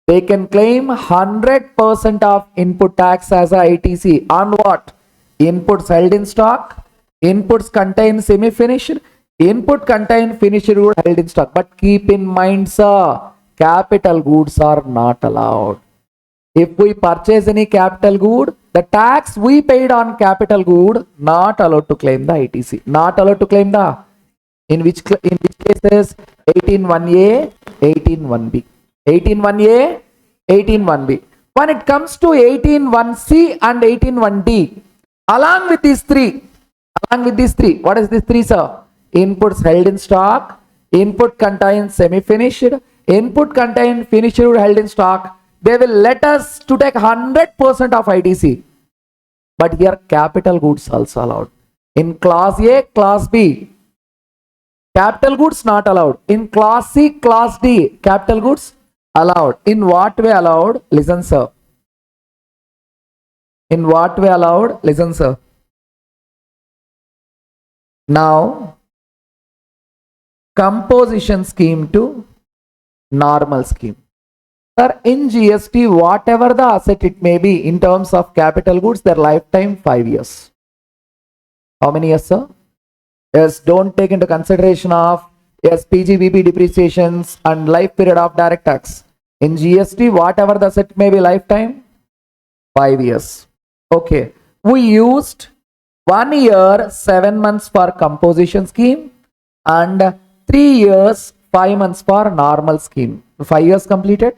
They can claim 100% of input tax as a ITC on what? Inputs held in stock, inputs contain semi-finished, input contain finished good held in stock. But keep in mind, sir, capital goods are not allowed. If we purchase any capital good, the tax we paid on capital good not allowed to claim the ITC. Not allowed to claim the in which cases 181A, 181B. 181A, 181B. When it comes to 181C and 181D, along with these three, what is these three, sir? Inputs held in stock, input contains semi-finished, input contain finished held in stock. They will let us to take 100% of ITC. But here capital goods also allowed. In class A, class B, capital goods not allowed. In class C, class D, capital goods allowed. In what way allowed? Listen, sir. In what way allowed? Listen, sir. Now, composition scheme to normal scheme. Sir, in GST, whatever the asset it may be in terms of capital goods, their lifetime 5 years. How many years, sir? Yes, don't take into consideration of PGBP depreciations and life period of direct tax. In GST, whatever the asset may be lifetime, 5 years. Okay, we used 1 year, 7 months for composition scheme and 3 years, 5 months for normal scheme. 5 years completed.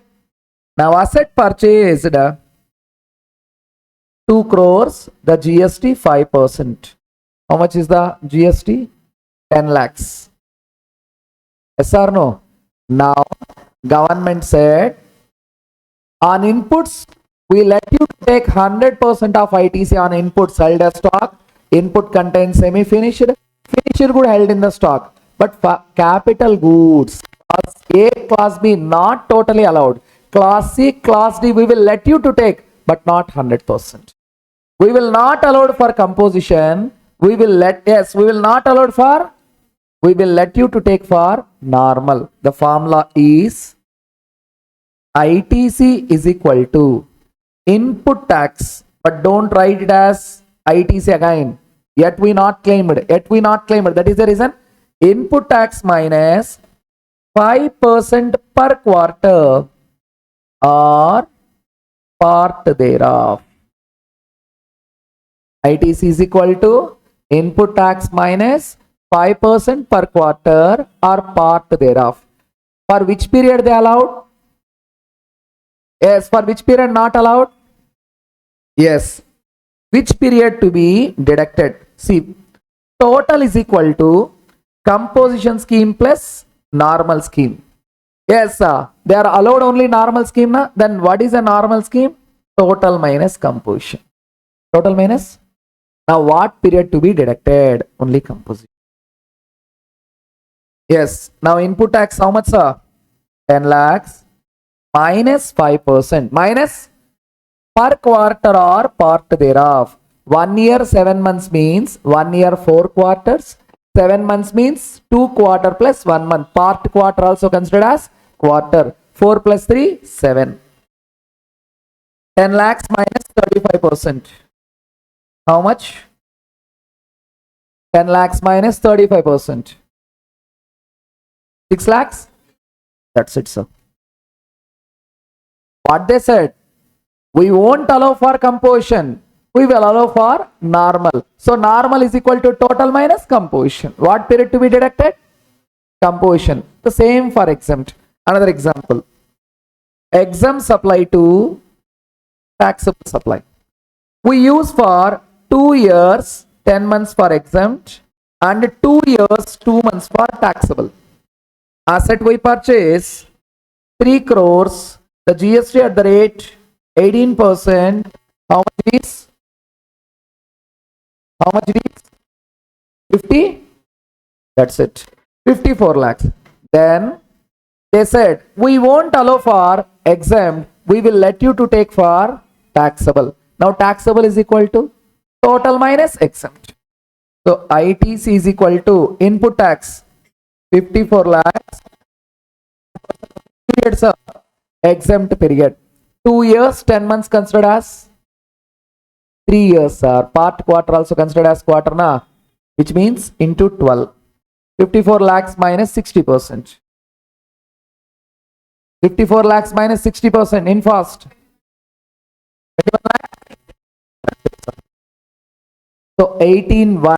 Now asset purchased 2 crores, the GST 5%. How much is the GST? 10 lakhs. Yes or no? Now government said on inputs we let you take 100% of ITC on inputs held as stock. Input contains semi-finished, finished good held in the stock. But for capital goods, class A, class B not totally allowed. Class C, class D we will let you to take, but not 100%. We will not allowed for composition. We will let you to take for normal. The formula is ITC is equal to input tax, but don't write it as ITC again. Yet we not claimed. That is the reason. Input tax minus 5% per quarter or part thereof. ITC is equal to input tax minus 5% per quarter or part thereof. For which period they allowed? Yes. For which period not allowed? Yes. Which period to be deducted? See, total is equal to composition scheme plus normal scheme. Yes, sir. They are allowed only normal scheme. Na? Then what is a normal scheme? Total minus composition. Total minus. Now what period to be deducted? Only composition. Yes. Now input tax how much, sir? 10 lakhs minus 5%. Minus per quarter or part thereof. 1 year 7 months means 1 year 4 quarters. 7 months means 2 quarter plus 1 month. Part quarter also considered as quarter. 4 plus 3, 7. 10 lakhs minus 35%. How much? 10 lakhs minus 35%. 6 lakhs? That's it, sir. What they said? We won't allow for composition. We will allow for normal. So normal is equal to total minus composition. What period to be deducted? Composition. The same for exempt. Another example. Exempt supply to taxable supply. We use for 2 years, 10 months for exempt and 2 years, 2 months for taxable. Asset we purchase 3 crores. The GST at the rate 18%. How much is? How much it is? 50? That's it. 54 lakhs. Then they said, we won't allow for exempt. We will let you to take for taxable. Now taxable is equal to total minus exempt. So ITC is equal to input tax 54 lakhs. Period, sir. exempt period. 2 years, 10 months considered as 3 years, sir. Part quarter also considered as quarter, na? Which means into 12. 54 lakhs minus 60%. 54 lakhs minus 60% in fast. So 18.1,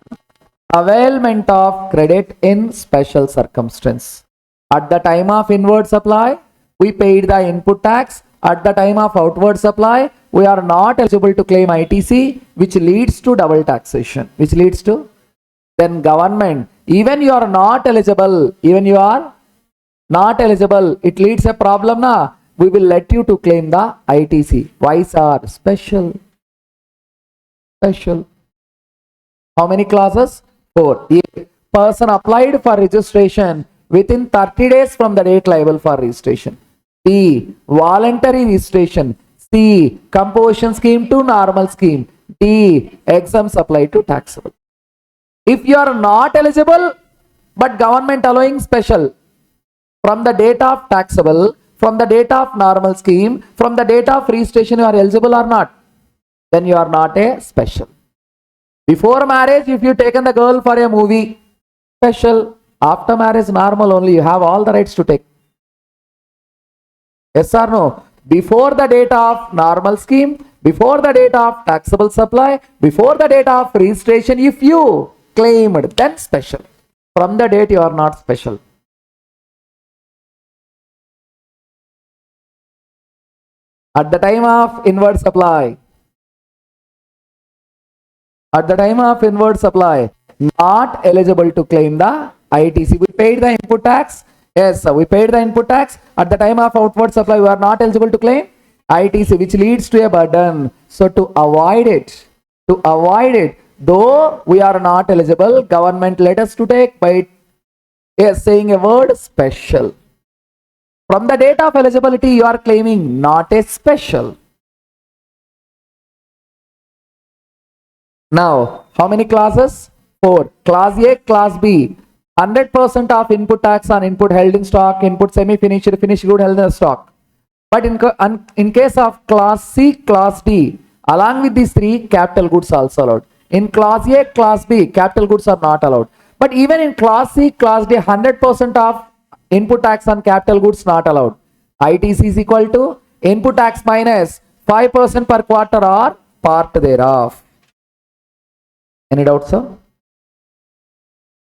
availment of credit in special circumstance. At the time of inward supply, we paid the input tax. At the time of outward supply, we are not eligible to claim ITC, which leads to double taxation. Which leads to? Then government, even you are not eligible, it leads a problem, na? We will let you to claim the ITC. Why, sir? Special. How many clauses? 4. A person applied for registration within 30 days from the date liable for registration. B, voluntary registration. C, composition scheme to normal scheme. D, exempts apply to taxable. If you are not eligible, but government allowing special, from the date of taxable, from the date of normal scheme, from the date of registration, you are eligible or not, then you are not a special. Before marriage, if you taken the girl for a movie, special. After marriage, normal only. You have all the rights to take. Yes or no? Before the date of normal scheme, before the date of taxable supply, before the date of registration, if you claimed, then special. From the date, you are not special. At the time of inward supply, not eligible to claim the ITC. We paid the input tax. Yes, sir, we paid the input tax. At the time of outward supply, we are not eligible to claim ITC, which leads to a burden. So to avoid it, though we are not eligible, government let us to take by saying a word special. From the date of eligibility, you are claiming not a special. Now, how many clauses? 4. Class A, Class B. 100% of input tax on input held in stock, input semi-finished, finished good held in stock. But in case of Class C, Class D, along with these 3, capital goods are also allowed. In Class A, Class B, capital goods are not allowed. But even in Class C, Class D, 100% of input tax on capital goods not allowed. ITC is equal to input tax minus 5% per quarter or part thereof. Any doubts, sir?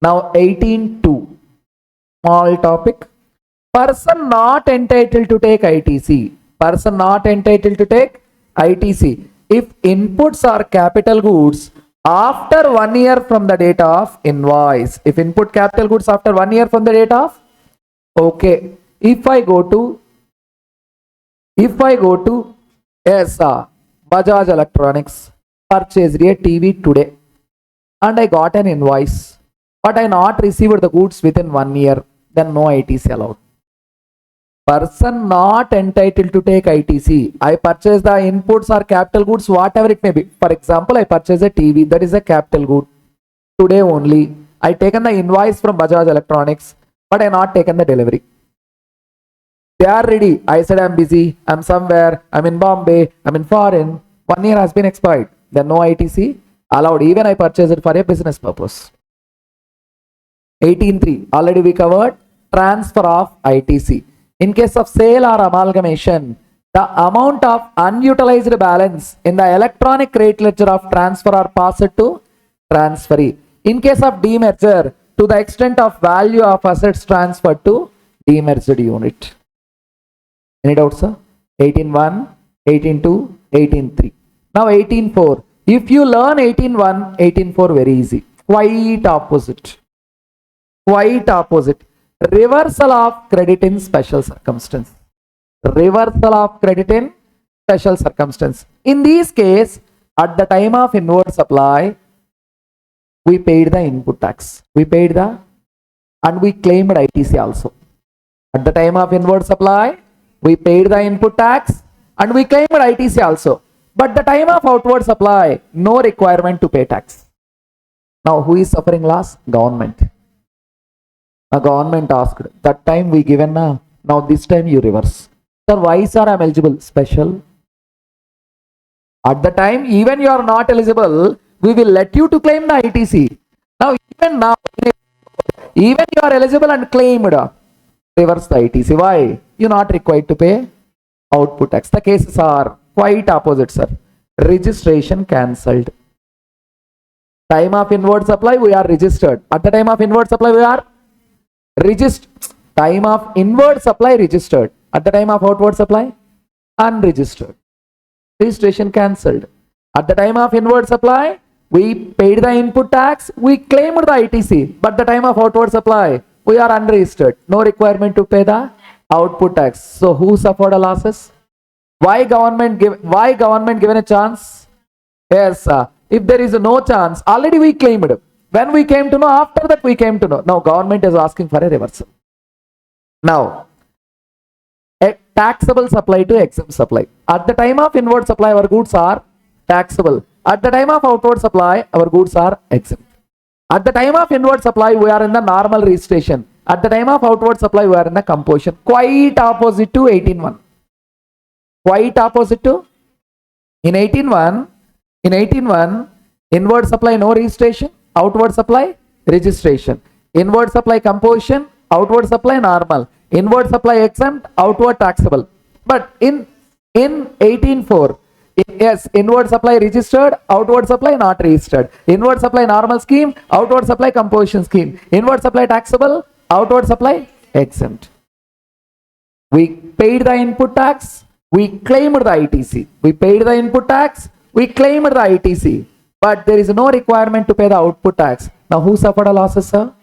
Now 18.2, small topic. Person not entitled to take ITC. Person not entitled to take ITC. If inputs are capital goods after 1 year from the date of invoice. If input capital goods after 1 year from the date of, okay. If I go to yes, Bajaj Electronics, purchased a TV today and I got an invoice, but I not received the goods within 1 year, then no ITC allowed. Person not entitled to take ITC. I purchase the inputs or capital goods, whatever it may be. For example, I purchase a TV, that is a capital good. Today only, I taken the invoice from Bajaj Electronics, but I not taken the delivery. They are ready. I said I'm busy, I'm somewhere, I'm in Bombay, I'm in foreign. 1 year has been expired. Then no ITC allowed. Even I purchase it for a business purpose. 18.3, already we covered transfer of ITC. In case of sale or amalgamation, the amount of unutilized balance in the electronic credit ledger of transfer are passed to transferee. In case of demerger, to the extent of value of assets transferred to demerged unit. Any doubts, sir? 18.1, 18.2, 18.3. Now 18.4. If you learn 18.1, 18.4 very easy. Quite opposite. Reversal of credit in special circumstance. In this case, at the time of inward supply, we paid the input tax. And we claimed ITC also. At the time of inward supply, we paid the input tax and we claimed ITC also. But the time of outward supply, no requirement to pay tax. Now, who is suffering loss? Government. A government asked, that time we given, now this time you reverse. Sir, why sir I am eligible? Special. At the time, even you are not eligible, we will let you to claim the ITC. Now, even you are eligible and claimed, reverse the ITC. Why? You are not required to pay output tax. The cases are quite opposite, sir. Registration cancelled. Time of inward supply, we are registered. At the time of inward supply, we are registered. Time of inward supply, registered. At the time of outward supply, unregistered. Registration cancelled. At the time of inward supply, we paid the input tax, we claimed the ITC, but the time of outward supply, we are unregistered. No requirement to pay the output tax. So who suffered the losses? Why government given a chance? Yes, if there is no chance, already we claimed. When we came to know, after that we came to know. Now government is asking for a reversal. Now, a taxable supply to exempt supply. At the time of inward supply, our goods are taxable. At the time of outward supply, our goods are exempt. At the time of inward supply, we are in the normal registration. At the time of outward supply, we are in the composition. Quite opposite to 18.1. Quite opposite to? In 18.1, inward supply no registration, outward supply registration. Inward supply composition, outward supply normal. Inward supply exempt, outward taxable. But in 18.4, yes, inward supply registered, outward supply not registered. Inward supply normal scheme, outward supply composition scheme. Inward supply taxable, outward supply exempt. We paid the input tax, we claimed the ITC. We paid the input tax, we claimed the ITC. But there is no requirement to pay the output tax. Now who suffered a losses, sir?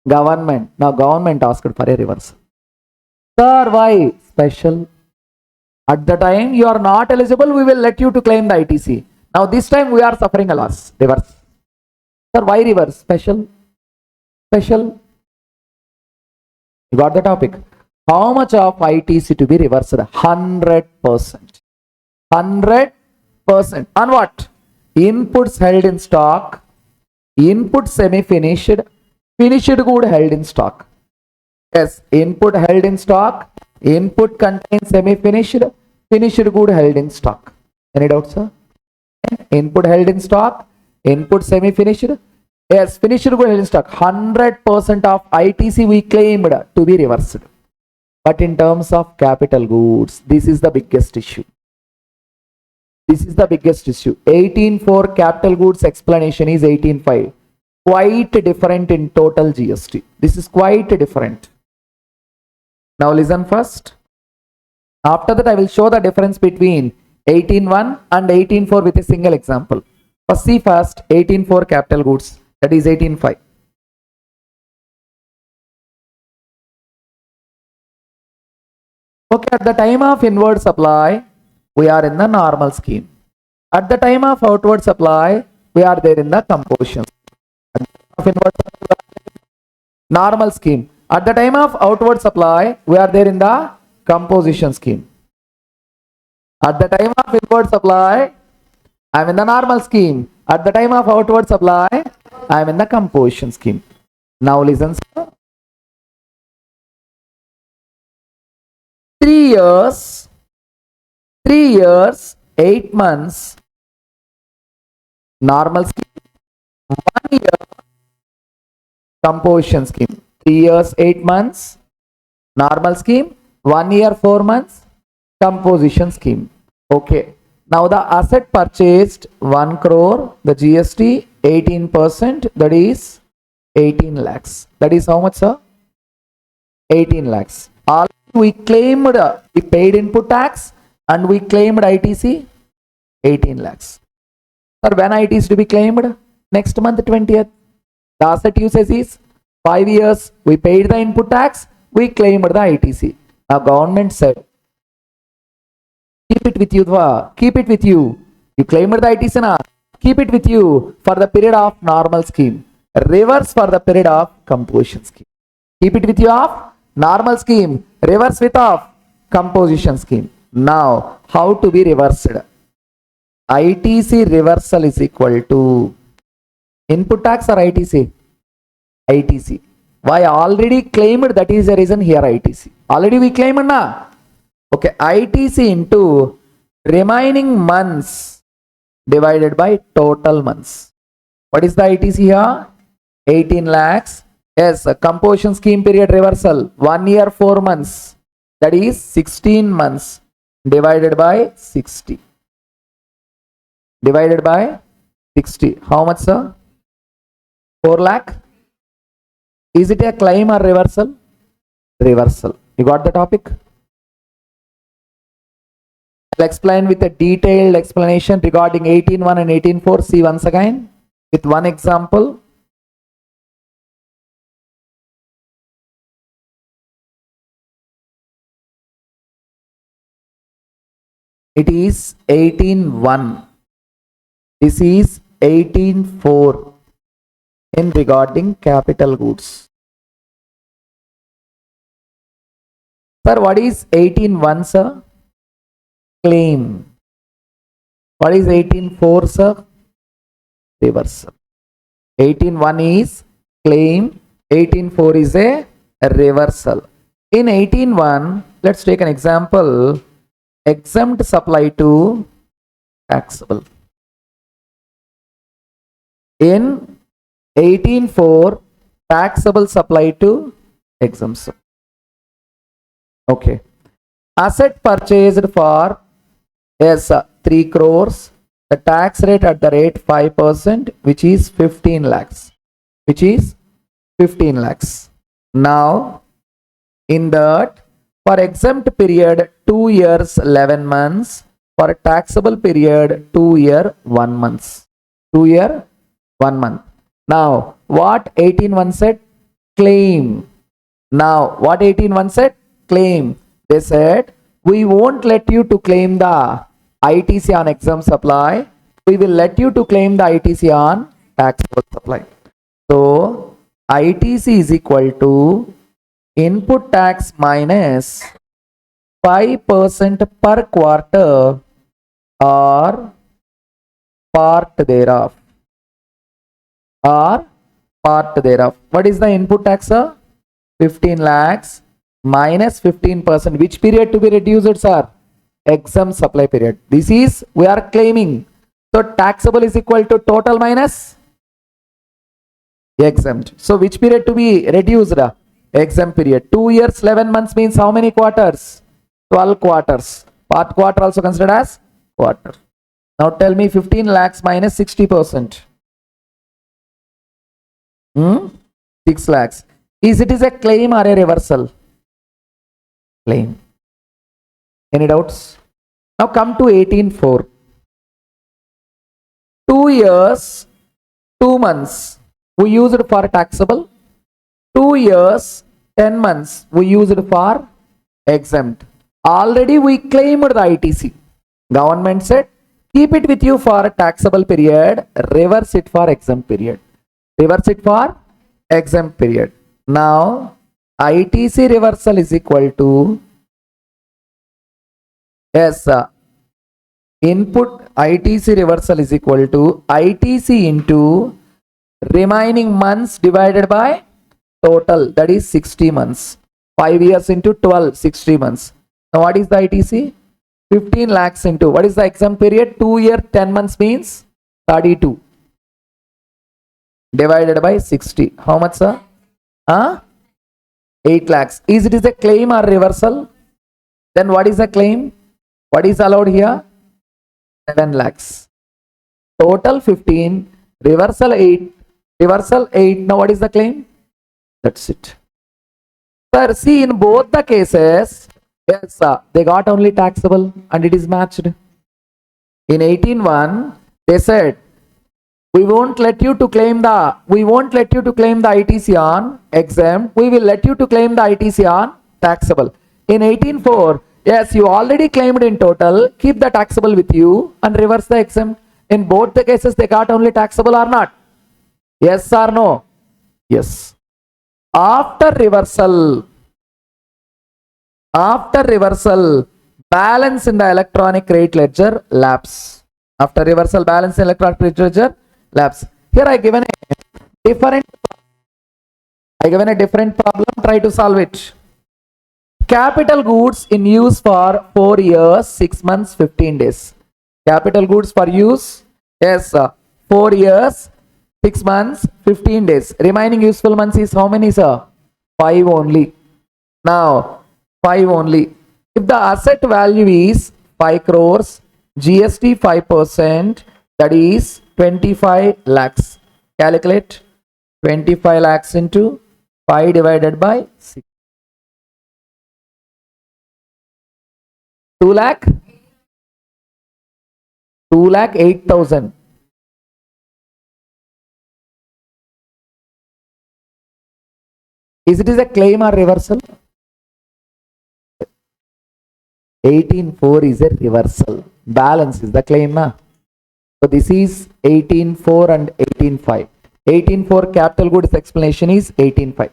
Government. Now government asked for a reversal. Sir, why? Special. At the time you are not eligible, we will let you to claim the ITC. Now this time we are suffering a loss. Reverse. Sir, why reverse? Special. Special. You got the topic. How much of ITC to be reversed? 100%. 100%. On what? Inputs held in stock, input semi-finished, finished good held in stock. Yes, input held in stock, input contains semi-finished, finished good held in stock. Any doubts, sir? Input held in stock, input semi-finished, yes, finished good held in stock. 100% of ITC we claimed to be reversed. But in terms of capital goods, this is the biggest issue. This is the biggest issue. 18.4 capital goods explanation is 18.5. Quite different in total GST. This is quite different. Now listen first. After that I will show the difference between 18.1 and 18.4 with a single example. First see first 18.4 capital goods, that is 18.5. Okay, at the time of inward supply, we are in the normal scheme. At the time of outward supply, we are there in the composition. At the time of inward supply, normal scheme. At the time of outward supply, we are there in the composition scheme. At the time of inward supply, I am in the normal scheme. At the time of outward supply, I am in the composition scheme. Now listen, sir. 3 years, 8 months, normal scheme. 1 year, composition scheme. 3 years, 8 months, normal scheme. 1 year, 4 months, composition scheme. Okay. Now the asset purchased 1 crore, the GST 18%, that is 18 lakhs. That is how much, sir? 18 lakhs. All we claimed, we paid input tax and we claimed ITC 18 lakhs. Sir, when ITC to be claimed? Next month 20th. The asset usage is 5 years. We paid the input tax, we claimed the ITC. Now government said, keep it with you, keep it with you. You claimed the ITC na? Keep it with you for the period of normal scheme. Reverse for the period of composition scheme. Keep it with you of normal scheme. Reverse with of composition scheme. Now, how to be reversed? ITC reversal is equal to input tax or ITC? ITC. Why? Already claimed, that is the reason here ITC. Already we claimed na? Okay, ITC into remaining months divided by total months. What is the ITC here? 18 lakhs. Yes, composition scheme period reversal 1 year 4 months, that is 16 months divided by 60. Divided by 60. How much, sir? 4 lakh. Is it a claim or reversal? Reversal. You got the topic? I'll explain with a detailed explanation regarding 18.1 and 18.4. See once again with one example. It is 18.1. This is 18.4 in regarding capital goods. Sir, what is 18.1, sir? Claim. What is 18.4, sir? Reversal. 18.1 is claim, 18.4 is a reversal. In 18.1, let's take an example. Exempt supply to taxable. In 18.4, taxable supply to exempt. Okay. Asset purchased for, yes, 3 crores. The tax rate at the rate 5%, which is 15 lakhs. Which is 15 lakhs. Now, in that, for exempt period 2 years 11 months, for taxable period 2 year 1 months. 2 year 1 month. Now, what 18.1 said? Claim. Now, what 18.1 said? Claim. They said, we won't let you to claim the ITC on exempt supply. We will let you to claim the ITC on taxable supply. So, ITC is equal to input tax minus 5% per quarter or part thereof. Or part thereof. What is the input tax, sir? 15 lakhs minus 15%. Which period to be reduced, sir? Exempt supply period. This is, we are claiming. So taxable is equal to total minus exempt. So which period to be reduced? Exempt period. 2 years 11 months means how many quarters? 12 quarters. Part quarter also considered as quarter. Now tell me 15 lakhs minus 60%. 6 lakhs. Is it a claim or a reversal? Claim. Any doubts? Now come to 18.4. 2 years, 2 months we used for taxable. 2 years, 10 months we used for exempt. Already we claimed the ITC. Government said, keep it with you for a taxable period, reverse it for exempt period. Reverse it for exempt period. Now, ITC reversal is equal to, yes, input ITC reversal is equal to ITC into remaining months divided by total, that is 60 months. 5 years into 12, 60 months. Now what is the ITC? 15 lakhs into, what is the exempt period? 2 year 10 months means 32 divided by 60. How much, sir? 8 lakhs. Is it a claim or reversal? Then what is the claim? What is allowed here? 7 lakhs. Total 15, reversal 8, reversal 8. Now what is the claim? That's it. Sir, see, in both the cases, yes, they got only taxable and it is matched. In 18.1, they said, we won't let you to claim the ITC on exempt. We will let you to claim the ITC on taxable. In 18.4, yes, you already claimed in total. Keep the taxable with you and reverse the exempt. In both the cases, they got only taxable or not? Yes or no? Yes. After reversal, balance in the electronic credit ledger lapse. After reversal, balance in electronic credit ledger lapse. Here I given a different problem. Try to solve it. Capital goods in use for 4 years, 6 months, 15 days. Capital goods for use, yes, 4 years, 6 months, 15 days. Remaining useful months is how many, sir? 5 only. Now, 5 only. If the asset value is 5 crores, GST 5%, that is 25 lakhs. Calculate 25 lakhs into 5 divided by 6. 2 lakh? 2 lakh 8,000. Is it a claim or reversal? 18.4 is a reversal. Balance is the claim, na? So this is 18.4 and 18.5. 18.4 capital goods explanation is 18.5.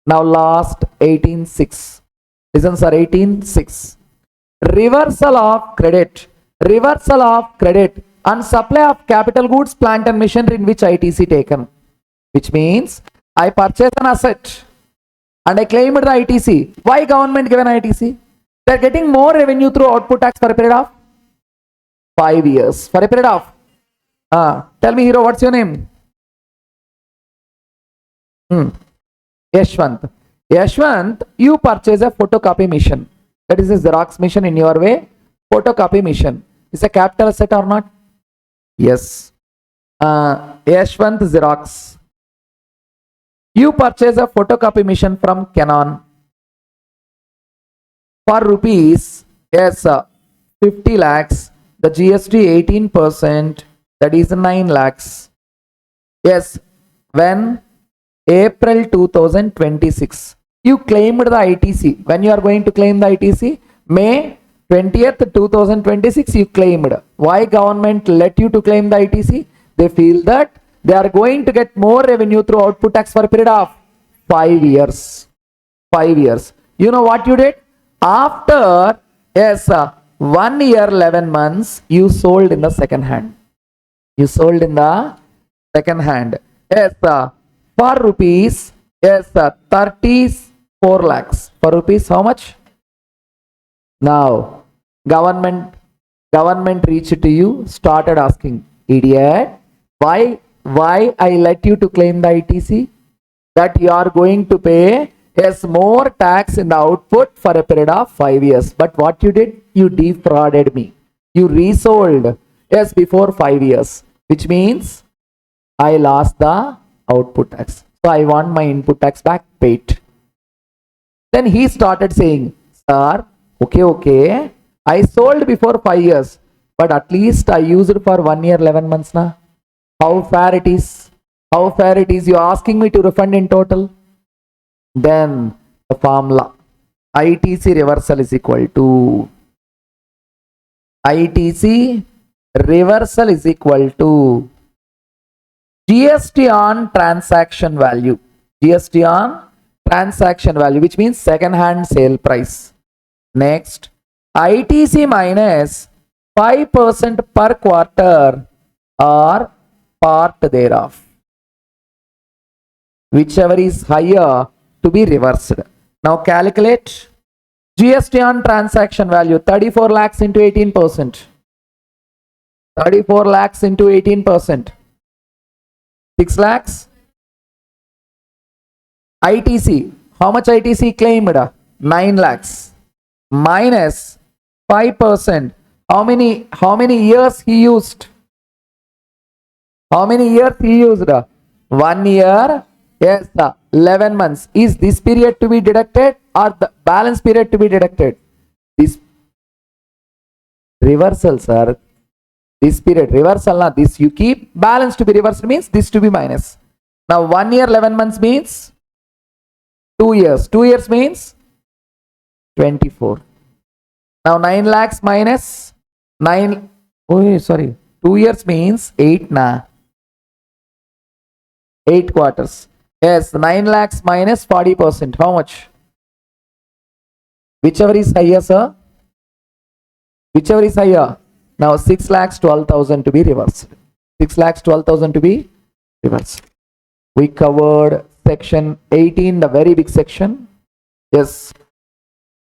Now last 18.6. Listen, sir, 18.6. Reversal of credit. Reversal of credit and supply of capital goods, plant and machinery in which ITC taken. Which means I purchased an asset and I claimed the ITC. Why government given ITC? They are getting more revenue through output tax for a period of 5 years. For a period of, tell me, hero, what's your name? Yashwant. Yashwant, you purchase a photocopy machine. That is a Xerox machine in your way. Photocopy machine. Is a capital asset or not? Yes. Yashwant Xerox. You purchase a photocopy machine from Canon for rupees, yes, 50 lakhs, the GST 18%, that is 9 lakhs. Yes, when April 2026, you claimed the ITC. When you are going to claim the ITC? May 20th, 2026, you claimed. Why government let you to claim the ITC? They feel that they are going to get more revenue through output tax for a period of 5 years. 5 years. You know what you did? After, yes, 1 year, 11 months, you sold in the second hand. You sold in the second hand. Yes, for rupees, yes, 34 lakhs. For rupees, how much? Now, government reached to you, started asking, idiot, why I let you to claim the ITC? That you are going to pay, yes, more tax in the output for a period of 5 years. But what you did? You defrauded me. You resold, yes, before 5 years. Which means I lost the output tax. So I want my input tax back paid. Then he started saying, sir, okay, I sold before 5 years, but at least I used it for 1 year, 11 months now. How fair it is? How fair it is? You are asking me to refund in total? Then the formula, ITC reversal is equal to ITC reversal is equal to GST on transaction value. GST on transaction value, which means second hand sale price. Next, ITC minus 5% per quarter or part thereof. Whichever is higher to be reversed. Now calculate GST on transaction value, 34 lakhs into 18%. 34 lakhs into 18%. 6 lakhs. ITC, how much ITC claimed? 9 lakhs. Minus 5%. How many years he used? How many years he used? 1 year. Yes, 11 months. Is this period to be deducted or the balance period to be deducted? This reversal, sir. This period reversal, now this you keep. Balance to be reversed means this to be minus. Now 1 year, 11 months means 2 years. 2 years means 24. Now 9 lakhs minus 9. Oh, sorry. 2 years means 8 na. 8 quarters. Yes, 9 lakhs minus 40%. How much? Whichever is higher, sir. Whichever is higher. Now 6 lakhs 12,000 to be reversed. 6 lakhs 12,000 to be reversed. We covered section 18, the very big section. Yes.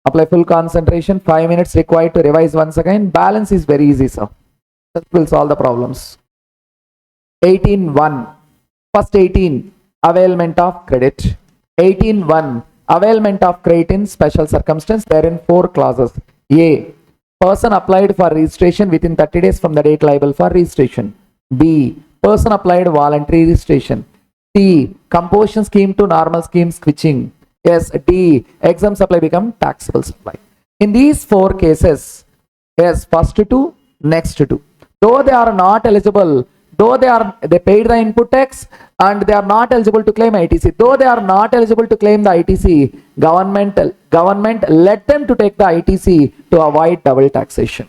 Apply full concentration. 5 minutes required to revise once again. Balance is very easy, sir. That will solve the problems. 18.1. First 18. Availment of credit. 18.1. Availment of credit in special circumstance. There in 4 clauses. A. Person applied for registration within 30 days from the date liable for registration. B. Person applied voluntary registration. C. Composition scheme to normal scheme switching. Yes. D. Exempt supply become taxable supply. In these 4 cases, yes, first 2, next 2. Though they are not eligible, though they paid the input tax and they are not eligible to claim ITC. Though they are not eligible to claim the ITC, government let them to take the ITC to avoid double taxation.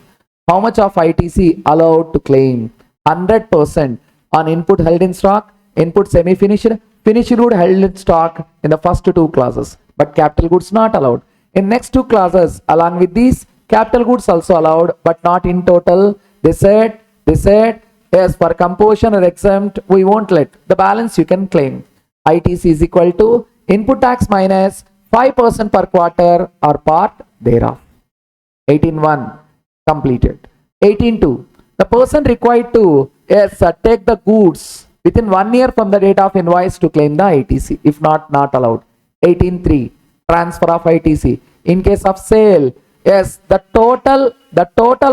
How much of ITC allowed to claim? 100% on input held in stock, input semi-finished, finished good held in stock in the first 2 clauses, but capital goods not allowed. In next 2 clauses, along with these, capital goods also allowed, but not in total. They said, yes, for composition or exempt, we won't let. The balance you can claim. ITC is equal to input tax minus 5% per quarter or part thereof. 18.1 completed. 18.2. The person required to, yes, take the goods within 1 year from the date of invoice to claim the ITC. If not allowed. 18.3. Transfer of ITC. In case of sale, yes, the total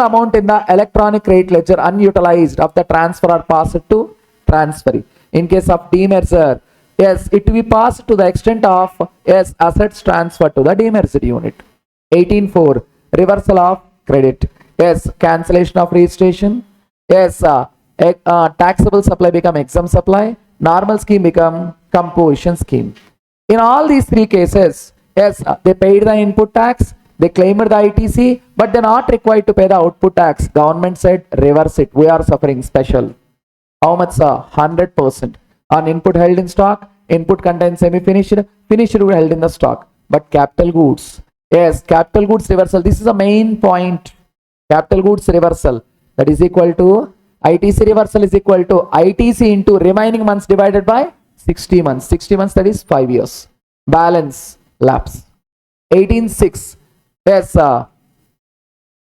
amount in the electronic credit ledger unutilized of the transfer are passed to transferee. In case of demerger, yes, it will be passed to the extent of, yes, assets transfer to the demerged unit. 18.4. Reversal of credit. Yes, cancellation of registration. Yes, taxable supply become exempt supply. Normal scheme become composition scheme. In all these 3 cases, yes, they paid the input tax, they claimed the ITC, but they're not required to pay the output tax. Government said reverse it. We are suffering special. How much, sir? 100%. On input held in stock, input contains semi-finished, finished good held in the stock. But capital goods, yes, capital goods reversal. This is a main point. Capital goods reversal, that is equal to ITC reversal is equal to ITC into remaining months divided by 60 months. 60 months, that is 5 years. Balance lapse. 18.6. Yes,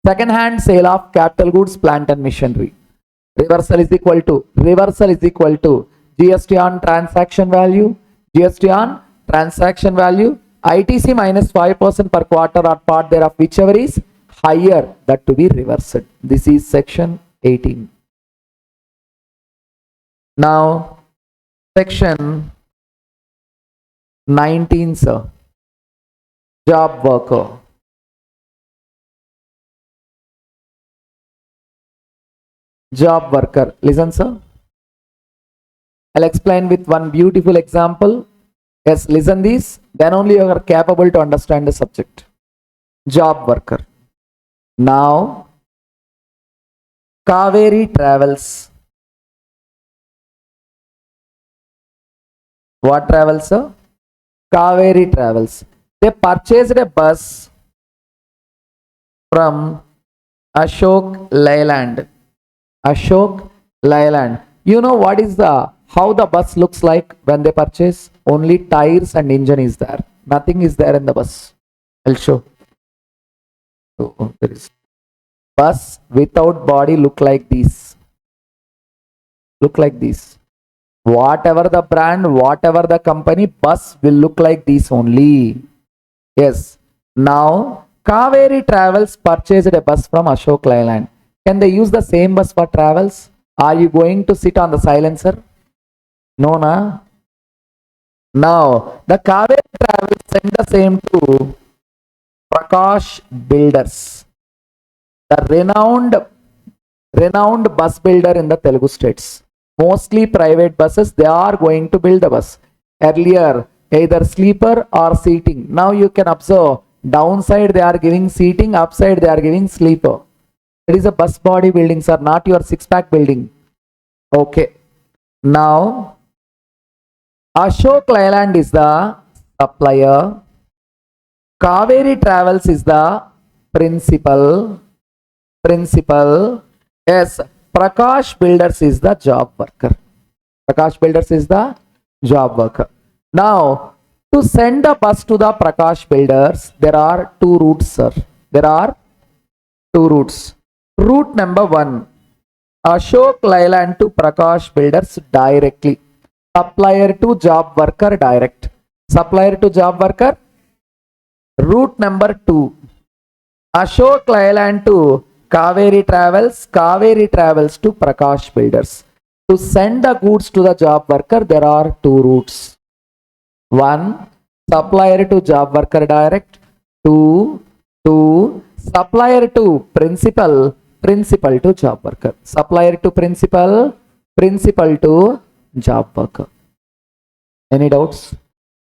second hand sale of capital goods, plant and machinery. Reversal is equal to GST on transaction value, ITC minus 5% per quarter or part thereof, whichever is higher, that to be reversed. This is section 18. Now, section 19, sir. Job worker. Job worker. Listen, sir. I'll explain with one beautiful example. Yes, listen this. Then only you are capable to understand the subject. Job worker. Now, Kaveri travels. What travels, sir? Kaveri travels. They purchased a bus from Ashok Leyland. Ashok Leyland. You know what is how the bus looks like when they purchase? Only tires and engine is there. Nothing is there in the bus. I'll show. So there is bus without body look like this. Look like this. Whatever the brand, whatever the company, bus will look like this only. Yes. Now, Kaveri Travels purchased a bus from Ashok Leyland. Can they use the same bus for travels? Are you going to sit on the silencer? No, na? Now, the Kaveri Travels sent the same to Prakash Builders, the renowned bus builder in the Telugu states. Mostly private buses, they are going to build the bus. Earlier, either sleeper or seating. Now you can observe, downside they are giving seating, upside they are giving sleeper. It is a bus body building, sir, not your six-pack building. Okay. Now, Ashok Leyland is the supplier. Kaveri Travels is the principal. Yes, Prakash Builders is the job worker. Prakash Builders is the job worker. Now, To send a bus to the Prakash builders, there are two routes, sir. There are two routes. Route number 1, Ashok Leyland to Prakash builders directly. Supplier to job worker direct. Supplier to job worker. Route number 2, Ashok Leyland to Kaveri Travels to Prakash builders. To send the goods to the job worker, there are two routes. 1, supplier to job worker direct. 2, supplier to principal to job worker. Supplier to principal to job worker. Any doubts?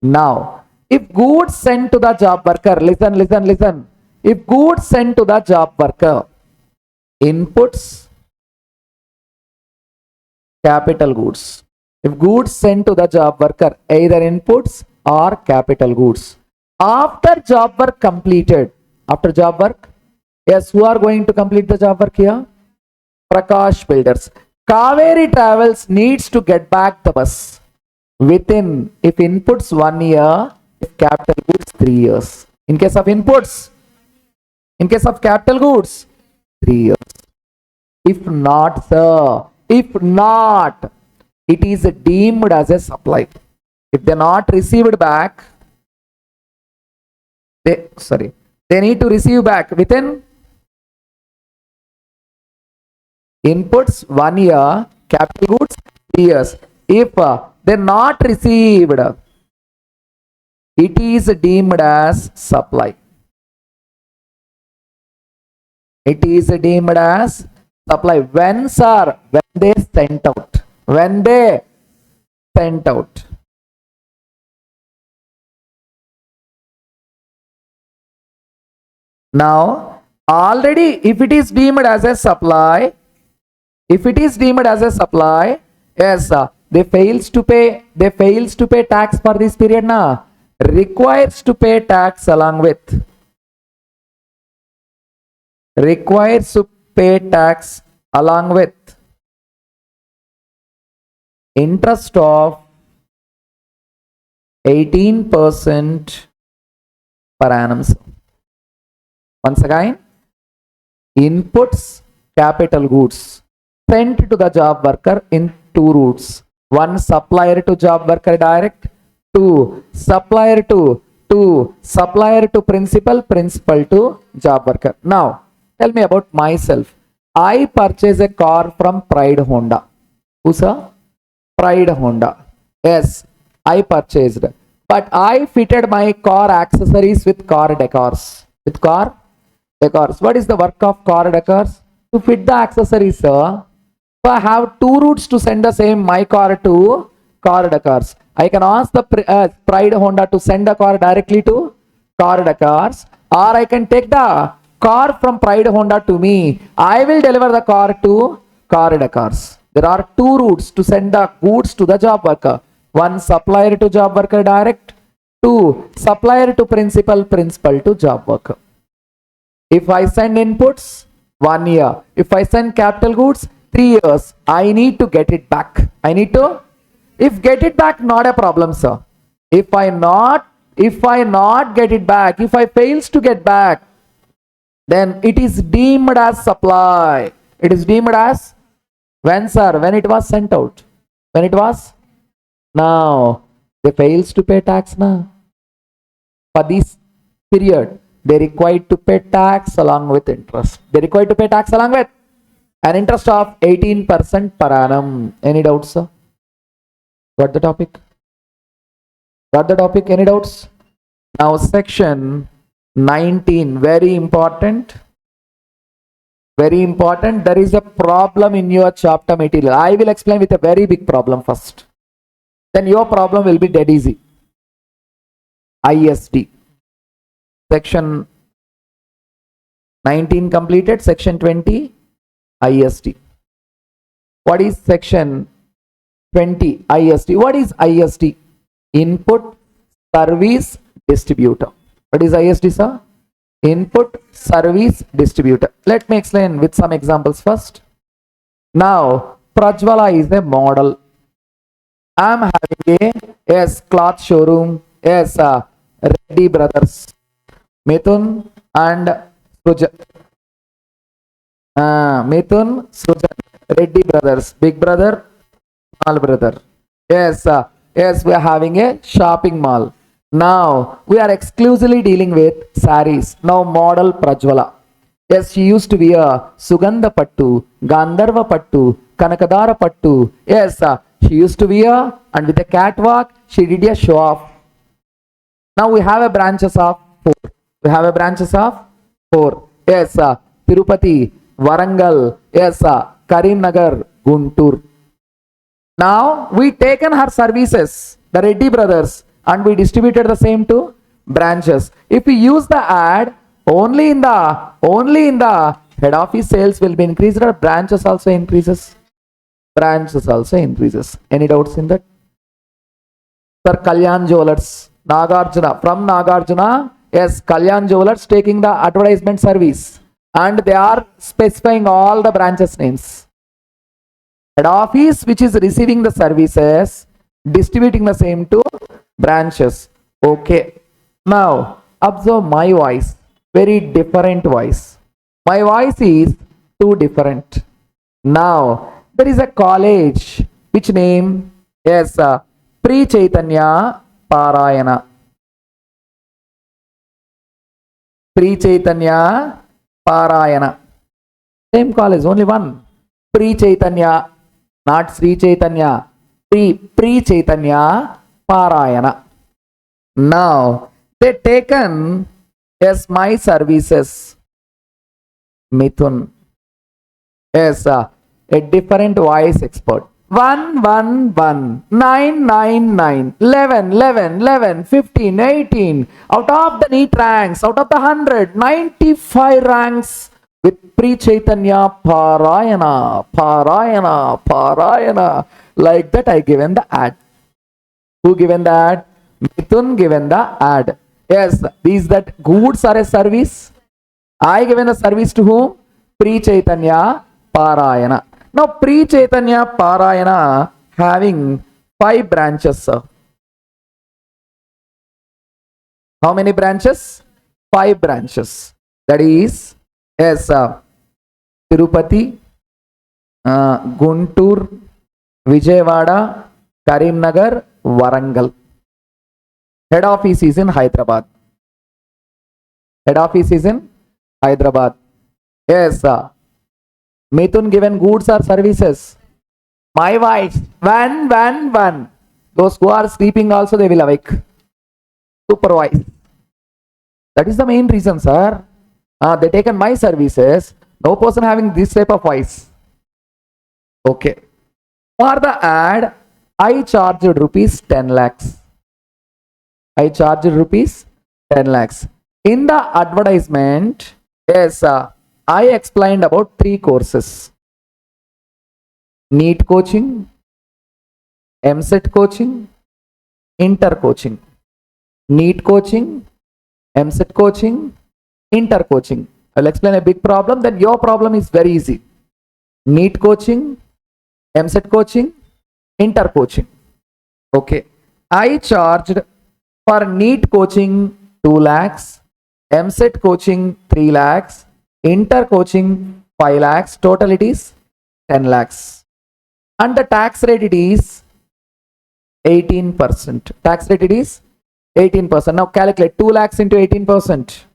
Now, if goods sent to the job worker, listen. If goods sent to the job worker, inputs, capital goods. If goods sent to the job worker, either inputs or capital goods. After job work completed, yes, who are going to complete the job work here? Prakash builders. Kaveri Travels needs to get back the bus within, if inputs 1 year, if capital goods 3 years. In case of inputs, in case of capital goods, 3 years. If not, sir, if not, it is deemed as a supply. If they are not received back, they need to receive back within inputs 1 year, capital goods 3 years. If they're not received, it is deemed as supply. It is deemed as supply. When, sir? When they sent out. When they sent out. Now, already, if it is deemed as a supply, yes, they fails to pay tax for this period now. Requires to pay tax along with. Requires to pay tax along with interest of 18% per annum. Once again, inputs, capital goods sent to the job worker in two routes. 1, supplier to job worker direct. 2, supplier to principal to job worker. Now, tell me about myself. I purchased a car from Pride Honda. Who's a Pride Honda? Yes, I purchased. But I fitted my car accessories with car decors. With car decors. What is the work of car decors? To fit the accessories, sir. So I have two routes to send the same my car to car decors. I can ask the Pride Honda to send the car directly to car decors, or I can take the car from Pride Honda to me. I will deliver the car to car decors. There are two routes to send the goods to the job worker. 1, supplier to job worker direct. 2, supplier to principal to job worker. If I send inputs, 1 year. If I send capital goods, 3 years. I need to get it back. If get it back, not a problem, sir. If I not get it back, if I fails to get back, then it is deemed as supply. It is deemed as when, sir? When it was sent out. When it was? Now, they fails to pay tax now. For this period, they required to pay tax along with interest. They required to pay tax along with an interest of 18% per annum. Any doubts, sir? Got the topic? Any doubts? Now, section 19, very important. There is a problem in your chapter material. I will explain with a very big problem first. Then your problem will be dead easy. ISD. Section 19 completed. Section 20, ISD. What is section 20? ISD. What is ISD? Input Service Distributor. What is ISD, sir? Input Service Distributor. Let me explain with some examples first. Now, Prajwala is a model. I am having a cloth showroom, Yes, Reddy brothers. Mithun and Sujan. Mithun, Sujan. Reddy brothers. Big brother, small brother. Yes, yes, we are having a shopping mall. Now, we are exclusively dealing with saris. Now, model Prajwala. Yes, she used to wear Sugandha Pattu, Gandharva Pattu, Kanakadara Pattu. Yes, she used to wear, and with a catwalk, she did a show off. Now, we have a branches of 4. We have a branches of 4. Yes, Tirupati, Warangal. Yes, Karimnagar, Guntur. Now we taken her services, the Reddy brothers, and we distributed the same to branches. If we use the ad only in the head office, sales will be increased, or branches also increases. Branches also increases. Any doubts in that? Sir, Kalyan Jewelers, Nagarjuna, from Nagarjuna. Yes, Kalyan Jewelers taking the advertisement service, and they are specifying all the branches names. Head office which is receiving the services, distributing the same to branches. Okay. Now observe my voice. Very different voice. My voice is too different. Now there is a college. Which name? Yes, Pre Chaitanya Parayana. Pre Chaitanya Parayana. Same college, only one. Pre Chaitanya. Not Sri Chaitanya, Pre Chaitanya Parayana. Now they taken as my services. Mithun. Yes, a different voice expert. 1, 11, 11, 11, 15, 18. Out of the neat ranks, out of the 100, 95 ranks with Pre Chaitanya Parayana, Parayana, Parayana. Like that I given the ad. Who given the ad? Mithun given the ad. Yes, these that goods are a service. I given the service to whom? Pre Chaitanya Parayana. Now Pre Chaitanya Parayana having 5 branches, sir. How many branches? 5 branches. That is, yes, Tirupati, Guntur, Vijayawada, Karimnagar, Warangal. Head office is in Hyderabad. Head office is in Hyderabad. Yes, Mithun given goods or services. My wife, one. Those who are sleeping also they will awake. Supervise. That is the main reason, sir. They taken my services. No person having this type of voice. Okay. For the ad, I charged rupees 10 lakhs. I charged rupees 10 lakhs. In the advertisement, yes, I explained about 3 courses. NEET coaching, MSET coaching, inter coaching. NEET coaching, MSET coaching, inter coaching. I'll explain a big problem, then your problem is very easy. NEET coaching, MSET coaching, inter coaching. Okay. I charged for NEET coaching 2 lakhs, MSET coaching 3 lakhs, inter coaching 5 lakhs, total it is 10 lakhs. And the tax rate it is 18%. Tax rate it is 18%. Now calculate 2 lakhs into 18%.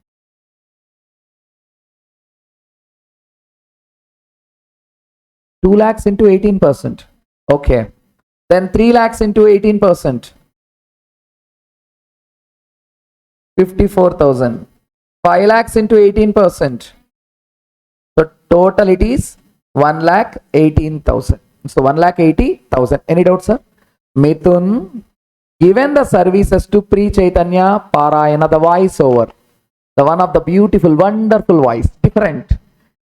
2 lakhs into 18%. Okay. Then 3 lakhs into 18%. 54,000. 5 lakhs into 18%. So total it is 1,18,000. So 1,80,000. Any doubts, sir? Mithun given the services to Pre Chaitanya Parayana, the voice over. The one of the beautiful, wonderful voice. Different.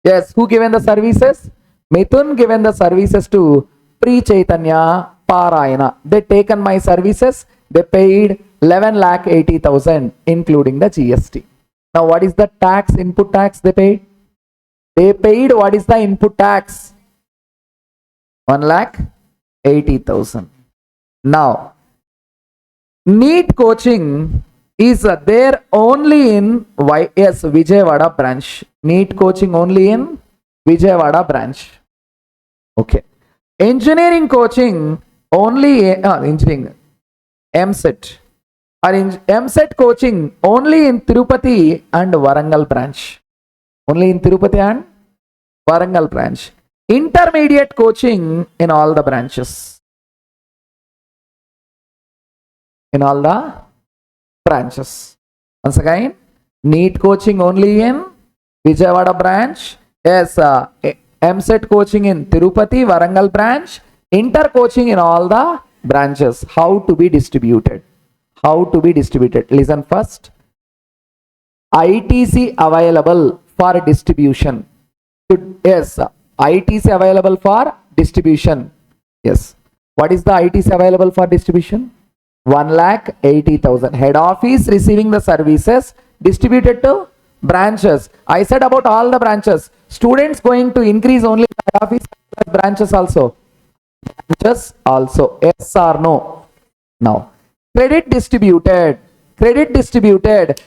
Yes, who given the services? Mithun given the services to Pre Chaitanya Parayana. They taken my services. They paid 11,80,000 including the GST. Now what is the tax, input tax they paid? They paid what is the input tax? 1,80,000. Now NEET coaching is there only in Vijayawada branch. NEET coaching only in Vijayawada branch. Okay. Engineering coaching only engineering MSET or MSET coaching only in Tirupati and Warangal branch. Only in Tirupati and Warangal branch. Intermediate coaching in all the branches. In all the branches. Once again, NEET coaching only in Vijayawada branch. Yes, MSET coaching in Tirupati, Warangal branch. Inter coaching in all the branches. How to be distributed? How to be distributed? Listen first. ITC available for distribution. Yes, ITC available for distribution. Yes. What is the ITC available for distribution? 1,80,000. Head office receiving the services distributed to branches. I said about all the branches. Students going to increase only head office branches also. Branches also. Yes or no? Now, credit distributed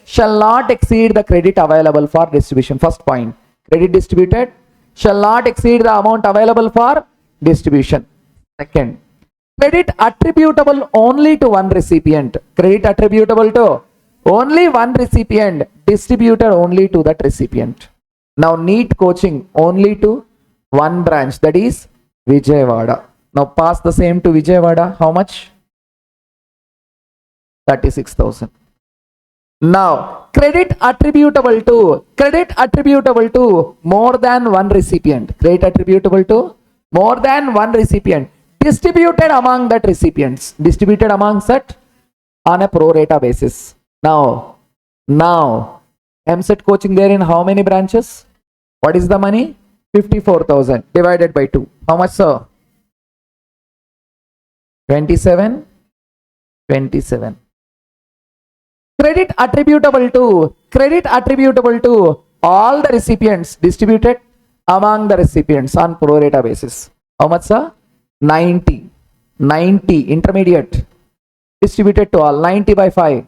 shall not exceed the credit available for distribution. First point. Credit distributed shall not exceed the amount available for distribution. Second, credit attributable only to one recipient. Credit attributable to only one recipient, distributed only to that recipient. Now NEET coaching only to one branch, that is Vijayawada. Now pass the same to Vijayawada. How much? 36,000. Now credit attributable to more than one recipient. Credit attributable to more than one recipient. Distributed among that recipients. Distributed amongst that on a pro rata basis. Now MSET coaching there in how many branches? What is the money? 54,000 divided by 2. How much, sir? 27. Credit attributable to all the recipients, distributed among the recipients on pro rata basis. How much, sir? 90. Intermediate distributed to all. 90 by 5.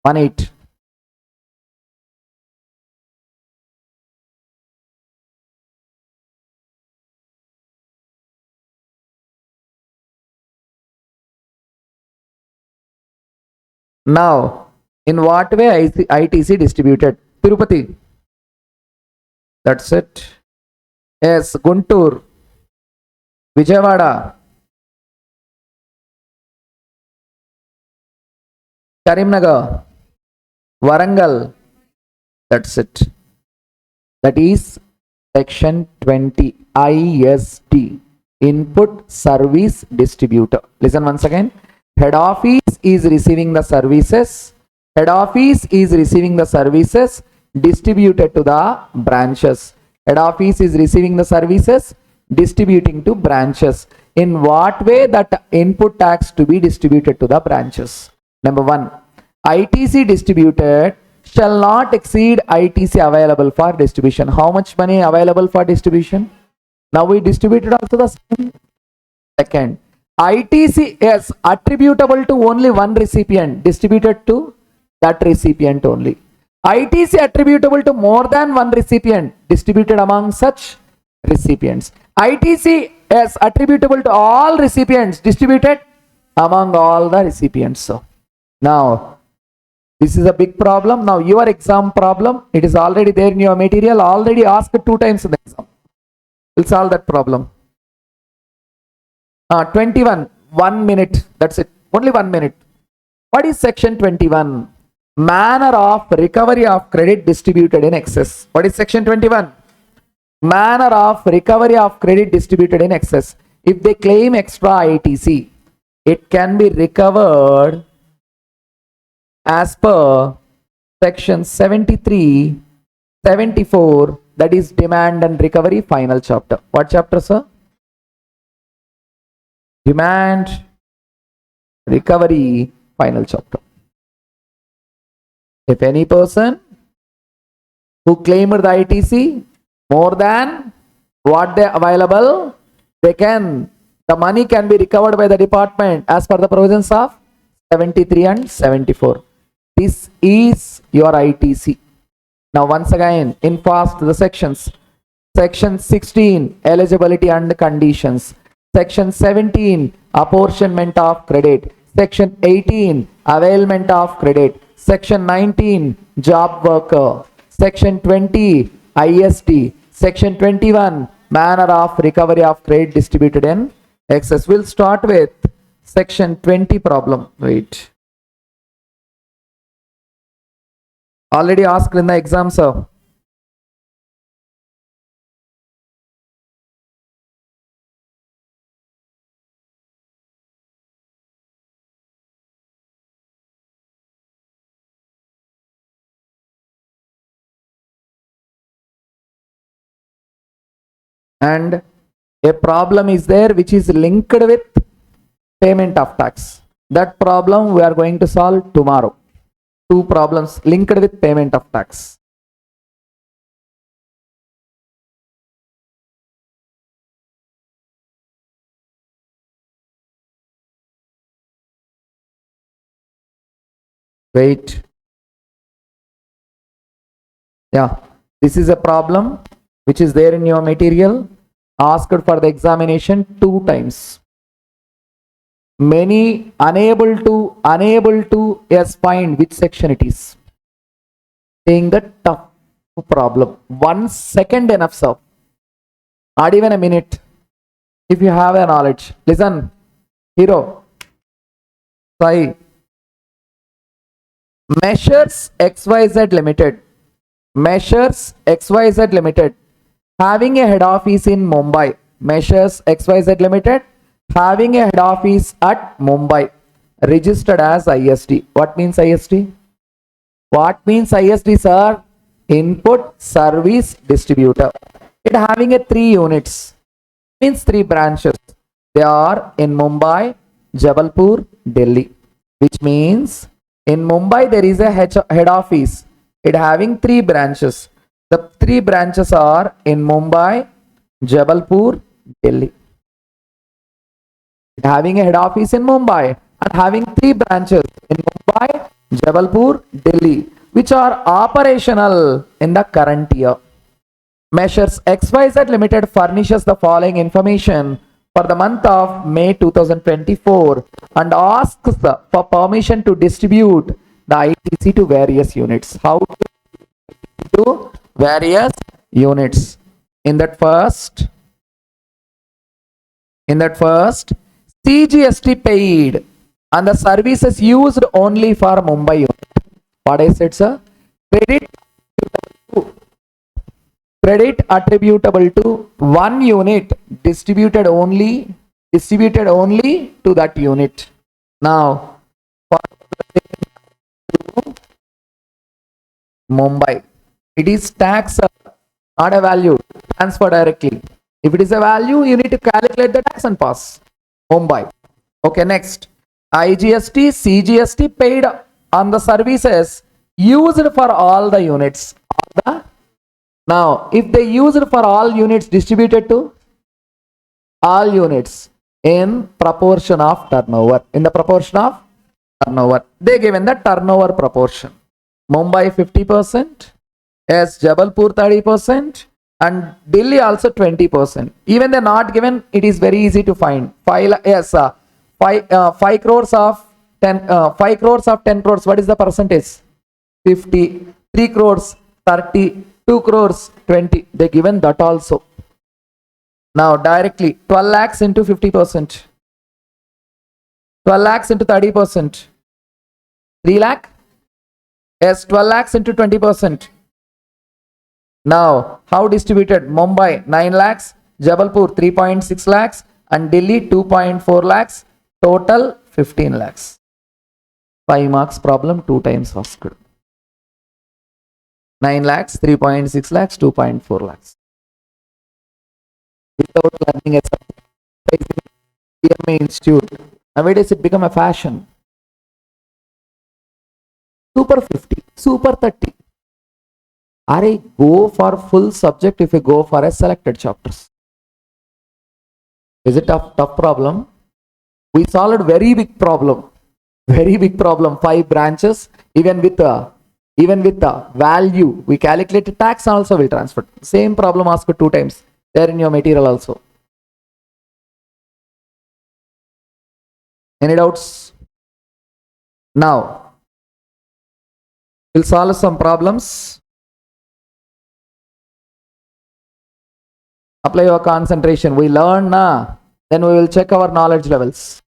18. Now, in what way ITC distributed? Tirupati. That's it. Yes, Guntur. Vijayawada. Karimnagar. Warangal. That's it. That is section 20 ISD. Input Service Distributor. Listen once again. Head office is receiving the services. Head office is receiving the services distributed to the branches. Head office is receiving the services distributing to branches. In what way that input tax to be distributed to the branches? Number 1, ITC distributed shall not exceed ITC available for distribution. How much money available for distribution? Now we distributed also the same. Second, ITC is attributable to only one recipient, distributed to that recipient only. ITC attributable to more than one recipient, distributed among such recipients. ITC is attributable to all recipients, distributed among all the recipients. So now this is a big problem. Now your exam problem, it is already there in your material, already asked 2 times in the exam. We'll solve that problem. 21, 1 minute, that's it, only 1 minute. What is section 21? Manner of recovery of credit distributed in excess. What is section 21? Manner of recovery of credit distributed in excess. If they claim extra ITC, it can be recovered as per section 73, 74, that is demand and recovery, final chapter. What chapter, sir? Demand, recovery, final chapter. If any person who claimed the ITC more than what they available, the money can be recovered by the department as per the provisions of 73 and 74. This is your ITC. Now once again, in fast the sections. Section 16, eligibility and conditions. Section 17, apportionment of credit. Section 18, availment of credit. Section 19, job worker. Section 20, IST. Section 21, manner of recovery of credit distributed in excess. We'll start with section 20 problem. Wait. Already asked in the exam, sir. And a problem is there which is linked with payment of tax. That problem we are going to solve tomorrow. Two problems linked with payment of tax. Wait. Yeah, this is a problem which is there in your material, asked for the examination 2 times. Many unable to yes, find which section it is. Saying the tough problem. 1 second enough, sir. Not even a minute. If you have a knowledge. Listen, hero. Sai. Measures XYZ Limited. Measures XYZ Limited. Having a head office in Mumbai. Measures XYZ Limited. Having a head office at Mumbai. Registered as ISD. What means ISD? What means ISD, sir? Input Service Distributor. It having a 3 units. Means 3 branches. They are in Mumbai, Jabalpur, Delhi. Which means in Mumbai there is a head office. It having 3 branches. The 3 branches are in Mumbai, Jabalpur, Delhi. It having a head office in Mumbai and having 3 branches in Mumbai, Jabalpur, Delhi, which are operational in the current year. Measures XYZ Limited furnishes the following information for the month of May 2024 and asks for permission to distribute the ITC to various units. How to various units? In that first, CGST paid and the services used only for Mumbai unit. What I said, sir? Credit attributable to 1 unit distributed only to that unit. Now, for Mumbai, it is tax, not a value. Transfer directly. If it is a value, you need to calculate the tax and pass. Mumbai. Okay, next. IGST, CGST paid on the services used for all the units. Now, if they used for all units distributed to all units in proportion of turnover. In the proportion of turnover. They given the turnover proportion. Mumbai 50%. Yes, Jabalpur 30%. And Delhi also 20%. Even they not given, it is very easy to find. 5 crores of 10 5 crores of 10 crores. What is the percentage? 50. 3 crores 30. 2 crores 20. They given that also. Now directly 12 lakhs into 50%. 12 lakhs into 30%. 3 lakh. Yes, 12 lakhs into 20%. Now, how distributed? Mumbai 9 lakhs, Jabalpur 3.6 lakhs, and Delhi 2.4 lakhs. Total 15 lakhs. 5 marks problem 2 times asked. 9 lakhs, 3.6 lakhs, 2.4 lakhs. Without learning a subject, CMA Institute. Nowadays it become a fashion. Super 50, super 30. Are go for full subject if you go for a selected chapters. Is it a tough problem? We solved a very big problem. Very big problem. 5 branches, even with the value, we calculate tax also will transfer. Same problem asked 2 times there in your material also. Any doubts? Now, we'll solve some problems. Apply your concentration. We learn na. Then we will check our knowledge levels.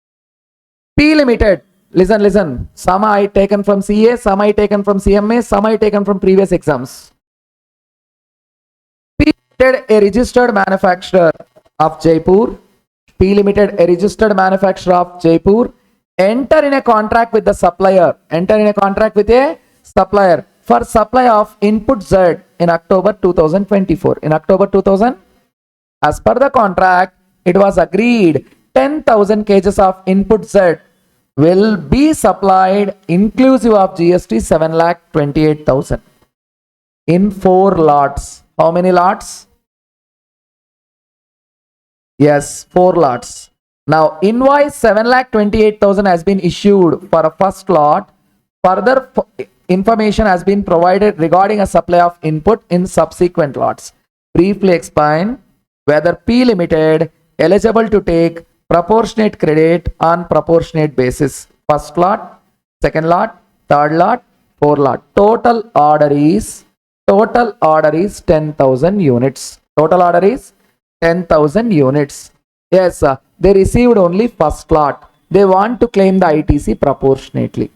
P limited. Listen. Some I taken from CA, some I taken from CMA, some I taken from previous exams. P limited, a registered manufacturer of Jaipur. P limited, a registered manufacturer of Jaipur. Enter in a contract with the supplier. For supply of input Z in October 2024. As per the contract, it was agreed 10,000 kgs of input Z will be supplied inclusive of GST 7,28,000 in 4 lots. How many lots? Yes, 4 lots. Now, invoice 7,28,000 has been issued for a first lot. Further information has been provided regarding a supply of input in subsequent lots. Briefly explain whether P limited eligible to take proportionate credit on proportionate basis. First lot, second lot, third lot, 4 lot. Total order is 10,000 units. Total order is 10,000 units. Yes, they received only first lot. They want to claim the ITC proportionately.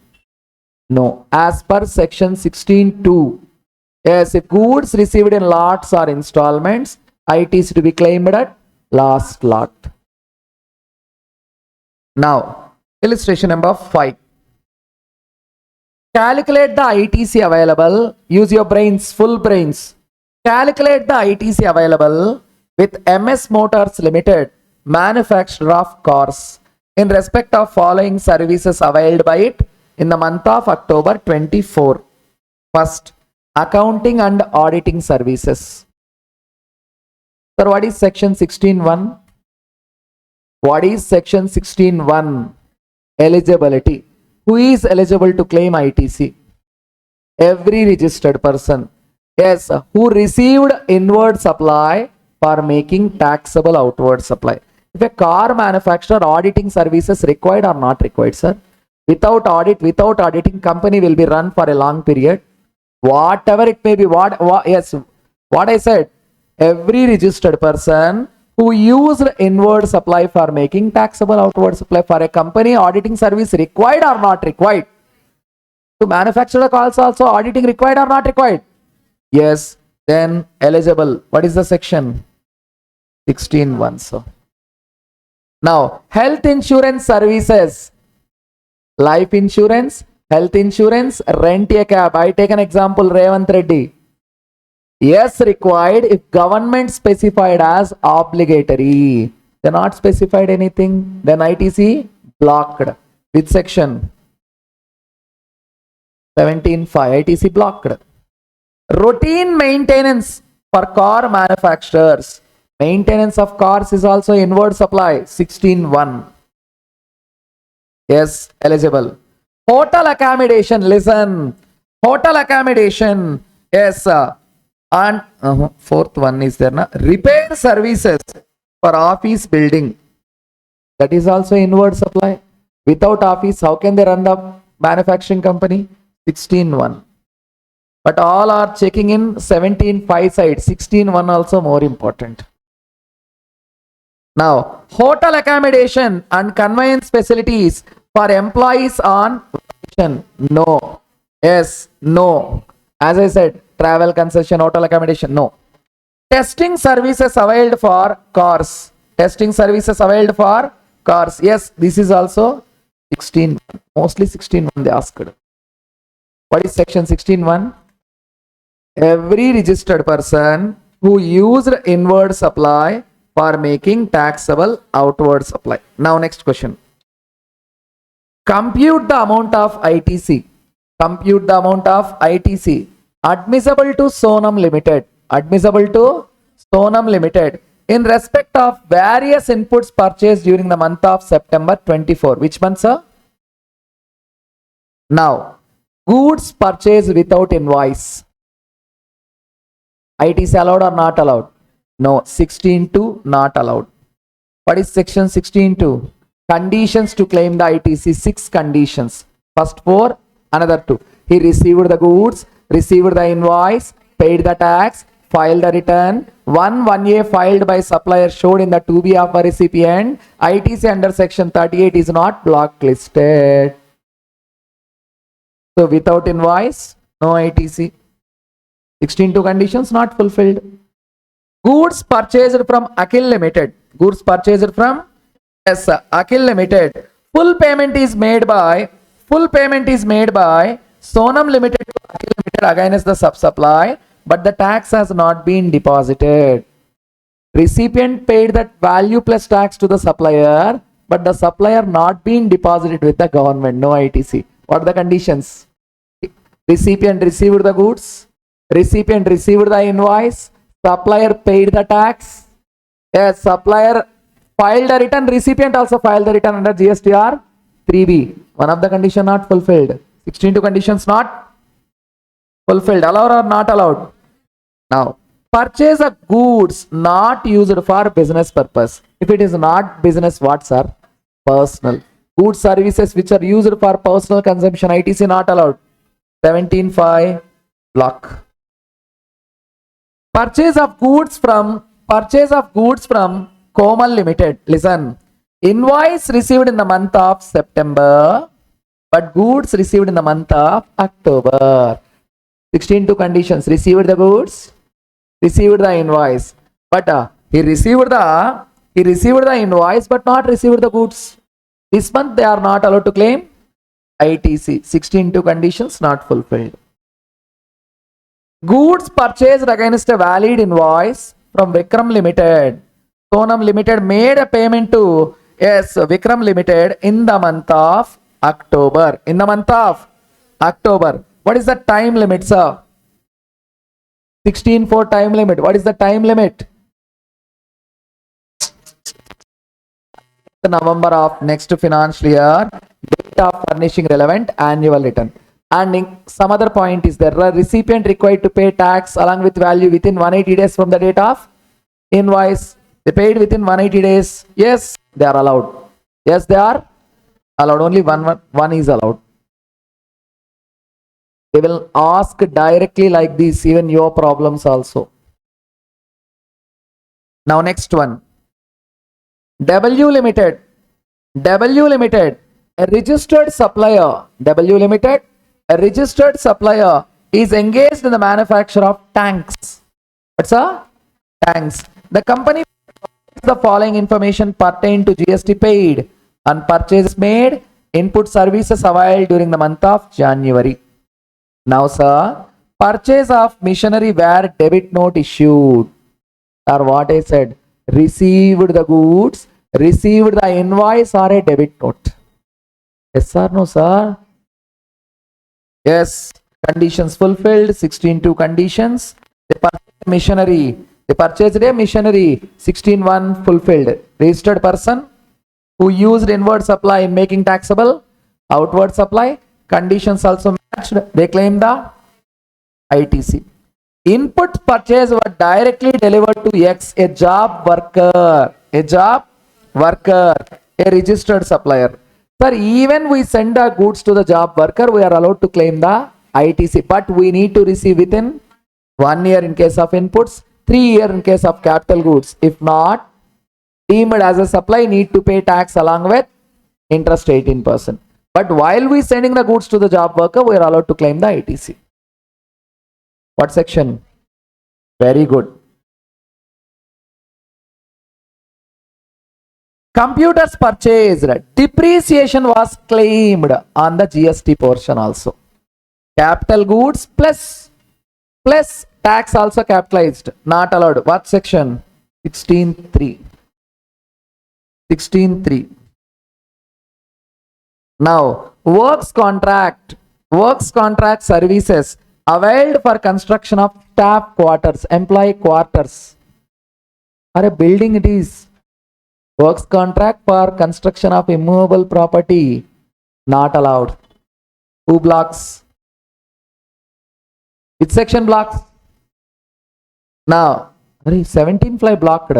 No, as per section 16(2). Yes, if goods received in lots or installments, ITC to be claimed at last lot. Now, illustration number 5. Calculate the ITC available. Use your brains, full brains. Calculate the ITC available with MS Motors Limited, manufacturer of cars, in respect of following services availed by it in the month of October 24. First, accounting and auditing services. Sir, what is section 16(1)? What is section 16(1)? Eligibility. Who is eligible to claim ITC? Every registered person. Yes, who received inward supply for making taxable outward supply. If a car manufacturer, auditing services required or not required, sir? Without auditing, company will be run for a long period. Whatever it may be, what I said, every registered person who used inward supply for making taxable outward supply for a company, auditing service required or not required. To manufacturer calls also auditing required or not required? Yes, then eligible. What is the section? 16(1). So now, health insurance services, life insurance, health insurance, rent a cab. I take an example, Reddy. Yes, required if government specified as obligatory. They not specified anything, then ITC blocked. Which section? 17(5). ITC blocked. Routine maintenance for car manufacturers. Maintenance of cars is also inward supply. 16(1). Yes, eligible. Hotel accommodation. Listen. Hotel accommodation. Yes, and fourth one is there. Repair services for office building. That is also inward supply. Without office, how can they run the manufacturing company? 16(1). But all are checking in 17(5) side. 16(1) also more important. Now, hotel accommodation and conveyance facilities for employees on vacation. No. Yes, no. As I said, travel concession, hotel accommodation, no. Testing services availed for cars. Testing services availed for cars. Yes, this is also 16. Mostly 16(1) they asked. What is section 16(1)? Every registered person who used inward supply for making taxable outward supply. Now, next question. Compute the amount of ITC. Compute the amount of ITC admissible to Sonam Limited. Admissible to Sonam Limited in respect of various inputs purchased during the month of September 24. Which month, sir? Now, goods purchased without invoice. ITC allowed or not allowed? No, 16.2 not allowed. What is section 16.2? Conditions to claim the ITC, 6 conditions. First 4, another 2. He received the goods, received the invoice, paid the tax, filed the return. 1A filed by supplier showed in the 2B of a recipient. ITC under section 38 is not blacklisted. So without invoice, no ITC. 16.2 conditions not fulfilled. Goods purchased from Akhil Limited. Goods purchased from Akhil Limited. Full payment is made by Sonam Limited to Akhil Limited against the sub-supply, but the tax has not been deposited. Recipient paid that value plus tax to the supplier, but the supplier not been deposited with the government. No ITC. What are the conditions? Recipient received the goods. Recipient received the invoice. Supplier paid the tax. Yes, supplier filed a return. Recipient also filed the return under GSTR 3B. One of the condition not fulfilled. 16.2 conditions not fulfilled. Allowed or not allowed? Now, purchase of goods not used for business purpose. If it is not business, what sir? Personal. Goods services which are used for personal consumption, ITC not allowed. 17.5 block. Purchase of goods from Komal Limited. Listen, invoice received in the month of September, but goods received in the month of October. 16.2 conditions. Received the goods, received the invoice, but he received the invoice but not received the goods. This month they are not allowed to claim ITC. 16.2 conditions not fulfilled. Goods purchased against a valid invoice from Vikram Limited. Sonam Limited made a payment to Vikram Limited in the month of October. In the month of October. What is the time limit, sir? 16.4 time limit. What is the time limit? November of next financial year. Date of furnishing relevant annual return. And some other point is there. A recipient required to pay tax along with value within 180 days from the date of invoice. They paid within 180 days. Yes, they are allowed. Yes, they are allowed. Only one is allowed. They will ask directly like this, even your problems also. Now next one. W Limited, a registered supplier. W Limited, a registered supplier is engaged in the manufacture of tanks. What's a tanks? The company provides the following information pertain to GST paid and purchases made, input services availed during the month of January. Now, sir, purchase of machinery where debit note issued, or what I said, received the goods, received the invoice or a debit note. Yes or no, sir? Yes. Conditions fulfilled. 16.2 conditions. They purchased a machinery. 16.1 fulfilled. Registered person who used inward supply in making taxable, outward supply. Conditions also matched. They claim the ITC. Input purchase were directly delivered to X, a job worker, a registered supplier. Sir, even we send the goods to the job worker, we are allowed to claim the ITC, but we need to receive within 1 year in case of inputs, 3 years in case of capital goods. If not, deemed as a supply, need to pay tax along with interest 18%. But while we sending the goods to the job worker, we are allowed to claim the ITC. What section? Very good. Computers purchased. Depreciation was claimed on the GST portion also. Capital goods plus tax also capitalized. Not allowed. What section? 16.3. 16.3. Now, works contract services availed for construction of staff quarters, employee quarters, or a building it is. Works contract for construction of immovable property, not allowed. Who blocks? Which section blocks? Now, 17 fly blocked.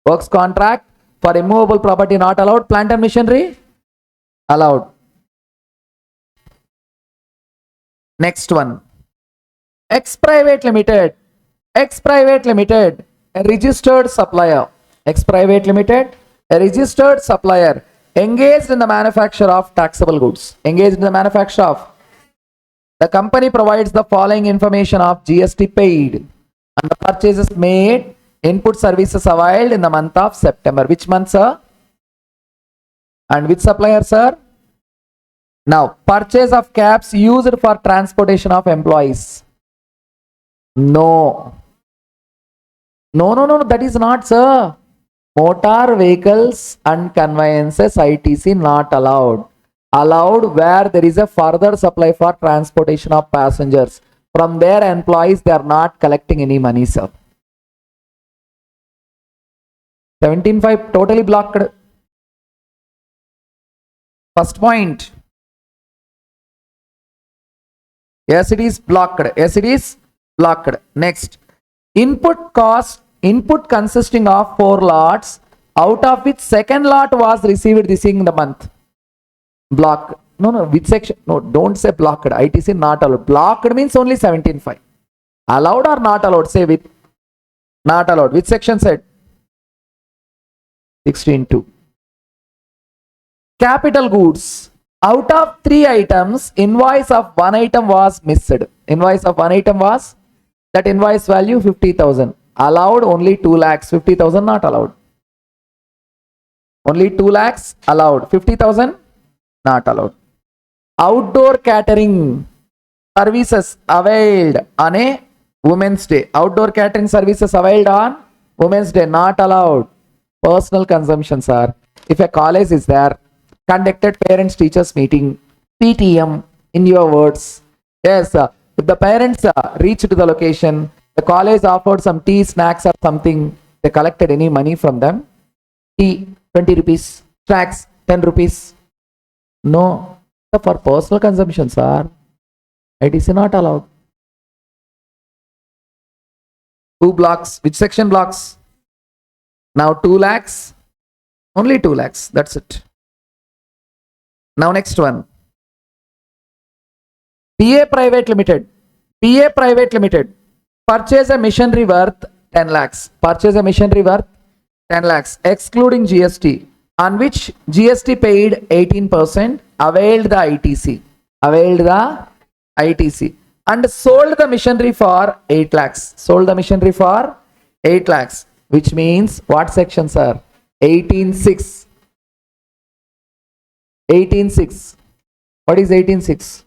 Works contract for immovable property not allowed. Plant and machinery allowed. Next one. X Private Limited. X Private Limited, a registered supplier. X Private Limited, a registered supplier engaged in the manufacture of taxable goods. Engaged in the manufacture of. The company provides the following information of GST paid and the purchases made, input services availed in the month of September. Which month, sir? And which supplier, sir? Now, purchase of cabs used for transportation of employees. No. No, that is not, sir. Motor vehicles and conveyances ITC not allowed. Allowed where there is a further supply for transportation of passengers. From their employees, they are not collecting any money, sir. 17.5 totally blocked. First point. Yes, it is blocked. Yes, it is blocked. Next. Input cost. Input consisting of 4 lots, out of which second lot was received this in the month. Blocked. No, which section? No, don't say blocked. ITC not allowed. Blocked means only 17.5. Allowed or not allowed? Say with. Not allowed. Which section said? 16.2. Capital goods. Out of 3 items, invoice of 1 item was missed. Invoice of 1 item was, that invoice value 50,000. Allowed only 2 lakhs, 50,000 not allowed. Only 2 lakhs allowed, 50,000 not allowed. Outdoor catering services availed on a Women's Day. Outdoor catering services availed on Women's Day not allowed. Personal consumptions are, if a college is there, conducted parents teachers meeting, PTM in your words. Yes, if the parents reached to the location, the college offered some tea, snacks or something, they collected any money from them. Tea, 20 rupees, snacks, 10 rupees. No, for personal consumption, sir, it is not allowed. Who blocks? Which section blocks? Now 2 lakhs, only 2 lakhs, that's it. Now next one. PA Private Limited. PA Private Limited. Purchase a machinery worth 10 lakhs. Purchase a machinery worth 10 lakhs excluding GST, on which GST paid 18%, availed the ITC. Availed the ITC. And sold the machinery for 8 lakhs. Sold the machinery for 8 lakhs. Which means what section, sir? 18.6. 18.6. What is 18.6?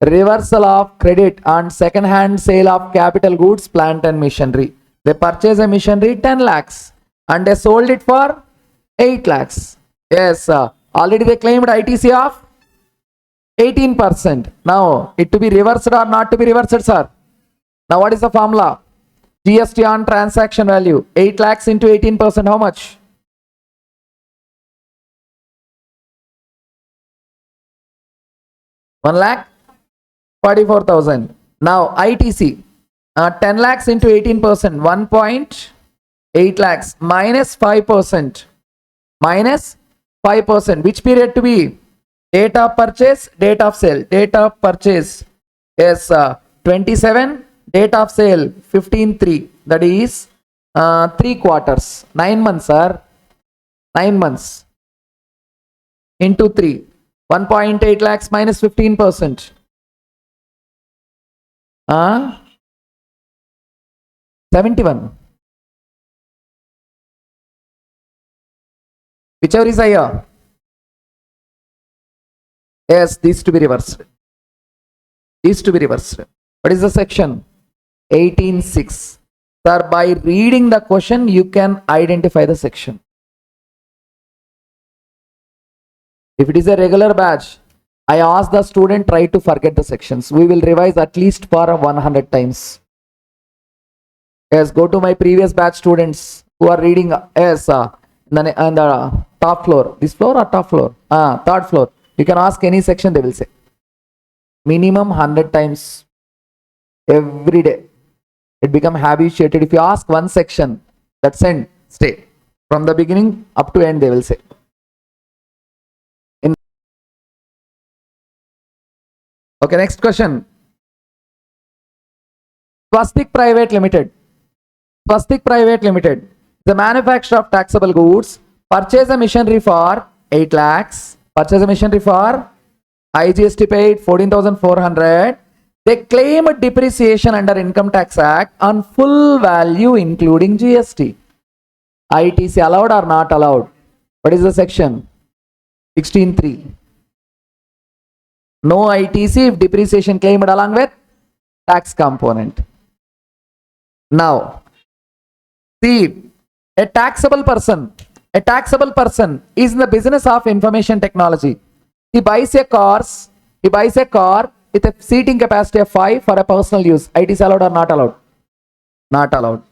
Reversal of credit on second hand sale of capital goods, plant and machinery. They purchased a machinery 10 lakhs and they sold it for 8 lakhs. Yes, already they claimed ITC of 18%. Now, it to be reversed or not to be reversed, sir? Now, what is the formula? GST on transaction value. 8 lakhs into 18%, how much? One lakh 44,000. Now ITC 10 lakhs into 18%, 1.8 lakhs minus 5%. Minus 5%. Which period to be? Date of purchase, date of sale. Date of purchase is 27. Date of sale 15/3. That is 3 quarters. 9 months, sir. 9 months into 3. 1.8 lakhs minus 15%. 71. Whichever is higher. Yes, these to be reversed. These to be reversed. What is the section? 18.6. Sir, by reading the question, you can identify the section. If it is a regular batch, I ask the student try to forget the sections. We will revise at least for 100 times. Yes, go to my previous batch students who are reading. Yes, on the top floor. This floor or top floor? Third floor. You can ask any section, they will say. Minimum 100 times every day. It become habituated. If you ask one section, that's end, stay. From the beginning up to end, they will say. Okay, next question. Swastik Private Limited. Swastik Private Limited, the manufacturer of taxable goods, purchase a machinery for 8 lakhs. Purchase a machinery for IGST paid 14,400. They claim depreciation under Income Tax Act on full value including GST. ITC allowed or not allowed? What is the section? 16.3. No ITC if depreciation claimed along with tax component. Now, see, a taxable person is in the business of information technology. He buys a car with a seating capacity of 5 for a personal use. It is allowed or not allowed? Not allowed.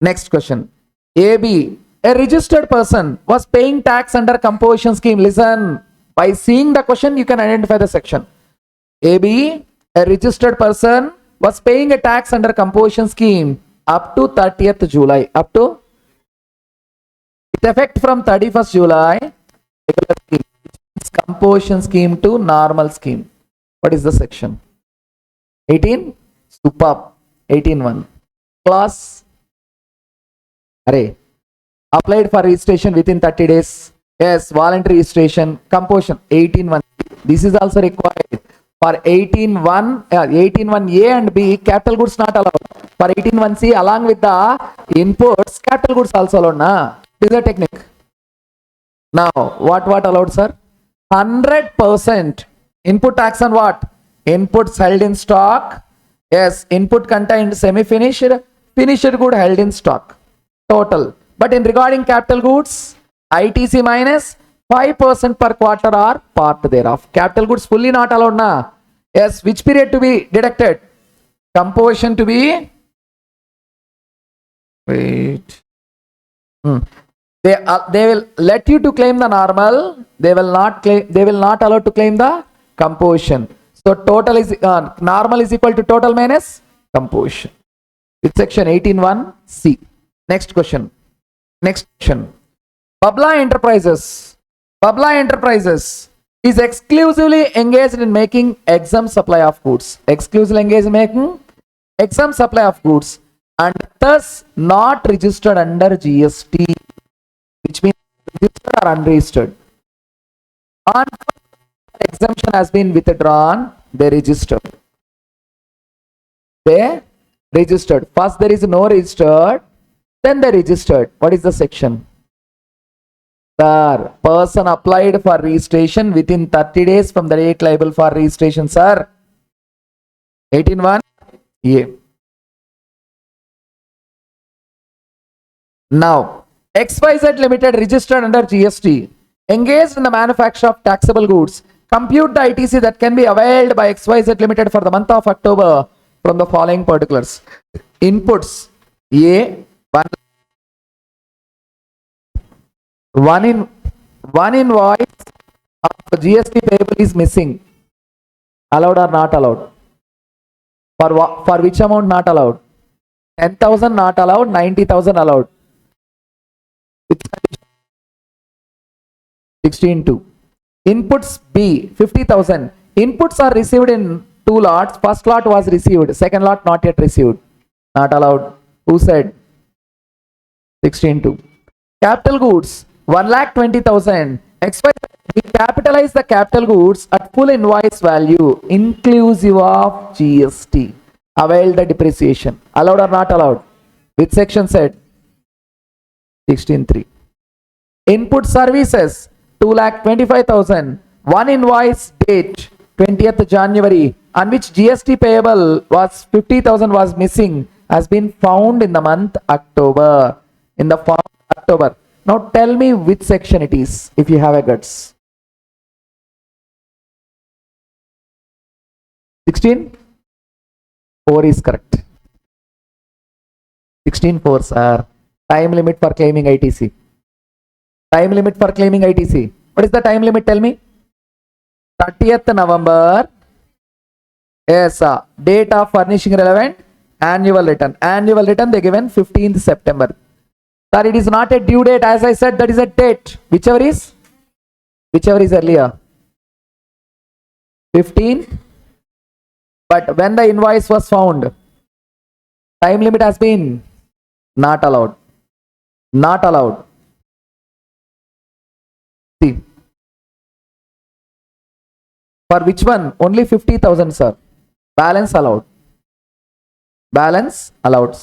Next question. AB, a registered person was paying tax under composition scheme. Listen, by seeing the question, you can identify the section. AB, a registered person was paying a tax under composition scheme up to 30th July. Up to? With effect from 31st July, regular scheme. It's composition scheme to normal scheme. What is the section? 18? Superb. 18.1. Clause. Array. Applied for registration within 30 days. Yes, voluntary registration. Composition. 18.1. This is also required. For 18.1A and B, capital goods not allowed. For 18.1C, along with the inputs, capital goods also allowed. Na? This is a technique. Now, what allowed, sir? 100% input tax on what? Inputs held in stock. Yes, input contained semi-finished, finished good held in stock. Total. But in regarding capital goods, ITC minus 5% per quarter or part thereof. Capital goods fully not allowed na. Yes, which period to be deducted? Composition to be. Wait. They will let you to claim the normal. They will not allow to claim the composition. So total is normal is equal to total minus composition. It's section 18.1C. Next question. Babla Enterprises is exclusively engaged in making exempt supply of goods. Exclusively engaged in making exempt supply of goods and thus not registered under GST, which means registered or unregistered. On exemption has been withdrawn, they registered. First there is no registered, then they registered. What is the section? Sir, person applied for registration within 30 days from the date liable for registration, sir. 18.1A. Now, XYZ Limited registered under GST, engaged in the manufacture of taxable goods. Compute the ITC that can be availed by XYZ Limited for the month of October from the following particulars. Inputs A, one invoice of GST payable is missing. Allowed or not allowed? For which amount not allowed? 10,000 not allowed, 90,000 allowed. 16.2. Inputs B, 50,000. Inputs are received in 2 lots. First lot was received. Second lot not yet received. Not allowed. Who said? 16.2. Capital goods, 1,20,000. We capitalize the capital goods at full invoice value, inclusive of GST. Avail the depreciation. Allowed or not allowed? Which section said? 16.3. Input services, 2,25,000. One invoice date, 20th January, on which GST payable was 50,000 was missing, has been found in the month October. In the form October. Now tell me which section it is, if you have a guts. 16? 4 is correct. 16.4, sir. Time limit for claiming ITC. Time limit for claiming ITC. What is the time limit? Tell me. 30th November. Yes, date of furnishing relevant annual return. Annual return they given 15th September. Sir, it is not a due date. As I said, that is a date. Whichever is earlier. 15. But when the invoice was found, time limit has been not allowed. Not allowed. See. For which one? Only 50,000, sir. Balance allowed. Balance allowed.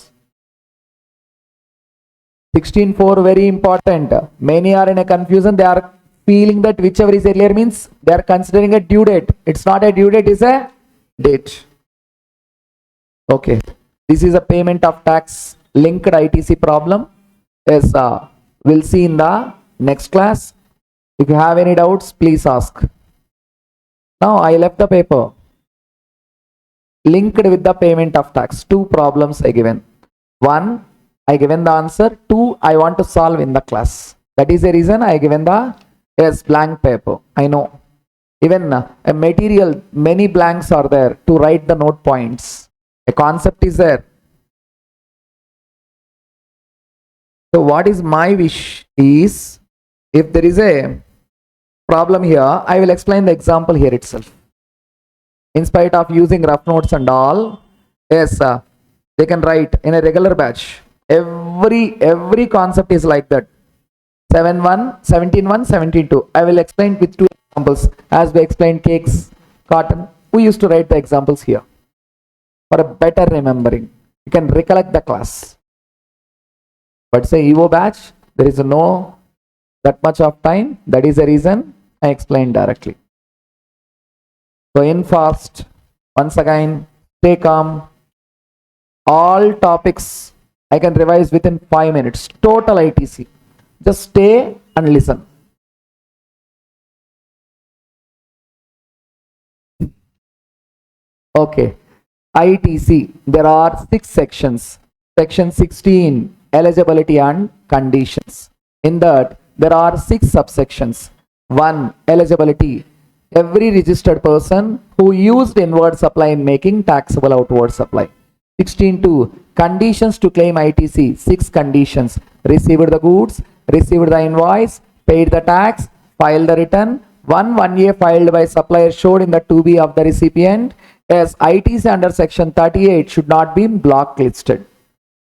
16.4 very important. Many are in a confusion. They are feeling that whichever is earlier means they are considering a due date. It's not a due date, it's a date. Okay. This is a payment of tax linked ITC problem. Yes, we'll see in the next class. If you have any doubts, please ask. Now I left the paper linked with the payment of tax. Two problems I given. One, I given the answer. Two, I want to solve in the class. That is the reason I given the blank paper. I know. Even a material, many blanks are there to write the note points. A concept is there. So what is my wish is, if there is a problem here, I will explain the example here itself. In spite of using rough notes and all, yes, they can write in a regular batch. Every concept is like that. 7.1, 17.1, 17.2. I will explain with two examples. As we explained cakes, cotton, we used to write the examples here. For a better remembering, you can recollect the class. But say EO batch, there is no that much of time. That is the reason I explained directly. So in fast, once again, stay calm. All topics I can revise within 5 minutes. Total ITC. Just stay and listen. Okay. ITC. There are 6 sections. Section 16, eligibility and conditions. In that, there are 6 subsections. 1, eligibility. Every registered person who used inward supply in making taxable outward supply. 16.2, conditions to claim ITC. 6 conditions. Received the goods, received the invoice, paid the tax, filed the return. 1A filed by supplier showed in the 2B of the recipient. As ITC under section 38 should not be blocklisted.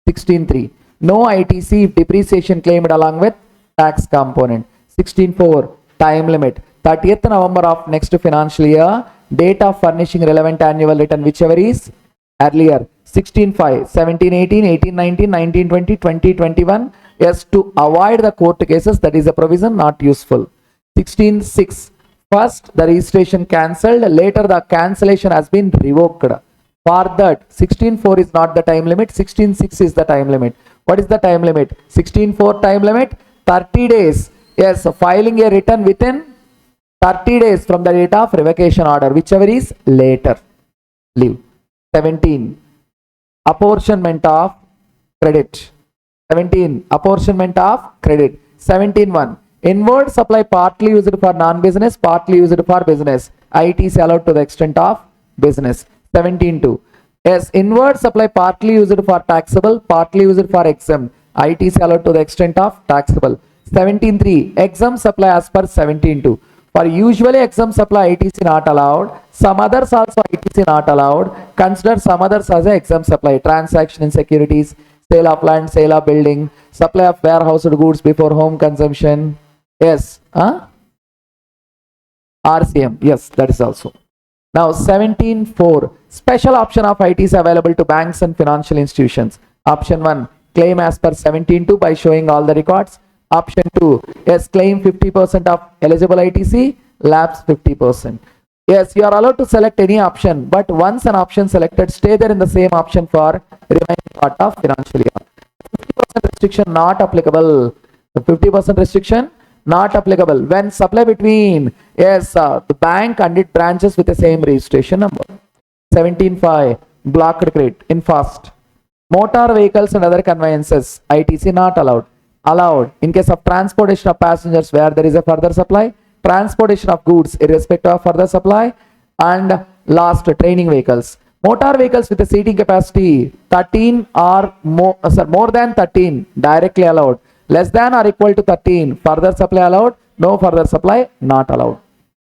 16.3, no ITC if depreciation claimed along with tax component. 16.4, time limit. 30th November of next financial year. Date of furnishing relevant annual return, whichever is earlier. 16.5, 17.18, 18.19, 19.20, 20.21. Yes, to avoid the court cases, that is a provision not useful. 16.6, first the registration cancelled, later the cancellation has been revoked. For that, 16.4 is not the time limit, 16.6 is the time limit. What is the time limit? 16.4 time limit, 30 days. Yes, filing a return within 30 days from the date of revocation order, whichever is later. Leave. 17, apportionment of credit. 17, apportionment of credit. 17.1, inward supply partly used for non-business, partly used for business. ITC allowed to the extent of business. 17.2, yes, inward supply partly used for taxable, partly used for exempt. ITC allowed to the extent of taxable. 17.3, exempt supply as per 17.2. For usually exempt supply, ITC not allowed. Some others also ITC not allowed. Consider some others as a exempt supply. Transaction in securities, sale of land, sale of building, supply of warehoused goods before home consumption. Yes. RCM. Yes, that is also. Now 17.4, special option of ITC available to banks and financial institutions. Option 1, claim as per 17.2 by showing all the records. Option 2, yes, claim 50% of eligible ITC, lapse 50%. Yes, you are allowed to select any option, but once an option selected, stay there in the same option for remaining part of financial year. 50% restriction not applicable. The 50% restriction not applicable when supply between the bank and its branches with the same registration number. 17.5, blocked credit in fast. Motor vehicles and other conveyances, ITC not allowed. Allowed in case of transportation of passengers where there is a further supply, transportation of goods irrespective of further supply. And last, training vehicles. Motor vehicles with a seating capacity 13 or more than 13 directly allowed. Less than or equal to 13 further supply allowed. No further supply not allowed.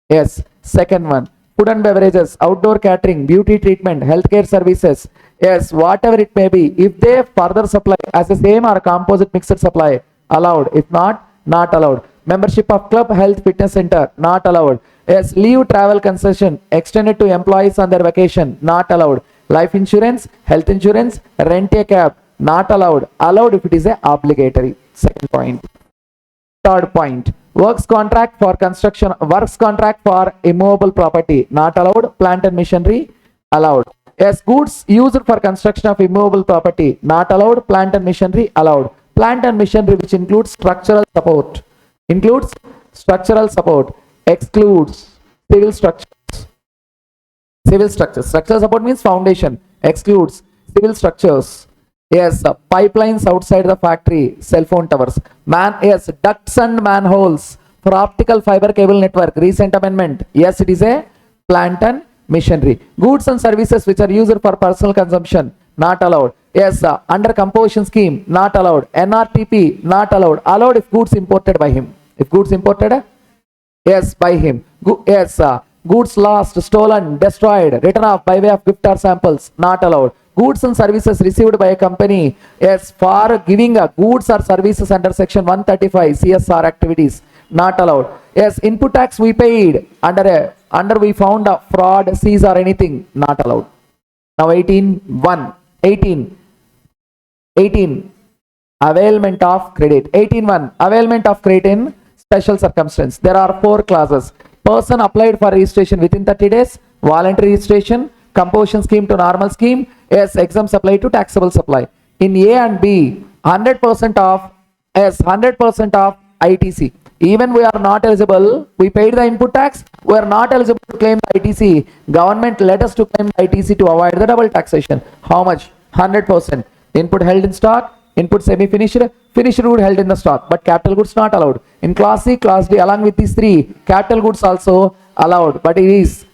Yes. Second one, food and beverages, outdoor catering, beauty treatment, healthcare services. Yes, whatever it may be, if they further supply as the same or composite mixed supply, allowed. If not, not allowed. Membership of club, health, fitness center, not allowed. Yes, leave travel concession extended to employees on their vacation, not allowed. Life insurance, health insurance, rent a cab, not allowed. Allowed if it is a obligatory. Second point. Third point, works contract for construction, works contract for immovable property, not allowed. Plant and machinery, allowed. Yes, goods used for construction of immovable property, not allowed. Plant and machinery, allowed. Plant and machinery which includes structural support, excludes civil structures. Structural support means foundation, excludes civil structures. Yes, pipelines outside the factory, cell phone towers. Yes, ducts and manholes for optical fiber cable network. Recent amendment. Yes, it is a plant and machinery. Goods and services which are used for personal consumption, not allowed. Yes, under composition scheme, not allowed. NRTP, not allowed. Allowed if goods imported by him. If goods imported, yes, by him. Yes, goods lost, stolen, destroyed, written off by way of gift or samples, not allowed. Goods and services received by a company, yes, for giving goods or services under section 135 CSR activities, not allowed. Yes, input tax we paid under we found a fraud, seize or anything, not allowed. Now 18 availment of credit. 18.1 availment of credit in special circumstance. There are 4 clauses. Person applied for registration within 30 days, voluntary registration, composition scheme to normal scheme. Yes, exempt supply to taxable supply. In A and B, 100% of ITC. Even we are not eligible, we paid the input tax, we are not eligible to claim the ITC. Government let us to claim the ITC to avoid the double taxation. How much? 100%. Input held in stock, input semi-finished, finished good held in the stock, but capital goods not allowed. In class C, class D, along with these 3, capital goods also allowed, but it is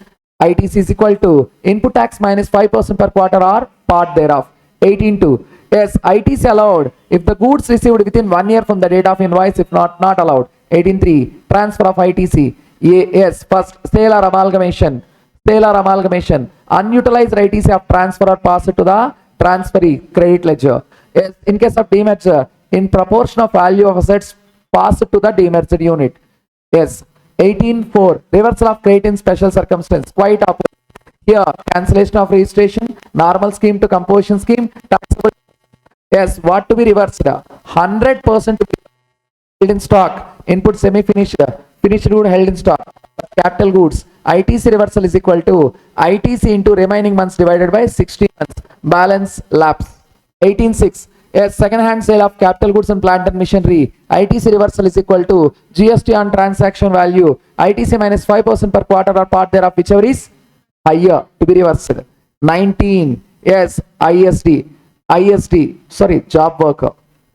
ITC is equal to input tax minus 5% per quarter or part thereof. 18.2. Yes, ITC allowed if the goods received within 1 year from the date of invoice, if not allowed. 18.3. Transfer of ITC. Yes, first sale or amalgamation. Unutilized ITC of transfer or pass it to the transferee credit ledger. Yes, in case of demerger, in proportion of value of assets pass it to the demerged unit. Yes. 18.4. Reversal of credit in special circumstance. Quite opposite. Here, cancellation of registration, normal scheme to composition scheme, taxable. Yes, what to be reversed? 100% to be held in stock. Input semi-finished, finished good held in stock. Capital goods. ITC reversal is equal to ITC into remaining months divided by 60 months. Balance lapse. 18.6. Yes, second-hand sale of capital goods and plant and machinery. ITC reversal is equal to GST on transaction value. ITC minus 5% per quarter or part thereof, whichever is higher, to be reversed. 19. Yes, job worker.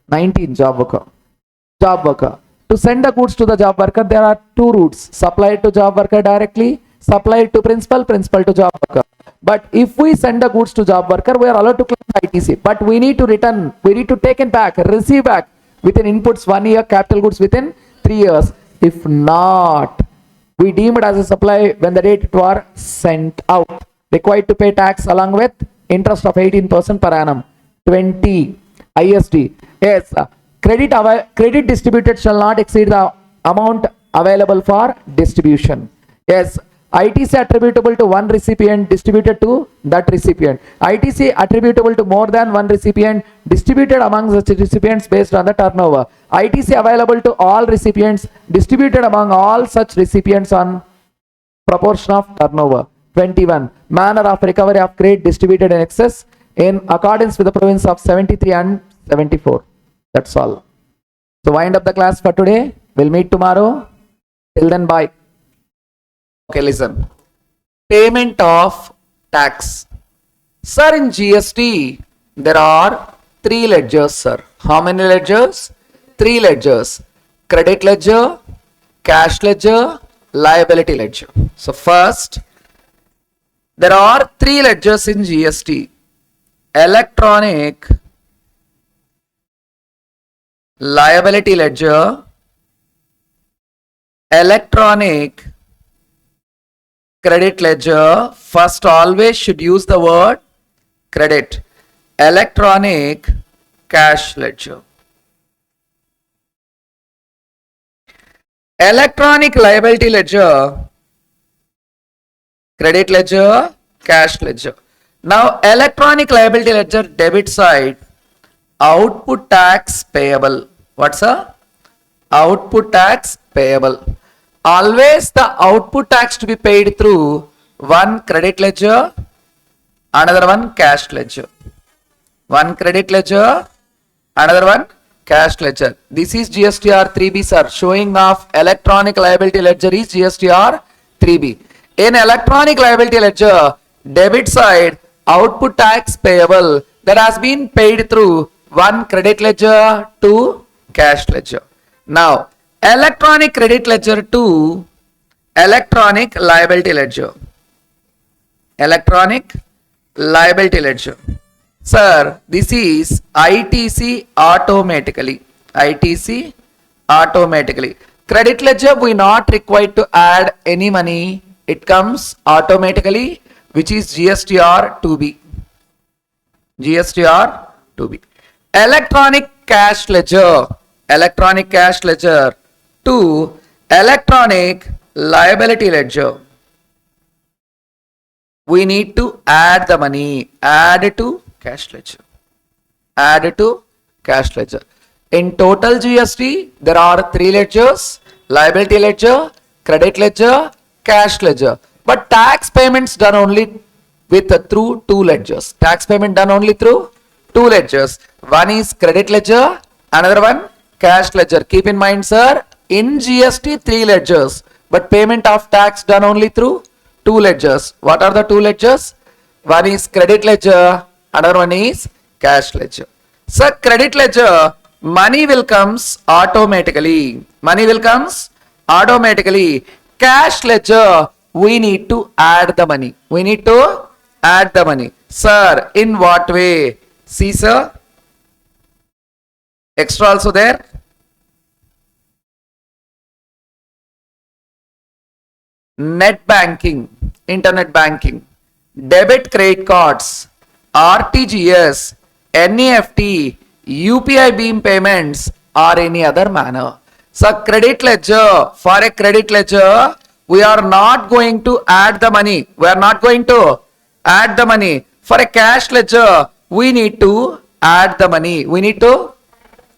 19, job worker. To send the goods to the job worker, there are 2 routes. Supply it to job worker directly, supply it to principal to job worker. But if we send the goods to job worker, we are allowed to claim ITC. But we need to return, receive back within inputs 1 year, capital goods within 3 years. If not, we deem it as a supply when the date it was sent out. Required to pay tax along with interest of 18% per annum. 20. ISD. Yes, credit distributed shall not exceed the amount available for distribution. Yes, ITC attributable to one recipient distributed to that recipient. ITC attributable to more than one recipient distributed among such recipients based on the turnover. ITC available to all recipients distributed among all such recipients on proportion of turnover. 21. Manner of recovery of credit distributed in excess in accordance with the provisions of 73 and 74. That's all. So wind up the class for today. We'll meet tomorrow. Till then, bye. Okay, listen. Payment of tax. Sir, in GST, there are 3 ledgers, sir. How many ledgers? 3 ledgers. Credit ledger, cash ledger, liability ledger. So first, there are three ledgers in GST. Electronic liability ledger, electronic credit ledger. First, always should use the word credit. Electronic cash ledger. Electronic liability ledger, credit ledger, cash ledger. Now, electronic liability ledger debit side, output tax payable. What's a output tax payable? Always the output tax to be paid through one credit ledger, another one cash ledger. One credit ledger, another one cash ledger. This is GSTR 3B, sir. Showing of electronic liability ledger is GSTR 3B. In electronic liability ledger, debit side, output tax payable that has been paid through one credit ledger to cash ledger. Now, electronic credit ledger to electronic liability ledger. Electronic liability ledger. Sir, this is ITC automatically. ITC automatically. Credit ledger, we not required to add any money. It comes automatically, which is GSTR 2B. GSTR 2B. Electronic cash ledger. Electronic cash ledger to electronic liability ledger. We need to add the money. Add to cash ledger. Add to cash ledger. In total GST, there are three ledgers: liability ledger, credit ledger, cash ledger. But tax payments done only through two ledgers. Tax payment done only through two ledgers. One is credit ledger, another one cash ledger. Keep in mind, sir, in GST three ledgers, but payment of tax done only through two ledgers. What are the two ledgers? One is credit ledger, another one is cash ledger. So credit ledger, money will comes automatically. Money will comes automatically. Cash ledger, we need to add the money. We need to add the money. Sir, in what way? See, sir. Extra also there. Net banking, internet banking, debit credit cards, RTGS, NEFT, UPI beam payments or any other manner. So credit ledger, for a credit ledger, we are not going to add the money. We are not going to add the money. For a cash ledger, we need to add the money. We need to,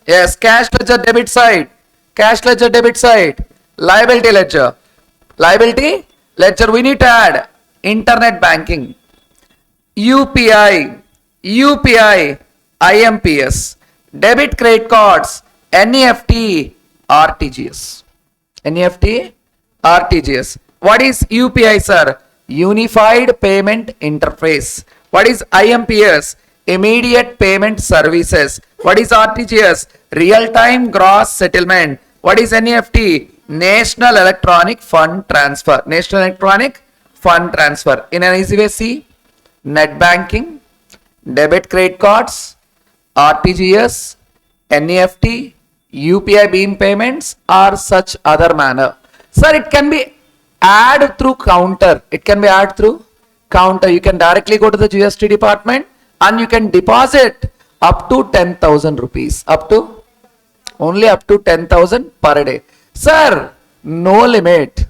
yes, cash ledger debit side, cash ledger debit side, liability ledger. Liability ledger, we need to add internet banking, UPI, IMPS, debit credit cards, NEFT, RTGS. NEFT, RTGS. What is UPI, sir? Unified Payment Interface. What is IMPS? Immediate Payment Services. What is RTGS? Real-time Gross Settlement. What is NEFT? National Electronic Fund Transfer. National Electronic Fund Transfer. In an easy way, see, net banking, debit credit cards, RTGS, NEFT, UPI beam payments or such other manner. Sir, it can be added through counter. It can be added through counter. You can directly go to the GST department and you can deposit up to 10,000 rupees. Only up to 10,000 per day. Sir, no limit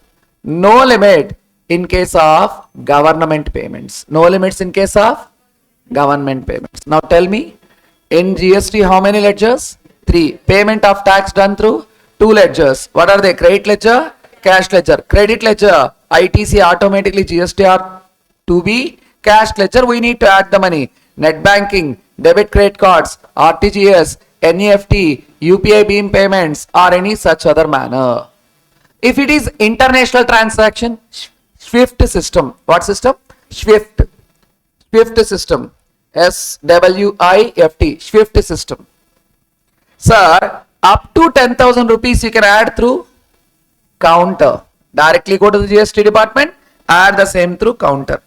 in case of government payments. No limits in case of government payments. Now tell me, in GST how many ledgers? 3. Payment of tax done through 2 ledgers. What are they? Credit ledger, cash ledger. Credit ledger, ITC automatically GSTR 2B. Cash ledger, we need to add the money. Net banking, debit credit cards, RTGS, NEFT, UPI beam payments or any such other manner. If it is international transaction, SWIFT system. What system? SWIFT system. SWIFT. SWIFT system. Sir, up to 10,000 rupees you can add through counter. Directly go to the GST department, add the same through counter.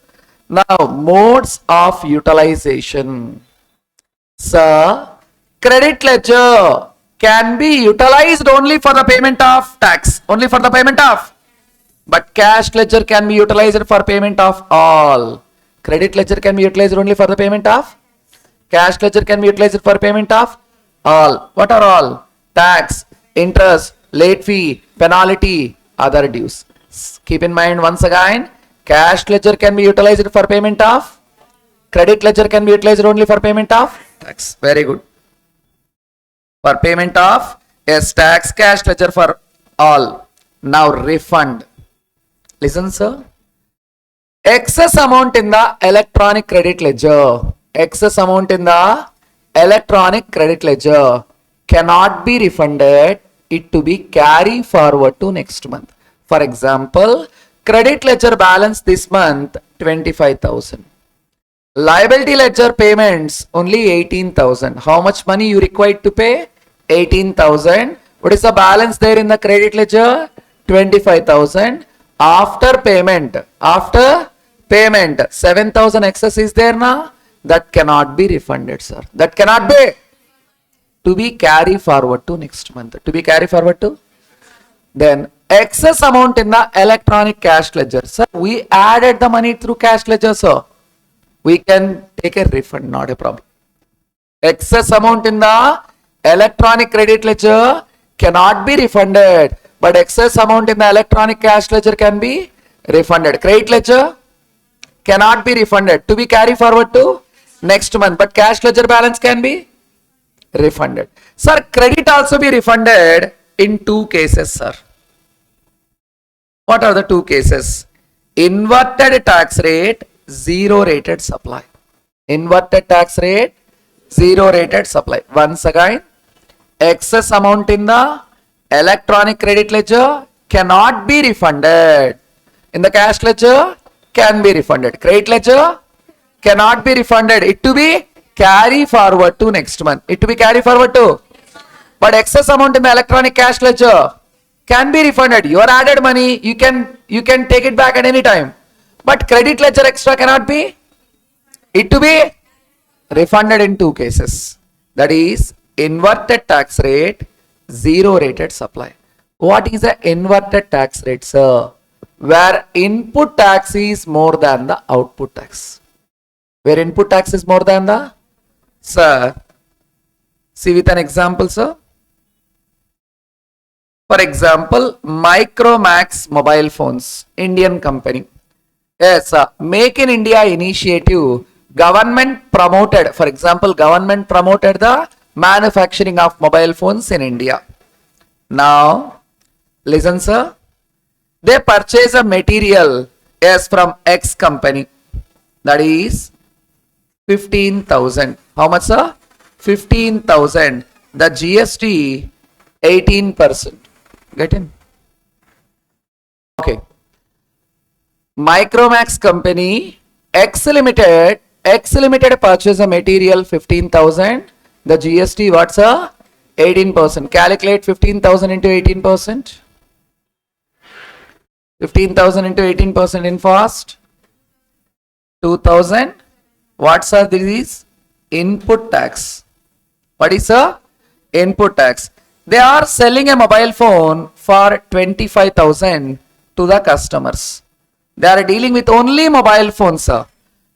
Now, modes of utilization. Sir, credit ledger can be utilized only for the payment of tax, only for the payment of, but cash ledger can be utilized for payment of all. Credit ledger can be utilized only for the payment of, cash ledger can be utilized for payment of all. What are all? Tax, interest, late fee, penalty, other dues. Keep in mind once again, cash ledger can be utilized for payment of, credit ledger can be utilized only for payment of tax. Very good. For payment of, yes, tax, cash ledger for all. Now refund. Listen, sir. Excess amount in the electronic credit ledger. Excess amount in the electronic credit ledger cannot be refunded. It to be carry forward to next month. For example, credit ledger balance this month 25,000. Liability ledger payments only 18,000. How much money you required to pay? 18,000. What is the balance there in the credit ledger? 25,000. After payment, 7,000 excess is there now. That cannot be refunded, sir. That cannot be. To be carry forward to next month. To be carry forward to. Then excess amount in the electronic cash ledger. Sir, we added the money through cash ledger, sir. We can take a refund, not a problem. Excess amount in the electronic credit ledger cannot be refunded, but excess amount in the electronic cash ledger can be refunded. Credit ledger cannot be refunded, to be carry forward to next month, but cash ledger balance can be refunded. Sir, credit also be refunded in two cases, sir. What are the two cases? Inverted tax rate, zero rated supply. Inverted tax rate, zero rated supply. Once again, excess amount in the electronic credit ledger cannot be refunded. In the cash ledger, can be refunded. Credit ledger cannot be refunded. It to be carry forward to next month. It to be carry forward to. But excess amount in the electronic cash ledger can be refunded. Your added money, you can take it back at any time. But credit ledger extra cannot be. It to be refunded in two cases. That is inverted tax rate, zero rated supply. What is the inverted tax rate, sir? Where input tax is more than the output tax. Where input tax is more than the, sir, see with an example, sir. For example, Micromax mobile phones, Indian company. Yes, Make in India initiative, government promoted, for example, government promoted the manufacturing of mobile phones in India. Now, listen, sir. They purchase a material, yes, from X company. That is 15,000. How much, sir? 15,000. The GST 18%. Get in? Okay. Micromax company, X Limited purchase a material 15,000. The GST, what's a 18%. Calculate 15,000 into 18%. 15,000 into 18% in fast. 2,000. What's these? Input tax. What is input tax? They are selling a mobile phone for 25,000 to the customers. They are dealing with only mobile phones, sir.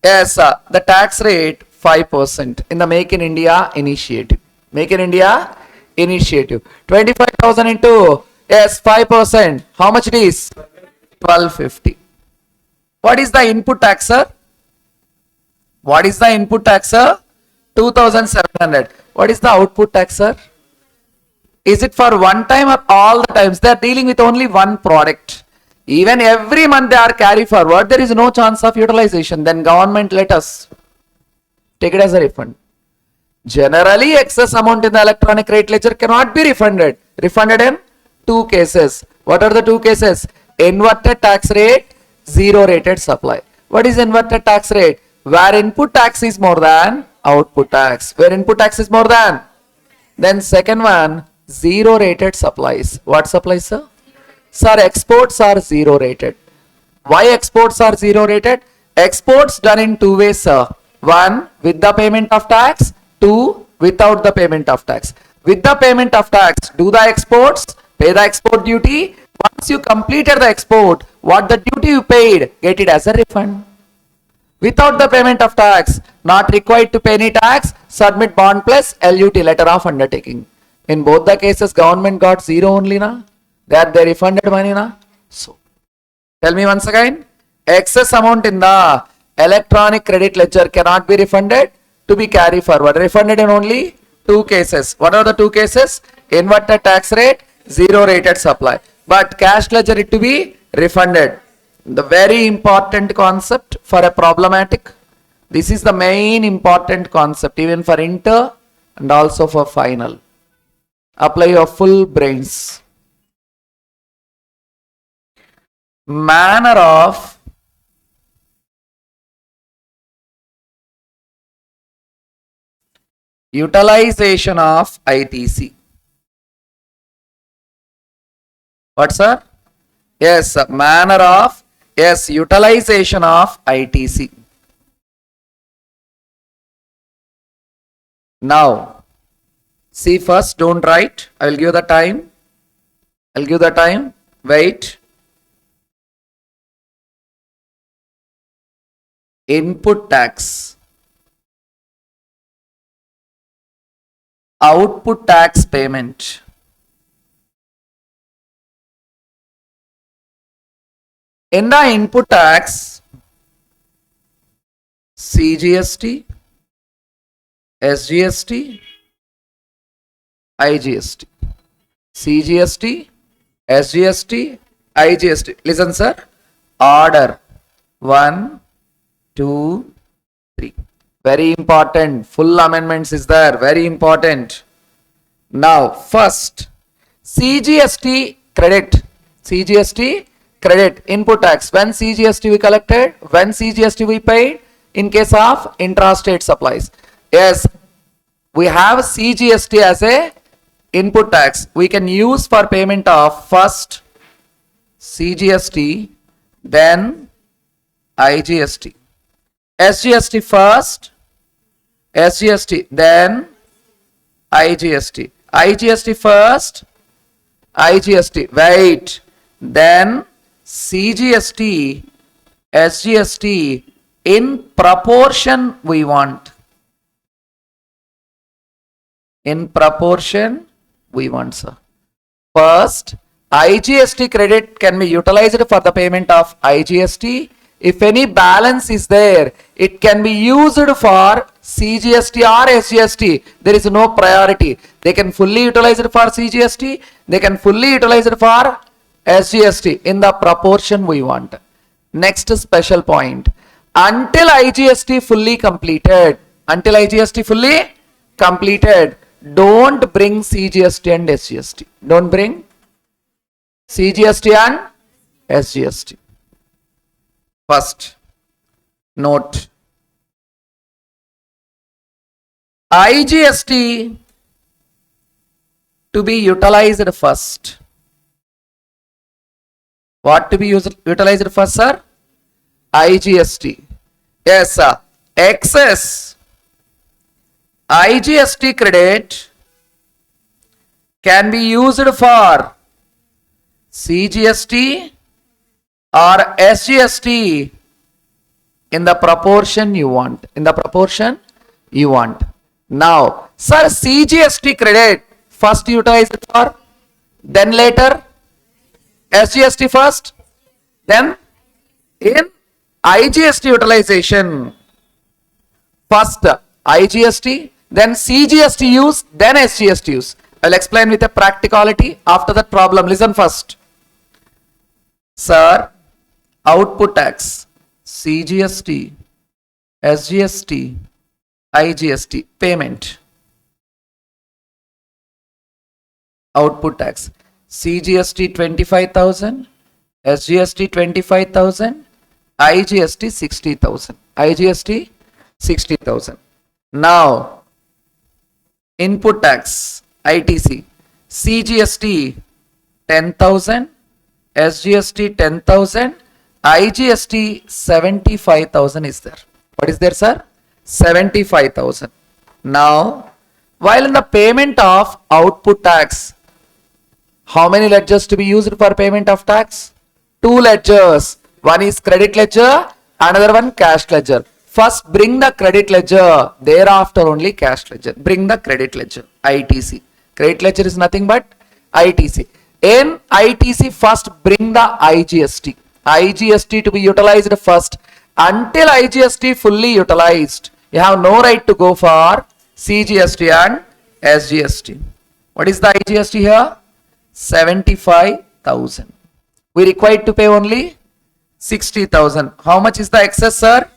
Yes, sir. The tax rate 5% in the Make in India initiative. Make in India initiative. 25,000 into, yes, 5%. How much it is? 1250. What is the input tax, sir? What is the input tax, sir? 2,700. What is the output tax, sir? Is it for one time or all the times? They are dealing with only one product. Even every month they are carry forward. There is no chance of utilization. Then government let us take it as a refund. Generally, excess amount in the electronic rate ledger cannot be refunded. Refunded in two cases. What are the two cases? Inverted tax rate, zero rated supply. What is inverted tax rate? Where input tax is more than output tax. Where input tax is more than. Then second one, zero rated supplies. What supplies, sir? Sir, exports are zero rated. Why exports are zero rated? Exports done in two ways, sir. One, with the payment of tax. Two, without the payment of tax. With the payment of tax, do the exports, pay the export duty. Once you completed the export, what the duty you paid, get it as a refund. Without the payment of tax, not required to pay any tax, submit bond plus LUT, letter of undertaking. In both the cases, government got zero only, na? That they refunded money, na? So, tell me once again, excess amount in the electronic credit ledger cannot be refunded, to be carried forward. Refunded in only two cases. What are the two cases? Inverted tax rate, zero rated supply. But cash ledger it to be refunded. The very important concept for a problematic. This is the main important concept even for inter and also for final. Apply your full brains. Manner of utilization of ITC. What, sir? Yes, manner of, yes, utilization of ITC. Now, see first, don't write. I will give the time. I'll give the time. Wait. Input tax. Output tax payment. In the input tax, CGST, SGST, IGST. CGST, SGST, IGST. Listen, sir. Order 1, 2, 3. Very important. Full amendments is there. Very important. Now, first, CGST credit. CGST credit. Input tax. When CGST we collected? When CGST we paid? In case of intrastate supplies. Yes, we have CGST as a input tax. We can use for payment of first CGST, then IGST. SGST first, SGST, then IGST. IGST first, IGST, wait, then CGST, SGST, in proportion we want. In proportion we want, sir. First, IGST credit can be utilized for the payment of IGST. If any balance is there, it can be used for CGST or SGST. There is no priority. They can fully utilize it for CGST. They can fully utilize it for SGST in the proportion we want. Next special point. Until IGST fully completed, don't bring CGST and SGST. Don't bring CGST and SGST. First, note. IGST to be utilized first. What to be utilized first, sir? IGST. Yes, sir. Excess IGST credit can be used for CGST or SGST in the proportion you want. In the proportion you want. Now, sir, CGST credit first utilized for, then later SGST first, then in IGST utilization, first IGST, then CGST use, then SGST use. I'll explain with a practicality after that problem. Listen first. Sir, output tax, CGST, SGST, IGST, payment. Output tax, CGST 25,000, SGST 25,000, IGST 60,000. IGST 60,000. Now, input tax, ITC, CGST 10,000, SGST 10,000, IGST 75,000 is there. What is there, sir? 75,000. Now, while in the payment of output tax, how many ledgers to be used for payment of tax? Two ledgers. One is credit ledger, another one cash ledger. First bring the credit ledger, thereafter only cash ledger. Bring the credit ledger, ITC. Credit ledger is nothing but ITC. In ITC, first bring the IGST. IGST to be utilized first. Until IGST fully utilized, you have no right to go for CGST and SGST. What is the IGST here? 75,000. We required to pay only 60,000. How much is the excess, sir?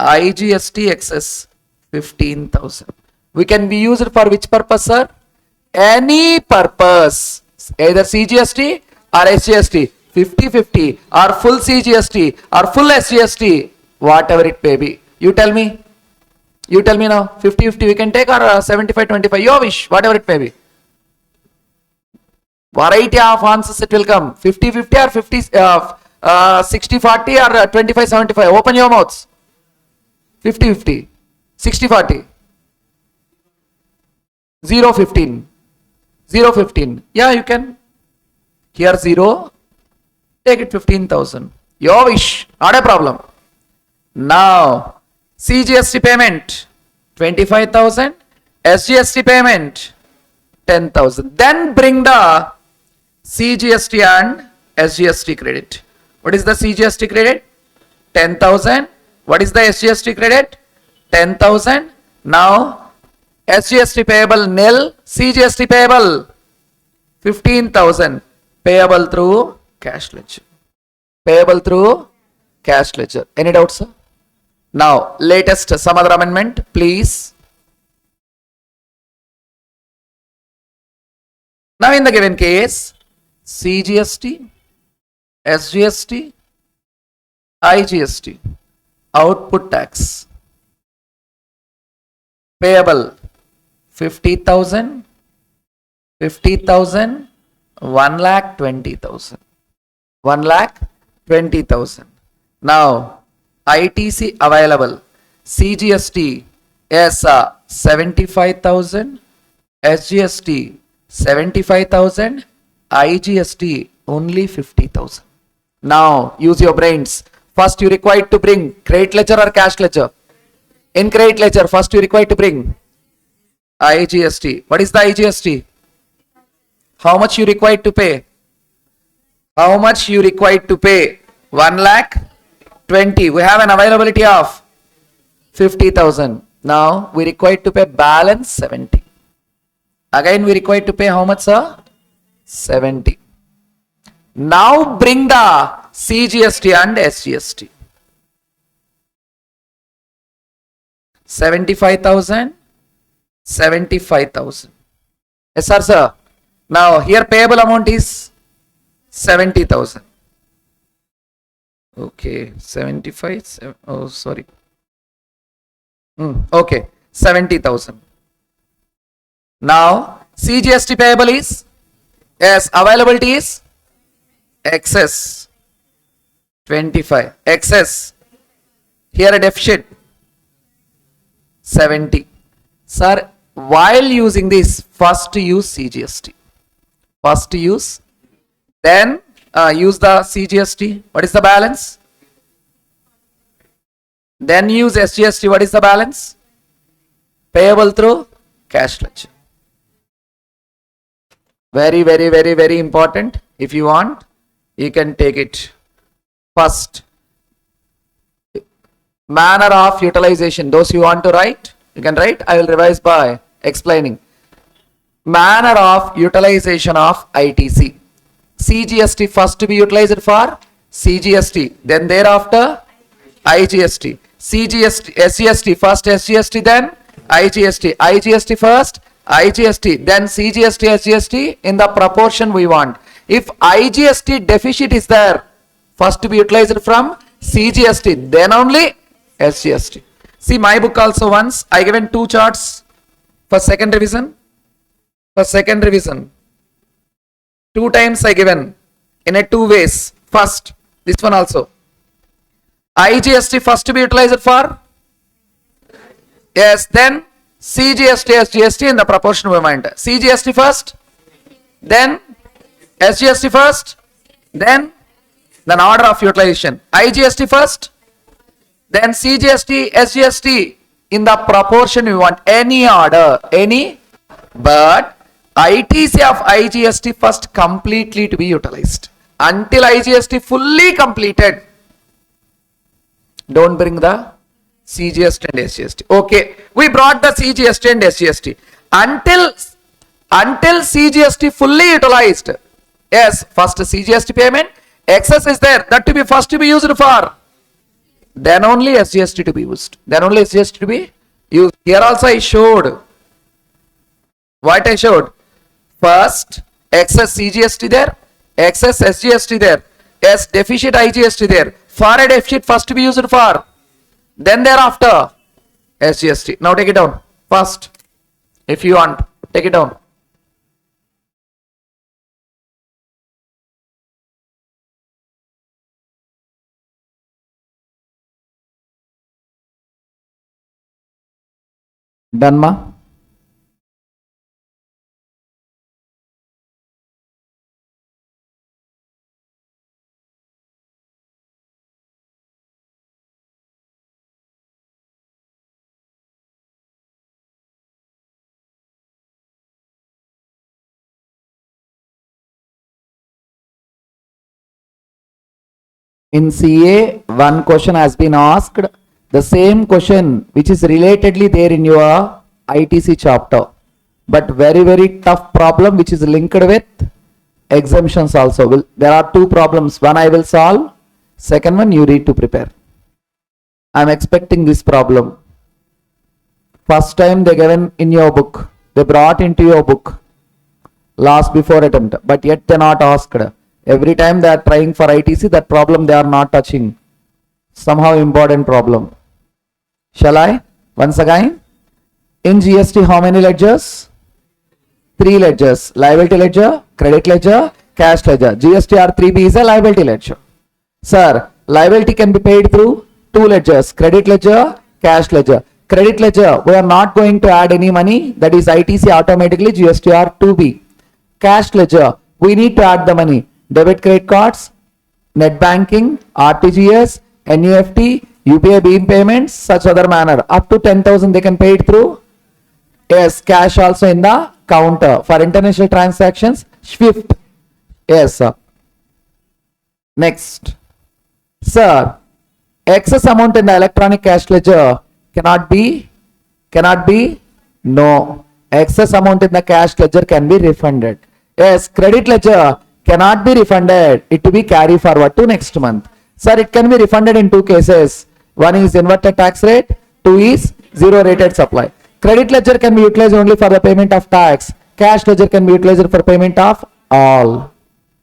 IGST excess 15,000. We can be used for which purpose, sir? Any purpose. Either CGST or SGST. 50-50 or full CGST or full SGST. Whatever it may be. You tell me. You tell me now. 50-50 we can take or 75-25. Your wish. Whatever it may be. Variety of answers it will come. 50-50 or 60-40 or 25-75. Open your mouths. 50-50. 60-40. 0-15. 0-15. Yeah, you can. Here 0. Take it 15,000. Your wish. Not a problem. Now, CGST payment 25,000. SGST payment 10,000. Then bring the CGST and SGST credit. What is the CGST credit? 10,000. What is the SGST credit? 10,000. Now, SGST payable nil, CGST payable 15,000. Payable through cash ledger. Payable through cash ledger. Any doubts, sir? Now, latest some other amendment, please. Now, in the given case, CGST, SGST, IGST, output tax, payable 50,000, 50,000, 1,20,000, 1,20,000. Now, ITC available, CGST is 75,000, SGST 75,000, IGST only 50,000. Now, use your brains. First, you required to bring credit ledger or cash ledger. In credit ledger, first you required to bring IGST. What is the IGST? How much you required to pay? How much you required to pay? 1,20,000. We have an availability of 50,000. Now, we required to pay balance 70. Again, we required to pay how much, sir? 70. Now, bring the CGST and SGST. 75,000, 75,000. Yes, sir. Now, here payable amount is 70,000. Okay, 75, oh, sorry. Okay, 70,000. Now, CGST payable is, yes, availability is excess 25, excess, here a deficit 70. Sir, while using this, first use CGST. First use, then use the CGST. What is the balance? Then use SGST. What is the balance? Payable through cash ledger. Very, very, very, very important. If you want, you can take it. First, manner of utilization. Those you want to write, you can write. I will revise by explaining. Manner of utilization of ITC. CGST first to be utilized for CGST, then thereafter IGST. CGST, SGST first SGST, then IGST. IGST first, IGST, then CGST, SGST in the proportion we want. If IGST deficit is there, first to be utilized from CGST, then only SGST. See my book also once, I given two charts for second revision. For second revision, 2 times I given in a two ways. First, this one also. IGST first to be utilized for? Yes, then CGST, SGST in the proportion movement. CGST first, then SGST first, then order of utilization. IGST first, then CGST, SGST in the proportion we want. Any order, any, but ITC of IGST first completely to be utilized. Until IGST fully completed, don't bring the CGST and SGST. Okay, we brought the CGST and SGST. Until CGST fully utilized, yes, first CGST payment, excess is there, that to be first to be used for. Then only SGST to be used. Then only SGST to be used. Here also I showed. What I showed? First, excess CGST there, excess SGST there, yes, deficit IGST there. For a deficit first to be used for. Then thereafter, SGST. Now take it down. First, if you want, take it down. Done, ma? In CA, one question has been asked, the same question which is relatedly there in your ITC chapter, but very tough problem which is linked with exemptions also. There are two problems. One I will solve, second one you need to prepare. I am expecting this problem. First time they given in your book, they brought into your book last before attempt, but yet they not asked. Every time they are trying for ITC, that problem they are not touching. Somehow important problem. Shall I? Once again. In GST, how many ledgers? 3 ledgers. Liability ledger, credit ledger, cash ledger. GST R3B is a liability ledger. Sir, liability can be paid through 2 ledgers. Credit ledger, cash ledger. Credit ledger, we are not going to add any money. That is ITC automatically GST R2B. Cash ledger, we need to add the money. Debit credit cards, net banking, RTGS, NEFT, UPI beam payments, such other manner. Up to 10,000 they can pay it through. Yes, cash also in the counter. For international transactions, SWIFT. Yes, sir. Next. Sir, excess amount in the electronic cash ledger cannot be, no. Excess amount in the cash ledger can be refunded. Yes, credit ledger cannot be refunded. It to be carry forward to next month. Sir, it can be refunded in 2 cases. One is inverted tax rate, 2 is zero rated supply. Credit ledger can be utilized only for the payment of tax. Cash ledger can be utilized for payment of all.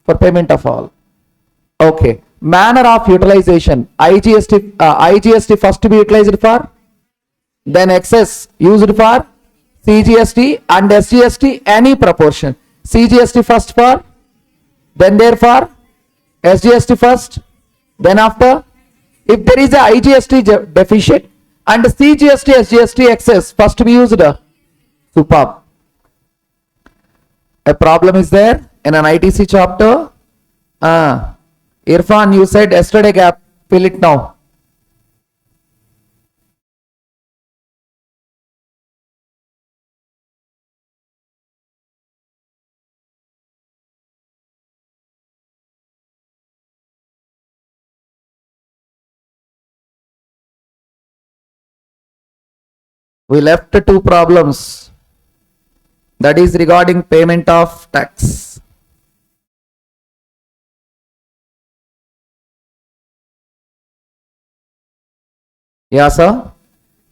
For payment of all. Okay. Manner of utilization. IGST first to be utilized for, then excess used for CGST and SGST any proportion. CGST first for, then therefore SGST first, then after. If there is a IGST deficit and CGST SGST excess first to be used. Superb. A problem is there in an ITC chapter. Irfan, you said yesterday gap, fill it now. We left 2 problems, that is regarding payment of tax. Yeah, sir.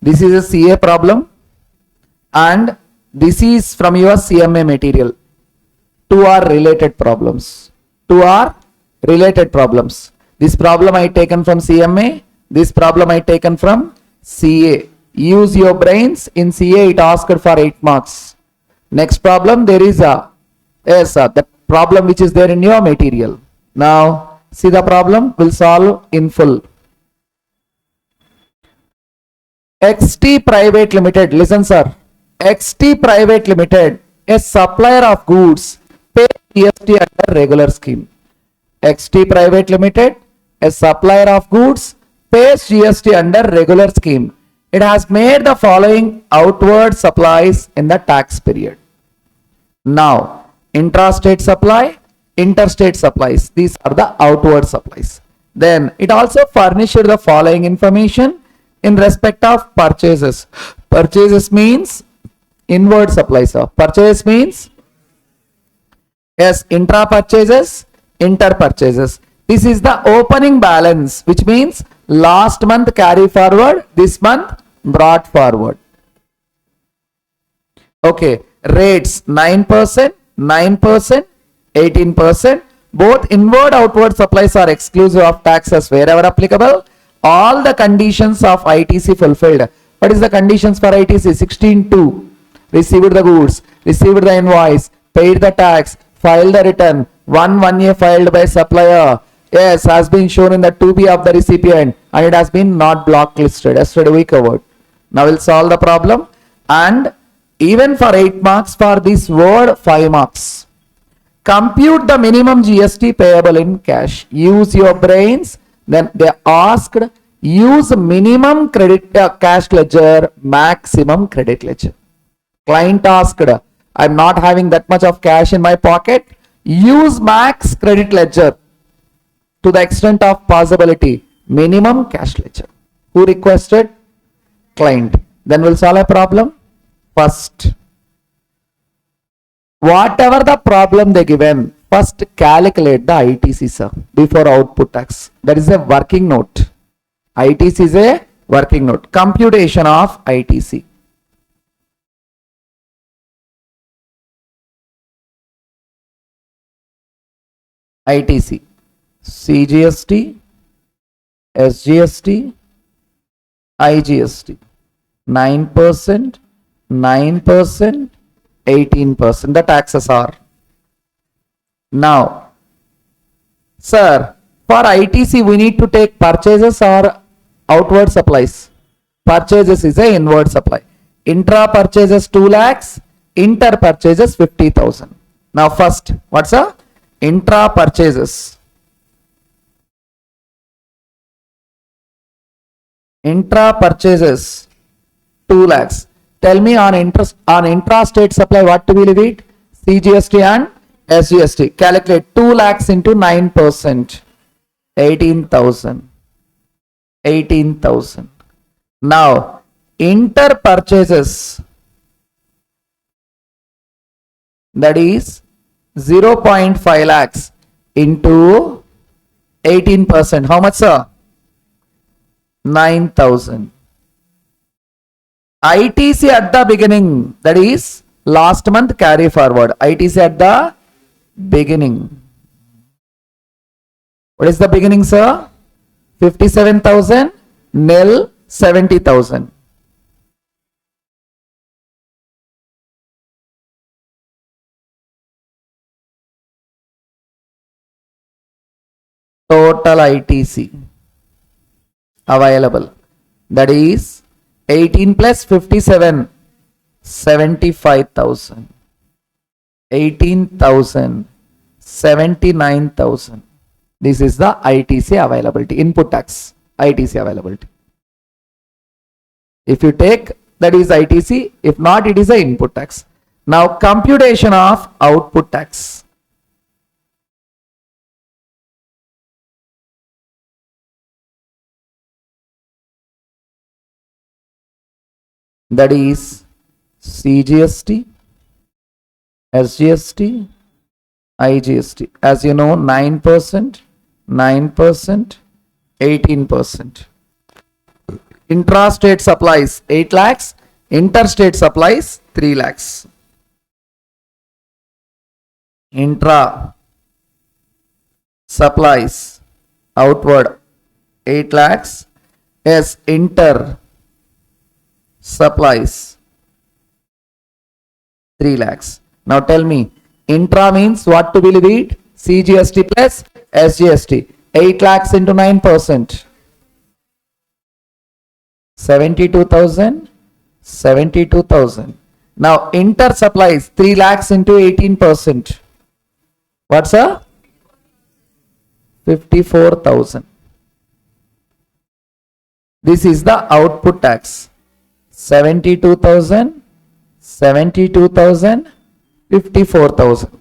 This is a CA problem and this is from your CMA material. 2 are related problems. 2 are related problems. This problem I taken from CMA, this problem I taken from CA. Use your brains. In CA it asked for 8 marks. Next problem there is a, yes sir, the problem which is there in your material. Now see the problem, we'll solve in full. XT Private Limited, listen sir, XT Private Limited, a supplier of goods, pay GST under regular scheme. XT Private Limited, a supplier of goods, pays GST under regular scheme. It has made the following outward supplies in the tax period. Now, intrastate supply, interstate supplies, these are the outward supplies. Then it also furnished the following information in respect of purchases. Purchases means inward supplies. Purchase means, yes, intra purchases, inter purchases. This is the opening balance, which means last month carry forward, this month brought forward. Okay, rates 9%, 9%, 18%. Both inward outward supplies are exclusive of taxes wherever applicable. All the conditions of ITC fulfilled. What is the conditions for ITC? 16.2. Received the goods, received the invoice, paid the tax, filed the return. 1A filed by supplier. Yes, has been shown in the 2B of the recipient and it has been not blacklisted. Yesterday we covered. Now we'll solve the problem, and even for 8 marks, for this word 5 marks. Compute the minimum GST payable in cash. Use your brains. Then they asked, use minimum credit cash ledger, maximum credit ledger. Client asked, I'm not having that much of cash in my pocket. Use max credit ledger to the extent of possibility. Minimum cash ledger. Who requested? Client. Then we'll solve a problem. First, whatever the problem they given, first calculate the ITC, sir, before output tax. That is a working note. ITC is a working note. Computation of ITC. ITC, CGST, SGST, IGST, 9%, 9%, 18%. The taxes are. Now, sir, for ITC we need to take purchases or outward supplies. Purchases is a inward supply. Intra purchases 2 lakhs, inter purchases 50,000. Now first, what's a intra purchases? Intra purchases 2 lakhs. Tell me on interest on intrastate supply what to be levied? CGST and SGST. Calculate 2 lakhs into 9%. 18,000. 18,000. Now inter purchases, that is 0.5 lakhs into 18%. How much, sir? 9,000. ITC at the beginning, that is last month carry forward. ITC at the beginning. What is the beginning, sir? 57,000, nil 70,000. Total ITC available, that is 18 plus 57, 75,000, 18,000, 79,000. This is the ITC availability, input tax, ITC availability. If you take, that is ITC, if not, it is a input tax. Now computation of output tax. That is CGST, SGST, IGST. As you know, 9%, 9%, 18%. Intrastate supplies 8 lakhs, interstate supplies 3 lakhs. Intra supplies outward 8 lakhs. Yes, inter supplies 3 lakhs. Now tell me, intra means what to be levied? CGST plus SGST. 8 lakhs into 9%. 72,000. 72,000. Now inter supplies 3 lakhs into 18%. What's a 54,000. This is the output tax. 72,000, 72,000, 54,000.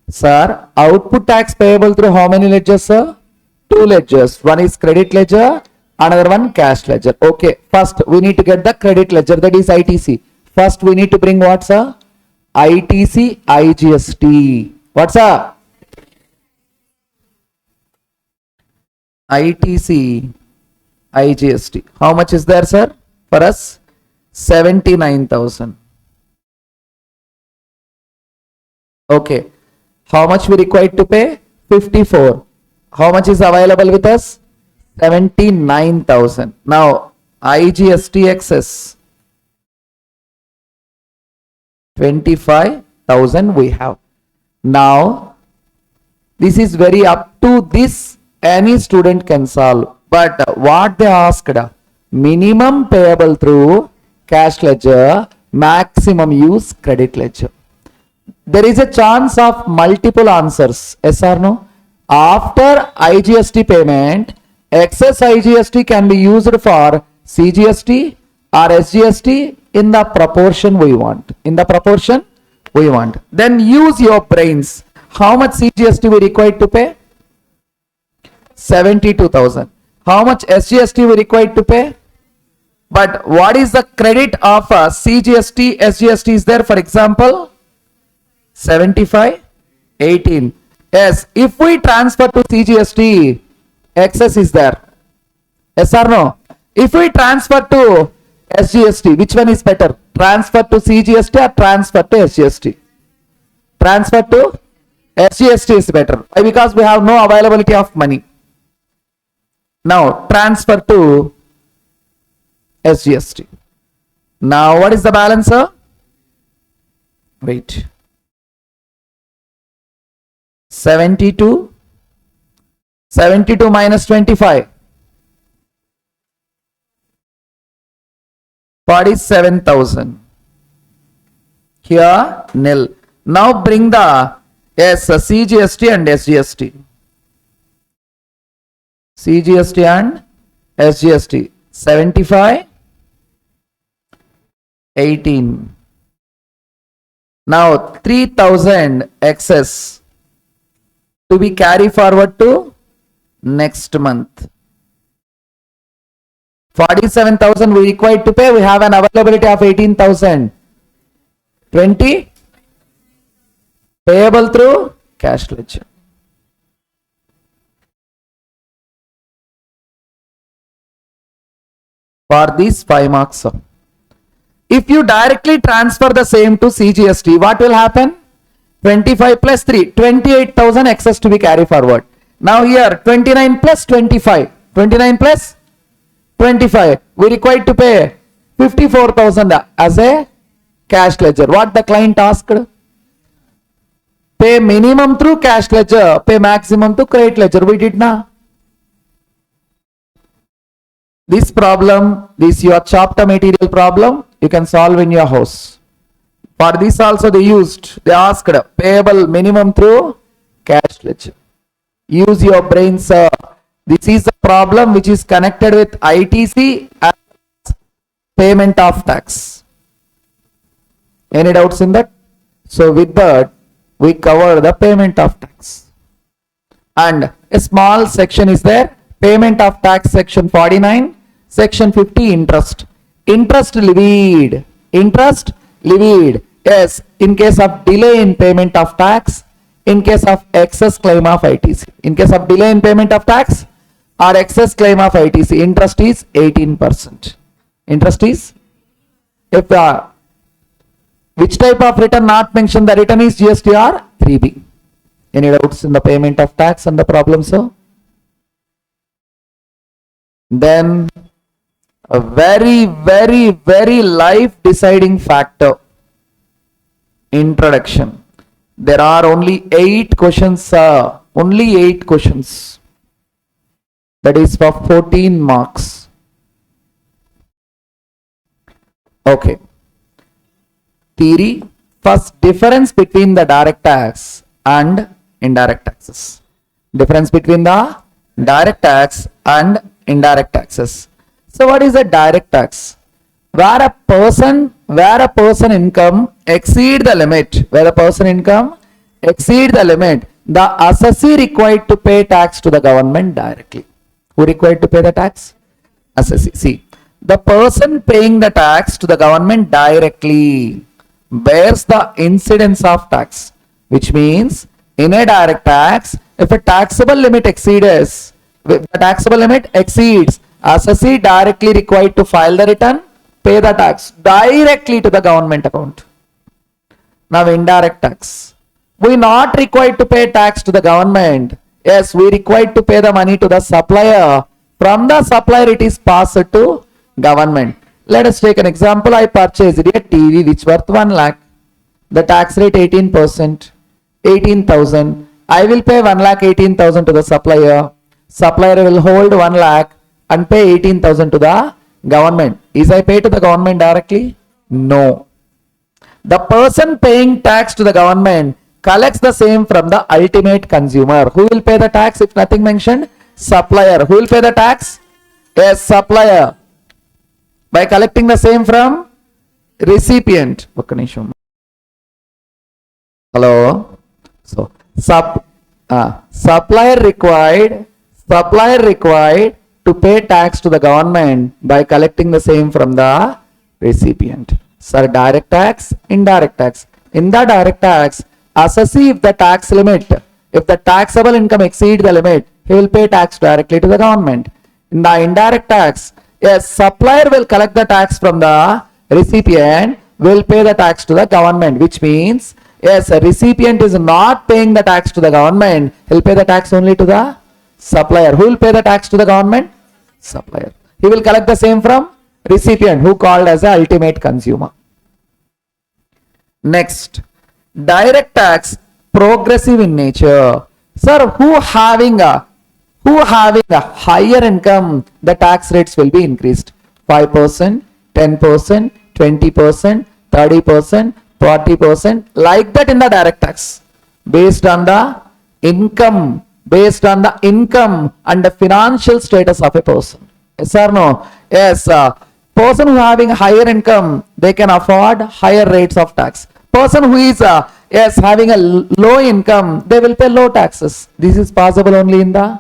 Sir, output tax payable through how many ledgers, sir? 2 ledgers. One is credit ledger, another one cash ledger. Okay, first we need to get the credit ledger, that is ITC. First we need to bring what, sir? ITC, IGST. What's up? ITC, IGST. How much is there, sir? For us, 79,000. Okay. How much we required to pay? 54. How much is available with us? 79,000. Now, IGST excess. 25,000 we have. Now, this is very up to this, any student can solve. But what they asked, minimum payable through cash ledger, maximum use credit ledger. There is a chance of multiple answers, yes or no? After IGST payment, excess IGST can be used for CGST or SGST in the proportion we want. In the proportion we want. Then use your brains. How much CGST we required to pay? 72,000. How much SGST we required to pay? But what is the credit of CGST, SGST is there? For example, 75, 18. Yes, if we transfer to CGST, excess is there. Yes or no? If we transfer to SGST, which one is better? Transfer to CGST or transfer to SGST? Transfer to SGST is better. Why? Because we have no availability of money. Now, transfer to SGST. Now, what is the balance, sir? Wait. 72 minus 25, 47,000. Here nil. Now bring the CGST and SGST. CGST and SGST. 75, 18. Now 3,000 excess to be carry forward to next month. 47,000 we required to pay. We have an availability of 18,000. 20 payable through cash ledger. For these 5 marks. If you directly transfer the same to CGST, what will happen? 25 plus 3, 28,000 excess to be carried forward. Now here 29 plus 25, 29 plus 25. We required to pay 54,000 as a cash ledger. What the client asked? Pay minimum through cash ledger, pay maximum to credit ledger. We did now. This problem, this your chapter material problem, you can solve in your house. For this also they asked payable minimum through cash ledger. Use your brain, sir. This is the problem which is connected with ITC and payment of tax. Any doubts in that? So with that, we cover the payment of tax. And a small section is there. Payment of tax section 49, section 50 interest. Interest levied. Interest levied. Yes, in case of delay in payment of tax, in case of excess claim of ITC. In case of delay in payment of tax or excess claim of ITC, interest is 18%. Interest is, if which type of return not mentioned, the return is GST or 3B. Any doubts in the payment of tax and the problem, sir? Then a very, very, very life deciding factor. Introduction. There are only 8 questions Only 8 questions. That is for 14 marks. Okay. Theory. First, difference between the direct tax and indirect taxes. Difference between the direct tax and indirect taxes. So what is a direct tax? Where a person income exceed the limit, the assessee required to pay tax to the government directly. Who required to pay the tax? Assessee. See, the person paying the tax to the government directly bears the incidence of tax, which means in a direct tax, if a taxable limit exceeds, assessee directly required to file the return, pay the tax directly to the government account. Now indirect tax, we not required to pay tax to the government. Yes, we required to pay the money to the supplier. From the supplier it is passed to government. Let us take an example. I purchased a TV which worth 1 lakh. The tax rate 18%, 18,000. I will pay 1,18,000 to the supplier. Supplier will hold 1 lakh and pay 18,000 to the government. Is I pay to the government directly? No. The person paying tax to the government collects the same from the ultimate consumer. Who will pay the tax if nothing mentioned? Supplier. Who will pay the tax? Yes, supplier. By collecting the same from recipient. Hello. So supplier required to pay tax to the government by collecting the same from the recipient. So direct tax, indirect tax. In the direct tax, assessee if the taxable income exceeds the limit, he will pay tax directly to the government. In the indirect tax, yes, supplier will collect the tax from the recipient, will pay the tax to the government, which means yes, a recipient is not paying the tax to the government, he will pay the tax only to the supplier. Who will pay the tax to the government? Supplier. He will collect the same from recipient, who called as the ultimate consumer. Next, direct tax, progressive in nature. Sir, who having a higher income, the tax rates will be increased. 5%, 10%, 20%, 30%, 40%, like that in the direct tax. Based on the income and the financial status of a person. Yes or no? Yes. Person who having higher income, they can afford higher rates of tax. Person who is having a low income, they will pay low taxes. This is possible only in the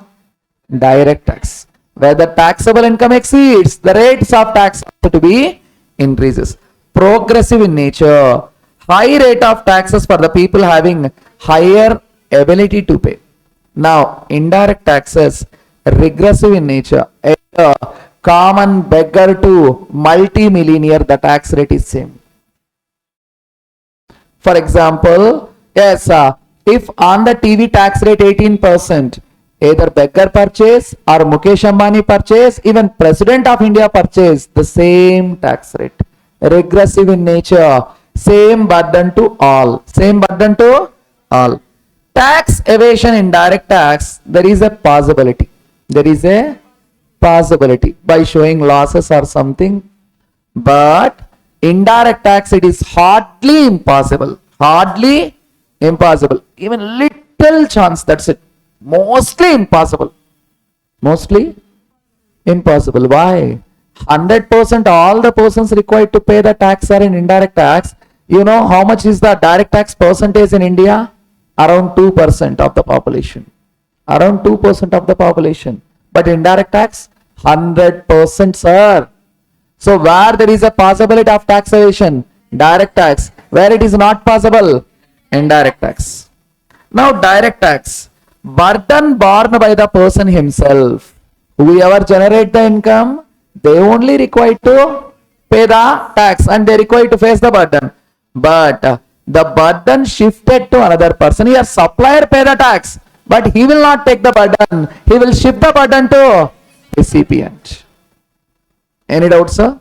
direct tax, where the taxable income exceeds, the rates of tax have to be increases. Progressive in nature, high rate of taxes for the people having higher ability to pay. Now indirect taxes, regressive in nature, common beggar to multi-millionaire, the tax rate is same. For example, yes, if on the TV tax rate 18%, either beggar purchase or Mukesh Ambani purchase, even President of India purchase, the same tax rate. Regressive in nature, same burden to all. Tax evasion in direct tax, there is a possibility. By showing losses or something, but indirect tax, it is hardly impossible. Even little chance, that's it. Mostly impossible. Why? 100% all the persons required to pay the tax are in indirect tax. You know how much is the direct tax percentage in India? Around 2% of the population. But indirect tax, 100%, sir. So where there is a possibility of tax evasion, direct tax. Where it is not possible, indirect tax. Now direct tax, burden borne by the person himself. Whoever generate the income, they only required to pay the tax and they required to face the burden. But the burden shifted to another person. Here supplier pay the tax, but he will not take the burden. He will shift the burden to recipient. Any doubts, sir?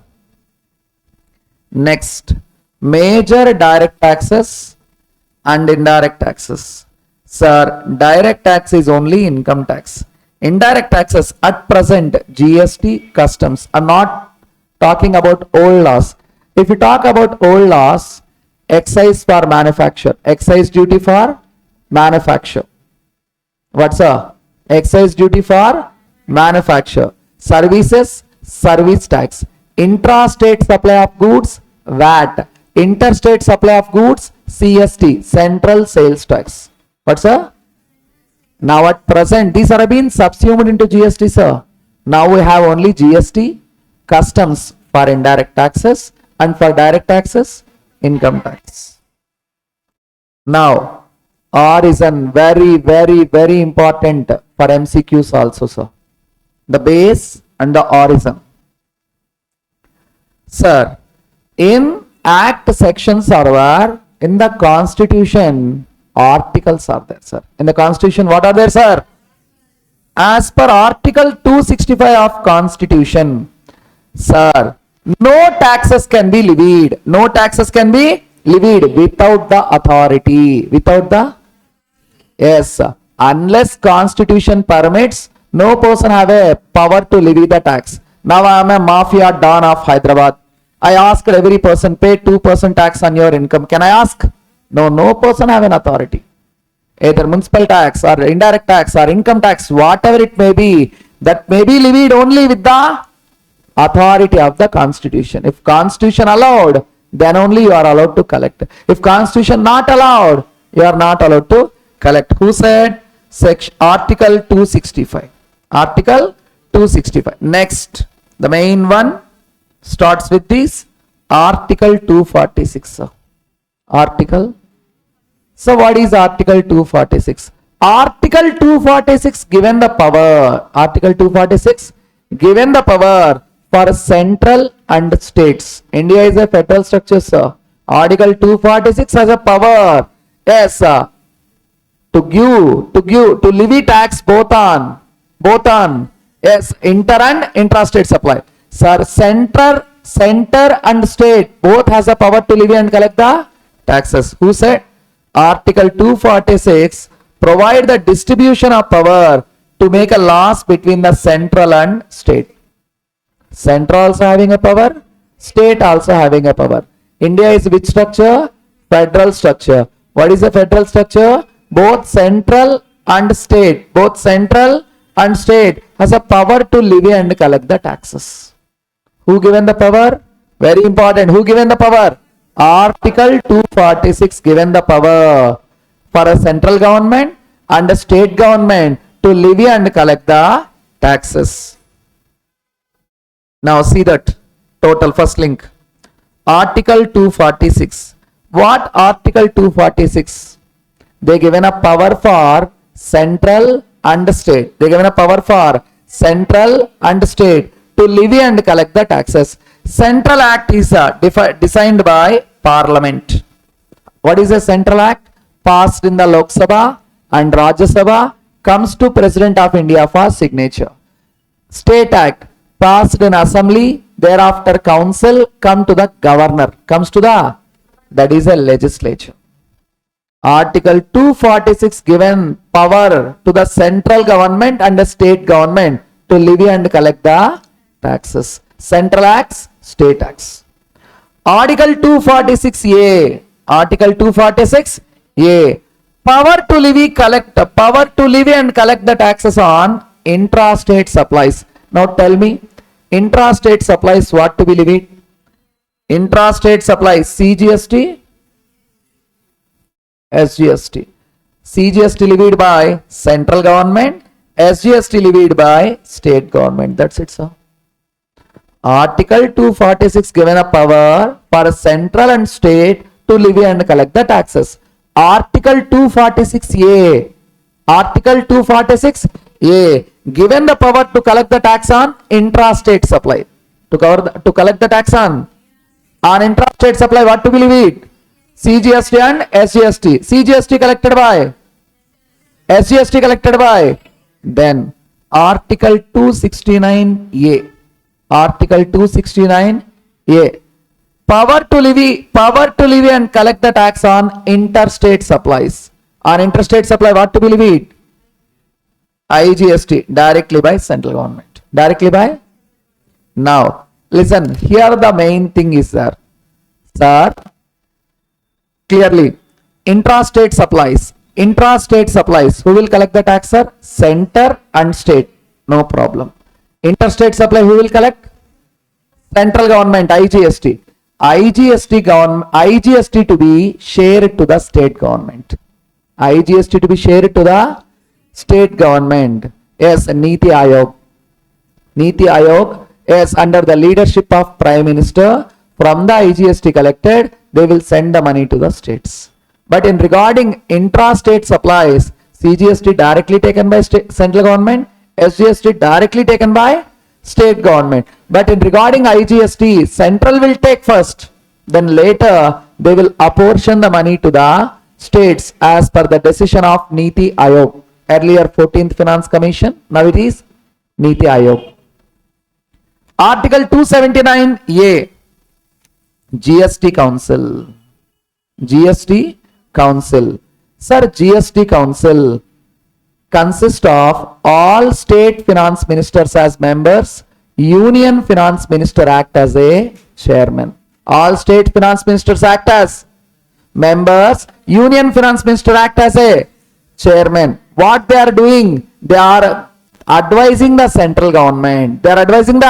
Next, major direct taxes and indirect taxes. Sir, direct tax is only income tax. Indirect taxes at present, GST, customs are not talking about old laws. If you talk about old laws, excise for manufacture, excise duty for manufacture. What's a excise duty for manufacture? Services, service tax. Intrastate supply of goods, VAT. Interstate supply of goods, CST, central sales tax. What's a? Now at present, these are being subsumed into GST, sir. Now we have only GST, customs for indirect taxes, and for direct taxes, income tax. Now, origin, very important for MCQs also, sir. The base and the origin. Sir, in Act sections are where in the Constitution articles are there, sir. In the Constitution, what are there, sir? As per Article 265 of Constitution, sir, no taxes can be levied. No taxes can be levied without the authority. Without the, yes, unless Constitution permits, no person have a power to levy the tax. Now I am a mafia don of Hyderabad. I asked every person, pay 2% tax on your income. Can I ask? No, no person have an authority. Either municipal tax or indirect tax or income tax, whatever it may be, that may be levied only with the authority of the Constitution. If Constitution allowed, then only you are allowed to collect. If Constitution not allowed, you are not allowed to collect. Who said? Article 265. Article 265. Next, the main one starts with this Article 246. Article. So what is Article 246? Article 246 given the power. Article 246 given the power for central and states. India is a federal structure, sir. Article 246 has a power. Yes, sir. To levy tax both on, yes, inter and intrastate supply. Sir, center and state both has a power to levy and collect the taxes. Who said? Article 246 provide the distribution of power to make a laws between the central and state. Central also having a power, state also having a power. India is which structure? Federal structure. What is a federal structure? Both central and state has a power to levy and collect the taxes. Who given the power? Very important. Who given the power? Article 246 given the power for a central government and a state government to levy and collect the taxes. Now see that total first link. Article 246. What Article 246? They given a power for central and state. They given a power for central and state to levy and collect the taxes. Central Act is designed by Parliament. What is a Central Act? Passed in the Lok Sabha and Rajya Sabha, comes to President of India for signature. State Act passed in Assembly, thereafter Council, come to the Governor, comes to the, that is a legislature. Article 246 given power to the central government and the state government to levy and collect the taxes. Central acts, state acts. Article 246A. Article 246A. Power to levy and collect the taxes on intrastate supplies. Now tell me, intrastate supplies what to be levied? Intrastate supplies, CGST, SGST. CGST levied by central government, SGST levied by state government. That's it, sir. Article 246 given a power for central and state to levy and collect the taxes. Article 246A. Article 246A given the power to collect the tax on intrastate supply. To collect the tax on intrastate supply, what to be levied? CGST and SGST. CGST collected by, SGST collected by. Then Article 269A. Article 269A. Power to levy and collect the tax on interstate supplies. On interstate supply, what to be levied? IGST, directly by central government. Directly by? Now, listen, here the main thing is there. Sir, clearly, intrastate supplies. Intrastate supplies. Who will collect the tax, sir? Center and state. No problem. Interstate supply, who will collect? Central government, IGST. IGST to be shared to the state government. IGST to be shared to the state government. Yes, Niti Ayog. Niti Ayog, yes, under the leadership of Prime Minister, from the IGST collected, they will send the money to the states. But in regarding intra-state supplies, CGST directly taken by central government, SGST directly taken by state government. But in regarding IGST, central will take first, then later they will apportion the money to the states as per the decision of Niti Ayog. Earlier 14th Finance Commission, now it is Niti Ayog. Article 279A, GST Council. GST Council. Sir, GST Council consists of all state finance ministers as members, Union Finance Minister act as a chairman. All state finance ministers act as members, Union Finance Minister act as a chairman. What they are doing? They are advising the central government. They are advising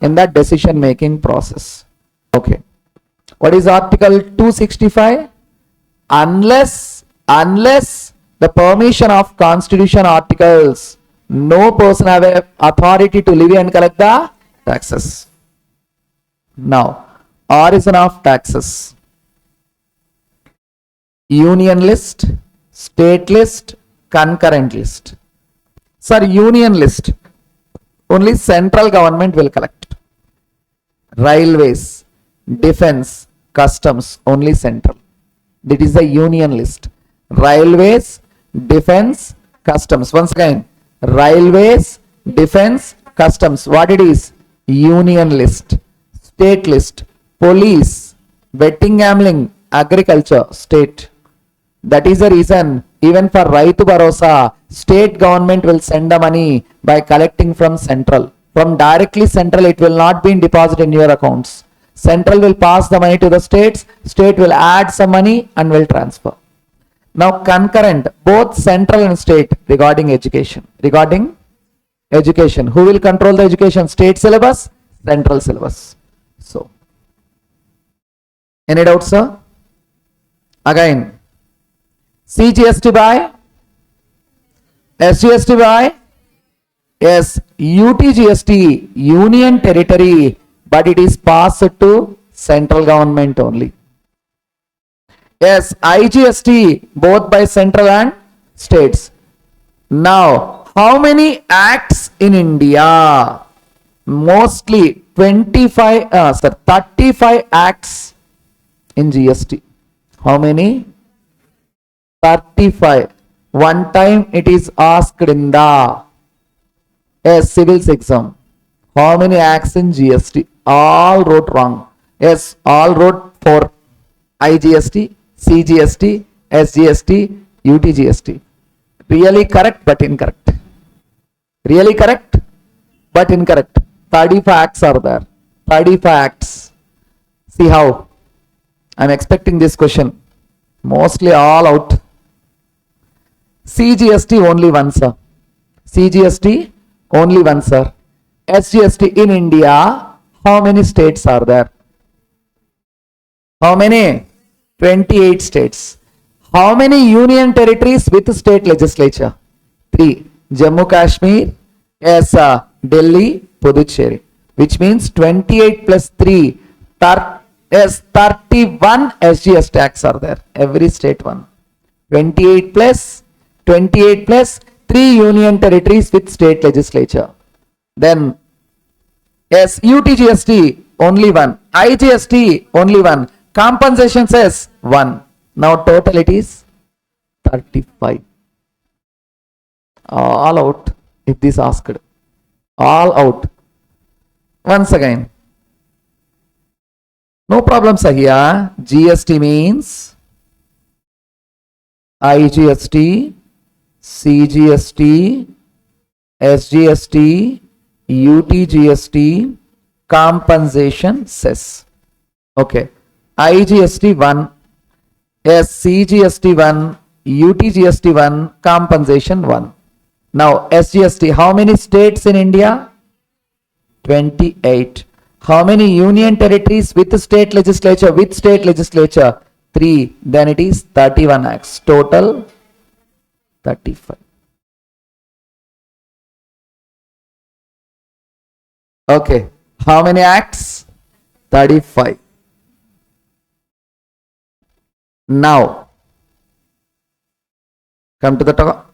in that decision making process. Okay. What is Article 265? Unless the permission of constitution articles, no person have a authority to levy and collect the taxes. Now, origin of taxes. Union list, state list, concurrent list. Sir, union list, only central government will collect. Railways, defense, customs, only central. That is the union list. Railways, defense, customs. Once again, railways, defense, customs. What it is? Union list. State list. Police, betting, gambling, agriculture, state. That is the reason even for Raitu Bharosa, state government will send the money by collecting from central. From directly central, it will not be in deposit in your accounts. Central will pass the money to the states, state will add some money and will transfer. Now concurrent, both central and state regarding education. Regarding education, who will control the education? State syllabus, central syllabus. So, any doubts, sir? Again, CGST by, SGST by, yes, UTGST, Union Territory, but it is passed to central government only. Yes, IGST, both by central and states. Now, how many acts in India? Mostly 35 acts in GST. How many? 35. One time it is asked in the civils exam. How many acts in GST? All wrote wrong. Yes, all wrote for IGST, CGST, SGST, UTGST. Really correct but incorrect. Really correct but incorrect. 35 acts are there. 35 acts. See how? I am expecting this question. Mostly all out. CGST only one, sir. CGST only one, sir. SGST in India, how many states are there? How many? 28 states. How many union territories with state legislature? 3. Jammu Kashmir, yes, Delhi, Puducherry. Which means 28 plus 3, 31 SGS tax are there. Every state one. 28 plus 3 union territories with state legislature. Then, yes, UTGST only one. IGST only one. Compensation says 1. Now total it is 35. All out if this asked. All out. Once again. No problem, sir, here. GST means IGST, CGST, SGST, UTGST, compensation cess. Okay. IGST 1, CGST 1, UTGST 1, compensation 1. Now SGST, how many states in India? 28. How many union territories with state legislature? With state legislature? 3. Then it is 31 acts. Total 35. Okay. How many acts? 35. Now, come to the talk.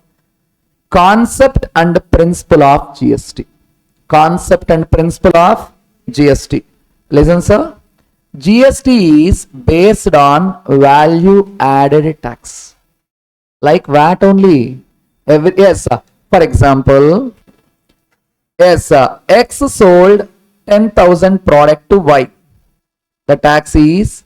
Concept and principle of GST. Concept and principle of GST. Listen, sir. GST is based on value added tax. Like VAT only. Yes, sir. For example, yes, sir. X sold 10,000 product to Y. The tax is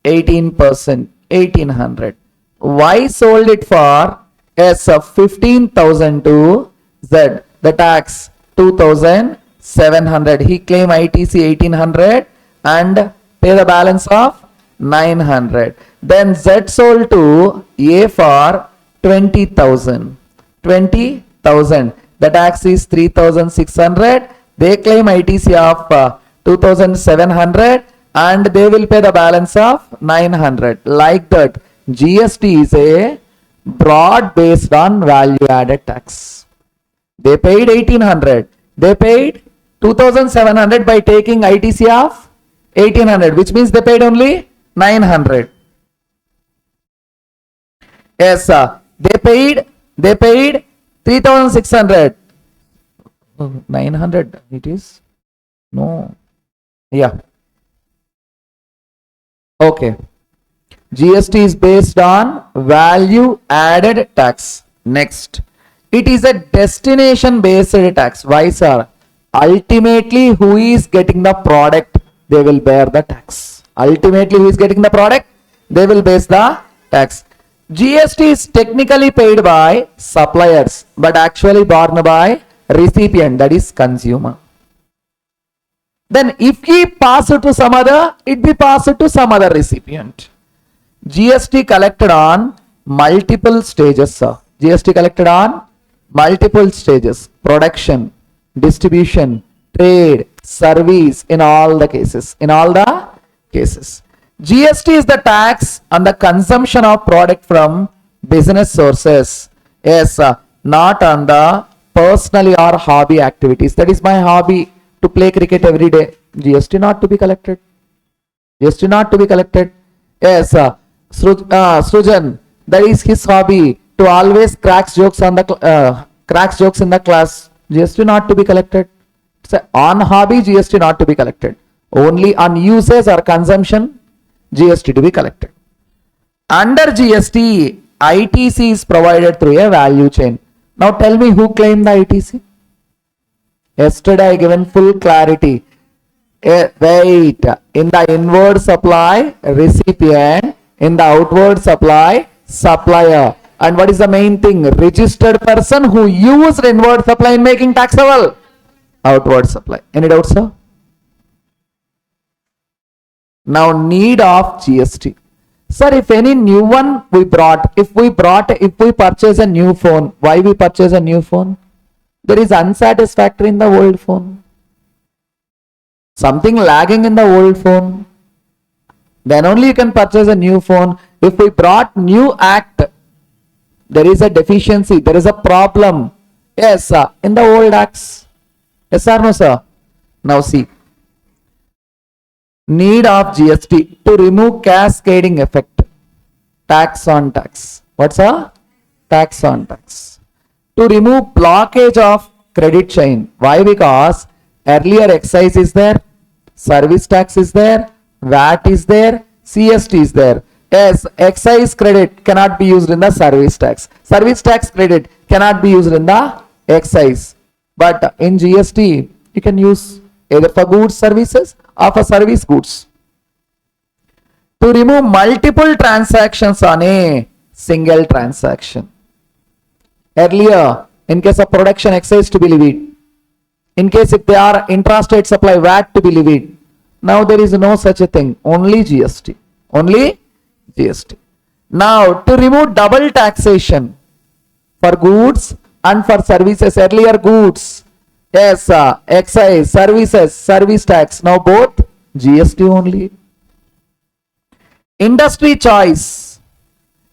18%, 1800. Y sold it for S of 15,000 to Z. The tax 2,700. He claim ITC 1800 and pay the balance of 900. Then Z sold to A for 20,000. 20,000. The tax is 3,600. They claim ITC of 2,700 and they will pay the balance of 900. Like that, GST is a broad based on value added tax. They paid 1800. They paid 2,700 by taking ITC of 1800, which means they paid only 900. Yes, sir. They paid 3,600. 900 it is? No. Yeah. Okay. GST is based on value added tax. Next. It is a destination based tax. Why, sir? Ultimately, who is getting the product, they will bear the tax. Ultimately, who is getting the product, they will base the tax. GST is technically paid by suppliers, but actually borne by recipient, that is consumer. Then if we pass it to some other, it be passed to some other recipient. GST collected on multiple stages, sir. GST collected on multiple stages. Production, distribution, trade, service, in all the cases. In all the cases. GST is the tax on the consumption of product from business sources. Yes, not on the personally or hobby activities. That is my hobby, to play cricket every day. GST not to be collected. GST not to be collected. Yes, Srujan, that is his hobby, to always cracks jokes on the cracks jokes in the class. GST not to be collected. So on hobby, GST not to be collected. Only on usage or consumption, GST to be collected. Under GST, ITC is provided through a value chain. Now tell me who claimed the ITC? Yesterday I given full clarity. Wait, in the inward supply, recipient. In the outward supply, supplier. And what is the main thing? Registered person who used inward supply in making taxable. Outward supply. Any doubts, sir? Now need of GST. Sir, if any new one we brought, if we purchase a new phone, why we purchase a new phone? There is unsatisfactory in the old phone. Something lagging in the old phone. Then only you can purchase a new phone. If we brought new act, there is a deficiency, there is a problem. Yes, sir, in the old acts. Yes or no, sir? Now see. Need of GST to remove cascading effect. Tax on tax. What's a tax on tax? To remove blockage of credit chain. Why? Because earlier excise is there, service tax is there, VAT is there, CST is there. Yes, excise credit cannot be used in the service tax. Service tax credit cannot be used in the excise. But in GST, you can use either for goods services or for service goods. To remove multiple transactions on a single transaction. Earlier, in case of production, excise to be levied. In case if they are intrastate supply, VAT to be levied. Now there is no such a thing, only GST. Only GST. Now to remove double taxation for goods and for services, earlier goods, yes, excise, services, service tax, now both GST only. Industry choice.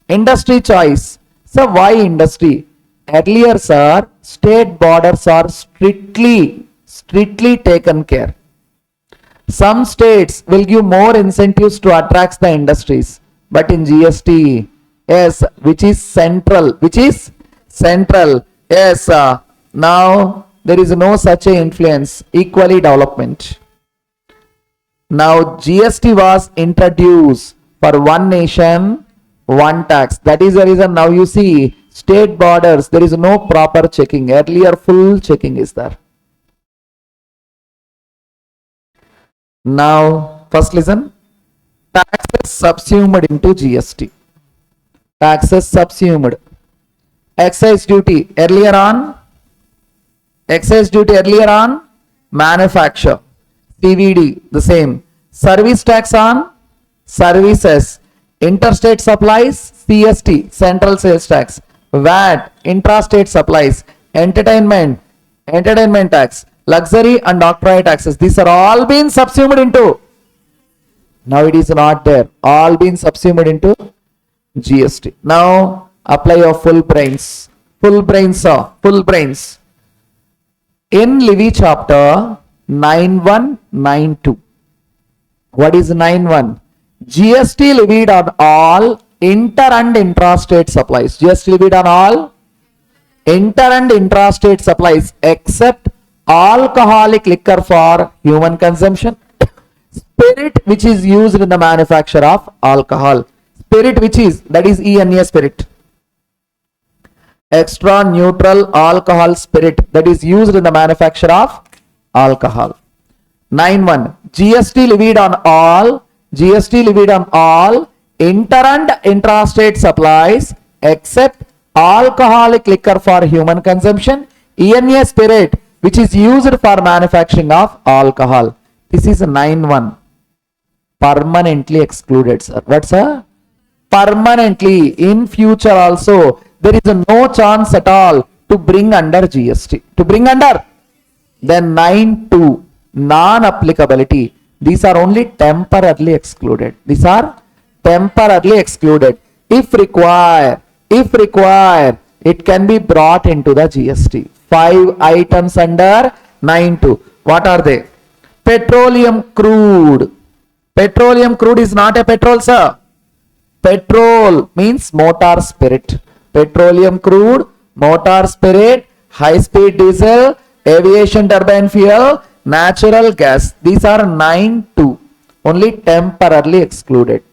Industry choice. So why industry? Earlier, sir, state borders are strictly taken care. Some states will give more incentives to attract the industries, but in GST, yes, which is central, yes, now there is no such a influence, equally development. Now GST was introduced for one nation, one tax. That is the reason now you see state borders, there is no proper checking. Earlier full checking is there. Now first listen, taxes subsumed into GST. Taxes subsumed. Excise duty earlier on manufacture. CVD the same. Service tax on services. Interstate supplies, CST, central sales tax. VAT, intrastate supplies. Entertainment tax. Luxury and octroi taxes. These are all been subsumed into. Now it is not there. All been subsumed into GST. Now apply your full brains. Full brains. In Levy chapter 9192. What is 91? GST levied on all inter and intrastate supplies. GST levied on all inter and intrastate supplies except alcoholic liquor for human consumption, spirit which is used in the manufacture of alcohol, spirit which is, that is ENA spirit, extra neutral alcohol spirit that is used in the manufacture of alcohol. 9.1 GST levied on all inter and intrastate supplies except alcoholic liquor for human consumption, ENA spirit which is used for manufacturing of alcohol. This is 9.1. Permanently excluded, sir. What, sir? Permanently. In future also, there is no chance at all to bring under GST. To bring under. Then 9.2. Non-applicability. These are only temporarily excluded. These are temporarily excluded. If required, it can be brought into the GST. 5 items under 9.2. What are they? Petroleum crude. Petroleum crude is not a petrol, sir. Petrol means motor spirit. Petroleum crude, motor spirit, high speed diesel, aviation turbine fuel, natural gas. These are 9.2. Only temporarily excluded.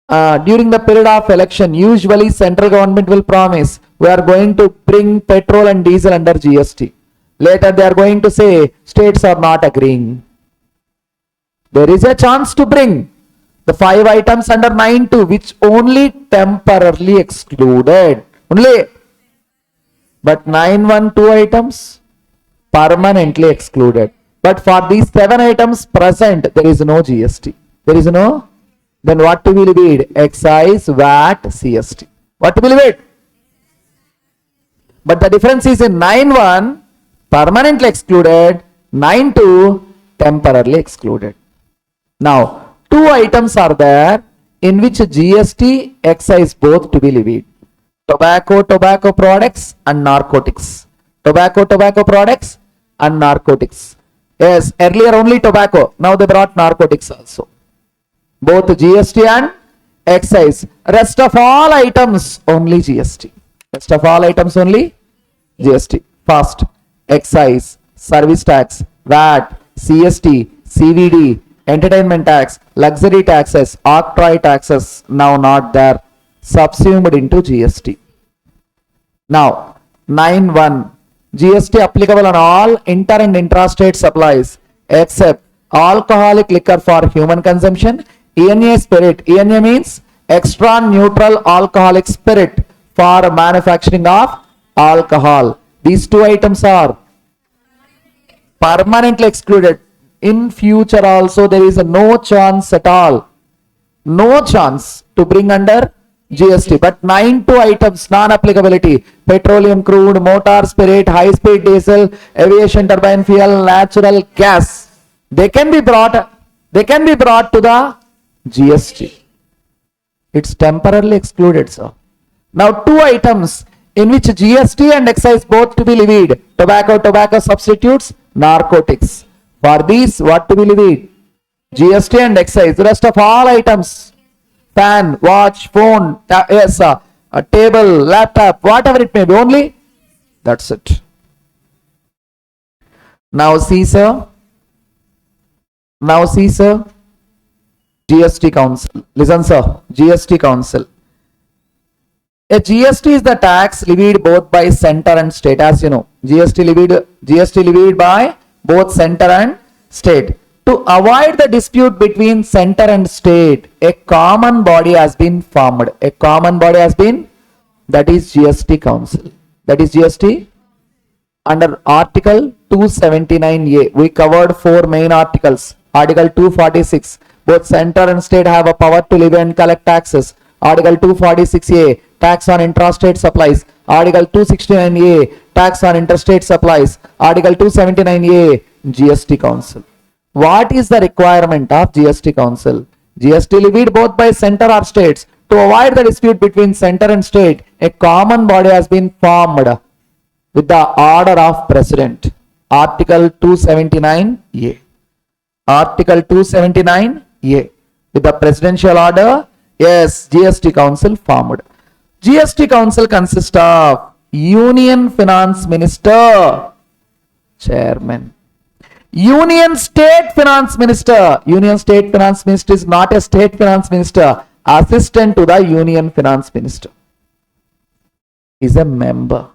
During the period of election, usually central government will promise we are going to bring petrol and diesel under GST. Later they are going to say states are not agreeing. There is a chance to bring the 5 items under 9.2 which only temporarily excluded. Only. But 9.1.2 items permanently excluded. But for these 7 items present, there is no GST. There is no. Then what to be levied? Excise, VAT, CST. What to be levied? But the difference is in 9.1 permanently excluded, 9.2 temporarily excluded. Now, 2 items are there in which GST, excise both to be levied. Tobacco products and narcotics. Tobacco products and narcotics. Yes, earlier only tobacco. Now they brought narcotics also. Both GST and excise. Rest of all items only GST. Rest of all items only GST. First, excise, service tax, VAT, CST, CVD, entertainment tax, luxury taxes, octroi taxes, now not there, subsumed into GST. Now, 9.1, GST applicable on all inter and intrastate supplies except alcoholic liquor for human consumption, ENA spirit, ENA means extra neutral alcoholic spirit for manufacturing of alcohol. These two items are permanently excluded. In future also there is no chance at all, no chance to bring under GST. But 92 items non-applicability: petroleum crude, motor spirit, high-speed diesel, aviation turbine fuel, natural gas. They can be brought to the GST. It's temporarily excluded, sir. Now two items in which GST and excise both to be levied: tobacco substitutes, narcotics. For these, what to be levied? GST and excise. The rest of all items, fan, watch, phone, a table, laptop, whatever it may be, only that's it. Now see, sir. GST Council. Listen, sir. GST Council. A GST is the tax levied both by center and state. As you know, GST levied by both center and state. To avoid the dispute between center and state, a common body has been formed. That is GST Council. That is GST. Under Article 279A, we covered 4 main articles. Article 246, both center and state have a power to levy and collect taxes. Article 246A, tax on intrastate supplies. Article 269A, tax on interstate supplies. Article 279A, GST Council. What is the requirement of GST Council? GST levied both by center or states. To avoid the dispute between center and state, a common body has been formed with the order of President. Article 279A. Article 279A. With the presidential order, yes, GST Council formed. GST Council consists of Union Finance Minister, Chairman. Union State Finance Minister. Union State Finance Minister is not a State Finance Minister. Assistant to the Union Finance Minister. Is a member.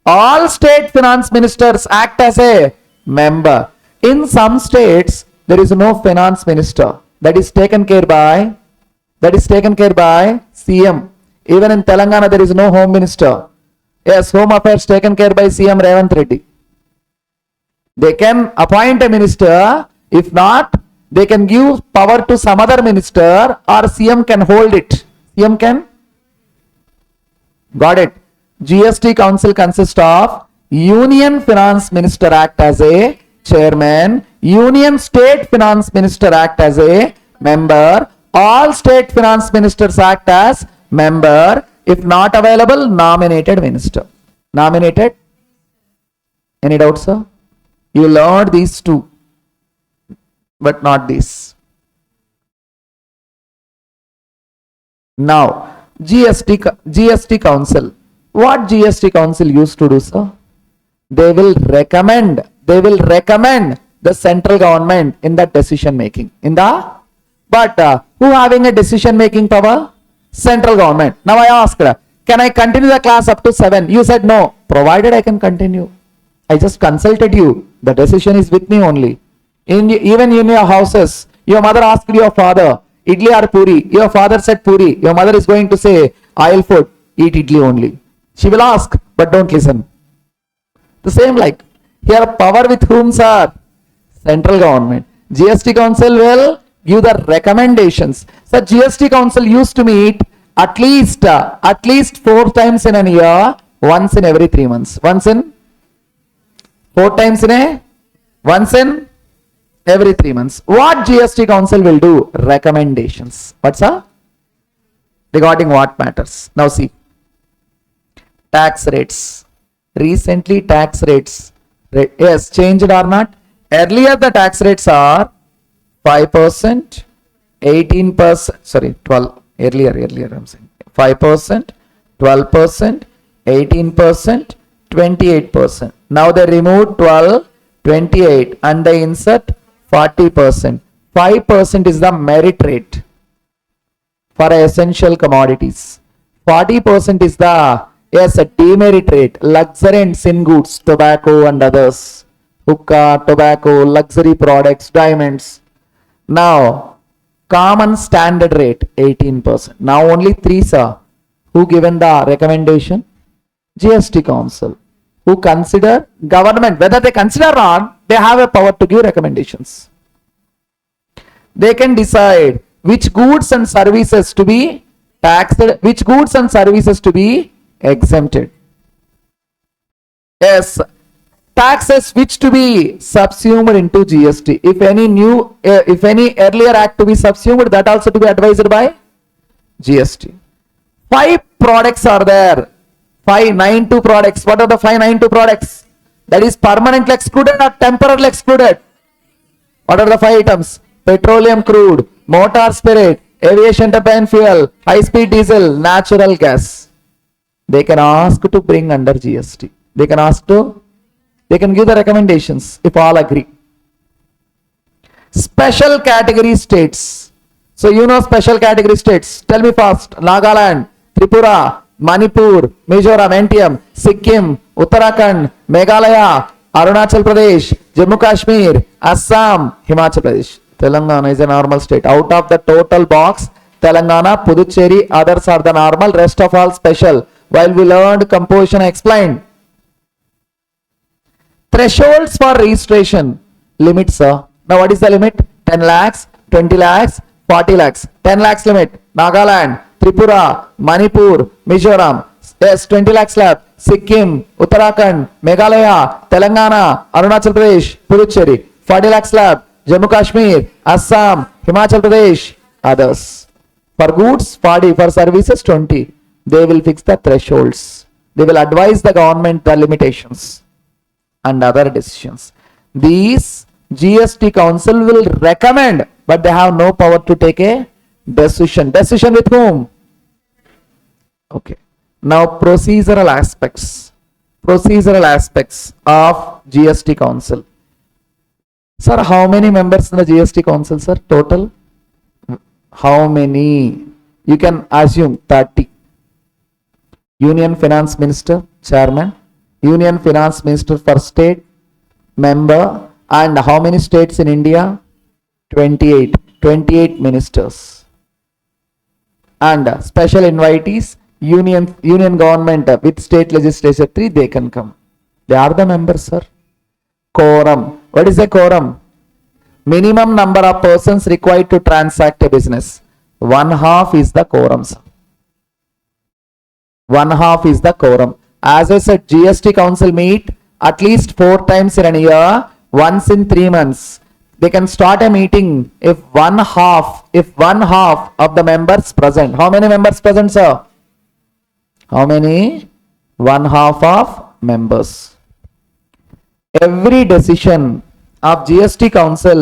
All state finance ministers act as a member. In some states, there is no finance minister. That is taken care by CM. Even in Telangana, there is no home minister. Yes, home affairs taken care by CM Revanth Reddy. They can appoint a minister. If not, they can give power to some other minister, or CM can hold it. CM can. Got it. GST Council consists of Union Finance Minister act as a chairman. Union State Finance Minister act as a member. All state finance ministers act as member. If not available, nominated minister. Nominated. Any doubts, sir? You learned these two, but not this. Now, GST Council. What GST Council used to do, sir? They will recommend the central government in the decision making. But who having a decision making power? Central government. Now I asked, can I continue the class up to 7? You said no. Provided I can continue. I just consulted you. The decision is with me only. Even in your houses, your mother asked your father, idli or puri? Your father said puri. Your mother is going to say, oil food, eat idli only. She will ask, but don't listen. The same like, here power with whom, sir? Central government. GST Council will give the recommendations. So GST Council used to meet at least 4 times in a year, once in every 3 months. Once in 4 times in a, once in every 3 months. What GST Council will do? Recommendations. What's that? Regarding what matters. Now see. Tax rates. Recently tax rates. Yes, changed or not? Earlier the tax rates are 5%, 18%, sorry, 12, earlier I'm saying 5%, 12%, 18%, 28%. Now they remove 12, 28 and they insert 40%. 5% is the merit rate for essential commodities. 40% is the, yes, a demerit rate, luxury and sin goods, tobacco and others, hookah, tobacco, luxury products, diamonds. Now, Common standard rate 18%. Now only 3, sir. Who given the recommendation? GST Council. Who consider government, whether they consider or not, they have a power to give recommendations. They can decide which goods and services to be taxed, which goods and services to be exempted. Yes, taxes which to be subsumed into GST. If any earlier act to be subsumed, that also to be advised by GST. 5 products are there. 592 products. What are the 592 products? That is permanently excluded or temporarily excluded. What are the 5 items? Petroleum crude, motor spirit, aviation turbine fuel, high speed diesel, natural gas. They can ask to bring under GST. They can give the recommendations if all agree. Special category states. So you know special category states. Tell me first. Nagaland, Tripura, Manipur, Mizoram, NTM, Sikkim, Uttarakhand, Meghalaya, Arunachal Pradesh, Jammu Kashmir, Assam, Himachal Pradesh. Telangana is a normal state. Out of the total box, Telangana, Puducherry, others are the normal, rest of all special. While we learned composition, I explained. Thresholds for registration. Limits, sir. Now what is the limit? 10 lakhs, 20 lakhs, 40 lakhs. 10 lakhs limit. Nagaland, Tripura, Manipur, Mizoram. Yes, 20 lakhs slab. Sikkim, Uttarakhand, Meghalaya, Telangana, Arunachal Pradesh, Puducherry. 40 lakhs slab. Jammu Kashmir, Assam, Himachal Pradesh, others. For goods, 40. For services, 20. They will fix the thresholds. They will advise the government the limitations and other decisions. These GST Council will recommend, but they have no power to take a decision. Decision with whom? Okay. Now procedural aspects. Procedural aspects of GST Council. Sir, how many members in the GST Council, sir? Total? How many? You can assume 30. Union Finance Minister, Chairman. Union Finance Minister for state, member. And how many states in India? 28. 28 ministers. And special invitees, union government with state legislature 3, they can come. They are the members, sir. Quorum. What is a quorum? Minimum number of persons required to transact a business. 1/2 is the quorum, sir. 1/2 is the quorum. As I said, GST Council meet at least 4 times in a year, once in 3 months. They can start a meeting if one half of the members present. How many members present, sir? How many? 1/2 of members. Every decision of GST Council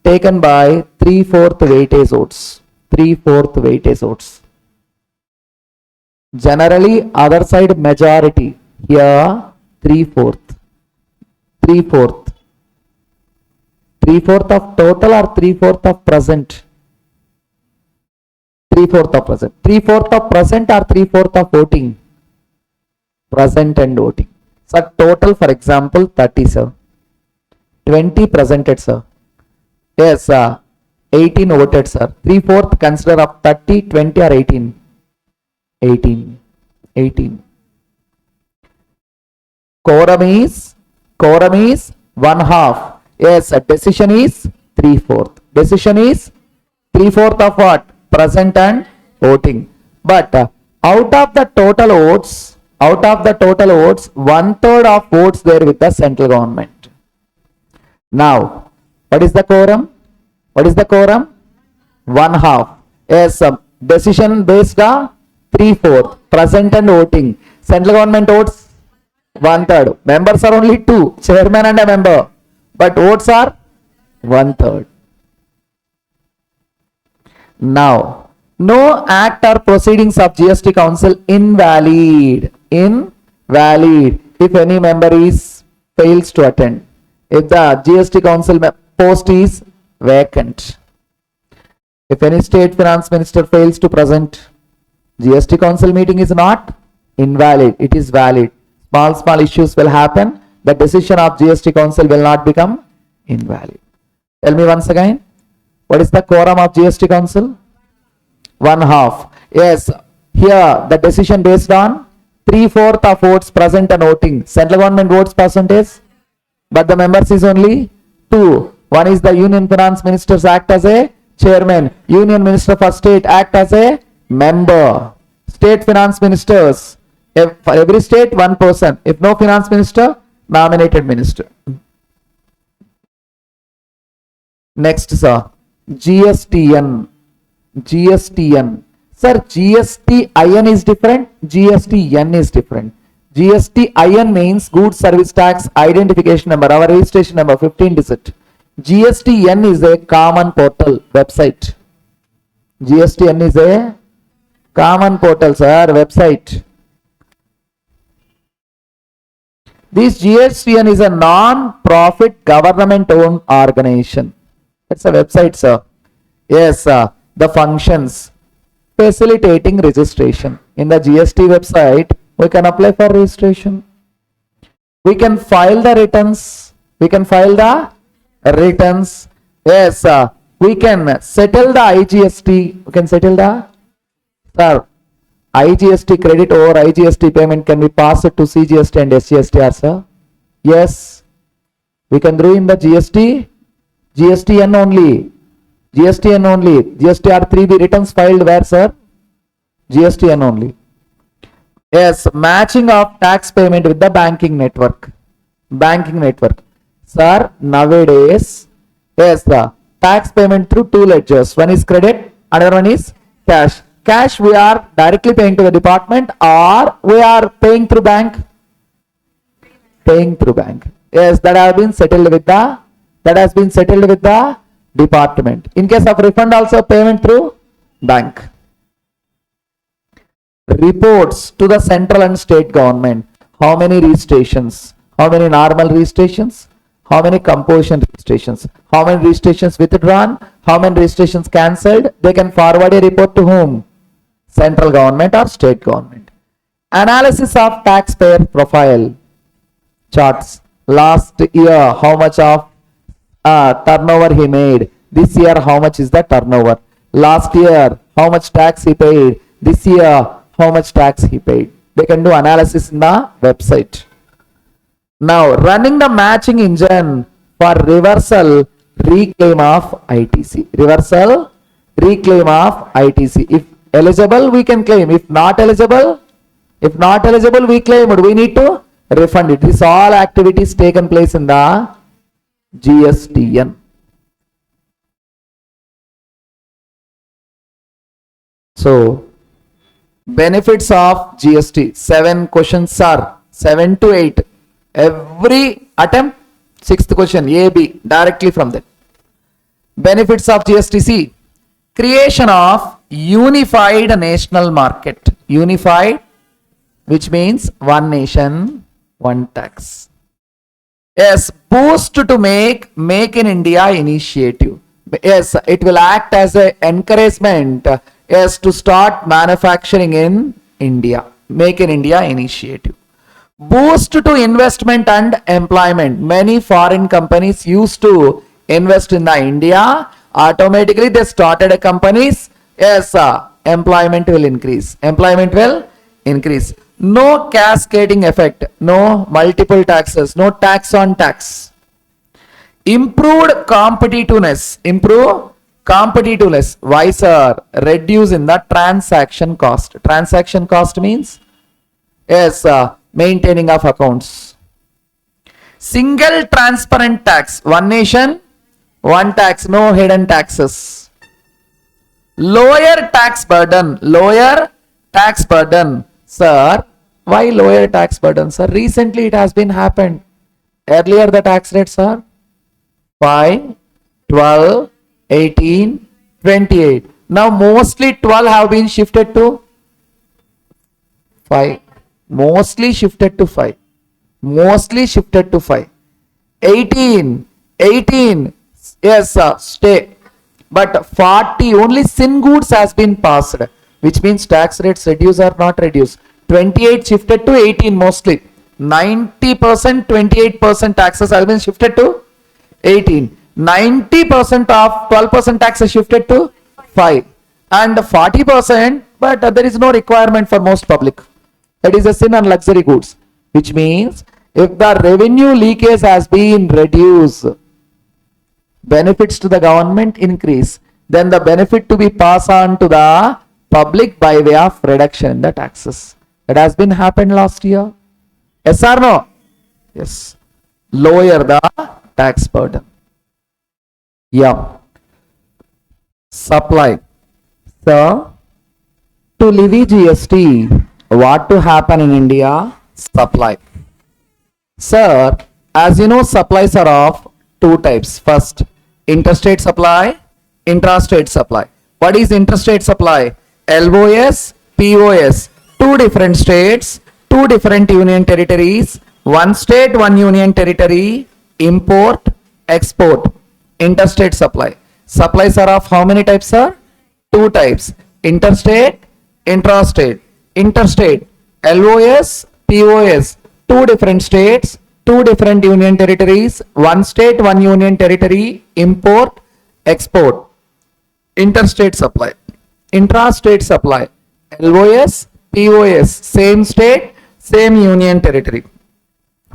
taken by 3/4 weightage votes. 3/4 weightage votes. Generally, other side majority. Here, 3/4. 3/4. 3/4 of total or 3/4 of present? 3/4 of present. 3/4 of present or 3/4 of voting? Present and voting. So total, for example, 30, sir. 20 presented, sir. Yes, 18 voted, sir. 3/4 consider of 30, 20 or 18? 18. 18. Quorum is 1/2. Yes, decision is 3/4. Decision is 3/4 of what? Present and voting. But out of the total votes, 1/3 of votes there with the central government. Now, what is the quorum? 1/2. Yes, decision based on 3/4. Present and voting. Central government votes 1/3. Members are only 2, chairman and a member. But votes are 1/3. Now, no act or proceedings of GST Council invalid if any member fails to attend. If the GST Council post is vacant. If any state finance minister fails to present, GST Council meeting is not invalid. It is valid. Small issues will happen. The decision of GST Council will not become invalid. Tell me once again. What is the quorum of GST Council? 1/2. Yes, here the decision based on 3/4 of votes present and voting. Central government votes percentage, but the members is only 2. One is the Union Finance Ministers act as a chairman. Union Minister for State act as a member. State Finance Ministers, for every state, one person. If no Finance Minister, nominated minister. Next, sir, GSTN. GSTN. Sir, GSTIN is different, GSTN is different. GSTIN means Goods Service Tax Identification Number, our registration number, 15 digit. GSTN is a common portal website. GSTN is a common portal, sir, website. This GSTN is a non-profit government-owned organization. It's a website, sir. Yes, sir. The functions facilitating registration. In the GST website, we can apply for registration. We can file the returns. We can file the returns. Yes, sir. We can settle the IGST. We can settle the, sir, IGST credit or IGST payment can be passed to CGST and SGST, sir. Yes, we can do in the GST, GSTN only. GSTN only. GSTR 3B returns filed where, sir? GSTN only. Yes, matching of tax payment with the banking network. Banking network. Sir, nowadays, yes, the tax payment through 2 ledgers. One is credit, another one is cash. Cash we are directly paying to the department, or we are paying through bank? Paying through bank. Yes, that has been settled with the department. In case of refund also payment through bank. Reports to the central and state government. How many registrations? How many normal registrations? How many composition registrations? How many registrations withdrawn? How many registrations cancelled? They can forward a report to whom? Central government or state government. Analysis of taxpayer profile. Charts. Last year, how much of turnover he made? This year, how much is the turnover? Last year, how much tax he paid? This year, how much tax he paid? They can do analysis in the website. Now, running the matching engine for reversal reclaim of ITC. Reversal reclaim of ITC. If eligible, we can claim. If not eligible, we claim it. We need to refund it. These all activities taken place in the GSTN. So, benefits of GST. 7 questions are 7 to 8. Every attempt, 6th question, A, B, directly from that. Benefits of GSTC. Creation of unified national market. Unified, which means one nation, one tax. Yes, boost to make in India initiative. Yes, it will act as an encouragement, yes, to start manufacturing in India. Make in India initiative. Boost to investment and employment. Many foreign companies used to invest in the India. Automatically they started companies. Yes, employment will increase. Employment will increase. No cascading effect. No multiple taxes. No tax on tax. Improved competitiveness. Improve competitiveness. Why, sir? Reduce in the transaction cost. Transaction cost means, yes, maintaining of accounts. Single transparent tax. One nation, one tax. No hidden taxes. Lower tax burden. Lower tax burden. Sir, why lower tax burden, sir? Recently it has been happened. Earlier the tax rates are 5, 12, 18, 28. Now mostly 12 have been shifted to 5. Mostly shifted to 5. Mostly shifted to 5. 18, yes, stay. But 40, only sin goods has been passed, which means tax rates reduce or not reduce. 28 shifted to 18 mostly. 90%, 28% taxes have been shifted to 18. 90% of 12% tax is shifted to 5 and 40%, but there is no requirement for most public. That is a sin on luxury goods, which means if the revenue leakage has been reduced, benefits to the government increase, then the benefit to be passed on to the public by way of reduction in the taxes. That has been happened last year. Yes or no? Yes. Lower the tax burden. Yeah. Supply. So, to levy GST, what to happen in India? Supply. Sir, as you know, supplies are of two types. First, interstate supply, intrastate supply. What is interstate supply? LOS, POS. Two different states, two different union territories, one state, one union territory, import, export. Interstate supply. Supplies are of how many types, sir? Two types. Interstate, intrastate. Interstate, LOS, POS. Two different states, two different union territories, one state, one union territory, import, export. Interstate supply. Intrastate supply, LOS, POS, same state, same union territory.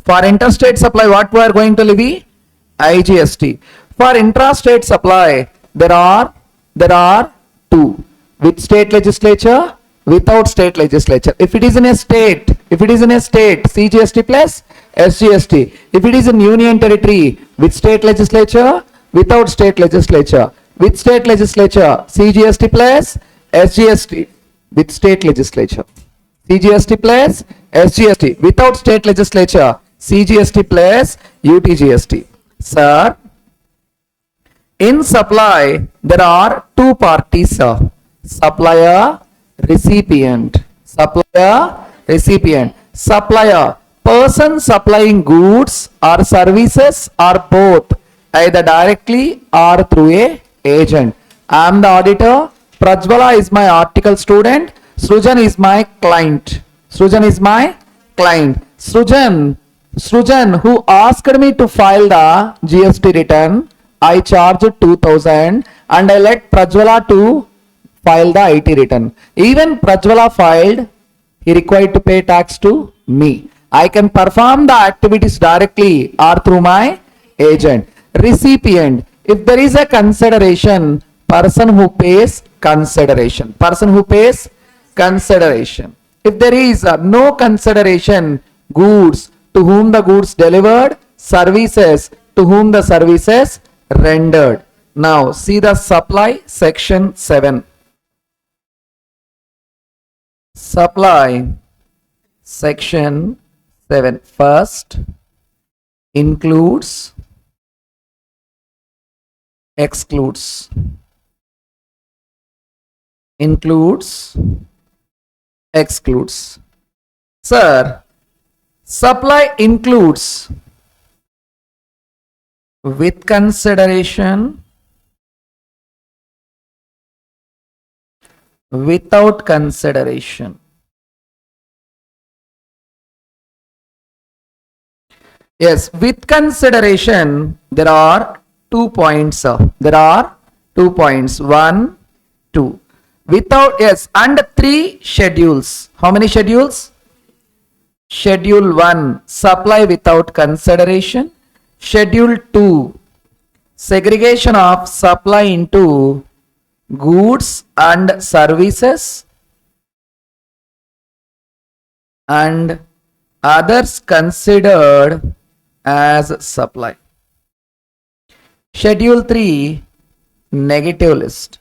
For interstate supply, what we are going to levy? IGST. For intrastate supply, there are two. With state legislature, without state legislature. If it is in a state, CGST plus SGST. If it is in union territory, with state legislature, without state legislature. With state legislature, CGST plus SGST. With state legislature, CGST plus SGST. Without state legislature, CGST plus UTGST. Sir, in supply, there are two parties, sir. Supplier, recipient. Supplier, recipient. Supplier, person supplying goods or services or both, either directly or through a agent. I am the auditor. Prajwala is my article student. Srujan is my client. Srujan is my client. Srujan, who asked me to file the GST return, I charged 2000 and I let Prajwala to file the IT return. Even Prajwala filed, he required to pay tax to me. I can perform the activities directly or through my agent. Recipient, if there is a consideration, person who pays consideration. Person who pays consideration. If there is no consideration, goods, to whom the goods delivered, services, to whom the services rendered. Now see the supply, section 7. Supply, section 7. First, includes, excludes. Includes, excludes. Sir, supply includes with consideration, without consideration. Yes, with consideration, there are 2 points. There are 2 points. 1, 2. Without, yes, and 3 schedules. How many schedules? Schedule 1, supply without consideration. Schedule 2, segregation of supply into goods and services and others considered as supply. Schedule 3, negative list.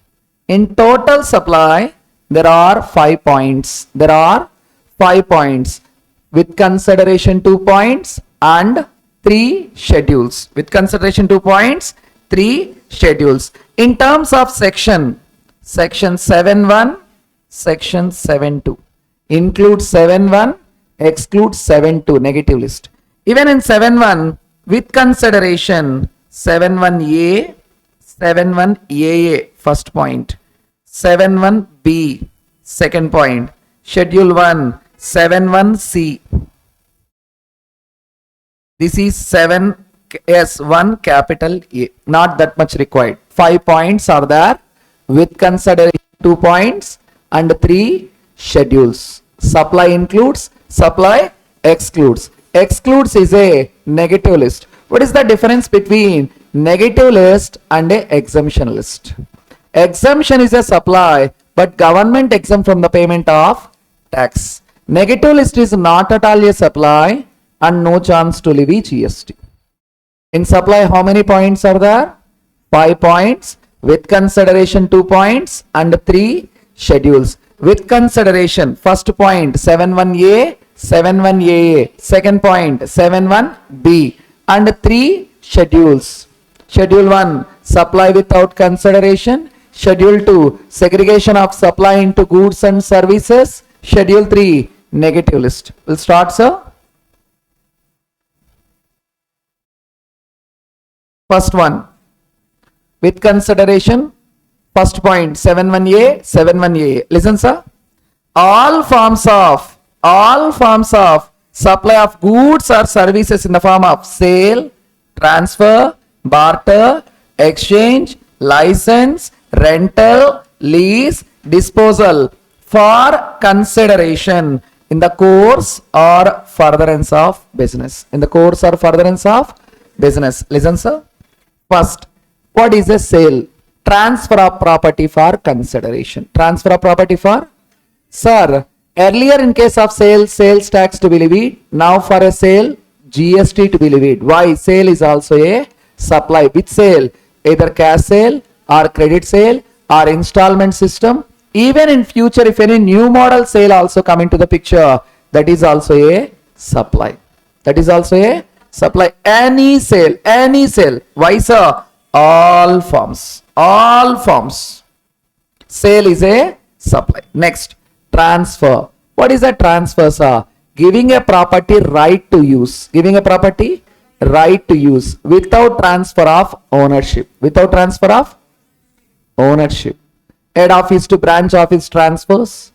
In total supply, there are 5 points. There are 5 points. With consideration 2 points and 3 schedules. With consideration 2 points, 3 schedules. In terms of section 7.1, section 7.2. Include 7.1, exclude 7.2, negative list. Even in 7.1, with consideration 7.1a, 7.1aa, first point. 7.1b, second point. Schedule 1, 7.1c. This is 7 yes, one capital A. Not that much required. 5 points are there with consideration 2 points and 3 schedules. Supply includes, supply excludes. Excludes is a negative list. What is the difference between negative list and a exemption list? Exemption is a supply, but government exempt from the payment of tax. Negative list is not at all a supply and no chance to levy GST. In supply, how many points are there? 5 points. With consideration 2 points and 3 schedules. With consideration, first point 71A, 71AA. Second point 71B and 3 schedules. Schedule 1, supply without consideration. Schedule 2, segregation of supply into goods and services. Schedule 3, negative list. We'll start, sir. First one, with consideration, first point 71A, 71AA. Listen, sir. All forms of supply of goods or services in the form of sale, transfer, barter, exchange, license, rental, lease, disposal for consideration in the course or furtherance of business. In the course or furtherance of business. Listen, sir. First, what is a sale? Transfer of property for consideration. Transfer of property for? Sir, earlier in case of sale, sales tax to be levied. Now for a sale, GST to be levied. Why? Sale is also a supply. Which sale? Either cash sale or credit sale or installment system. Even in future, if any new model sale also come into the picture, that is also a supply. That is also a supply. Any sale. Why, sir? All forms. Sale is a supply. Next, transfer. What is a transfer, sir? Giving a property right to use. Giving a property right to use without transfer of ownership. Without transfer of ownership. Head office to branch office transfers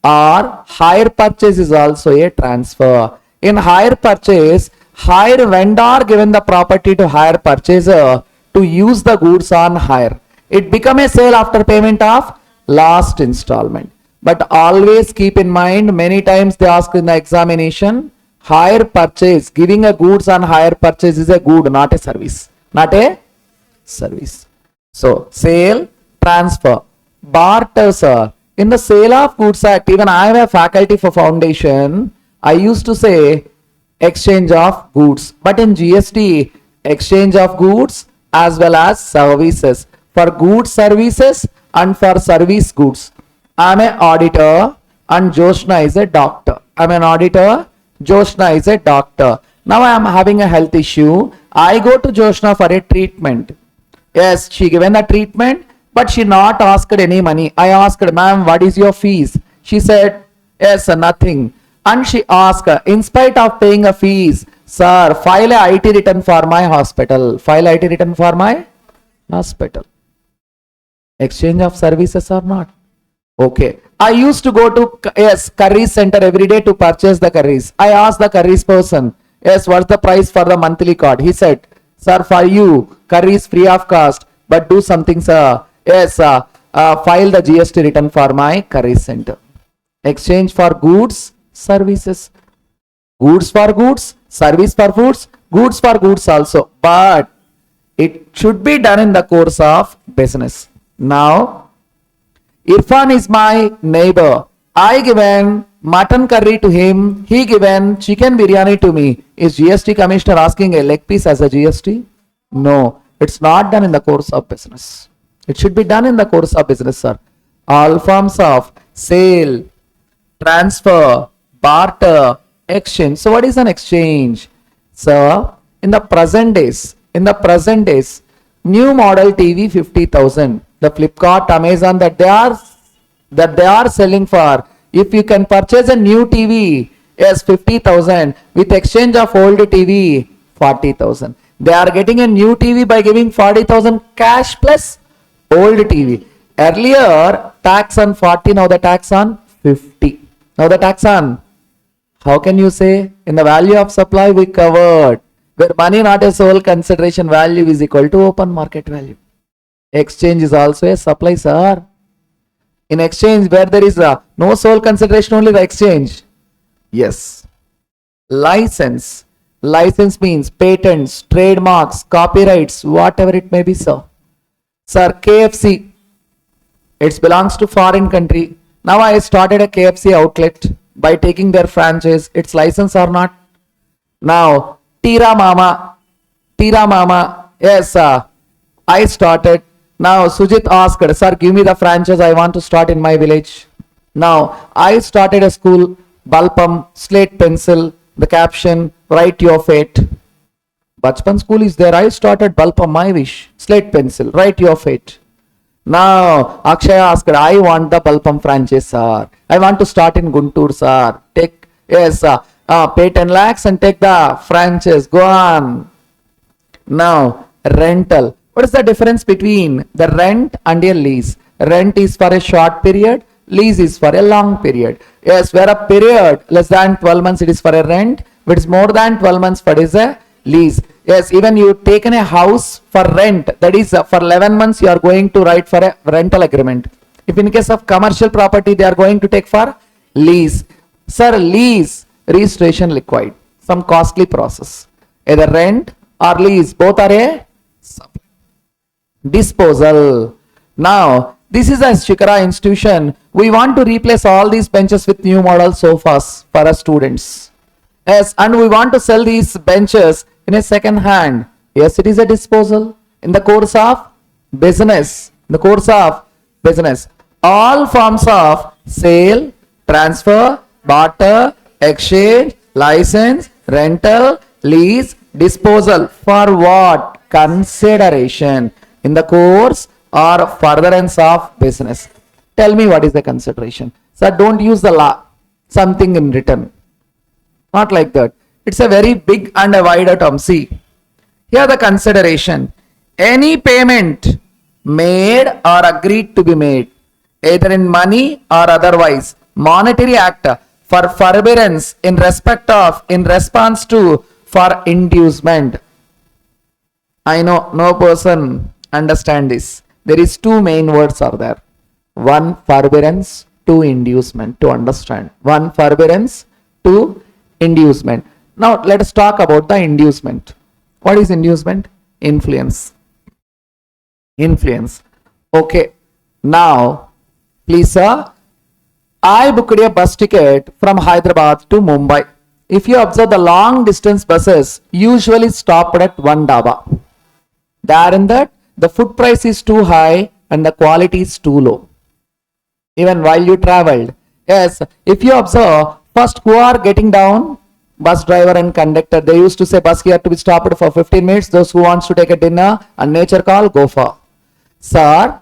or hire purchase is also a transfer. In hire purchase, hire vendor given the property to hire purchaser to use the goods on hire. It become a sale after payment of last installment. But always keep in mind, many times they ask in the examination, hire purchase, giving a goods on hire purchase is a good, not a service. Not a service. So, sale, transfer, barter, sir. In the Sale of Goods Act, even I have a faculty for foundation, I used to say exchange of goods. But in GST, exchange of goods as well as services. For goods services and for service goods. I am an auditor and Joshna is a doctor. I am an auditor, Joshna is a doctor. Now I am having a health issue. I go to Joshna for a treatment. Yes, she given a treatment, but she not asked any money. I asked, ma'am, what is your fees? She said, yes, nothing. And she asked, in spite of paying a fees, sir, file a IT return for my hospital. File IT return for my hospital. Exchange of services or not? Okay. I used to go to curries center every day to purchase the curries. I asked the curries person, yes, what's the price for the monthly card? He said, sir, for you, curries free of cost, but do something, sir. Yes, file the GST return for my curries center. Exchange for goods, services. Goods for goods, service for goods for goods also. But it should be done in the course of business. Now, Irfan is my neighbor. I given mutton curry to him. He given chicken biryani to me. Is GST commissioner asking a leg piece as a GST? No, it's not done in the course of business. It should be done in the course of business, sir. All forms of sale, transfer, barter, exchange. So what is an exchange? So in the present days, new model TV 50,000. The Flipkart, Amazon that they are selling for. If you can purchase a new TV, yes, 50,000 with exchange of old TV, 40,000. They are getting a new TV by giving 40,000 cash plus old TV. Earlier tax on 40, now the tax on 50. Now the tax on, how can you say? In the value of supply we covered. Where money not a sole consideration, value is equal to open market value. Exchange is also a supply, sir. In exchange, where there is no sole consideration, only the exchange. Yes. License. License means patents, trademarks, copyrights, whatever it may be, sir. Sir, KFC. It belongs to foreign country. Now I started a KFC outlet by taking their franchise. It's license or not? Now, Tira Mama. Yes, sir. I started. Now Sujit asked, sir, give me the franchise. I want to start in my village. Now I started a school, Balpam, slate pencil, the caption, write your fate. Bachpan school is there. I started Balpam, my wish, slate pencil, write your fate. Now Akshay asked, I want the Balpam franchise, sir. I want to start in Guntur, sir. Take, yes, pay 10 lakhs and take the franchise. Go on. Now rental. What is the difference between the rent and a lease? Rent is for a short period, lease is for a long period. Yes, where a period less than 12 months it is for a rent, if it is more than 12 months for it is a lease. Yes, even you taken a house for rent, that is for 11 months you are going to write for a rental agreement. If in case of commercial property they are going to take for lease. Sir, lease, registration required, some costly process. Either rent or lease, both are a supply. Disposal. Now this is a Shikhara institution. We want to replace all these benches with new model sofas for our students. Yes, and we want to sell these benches in a second hand. Yes, it is a disposal in the course of business. In the course of business, all forms of sale, transfer, barter, exchange, license, rental, lease, disposal for what? Consideration. In the course or furtherance of business. Tell me what is the consideration. Sir, don't use the law, something in written. Not like that. It's a very big and a wider term. See, here the consideration. Any payment made or agreed to be made, either in money or otherwise, monetary act for forbearance in respect of, in response to, for inducement. I know no person understand this. There is two main words are there. One forbearance, two inducement, to understand. One forbearance, two inducement. Now let us talk about the inducement. What is inducement? Influence. Influence. Okay. Now, please sir, I booked a bus ticket from Hyderabad to Mumbai. If you observe, the long distance buses usually stop at one dhaba. There in that, the food price is too high and the quality is too low. Even while you traveled. Yes, if you observe, first who are getting down? Bus driver and conductor. They used to say bus here to be stopped for 15 minutes. Those who wants to take a dinner and nature call, go for. Sir,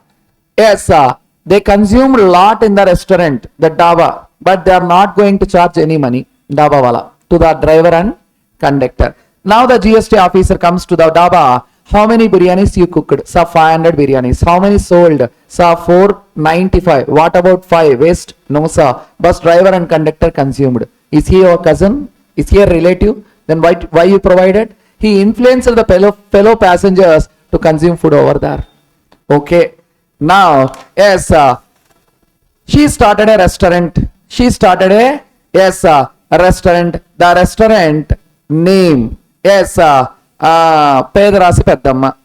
yes sir, they consumed a lot in the restaurant, the dhaba, but they are not going to charge any money, dhaba wala, to the driver and conductor. Now the GST officer comes to the dhaba. How many biryanis you cooked? Sir, 500 biryanis. How many sold? Sir, 495. What about 5? Waste? No, sir. Bus driver and conductor consumed. Is he your cousin? Is he a relative? Then why you provided? He influenced the fellow passengers to consume food over there. Okay. Now, yes, she started a restaurant. She started a, yes, a restaurant. The restaurant name, yes, Pedarasi Peddamma.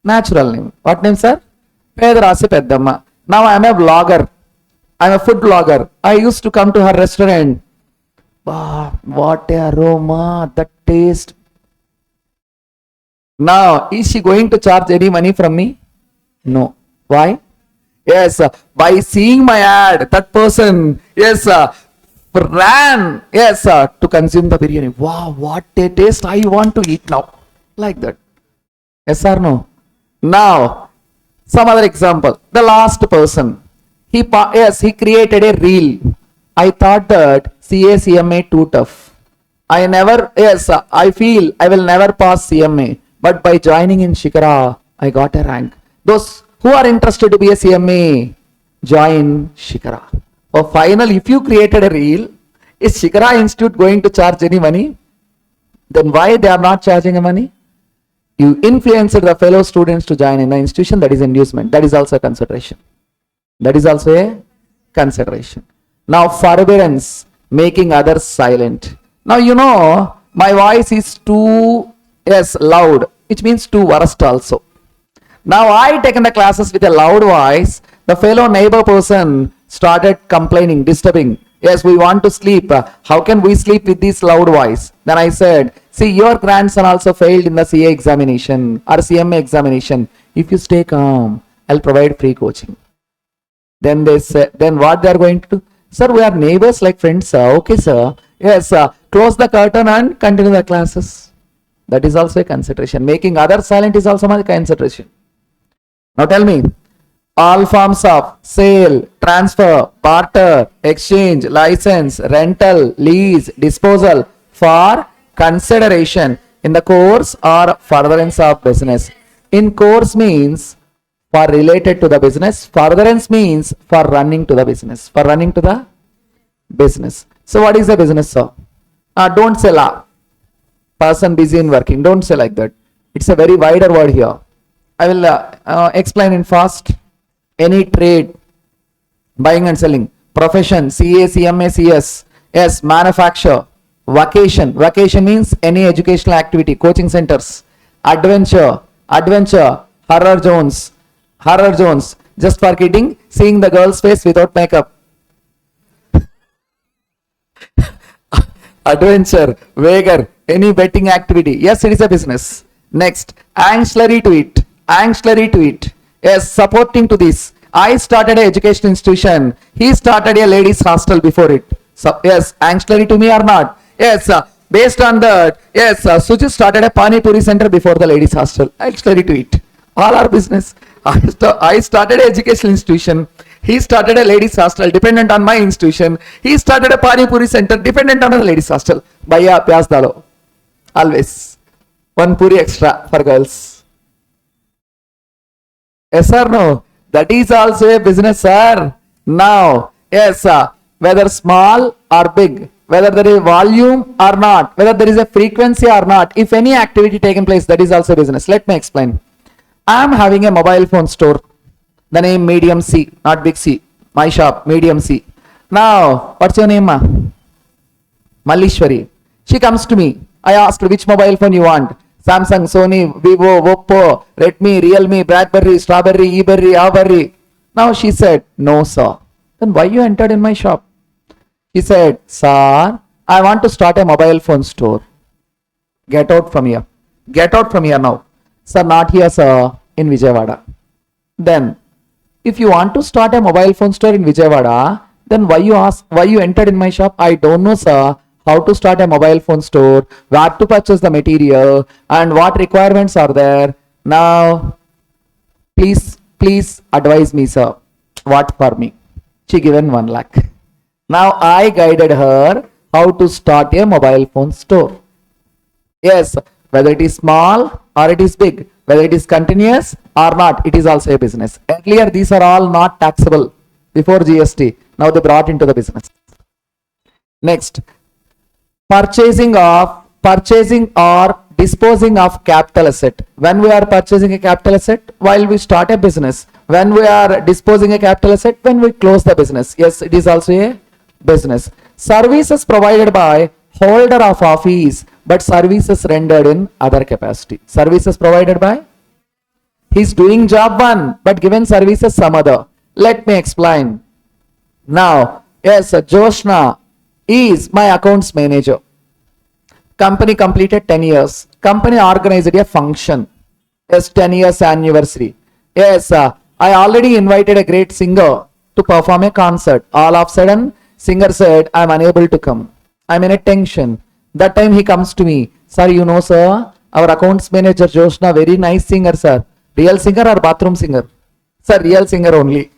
Natural name. What name, sir? Pedarasi Peddamma. Now I am a vlogger. I am a food blogger. I used to come to her restaurant. Wow, what a aroma, the taste. Now, is she going to charge any money from me? No. Why? Yes, by seeing my ad, that person, yes, ran, yes, to consume the biryani. Wow, what a taste, I want to eat now. Like that. Yes or no? Now, some other example. The last person. He created a reel. I thought that CMA too tough. I feel I will never pass CMA. But by joining in Shikhara, I got a rank. Those who are interested to be a CMA, join Shikhara. Oh, finally, if you created a reel, is Shikhara Institute going to charge any money? Then why they are not charging a money? You influenced the fellow students to join in the institution, that is inducement. That is also a consideration. That is also a consideration. Now forbearance, making others silent. Now you know my voice is too loud, which means too worst also. Now I taken the classes with a loud voice. The fellow neighbor person started complaining, disturbing. Yes, we want to sleep. How can we sleep with this loud voice? Then I said, see, your grandson also failed in the CA examination or CMA examination. If you stay calm, I'll provide free coaching. Then they said, then what they are going to do? Sir, we are neighbors like friends, sir. Okay, sir. Yes, close the curtain and continue the classes. That is also a consideration. Making others silent is also a consideration. Now tell me, all forms of sale, transfer, barter, exchange, license, rental, lease, disposal for consideration in the course or furtherance of business. In course means for related to the business. Furtherance means for running to the business. For running to the business. So what is the business, sir? Don't say la. Person busy in working. Don't say like that. It's a very wider word here. I will explain in fast. Any trade, buying and selling, profession, CA, CMA, CS, yes, manufacture, vacation. Vacation means any educational activity, coaching centers, adventure, horror zones, just for kidding, seeing the girl's face without makeup. Adventure, wager, any betting activity. Yes, it is a business. Next, ancillary to it. Yes, supporting to this. I started an education institution. He started a ladies' hostel before it. So, yes, ancillary to me or not? Yes, based on that, yes, Sujit started a Pani Puri center before the ladies' hostel. Ancillary to it. All our business. I started an education institution. He started a ladies' hostel dependent on my institution. He started a Pani Puri center dependent on the ladies' hostel. Bhaiya, pyas dalo. Always. One puri extra for girls. Yes or no? That is also a business, sir. Now, yes, whether small or big, whether there is volume or not, whether there is a frequency or not, if any activity taken place, that is also business. Let me explain. I am having a mobile phone store. The name Medium C, not Big C. My shop, Medium C. Now, what's your name, ma? Mallishwari. She comes to me. I asked her which mobile phone you want. Samsung, Sony, Vivo, Oppo, Redmi, Realme, Blackberry, Strawberry, eBerry, Awberry. Now she said, no, sir. Then why you entered in my shop? He said, sir, I want to start a mobile phone store. Get out from here. Get out from here now. Sir, not here, sir, in Vijayawada. Then, if you want to start a mobile phone store in Vijayawada, then why you entered in my shop? I don't know, sir. How to start a mobile phone store, where to purchase the material, and what requirements are there. Now, please advise me, sir. What for me? She given 1 lakh. Now, I guided her how to start a mobile phone store. Yes, whether it is small or it is big, whether it is continuous or not, it is also a business. Earlier, these are all not taxable before GST. Now, they brought into the business. Next. Purchasing or disposing of capital asset. When we are purchasing a capital asset, while we start a business. When we are disposing a capital asset, when we close the business. Yes, it is also a business. Services provided by holder of office, but services rendered in other capacity. Services provided by? He's doing job 1, but given services some other. Let me explain. Now, yes, Joshna is my accounts manager. Company completed 10 years. Company organized a function. Yes, 10 years anniversary. Yes, I already invited a great singer to perform a concert. All of a sudden, singer said, I'm unable to come. I'm in a tension. That time he comes to me. Sir, you know, sir, our accounts manager Joshna, very nice singer, sir. Real singer or bathroom singer? Sir, real singer only.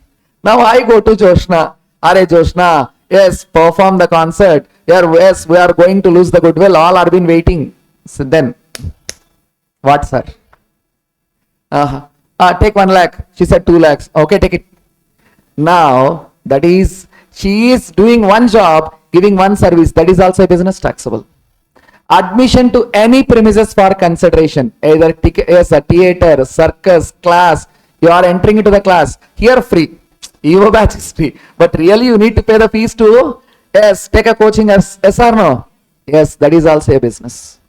Now I go to Joshna. Are Joshna, yes, perform the concert. Yes, we are going to lose the goodwill. All are been waiting. So then, what, sir? Take 1 lakh. She said 2 lakhs. Okay, take it. Now, that is, she is doing one job, giving one service. That is also a business taxable. admission to any premises for consideration, either ticket, yes, a theater, circus, class. You are entering into the class here free. Your batch is free, but really you need to pay the fees to, yes, take a coaching as, yes or no? Yes, that is also a business.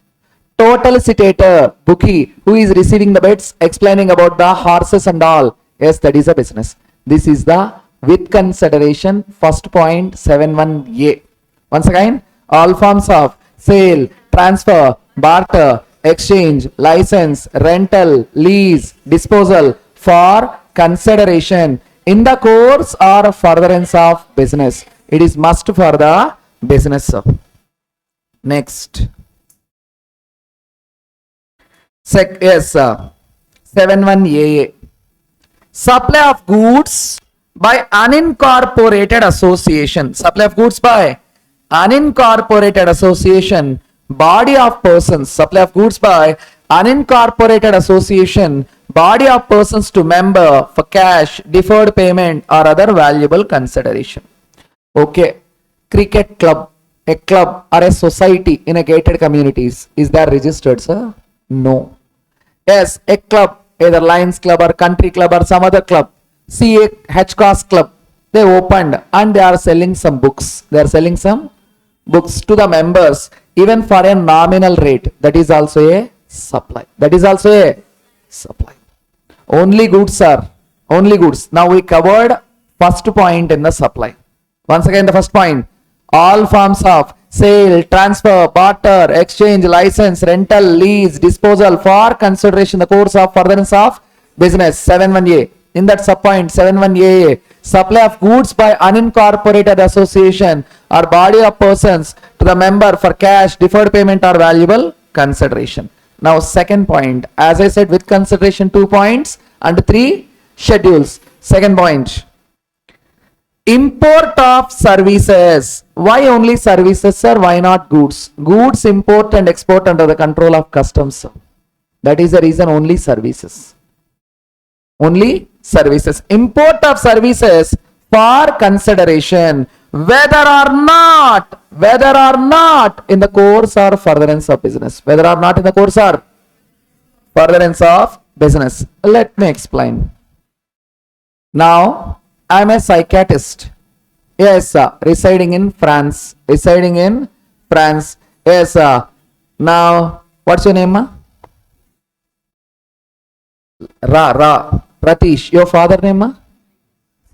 Total citator, bookie, who is receiving the bets, explaining about the horses and all. Yes, that is a business. This is the with consideration first point 71A. Once again, all forms of sale, transfer, barter, exchange, license, rental, lease, disposal for consideration in the course or furtherance of business. It is must for the business. Next. Yes, 71AA. Supply of goods by unincorporated association. Supply of goods by unincorporated association, body of persons. Supply of goods by unincorporated association, body of persons to member for cash, deferred payment or other valuable consideration. Okay. Cricket club, a club or a society in a gated communities, is that registered, sir? No. Yes, a club, either Lions Club or Country Club or some other club, CAHCOS Club, they opened and they are selling some books. They are selling some books to the members even for a nominal rate. That is also a supply. That is also a supply. Only goods, sir. Only goods. Now we covered first point in the supply. Once again, the first point, all forms of sale, transfer, barter, exchange, license, rental, lease, disposal for consideration the course of furtherance of business. 71A. In that subpoint 71A, supply of goods by unincorporated association or body of persons to the member for cash, deferred payment or valuable consideration. Now second point, as I said, with consideration 2 points and 3 schedules. Second point, import of services. Why only services, sir? Why not goods? Goods import and export under the control of customs, sir. That is the reason only services. Only services. Import of services for consideration, whether or not in the course or furtherance of business. Whether or not in the course or furtherance of business. Let me explain. Now, I am a psychiatrist. Yes, sir. Residing in France. Residing in France. Yes, sir. Now, what's your name, ma? Pratish. Your father name, ma?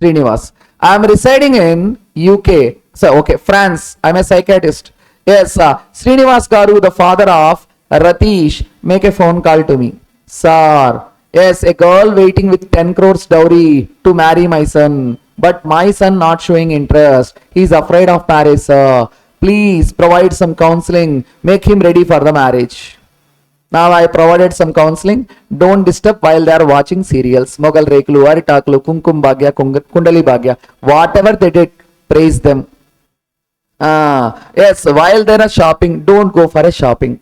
Srinivas. I am residing in UK. So, okay, France. I am a psychiatrist. Yes, sir. Srinivas Garu, the father of Ratish, make a phone call to me. Sir, yes, a girl waiting with 10 crores dowry to marry my son. But my son not showing interest. He is afraid of marriage, sir. Please provide some counseling. Make him ready for the marriage. Now I provided some counseling. Don't disturb while they are watching serials. Mogal Rekulu, Aritakulu, Kunkum Bhagya, Kundali Bhagya. Whatever they did, praise them. Yes, while they are shopping, don't go for a shopping.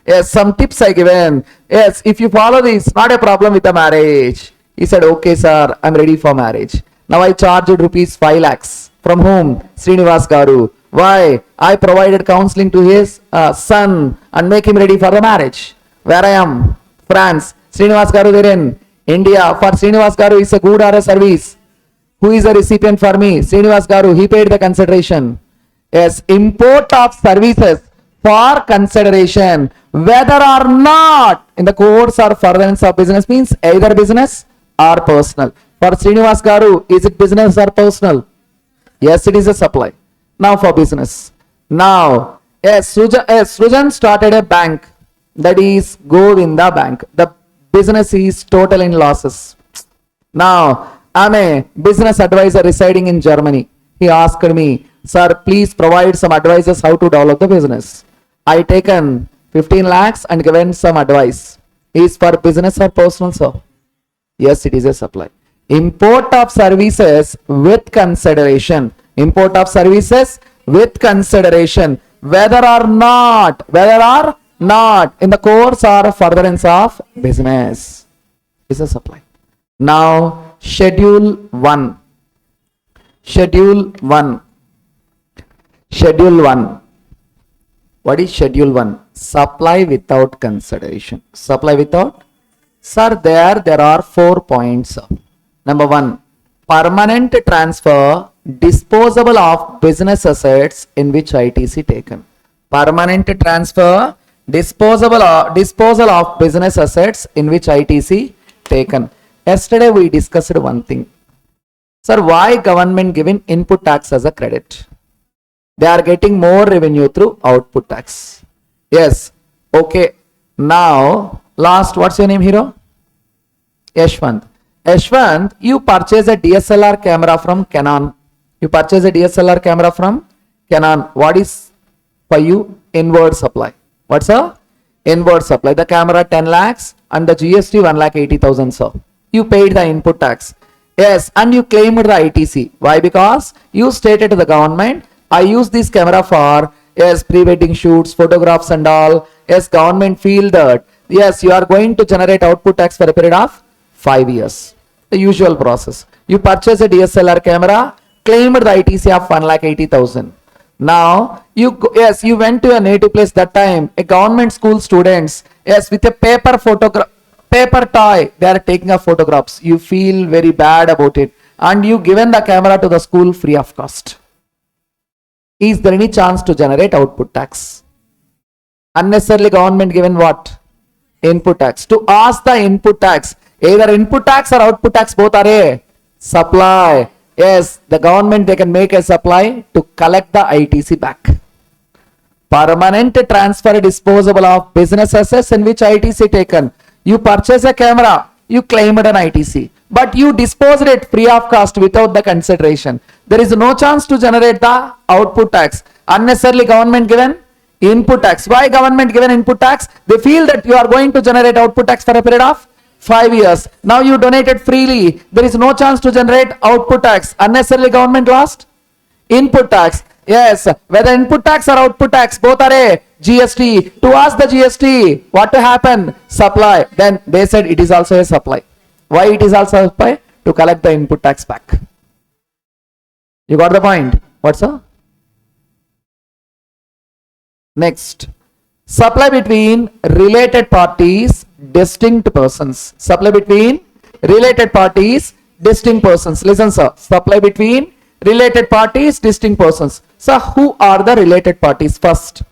Yes, some tips I given. Yes, if you follow this, not a problem with the marriage. He said, okay, sir, I'm ready for marriage. Now I charged rupees 5 lakhs. From whom? Srinivas Garu. Why? I provided counseling to his son and make him ready for the marriage. Where I am? France. Srinivas Garu, they're in India. For Srinivas Garu, is a good or a service? Who is the recipient for me? Srinivas Garu. He paid the consideration. Yes, import of services for consideration, whether or not in the course or furtherance of business, means either business or personal. For Srinivas Garu, is it business or personal? Yes, it is a supply. Now for business. Now, yes, Srujan started a bank, that is Govinda Bank. The business is total in losses. Now, I'm a business advisor residing in Germany. He asked me, sir, please provide some advices how to develop the business. I taken 15 lakhs and given some advice. Is for business or personal, sir? Yes, it is a supply. Import of services with consideration. Import of services with consideration, whether or not in the course or furtherance of business, is a supply. Now, schedule 1. Schedule 1. What is schedule 1? Supply without consideration. Supply without? Sir, there are 4 points. Number 1, permanent transfer, disposable of business assets in which ITC taken. Permanent transfer, disposal of business assets in which ITC taken. Yesterday we discussed one thing. Sir, why government giving input tax as a credit? They are getting more revenue through output tax. Yes. Okay. Now, last, what's your name, hero? Yashwant. Yashwant, you purchase a DSLR camera from Canon. You purchase a DSLR camera from Canon. What is for you? Inward supply. What's a inward supply? The camera 10 lakhs and the GST 1,80,000, sir. You paid the input tax. Yes, and you claimed the ITC. Why? Because you stated to the government, I use this camera for, yes, pre-wedding shoots, photographs and all. Yes, government feel that, yes, you are going to generate output tax for a period of 5 years. The usual process. You purchase a DSLR camera, claimed the ITC of 1,80,000. Now, you went to a native place that time, a government school students, yes, with a paper toy, they are taking up photographs. You feel very bad about it. And you given the camera to the school free of cost. Is there any chance to generate output tax? Unnecessarily government given what? Input tax. To ask the input tax, either input tax or output tax, both are a supply. Yes, the government, they can make a supply to collect the ITC back. Permanent transfer, disposable of business assets in which ITC taken. You purchase a camera, you claimed an ITC, but you disposed it free of cost without the consideration. There is no chance to generate the output tax. Unnecessarily government given input tax. Why government given input tax? They feel that you are going to generate output tax for a period of 5 years. Now you donated freely. There is no chance to generate output tax. Unnecessarily government lost input tax. Yes, whether input tax or output tax, both are a GST. To ask the GST, what to happen? Supply. Then they said it is also a supply. Why it is also a supply? To collect the input tax back. You got the point? What's up? Next. Supply between related parties, distinct persons. Supply between related parties, distinct persons. Listen, sir. Supply between related parties, distinct persons. So, who are the related parties? First,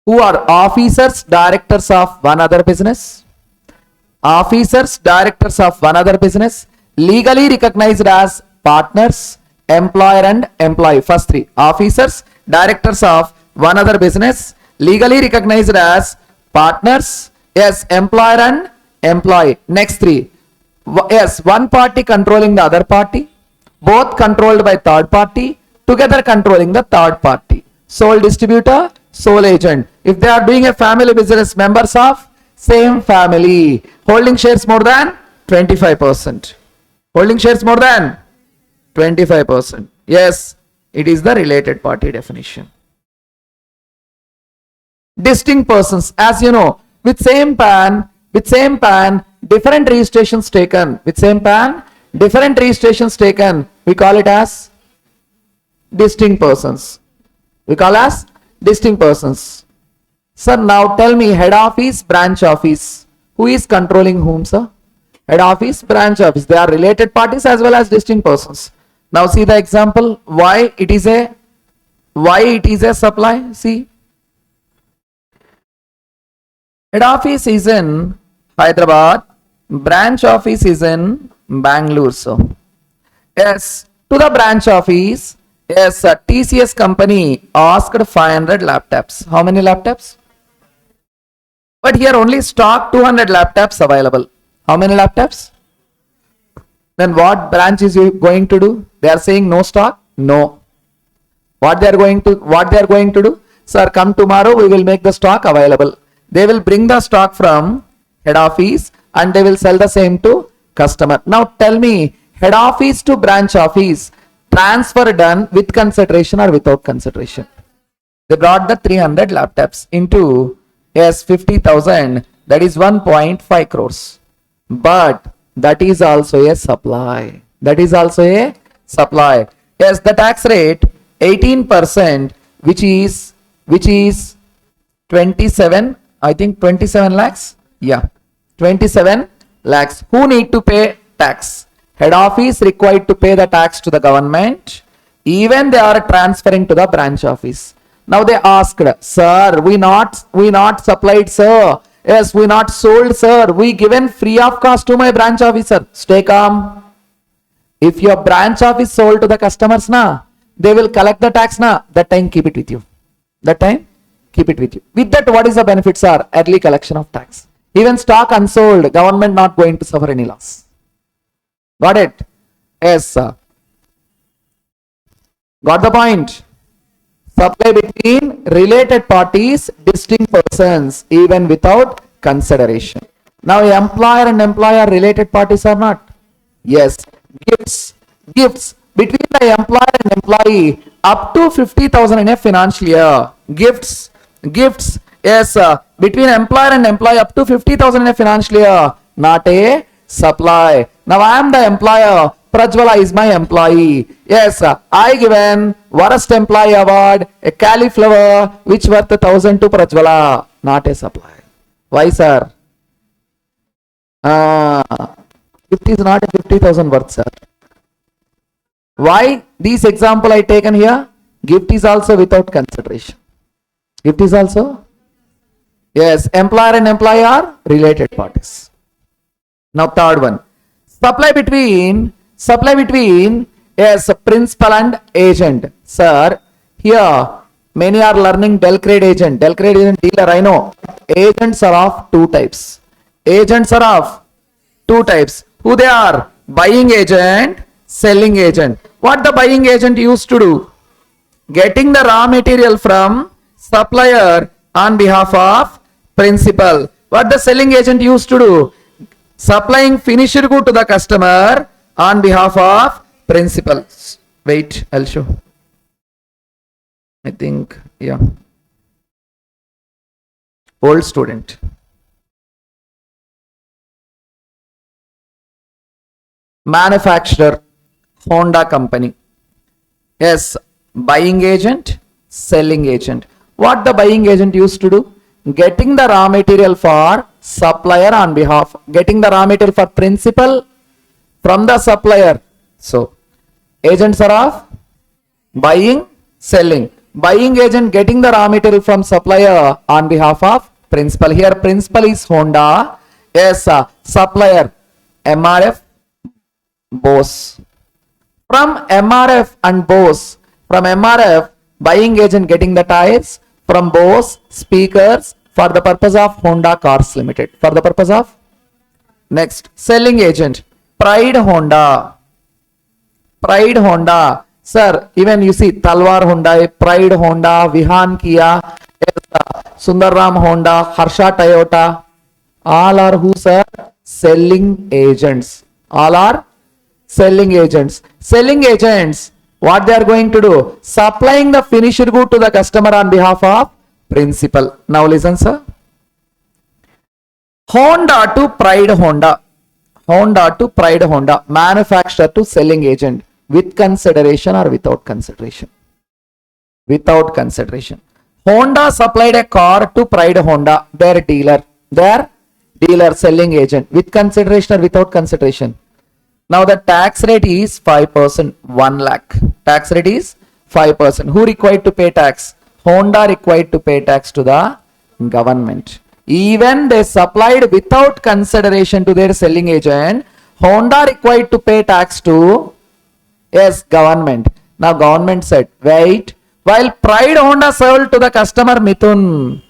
who are officers, directors of one other business? Officers, directors of one other business, legally recognized as partners, employer and employee. First 3. Officers, directors of one other business, legally recognized as partners, yes, employer and employee. Next 3. Yes, one party controlling the other party, both controlled by third party, together controlling the third party. Sole distributor, sole agent. If they are doing a family business, members of same family, holding shares more than 25%. Holding shares more than 25%. Yes, it is the related party definition. Distinct persons, as you know, with same pan, different registrations taken. With same pan, different registrations taken. We call it as distinct persons. We call as distinct persons. Sir, now tell me, head office, branch office. Who is controlling whom, sir? Head office, branch office. They are related parties as well as distinct persons. Now see the example. Why it is a supply? See. Head office is in Hyderabad. Branch office is in Bangalore. So, yes, to the branch office, yes, TCS company asked 500 laptops. How many laptops? But here only stock 200 laptops available. How many laptops? Then what branch is you going to do? They are saying no stock? No. What they are going to do? Sir, come tomorrow, we will make the stock available. They will bring the stock from head office and they will sell the same to customer. Now tell me, head office to branch office, transfer done with consideration or without consideration? They brought the 300 laptops into, yes, 50,000, that is 1.5 crores. But that is also a supply. That is also a supply. Yes, the tax rate 18%, which is which is 27, I think 27 lakhs. Yeah, 27 lakhs. Who need to pay tax? Head office required to pay the tax to the government. Even they are transferring to the branch office. Now they asked, sir, we not supplied, sir. Yes, we not sold, sir. We given free of cost to my branch officer. Stay calm. If your branch office sold to the customers, na, they will collect the tax, na. That time keep it with you. That time keep it with you. With that, what is the benefits are? Early collection of tax. Even stock unsold, government not going to suffer any loss. Got it? Yes, sir. Got the point? Supply between related parties, distinct persons, even without consideration. Now, employer and employer related parties or not? Yes. Gifts between the employer and employee up to 50,000 in a financial year. Gifts. Yes, between employer and employee up to 50,000 in a financial year. Not a supply. Now, I am the employer. Prajwala is my employee. Yes, I given worst employee award, a cauliflower which worth 1,000 to Prajwala. Not a supply. Why, sir? It is not a 50,000 worth, sir. Why? This example I taken here. Gift is also without consideration. Gift is also? Yes, employer and employee are related parties. Now, third one. Supply between yes, principal and agent. Sir, here many are learning del grade agent. Del grade agent dealer, I know. Agents are of two types. Who they are? Buying agent, selling agent. What the buying agent used to do? Getting the raw material from supplier on behalf of principal. What the selling agent used to do? Supplying finished good to the customer on behalf of principal. Wait, I'll show. I think, yeah. Old student. Manufacturer, Honda company. Yes, buying agent, selling agent. What the buying agent used to do? Getting the raw material for supplier on behalf, getting the raw material for principal from the supplier. So, agents are of buying, selling. Buying agent getting the raw material from supplier on behalf of principal. Here principal is Honda. Yes, supplier MRF, Bose. From MRF and Bose, from MRF, buying agent getting the tires, from Bose, speakers for the purpose of Honda Cars Limited. For the purpose of next, selling agent, Pride Honda. Sir, even you see Talwar Honda, Pride Honda, Vihan Kia, Sundarram Honda, Harsha Toyota. All are who, sir? Selling agents. All are selling agents. Selling agents, what they are going to do? Supplying the finished good to the customer on behalf of principal. Now listen, sir. Honda to Pride Honda. Manufacturer to selling agent. With consideration or without consideration? Without consideration. Honda supplied a car to Pride Honda, their dealer, selling agent. With consideration or without consideration? Now the tax rate is 5%, 1 lakh. Tax rate is 5%. Who required to pay tax? Honda required to pay tax to the government. Even they supplied without consideration to their selling agent, Honda required to pay tax to, yes, government. Now government said, wait, while Pride Honda sold to the customer Mithun,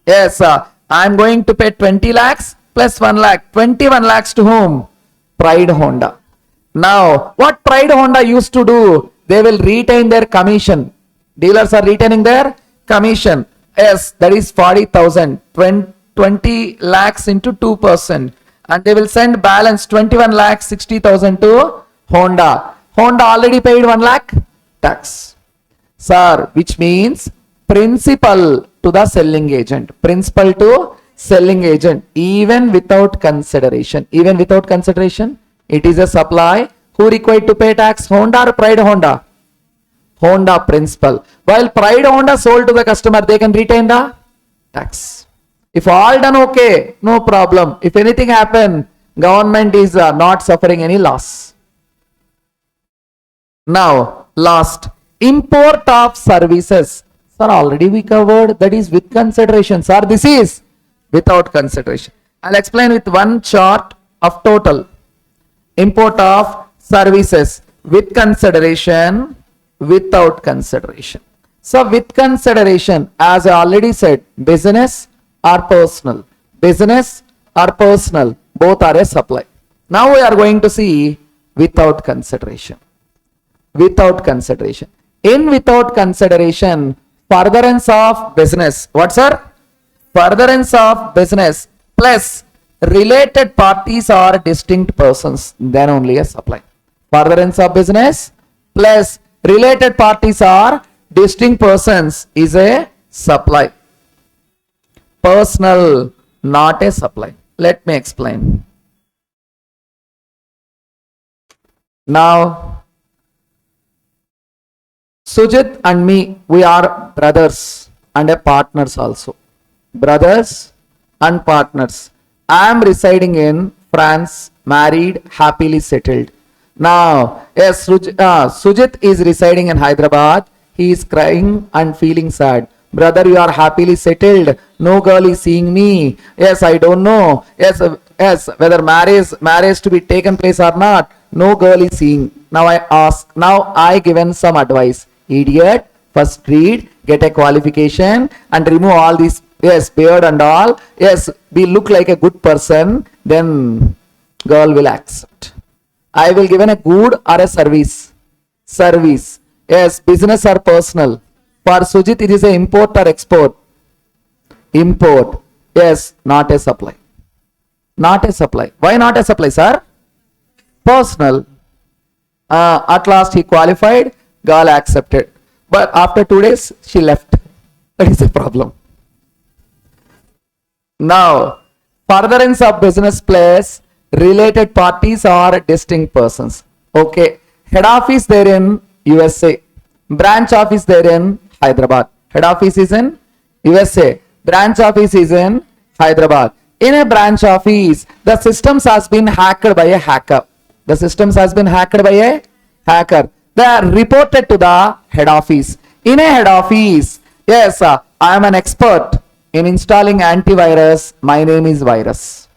yes, I am going to pay 20 lakhs plus 1 lakh, 21 lakhs to whom? Pride Honda. Now, what Pride Honda used to do? They will retain their commission. Dealers are retaining their commission. Yes, that is 40,000, 20 lakhs into 2%. And they will send balance 21 lakhs 60,000 to Honda. Honda already paid 1 lakh tax. Sir, which means principal to the selling agent. Principal to selling agent, even without consideration. Even without consideration, it is a supply. Who required to pay tax? Honda or Pride Honda? Honda principal. While Pride Honda sold to the customer, they can retain the tax. If all done okay, no problem. If anything happen, government is not suffering any loss. Now, last, import of services. Sir, already we covered, that is with consideration. Sir, this is without consideration. I'll explain with one chart of total. Import of services with consideration, without consideration. So with consideration, as I already said, business or personal. Business or personal, both are a supply. Now we are going to see without consideration. Without consideration. In without consideration, furtherance of business. What, sir? Furtherance of business plus related parties or distinct persons, then only a supply. Furtherance of business plus related parties or distinct persons is a supply. Personal, not a supply. Let me explain. Now, Sujit and me, we are brothers and partners also. Brothers and partners. I am residing in France, married, happily settled. Now, yes, Sujit is residing in Hyderabad. He is crying and feeling sad. Brother, you are happily settled. No girl is seeing me. Yes, I don't know. Yes, whether marriage to be taken place or not. No girl is seeing. Now I ask. Now I given some advice. Idiot, first read, get a qualification, and remove all these. Yes, beard and all. Yes, we look like a good person. Then girl will accept. I will given a good or a service. Service. Yes, business or personal. For Sujit, it is a import or export. Import. Yes, not a supply. Not a supply. Why not a supply, sir? Personal. At last he qualified. Girl accepted. But after 2 days, she left. That is a problem. Now, furtherance of business place, related parties or distinct persons. Okay. Head office there in USA. Branch office there in Hyderabad. Head office is in USA. Branch office is in Hyderabad. In a branch office, the systems has been hacked by a hacker. The systems has been hacked by a hacker. They are reported to the head office. In a head office, yes, I am an expert in installing antivirus. My name is Virus.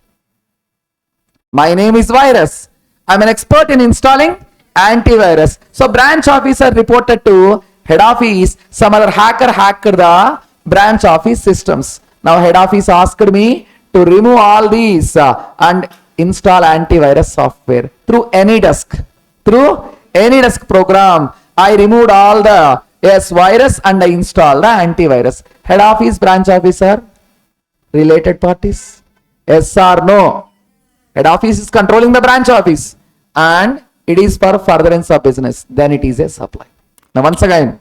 My name is Virus. I am an expert in installing antivirus. So branch officer reported to head office. Some other hacker hacked the branch office systems. Now head office asked me to remove all these and install antivirus software through AnyDesk. Through AnyDesk program, I removed all the virus and I installed the antivirus. Head office, branch officer, related parties. Yes or no? Head office is controlling the branch office and it is for furtherance of business. Then it is a supply. Now once again,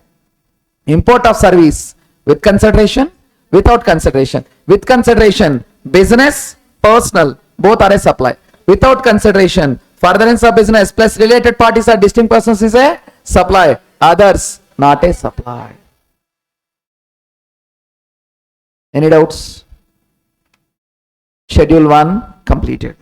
import of service with consideration, without consideration. With consideration, business, personal, both are a supply. Without consideration, furtherance of business plus related parties or distinct persons is a supply. Others, not a supply. Any doubts? Schedule 1 completed.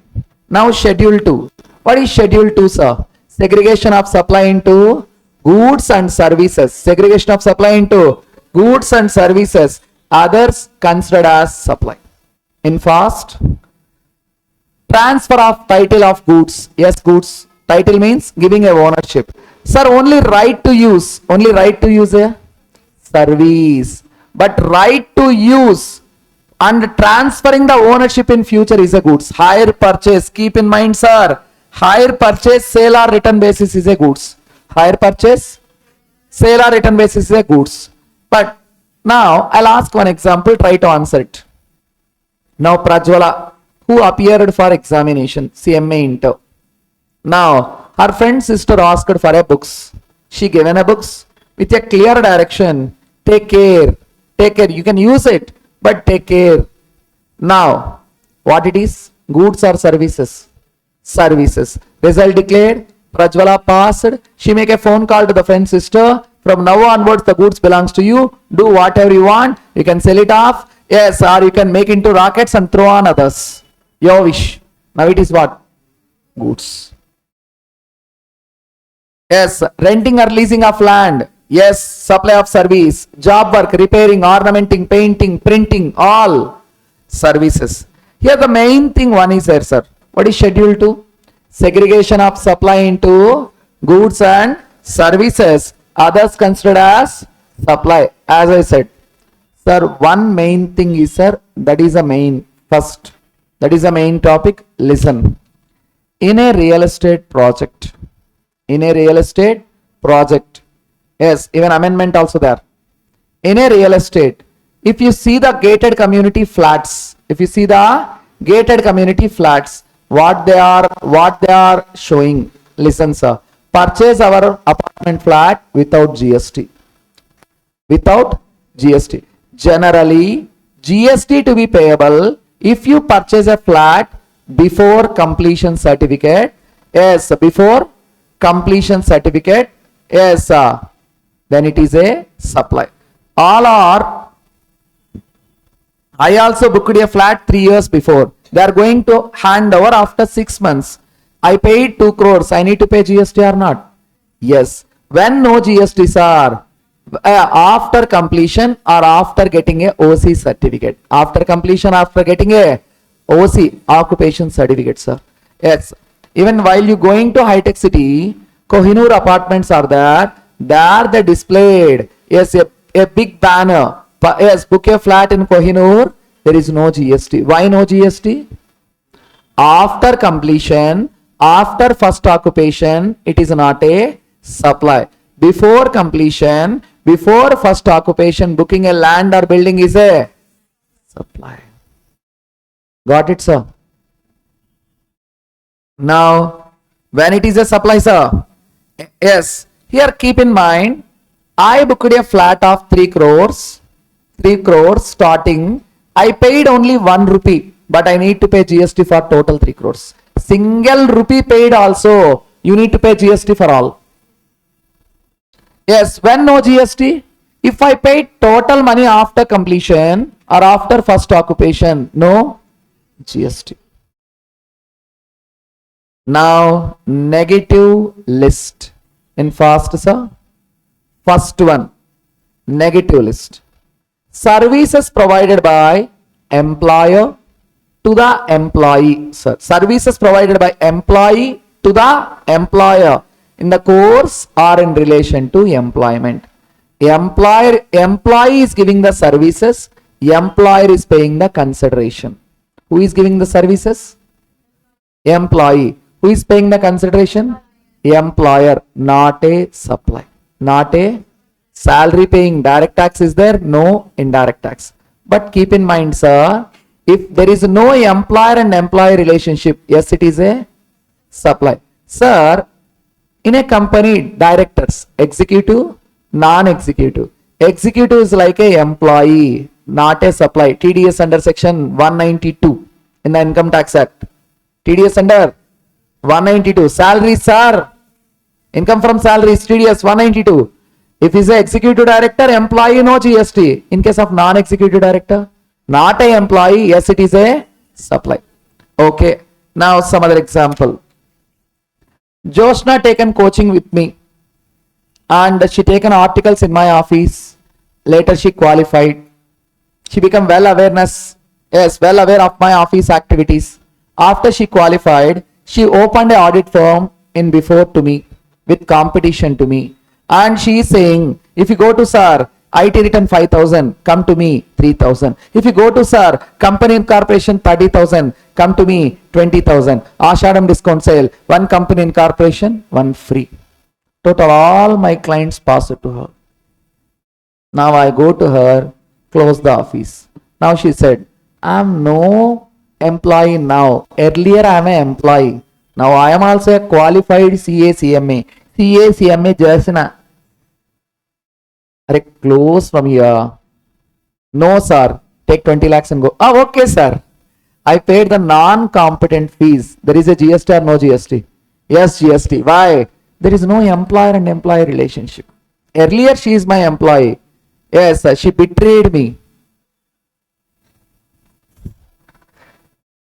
Now schedule 2. What is schedule 2, sir? Segregation of supply into goods and services. Segregation of supply into goods and services. Others considered as supply. In fast, transfer of title of goods. Yes, goods. Title means giving a ownership. Sir, only right to use. Only right to use a service. But right to use and transferring the ownership in future is a goods. Hire purchase. Keep in mind, sir. Hire purchase, sale or return basis is a goods. Hire purchase, sale or return basis is a goods. But now I'll ask one example. Try to answer it. Now Prajwala, who appeared for examination, cmainter. Now her friend sister asked for a books. She given a books with a clear direction. Take care. Take care. You can use it, but take care. Now, what it is? Goods or services? Services. Result declared. Prajwala passed. She make a phone call to the friend sister. From now onwards, the goods belongs to you. Do whatever you want. You can sell it off. Yes, or you can make into rockets and throw on others. Your wish. Now it is what? Goods. Yes, renting or leasing of land. Yes, supply of service, job work, repairing, ornamenting, painting, printing, all services. Here the main thing one is there, sir. What is schedule 2? Segregation of supply into goods and services. Others considered as supply. As I said, sir, one main thing is, sir, that is a main first. That is a main topic. Listen. In a real estate project, yes, even amendment also there. In a real estate, if you see the gated community flats, what they are showing, listen, sir, purchase our apartment flat without GST. Generally, GST to be payable if you purchase a flat before completion certificate. Yes, before completion certificate. Yes, then it is a supply. All are, I also booked a flat 3 years before. They are going to hand over after 6 months. I paid 2 crores. I need to pay GST or not? Yes. When no GST, sir? After completion or after getting a OC certificate. After completion, after getting a OC, occupation certificate, sir. Yes. Even while you going to high-tech city, Kohinoor apartments are there. There they displayed. Yes, a big banner. Yes, book a flat in Kohinoor. There is no GST. Why no GST? After completion, after first occupation, it is not a supply. Before completion, before first occupation, booking a land or building is a supply. Got it, sir? Now, when it is a supply, sir, yes, here keep in mind, I booked a flat of 3 crores starting. I paid only 1 rupee, but I need to pay GST for total 3 crores. Single rupee paid also, you need to pay GST for all. Yes, when no GST, if I paid total money after completion or after first occupation, no GST. Now, negative list. In fast, sir. First one, negative list. Services provided by employer to the employee, sir. Services provided by employee to the employer in the course or in relation to employment. Employee is giving the services. Employer is paying the consideration. Who is giving the services? Employee. Who is paying the consideration? Employer, not a supply. Not a salary paying. Direct tax is there? No indirect tax. But keep in mind, sir, if there is no employer and employee relationship, yes, it is a supply. Sir, in a company, directors, executive, non-executive. Executive is like a employee, not a supply. TDS under section 192 in the Income Tax Act. TDS under 192. Salaries, sir. Income from salaries, TDS 192. If he is an executive director, employee, no GST. In case of non-executive director, not a employee, yes, it is a supply. Okay. Now some other example. Jyoshna taken coaching with me and she taken articles in my office. Later she qualified. She became well aware of my office activities. After she qualified, she opened an audit firm in before to me with competition to me. And she is saying, if you go to sir, IT return 5,000, come to me 3,000. If you go to sir, company incorporation 30,000, come to me 20,000. Ashadam discount sale, one company incorporation, one free. Total all my clients pass it to her. Now I go to her, close the office. Now she said, I am no employee now. Earlier I am an employee. Now I am also a qualified CA CMA Jasna. Are close from here. No sir, take 20 lakhs and go. Oh, okay sir. I paid the non-competent fees. There is a GST or no GST? Yes, GST. Why? There is no employer and employee relationship. Earlier she is my employee. Yes, she betrayed me.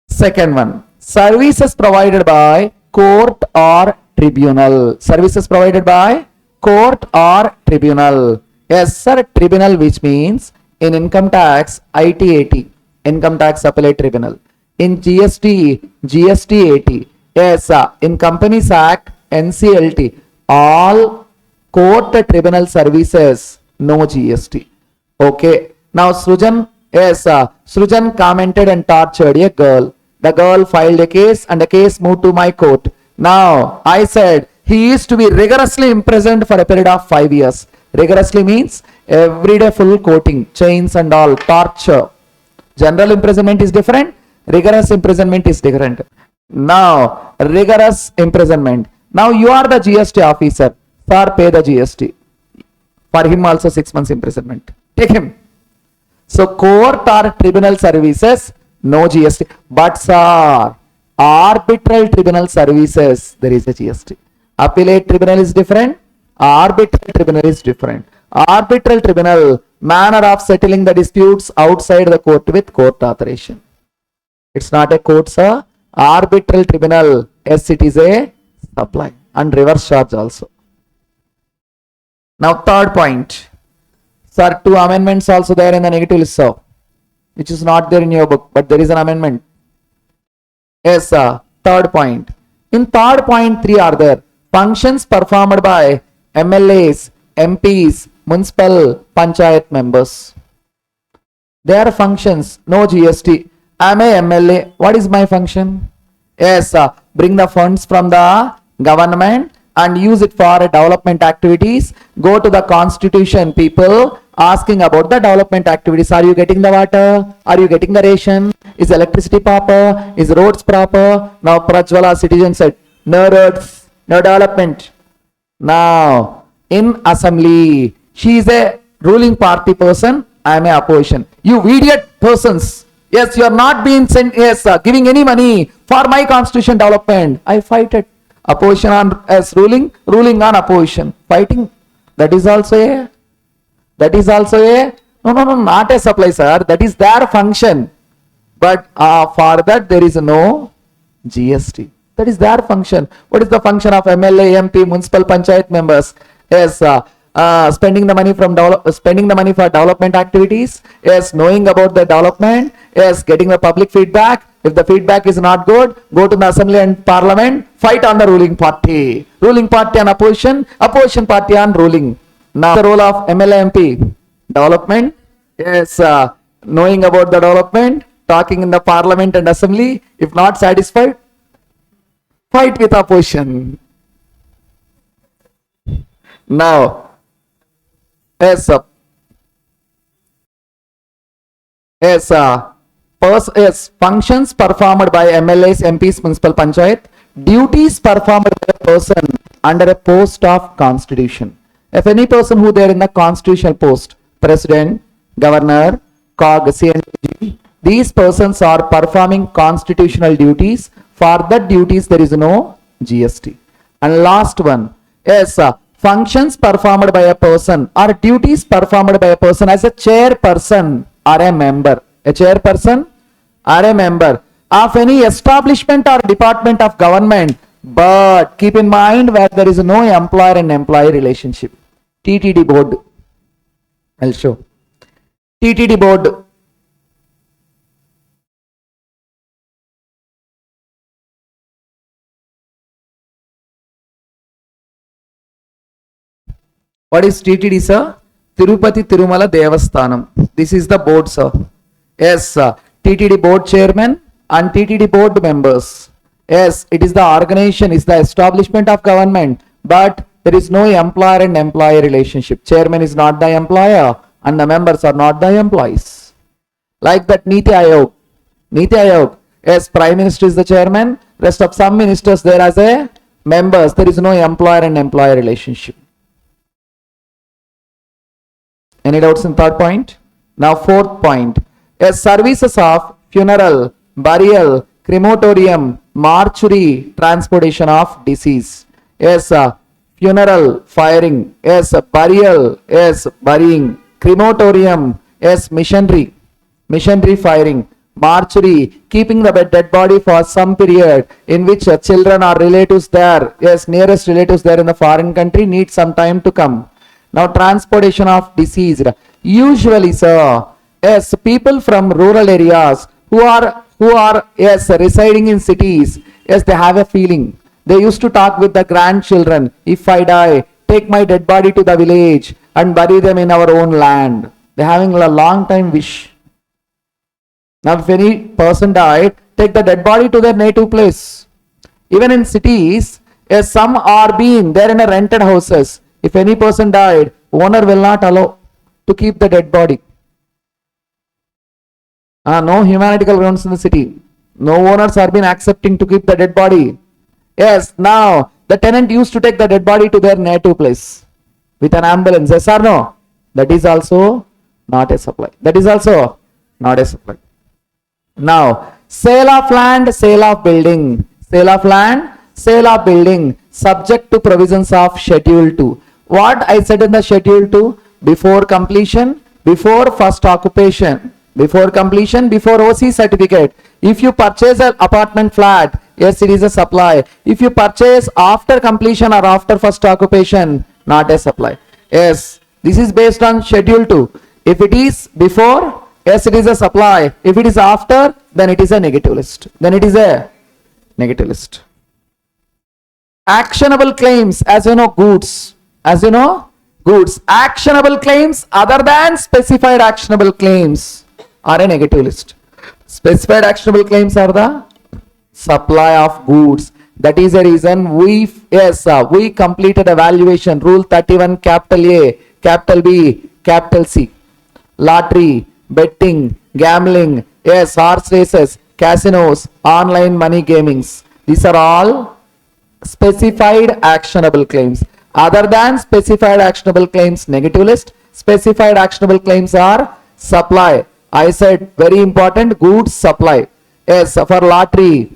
Second one, services provided by court or tribunal. Services provided by court or tribunal. Yes, sir, tribunal, which means in income tax, ITAT, income tax appellate tribunal. In GST, GST-AT. Yes, in Companies Act, NCLT, all court tribunal services, no GST. Okay. Now Srujan, yes, Srujan commented and tortured a girl. The girl filed a case and the case moved to my court. Now I said he is to be rigorously imprisoned for a period of 5 years. Rigorously means everyday full coating, chains and all, torture. General imprisonment is different. Rigorous imprisonment is different. Now rigorous imprisonment. Now you are the GST officer. Sir, pay the GST. For him also 6 months imprisonment. Take him. So court or tribunal services, no GST. But sir, arbitral tribunal services, there is a GST. Appellate tribunal is different. Arbitral tribunal is different. Arbitral tribunal, manner of settling the disputes outside the court with court authorization. It's not a court, sir. Arbitral tribunal, yes, it is a supply and reverse charge also. Now third point. Sir, 2 amendments also there in the negative list, sir, which is not there in your book, but there is an amendment. Yes, sir. Third point. In third point, 3 are there. Functions performed by MLAs, MPs, municipal panchayat members. Their functions, no GST. I am a MLA. What is my function? Yes, bring the funds from the government and use it for development activities. Go to the constitution, people, asking about the development activities. Are you getting the water? Are you getting the ration? Is electricity proper? Is roads proper? Now Prajwala citizen said, no roads, no development. Now in assembly, she is a ruling party person. I am a opposition. You idiot persons. Yes, you are not being sent, yes, giving any money for my constitution development. I fight it. Opposition on as ruling, ruling on opposition. Fighting. That is also a no, not a supply, sir. That is their function. But for that there is no GST. That is their function. What is the function of MLA, MP, municipal panchayat members? Yes, spending the money for development activities. Yes, knowing about the development. Yes, getting the public feedback. If the feedback is not good, go to the assembly and parliament, fight on the ruling party. Ruling party on opposition, opposition party on ruling. Now the role of MLA, MP, development. Yes, knowing about the development, talking in the parliament and assembly. If not satisfied, fight with opposition. Now, yes, functions performed by MLAs, MPs, municipal panchayat, duties performed by a person under a post of constitution. If any person who there in the constitutional post, president, governor, COG, CNG, these persons are performing constitutional duties. For that duties there is no GST. And last one, yes, functions performed by a person or duties performed by a person as a chairperson or a member. A chairperson or a member of any establishment or department of government, but keep in mind where there is no employer and employee relationship. TTD board, I'll show. TTD board. What is TTD, sir? Tirupati Tirumala Devasthanam. This is the board, sir. Yes, TTD board chairman and TTD board members. Yes, it is the organization, is the establishment of government, but there is no employer and employee relationship. Chairman is not the employer and the members are not the employees. Like that Niti Ayog. Niti Ayog. Yes, Prime Minister is the chairman. Rest of some ministers there as a members. There is no employer and employee relationship. Any doubts in third point? Now fourth point. Yes, services of funeral, burial, crematorium, mortuary, transportation of deceased. Yes, funeral, firing, yes, burial, yes, burying, crematorium, yes, missionary firing, mortuary, keeping the dead body for some period in which children or relatives there, yes, nearest relatives there in the foreign country need some time to come. Now, transportation of deceased. Usually, sir, yes, people from rural areas who are yes residing in cities, yes, they have a feeling. They used to talk with the grandchildren. If I die, take my dead body to the village and bury them in our own land. They're having a long time wish. Now, if any person died, take the dead body to their native place. Even in cities, yes, some are being there in a rented houses. If any person died, owner will not allow to keep the dead body. No humanitical grounds in the city. No owners are been accepting to keep the dead body. Yes, now the tenant used to take the dead body to their native place with an ambulance. Yes or no? That is also not a supply. That is also not a supply. Now, sale of land, sale of building. Sale of land, sale of building, subject to provisions of Schedule 2. What I said in the Schedule 2? Before completion, before first occupation, before completion, before OC certificate. If you purchase an apartment flat, yes, it is a supply. If you purchase after completion or after first occupation, not a supply. Yes, this is based on Schedule 2. If it is before, yes, it is a supply. If it is after, then it is a negative list. Then it is a negative list. Actionable claims, as you know, goods. As you know, goods. Actionable claims other than specified actionable claims are a negative list. Specified actionable claims are the supply of goods. That is the reason we completed a valuation, rule 31, capital A, capital B, capital C. Lottery, betting, gambling, yes, horse races, casinos, online money gamings. These are all specified actionable claims. Other than specified actionable claims, negative list. Specified actionable claims are supply. I said very important, goods supply. Yes, for lottery,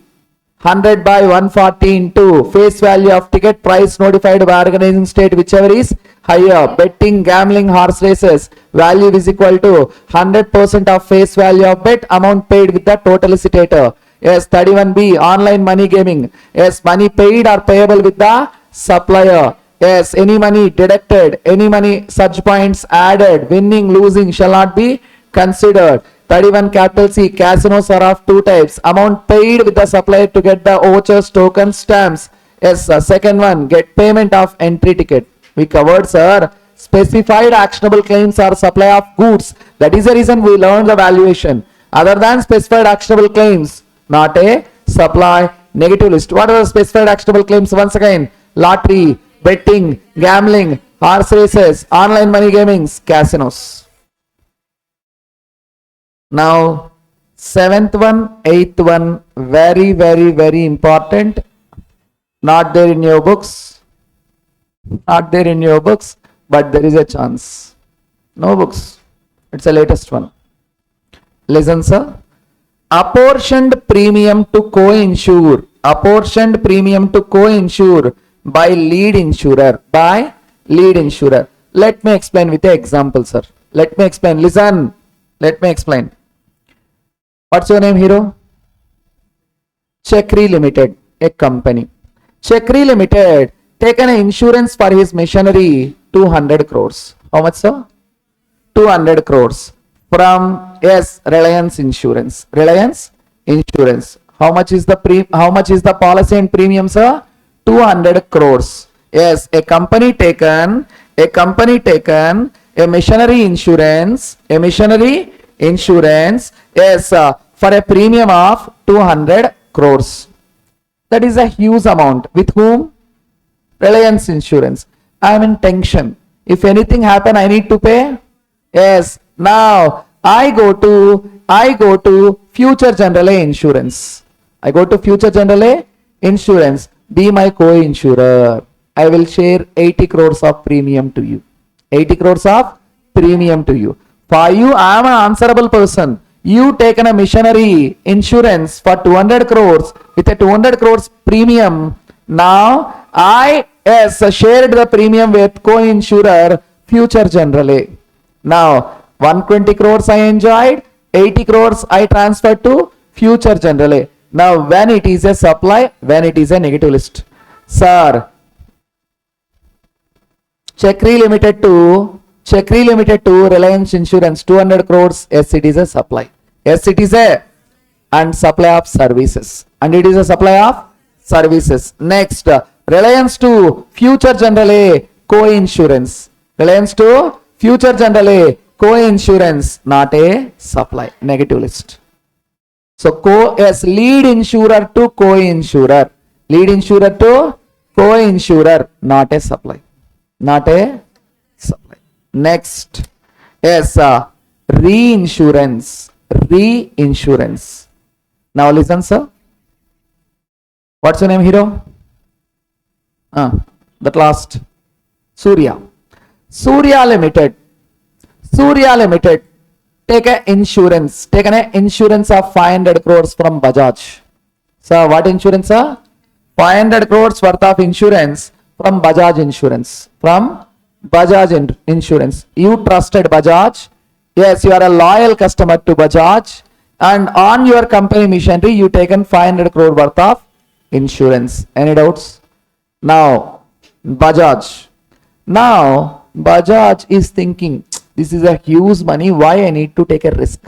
100 by 140 into face value of ticket price notified by organizing state, whichever is higher. Betting, gambling, horse races, value is equal to 100% of face value of bet, amount paid with the total licitator. Yes, 31B, online money gaming. Yes, money paid or payable with the supplier. Yes, any money deducted, any money such points added, winning, losing shall not be considered. 31 capital C, casinos are of two types. Amount paid with the supplier to get the vouchers, tokens, stamps. Yes, second one, get payment of entry ticket. We covered, sir. Specified actionable claims are supply of goods. That is the reason we learned the valuation. Other than specified actionable claims, not a supply, negative list. What are the specified actionable claims? Once again, lottery, betting, gambling, horse races, online money gaming, casinos. Now, 7th one, 8th one, very, very, very important. Not there in your books. Not there in your books, but there is a chance. No books. It's the latest one. Listen, sir. Apportioned premium to co-insure. Apportioned premium to co-insure by lead insurer. By lead insurer. Let me explain with an example, sir. Let me explain. Listen. Let me explain. What's your name, hero? Chakri Limited, a company. Chakri Limited taken an insurance for his machinery, 200 crores. How much, sir? 200 crores from, yes, Reliance Insurance. Reliance Insurance. How much is the policy and premium, sir? 200 crores. Yes, a company taken a machinery insurance, yes, for a premium of 200 crores. That is a huge amount. With whom? Reliance Insurance. I am in tension. If anything happen, I need to pay. Yes. Now I go to Future General Insurance. I go to Future General Insurance. Be my co-insurer. I will share 80 crores of premium to you. 80 crores of premium to you. For you, I am an answerable person. You taken a machinery insurance for 200 crores with a 200 crores premium. Now I yes, shared the premium with co-insurer future generally. Now 120 crores I enjoyed, 80 crores I transferred to future generally. Now when it is a supply, when it is a negative list. Sir, Chakri Limited to Reliance Insurance 200 crores. Yes, it is a supply. Yes, it is a and supply of services. And it is a supply of services. Next, Reliance to Future General A co-insurance. Reliance to Future General A co-insurance, not a supply. Negative list. So yes, lead insurer to co-insurer. Lead insurer to co-insurer, not a supply. Not a supply. Next, yes, reinsurance. Reinsurance. Now listen, sir. What's your name, hero? That last. Surya. Surya Limited. Surya Limited. Take an insurance. Take an insurance of 500 crores from Bajaj. So what insurance, sir? 500 crores worth of insurance from Bajaj Insurance. From Bajaj Insurance. You trusted Bajaj. Yes, you are a loyal customer to Bajaj. And on your company machinery, you taken 500 crore worth of insurance. Any doubts? Now, Bajaj. Now, Bajaj is thinking, this is a huge money. Why I need to take a risk?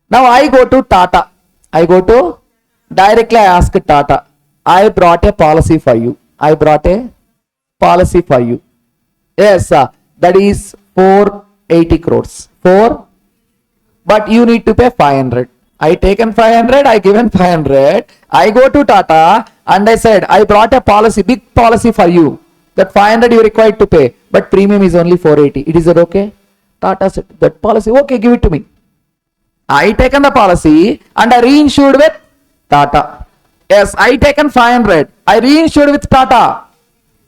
Now, I go to Tata. Directly I ask Tata. I brought a policy for you. I brought a policy for you. Yes, that is 480 crores. But you need to pay 500. I taken 500, I given 500. I go to Tata and I said, I brought a policy, big policy for you. That 500 you required to pay, but premium is only 480. It is it okay? Tata said, that policy, okay, give it to me. I taken the policy and I reinsured with Tata. Yes, I taken 500. I reinsured with Tata.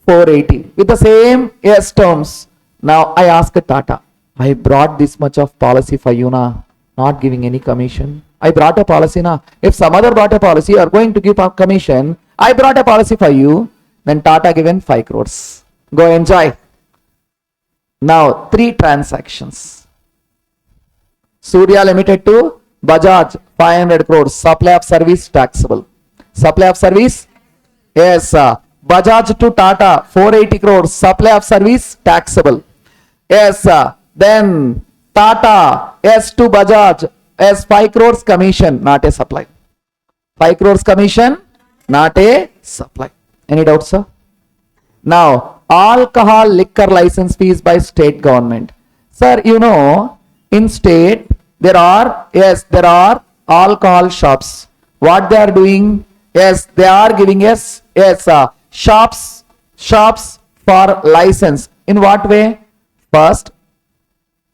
480 with the same yes terms. Now I ask Tata, I brought this much of policy for you now, not giving any commission. I brought a policy now. If some other brought a policy, you are going to give a commission. I brought a policy for you. Then Tata given 5 crores. Go enjoy. Now 3 transactions. Surya Limited to Bajaj 500 crores. Supply of service taxable. Supply of service. Yes. Bajaj to Tata 480 crores. Supply of service taxable. Yes. Then Tata S to Bajaj as 5 crores commission, not a supply. 5 crores commission, not a supply. Any doubts, sir? Now, alcohol liquor license fees by state government. Sir, you know, in state, there are alcohol shops. What they are doing? Yes, they are giving us, shops for license. In what way? First,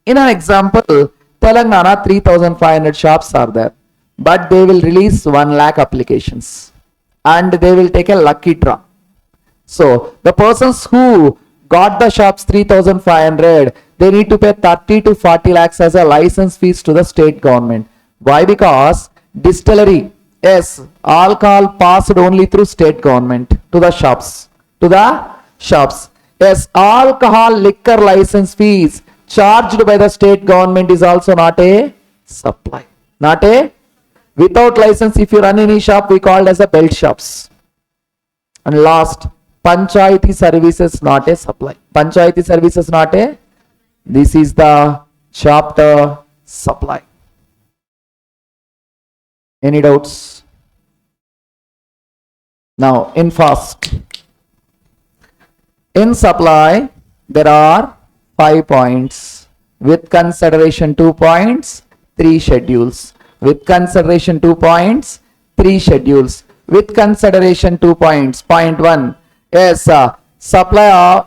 in an example, Telangana 3,500 shops are there, but they will release 1 lakh applications and they will take a lucky draw. So the persons who got the shops 3,500, they need to pay 30 to 40 lakhs as a license fees to the state government. Why? Because distillery, yes, alcohol passed only through state government to the shops. Yes, alcohol liquor license fees charged by the state government is also not a supply. Not a, without license, if you run any shop, we call it as a belt shops. And last, Panchayati services not a supply. Panchayati services not a, this is the chapter supply. Any doubts? Now, in fast. In supply, there are 5 points. With consideration 2 points, 3 schedules. With consideration 2 points, 3 schedules. With consideration 2 points. Point 1. Yes, supply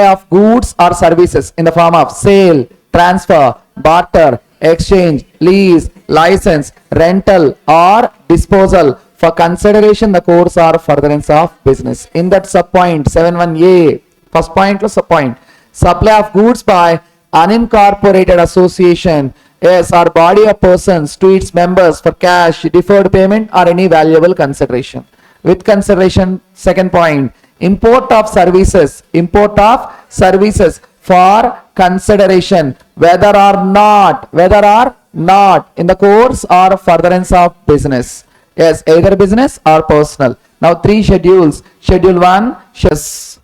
of goods or services in the form of sale, transfer, barter, exchange, lease, license, rental or disposal. For consideration, the course or furtherance of business. In that subpoint 7.1a, first point plus subpoint, supply of goods by unincorporated association, yes, or body of persons to its members for cash, deferred payment or any valuable consideration. With consideration, second point, Import of services for consideration, whether or not in the course or furtherance of business. Yes, either business or personal. Now 3 schedules. Schedule 1 shows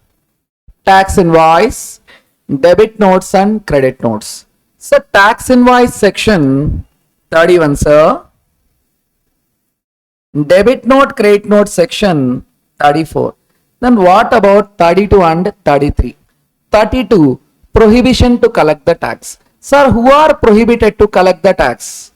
tax invoice, debit notes and credit notes. So tax invoice section 31, sir. Debit note, credit note section 34. Then what about 32 and 33? 32, prohibition to collect the tax. Sir, who are prohibited to collect the tax?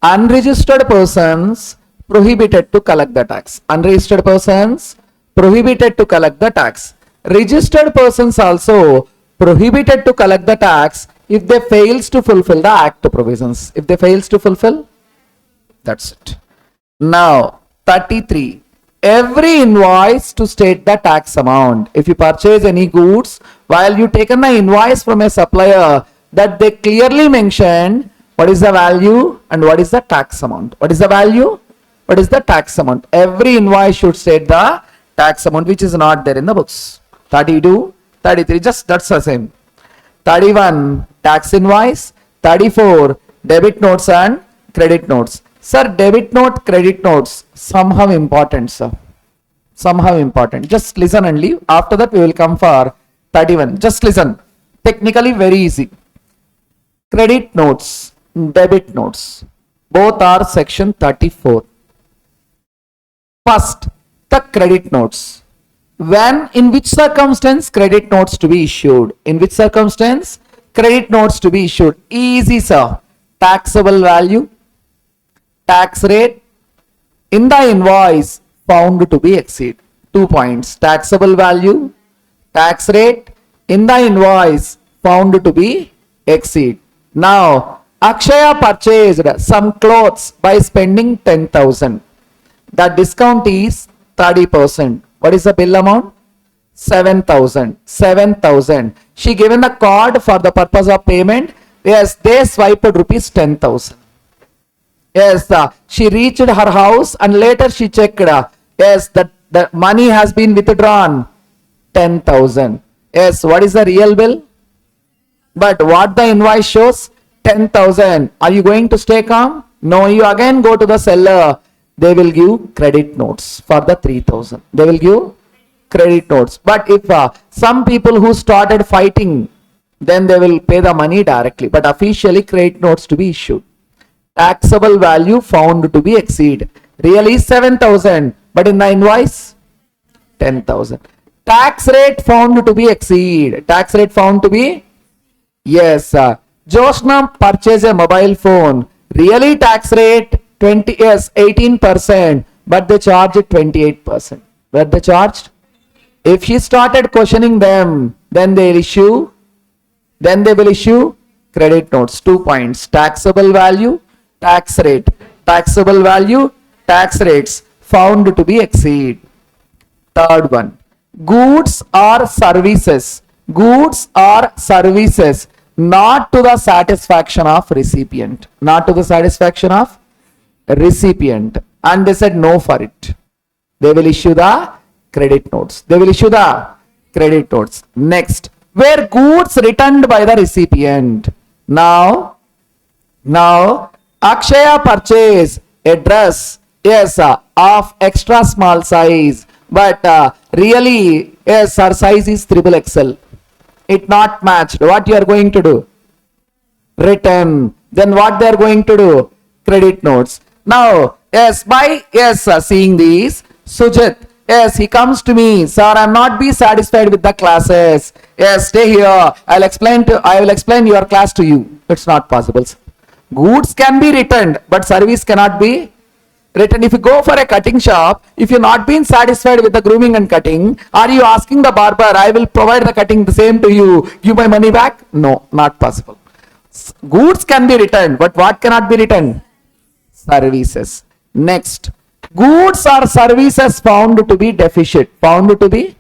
Unregistered persons prohibited to collect the tax. Unregistered persons prohibited to collect the tax. Registered persons also prohibited to collect the tax if they fails to fulfill the act provisions. If they fails to fulfill, that's it. Now 33, every invoice to state the tax amount. If you purchase any goods, while you taken the invoice from a supplier, that they clearly mention what is the value and what is the tax amount. What is the value? What is the tax amount? Every invoice should state the tax amount, which is not there in the books. 32, 33, just that's the same. 31, tax invoice. 34, debit notes and credit notes. Sir, debit note, credit notes, somehow important, sir. Somehow important. Just listen and leave. After that, we will come for 31. Just listen. Technically, very easy. Credit notes, debit notes, both are section 34. First, the credit notes. When, in which circumstance credit notes to be issued? In which circumstance credit notes to be issued? Easy, sir. Taxable value, tax rate in the invoice found to be exceed. 2 points. Taxable value, tax rate in the invoice found to be exceed. Now, Akshaya purchased some clothes by spending 10,000. The discount is 30%. What is the bill amount? 7,000. 7,000. She given the card for the purpose of payment. Yes, they swiped rupees 10,000. Yes, she reached her house and later she checked. Yes, the money has been withdrawn. 10,000. Yes, what is the real bill? But what the invoice shows? 10,000. Are you going to stay calm? No, you again go to the seller. They will give credit notes for the 3,000. They will give credit notes. But if some people who started fighting, then they will pay the money directly. But officially credit notes to be issued. Taxable value found to be exceed. Really 7,000. But in the invoice, 10,000. Tax rate found to be exceed. Tax rate found to be, yes. Josna purchased a mobile phone. Really tax rate 20, yes, 18%, but they charged 28%. Were they charged? If she started questioning them, then they will issue credit notes. 2 points. Taxable value, tax rate. Taxable value, tax rates found to be exceed. Third one. Goods or services. Goods or services not to the satisfaction of recipient. Not to the satisfaction of recipient. And they said no for it. They will issue the credit notes. They will issue the credit notes. Next, where goods returned by the recipient. Now Akshaya purchased a dress, yes, of extra small size, but really, yes, her size is XXL. It not matched. What you are going to do? Return. Then what they are going to do? Credit notes. Now, yes, by seeing these, Sujit, yes, he comes to me, sir, I am not be satisfied with the classes. Yes, stay here. I will explain your class to you. It's not possible. Goods can be returned, but service cannot be returned. If you go for a cutting shop, if you're not been satisfied with the grooming and cutting, are you asking the barber, I will provide the cutting the same to you, give my money back? No, not possible. Goods can be returned, but what cannot be returned? Services. Next, goods or services found to be deficient. Found to be,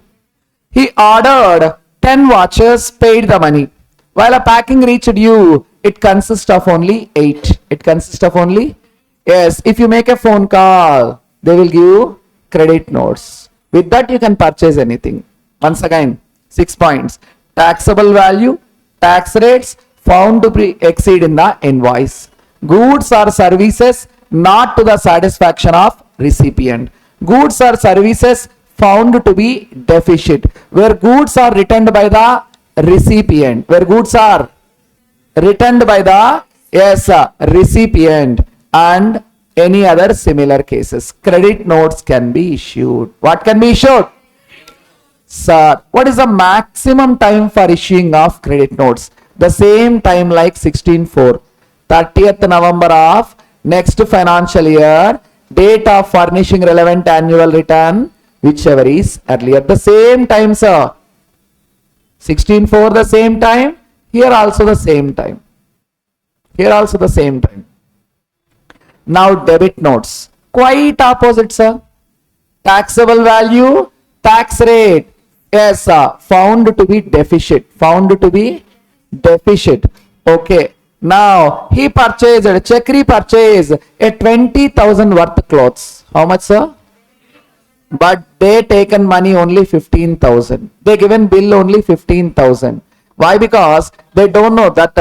he ordered 10 watches, paid the money. While a packing reached you, it consists of only 8. It consists of only, yes, if you make a phone call, they will give credit notes. With that you can purchase anything. Once again, 6 points. Taxable value, tax rates found to exceed in the invoice. Goods or services not to the satisfaction of recipient. Goods or services found to be deficient. Where goods are returned by the recipient. Where goods are returned by the recipient and any other similar cases. Credit notes can be issued. What can be issued? Sir, what is the maximum time for issuing of credit notes? The same time like 16/4, 30th November of next financial year, date of furnishing relevant annual return, whichever is earlier. The same time, sir. 16/4 the same time, here also the same time. Here also the same time. Now debit notes. Quite opposite, sir. Taxable value, tax rate. Yes, sir. Found to be deficient. Found to be deficient. Okay. Now he purchased, Chakri purchased a 20,000 worth clothes. How much, sir? But they taken money only 15,000. They given bill only 15,000. Why? Because they don't know that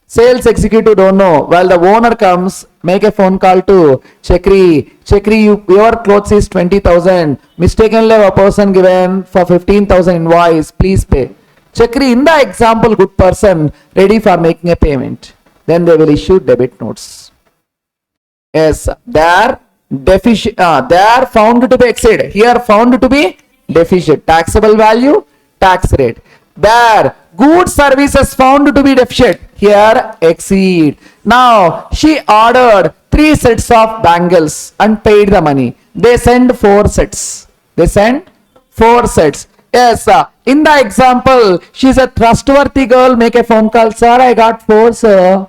sales executive don't know. While the owner comes, make a phone call to Chakri, your clothes is 20,000. Mistakenly a person given for 15,000 invoice, please pay. Chakri, in the example, good person, ready for making a payment. Then they will issue debit notes. Yes, they are deficient. They are found to be exceed. Here found to be deficient. Taxable value, tax rate. There, goods services found to be deficient. Here exceed. Now she ordered 3 sets of bangles and paid the money. They send 4 sets. They send 4 sets. Yes, in the example, she's a trustworthy girl. Make a phone call, sir. I got 4, sir.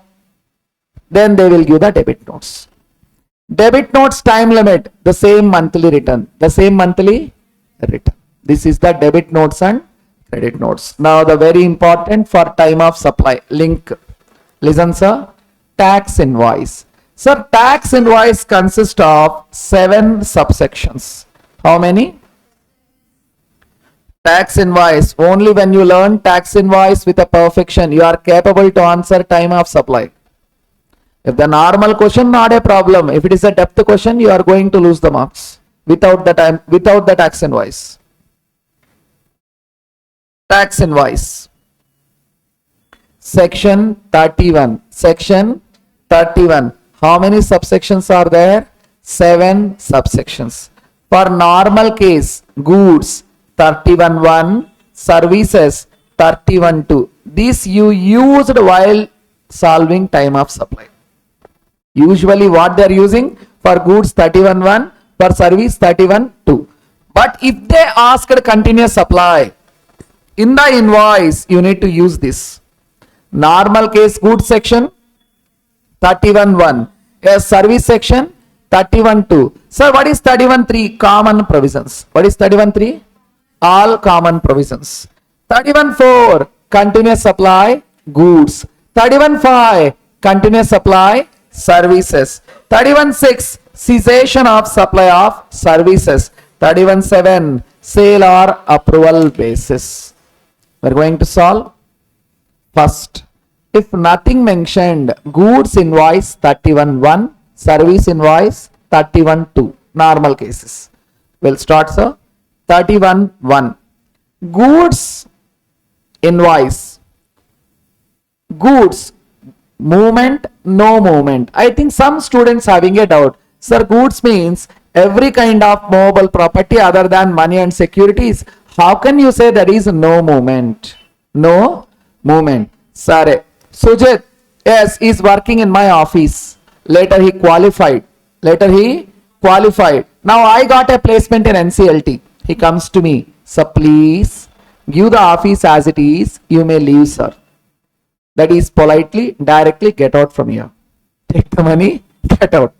Then they will give the debit notes. Debit notes time limit, the same monthly return. The same monthly return. This is the debit notes and credit notes. Now the very important for time of supply link. Listen, sir. Tax invoice. Sir, tax invoice consists of 7 subsections. How many? Tax invoice. Only when you learn tax invoice with a perfection, you are capable to answer time of supply. If the normal question, not a problem. If it is a depth question, you are going to lose the marks without the tax invoice. Tax invoice. Section 31. Section 31. How many subsections are there? 7 subsections. For normal case, goods 31(1), services 31(2). This you used while solving time of supply. Usually what they are using for goods 31(1), for service 31(2). But if they asked continuous supply, in the invoice you need to use this. Normal case goods section 31(1), a service section 31(2). Sir, what is 31(3)? Common provisions. What is 31(3)? All common provisions. 31(4) continuous supply goods. 31(5) continuous supply services. 31(6) cessation of supply of services. 31(7) sale or approval basis. We are going to solve. First, if nothing mentioned, goods invoice 31(1), service invoice 31(2). Normal cases. We'll start, sir. 31(1). Goods invoice. Goods movement, no movement. I think some students having a doubt. Sir, goods means every kind of movable property other than money and securities. How can you say there is no movement? No movement. Sorry. Sujit, yes, is working in my office. Later he qualified. Now I got a placement in NCLT. He comes to me. So please give the office as it is. You may leave, sir. That is politely, directly get out from here. Take the money, get out.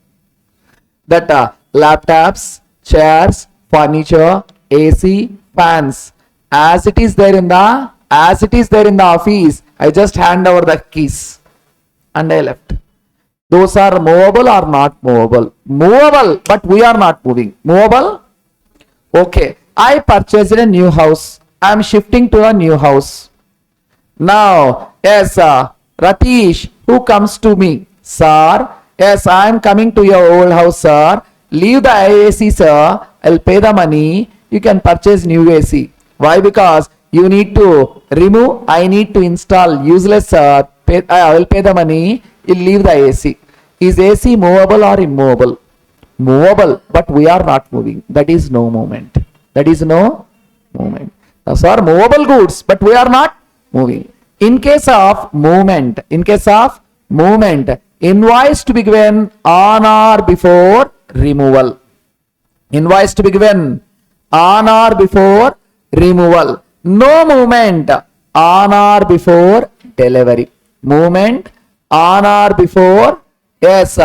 That laptops, chairs, furniture, AC, fans, as it is there in the office, I just hand over the keys and I left. Those are movable or not movable? Movable, but we are not moving. Movable? Okay, I purchased a new house. I am shifting to a new house. Now, yes, Ratish, who comes to me? Sir, yes, I am coming to your old house, sir. Leave the IAC, sir. I'll pay the money. You can purchase new AC. Why? Because you need to remove, I need to install useless, sir. I will pay the money. You'll leave the AC. Is AC movable or immovable? Movable, but we are not moving. That is no movement. That is no movement. Those are movable goods, but we are not moving. In case of movement, invoice to be given on or before removal. Invoice to be given on or before removal. No movement on or before delivery. Movement on or before, yes,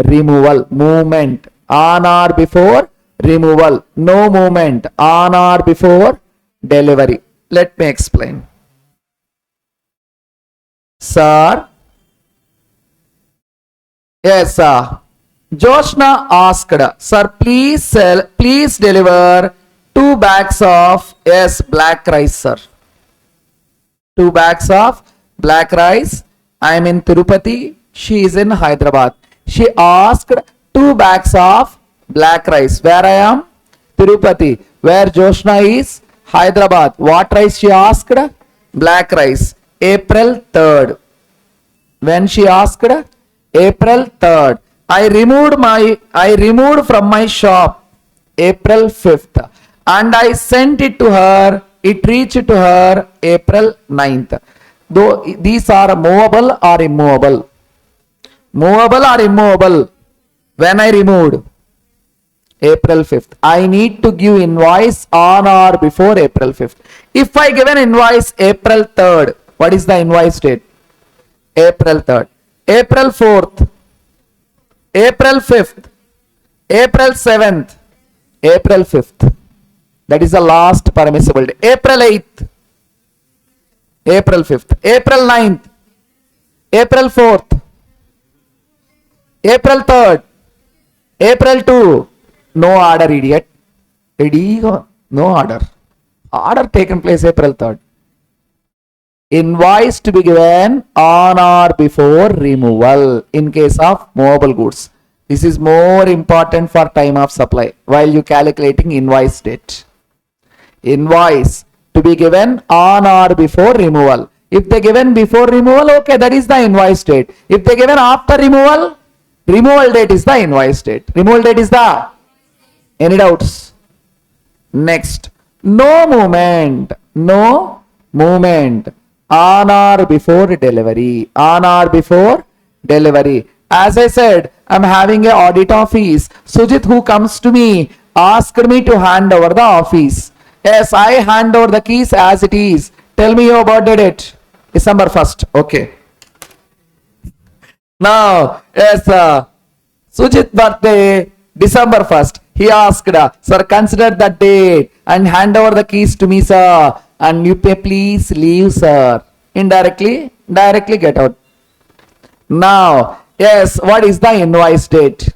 removal. Movement on or before removal. No movement on or before delivery. Let me explain. Sir, yes, sir. Joshna asked, sir, please deliver 2 bags of, yes, black rice, sir. 2 bags of black rice. I am in Tirupati. She is in Hyderabad. She asked 2 bags of black rice. Where I am? Tirupati. Where Joshna is? Hyderabad. What rice she asked? Black rice. April 3rd. When she asked? April 3rd. I removed from my shop April 5th and I sent it to her. It reached to her April 9th. Though these are movable or immovable? Movable or immovable? When I removed April 5th, I need to give invoice on or before April 5th. If I give an invoice April 3rd, what is the invoice date? April 3rd. April 4th. April 5th. April 7th. April 5th. That is the last permissible day. April 8th. April 5th. April 9th. April 4th. April 3rd. April 2. No order, idiot. Ready? No order. Order taken place April 3rd. Invoice to be given on or before removal in case of movable goods. This is more important for time of supply while you calculating invoice date. Invoice to be given on or before removal. If they given before removal, okay, that is the invoice date. If they given after removal, removal date is the invoice date. Removal date is the, any doubts? Next, no movement on or before delivery. On or before delivery. As I said, I'm having a audit office. Sujit, who comes to me, asked me to hand over the office. Yes, I hand over the keys as it is. Tell me your birthday date. December 1st. Okay. Now, yes, Sujit birthday, December 1st. He asked, sir, consider that date and hand over the keys to me, sir. And you pay, please leave, sir. Indirectly, directly get out. Now, yes, what is the invoice date?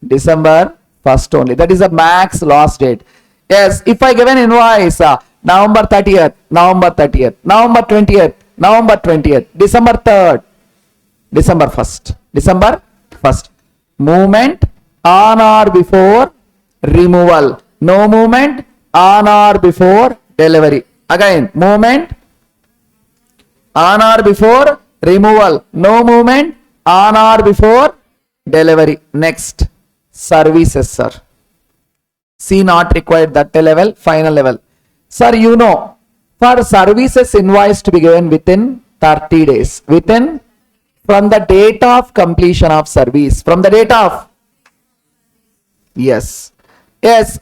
December 1st only. That is the max loss date. Yes, if I give an invoice, November 30th, November 30th, November 20th, November 20th, December 3rd, December 1st, December 1st. Movement on or before removal. No movement on or before delivery. Again, movement on or before removal. No movement on or before delivery. Next, services, sir. C not required, that level, final level. Sir, you know, for services invoice to be given within 30 days. Within, from the date of completion of service. From the date of, yes. Yes.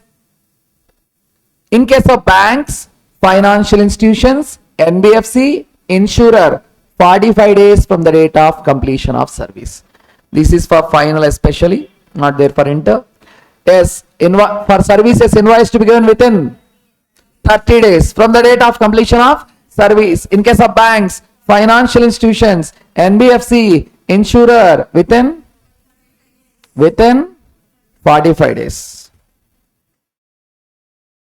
In case of banks, financial institutions, NBFC, insurer, 45 days from the date of completion of service. This is for final especially, not there for inter. Yes, for services invoice to be given within 30 days from the date of completion of service. In case of banks, financial institutions, NBFC, insurer, within 45 days.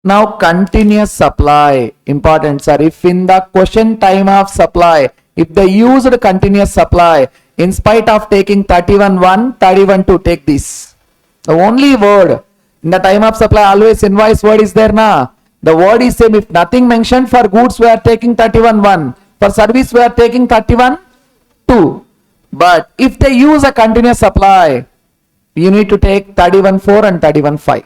Now continuous supply, important sir. If in the question time of supply, if they used continuous supply, in spite of taking 31(1), 31(2), take this. The only word in the time of supply, always invoice word is there na. The word is same. If nothing mentioned, for goods we are taking 31(1), for service we are taking 31(2). But if they use a continuous supply, you need to take 31(4) and 31(5).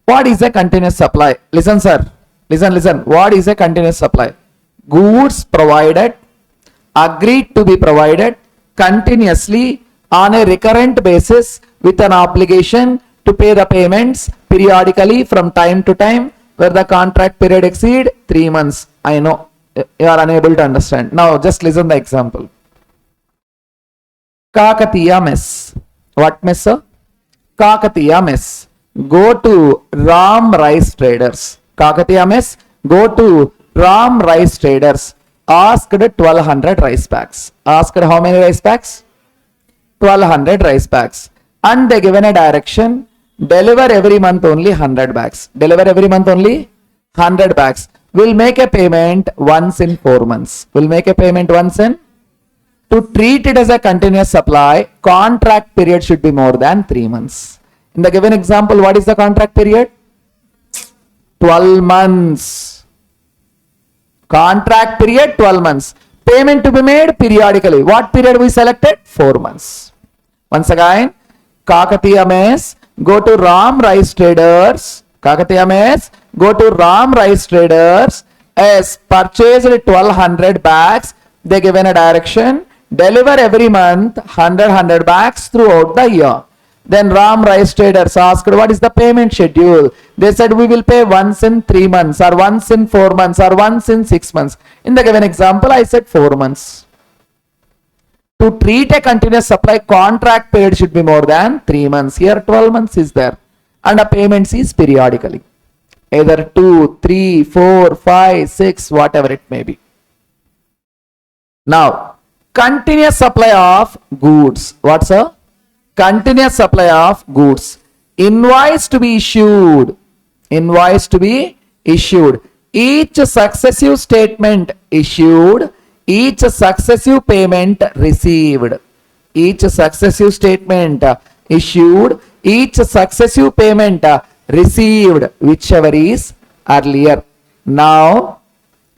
What is a continuous supply? Listen, sir. Listen. What is a continuous supply? Goods provided, agreed to be provided continuously on a recurrent basis with an obligation to pay the payments periodically from time to time where the contract period exceed 3 months. I know you are unable to understand. Now just listen the example. Kakatiya mess. What mess, sir? Kakatiya mess. Go to Ram Rice Traders. Kakatiya mess. Go to Ram Rice Traders. Asked 1200 rice packs. Asked how many rice packs? 1200 rice packs. And they given a direction. Deliver every month only 100 bags. Deliver every month only 100 bags. We'll make a payment once in 4 months. We'll make a payment once in. To treat it as a continuous supply, contract period should be more than 3 months. In the given example, what is the contract period? 12 months. Contract period 12 months. Payment to be made periodically. What period we selected? 4 months. Once again, Kakatiya mess. Go to Ram Rice Traders. Kakatiya mess. Go to Ram Rice Traders. As purchased 1200 bags. They given a direction. Deliver every month 100 bags throughout the year. Then Ram Rice Traders asked, what is the payment schedule? They said, we will pay once in 3 months or once in 4 months or once in 6 months. In the given example, I said 4 months. To treat a continuous supply, contract period should be more than 3 months. Here 12 months is there. And the payments is periodically. Either 2, 3, 4, 5, 6, whatever it may be. Now, continuous supply of goods. What's a continuous supply of goods? Invoice to be issued. Invoice to be issued. Each successive statement issued. Each successive payment received. Each successive statement issued. Each successive payment received. Whichever is earlier. Now,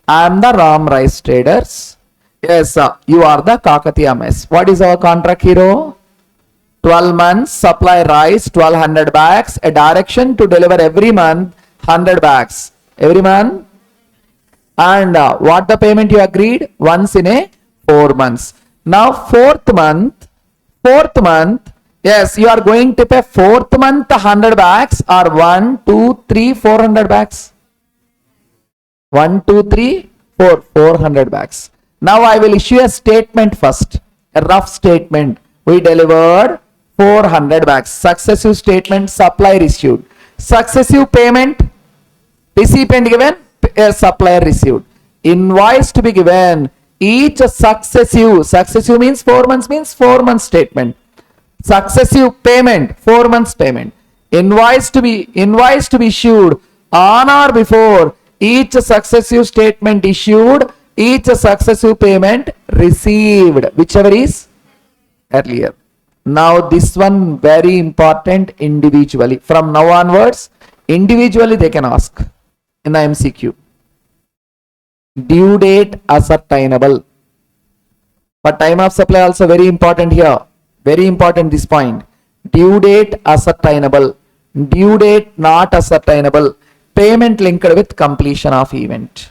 I am the Ram Rice Traders. Yes, you are the Kakatiya mess. What is our contract hero? 12 months, supply rice, 1200 bags, a direction to deliver every month, 100 bags. Every month. And what the payment you agreed? Once in a 4 months. Now, fourth month, yes, you are going to pay fourth month 100 bags or 1, 2, 3, 400 bags. 1, 2, 3, 4, 400 bags. Now I will issue a statement first, a rough statement. We delivered 400 bags. Successive statement, supply received. Successive payment, recipient given, supplier received. Invoice to be given. Each successive means 4 months means 4 months statement. Successive payment, 4 months payment. Invoice to be issued on or before each successive statement issued. Each successive payment received, whichever is earlier. Now this one very important individually. From now onwards, individually they can ask in the MCQ. Due date ascertainable. For time of supply also very important here. Very important this point. Due date ascertainable. Due date not ascertainable. Payment linked with completion of event.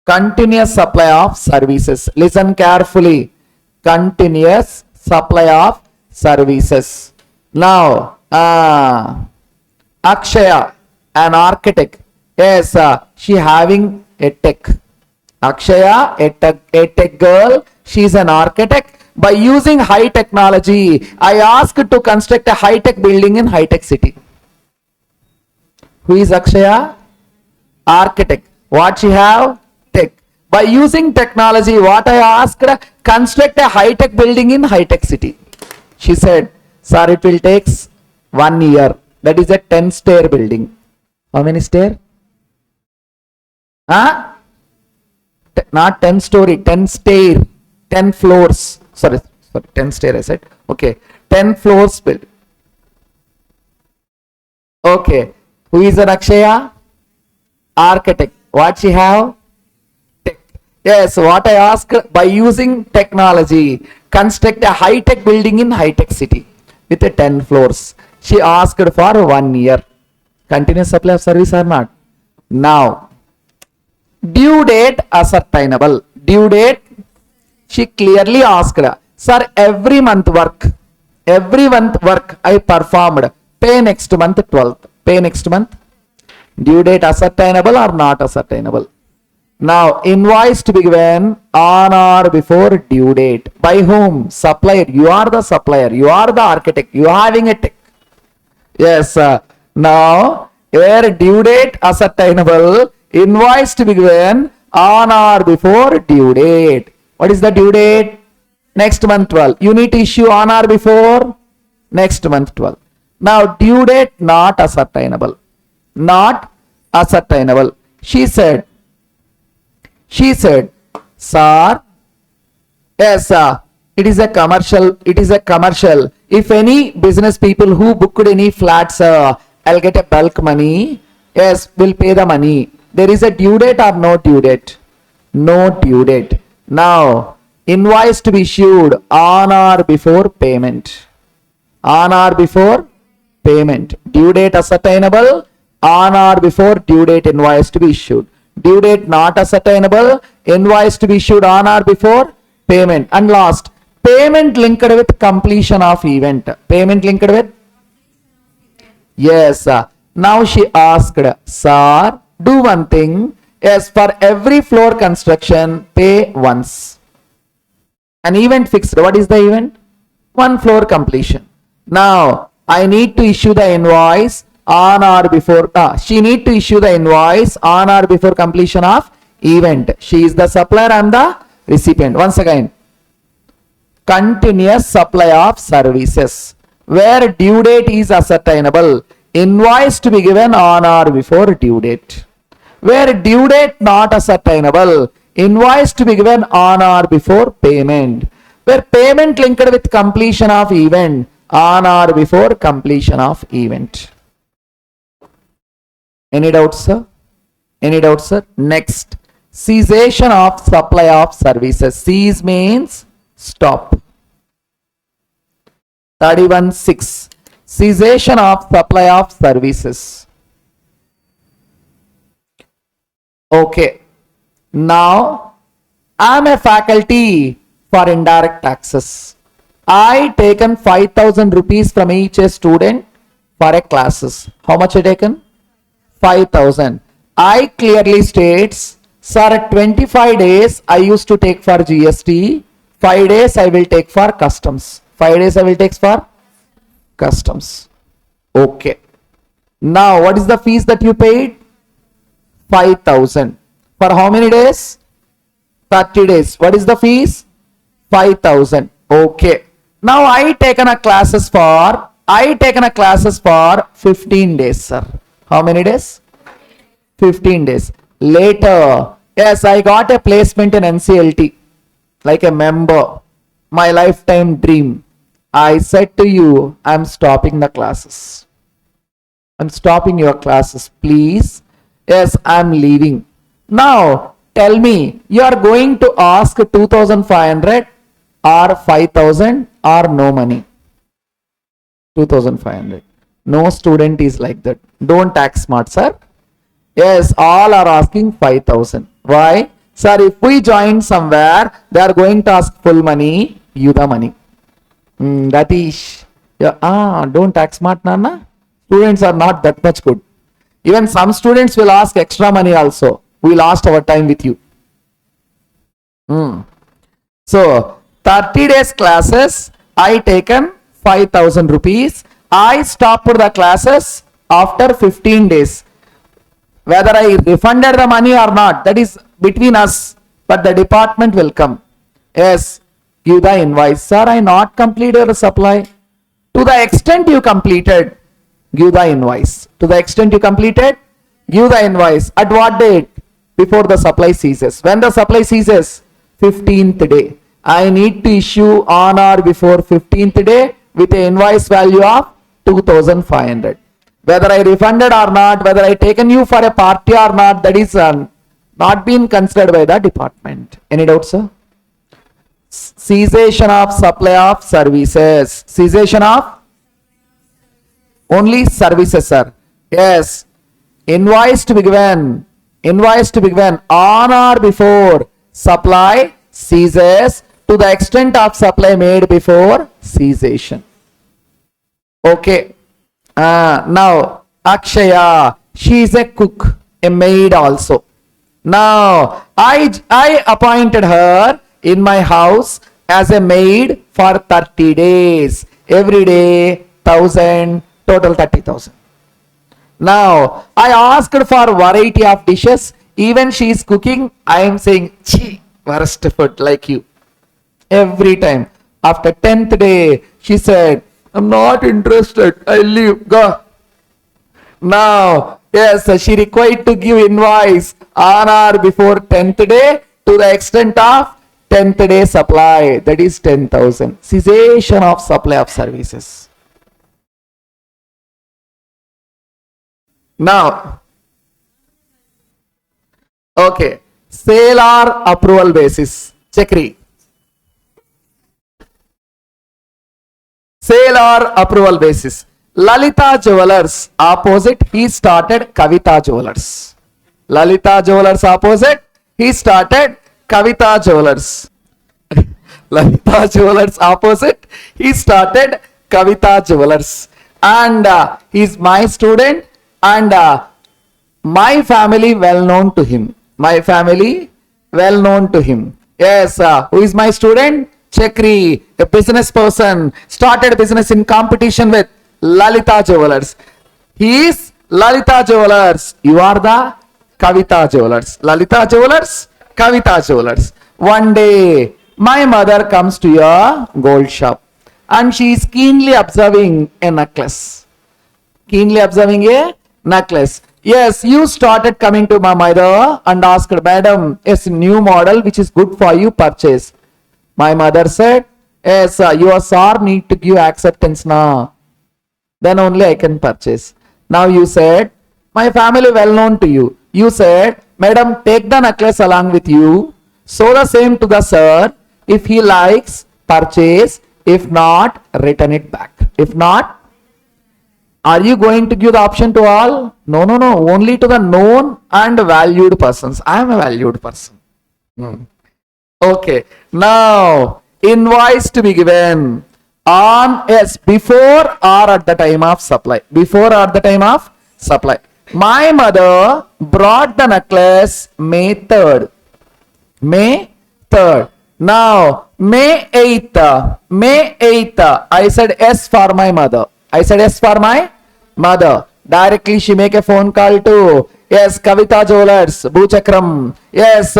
Continuous supply of services. Listen carefully. Continuous supply of services. Now, Akshaya, an architect. Yes, she having a tech. Akshaya, a tech girl. She is an architect. By using high technology, I asked to construct a high-tech building in high-tech city. Who is Akshaya? Architect. What she have? Tech. By using technology, what I asked, construct a high-tech building in high-tech city. She said, sir, it will take 1 year. That is a 10-stair building. How many stair? Not 10-story, 10-stair, 10 floors. Sorry, 10-stair I said. Okay, 10 floors building. Okay, who is an Akshaya? Architect. What she have? Tech. Yes, what I asked, by using technology, construct a high-tech building in high-tech city with a 10 floors. She asked for 1 year. Continuous supply of service or not? Now, due date ascertainable. Due date, she clearly asked, sir, every month work I performed, pay next month 12th. Pay next month. Due date ascertainable or not ascertainable? Now, invoice to be given on or before due date. By whom? Supplier. You are the supplier. You are the architect. You are having a tech. Yes. Now, where due date ascertainable, invoice to be given on or before due date. What is the due date? Next month 12. You need to issue on or before next month 12. Now, due date not ascertainable. Not ascertainable. She said, sir, yes, it is a commercial. If any business people who booked any flats, I'll get a bulk money. Yes, will pay the money. There is a due date or no due date? No due date. Now, invoice to be issued on or before payment. On or before payment. Due date ascertainable, on or before due date invoice to be issued. Due date not ascertainable, invoice to be issued on or before payment. And last, payment linked with completion of event. Payment linked with? Yes. Now she asked, sir, do one thing. Yes, for every floor construction, pay once. An event fixed. What is the event? One floor completion. Now, I need to issue the invoice on or before. She need to issue the invoice on or before completion of event. She is the supplier, I am the recipient. Once again, continuous supply of services where due date is ascertainable, invoice to be given on or before due date. Where due date not ascertainable, invoice to be given on or before payment. Where payment linked with completion of event, on or before completion of event. Any doubts, sir? Any doubts, sir? Next, cessation of supply of services. Cease means stop. 31(6). Cessation of supply of services. Okay. Now, I am a faculty for indirect taxes. I taken 5,000 rupees from each student for a classes. How much I taken? 5,000. I clearly states, sir, 25 days I used to take for GST, 5 days I will take for customs. 5 days I will take for customs. Okay. Now, what is the fees that you paid? 5,000. For how many days? 30 days. What is the fees? 5,000. Okay. Now, I taken a classes for 15 days, sir. How many days? 15 days. Later, yes, I got a placement in NCLT, like a member. My lifetime dream. I said to you, I'm stopping the classes. I'm stopping your classes, please. Yes, I'm leaving. Now, tell me, you are going to ask 2,500 or 5,000 or no money? 2,500. No student is like that. Don't act smart, sir. Yes, all are asking 5,000. Why? Sir, if we join somewhere, they are going to ask full money, you the money. That is, yeah, don't act smart, Nana. Students are not that much good. Even some students will ask extra money also. We lost our time with you. So, 30 days classes, I taken 5,000 rupees. I stopped the classes after 15 days. Whether I refunded the money or not, that is between us, but the department will come. Yes, give the invoice. Sir, I not completed the supply. To the extent you completed, give the invoice. To the extent you completed, give the invoice. At what date? Before the supply ceases. When the supply ceases? 15th day. I need to issue on or before 15th day with an invoice value of 2500. Whether I refunded or not, whether I taken you for a party or not, that is not been considered by the department. Any doubts, sir? Cessation of supply of services. Cessation of only services, sir. Yes. Invoice to be given. Invoice to be given on or before supply ceases to the extent of supply made before cessation. Okay. Now, Akshaya, she is a cook, a maid also. Now, I appointed her in my house as a maid for 30 days. Every day, 1,000, total 30,000. Now, I asked for variety of dishes. Even she is cooking, I am saying, "Chee, worst food like you." Every time. After 10th day, she said, "I'm not interested. I leave. Go." Now, yes, she required to give invoice on or before 10th day to the extent of 10th day supply. That is 10,000. Cessation of supply of services. Now, okay, sale or approval basis. Chakri. Sale or approval basis. Lalita Jewelers opposite, he started Kavita Jewelers. Lalita Jewelers opposite, he started Kavita Jewelers. Lalita Jewelers opposite, he started Kavita Jewelers. And he is my student, and my family well known to him. My family well known to him. Yes, who is my student? Chakri, a business person, started business in competition with Lalita Jewelers. He is Lalita Jewelers. You are the Kavita Jewelers. Lalita Jewelers, Kavita Jewelers. One day, my mother comes to your gold shop and she is keenly observing a necklace. Keenly observing a necklace. Yes, you started coming to my mother and asked, "Madam, it's a new model which is good for you, purchase." My mother said, "Yes, your sir need to give acceptance now. Then only I can purchase." Now you said, "My family well known to you." You said, "Madam, take the necklace along with you. Show the same to the sir. If he likes, purchase. If not, return it back." If not, are you going to give the option to all? No, no, no. Only to the known and valued persons. I am a valued person. Okay. Now, invoice to be given on, yes, before or at the time of supply. Before or at the time of supply. My mother brought the necklace May 3rd. May 3rd. Now, May 8th. May 8th. I said yes for my mother. I said yes for my mother. Directly she make a phone call to, yes, Kavita Jewelers, Bhuchakram. Yes,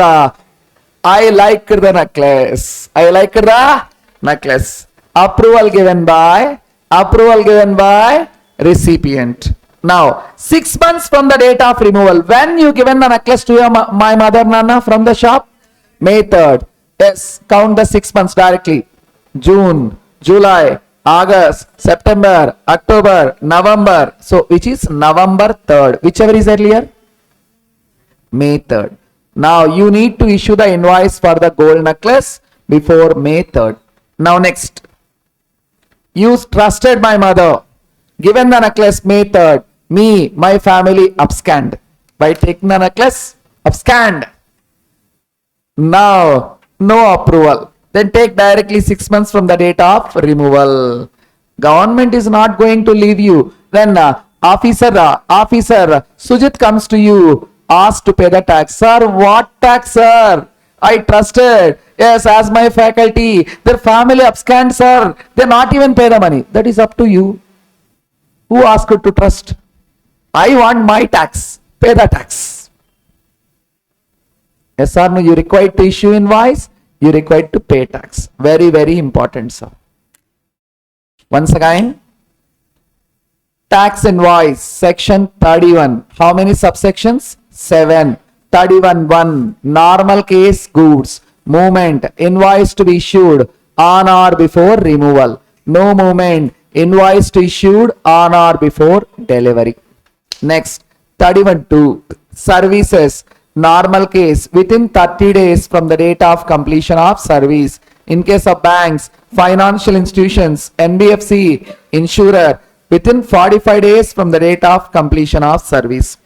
I like the necklace. I like the necklace. Approval given by recipient. Now, 6 months from the date of removal. When you given the necklace to your my mother, Nana, from the shop? May 3rd. Yes, count the 6 months directly. June, July, August, September, October, November. So, which is November 3rd. Whichever is earlier? May 3rd. Now, you need to issue the invoice for the gold necklace before May 3rd. Now, next. You trusted my mother. Given the necklace May 3rd. Me, my family abscond. By taking the necklace, abscond. Now, no approval. Then take directly 6 months from the date of removal. Government is not going to leave you. Then officer Sujit comes to you, asked to pay the tax. Sir, what tax, sir? I trusted. Yes, as my faculty. Their family abscond, sir. They not even pay the money. That is up to you. Who asked you to trust? I want my tax. Pay the tax. Yes or no? You required to issue invoice. You required to pay tax. Very, very important, sir. Once again, Tax invoice, section 31. How many subsections? 7. 31 1. Normal case goods. Movement. Invoice to be issued on or before removal. No movement. Invoice to issued on or before delivery. Next. 31 2. Services. Normal case within 30 days from the date of completion of service. In case of banks, financial institutions, NBFC, insurer, within 45 days from the date of completion of service.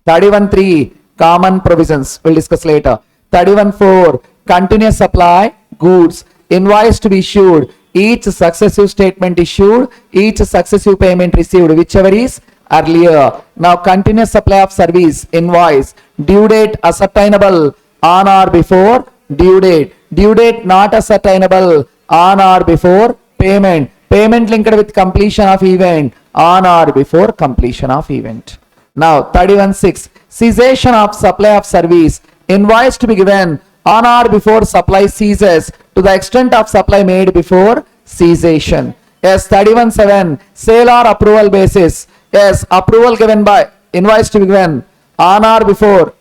31 3. Common provisions. We'll discuss later. 31 4. Continuous supply goods. Invoice to be issued. Each successive statement issued. Each successive payment received. Whichever is earlier. Now continuous supply of service. Invoice. Due date ascertainable on or before due date. Due date not ascertainable on or before payment. Payment linked with completion of event on or before completion of event. Now 31 6. Cessation of supply of service. Invoice to be given on or before supply ceases to the extent of supply made before cessation. Yes, 31 7. Sale or approval basis. Yes, approval given by invoice to be given on or before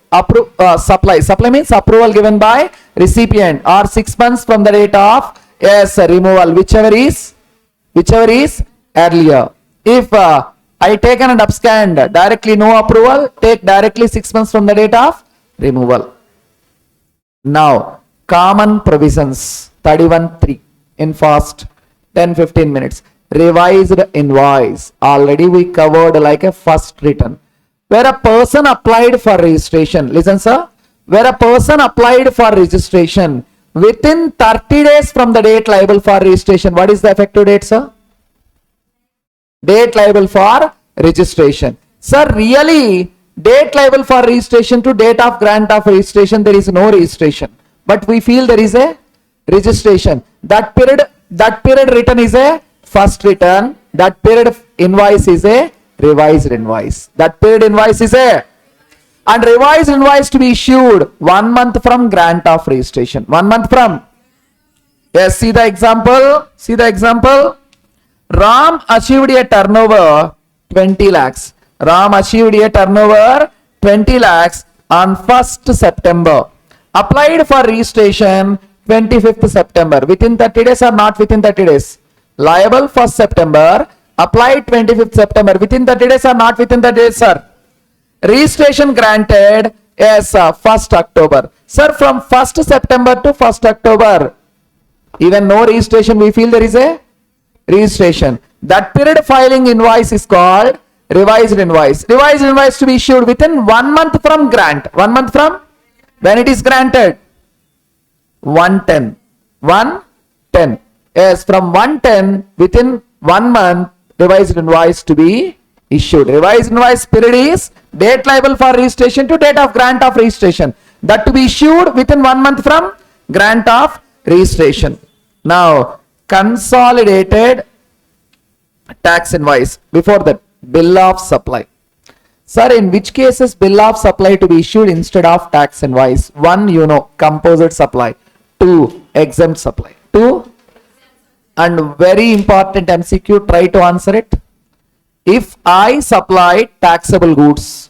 supply. Supply means approval given by recipient or 6 months from the date of yes removal. Whichever is earlier. If I taken and upscanned directly no approval, take directly 6 months from the date of removal. Now common provisions 31 3 in fast 10-15 minutes. Revised invoice. Already we covered like a first return. Where a person applied for registration. Listen sir. Where a person applied for registration within 30 days from the date liable for registration. What is the effective date sir? Date liable for registration. Sir, really date liable for registration to date of grant of registration there is no registration. But we feel there is a registration. That period written is a first return. That period invoice is a revised invoice. That period invoice is a and revised invoice to be issued 1 month from grant of registration. 1 month from. Yes, see the example. See the example. Ram achieved a turnover 20 lakhs. Ram achieved a turnover 20 lakhs on 1st September. Applied for registration 25th September. Within 30 days or not within 30 days? Liable 1st September. Applied 25th September. Within 30 days or not within 30 days, sir? Registration granted as 1st October. Sir, from 1st September to 1st October, even no registration, we feel there is a registration. That period filing invoice is called revised invoice. Revised invoice to be issued within 1 month from grant. 1 month from when it is granted. 110. 110. Yes, from 110 within 1 month revised invoice to be issued. Revised invoice period is date liable for registration to date of grant of registration. That to be issued within 1 month from grant of registration. Now consolidated tax invoice. Before that, bill of supply. Sir, in which cases bill of supply to be issued instead of tax invoice? 1, you know, composite supply. 2, exempt supply. 2, and very important MCQ, try to answer it. If I supplied taxable goods,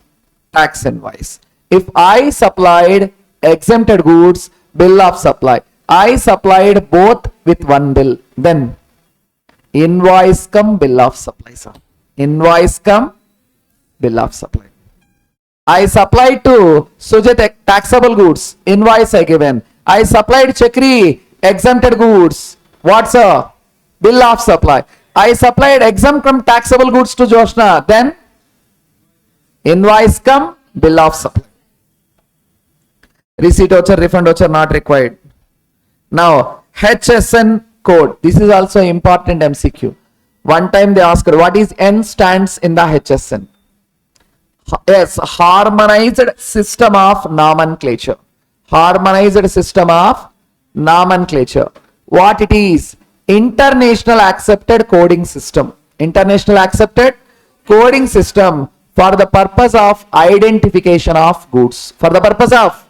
tax invoice. If I supplied exempted goods, bill of supply. I supplied both with one bill, then invoice come bill of supply, sir. Invoice come bill of supply. I supplied to Sujit taxable goods, invoice I given. I supplied Chakri exempted goods. What's sir? Bill of supply. I supplied exempt from taxable goods to Joshna, then invoice come bill of supply. Receipt voucher, refund voucher not required. Now HSN code. This is also important MCQ. One time they asked what is N stands in the HSN. Yes, harmonized system of nomenclature. Harmonized system of nomenclature. What it is? International accepted coding system. International accepted coding system for the purpose of identification of goods. For the purpose of.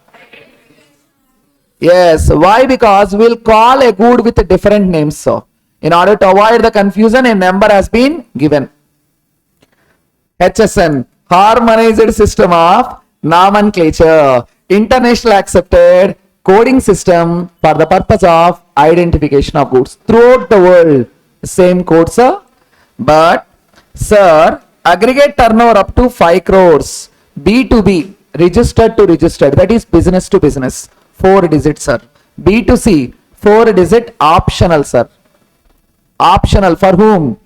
Yes, why? Because we'll call a good with different names. So, in order to avoid the confusion, a number has been given. HSN, Harmonized System of Nomenclature, international accepted coding system for the purpose of identification of goods throughout the world. Same code, sir. But, sir, aggregate turnover up to 5 crores, B2B, registered to registered, that is business to business, 4 digits, sir. B2C, 4 digit optional, sir. Optional for whom?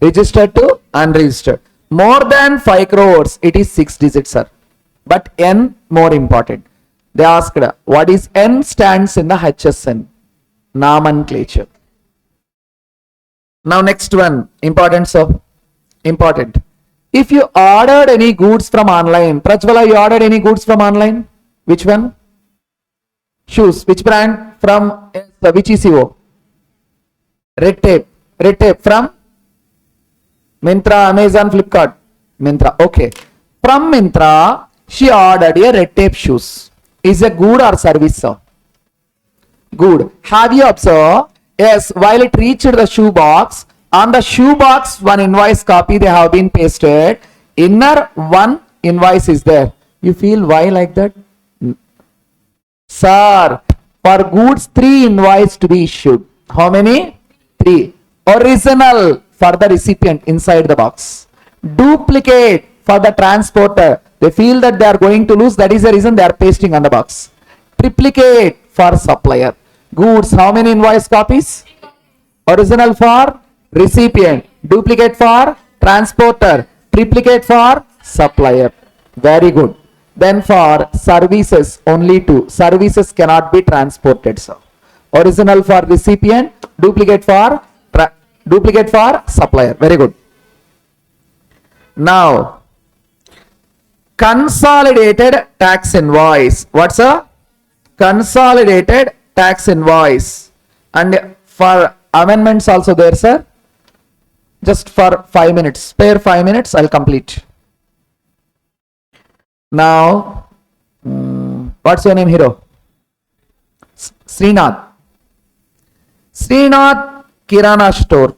Registered to unregistered. More than 5 crores, it is 6 digits, sir. But N more important. They asked, what is N stands in the HSN? Nomenclature. Now next one, important, sir. Important. If you ordered any goods from online, Prajwala, you ordered any goods from online? Which one? Shoes. Which brand? From which ECO? Red Tape. Red Tape from Myntra, Amazon, Flipkart. Myntra. Okay. From Myntra, she ordered a Red Tape shoes. Is a good or service, sir? Good. Have you observed? Yes, while it reached the shoe box, on the shoe box, one invoice copy they have been pasted. Inner one invoice is there. You feel why like that? Sir, for goods 3 invoice to be issued. How many? 3. Original for the recipient inside the box. Duplicate for the transporter. They feel that they are going to lose. That is the reason they are pasting on the box. Triplicate for supplier. Goods, how many invoice copies? Original for recipient. Duplicate for transporter. Triplicate for supplier. Very good. Then for services, only 2. Services cannot be transported, sir. Original for recipient, duplicate for supplier. Very good. Now, consolidated tax invoice. What's a consolidated tax invoice? And for amendments also there, sir. Just for 5 minutes. Spare 5 minutes, I'll complete. Now, what's your name, hero? Srinath. Srinath Kirana store.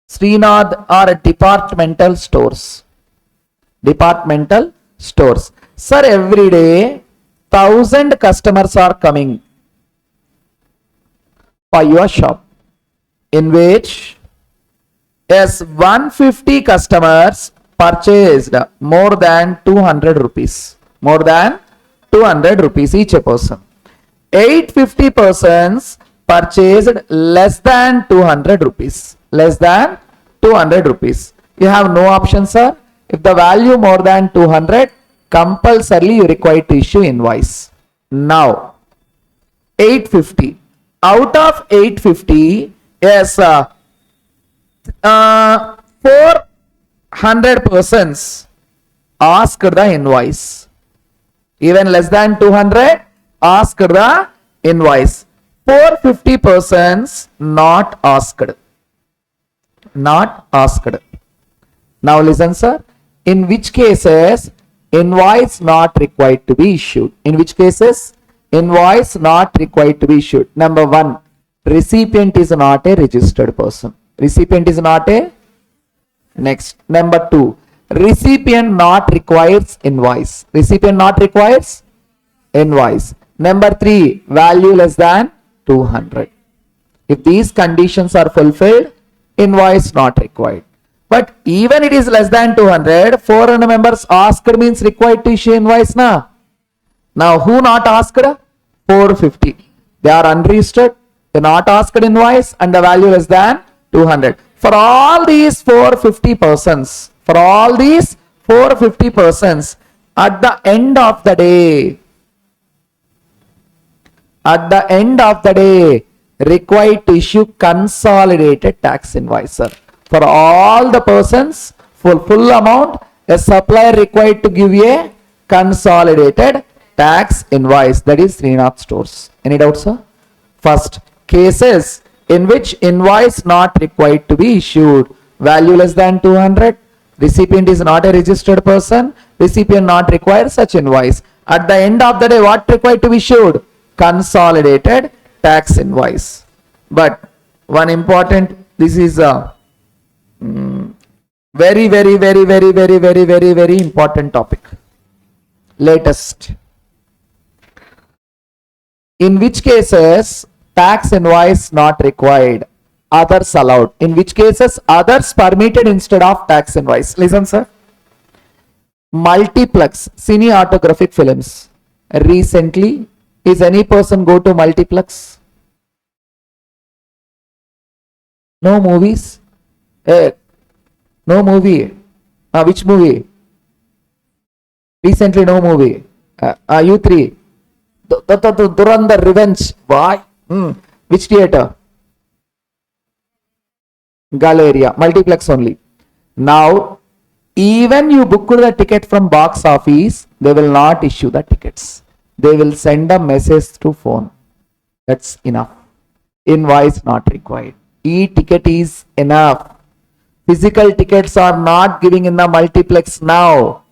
Srinath are departmental stores. Departmental stores. Sir, every day 1,000 customers are coming for your shop, in which yes, 150 customers purchased more than 200 rupees. More than 200 rupees each a person. 850 persons purchased less than 200 rupees. Less than 200 rupees. You have no option, sir. If the value more than 200, compulsorily you require to issue invoice. Now, 850. Out of 850, yes, 400 persons asked the invoice. Even less than 200 asked the invoice. 450 persons not asked. Not asked. Now listen, sir. In which cases invoice not required to be issued? In which cases invoice not required to be issued? Number 1, recipient is not a registered person. Recipient is not a. Next, number 2, recipient not requires invoice. Recipient not requires invoice. Number 3, value less than 200. If these conditions are fulfilled, invoice not required. But even it is less than 200, 400 members asked means required to issue invoice na. Now who not asked? 450. They are unregistered. They not asked invoice and the value less than 200. For all these 450 persons, for all these 450 persons, at the end of the day, required to issue consolidated tax invoice, sir. For all the persons, for full amount, a supplier required to give a consolidated tax invoice. That is Srinath stores. Any doubts, sir? First, cases in which invoice not required to be issued. Value less than 200. Recipient is not a registered person. Recipient not requires such invoice. At the end of the day, what required to be issued? Consolidated tax invoice. But one important, this is Very, very, very, very, very, very, very, very important topic. Latest. In which cases tax invoice not required, others allowed? In which cases others permitted instead of tax invoice? Listen, sir. Multiplex cinematographic films. Recently, is any person go to multiplex? No movies? No movie. Which movie? Recently, no movie. You three. Durandar Revenge. Why? Which theater? Galleria. Multiplex only. Now, even you book the ticket from box office, they will not issue the tickets. They will send a message through phone. That's enough. Invoice not required. E-ticket is enough. Physical tickets are not giving in the multiplex now.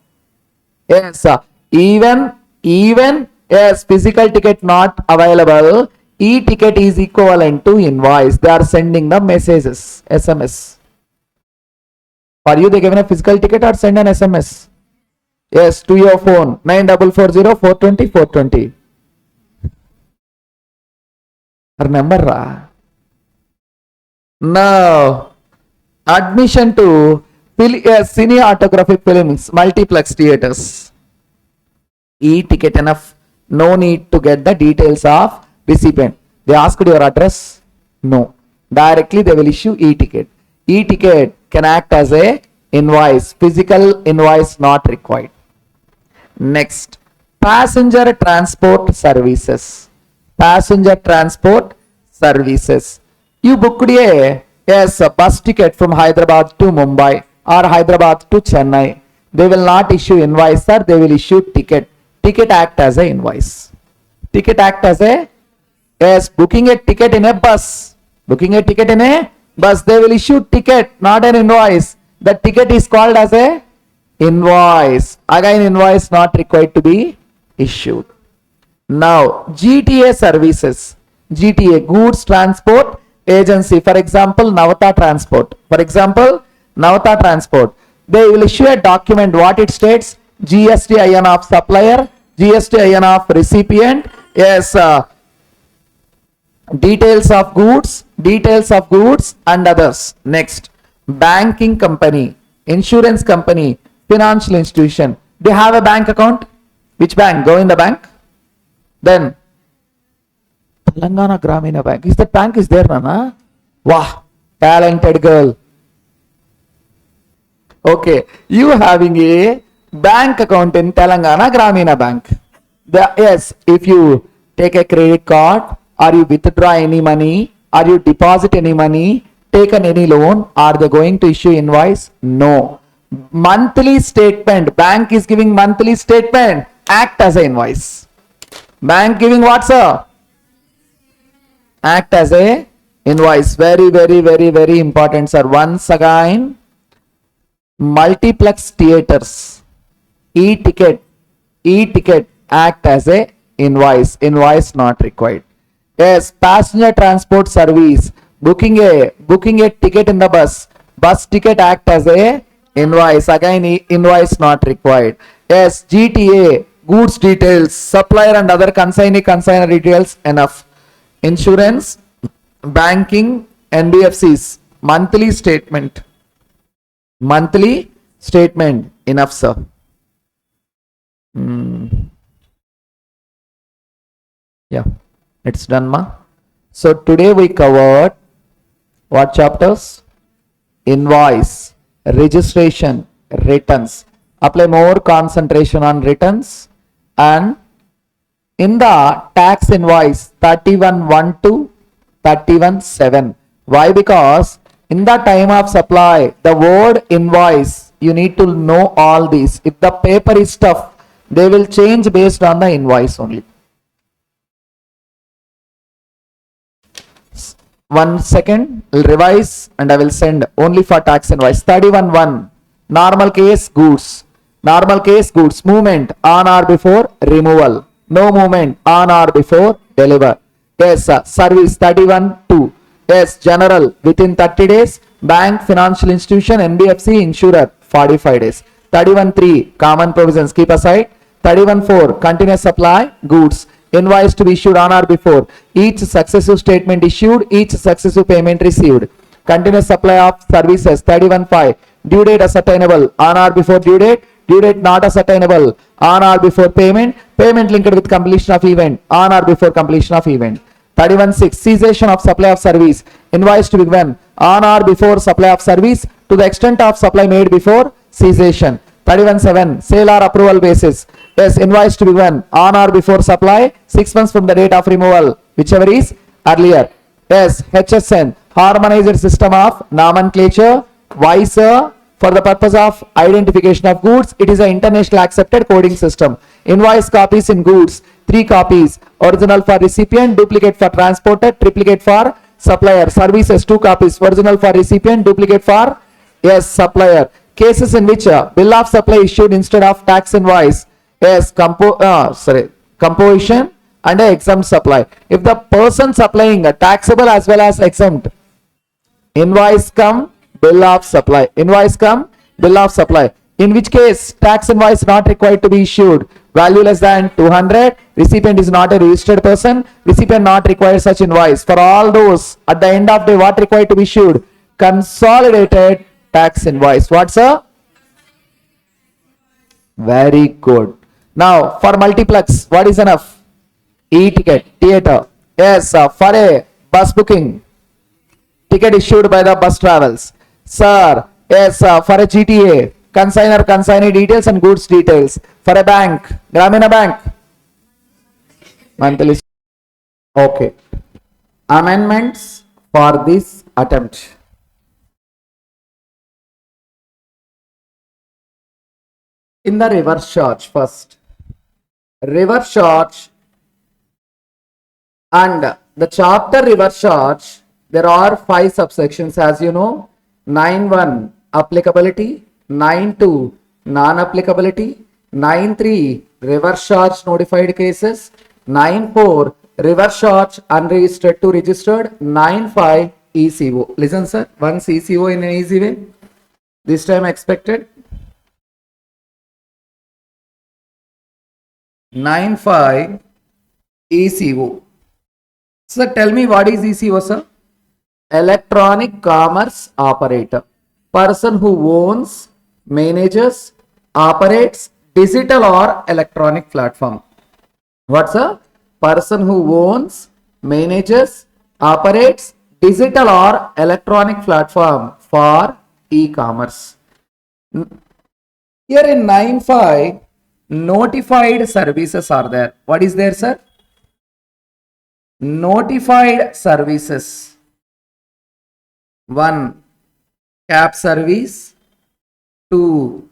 Yes, even yes, physical ticket not available. E-ticket is equivalent to invoice. They are sending the messages, SMS. For you, they given a physical ticket or send an SMS? Yes, to your phone. 9440-420-420. Remember? Now, admission to cinematographic films, multiplex theaters. E-ticket enough. No need to get the details of recipient. They asked your address? No. Directly they will issue e-ticket. E-ticket can act as a invoice. Physical invoice not required. Next, passenger transport services. Passenger transport services. You booked a bus ticket from Hyderabad to Mumbai or Hyderabad to Chennai. They will not issue invoice, sir. They will issue ticket. Ticket act as a invoice. Ticket act as a booking a ticket in a bus. Booking a ticket in a bus. They will issue ticket, not an invoice. The ticket is called as a invoice. Again, invoice not required to be issued. Now, GTA services. GTA, goods transport agency. For example, Navata Transport. They will issue a document. What it states? GSTIN of supplier, GSTIN of recipient. Yes, details of goods and others. Next, banking company, insurance company, financial institution. Do you have a bank account? Which bank? Go in the bank. Then Telangana Gramina Bank. Is that bank is there, Nana? Wow, talented girl. Okay, you having a bank account in Telangana Gramina Bank. Yes, if you take a credit card or you withdraw any money or you deposit any money, taken any loan, are they going to issue invoice? No. Monthly statement. Bank is giving monthly statement. Act as an invoice. Bank giving what, sir? Act as a invoice. Very, very, very, very important, sir. Once again, multiplex theaters. E-ticket act as a invoice. Invoice not required. Yes, passenger transport service. Booking a ticket in the bus. Bus ticket act as a invoice. Again, invoice not required. Yes, GTA, goods details, supplier and other consignor details enough. Insurance, banking, NBFCs, monthly statement enough, sir. Yeah, it's done, ma. So today we covered what chapters? Invoice, registration, returns. Apply more concentration on returns. And in the tax invoice 31.1 to 31.7. Why? Because in the time of supply, the word invoice, you need to know all these. If the paper is tough, they will change based on the invoice only. 1 second, I'll revise and I will send only for tax invoice. 31.1, normal case goods. Movement on or before removal. No movement on or before deliver. Yes, service 31.2. Yes, general within 30 days. Bank, financial institution, NBFC, insurer, 45 days. 31.3 common provisions keep aside. 31.4 continuous supply goods. Invoice to be issued on or before each successive statement issued, each successive payment received. Continuous supply of services. 31.5 due date ascertainable on or before due date not ascertainable on or before payment linked with completion of event on or before completion of event. 31.6 cessation of supply of service. Invoice to be given on or before supply of service to the extent of supply made before cessation. 31.7 sale or approval basis. Yes, invoice to be given on or before supply 6 months from the date of removal, whichever is earlier. Yes, HSN harmonized system of nomenclature, WISER for the purpose of identification of goods. It is an international accepted coding system. Invoice copies in goods 3 copies, original for recipient, duplicate for transporter, triplicate for supplier. Services 2 copies, original for recipient, duplicate for supplier. Cases in which bill of supply issued instead of tax invoice, composition and exempt supply. If the person supplying a taxable as well as exempt, invoice come bill of supply. Invoice come bill of supply. In which case tax invoice not required to be issued. Value less than 200. Recipient is not a registered person. Recipient not required such invoice. For all those at the end of the day what required to be issued? Consolidated tax invoice. What's a? Very good. Now for multiplex what is enough? E-ticket, theater. Yes, for a bus booking, ticket issued by the bus travels. Sir, yes, for a GTA, consignor, consignee details and goods details. For a bank, Gramina Bank. Monthly. Okay. Amendments for this attempt. In the reverse charge first. Reverse charge and the chapter reverse charge, there are 5 subsections as you know. 9.1 applicability, 9.2 non-applicability, 9.3 reverse charge notified cases, 9.4 reverse charge unregistered to registered, 9.5 ECO. Listen sir, once ECO in an easy way, this time expected. 9.5 ECO. So tell me what is ECO sir? Electronic commerce operator. Person who owns, manages, operates digital or electronic platform. What's a person who owns, manages, operates digital or electronic platform for e-commerce. Here in 9.5 notified services are there. What is there sir? Notified services. 1 cab service, 2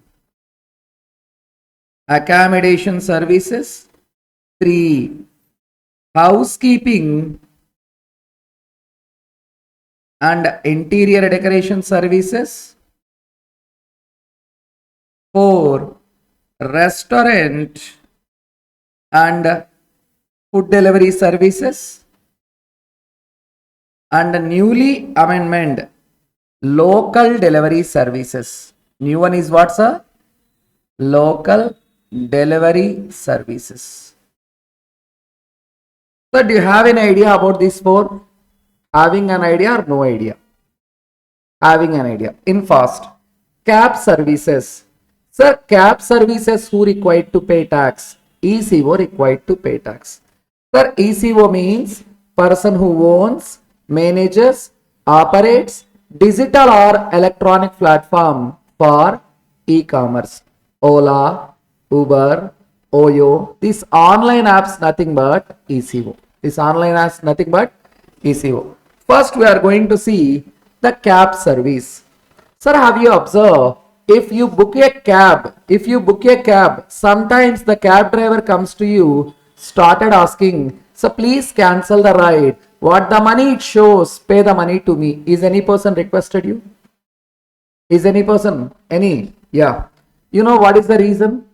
accommodation services, 3 housekeeping and interior decoration services, 4 restaurant and food delivery services, and newly amendment local delivery services. New one is what sir? Local delivery services. So do you have an idea about these 4? Having an idea or no idea? Having an idea. In fast. Cab services. Sir, cab services who required to pay tax? ECO required to pay tax. Sir, ECO means person who owns, manages, operates digital or electronic platform for e-commerce. Ola, Uber, Oyo, these online apps nothing but ECO. This online apps nothing but ECO. First we are going to see the cab service. Sir, have you observed if you book a cab, sometimes the cab driver comes to you, started asking, so please cancel the ride. What the money it shows, pay the money to me. Is any person requested you? Is any person? Any? Yeah. You know what is the reason?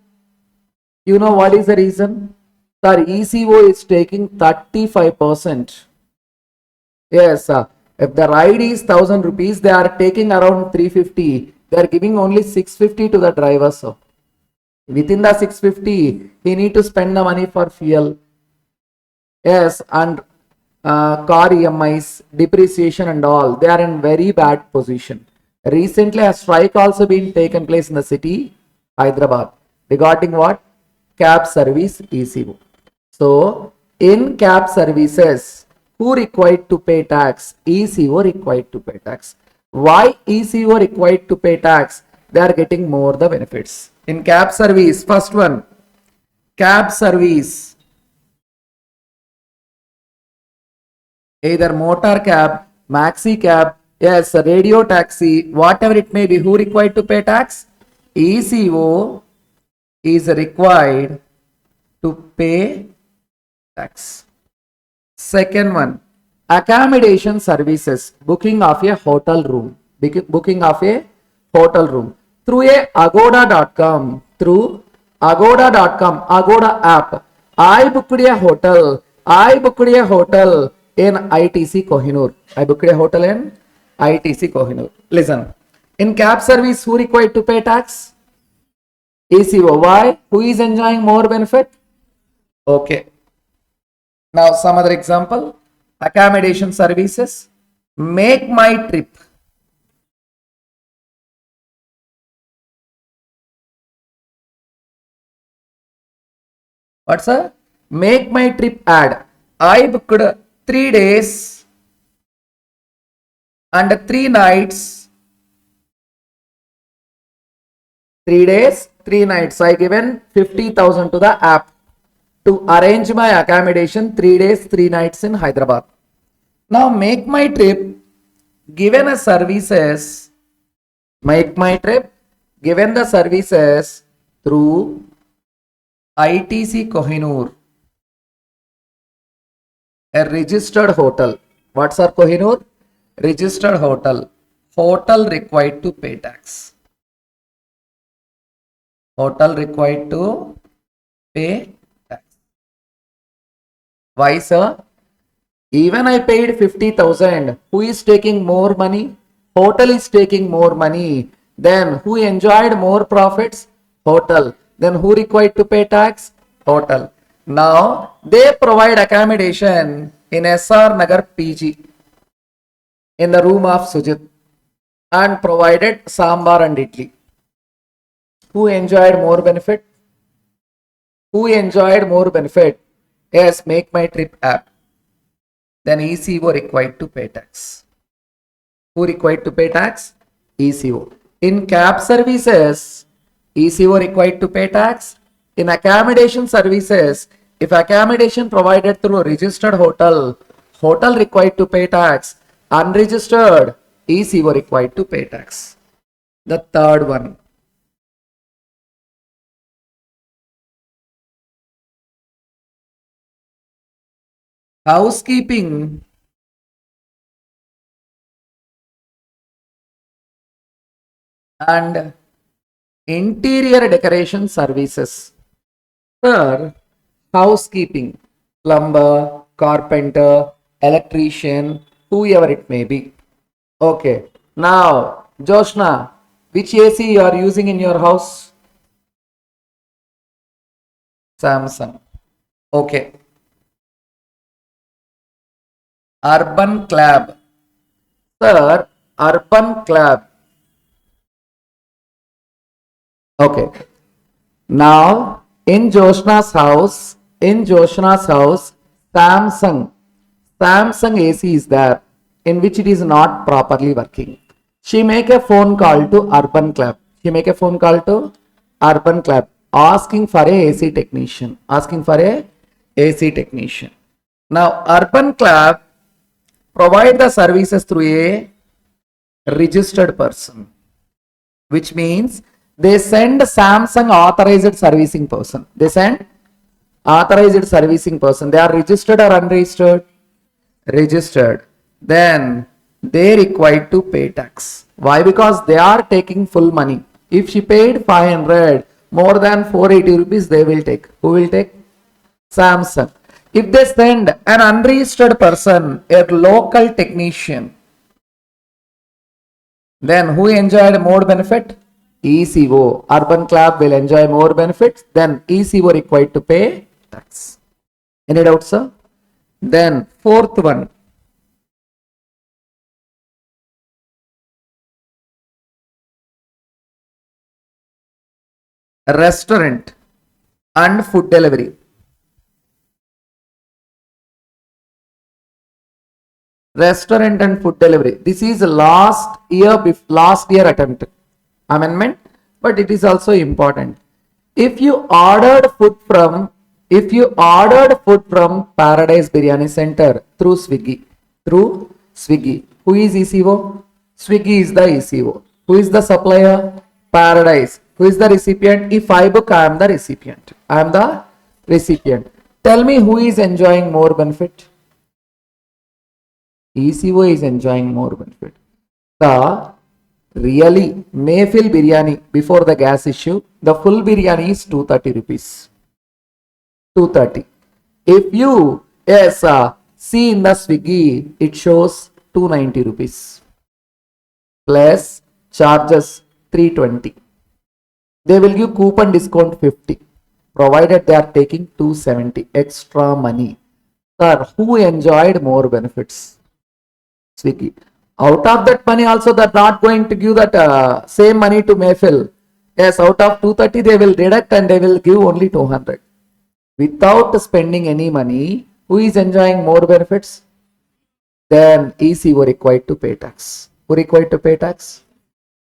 You know what is the reason? Sir, ECO is taking 35%. Yes, If the ride is 1000 rupees, they are taking around 350. They are giving only 650 to the driver. So within the 650, he need to spend the money for fuel. Yes, and car EMIs, depreciation and all. They are in very bad position. Recently, a strike also been taken place in the city, Hyderabad, regarding what? Cab service ECO. So, in cab services, who required to pay tax? ECO required to pay tax. Why ECO required to pay tax? They are getting more the benefits. In cab service, first one, cab service, either motor cab, maxi cab, yes, radio taxi, whatever it may be, who required to pay tax? ECO is required to pay tax. Second one, accommodation services, booking of a hotel room, booking of a hotel room through a agoda.com, Agoda app. I booked a hotel in ITC Kohinoor. I booked a hotel in ITC Kohinoor. Listen, in cab service, who required to pay tax? ECO. Why? Who is enjoying more benefit? Okay. Now some other example. Accommodation services. Make my trip. What's a make my trip ad? I booked 3 days and 3 nights. 3 days, 3 nights. I given 50,000 to the app to arrange my accommodation 3 days, 3 nights in Hyderabad. Now make my trip, given a services, make my trip, given the services through ITC Kohinoor, a registered hotel. What's our Kohinoor? Registered hotel. Hotel required to pay tax. Hotel required to pay tax. Why, sir? Even I paid 50,000. Who is taking more money? Hotel is taking more money. Then who enjoyed more profits? Hotel. Then who required to pay tax? Hotel. Now they provide accommodation in SR Nagar PG in the room of Sujit and provided sambar and idli. Who enjoyed more benefit? Who enjoyed more benefit? Yes, make my trip app. Then ECO required to pay tax. Who required to pay tax? ECO. In cab services, ECO required to pay tax. In accommodation services, if accommodation provided through a registered hotel, hotel required to pay tax. Unregistered, ECO required to pay tax. The third one. Housekeeping and interior decoration services. Sir, housekeeping, plumber, carpenter, electrician, whoever it may be. Okay. Now, Joshna, which AC you are using in your house? Samsung. Okay. Urban Club. Sir, Urban Club. Okay. Now, in Joshna's house, Samsung AC is there, in which it is not properly working. She make a phone call to Urban Club. Asking for a AC technician. Now, Urban Club provide the services through a registered person, which means they send Samsung authorized servicing person. They are registered or unregistered? Registered. Then they required to pay tax. Why? Because they are taking full money. If she paid 500, more than 480 rupees they will take. Who will take? Samsung. If they send an unregistered person, a local technician, Then who enjoyed more benefit? ECO. Urban club will enjoy more benefits. Then ECO required to pay tax. Any doubts, sir? Then fourth one. Restaurant and food delivery. Restaurant and food delivery. This is last year attempt amendment, but it is also important. If you ordered food from Paradise Biryani Center through Swiggy, who is ECO? Swiggy is the ECO. Who is the supplier? Paradise. Who is the recipient? If I book, I am the recipient. I am the recipient. Tell me who is enjoying more benefit? ECO is enjoying more benefit. The really Mayfield biryani before the gas issue, the full biryani is 230 rupees. 230. If you see in the Swiggy, it shows 290 rupees plus charges 320. They will give coupon discount 50, provided they are taking 270 extra money. Sir, who enjoyed more benefits? Swiggy. Out of that money also, they're not going to give that same money to Mayfield. Yes, out of 230 they will deduct and they will give only 200. Without spending any money, who is enjoying more benefits? Then ECO required to pay tax. Who required to pay tax?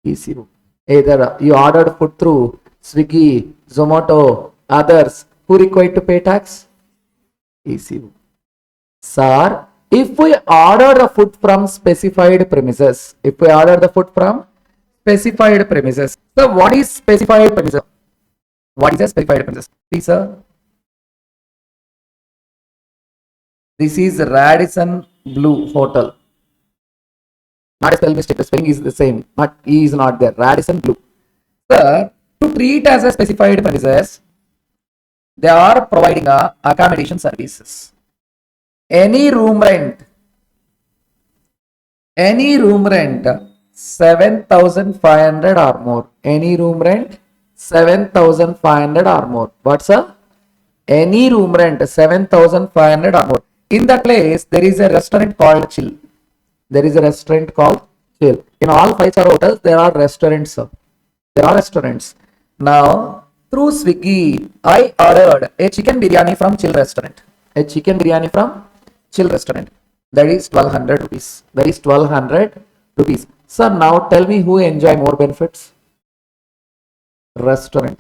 ECO. Either you ordered food through Swiggy, Zomato, others. Who required to pay tax? ECO. Sir, if we order the food from specified premises, so what is specified premises? What is a specified premises? Please, sir. This is Radisson Blue Hotel. Not a spell mistake, the spelling is the same, but E is not there. Radisson Blue. Sir, to treat as a specified premises, they are providing a accommodation services. Any room rent 7,500 or more. Any room rent 7,500 or more. What's a? Any room rent 7,500 or more. In that place, there is a restaurant called Chill. In all 5-star hotels, there are restaurants. Now, through Swiggy, I ordered a chicken biryani from Chill restaurant. That is 1,200 rupees. Sir, now tell me who enjoy more benefits? Restaurant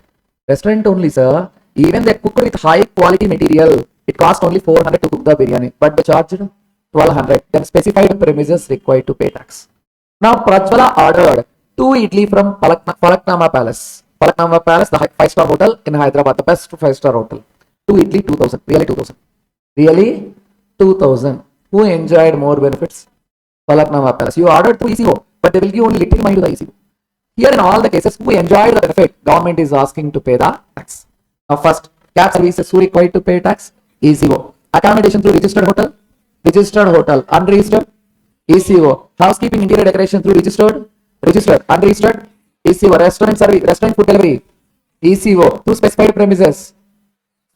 only, sir. Even they cooked with high quality material, it cost only 400 to cook the biryani, but they charged 1,200. Then specified premises required to pay tax. Now Prajwala ordered 2 idli from Falaknama Palace. The 5-star hotel in Hyderabad, the best 5-star hotel. 2 idli, 2,000. Really 2,000. Who enjoyed more benefits? Falaknama Palace. You ordered through ECO, but they will give only little money to the ECO. Here in all the cases, who enjoyed the benefit? Government is asking to pay the tax. Now first, cab services, who required to pay tax? ECO. Accommodation through registered hotel, unregistered, ECO. Housekeeping, interior decoration through registered, unregistered, ECO. Restaurant service, restaurant food delivery, ECO. Through specified premises.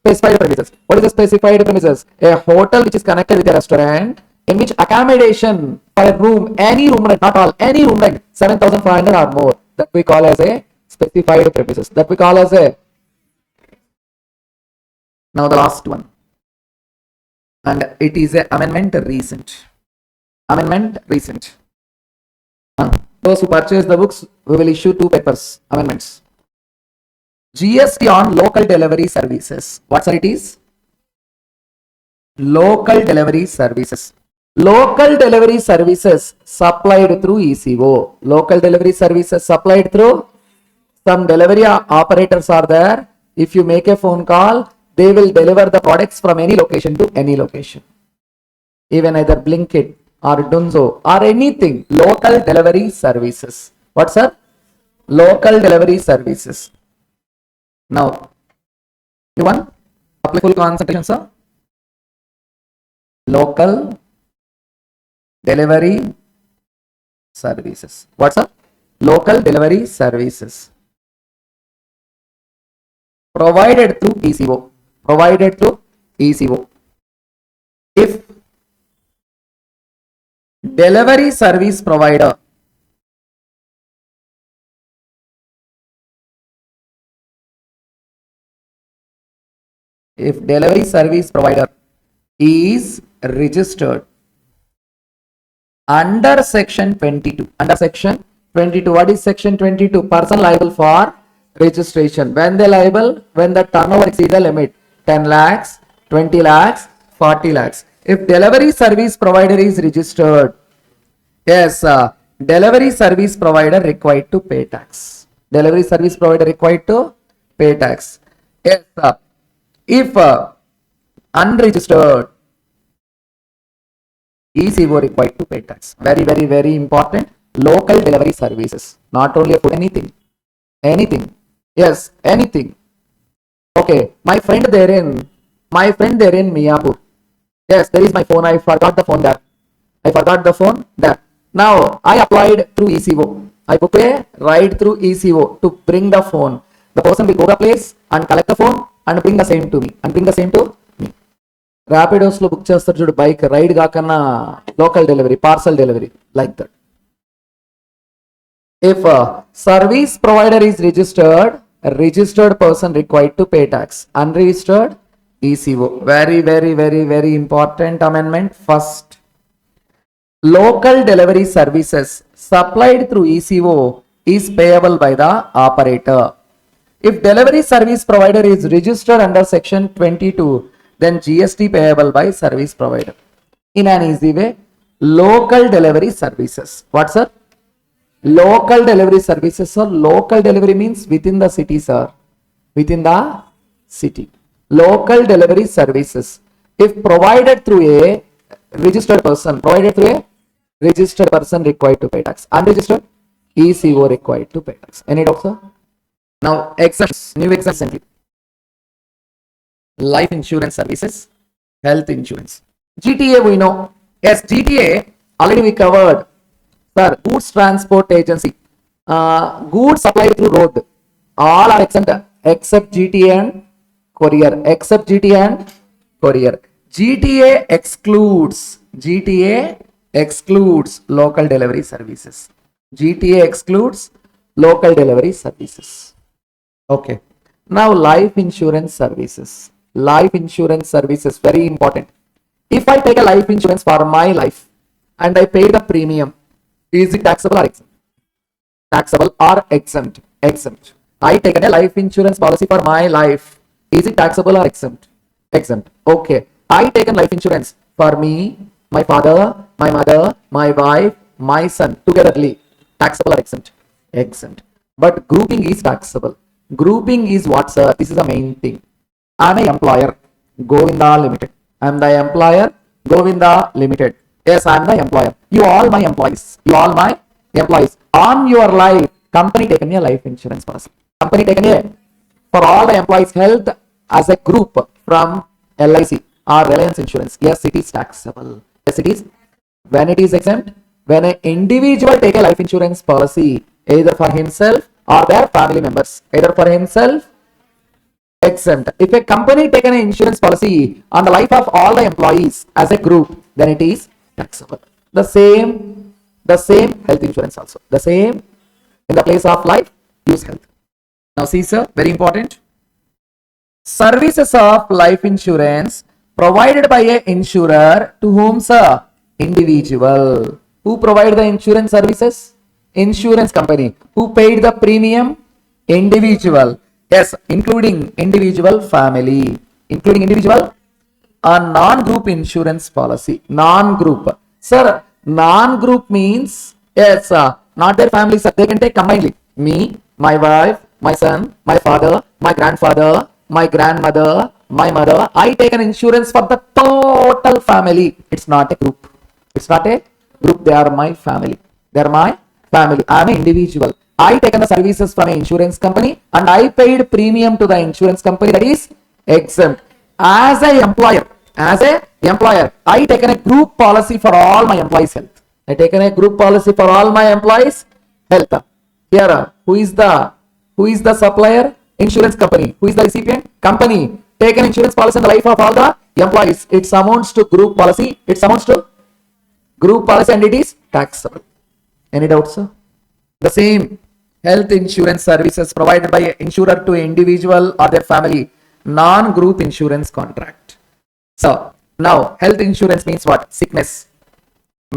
What is the specified premises? A hotel which is connected with a restaurant, in which accommodation for a room, any room rent, not all, any room rent, 7,500 or more, that we call as a specified premises. Now the last one. And it is a amendment recent. Those who purchase the books, we will issue 2 papers, amendments. GST on local delivery services. What sir it is? Local delivery services supplied through ECO. Local delivery services supplied through some delivery operators are there. If you make a phone call, they will deliver the products from any location to any location. Even either Blinkit or Dunzo or anything. Local delivery services. What sir? Local delivery services. Now, you want apply full concentration, sir? Local delivery services. What, sir? Local delivery services provided through ECO. Provided through ECO. If delivery service provider is registered under section 22. Under section 22. What is section 22? Person liable for registration. When they liable? When the turnover exceeds the limit. 10 lakhs, 20 lakhs, 40 lakhs. If delivery service provider is registered, yes, delivery service provider required to pay tax. Delivery service provider required to pay tax. Yes, if unregistered, ECO required to pay tax. Very, very, very important. Local delivery services. Not only for anything. Anything. Yes, anything. Okay, my friend there in Miyapur. Yes, there is my phone. I forgot the phone there. Now, I applied through ECO. I book a ride through ECO to bring the phone. The person will go to the place and collect the phone and bring the same to me. Rapidos lo book chestaru chudu bike ride gaakana local delivery, parcel delivery, like that. If a service provider is registered, a registered person required to pay tax. Unregistered, ECO. Very, very, very, very important amendment. First, local delivery services supplied through ECO is payable by the operator. If delivery service provider is registered under section 22, then GST payable by service provider. In an easy way, local delivery services. What's sir? Local delivery services, sir. Local delivery means within the city, sir. Within the city. Local delivery services. If provided through a registered person, required to pay tax. Unregistered, ECO required to pay tax. Any doubt, sir? Now, exemptions. New exemption. Life insurance services, health insurance. GTA we know. Yes, GTA already we covered. Sir, goods transport agency. Goods supplied through road. All are exempt except GTA and courier. GTA excludes local delivery services. Okay. Now life insurance services. Very important. If I take a life insurance for my life and I pay the premium, is it taxable or exempt? Exempt. I taken a life insurance policy for my life. Is it taxable or exempt? Okay. I taken life insurance for me, my father, my mother, my wife, my son togetherly. Taxable or exempt? But grouping is taxable. Grouping is what, sir? This is the main thing. I'm an employer, Govinda Limited. Yes, I'm the employer. You all my employees. On your life, company taken a life insurance policy. For all the employees' health as a group from LIC or Reliance Insurance. Yes, it is taxable. Yes, it is. When it is exempt, when an individual take a life insurance policy, either for himself or their family members, exempt. If a company taken an insurance policy on the life of all the employees as a group, then it is taxable. The same health insurance also. The same in the place of life, use health. Now see, sir, very important. Services of life insurance provided by a insurer to whom, sir? Individual. Who provide the insurance services? Insurance company. Who paid the premium? Individual. Yes, including individual family. A non-group insurance policy. Non-group. Sir, non-group means, yes, not their family, sir. They can take combinedly. Me, my wife, my son, my father, my grandfather, my grandmother, my mother. I take an insurance for the total family. It's not a group. They are my family. I am an individual. I taken the services from an insurance company and I paid premium to the insurance company, that is exempt. As a employer, I taken a group policy for all my employees' health. Here, who is the supplier? Insurance company. Who is the recipient? Company. Take an insurance policy on the life of all the employees. It amounts to group policy. It amounts to group policy and it is taxable. Any doubts, sir? The same health insurance services provided by an insurer to an individual or their family. Non-group insurance contract. So now health insurance means what? Sickness,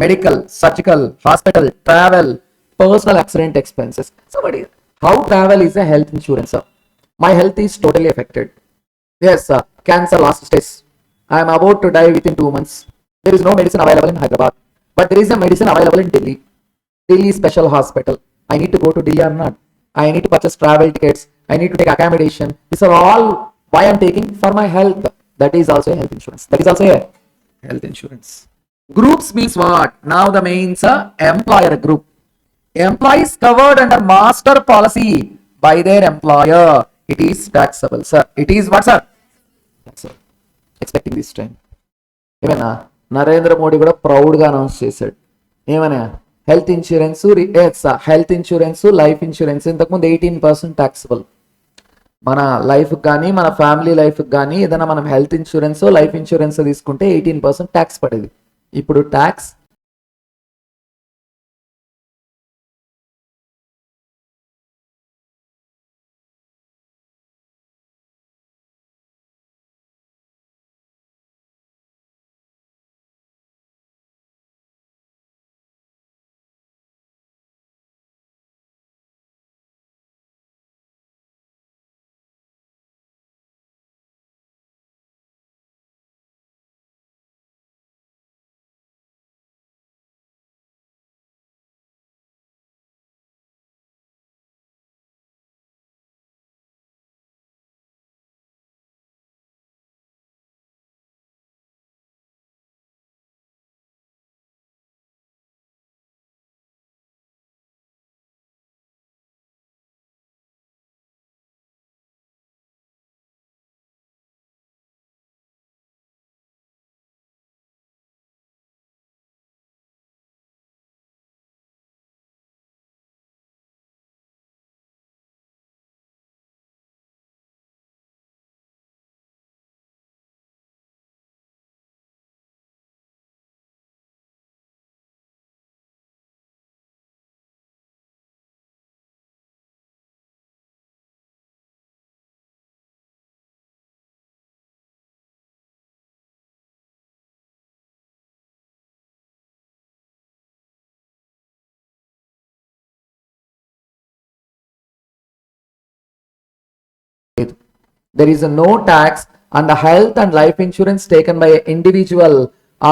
medical, surgical, hospital, travel, personal accident expenses. Somebody, how travel is a health insurance, sir? My health is totally affected. Yes, sir. Cancer last stage. I am about to die within 2 months. There is no medicine available in Hyderabad, but there is a medicine available in Delhi. Delhi Special Hospital. I need to go to Delhi or not? I need to purchase travel tickets. I need to take accommodation. These are all why I am taking for my health. That is also a health insurance. That is also a health insurance. Groups means what? Now the mains are employer group. Employees covered under master policy by their employer. It is taxable, sir. It is what, sir? Taxable. Expecting this time. ఏమన్నా నరేంద్ర మోడీ కూడా ప్రౌడ్గా announce చేశాడు. ఏమన్నా health insurance, health insurance, life insurance ఇంతకుముందు 18% taxable. మన life కానీ మన family life కానీ ఏదైనా మనం హెల్త్ ఇన్సూరెన్స్ లైఫ్ ఇన్సూరెన్స్ తీసుకుంటే 18% ట్యాక్స్ పడేది. ఇప్పుడు tax there is no tax on the health and life insurance taken by an individual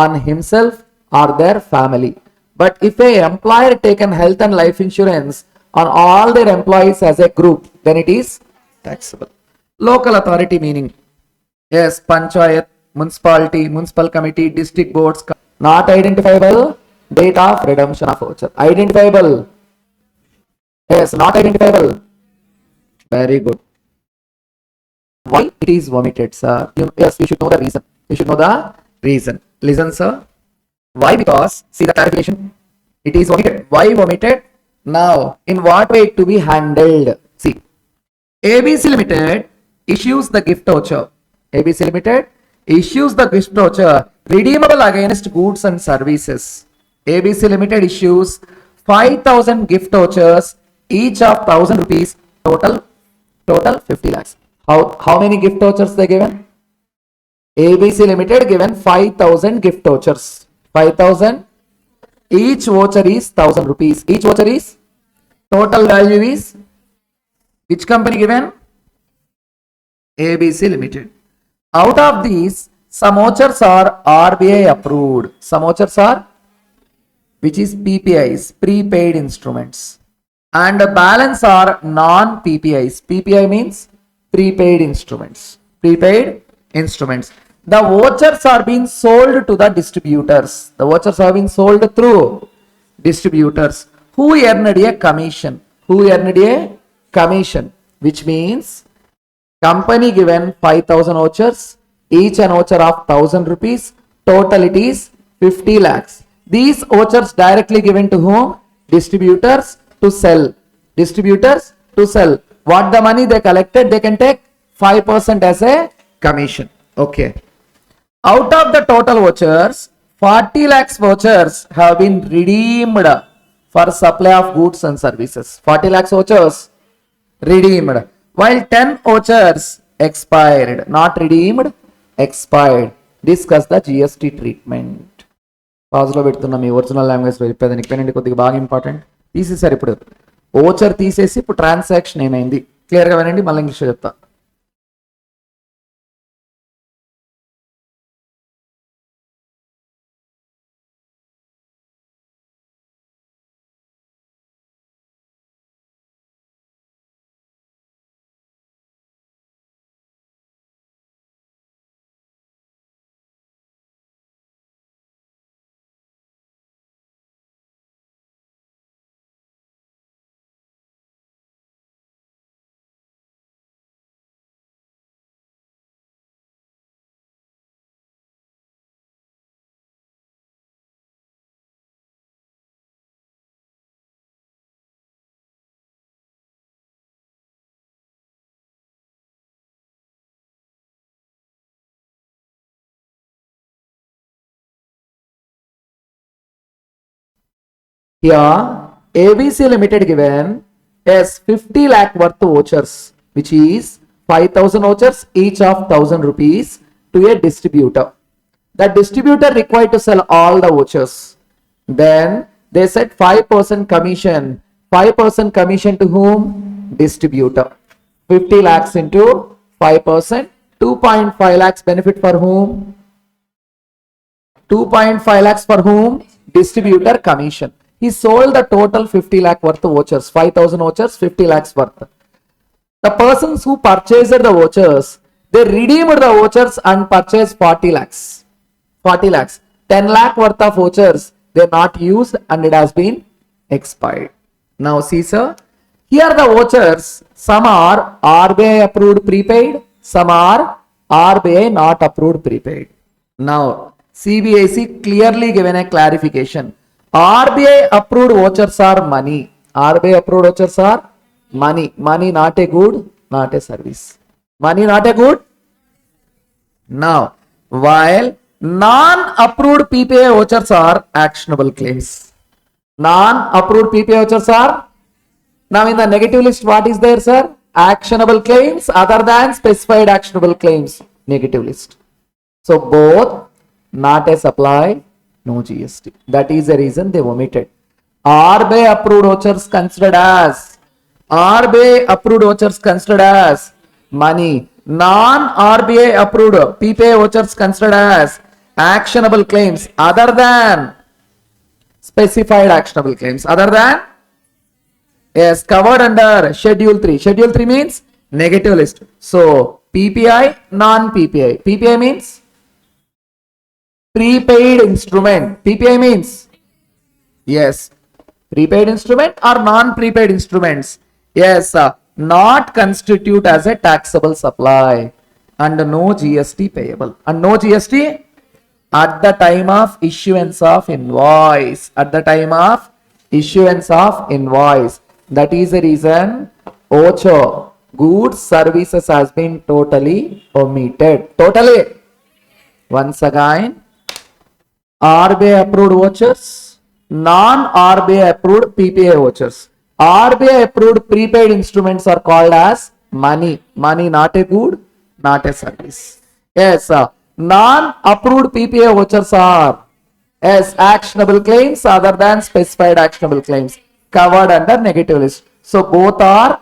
on himself or their family. But if a employer taken health and life insurance on all their employees as a group, then it is taxable. Local authority meaning, yes, panchayat, municipality, municipal committee, district boards, not identifiable date of redemption of voucher. Identifiable, yes, not identifiable. Very good. Why it is omitted, sir? Yes, you should know the reason. You should know the reason. Listen, sir. Why? Because, see the clarification. It is omitted. Why omitted? Now, in what way it to be handled? See, ABC Limited issues the gift voucher. ABC Limited issues the gift voucher redeemable against goods and services. ABC Limited issues 5,000 gift vouchers, each of 1,000 rupees, total 50 lakhs. How many gift vouchers they given? ABC Limited given 5,000 gift vouchers. 5,000. Each voucher is 1,000 rupees. Each voucher is total value is which company given? ABC Limited. Out of these, some vouchers are RBI approved. Some vouchers are, which is PPIs, prepaid instruments, and the balance are non-PPIs. PPI means prepaid instruments. Prepaid instruments. The vouchers are being sold to the distributors. The vouchers are being sold through distributors who earned a commission. Who earned a commission, which means company given 5,000 vouchers, each an voucher of 1,000 rupees. Total it is 50 lakhs. These vouchers directly given to whom? Distributors to sell. Distributors to sell. What the money they collected, they can take 5% as a commission. Okay. Out of the total vouchers, 40 lakhs vouchers have been redeemed for supply of goods and services. 40 lakhs vouchers redeemed, while 10 vouchers expired. Not redeemed, expired. Discuss the GST treatment. Pause లో పెడుతున్నా మీ original language లో చెప్పేదానికి పెనండి కొద్దిగా బాగా important. తీసేసారు ఇప్పుడు voucher తీసేసి ఇప్పుడు ట్రాన్సాక్షన్ ఏమైంది క్లియర్ గా వినండి మళ్ళీ ఇంగ్లీష్ లో చెప్తా. Here, ABC Limited given as 50 lakh worth vouchers, which is 5,000 vouchers, each of 1,000 rupees to a distributor. The distributor required to sell all the vouchers. Then they said 5% commission. 5% commission to whom? Distributor. 50 lakhs into 5%. 2.5 lakhs benefit for whom? 2.5 lakhs for whom? Distributor commission. He sold the total 50 lakh worth of vouchers, 5,000 vouchers, 50 lakhs worth. The persons who purchased the vouchers, they redeemed the vouchers and purchased 40 lakhs. 40 lakhs. 10 lakh worth of vouchers, they are not used and it has been expired. Now see sir, here the vouchers, some are RBI approved prepaid, some are RBI not approved prepaid. Now CBIC clearly given a clarification. RBI approved vouchers are money. RBI approved vouchers are money. Money not a good, not a service. Money not a good. Now, while non-approved PPA vouchers are actionable claims. Non-approved PPA vouchers are. Now in the negative list, what is there, sir? Actionable claims other than specified actionable claims. Negative list. So both not a supply. No GST. That is the reason they omitted. RBI approved vouchers considered as money. Non-RBI approved PPA vouchers considered as actionable claims other than specified actionable claims. Other than, yes, covered under Schedule 3. Schedule 3 means negative list. So PPI, non-PPI. PPI means prepaid instrument. PPI means, yes, prepaid instrument or non-prepaid instruments. Yes, not constitute as a taxable supply and no GST payable. And no GST at the time of issuance of invoice. At the time of issuance of invoice. That is the reason OCHO, goods services has been totally omitted. Totally. Once again, RBI approved vouchers, non-RBI approved PPA vouchers. RBI approved prepaid instruments are called as money. Money not a good, not a service. Yes, non-approved PPA vouchers are as actionable claims other than specified actionable claims covered under negative list. So both are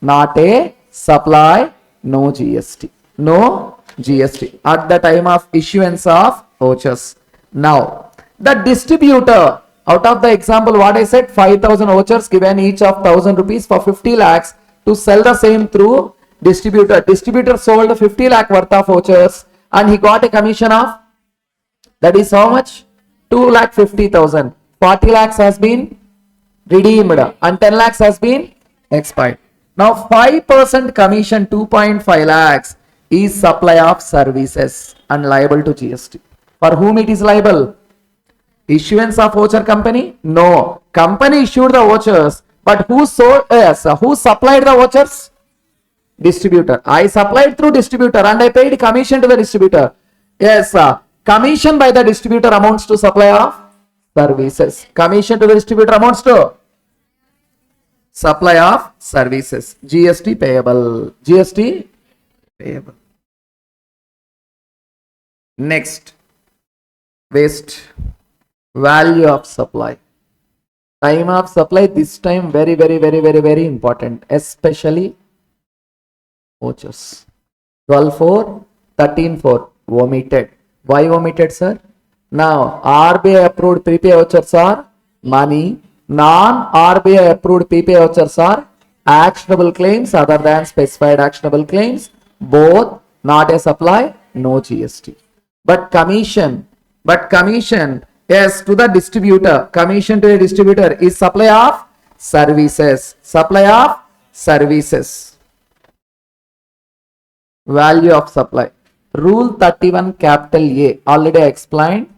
not a supply, no GST. No GST at the time of issuance of vouchers. Now, the distributor, out of the example what I said, 5,000 vouchers given each of 1,000 rupees for 50 lakhs to sell the same through distributor. Distributor sold 50 lakh worth of vouchers and he got a commission of, that is how much? 2,50,000. 40 lakhs has been redeemed and 10 lakhs has been expired. Now 5% commission, 2.5 lakhs is supply of services and liable to GST. For whom it is liable? Issuance of voucher company? No. Company issued the vouchers. But who sold, yes, who supplied the vouchers? Distributor. I supplied through distributor and I paid commission to the distributor. Yes, commission by the distributor amounts to supply of services. Commission to the distributor amounts to supply of services. GST payable. GST payable. Next, waste. Value of supply. Time of supply, this time very important, especially vouchers. 12/4, 13/4 omitted. Why omitted, sir? Now, RBI approved prepay vouchers are money. Non-RBI approved prepay vouchers are actionable claims other than specified actionable claims. Both not a supply, no GST. But commission, yes, to the distributor. Commission to the distributor is supply of services. Supply of services. Value of supply. Rule 31 capital A. Already explained.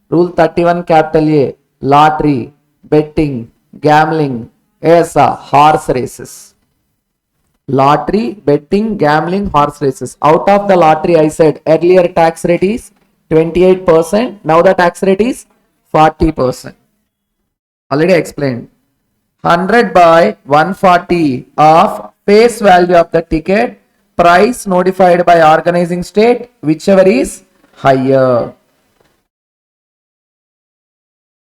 Rule 31 capital A. Lottery, betting, gambling, yes, horse races. Lottery, betting, gambling, horse races. Out of the lottery, I said earlier tax rate is 28%. Now the tax rate is 40%. Already explained. 100 by 140 of face value of the ticket, price notified by organizing state, whichever is higher.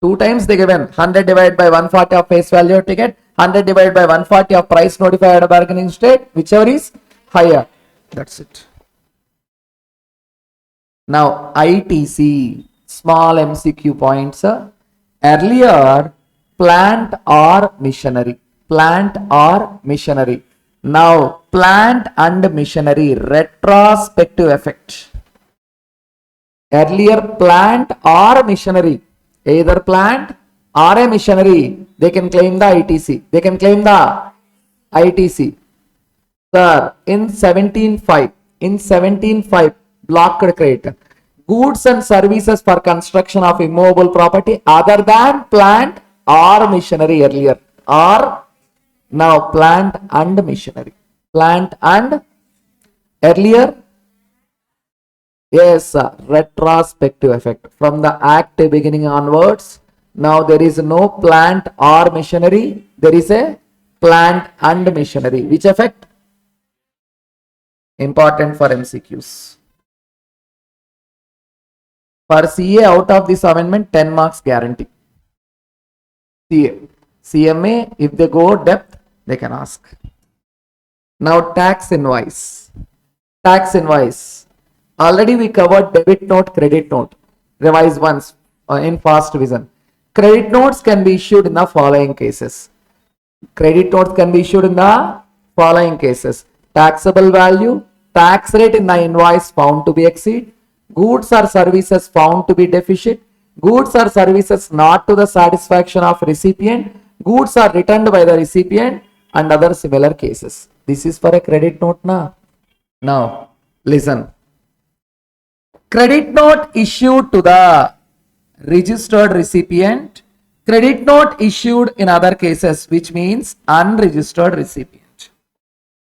2 times they given 100 divided by 140 of face value of ticket, 100 divided by 140 of price notified by organizing state, whichever is higher. That's it. Now ITC, small MCQ points. Earlier, plant or machinery. Plant or machinery. Now plant and machinery, retrospective effect. Earlier plant or machinery, either plant or a machinery, they can claim the ITC. They can claim the ITC. Sir, in 17.5, block credit. Goods and services for construction of immovable property other than plant or machinery earlier. Or now plant and machinery. Plant and earlier, yes, retrospective effect. From the act beginning onwards, now there is no plant or machinery. There is a plant and machinery. Which effect? Important for MCQs. For CA, out of this amendment, 10 marks guarantee. CA. CMA, if they go depth, they can ask. Now tax invoice. Tax invoice. Already we covered debit note, credit note. Revise once in fast vision. Credit notes can be issued in the following cases. Credit notes can be issued in the following cases. Taxable value, tax rate in the invoice found to be exceed, goods or services found to be deficient, goods or services not to the satisfaction of recipient, goods are returned by the recipient, and other similar cases. This is for a credit note now. Now, listen. Credit note issued to the registered recipient, credit note issued in other cases, which means unregistered recipient.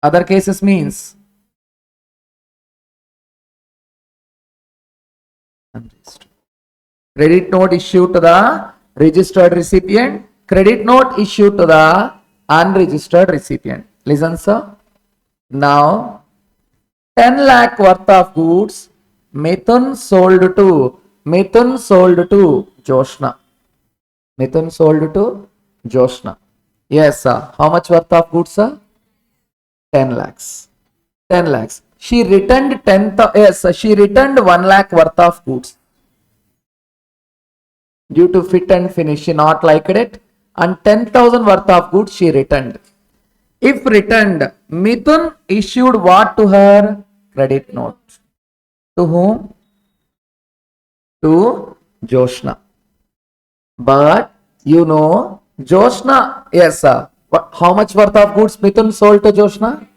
Other cases means unregistered. Credit note issued to the registered recipient, credit note issued to the unregistered recipient. Listen, sir. Now, 10 lakh worth of goods Mithun sold to Joshna. Mithun sold to Joshna. Yes, sir. How much worth of goods, sir? 10 lakhs. 10 lakhs. She returned 1 lakh worth of goods. Due to fit and finish, she not liked it, and 10,000 worth of goods she returned. If returned, Mithun issued what to her? Credit note. To whom? To Joshna. But you know, Joshna, yes, sir. But how much worth of goods Mithun sold to Joshna?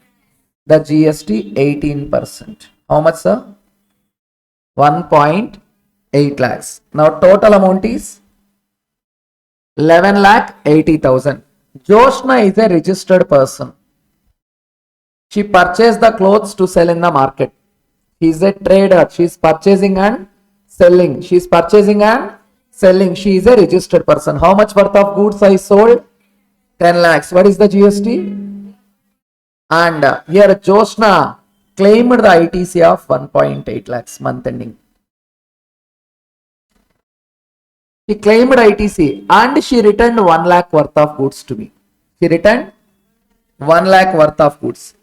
The GST 18%. How much, sir? 1.8 lakhs. Now total amount is 11 lakh 80,000. Joshna is a registered person. She purchased the clothes to sell in the market. She is a trader. She is purchasing and selling. She is purchasing and selling. She is a registered person. How much worth of goods I sold? 10 lakhs. What is the GST? And here Joshna claimed the ITC of 1.8 lakhs month ending. She claimed ITC and she returned 1 lakh worth of goods to me. She returned 1 lakh worth of goods.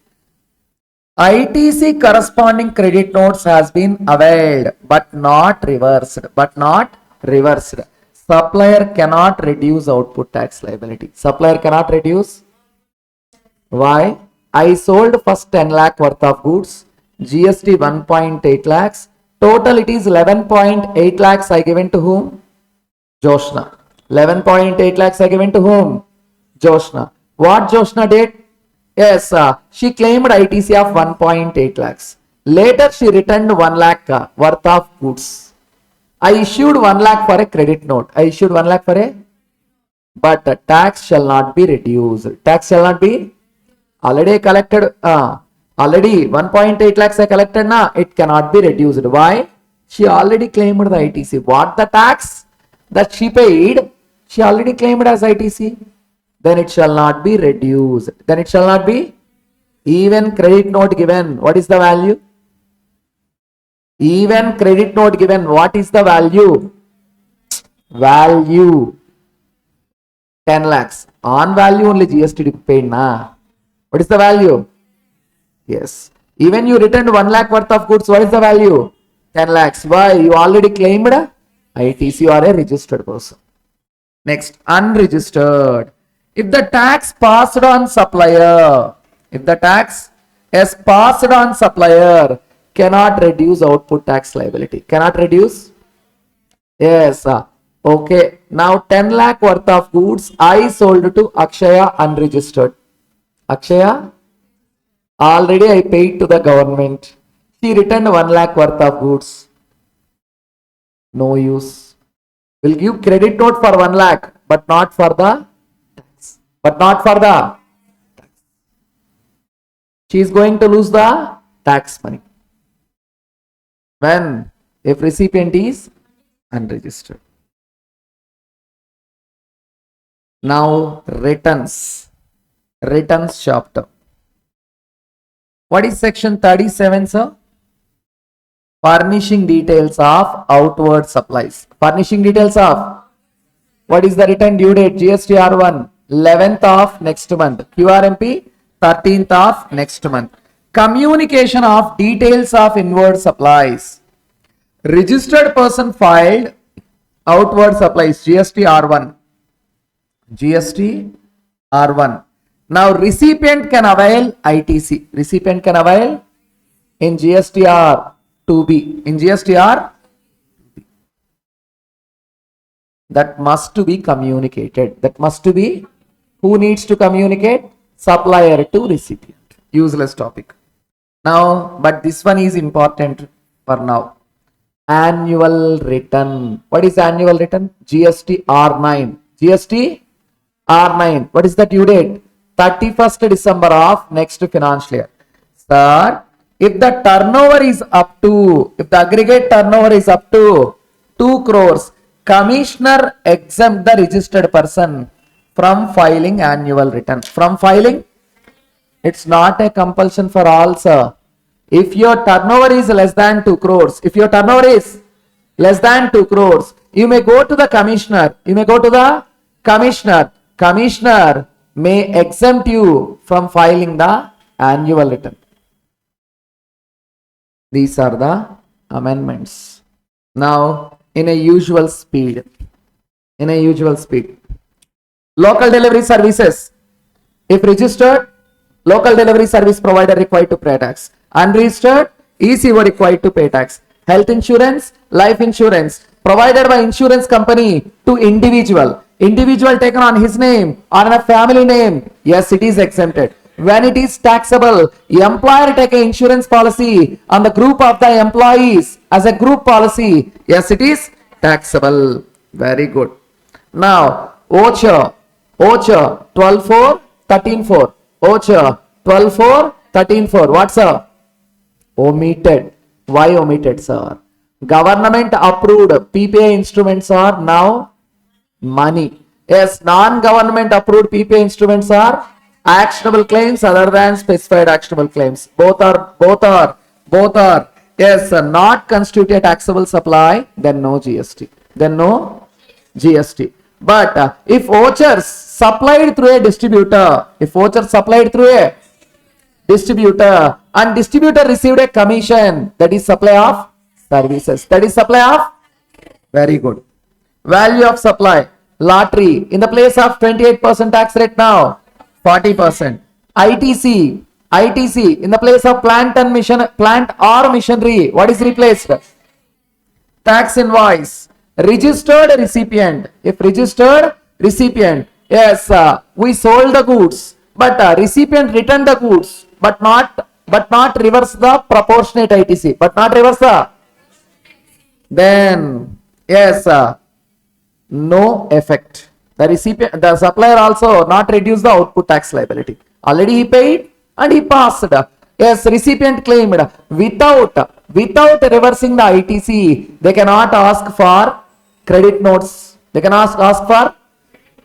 ITC corresponding credit notes has been availed but not reversed. Supplier cannot reduce output tax liability. Supplier cannot reduce. Why? I sold first 10 lakh worth of goods. GST 1.8 lakhs. Total it is 11.8 lakhs I given to whom? Joshna. 11.8 lakhs I given to whom? Joshna. What Joshna did? Yes, she claimed ITC of 1.8 lakhs. Later she returned 1 lakh worth of goods. I issued 1 lakh for a credit note. But the tax shall not be reduced. Tax shall not be already collected. Already 1.8 lakhs I collected now. It cannot be reduced. Why? She already claimed the ITC. What the tax that she paid? She already claimed as ITC. Then it shall not be reduced. Then it shall not be. Even credit note given. What is the value? Even credit note given. What is the value? Value 10 lakhs. On value only GST paid na. What is the value? Yes. Even you returned 1 lakh worth of goods. What is the value? 10 lakhs. Why? You already claimed ITC. You are a registered person. Next, unregistered. If the tax passed on supplier, cannot reduce output tax liability. Cannot reduce? Yes. Okay. Now 10 lakh worth of goods I sold to Akshaya unregistered. Akshaya, already I paid to the government. She returned 1 lakh worth of goods. No use. Will give credit note for 1 lakh, but not for the tax. She is going to lose the tax money. When? If recipient is unregistered. Now returns chapter. What is section 37, sir? Furnishing details of outward supplies. Furnishing details of. What is the return due date? GST R1 11th of next month. QRMP 13th of next month. Communication of details of inward supplies. Registered person filed outward supplies. GST R1. Now recipient can avail ITC. Recipient can avail in GST R2B. In GST R, that must to be communicated. That must to be. Who needs to communicate? Supplier to recipient. Useless topic. Now, but this one is important for now. Annual return. What is annual return? GST R9. GST R9. What is the due date? 31st December of next financial year. Sir, if the turnover is up to, if the aggregate turnover is up to 2 crores, Commissioner exempt the registered person from filing annual return. From filing, it's not a compulsion for all, sir. If your turnover is less than 2 crores, you may go to the commissioner. Commissioner may exempt you from filing the annual return. These are the amendments. Now, in a usual speed. Local delivery services. If registered, local delivery service provider required to pay tax. Unregistered, ECO required to pay tax. Health insurance, life insurance provided by insurance company to individual. Individual taken on his name or on a family name. Yes, it is exempted. When it is taxable, employer take an insurance policy on the group of the employees as a group policy. Yes, it is taxable. Very good. Now, voucher. Ocha 12.4, 13.4. Ocha 12.4, 13.4. What, sir? Omitted. Why omitted, sir? Government approved PPI instruments are now money. Yes, non-government approved PPI instruments are actionable claims other than specified actionable claims. Both are. Yes, not constitute a taxable supply, then no GST. But if vouchers supplied through a distributor, and distributor received a commission, that is supply of services. Very good. Value of supply, lottery, in the place of 28% tax rate now, 40%. ITC, in the place of plant or machinery, what is replaced? Tax invoice. Registered recipient, if registered recipient, yes, we sold the goods, but recipient returned the goods, but not reverse the proportionate ITC, then yes, no effect. The supplier also not reduce the output tax liability. Already he paid and he passed. Yes, recipient claimed without reversing the ITC. They cannot ask for credit notes. They can ask for,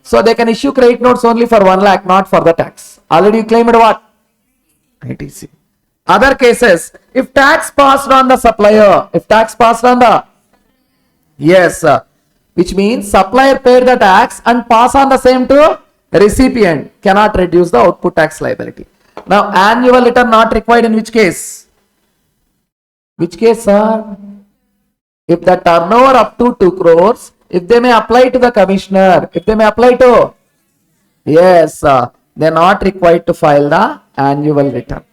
so they can issue credit notes only for 1 lakh, not for the tax. Already you claimed what? ITC. Other cases, if tax passed on the supplier, yes, which means supplier paid the tax and pass on the same to recipient, cannot reduce the output tax liability. Now annual return not required in which case? Sir? If the turnover up to 2 crores, if they may apply to the commissioner, yes, they are not required to file the annual return.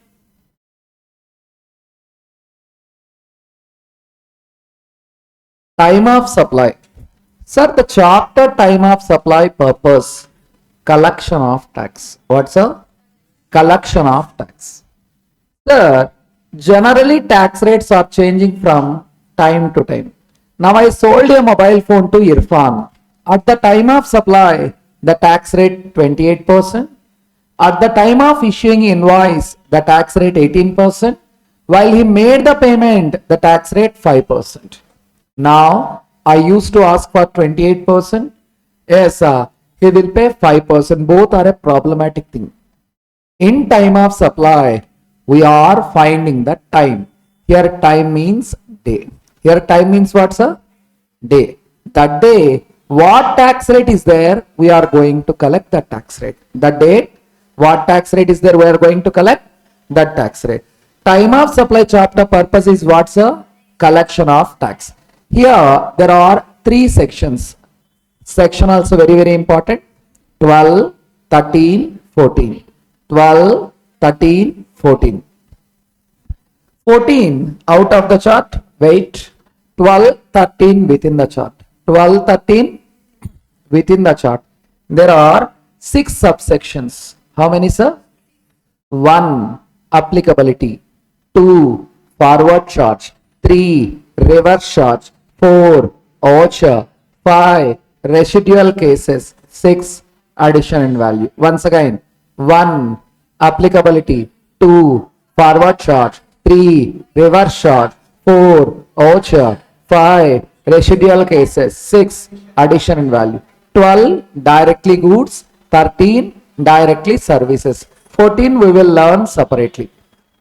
Time of supply. Sir, the chapter time of supply purpose, collection of tax. What's a collection of tax? Sir, generally tax rates are changing from time to time. Now I sold a mobile phone to Irfan. At the time of supply, the tax rate 28%. At the time of issuing invoice, the tax rate 18%. While he made the payment, the tax rate 5%. Now I used to ask for 28%. Yes, he will pay 5%. Both are a problematic thing. In time of supply, we are finding the time. Here time means day. Here time means what, sir? Day. That day, what tax rate is there, we are going to collect the tax rate. The date, what tax rate is there, we are going to collect that tax rate. Time of supply chapter purpose is what, sir? Collection of tax. Here there are 3 sections. Section also very important. 12, 13, 14. 12, 13, 14. 14 out of the chart. Wait. 12, 13 within the chart. 12, 13 within the chart. There are 6 subsections. How many, sir? 1. Applicability. 2. Forward charge. 3. Reverse charge. 4. Voucher. 5. Residual cases. 6. Addition and value. Once again, 1. Applicability. 2. Forward charge. 3. Reverse charge. 4. Voucher. 5. Residual cases. 6. Addition and value. 12. Directly goods. 13. Directly services. 14 we will learn separately.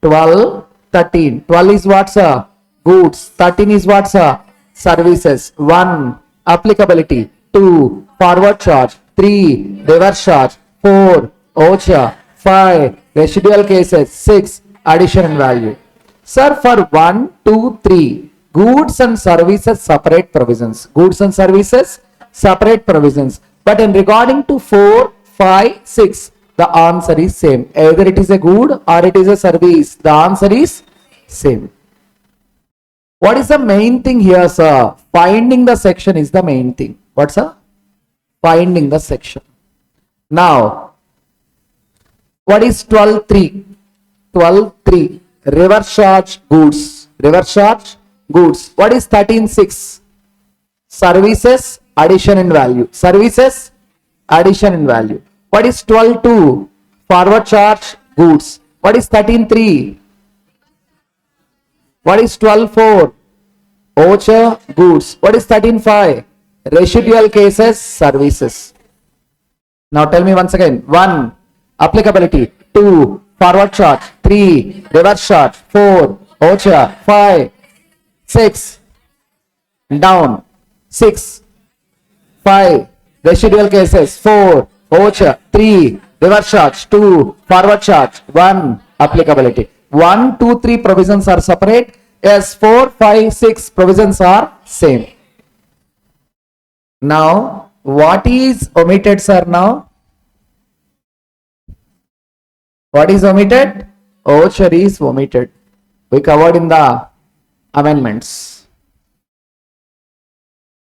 12, 13. 12 is what, sir? Goods. 13 is what, sir? Services. 1. Applicability. 2. Forward charge. 3. Reverse charge. 4. Voucher. 5. Residual cases. 6. Addition and value. Sir, for 1, 2, 3, goods and services separate provisions. Goods and services separate provisions. But in regarding to 4, 5, 6, the answer is same. Either it is a good or it is a service. The answer is same. What is the main thing here, sir? Finding the section is the main thing. What, sir? Finding the section. Now, what is 12.3? 12.3. Reverse charge goods. Reverse charge goods. What is 13.6? Services, addition and value. Services, addition and value. What is 12.2? Forward charge goods. What is 13.3? What is 12.4? Voucher goods. What is 13.5? Residual cases services. Now tell me once again. 1. Applicability. 2. Forward charge. 3. Reverse charge. 4. Voucher. 5. 6. Down. 6. 5. Residual cases. 4. Voucher. 3. Reverse charge. 2. Forward charge. 1. Applicability. 1, 2, 3 provisions are separate. Yes, 4, 5, 6 provisions are same. Now, what is omitted, sir, now? What is omitted? Voucher is omitted. We covered in the amendments.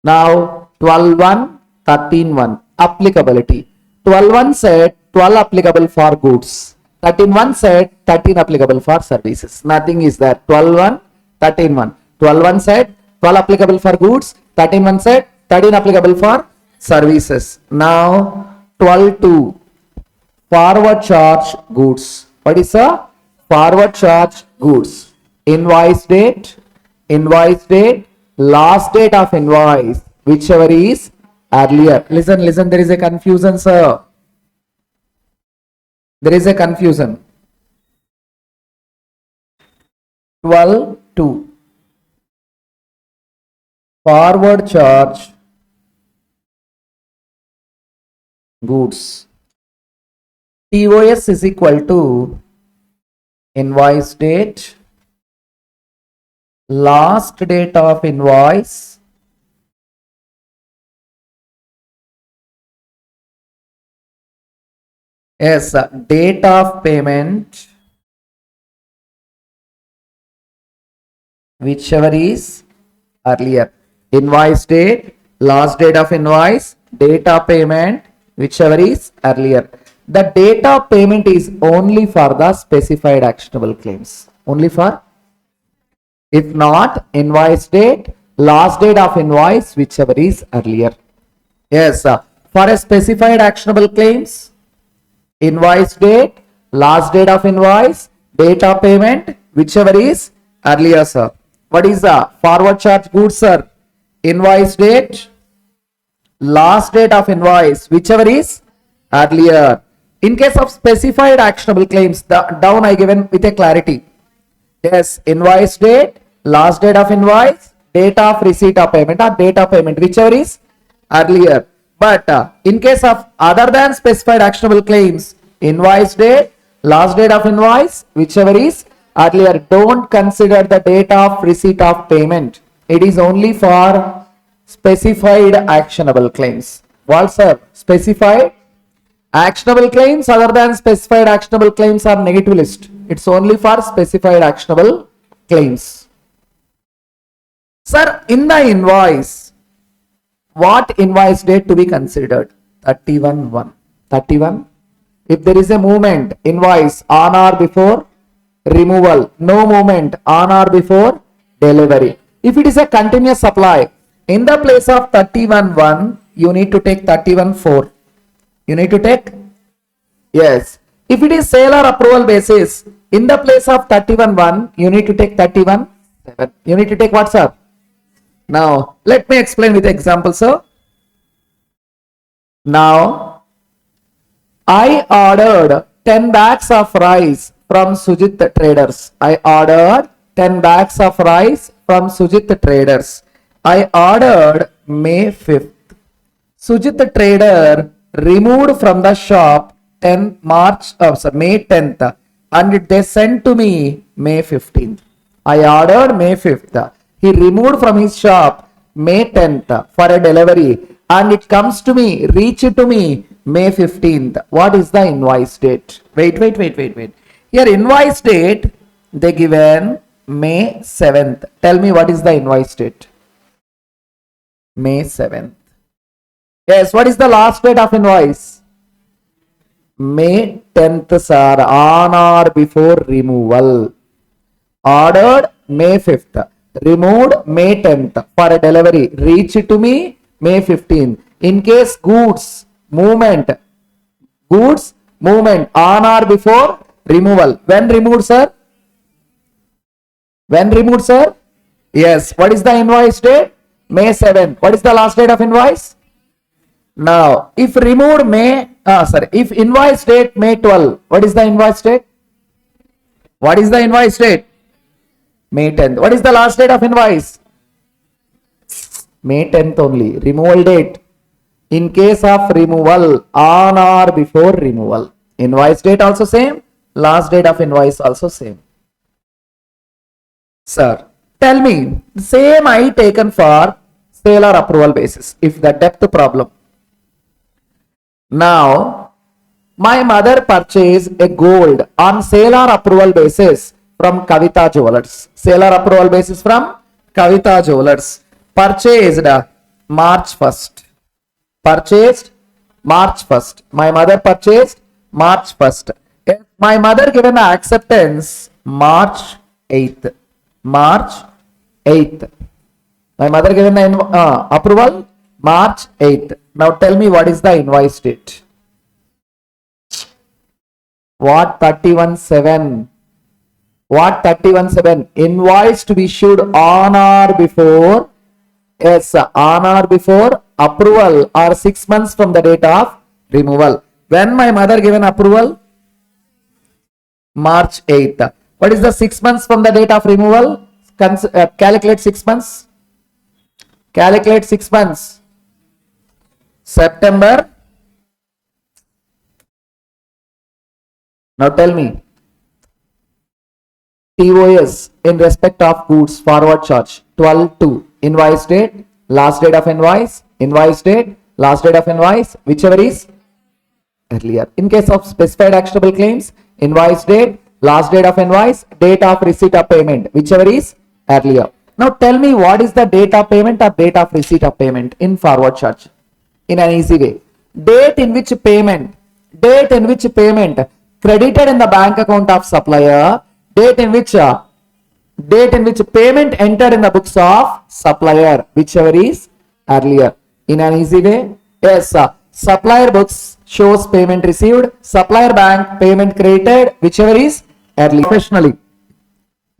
Now, 12.1, 13.1, applicability. 12.1 said 12 applicable for goods. 13.1 said 13 applicable for services. Nothing is there. 12.1, 13.1. 12.1 said 12 applicable for goods. 13.1 said 13 applicable for services. Now, 12.2, forward charge goods. What is a forward charge goods? Invoice date, last date of invoice, whichever is earlier. Listen, there is a confusion, sir. There is a confusion. 12.2, forward charge goods. TOS is equal to invoice date, last date of invoice, yes, date of payment, whichever is earlier. Invoice date, last date of invoice, date of payment, whichever is earlier. The date of payment is only for the specified actionable claims. Only for, if not, invoice date, last date of invoice, whichever is earlier. Yes, for a specified actionable claims, invoice date, last date of invoice, date of payment, whichever is earlier, sir. What is the forward charge goods, sir? Invoice date, last date of invoice, whichever is earlier. In case of specified actionable claims, down I given with a clarity. Yes, invoice date, last date of invoice, date of receipt of payment or date of payment, whichever is earlier. But in case of other than specified actionable claims, invoice date, last date of invoice, whichever is earlier. Don't consider the date of receipt of payment. It is only for specified actionable claims. What, sir? Specified actionable claims other than specified actionable claims are negative list. It's only for specified actionable claims. Sir, in the invoice, what invoice date to be considered? 31/1. 31. If there is a movement, invoice on or before removal, no movement on or before delivery. If it is a continuous supply, in the place of 31/1, you need to take 31/4. You need to take, yes. If it is sale or approval basis, in the place of 31/1, you need to take 31/7. You need to take what, sir? Now, let me explain with example, sir. Now, I ordered 10 bags of rice from Sujit Traders. I ordered 10 bags of rice from Sujit Traders. I ordered May 5th. Sujit Trader removed from the shop May 10th and they sent to me May 15th. I ordered May 5th. He removed from his shop May 10th for a delivery and it comes to me, reached to me May 15th. What is the invoice date? Wait. Here invoice date, they given May 7th. Tell me what is the invoice date? May 7th. Yes, what is the last date of invoice? May 10th, sir, on or before removal. Ordered May 5th. Removed May 10th for a delivery. Reached to me May 15th. In case goods movement Goods movement on or before removal. When removed, sir? When removed, sir? Yes. What is the invoice date? May 7. What is the last date of invoice? Now, if removed if invoice date May 12, what is the invoice date? What is the invoice date? May 10th. What is the last date of invoice? May 10th only. Removal date. In case of removal, on or before removal. Invoice date also same. Last date of invoice also same. Sir, tell me, same I taken for sale or approval basis. If the depth problem. Now, my mother purchased a gold on sale or approval basis from Kavita Jewelers. Sale or approval basis from Kavita Jewelers. Purchased March 1st. Purchased March 1st. My mother purchased March 1st. My mother given the acceptance March 8th. March 8th. My mother given the approval March 8th. Now tell me what is the invoice date? What 31/7? What 31/7? Invoice to be issued on or before, yes, on or before approval or 6 months from the date of removal. When my mother given approval? March 8th. What is the 6 months from the date of removal? Calculate 6 months. Calculate 6 months. September. Now tell me. TOS in respect of goods forward charge 12/2. Invoice date, last date of invoice, invoice date, last date of invoice, whichever is earlier. In case of specified actionable claims, invoice date, last date of invoice, date of receipt of payment, whichever is earlier. Now tell me what is the date of payment or date of receipt of payment in forward charge in an easy way. Date in which payment credited in the bank account of supplier, date in which payment entered in the books of supplier, whichever is earlier. In an easy way, yes, supplier books shows payment received, supplier bank payment credited, whichever is earlier. Professionally,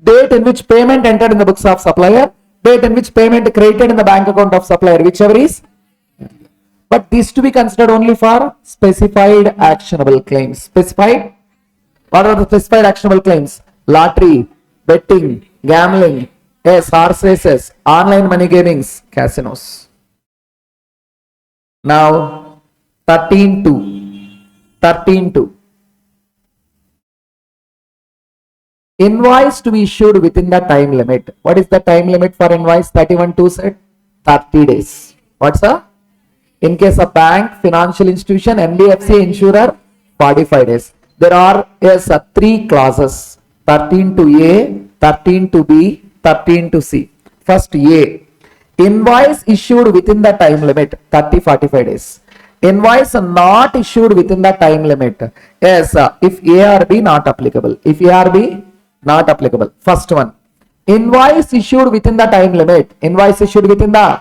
date in which payment entered in the books of supplier, date in which payment credited in the bank account of supplier, whichever is. But this to be considered only for specified actionable claims. Specified? What are the specified actionable claims? Lottery, betting, gambling, yes, horse races, online money gamings, casinos. Now, 13.2. Invoice to be issued within the time limit. What is the time limit for invoice? 31.2 said 30 days. What's the? In case of bank, financial institution, NBFC, insurer, 45 days. There are, yes, 3 clauses. 13.2A, 13.2B, 13.2C. First A. Invoice issued within the time limit, 30-45 days. Invoice not issued within the time limit. Yes, if A or B not applicable. If A or B not applicable. First one. Invoice issued within the time limit. Invoice issued within the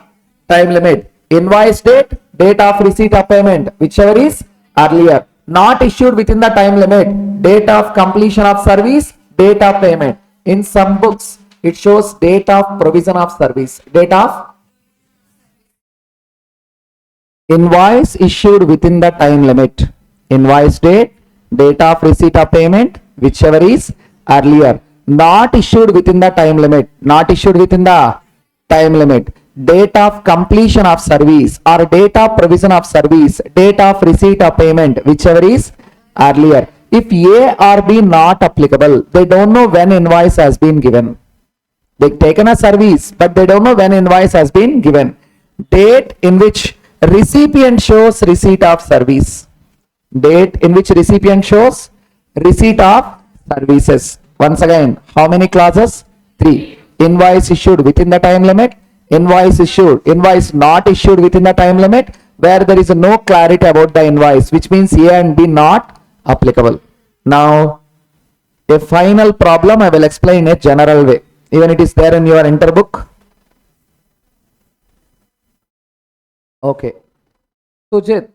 time limit. Invoice date, date of receipt of payment, whichever is earlier. Not issued within the time limit. Date of completion of service, date of payment. In some books, it shows date of provision of service. Date of invoice issued within the time limit. Invoice date, date of receipt of payment, whichever is earlier. Not issued within the time limit. Not issued within the time limit. Date of completion of service or date of provision of service, date of receipt of payment, whichever is earlier. If A or B not applicable, they don't know when invoice has been given. They've taken a service, but they don't know when invoice has been given. Date in which recipient shows receipt of service. Date in which recipient shows receipt of services. Once again, how many clauses? 3. Invoice issued within the time limit. Invoice not issued within the time limit, where there is no clarity about the invoice, which means A and B not applicable. Now, a final problem I will explain in a general way. Even it is there in your enter book. Okay. Sujit,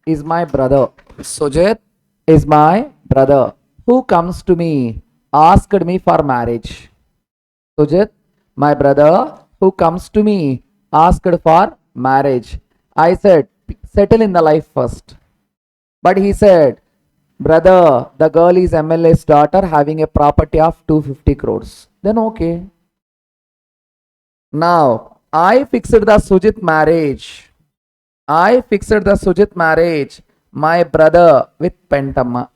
is my brother. Sujit is my brother who comes to me, asked me for marriage. Sujit, my brother who comes to me, asked for marriage. I said, settle in the life first. But he said, brother, the girl is MLA's daughter having a property of 250 crores. Then okay. Now, I fixed the Sujit marriage. I fixed the Sujit marriage. My brother with Pentamma.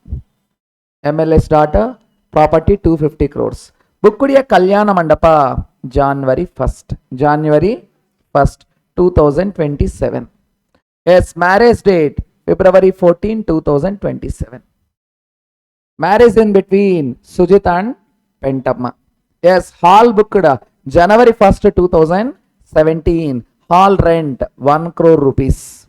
MLA's daughter, property 250 crores. Bukkudiya Kalyana Mandapa, January 1st. January 1st, 2027. Yes, marriage date, February 14, 2027. Marriage in between Sujit and Pentamma. Yes, hall booked January 1st, 2017. Hall rent 1 crore rupees.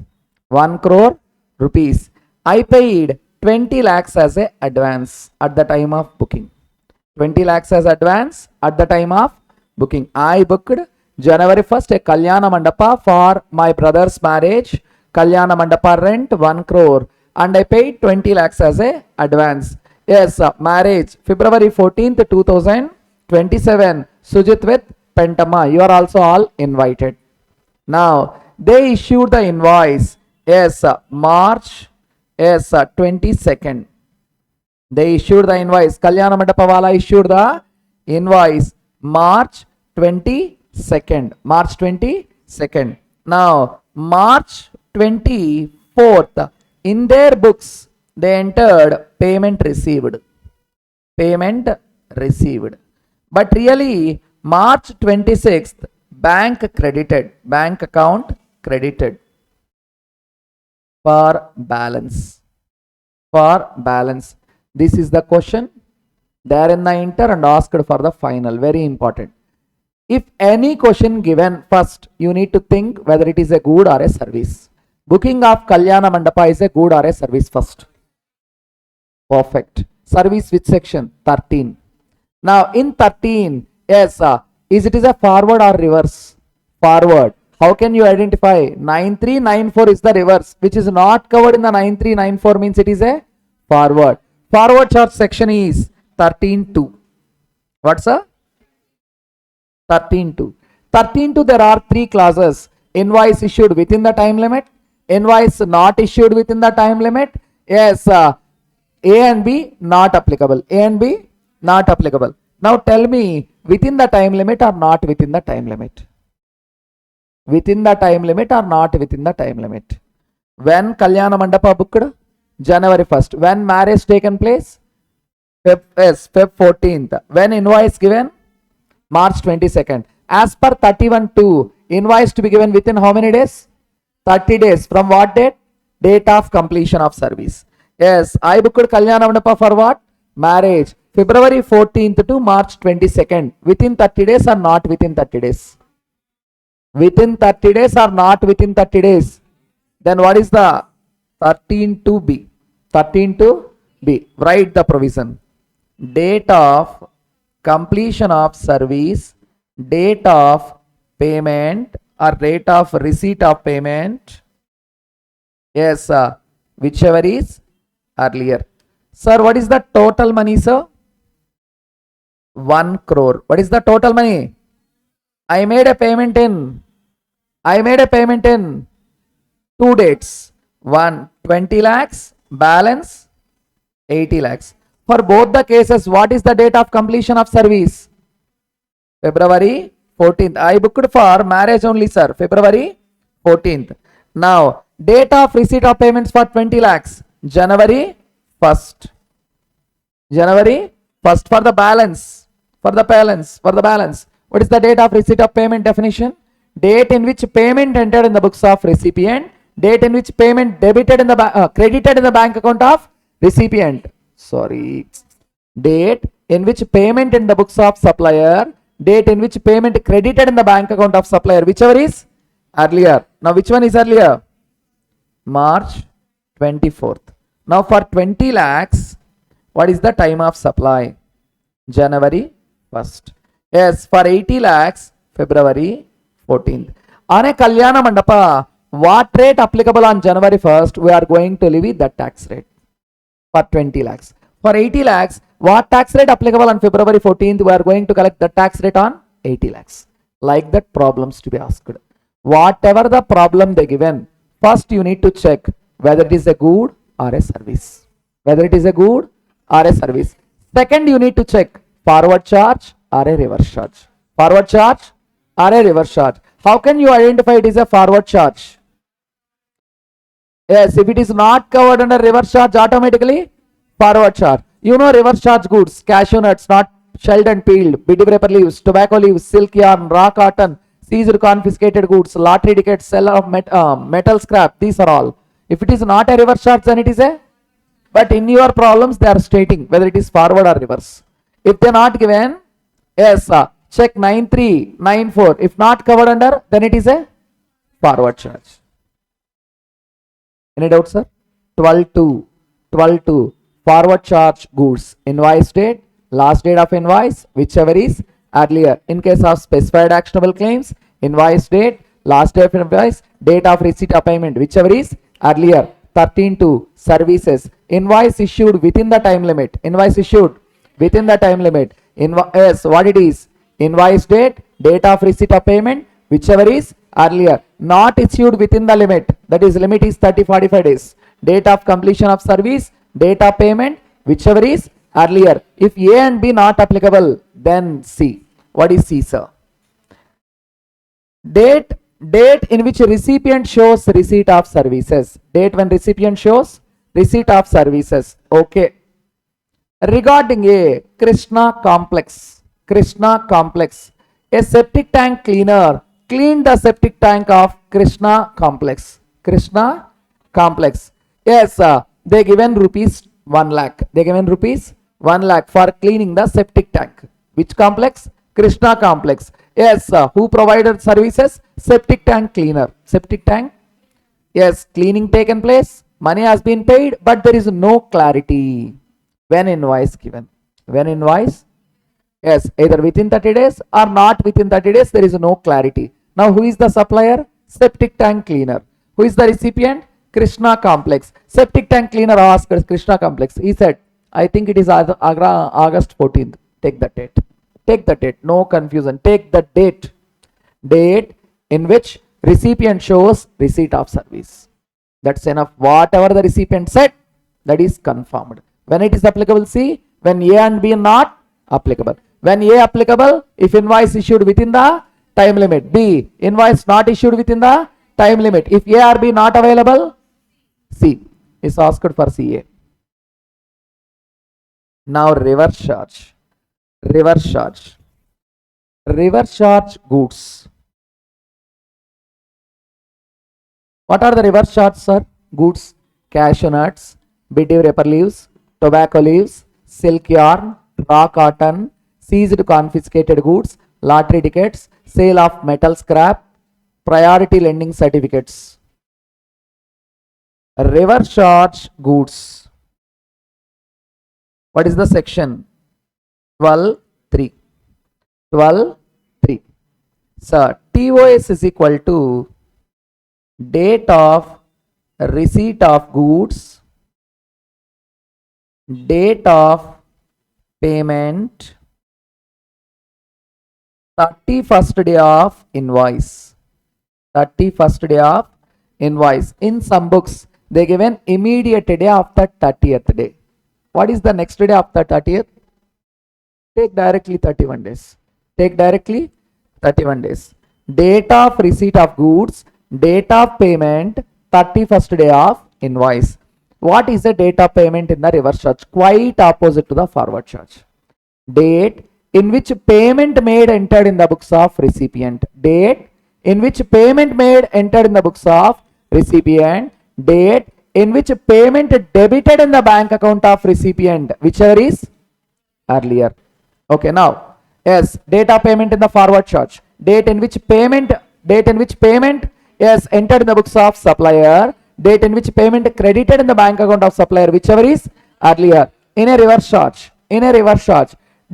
1 crore rupees. I paid 20 lakhs as a advance at the time of booking. 20 lakhs as advance at the time of booking. I booked January 1st a Kalyana Mandapa for my brother's marriage. Kalyana Mandapa rent 1 crore and I paid 20 lakhs as a advance. Yes, marriage February 14th, 2027. Sujit with Pentamma. You are also all invited. Now, they issued the invoice. Yes, March 22nd. They issued the invoice. Kalyana Mandapa wala issued the invoice March 22nd. March 22nd. Now, March 24th, in their books, they entered payment received. Payment received. But really, March 26th, bank credited. Bank account credited for balance. For balance. This is the question. There in the inter and asked for the final. Very important. If any question given first, you need to think whether it is a good or a service. Booking of Kalyana Mandapa is a good or a service first. Perfect. Service which section? 13. Now in 13, yes, is it a forward or reverse? Forward. How can you identify? 9394 is the reverse, which is not covered in the 9394 means it is a forward. Forward charge section is 13.2. What's a? 13.2. 13.2 there are 3 clauses. Invoice issued within the time limit. Invoice not issued within the time limit. Yes, A and B not applicable. A and B not applicable. Now tell me, within the time limit or not within the time limit? Within the time limit or not within the time limit? When Kalyana Mandapa booked? January 1st. When marriage taken place? Feb 14th. When invoice given? March 22nd. As per 31.2, invoice to be given within how many days? 30 days. From what date? Date of completion of service. Yes, I booked Kalyana Mandapa for what? Marriage. February 14th to March 22nd. Within 30 days or not within 30 days? Within 30 days or not within 30 days? Then what is the 13.2b? 13.2b. Write the provision. Date of completion of service, date of payment or rate of receipt of payment. Yes, whichever is earlier. Sir, what is the total money, sir? 1 crore. What is the total money? I made a payment in 2 dates. 20 lakhs, balance 80 lakhs. For both the cases, what is the date of completion of service? February 14th. I booked for marriage only, sir. February 14th. Now, date of receipt of payments for 20 lakhs. January 1st. January 1st for the balance. For the balance. What is the date of receipt of payment definition? Date in which payment entered in the books of recipient. Date in which payment debited in the credited in the bank account of recipient. Sorry. Date in which payment in the books of supplier. Date in which payment credited in the bank account of supplier. Whichever is earlier. Now which one is earlier? March 24th. Now for 20 lakhs, what is the time of supply? January 1st. Yes, for 80 lakhs, February 14th. On a Kalyana Mandapa, what rate applicable on January 1st, we are going to levy the tax rate for 20 lakhs. For 80 lakhs, what tax rate applicable on February 14th, we are going to collect the tax rate on 80 lakhs. Like that problems to be asked. Whatever the problem they given, first you need to check whether it is a good or a service. Whether it is a good or a service. Second, you need to check forward charge or a reverse charge. Forward charge or a reverse charge. How can you identify it is a forward charge? Yes, if it is not covered under reverse charge, automatically forward charge. You know reverse charge goods, cashew nuts, not shelled and peeled, biddy paper leaves, tobacco leaves, silk yarn, raw cotton, seized confiscated goods, lottery tickets, seller of metal scrap. These are all. If it is not a reverse charge, then it is a. But in your problems, they are stating whether it is forward or reverse. If they are not given, yes, check 9394. If not covered under, then it is a forward charge. Any doubt, sir? 12.2. Forward charge goods. Invoice date, last date of invoice, whichever is earlier. In case of specified actionable claims, invoice date, last day of invoice, date of receipt of payment, whichever is earlier. 13.2. Services. Invoice issued within the time limit. Invoice issued within the time limit. Yes, what it is? Invoice date, date of receipt of payment, whichever is earlier. Not issued within the limit. That is, limit is 30-45 days. Date of completion of service, date of payment, whichever is earlier. If A and B not applicable, then C. What is C, sir? Date in which recipient shows receipt of services. Date when recipient shows receipt of services. Okay. Regarding a Krishna complex, a septic tank cleaner cleaned the septic tank of Krishna complex. Yes, they given rupees 1 lakh. They given rupees 1 lakh for cleaning the septic tank. Which complex? Krishna complex. Yes, who provided services? Septic tank cleaner. Septic tank. Yes, cleaning taken place. Money has been paid, but there is no clarity. When invoice given? When invoice? Yes, either within 30 days or not within 30 days, there is no clarity. Now, who is the supplier? Septic tank cleaner. Who is the recipient? Krishna complex. Septic tank cleaner asked Krishna complex. He said, I think it is August 14th. Take the date. Take the date. No confusion. Take the date. Date in which recipient shows receipt of service. That's enough. Whatever the recipient said, that is confirmed. When it is applicable, C. When A and B are not applicable. When A applicable, if invoice issued within the time limit. B. Invoice not issued within the time limit. If A or B not available, C is asked for CA. Now reverse charge. Reverse charge. Reverse charge goods. What are the reverse charge, sir? Goods. Cashew nuts, biddy paper leaves, tobacco leaves, silk yarn, raw cotton, seized confiscated goods, lottery tickets, sale of metal scrap, priority lending certificates. Reverse charge goods. What is the section? 12.3. 12.3. So TOS is equal to date of receipt of goods, date of payment, 31st day of invoice. 31st day of invoice. In some books, they given immediate day after 30th day. What is the next day after 30th? Take directly 31 days. Take directly 31 days. Date of receipt of goods, date of payment, 31st day of invoice. What is the date of payment in the reverse charge? Quite opposite to the forward charge. Date in which payment made entered in the books of recipient. Date in which payment made entered in the books of recipient. Date in which payment debited in the bank account of recipient, whichever is earlier. Okay, now, yes, date of payment in the forward charge. Date in which payment is entered in the books of supplier. Date in which payment credited in the bank account of supplier, whichever is earlier. In a reverse charge,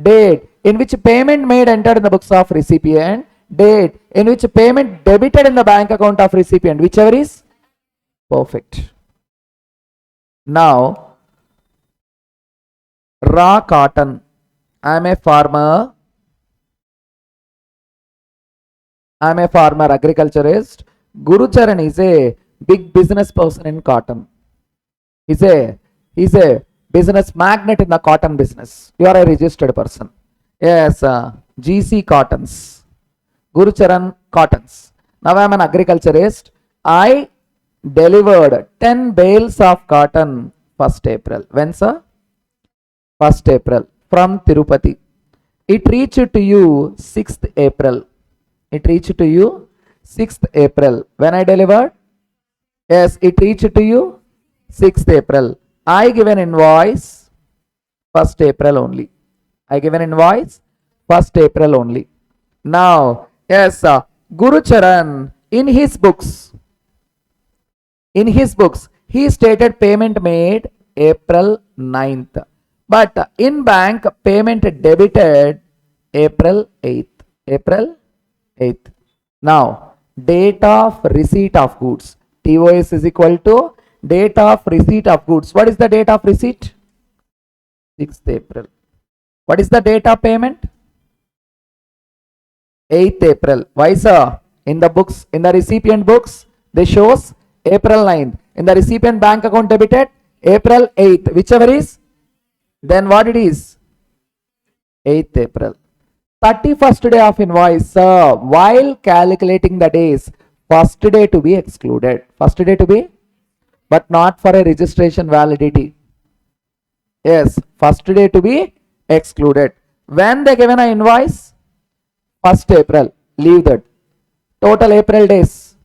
date in which payment made entered in the books of recipient. date in which payment debited in the bank account of recipient, whichever is perfect. Now, raw cotton. I am a farmer. Agriculturist. Guru Charan is a big business person in cotton. He's a business magnate in the cotton business. You are a registered person. Yes, GC Cottons. Guru Charan Cottons. Now I am an agriculturist. I delivered 10 bales of cotton 1st April. When, sir? 1st April from Tirupati. It reached to you 6th April. It reached to you 6th April. When I delivered? Yes, it reached to you 6th April. I give an invoice 1st April only. I give an invoice 1st April only. Now, yes, Guru Charan in his books, he stated payment made April 9th. But in bank, payment debited April 8th. April 8th. Now, date of receipt of goods. TOS is equal to date of receipt of goods. What is the date of receipt? 6th April. What is the date of payment? 8th April. Why, sir? In the books, in the recipient books, they shows April 9th. In the recipient bank account debited April 8th. Whichever is, then what it is? 8th April. 31st day of invoice, sir. While calculating the days, first day to be excluded. First day to be, but not for a registration validity. Yes, first day to be excluded. When they given an invoice? 1st April. Leave that. Total April days.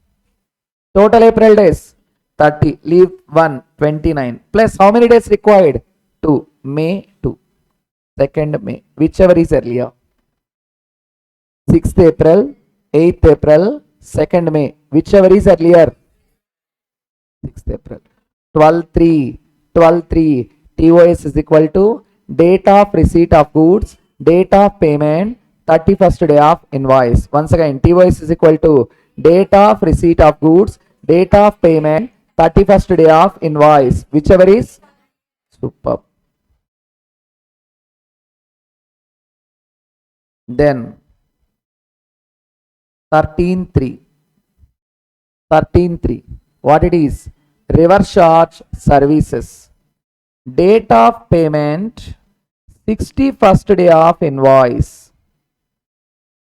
30. Leave 1. 29. Plus how many days required? 2. May 2. 2nd May. Whichever is earlier. 6th April. 8th April. 2nd May. Whichever is earlier. 6th April. 12/3. 12/3. TOS is equal to date of receipt of goods, date of payment, 31st day of invoice. Once again, TOS is equal to date of receipt of goods, date of payment, 31st day of invoice. Whichever is superb. Then 13/3. 13/3. What it is? Reverse charge services. Date of payment 61st day of invoice.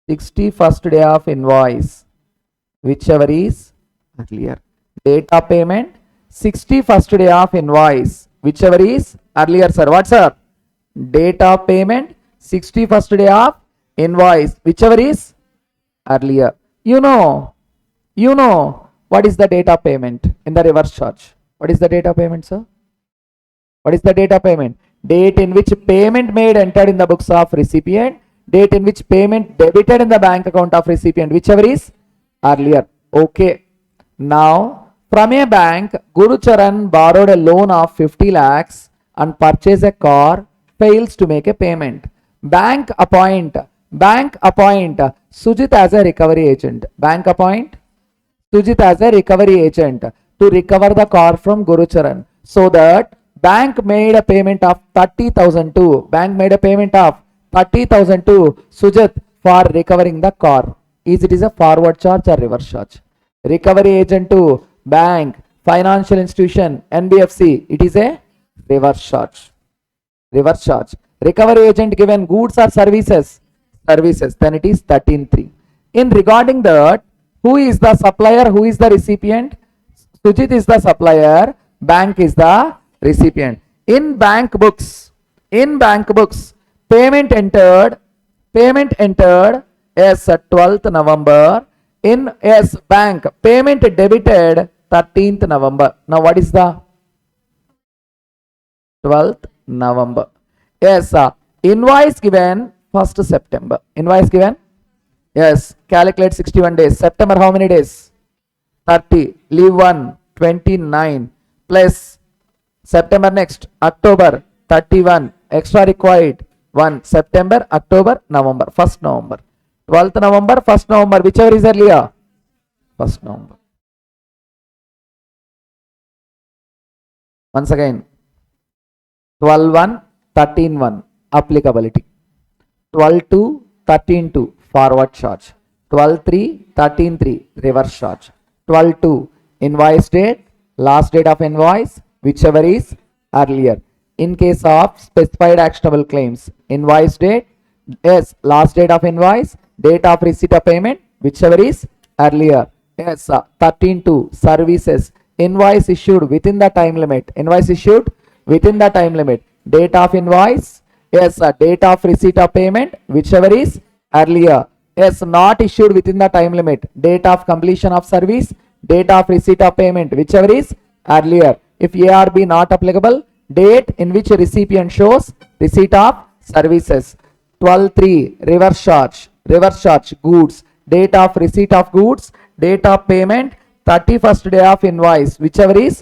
61st day of invoice. Whichever is earlier. Date of payment 61st day of invoice. Whichever is earlier, sir. What, sir? Date of payment 61st day of invoice. Whichever is earlier. You know what is the date of payment in the reverse charge? What is the date of payment, sir? What is the date of payment? Date in which payment made entered in the books of recipient. Date in which payment debited in the bank account of recipient. Whichever is earlier. Okay. Now, from a bank, Guru Charan borrowed a loan of 50 lakhs and purchased a car, fails to make a payment. Bank appoint Sujit as a recovery agent. Bank appoint Sujit as a recovery agent to recover the car from Guru Charan, so that bank made a payment of 30,000 to Sujit for recovering the car. Is it a forward charge or reverse charge? Recovery agent to bank, financial institution, NBFC. It is a reverse charge. Reverse charge. Recovery agent given goods or services. Then it is 13/3. In regarding that, who is the supplier? Who is the recipient? Sujit is the supplier. Bank is the recipient. In bank books, payment entered as 12th November. In as bank, payment debited 13th November. Now what is the 12th November? Yes, invoice given 1st September. Invoice given? Yes, calculate 61 days. September how many days? 30. Leave 1. 29. Plus September next. October 31. Extra required 1. September, October, November. 1st November. 12th November, 1st November, whichever is earlier. 1st November. Once again, 12/1, 13/1 applicability. 12/2, 13/2 forward charge. 12/3, 13/3 reverse charge. 12/2 invoice date, last date of invoice, whichever is earlier. In case of specified actionable claims, invoice date, yes, last date of invoice, date of receipt of payment, whichever is earlier. Yes, 13/2 services, invoice issued within the time limit, invoice issued within the time limit, date of invoice, yes, date of receipt of payment, whichever is earlier. Yes, not issued within the time limit, date of completion of service, date of receipt of payment, whichever is earlier. If ARB not applicable, date in which recipient shows receipt of services. 12/3 reverse charge goods, date of receipt of goods, date of payment, 31st day of invoice, whichever is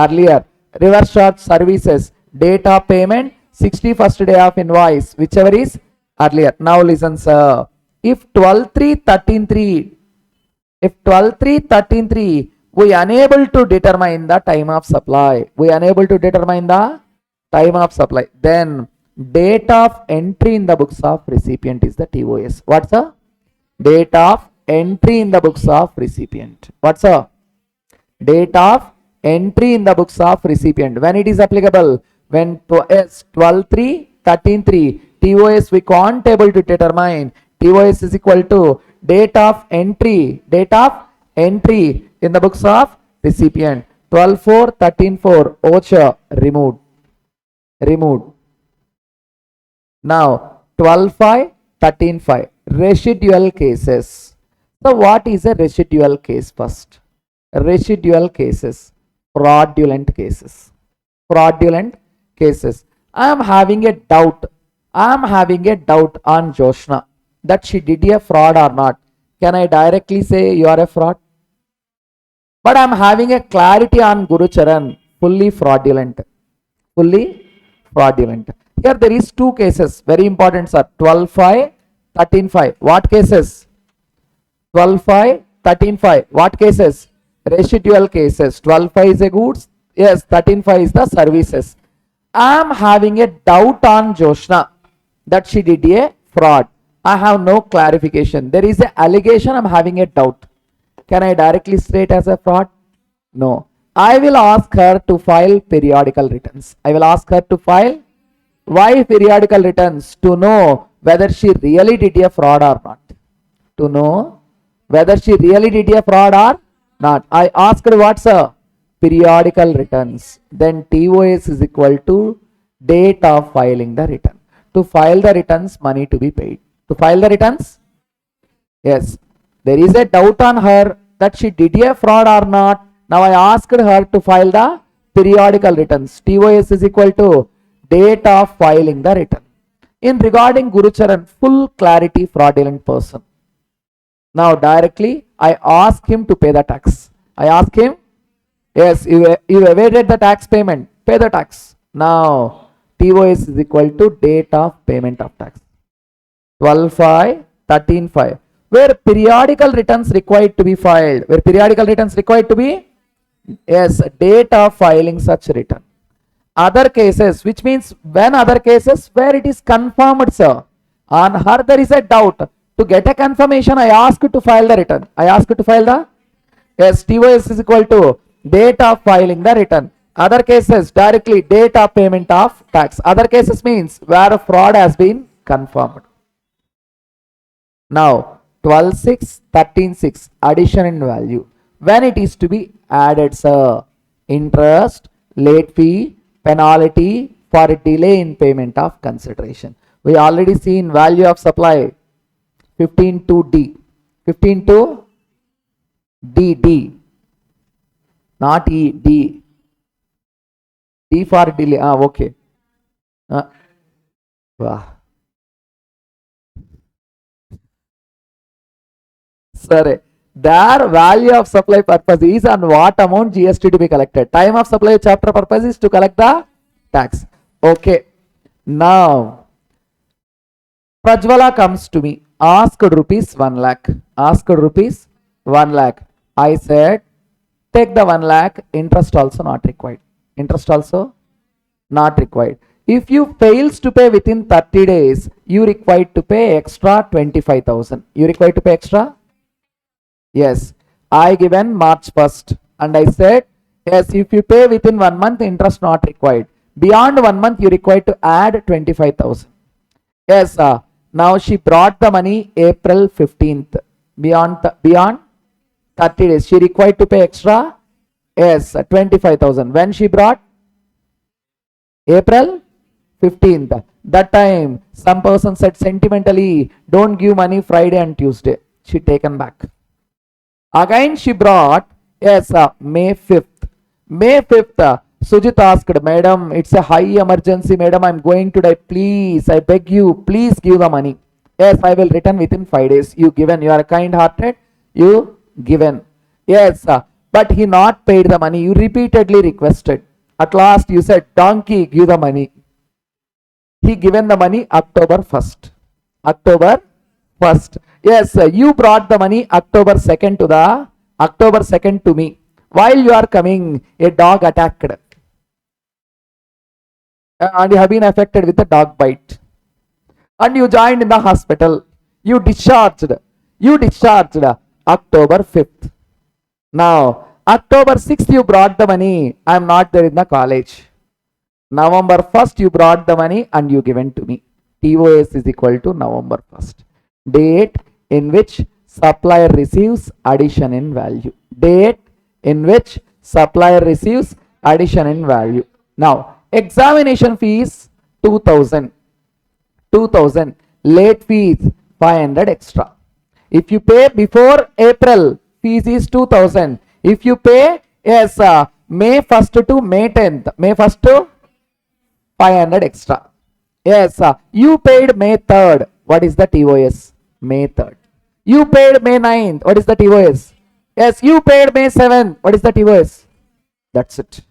earlier. Reverse charge services, date of payment, 61st day of invoice, whichever is earlier. Now listen, sir. If 12/3/13/3, we unable to determine the time of supply, then date of entry in the books of recipient is the TOS. What's the date of entry in the books of recipient? What's the date of entry in the books of recipient? When it is applicable? When 12/3/13/3 TOS we can't able to determine. TOS is equal to date of entry in the books of recipient. 12/4/13/4 OCHA removed. Now 12/5/13/5 residual cases. So what is a residual case first? Residual cases, fraudulent cases. I am having a doubt on Joshna that she did a fraud or not. Can I directly say you are a fraud? But I am having a clarity on Guru Charan, fully fraudulent. Here there is two cases, very important, sir. 12/5/13/5. What cases? 12/5/13/5. What cases? Residual cases. 12/5 is a goods. Yes, 13/5 is the services. I am having a doubt on Joshna that she did a fraud. I have no clarification. There is an allegation. I am having a doubt. Can I directly state as a fraud? No. I will ask her to file periodical returns. Why periodical returns? To know whether she really did a fraud or not. I asked what's a periodical returns. Then TOS is equal to date of filing the return. To file the returns, money to be paid. To file the returns? Yes. There is a doubt on her that she did a fraud or not. Now I asked her to file the periodical returns. TOS is equal to date of filing the return. In regarding Guru Charan, full clarity, fraudulent person. Now directly I ask him to pay the tax. I ask him, yes, you evaded the tax payment, pay the tax. Now TOS is equal to date of payment of tax. 12/5/13/5. Where periodical returns required to be filed. Yes, date of filing such return. Other cases, which means when other cases where it is confirmed, sir. On her there is a doubt. To get a confirmation, I ask to file the return. Yes, TOS is equal to date of filing the return. Other cases, directly date of payment of tax. Other cases means where a fraud has been confirmed. Now 12/6/13/6 addition in value. When it is to be added, sir. Interest, late fee, penalty for delay in payment of consideration. We already seen value of supply 15/2D. 15/2D. Not E, D. D for delay. Okay. Sorry. Their value of supply purpose is on what amount GST to be collected. Time of supply chapter purpose is to collect the tax. Okay. Now, Prajwala comes to me. asked rupees 1 lakh. Asked rupees 1 lakh. I said, take the 1 lakh, interest also not required. Interest also not required. If you fails to pay within 30 days, you required to pay extra 25,000. You required to pay extra? Yes. I given March 1st and I said, yes, if you pay within 1 month, interest not required. Beyond 1 month, you required to add 25,000. Yes, now she brought the money April 15th. Beyond 30 days, she required to pay extra? Yes, 25,000. When she brought? April 15th. That time, some person said sentimentally, don't give money Friday and Tuesday. She taken back. Again, she brought, yes, May 5th. May 5th, Sujit asked, Madam, it's a high emergency, Madam, I'm going to die. Please, I beg you, please give the money. Yes, I will return within 5 days. You given, you are kind-hearted, you given. Yes, but he not paid the money. You repeatedly requested. At last, you said, donkey, give the money. He given the money October 1st. October 1st. Yes, you brought the money October 2nd to the October 2nd to me. While you are coming, a dog attacked. And you have been affected with a dog bite. And you joined in the hospital. You discharged. You discharged October 5th. Now, October 6th you brought the money. I am not there in the college. November 1st you brought the money and you given to me. TOS is equal to November 1st. Date in which supplier receives addition in value. Date in which supplier receives addition in value. Now, examination fees 2000. 2000. Late fees 500 extra. If you pay before April, fees is 2000. If you pay, yes, May 1st to May 10th. May 1st to 500 extra. Yes, you paid May 3rd. What is the TOS? May 3rd. You paid May 9th. What is the TOS? Yes, you paid May 7th. What is the TOS? That's it.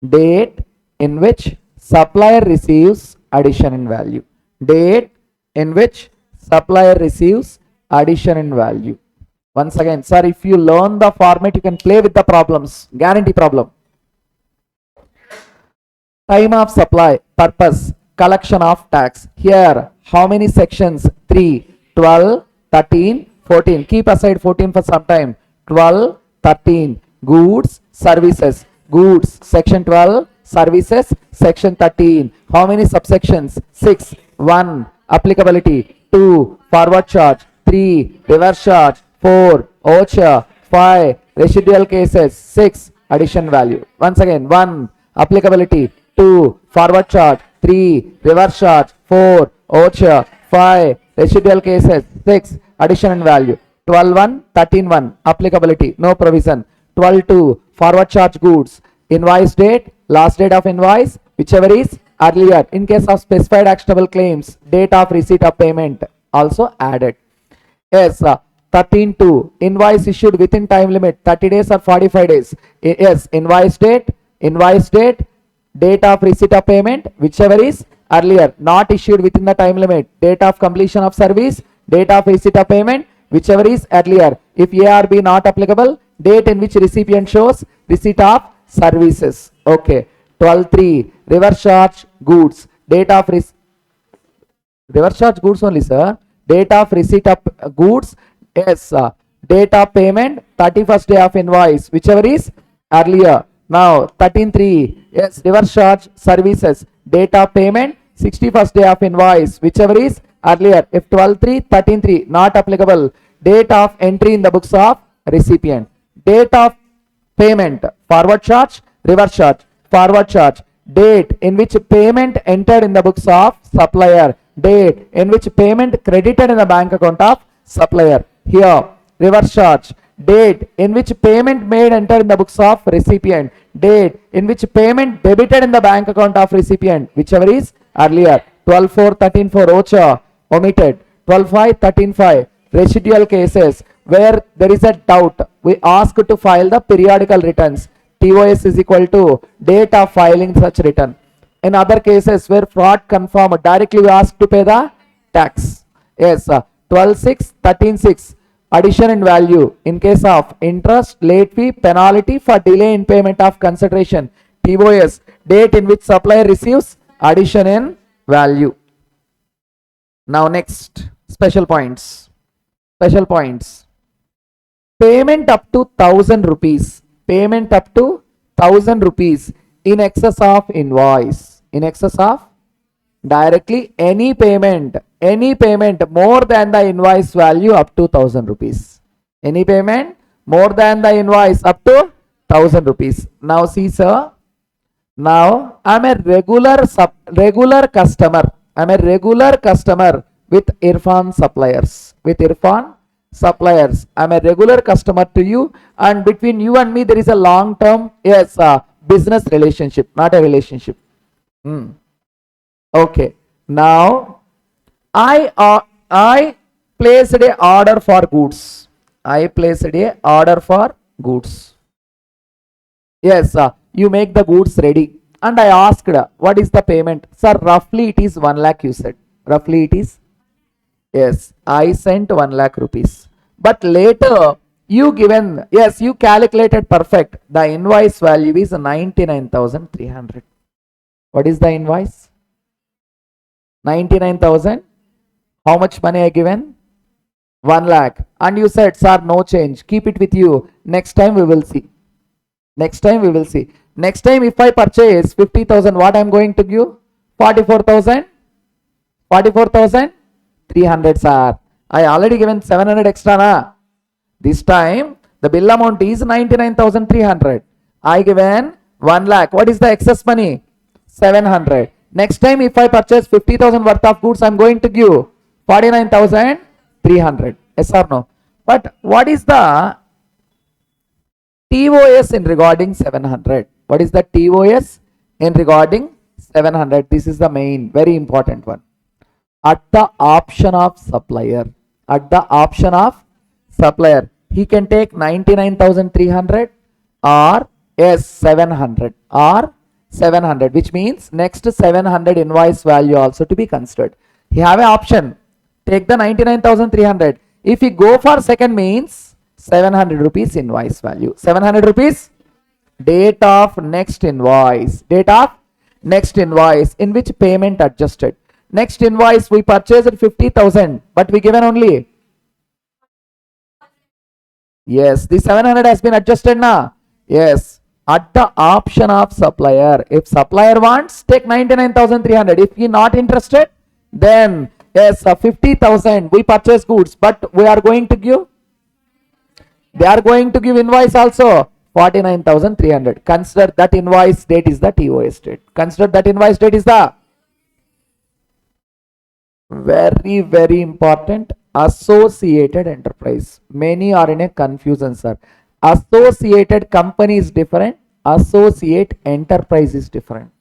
Date in which supplier receives addition in value. Date in which supplier receives addition in value. Once again, sir, if you learn the format, you can play with the problems. Guarantee problem. Time of supply, purpose, collection of tax. Here, how many sections? 3, 12, 13, 14. Keep aside 14 for some time. 12, 13. Goods, services. Goods, section 12. Services, section 13. How many subsections? 6. 1. Applicability. 2. Forward charge. 3. Reverse charge. 4. Voucher. 5. Residual cases. 6. Addition value. Once again, 1. Applicability. 2. Forward charge. 3. Reverse charge. 4. Voucher. 5. Residual cases. 6. Addition and value. 12.1. 13.1. Applicability. No provision. 12.2. Forward charge goods. Invoice date. Last date of invoice. Whichever is earlier. In case of specified actionable claims. Date of receipt of payment. Also added. Yes. 13.2. Invoice issued within time limit. 30 days or 45 days. Yes. Invoice date. Invoice date. Date of receipt of payment, whichever is earlier, not issued within the time limit. Date of completion of service, date of receipt of payment, whichever is earlier. If A or B not applicable, date in which recipient shows receipt of services. Okay. 12.3. Reverse charge goods. Date of reverse charge goods only, sir. Date of receipt of goods. Yes. Date of payment, 31st day of invoice, whichever is earlier. Now 13.3. Yes, reverse charge services. Date of payment, 61st day of invoice, whichever is earlier. If 12.3, 13.3 not applicable. Date of entry in the books of recipient. Date of payment, forward charge, reverse charge. Forward charge. Date in which payment entered in the books of supplier. Date in which payment credited in the bank account of supplier. Here, reverse charge. Date in which payment made enter in the books of recipient. Date in which payment debited in the bank account of recipient, whichever is earlier. 12.4, 13.4 voucher omitted. 12.5, 13.5 residual cases where there is a doubt. We ask to file the periodical returns. TOS is equal to date of filing such return. In other cases where fraud confirmed, directly we ask to pay the tax. Yes, 12.6, 13.6. Addition in value in case of interest, late fee, penalty for delay in payment of consideration. TOS, date in which supplier receives addition in value. Now next, special points. Special points. Payment up to 1000 rupees. Payment up to 1000 rupees in excess of invoice. In excess of directly any payment more than the invoice value up to 1000 rupees. Any payment more than the invoice up to 1000 rupees. Now see sir, now I'm a regular customer. I'm a regular customer with Irfan suppliers. With Irfan suppliers, I'm a regular customer to you, and between you and me there is a long term business relationship, not a relationship. Okay, now I placed a order for goods. I placed a order for goods. Yes, you make the goods ready, and I asked what is the payment. Sir, roughly it is 1 lakh, you said. Roughly it is. Yes, I sent 1 lakh rupees. But later you given, yes, you calculated perfect. The invoice value is 99,300. What is the invoice? 99,000. How much money I given? 1 lakh. And you said, sir, no change. Keep it with you. Next time we will see. Next time we will see. Next time if I purchase 50,000, what I am going to give? 44,000. 44,300, sir. I already given 700 extra na. This time the bill amount is 99,300. I given 1 lakh. What is the excess money? 700. Next time if I purchase 50,000 worth of goods, I am going to give 49,300. Yes or no? But what is the TOS in regarding 700? What is the TOS in regarding 700? This is the main, very important one. At the option of supplier. At the option of supplier. He can take 99,300 or yes 700 or 700, which means next 700 invoice value also to be considered. He have an option. Take the 99,300. If he go for second means 700 rupees invoice value. 700 rupees date of next invoice. Date of next invoice in which payment adjusted. Next invoice we purchased at 50,000, but we given only. Yes, the 700 has been adjusted now. Yes, at the option of supplier. If supplier wants, take 99,300. If he not interested, then yes, 50,000 we purchase goods, but we are going to give. They are going to give invoice also 49,300. Consider that invoice date is the TOS date. Consider that invoice date is the very important. Associated enterprise. Many are in a confusion, sir. Associated company is different. Associate enterprise is different.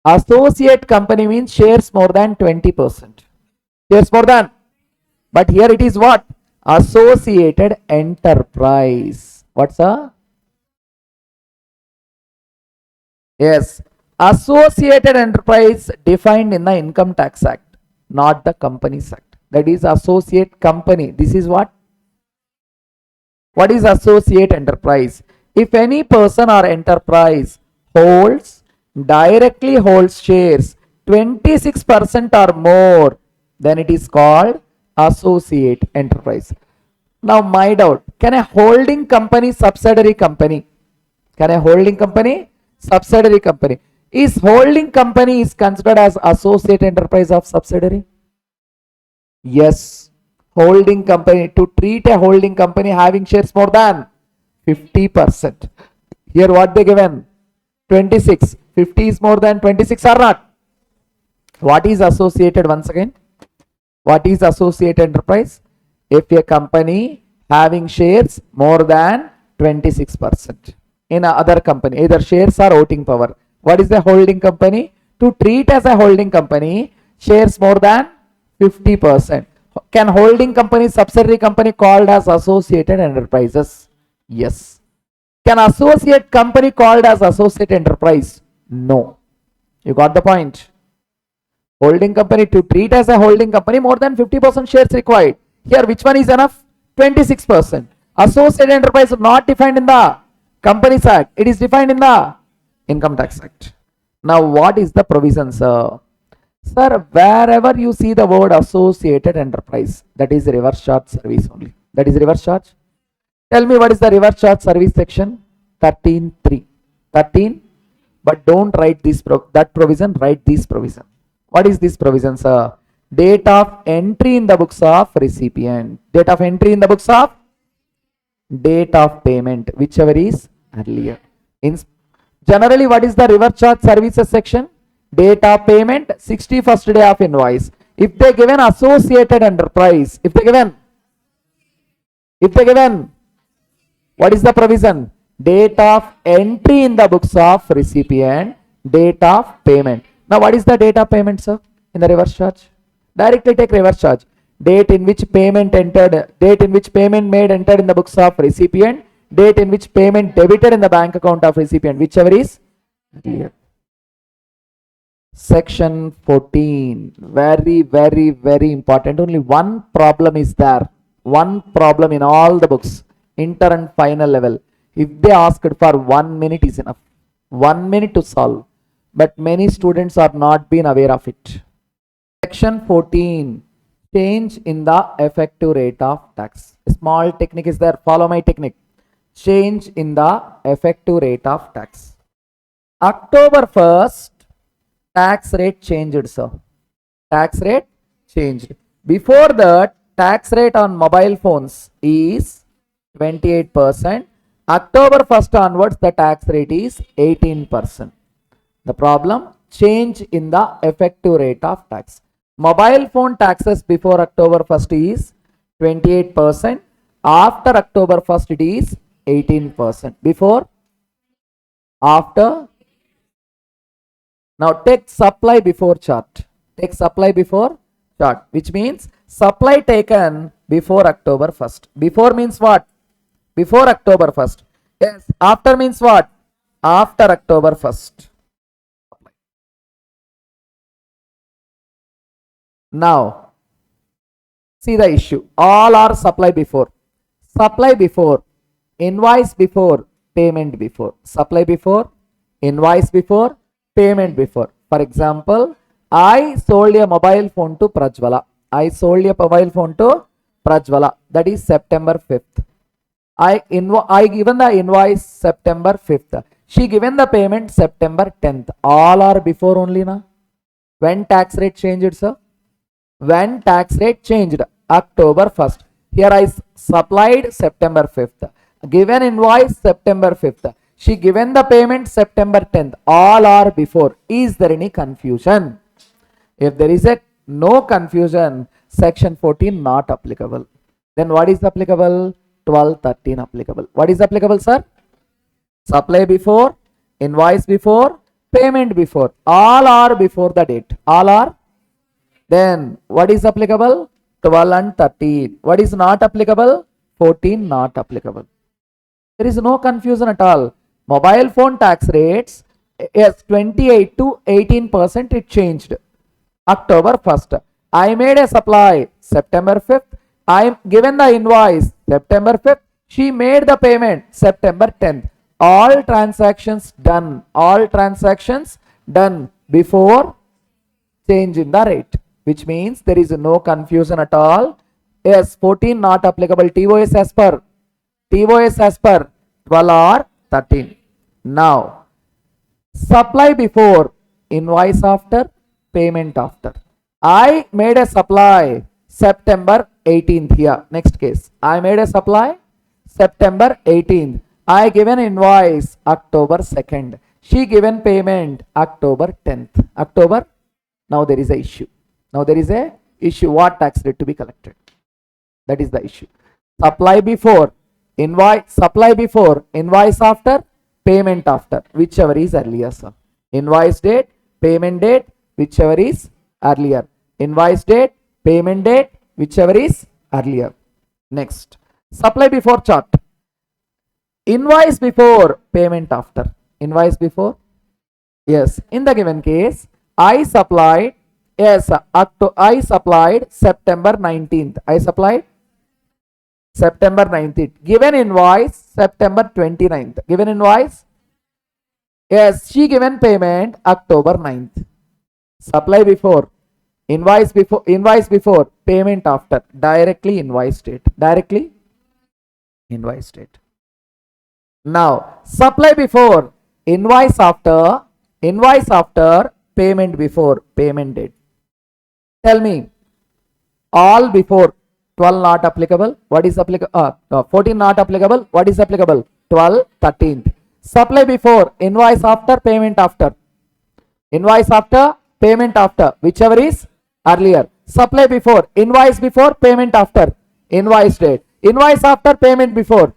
Associate company means shares more than 20%. Shares more than. But here it is what? Associated enterprise. What's a? Yes. Associated enterprise defined in the Income Tax Act, not the Companies Act. That is associate company. This is what? What is associate enterprise? If any person or enterprise directly holds shares 26% or more, then it is called associate enterprise. Now my doubt, can a holding company subsidiary company? Can a holding company subsidiary company? Is holding company is considered as associate enterprise of subsidiary? Yes. Holding company, to treat a holding company having shares more than 50%. Here what they given? 26. 50 is more than 26 or not? What is associated once again? What is associate enterprise? If a company having shares more than 26% in other company, either shares or voting power. What is the holding company? To treat as a holding company shares more than 50%. Can holding company subsidiary company called as associated enterprises? Yes. Can associate company called as associate enterprise? No. You got the point? Holding company, to treat as a holding company, more than 50% shares required. Here, which one is enough? 26%. Associate enterprise not defined in the Companies Act. It is defined in the Income Tax Act. Now, what is the provision, sir? Sir, wherever you see the word associated enterprise, that is reverse charge service only. That is reverse charge. Tell me what is the reverse charge service section? 13.3. 13. But don't write this that provision, write this provision. What is this provision, sir? Date of entry in the books of recipient. Date of entry in the books of date of payment, whichever is earlier. Generally, what is the reverse charge services section? Date of payment, 61st day of invoice. If they given associated enterprise, if they given, what is the provision? Date of entry in the books of recipient, date of payment. Now, what is the date of payment, sir, in the reverse charge? Directly take reverse charge. Date in which payment entered, date in which payment made entered in the books of recipient, date in which payment debited in the bank account of recipient, whichever is clear. Section 14, very important. Only one problem is there. One problem in all the books, inter and final level. If they asked for 1 minute is enough. 1 minute to solve. But many students are not been aware of it. Section 14, change in the effective rate of tax. A small technique is there. Follow my technique. Change in the effective rate of tax. October 1st, tax rate changed, sir. Tax rate changed. Before that, tax rate on mobile phones is 28%. October 1st onwards, the tax rate is 18%. The problem, change in the effective rate of tax. Mobile phone taxes before October 1st is 28%. After October 1st, it is 18%. Before, after. Now take supply before chart. Take supply before chart, which means supply taken before October 1st. Before means what? Before October 1st. Yes. After means what? After October 1st. Now, see the issue. All are supply before. Supply before, invoice before, payment before. Supply before, invoice before, payment before. For example, I sold a mobile phone to Prajwala. I sold a mobile phone to Prajwala. That is September 5th. I given the invoice September 5th. She given the payment September 10th. All are before only na. When tax rate changed, sir? When tax rate changed? October 1st. Here I supplied September 5th. Given invoice September 5th. She given the payment September 10th. All are before. Is there any confusion? If there is no confusion, section 14 not applicable. Then what is applicable? 12.13 applicable. What is applicable, sir? Supply before, invoice before, payment before. All are before the date. All are. Then what is applicable? 12 and 13. What is not applicable? 14 not applicable. There is no confusion at all. Mobile phone tax rates, yes, 28 to 18% it changed. October 1st. I made a supply September 5th. I given the invoice September 5th. She made the payment September 10th. All transactions done. All transactions done before change in the rate. Which means there is no confusion at all. Yes, 14 not applicable. TOS as per 12 or 13. Now, supply before, invoice after, payment after. I made a supply September 18th here. Next case. I made a supply September 18th. I given invoice October 2nd. She given payment October 10th. October. Now there is a issue. Now there is a issue. What tax rate to be collected? That is the issue. Supply before, invoice, supply before, invoice after, payment after, whichever is earlier, sir. Invoice date, payment date, whichever is earlier. Invoice date, payment date, whichever is earlier. Next, supply before chart. Invoice before, payment after. Invoice before. Yes, in the given case, I supplied Yes, I supplied September 19th. I supplied September 19th. Given invoice September 29th. Given invoice. Yes, she given payment October 9th. Supply before, invoice before, payment after. Directly invoice date. Directly invoice date. Now, supply before, invoice after, payment before, payment date. Tell me, all before, 12 not applicable. What is applicable? 14 not applicable. What is applicable? 12, 13th. Supply before, invoice after, payment after. Invoice after, payment after, whichever is earlier. Supply before, invoice before, payment after. Invoice date. Invoice after, payment before,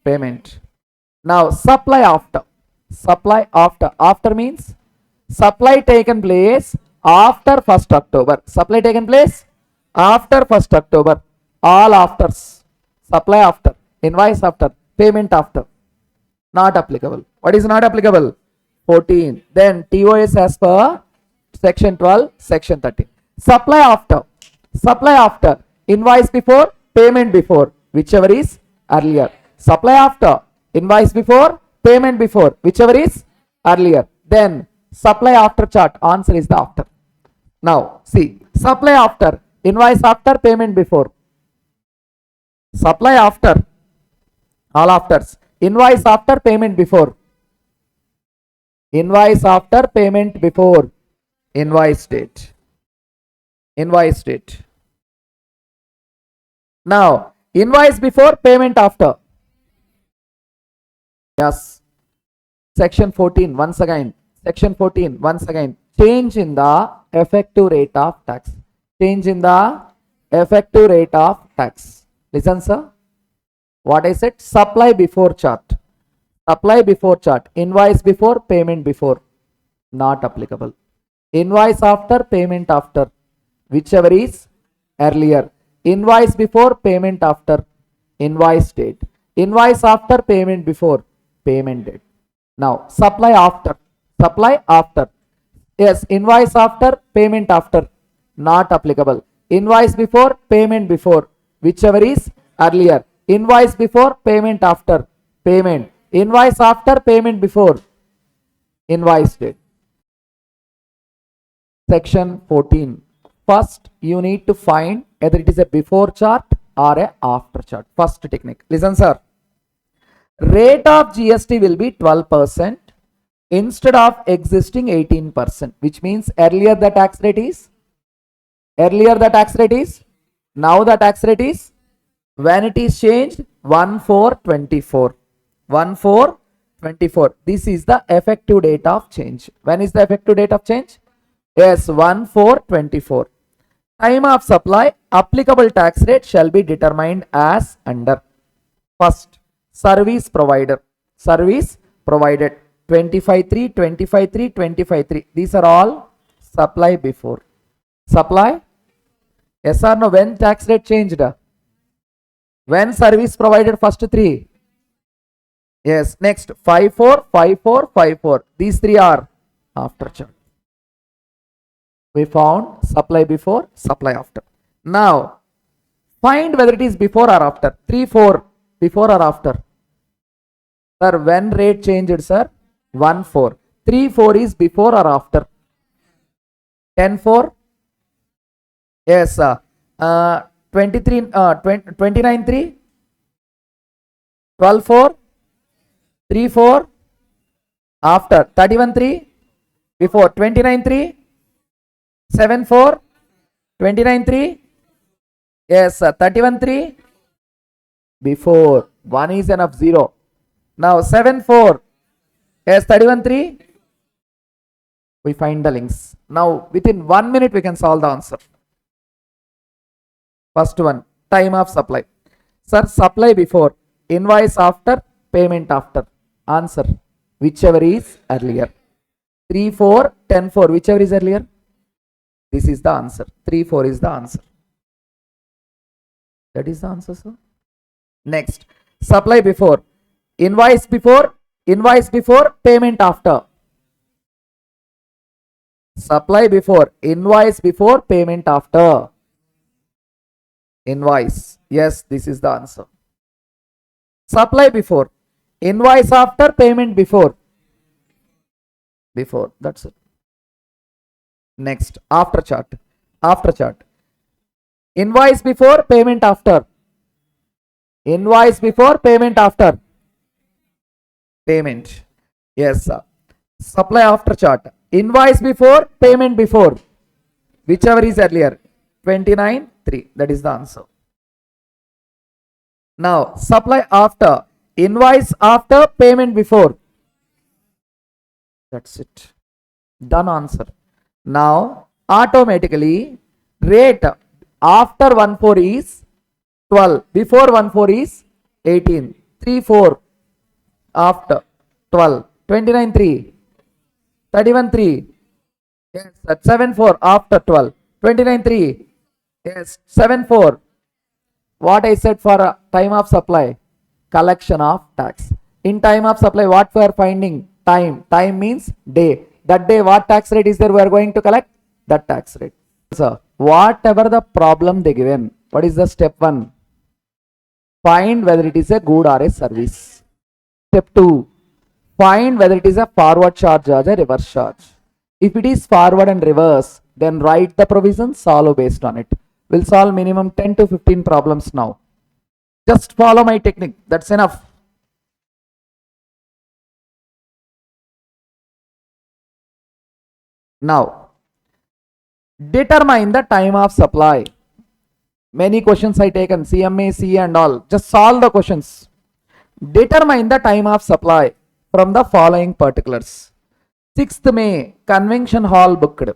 payment. Now, supply after. Supply after. After means supply taken place after 1st October. Supply taken place after 1st October. All afters. Supply after. Invoice after. Payment after. Not applicable. What is not applicable? 14. Then TOS as per section 12, section 13. Supply after. Supply after. Invoice before, payment before, whichever is earlier. Supply after. Invoice before, payment before, whichever is earlier. Then supply after chart. Answer is the after. Now see, supply after, invoice after, payment before. Supply after, all afters. Invoice after, payment before. Invoice after, payment before. Invoice date. Invoice date. Now, invoice before, payment after. Yes. Section 14, once again. Section 14, once again. Change in the effective rate of tax. Change in the effective rate of tax. Listen, sir. What I said, supply before chart. Supply before chart. Invoice before, payment before. Not applicable. Invoice after, payment after. Whichever is earlier. Invoice before, payment after. Invoice date. Invoice after, payment before. Payment date. Now, supply after. Supply after. Yes, invoice after, payment after. Not applicable. Invoice before, payment before. Whichever is earlier. Invoice before, payment after. Payment. Invoice after, payment before. Invoice date. Section 14. First, you need to find whether it is a before chart or a after chart. First technique. Listen, sir. Rate of GST will be 12% instead of existing 18%, which means earlier the tax rate is, now the tax rate is, when it is changed, 1/4/24. 1/4/24. This is the effective date of change. When is the effective date of change? Yes, 1/4/24. Time of supply, applicable tax rate shall be determined as under. First, service provider. Service provided 25/3, 25/3, 25/3. These are all supply before. Supply? Yes or no? When tax rate changed? When service provided first three? Yes. Next, 5/4, 5/4, 5/4. These three are after chart. We found supply before, supply after. Now, find whether it is before or after. 3/4, before or after? Sir, when rate changed, sir? 1/4. 3/4 is before or after? 10/4? Yes, sir. 29/3? 12/4? 3/4? After. 31/3? Before. 29/3? 7/4? 29/3? Yes, sir. 31/3? Before. 1 is enough, 0. Now 7/4. Yes, 31/3? We find the links. Now within 1 minute we can solve the answer. First one, time of supply. Sir, supply before, invoice after, payment after. Answer, whichever is earlier. 3/4, 10/4, whichever is earlier. This is the answer. 3/4 is the answer. That is the answer, sir. Next, supply before, invoice before, payment after. Supply before, invoice before, payment after. Invoice. Yes, this is the answer. Supply before, invoice after, payment before. Before, that's it. Next, after chart. After chart. Invoice before, payment after. Invoice before, payment after. Payment. Yes, sir. Supply after chart. Invoice before, payment before. Whichever is earlier. 29, 3. That is the answer. Now, supply after. Invoice after, payment before. That's it. Done answer. Now, automatically, rate after 1,4 is 12. Before 1,4 is 18. 3, 4 after 12. 29, 3. 31, 3. Yes, at 7, 4 after 12. 29, 3. Yes, 7, 4. What I said for time of supply? Collection of tax. In time of supply, what we are finding? Time. Time means day. That day, what tax rate is there we are going to collect? That tax rate. So, whatever the problem they given, what is the step 1? Find whether it is a good or a service. Step 2. Find whether it is a forward charge or a reverse charge. If it is forward and reverse, then write the provision, solve based on it. We'll solve minimum 10 to 15 problems now. Just follow my technique. That's enough. Now, determine the time of supply. Many questions I taken, CMA, CA and all. Just solve the questions. Determine the time of supply from the following particulars. 6th May, Convention Hall booked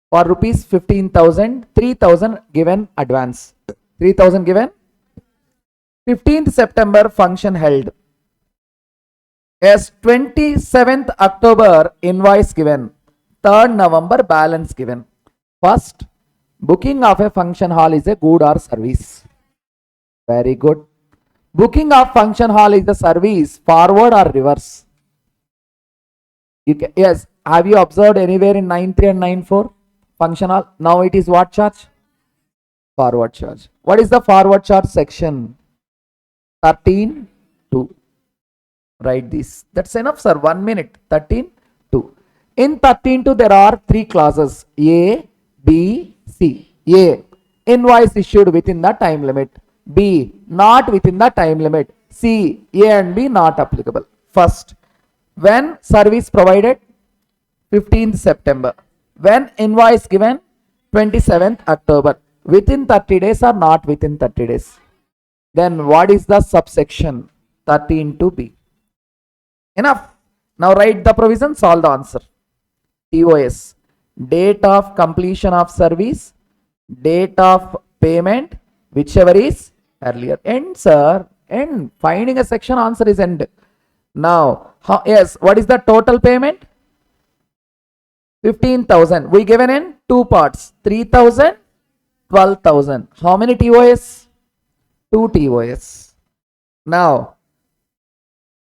for rupees 15,000, 3,000 given advance. 3,000 given. 15th September function held. Yes, 27th October invoice given. 3rd November balance given. First, booking of a function hall is a good or service? Very good. Booking of function hall is the service, forward or reverse? Yes, have you observed anywhere in 9.3 and 9.4? Function hall. Now it is what charge? Forward charge. What is the forward charge section? 13.2. Write this. That's enough, sir. 1 minute. 13.2. In 13.2, there are 3 clauses. A, B, C. A, invoice issued within the time limit. B, not within the time limit. C, A and B not applicable. First, when service provided? 15th September. When invoice given? 27th October. Within 30 days or not within 30 days? Then what is the subsection? 13.2b. Enough. Now write the provision, solve the answer. TOS. Date of completion of service, date of payment, whichever is earlier. End, sir. End. Finding a section answer is end. Now, yes, what is the total payment? 15,000. We given in 2 parts. 3,000, 12,000. How many TOS? 2 TOS. Now,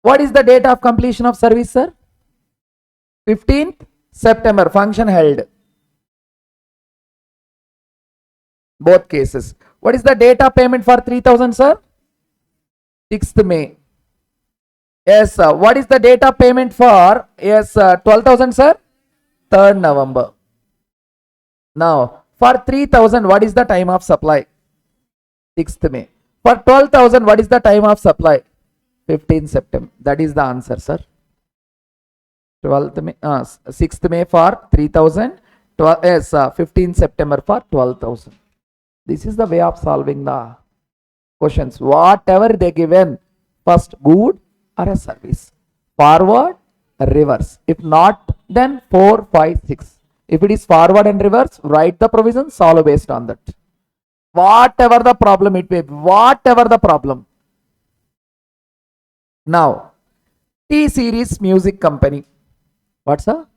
what is the date of completion of service, sir? 15th September. Function held. Both cases. What is the date of payment for 3,000, sir? 6th May. Yes, sir. What is the date of payment for 12,000, sir? 3rd November. Now, for 3,000, what is the time of supply? 6th May. For 12,000, what is the time of supply? 15th September. That is the answer, sir. 12th May, 6th May for 3,000. 15th September for 12,000. This is the way of solving the questions. Whatever they given, first good or a service. Forward, reverse. If not, then 4, 5, 6. If it is forward and reverse, write the provision, solve based on that. Whatever the problem it may be, whatever the problem. Now, T-Series Music Company. What's a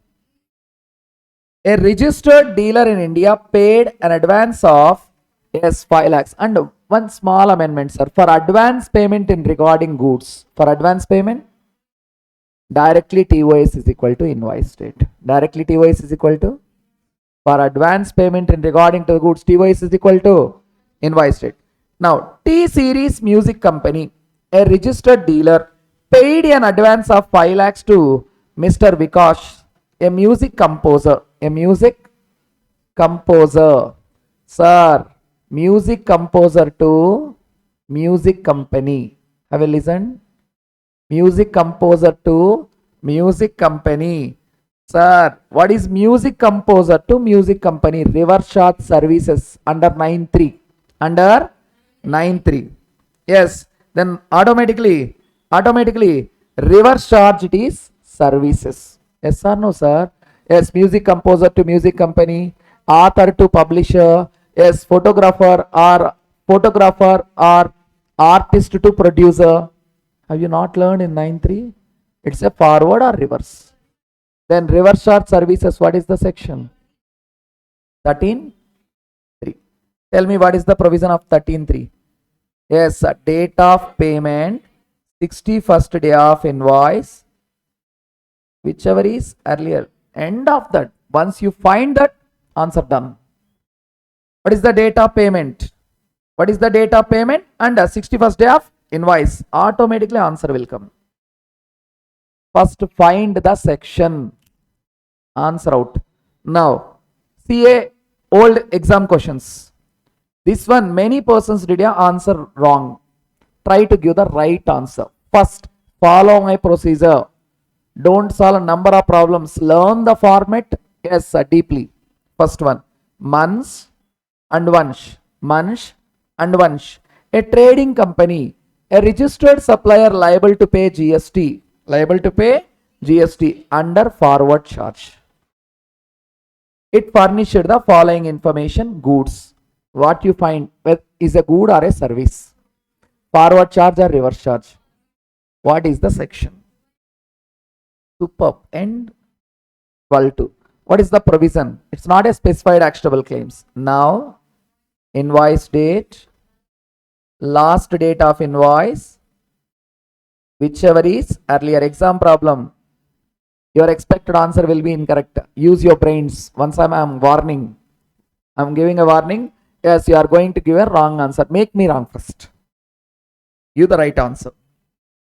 registered dealer in India paid an advance of 5 lakhs. And one small amendment, sir. For advance payment in regarding goods. For advance payment, Directly TOS is equal to invoice date. Directly TOS is equal to, for advance payment in regarding to the goods, TOS is equal to invoice date. Now, T Series Music Company, a registered dealer, paid an advance of 5 lakhs to Mr. Vikash, a music composer. A music composer. Sir, music composer to music company. Have a listen. Music composer to music company. Sir, what is music composer to music company? Reverse charge services under 9.3. Under 9.3. Yes, then automatically reverse charge it is services. Yes or no, sir? Yes, music composer to music company, author to publisher, yes, photographer or artist to producer. Have you not learned in 9.3? It's a forward or reverse. Then reverse charge services, what is the section? 13.3. Tell me what is the provision of 13.3? Yes, date of payment, 61st day of invoice, whichever is earlier. End of that. Once you find that, answer done. What is the date of payment? What is the date of payment? And 61st day of invoice. Automatically answer will come. First find the section. Answer out. Now, see a old exam questions. This one many persons did a answer wrong. Try to give the right answer. First, follow my procedure. Don't solve a number of problems. Learn the format. Yes, deeply. First one, months and vansh. Months and vansh. A trading company, a registered supplier liable to pay GST. Liable to pay GST under forward charge. It furnished the following information: goods. What you find is a good or a service? Forward charge or reverse charge? What is the section? Superb. And 12.2. What is the provision? It's not a specified actionable claims. Now, invoice date, last date of invoice, whichever is earlier. Exam problem, your expected answer will be incorrect. Use your brains. Once I'm warning, I'm giving a warning. Yes, you are going to give a wrong answer. Make me wrong first. You the right answer.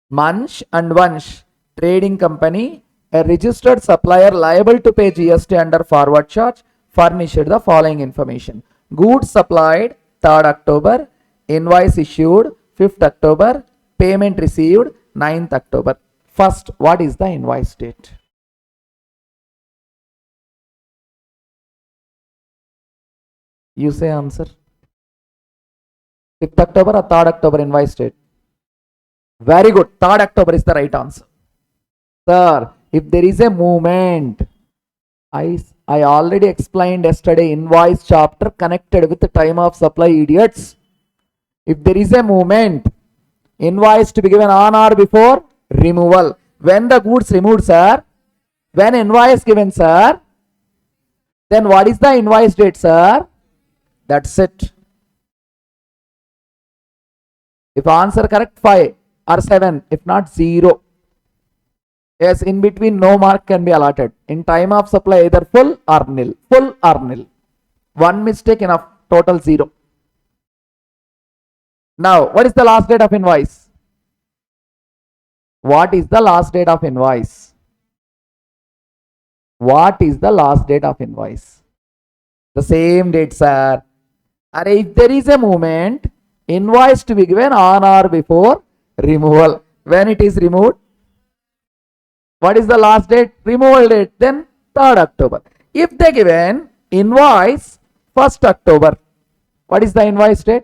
Munch and Vansh trading company, a registered supplier liable to pay GST under forward charge, furnished the following information: goods supplied 3rd October, invoice issued 5th October, payment received 9th October. First, what is the invoice date? You say answer. 5th October or 3rd October invoice date? Very good. 3rd October is the right answer. Sir, if there is a movement, I already explained yesterday, invoice chapter connected with the time of supply, idiots. If there is a movement, invoice to be given on or before removal. When the goods removed, sir? When invoice given, sir? Then what is the invoice date, sir? That's it. If answer correct, 5 or 7. If not, 0. Yes, in between no mark can be allotted. In time of supply, either full or nil. Full or nil. One mistake enough. Total 0. Now, what is the last date of invoice? What is the last date of invoice? What is the last date of invoice? The same date, sir. And if there is a movement, invoice to be given on or before removal. When it is removed, what is the last date? Removal date. Then 3rd October. If they given invoice 1st October, what is the invoice date?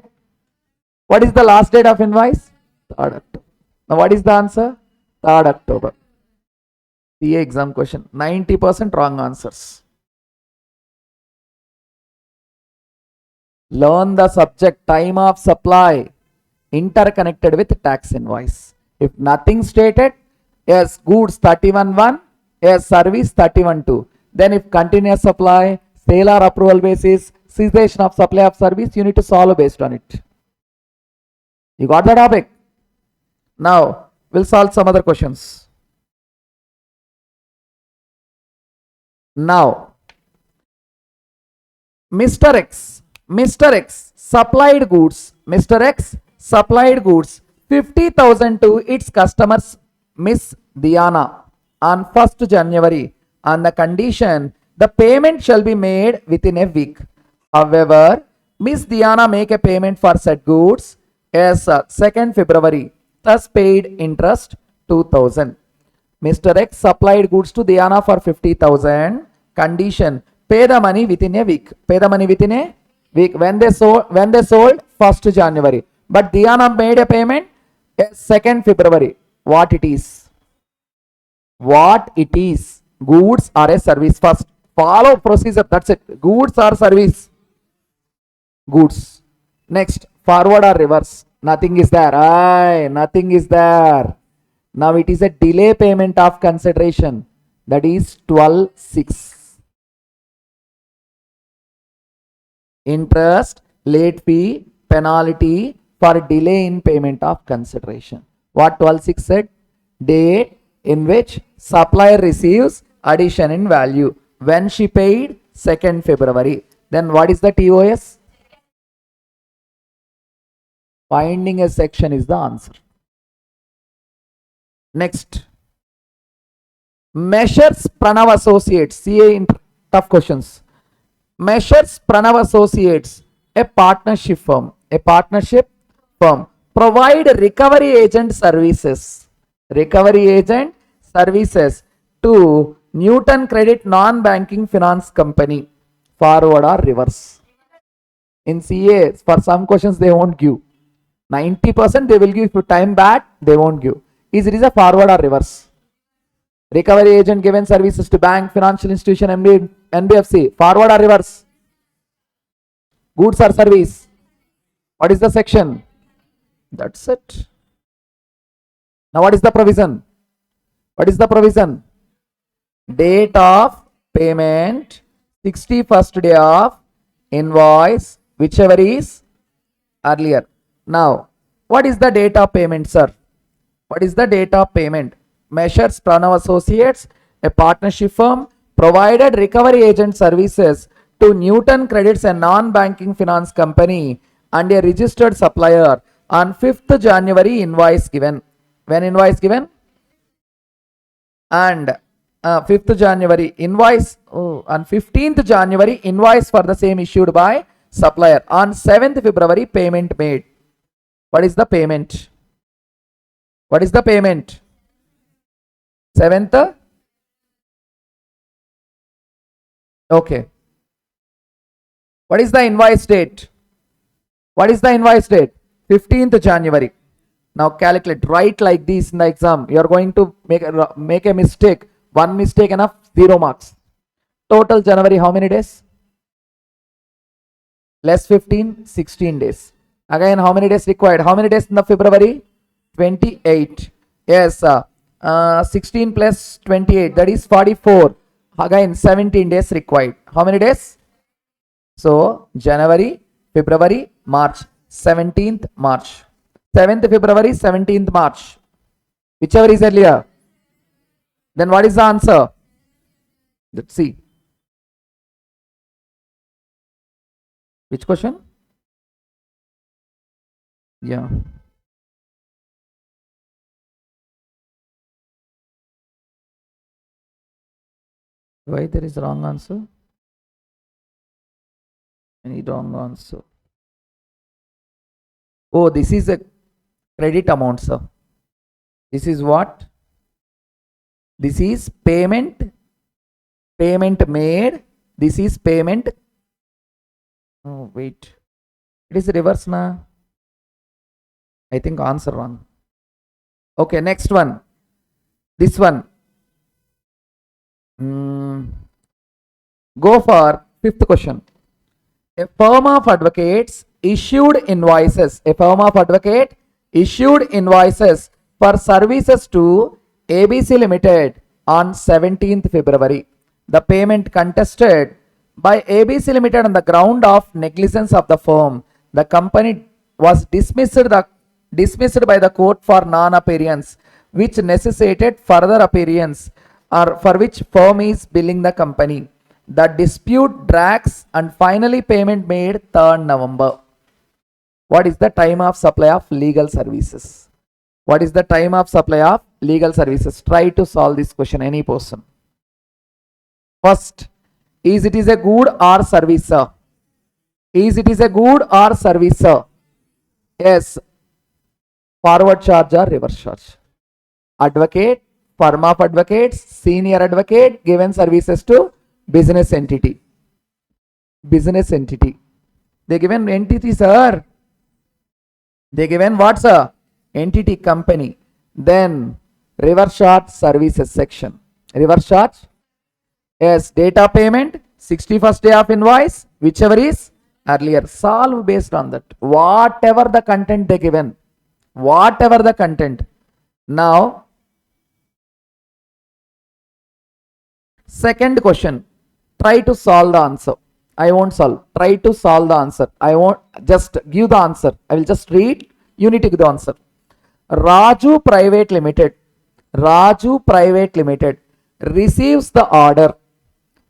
What is the last date of invoice? 3rd October. Now what is the answer? 3rd October. CA exam question. 90% wrong answers. Learn the subject, time of supply, interconnected with tax invoice. If nothing stated, yes, goods 31.1, yes, service 31.2. Then if continuous supply, sale or approval basis, cessation of supply of service, you need to solve based on it. You got the topic? Now, we'll solve some other questions. Now, Mr. X supplied goods, Mr. X supplied goods 50,000 to its customers, Miss Diana, on 1st January on the condition the payment shall be made within a week. However, Miss Diana make a payment for said goods as 2nd February, thus paid interest 2,000. Mr. X supplied goods to Diana for 50,000. Condition: pay the money within a week. Pay the money within a week. When they sold 1st January. But Diana made a payment 2nd February. What it is? What it is? Goods or a service? First, follow procedure. That's it. Goods or service? Goods. Next, forward or reverse? Nothing is there. Aye, nothing is there. Now it is a delay payment of consideration. That is 12.6. Interest, late fee, penalty for delay in payment of consideration. What 12.6 said? Date in which supplier receives addition in value. When she paid 2nd February. Then what is the TOS? Finding a section is the answer. Next. Measures Pranav Associates. CA in tough questions. Measures Pranav Associates, a partnership firm. A partnership firm. Provide recovery agent services. Recovery agent services to Newton Credit non-banking finance company. Forward or reverse? In CA, for some questions they won't give. 90% they will give. If you time back, they won't give. Is it a forward or reverse? Recovery agent given services to bank, financial institution, NBFC. Forward or reverse? Goods or service? What is the section? That's it. Now what is the provision? What is the provision? Date of payment, 61st day of invoice, whichever is earlier. Now, what is the date of payment, sir? What is the date of payment? Measures Pranav Associates, a partnership firm, provided recovery agent services to Newton Credits, a non-banking finance company and a registered supplier on 5th January invoice given. When invoice given? And 5th January invoice, on 15th January invoice for the same issued by supplier. On 7th February payment made. What is the payment? What is the payment? 7th? Okay. What is the invoice date? What is the invoice date? 15th January. Now calculate, write like this in the exam. You are going to make a mistake. One mistake enough, 0 marks. Total January, how many days? Less 15, 16 days. Again, how many days required? How many days in the February? 28. Yes, 16 plus 28, that is 44. Again, 17 days required. How many days? So, January, February, March. 17th March. 7th February, 17th March. Whichever is earlier. Then what is the answer? Let's see. Which question? Yeah. Why there is wrong answer? Any wrong answer? Oh, this is a credit amount, sir. This is what? This is payment made. This is payment. Oh, wait. It is reverse na. I think answer wrong. Okay, next one. This one. Go for 5th question. A firm of advocates issued invoices. A firm of advocate issued invoices for services to ABC Limited on 17th February. The payment contested by ABC Limited on the ground of negligence of the firm. The company was dismissed by the court for non-appearance, which necessitated further appearance or for which firm is billing the company. The dispute drags and finally payment made 3rd November. What is the time of supply of legal services? What is the time of supply of legal services? Try to solve this question, any person. First, is it is a good or service? Is it is a good or service? Yes. Forward charge or reverse charge? Advocate, firm of advocates, senior advocate given services to business entity. Business entity. They given entity, sir. They given what, sir? Entity, company. Then reverse charge services section. Reverse charge. Yes, data payment, 61st day of invoice, whichever is earlier. Solve based on that. Whatever the content they given. Whatever the content. Now, second question. Try to solve the answer. I won't solve. Try to solve the answer. I won't just give the answer. I will just read. You need to give the answer. Raju Private Limited. Raju Private Limited receives the order.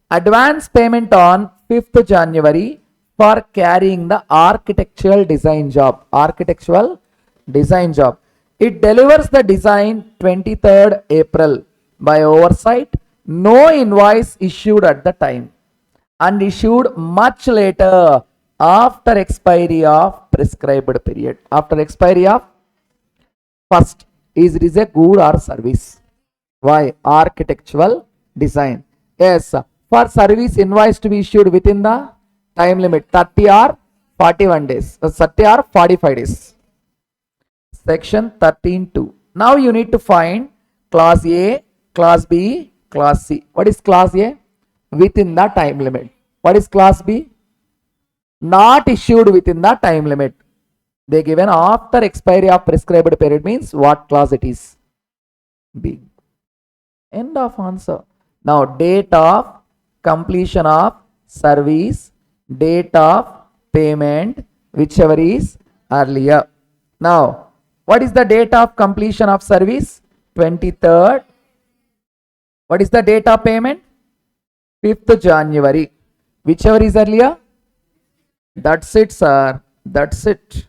Advance payment on 5th January for carrying the architectural design job. Architectural design job. It delivers the design 23rd April. By oversight, no invoice issued at the time and issued much later after expiry of prescribed period. After expiry of first, is it is a good or service? Why? Architectural design. Yes, for service invoice to be issued within the time limit 30 or 41 days. 30 or 45 days. Section 13.2. Now you need to find clause A, clause B, clause C. What is clause A? Within the time limit. What is clause B? Not issued within the time limit. They given after expiry of prescribed period means what clause it is? B. End of answer. Now date of completion of service, date of payment, whichever is earlier. Now, what is the date of completion of service? 23rd. What is the date of payment? 5th January. Whichever is earlier? That's it, sir. That's it.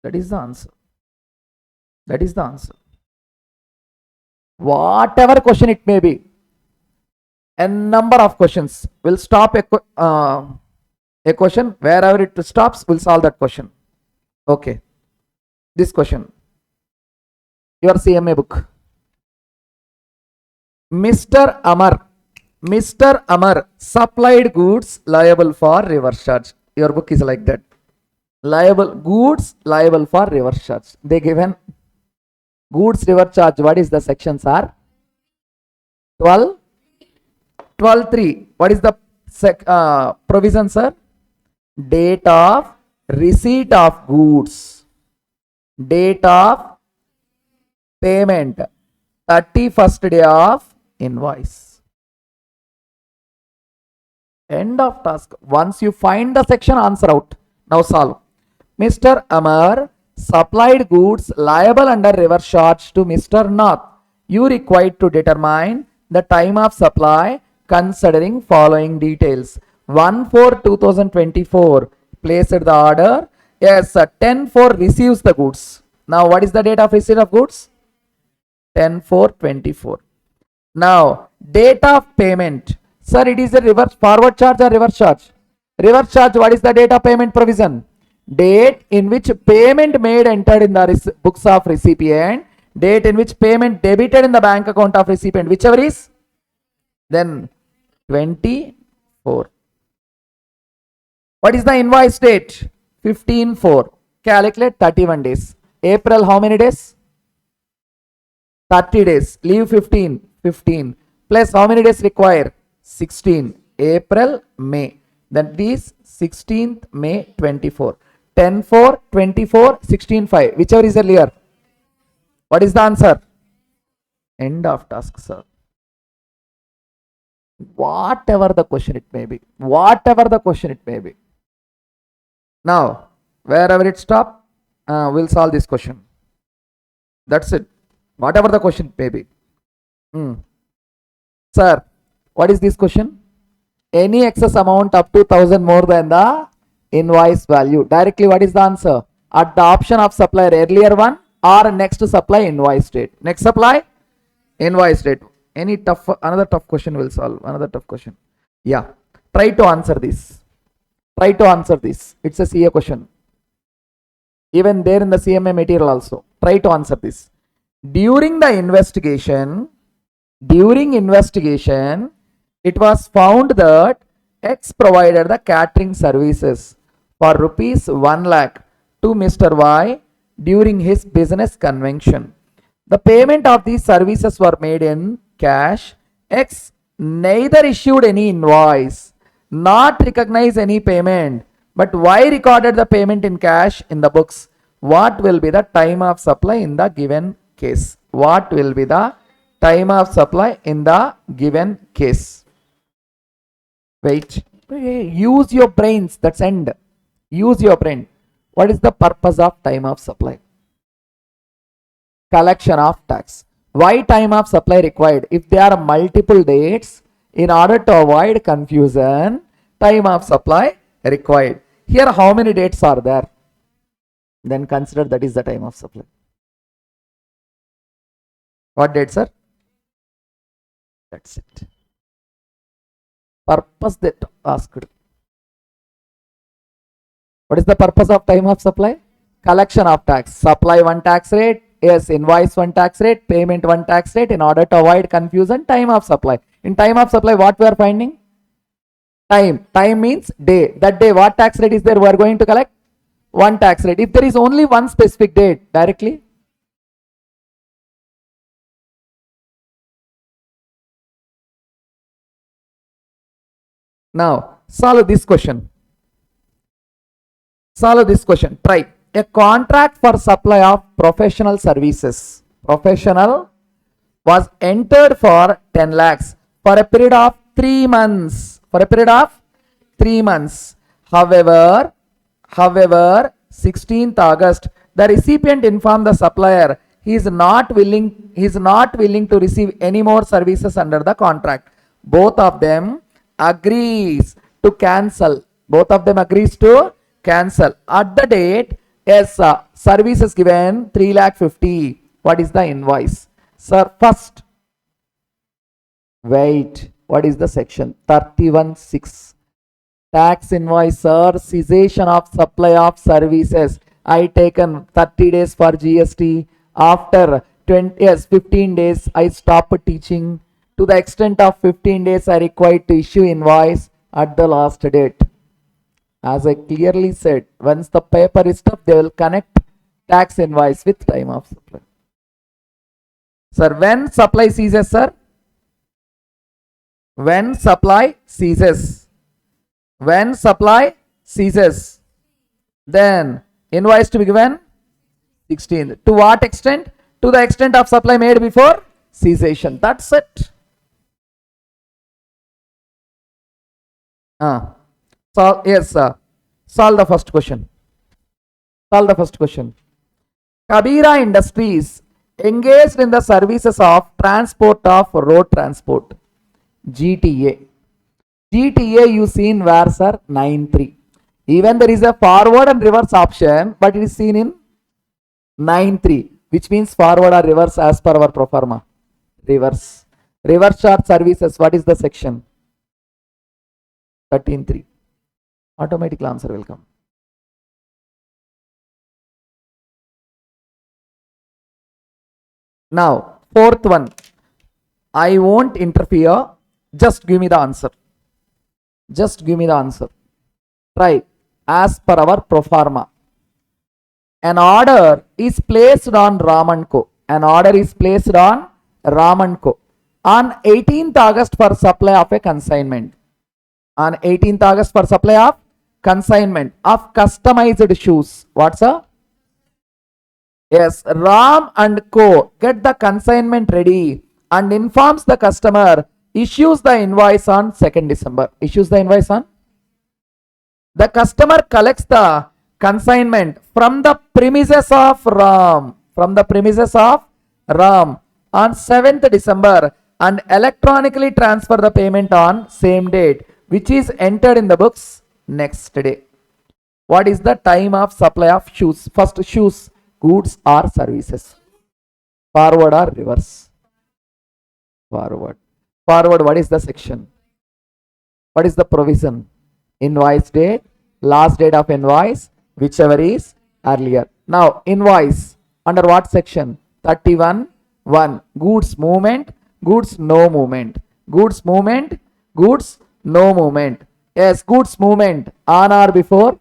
That is the answer. That is the answer. Whatever question it may be, a number of questions. We'll stop a question. Wherever it stops, we'll solve that question. Okay. This question. Your CMA book. Mr. Amar supplied goods liable for reverse charge. Your book is like that. Liable goods liable for reverse charge. They given goods reverse charge. What is the sections are? 12.3. What is the provision, sir? Date of receipt of goods. Date of payment. 31st day of invoice. End of task. Once you find the section, answer out. Now solve. Mr. Amar supplied goods liable under reverse charge to Mr. Nath. You required to determine the time of supply considering following details. 1/4/2024 placed the order. Yes, 10/4 receives the goods. Now what is the date of receipt of goods? 10/4/24. Now date of payment. Sir, it is a reverse forward charge or reverse charge? Reverse charge. What is the date of payment provision? Date in which payment made entered in the books of recipient. Date in which payment debited in the bank account of recipient. Whichever is. Then 24. What is the invoice date? 15/4. Calculate 31 days. April how many days? 30 days. Leave 15. 15. Plus how many days require? 16. April, May. Then these 16th May 24. 10/4/24, 16/5. Whichever is earlier. What is the answer? End of task, sir. Whatever the question it may be. Whatever the question it may be. Now, wherever it stop, we'll solve this question. That's it. Whatever the question it may be. Sir, what is this question? Any excess amount up to 1000 more than the invoice value. Directly, what is the answer? At the option of supplier, earlier one or next supply invoice date. Next supply invoice date. Any tough, another tough question will solve. Another tough question. Yeah, try to answer this. Try to answer this. It's a CA question. Even there in the CMA material also. Try to answer this. During investigation, it was found that X provided the catering services for rupees 1 lakh to Mr. Y during his business convention. The payment of these services were made in cash. X neither issued any invoice, not recognized any payment, but Y recorded the payment in cash in the books. What will be the time of supply in the given case? What will be the time of supply in the given case? Wait. Use your brains. That's end. Use your brain. What is the purpose of time of supply? Collection of tax. Why time of supply required? If there are multiple dates, in order to avoid confusion, time of supply required. Here, how many dates are there? Then consider that is the time of supply. What date, sir? That's it. Purpose that asked. What is the purpose of time of supply? Collection of tax. Supply one tax rate. Yes, invoice one tax rate. Payment one tax rate. In order to avoid confusion, time of supply. In time of supply, what we are finding? Time. Time means day. That day, what tax rate is there? We are going to collect one tax rate. If there is only one specific date, directly. Now, solve this question. Solve this question. Try. A contract for supply of professional services. Professional was entered for 10 lakhs for a period of 3 months. For a period of 3 months. However, 16th August, the recipient informed the supplier he is not willing to receive any more services under the contract. Both of them agrees to cancel. Both of them agrees to cancel. At the date, yes, services given 3,50,000. What is the invoice? Sir, first, wait, what is the section? 31(6). Tax invoice, sir, cessation of supply of services. I taken 30 days for GST. After 15 days, I stopped teaching. To the extent of 15 days, I required to issue invoice at the last date. As I clearly said, once the paper is stuffed, they will connect tax invoice with time of supply. Sir, when supply ceases, sir? When supply ceases. When supply ceases, then invoice to be given 16th. To what extent? To the extent of supply made before cessation. That's it. So yes, solve the first question. Solve the first question. Kabira Industries engaged in the services of transport of road transport. GTA. GTA you seen where, sir? 9.3. Even there is a forward and reverse option, but it is seen in 9.3, which means forward or reverse as per our pro forma. Reverse. Reverse charge services. What is the section? 13.3. Automatically answer will come. Now, fourth one. I won't interfere. Just give me the answer. Just give me the answer. Try. As per our pro forma. An order is placed on Ram & Co. An order is placed on Ram & Co. On 18th August for supply of a consignment. On 18th August for supply of consignment of customized shoes. What's up? Yes, Ram & Co. get the consignment ready and informs the customer, issues the invoice on 2nd December. Issues the invoice on? The customer collects the consignment from the premises of Ram. From the premises of Ram on 7th December and electronically transfer the payment on same date, which is entered in the books next day. What is the time of supply of shoes? First, shoes, goods or services? Forward or reverse? Forward. Forward, what is the section? What is the provision? Invoice date, last date of invoice, whichever is earlier. Now, invoice under what section? 31(1). Goods movement, goods no movement. Goods movement, goods no movement. Yes, goods movement on or before?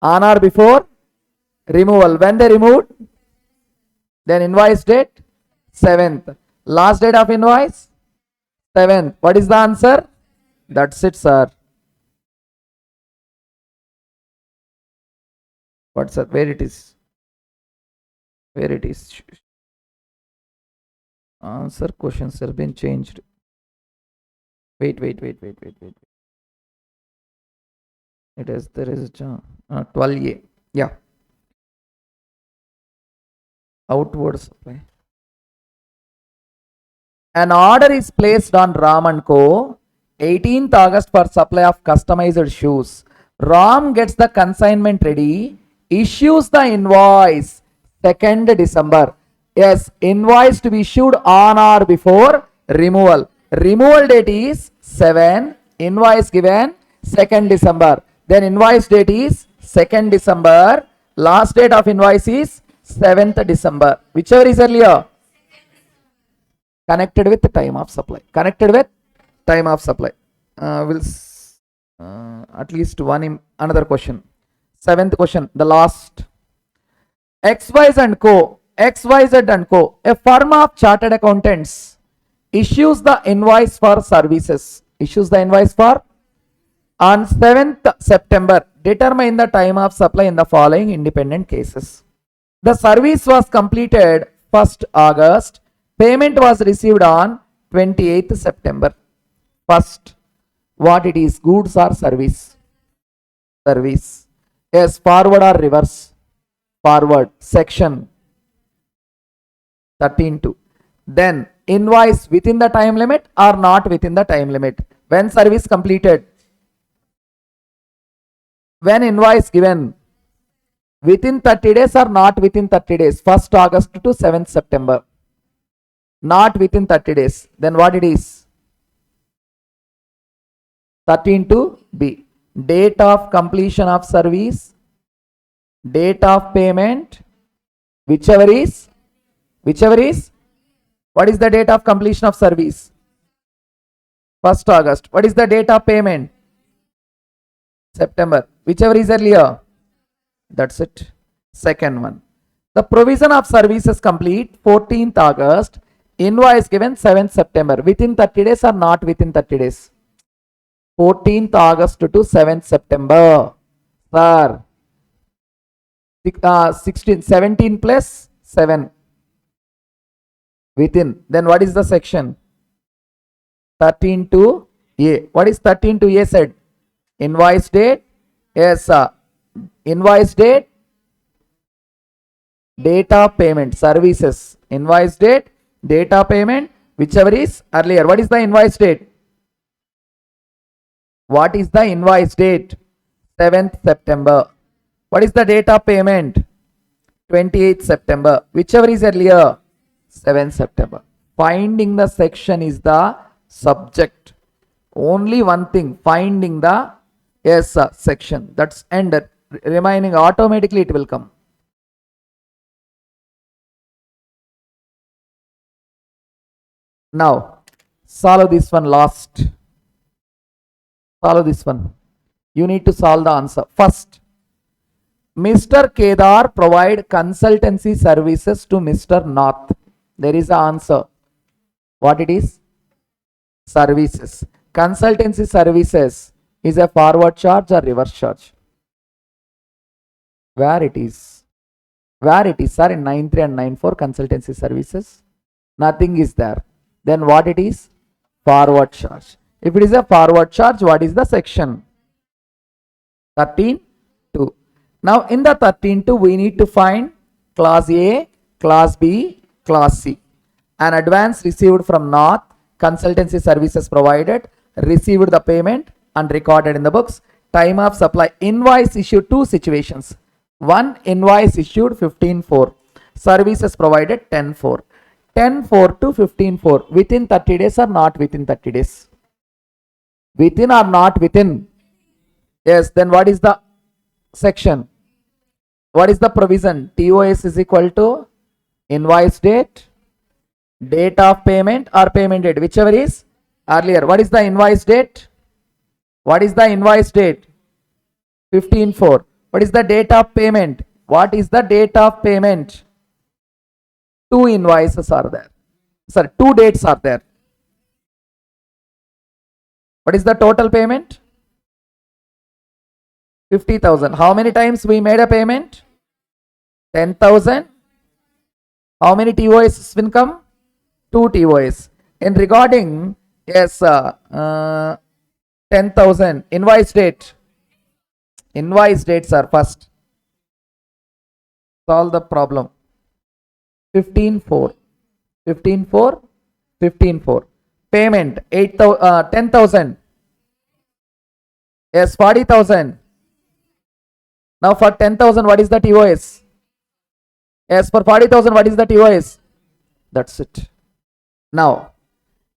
On or before removal. When they removed? Then invoice date 7th. Last date of invoice 7th. What is the answer? That's it, sir. What's that? Where it is? Where it is? Answer questions have been changed. Wait. It is, there is 12A. Yeah. Outward supply. An order is placed on Ram & Co. 18th August for supply of customized shoes. Ram gets the consignment ready, issues the invoice 2nd December. Yes, invoice to be issued on or before removal. Removal date is 7, invoice given 2nd December. Then invoice date is 2nd December. Last date of invoice is 7th December. Whichever is earlier. Connected with the time of supply. Connected with time of supply. We'll at least one another question. 7th question, the last. XYZ & Co. XYZ & Co. A firm of chartered accountants issues the invoice for services. Issues the invoice for on 7th September. Determine the time of supply in the following independent cases. The service was completed 1st August. Payment was received on 28th September. First, what it is? Goods or service? Service. Yes, forward or reverse? Forward. Section 13(2). Then invoice within the time limit or not within the time limit? When service completed? When invoice given? Within 30 days or not within 30 days? 1st August to 7th September. Not within 30 days. Then what it is? 13(2)B. Date of completion of service, date of payment, whichever is. What is the date of completion of service? 1st August. What is the date of payment? September. Whichever is earlier. That's it. Second one. The provision of services complete 14th August. Invoice given 7th September. Within 30 days or not within 30 days? 14th August to 7th September. Sir. 17 plus 7. Within. Then what is the section? 13(2)A. What is 13(2)A said? Invoice date. Yes, sir. Invoice date. Date of payment. Services. Invoice date. Date of payment. Whichever is earlier. What is the invoice date? What is the invoice date? 7th September. What is the date of payment? 28th September. Whichever is earlier. 7th September. Finding the section is the subject. Only one thing. Finding the section. That's ended. Remaining automatically it will come. Now, solve this one last. Solve this one. You need to solve the answer. First, Mr. Kedar provide consultancy services to Mr. Nath. There is an answer. What it is? Services. Consultancy services is a forward charge or reverse charge? Where it is? Where it is, sir? In 9.3 and 9.4 consultancy services. Nothing is there. Then what it is? Forward charge. If it is a forward charge, what is the section? 13(2). Now in the 13(2), we need to find clause A, clause B, clause C. An advance received from North, consultancy services provided, received the payment and recorded in the books. Time of supply, invoice issued, two situations. One, invoice issued 15/4, services provided 10/4. 10/4 to 15/4, within 30 days or not within 30 days? Within or not within? Yes, then what is the section? What is the provision? TOS is equal to invoice date, date of payment or payment date, whichever is earlier. What is the invoice date? What is the invoice date? 15/4. What is the date of payment? What is the date of payment? Two invoices are there. Sorry, two dates are there. What is the total payment? 50,000. How many times we made a payment? 10,000. How many TOS will come? 2 TOS. In regarding, yes, 10,000. Invoice date. Invoice dates are first. Solve the problem. 15/4. 15/4. 15/4. Payment 10,000. Yes, 40,000. Now for 10,000, what is the TOS? Yes, for 40,000, what is the TOS? That's it. Now,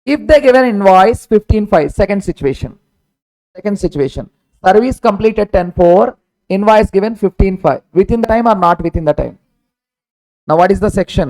if they give an invoice 15/5, second situation. Second situation. Service completed 10/4, invoice given 15/5. Within the time or not within the time? Now, what is the section?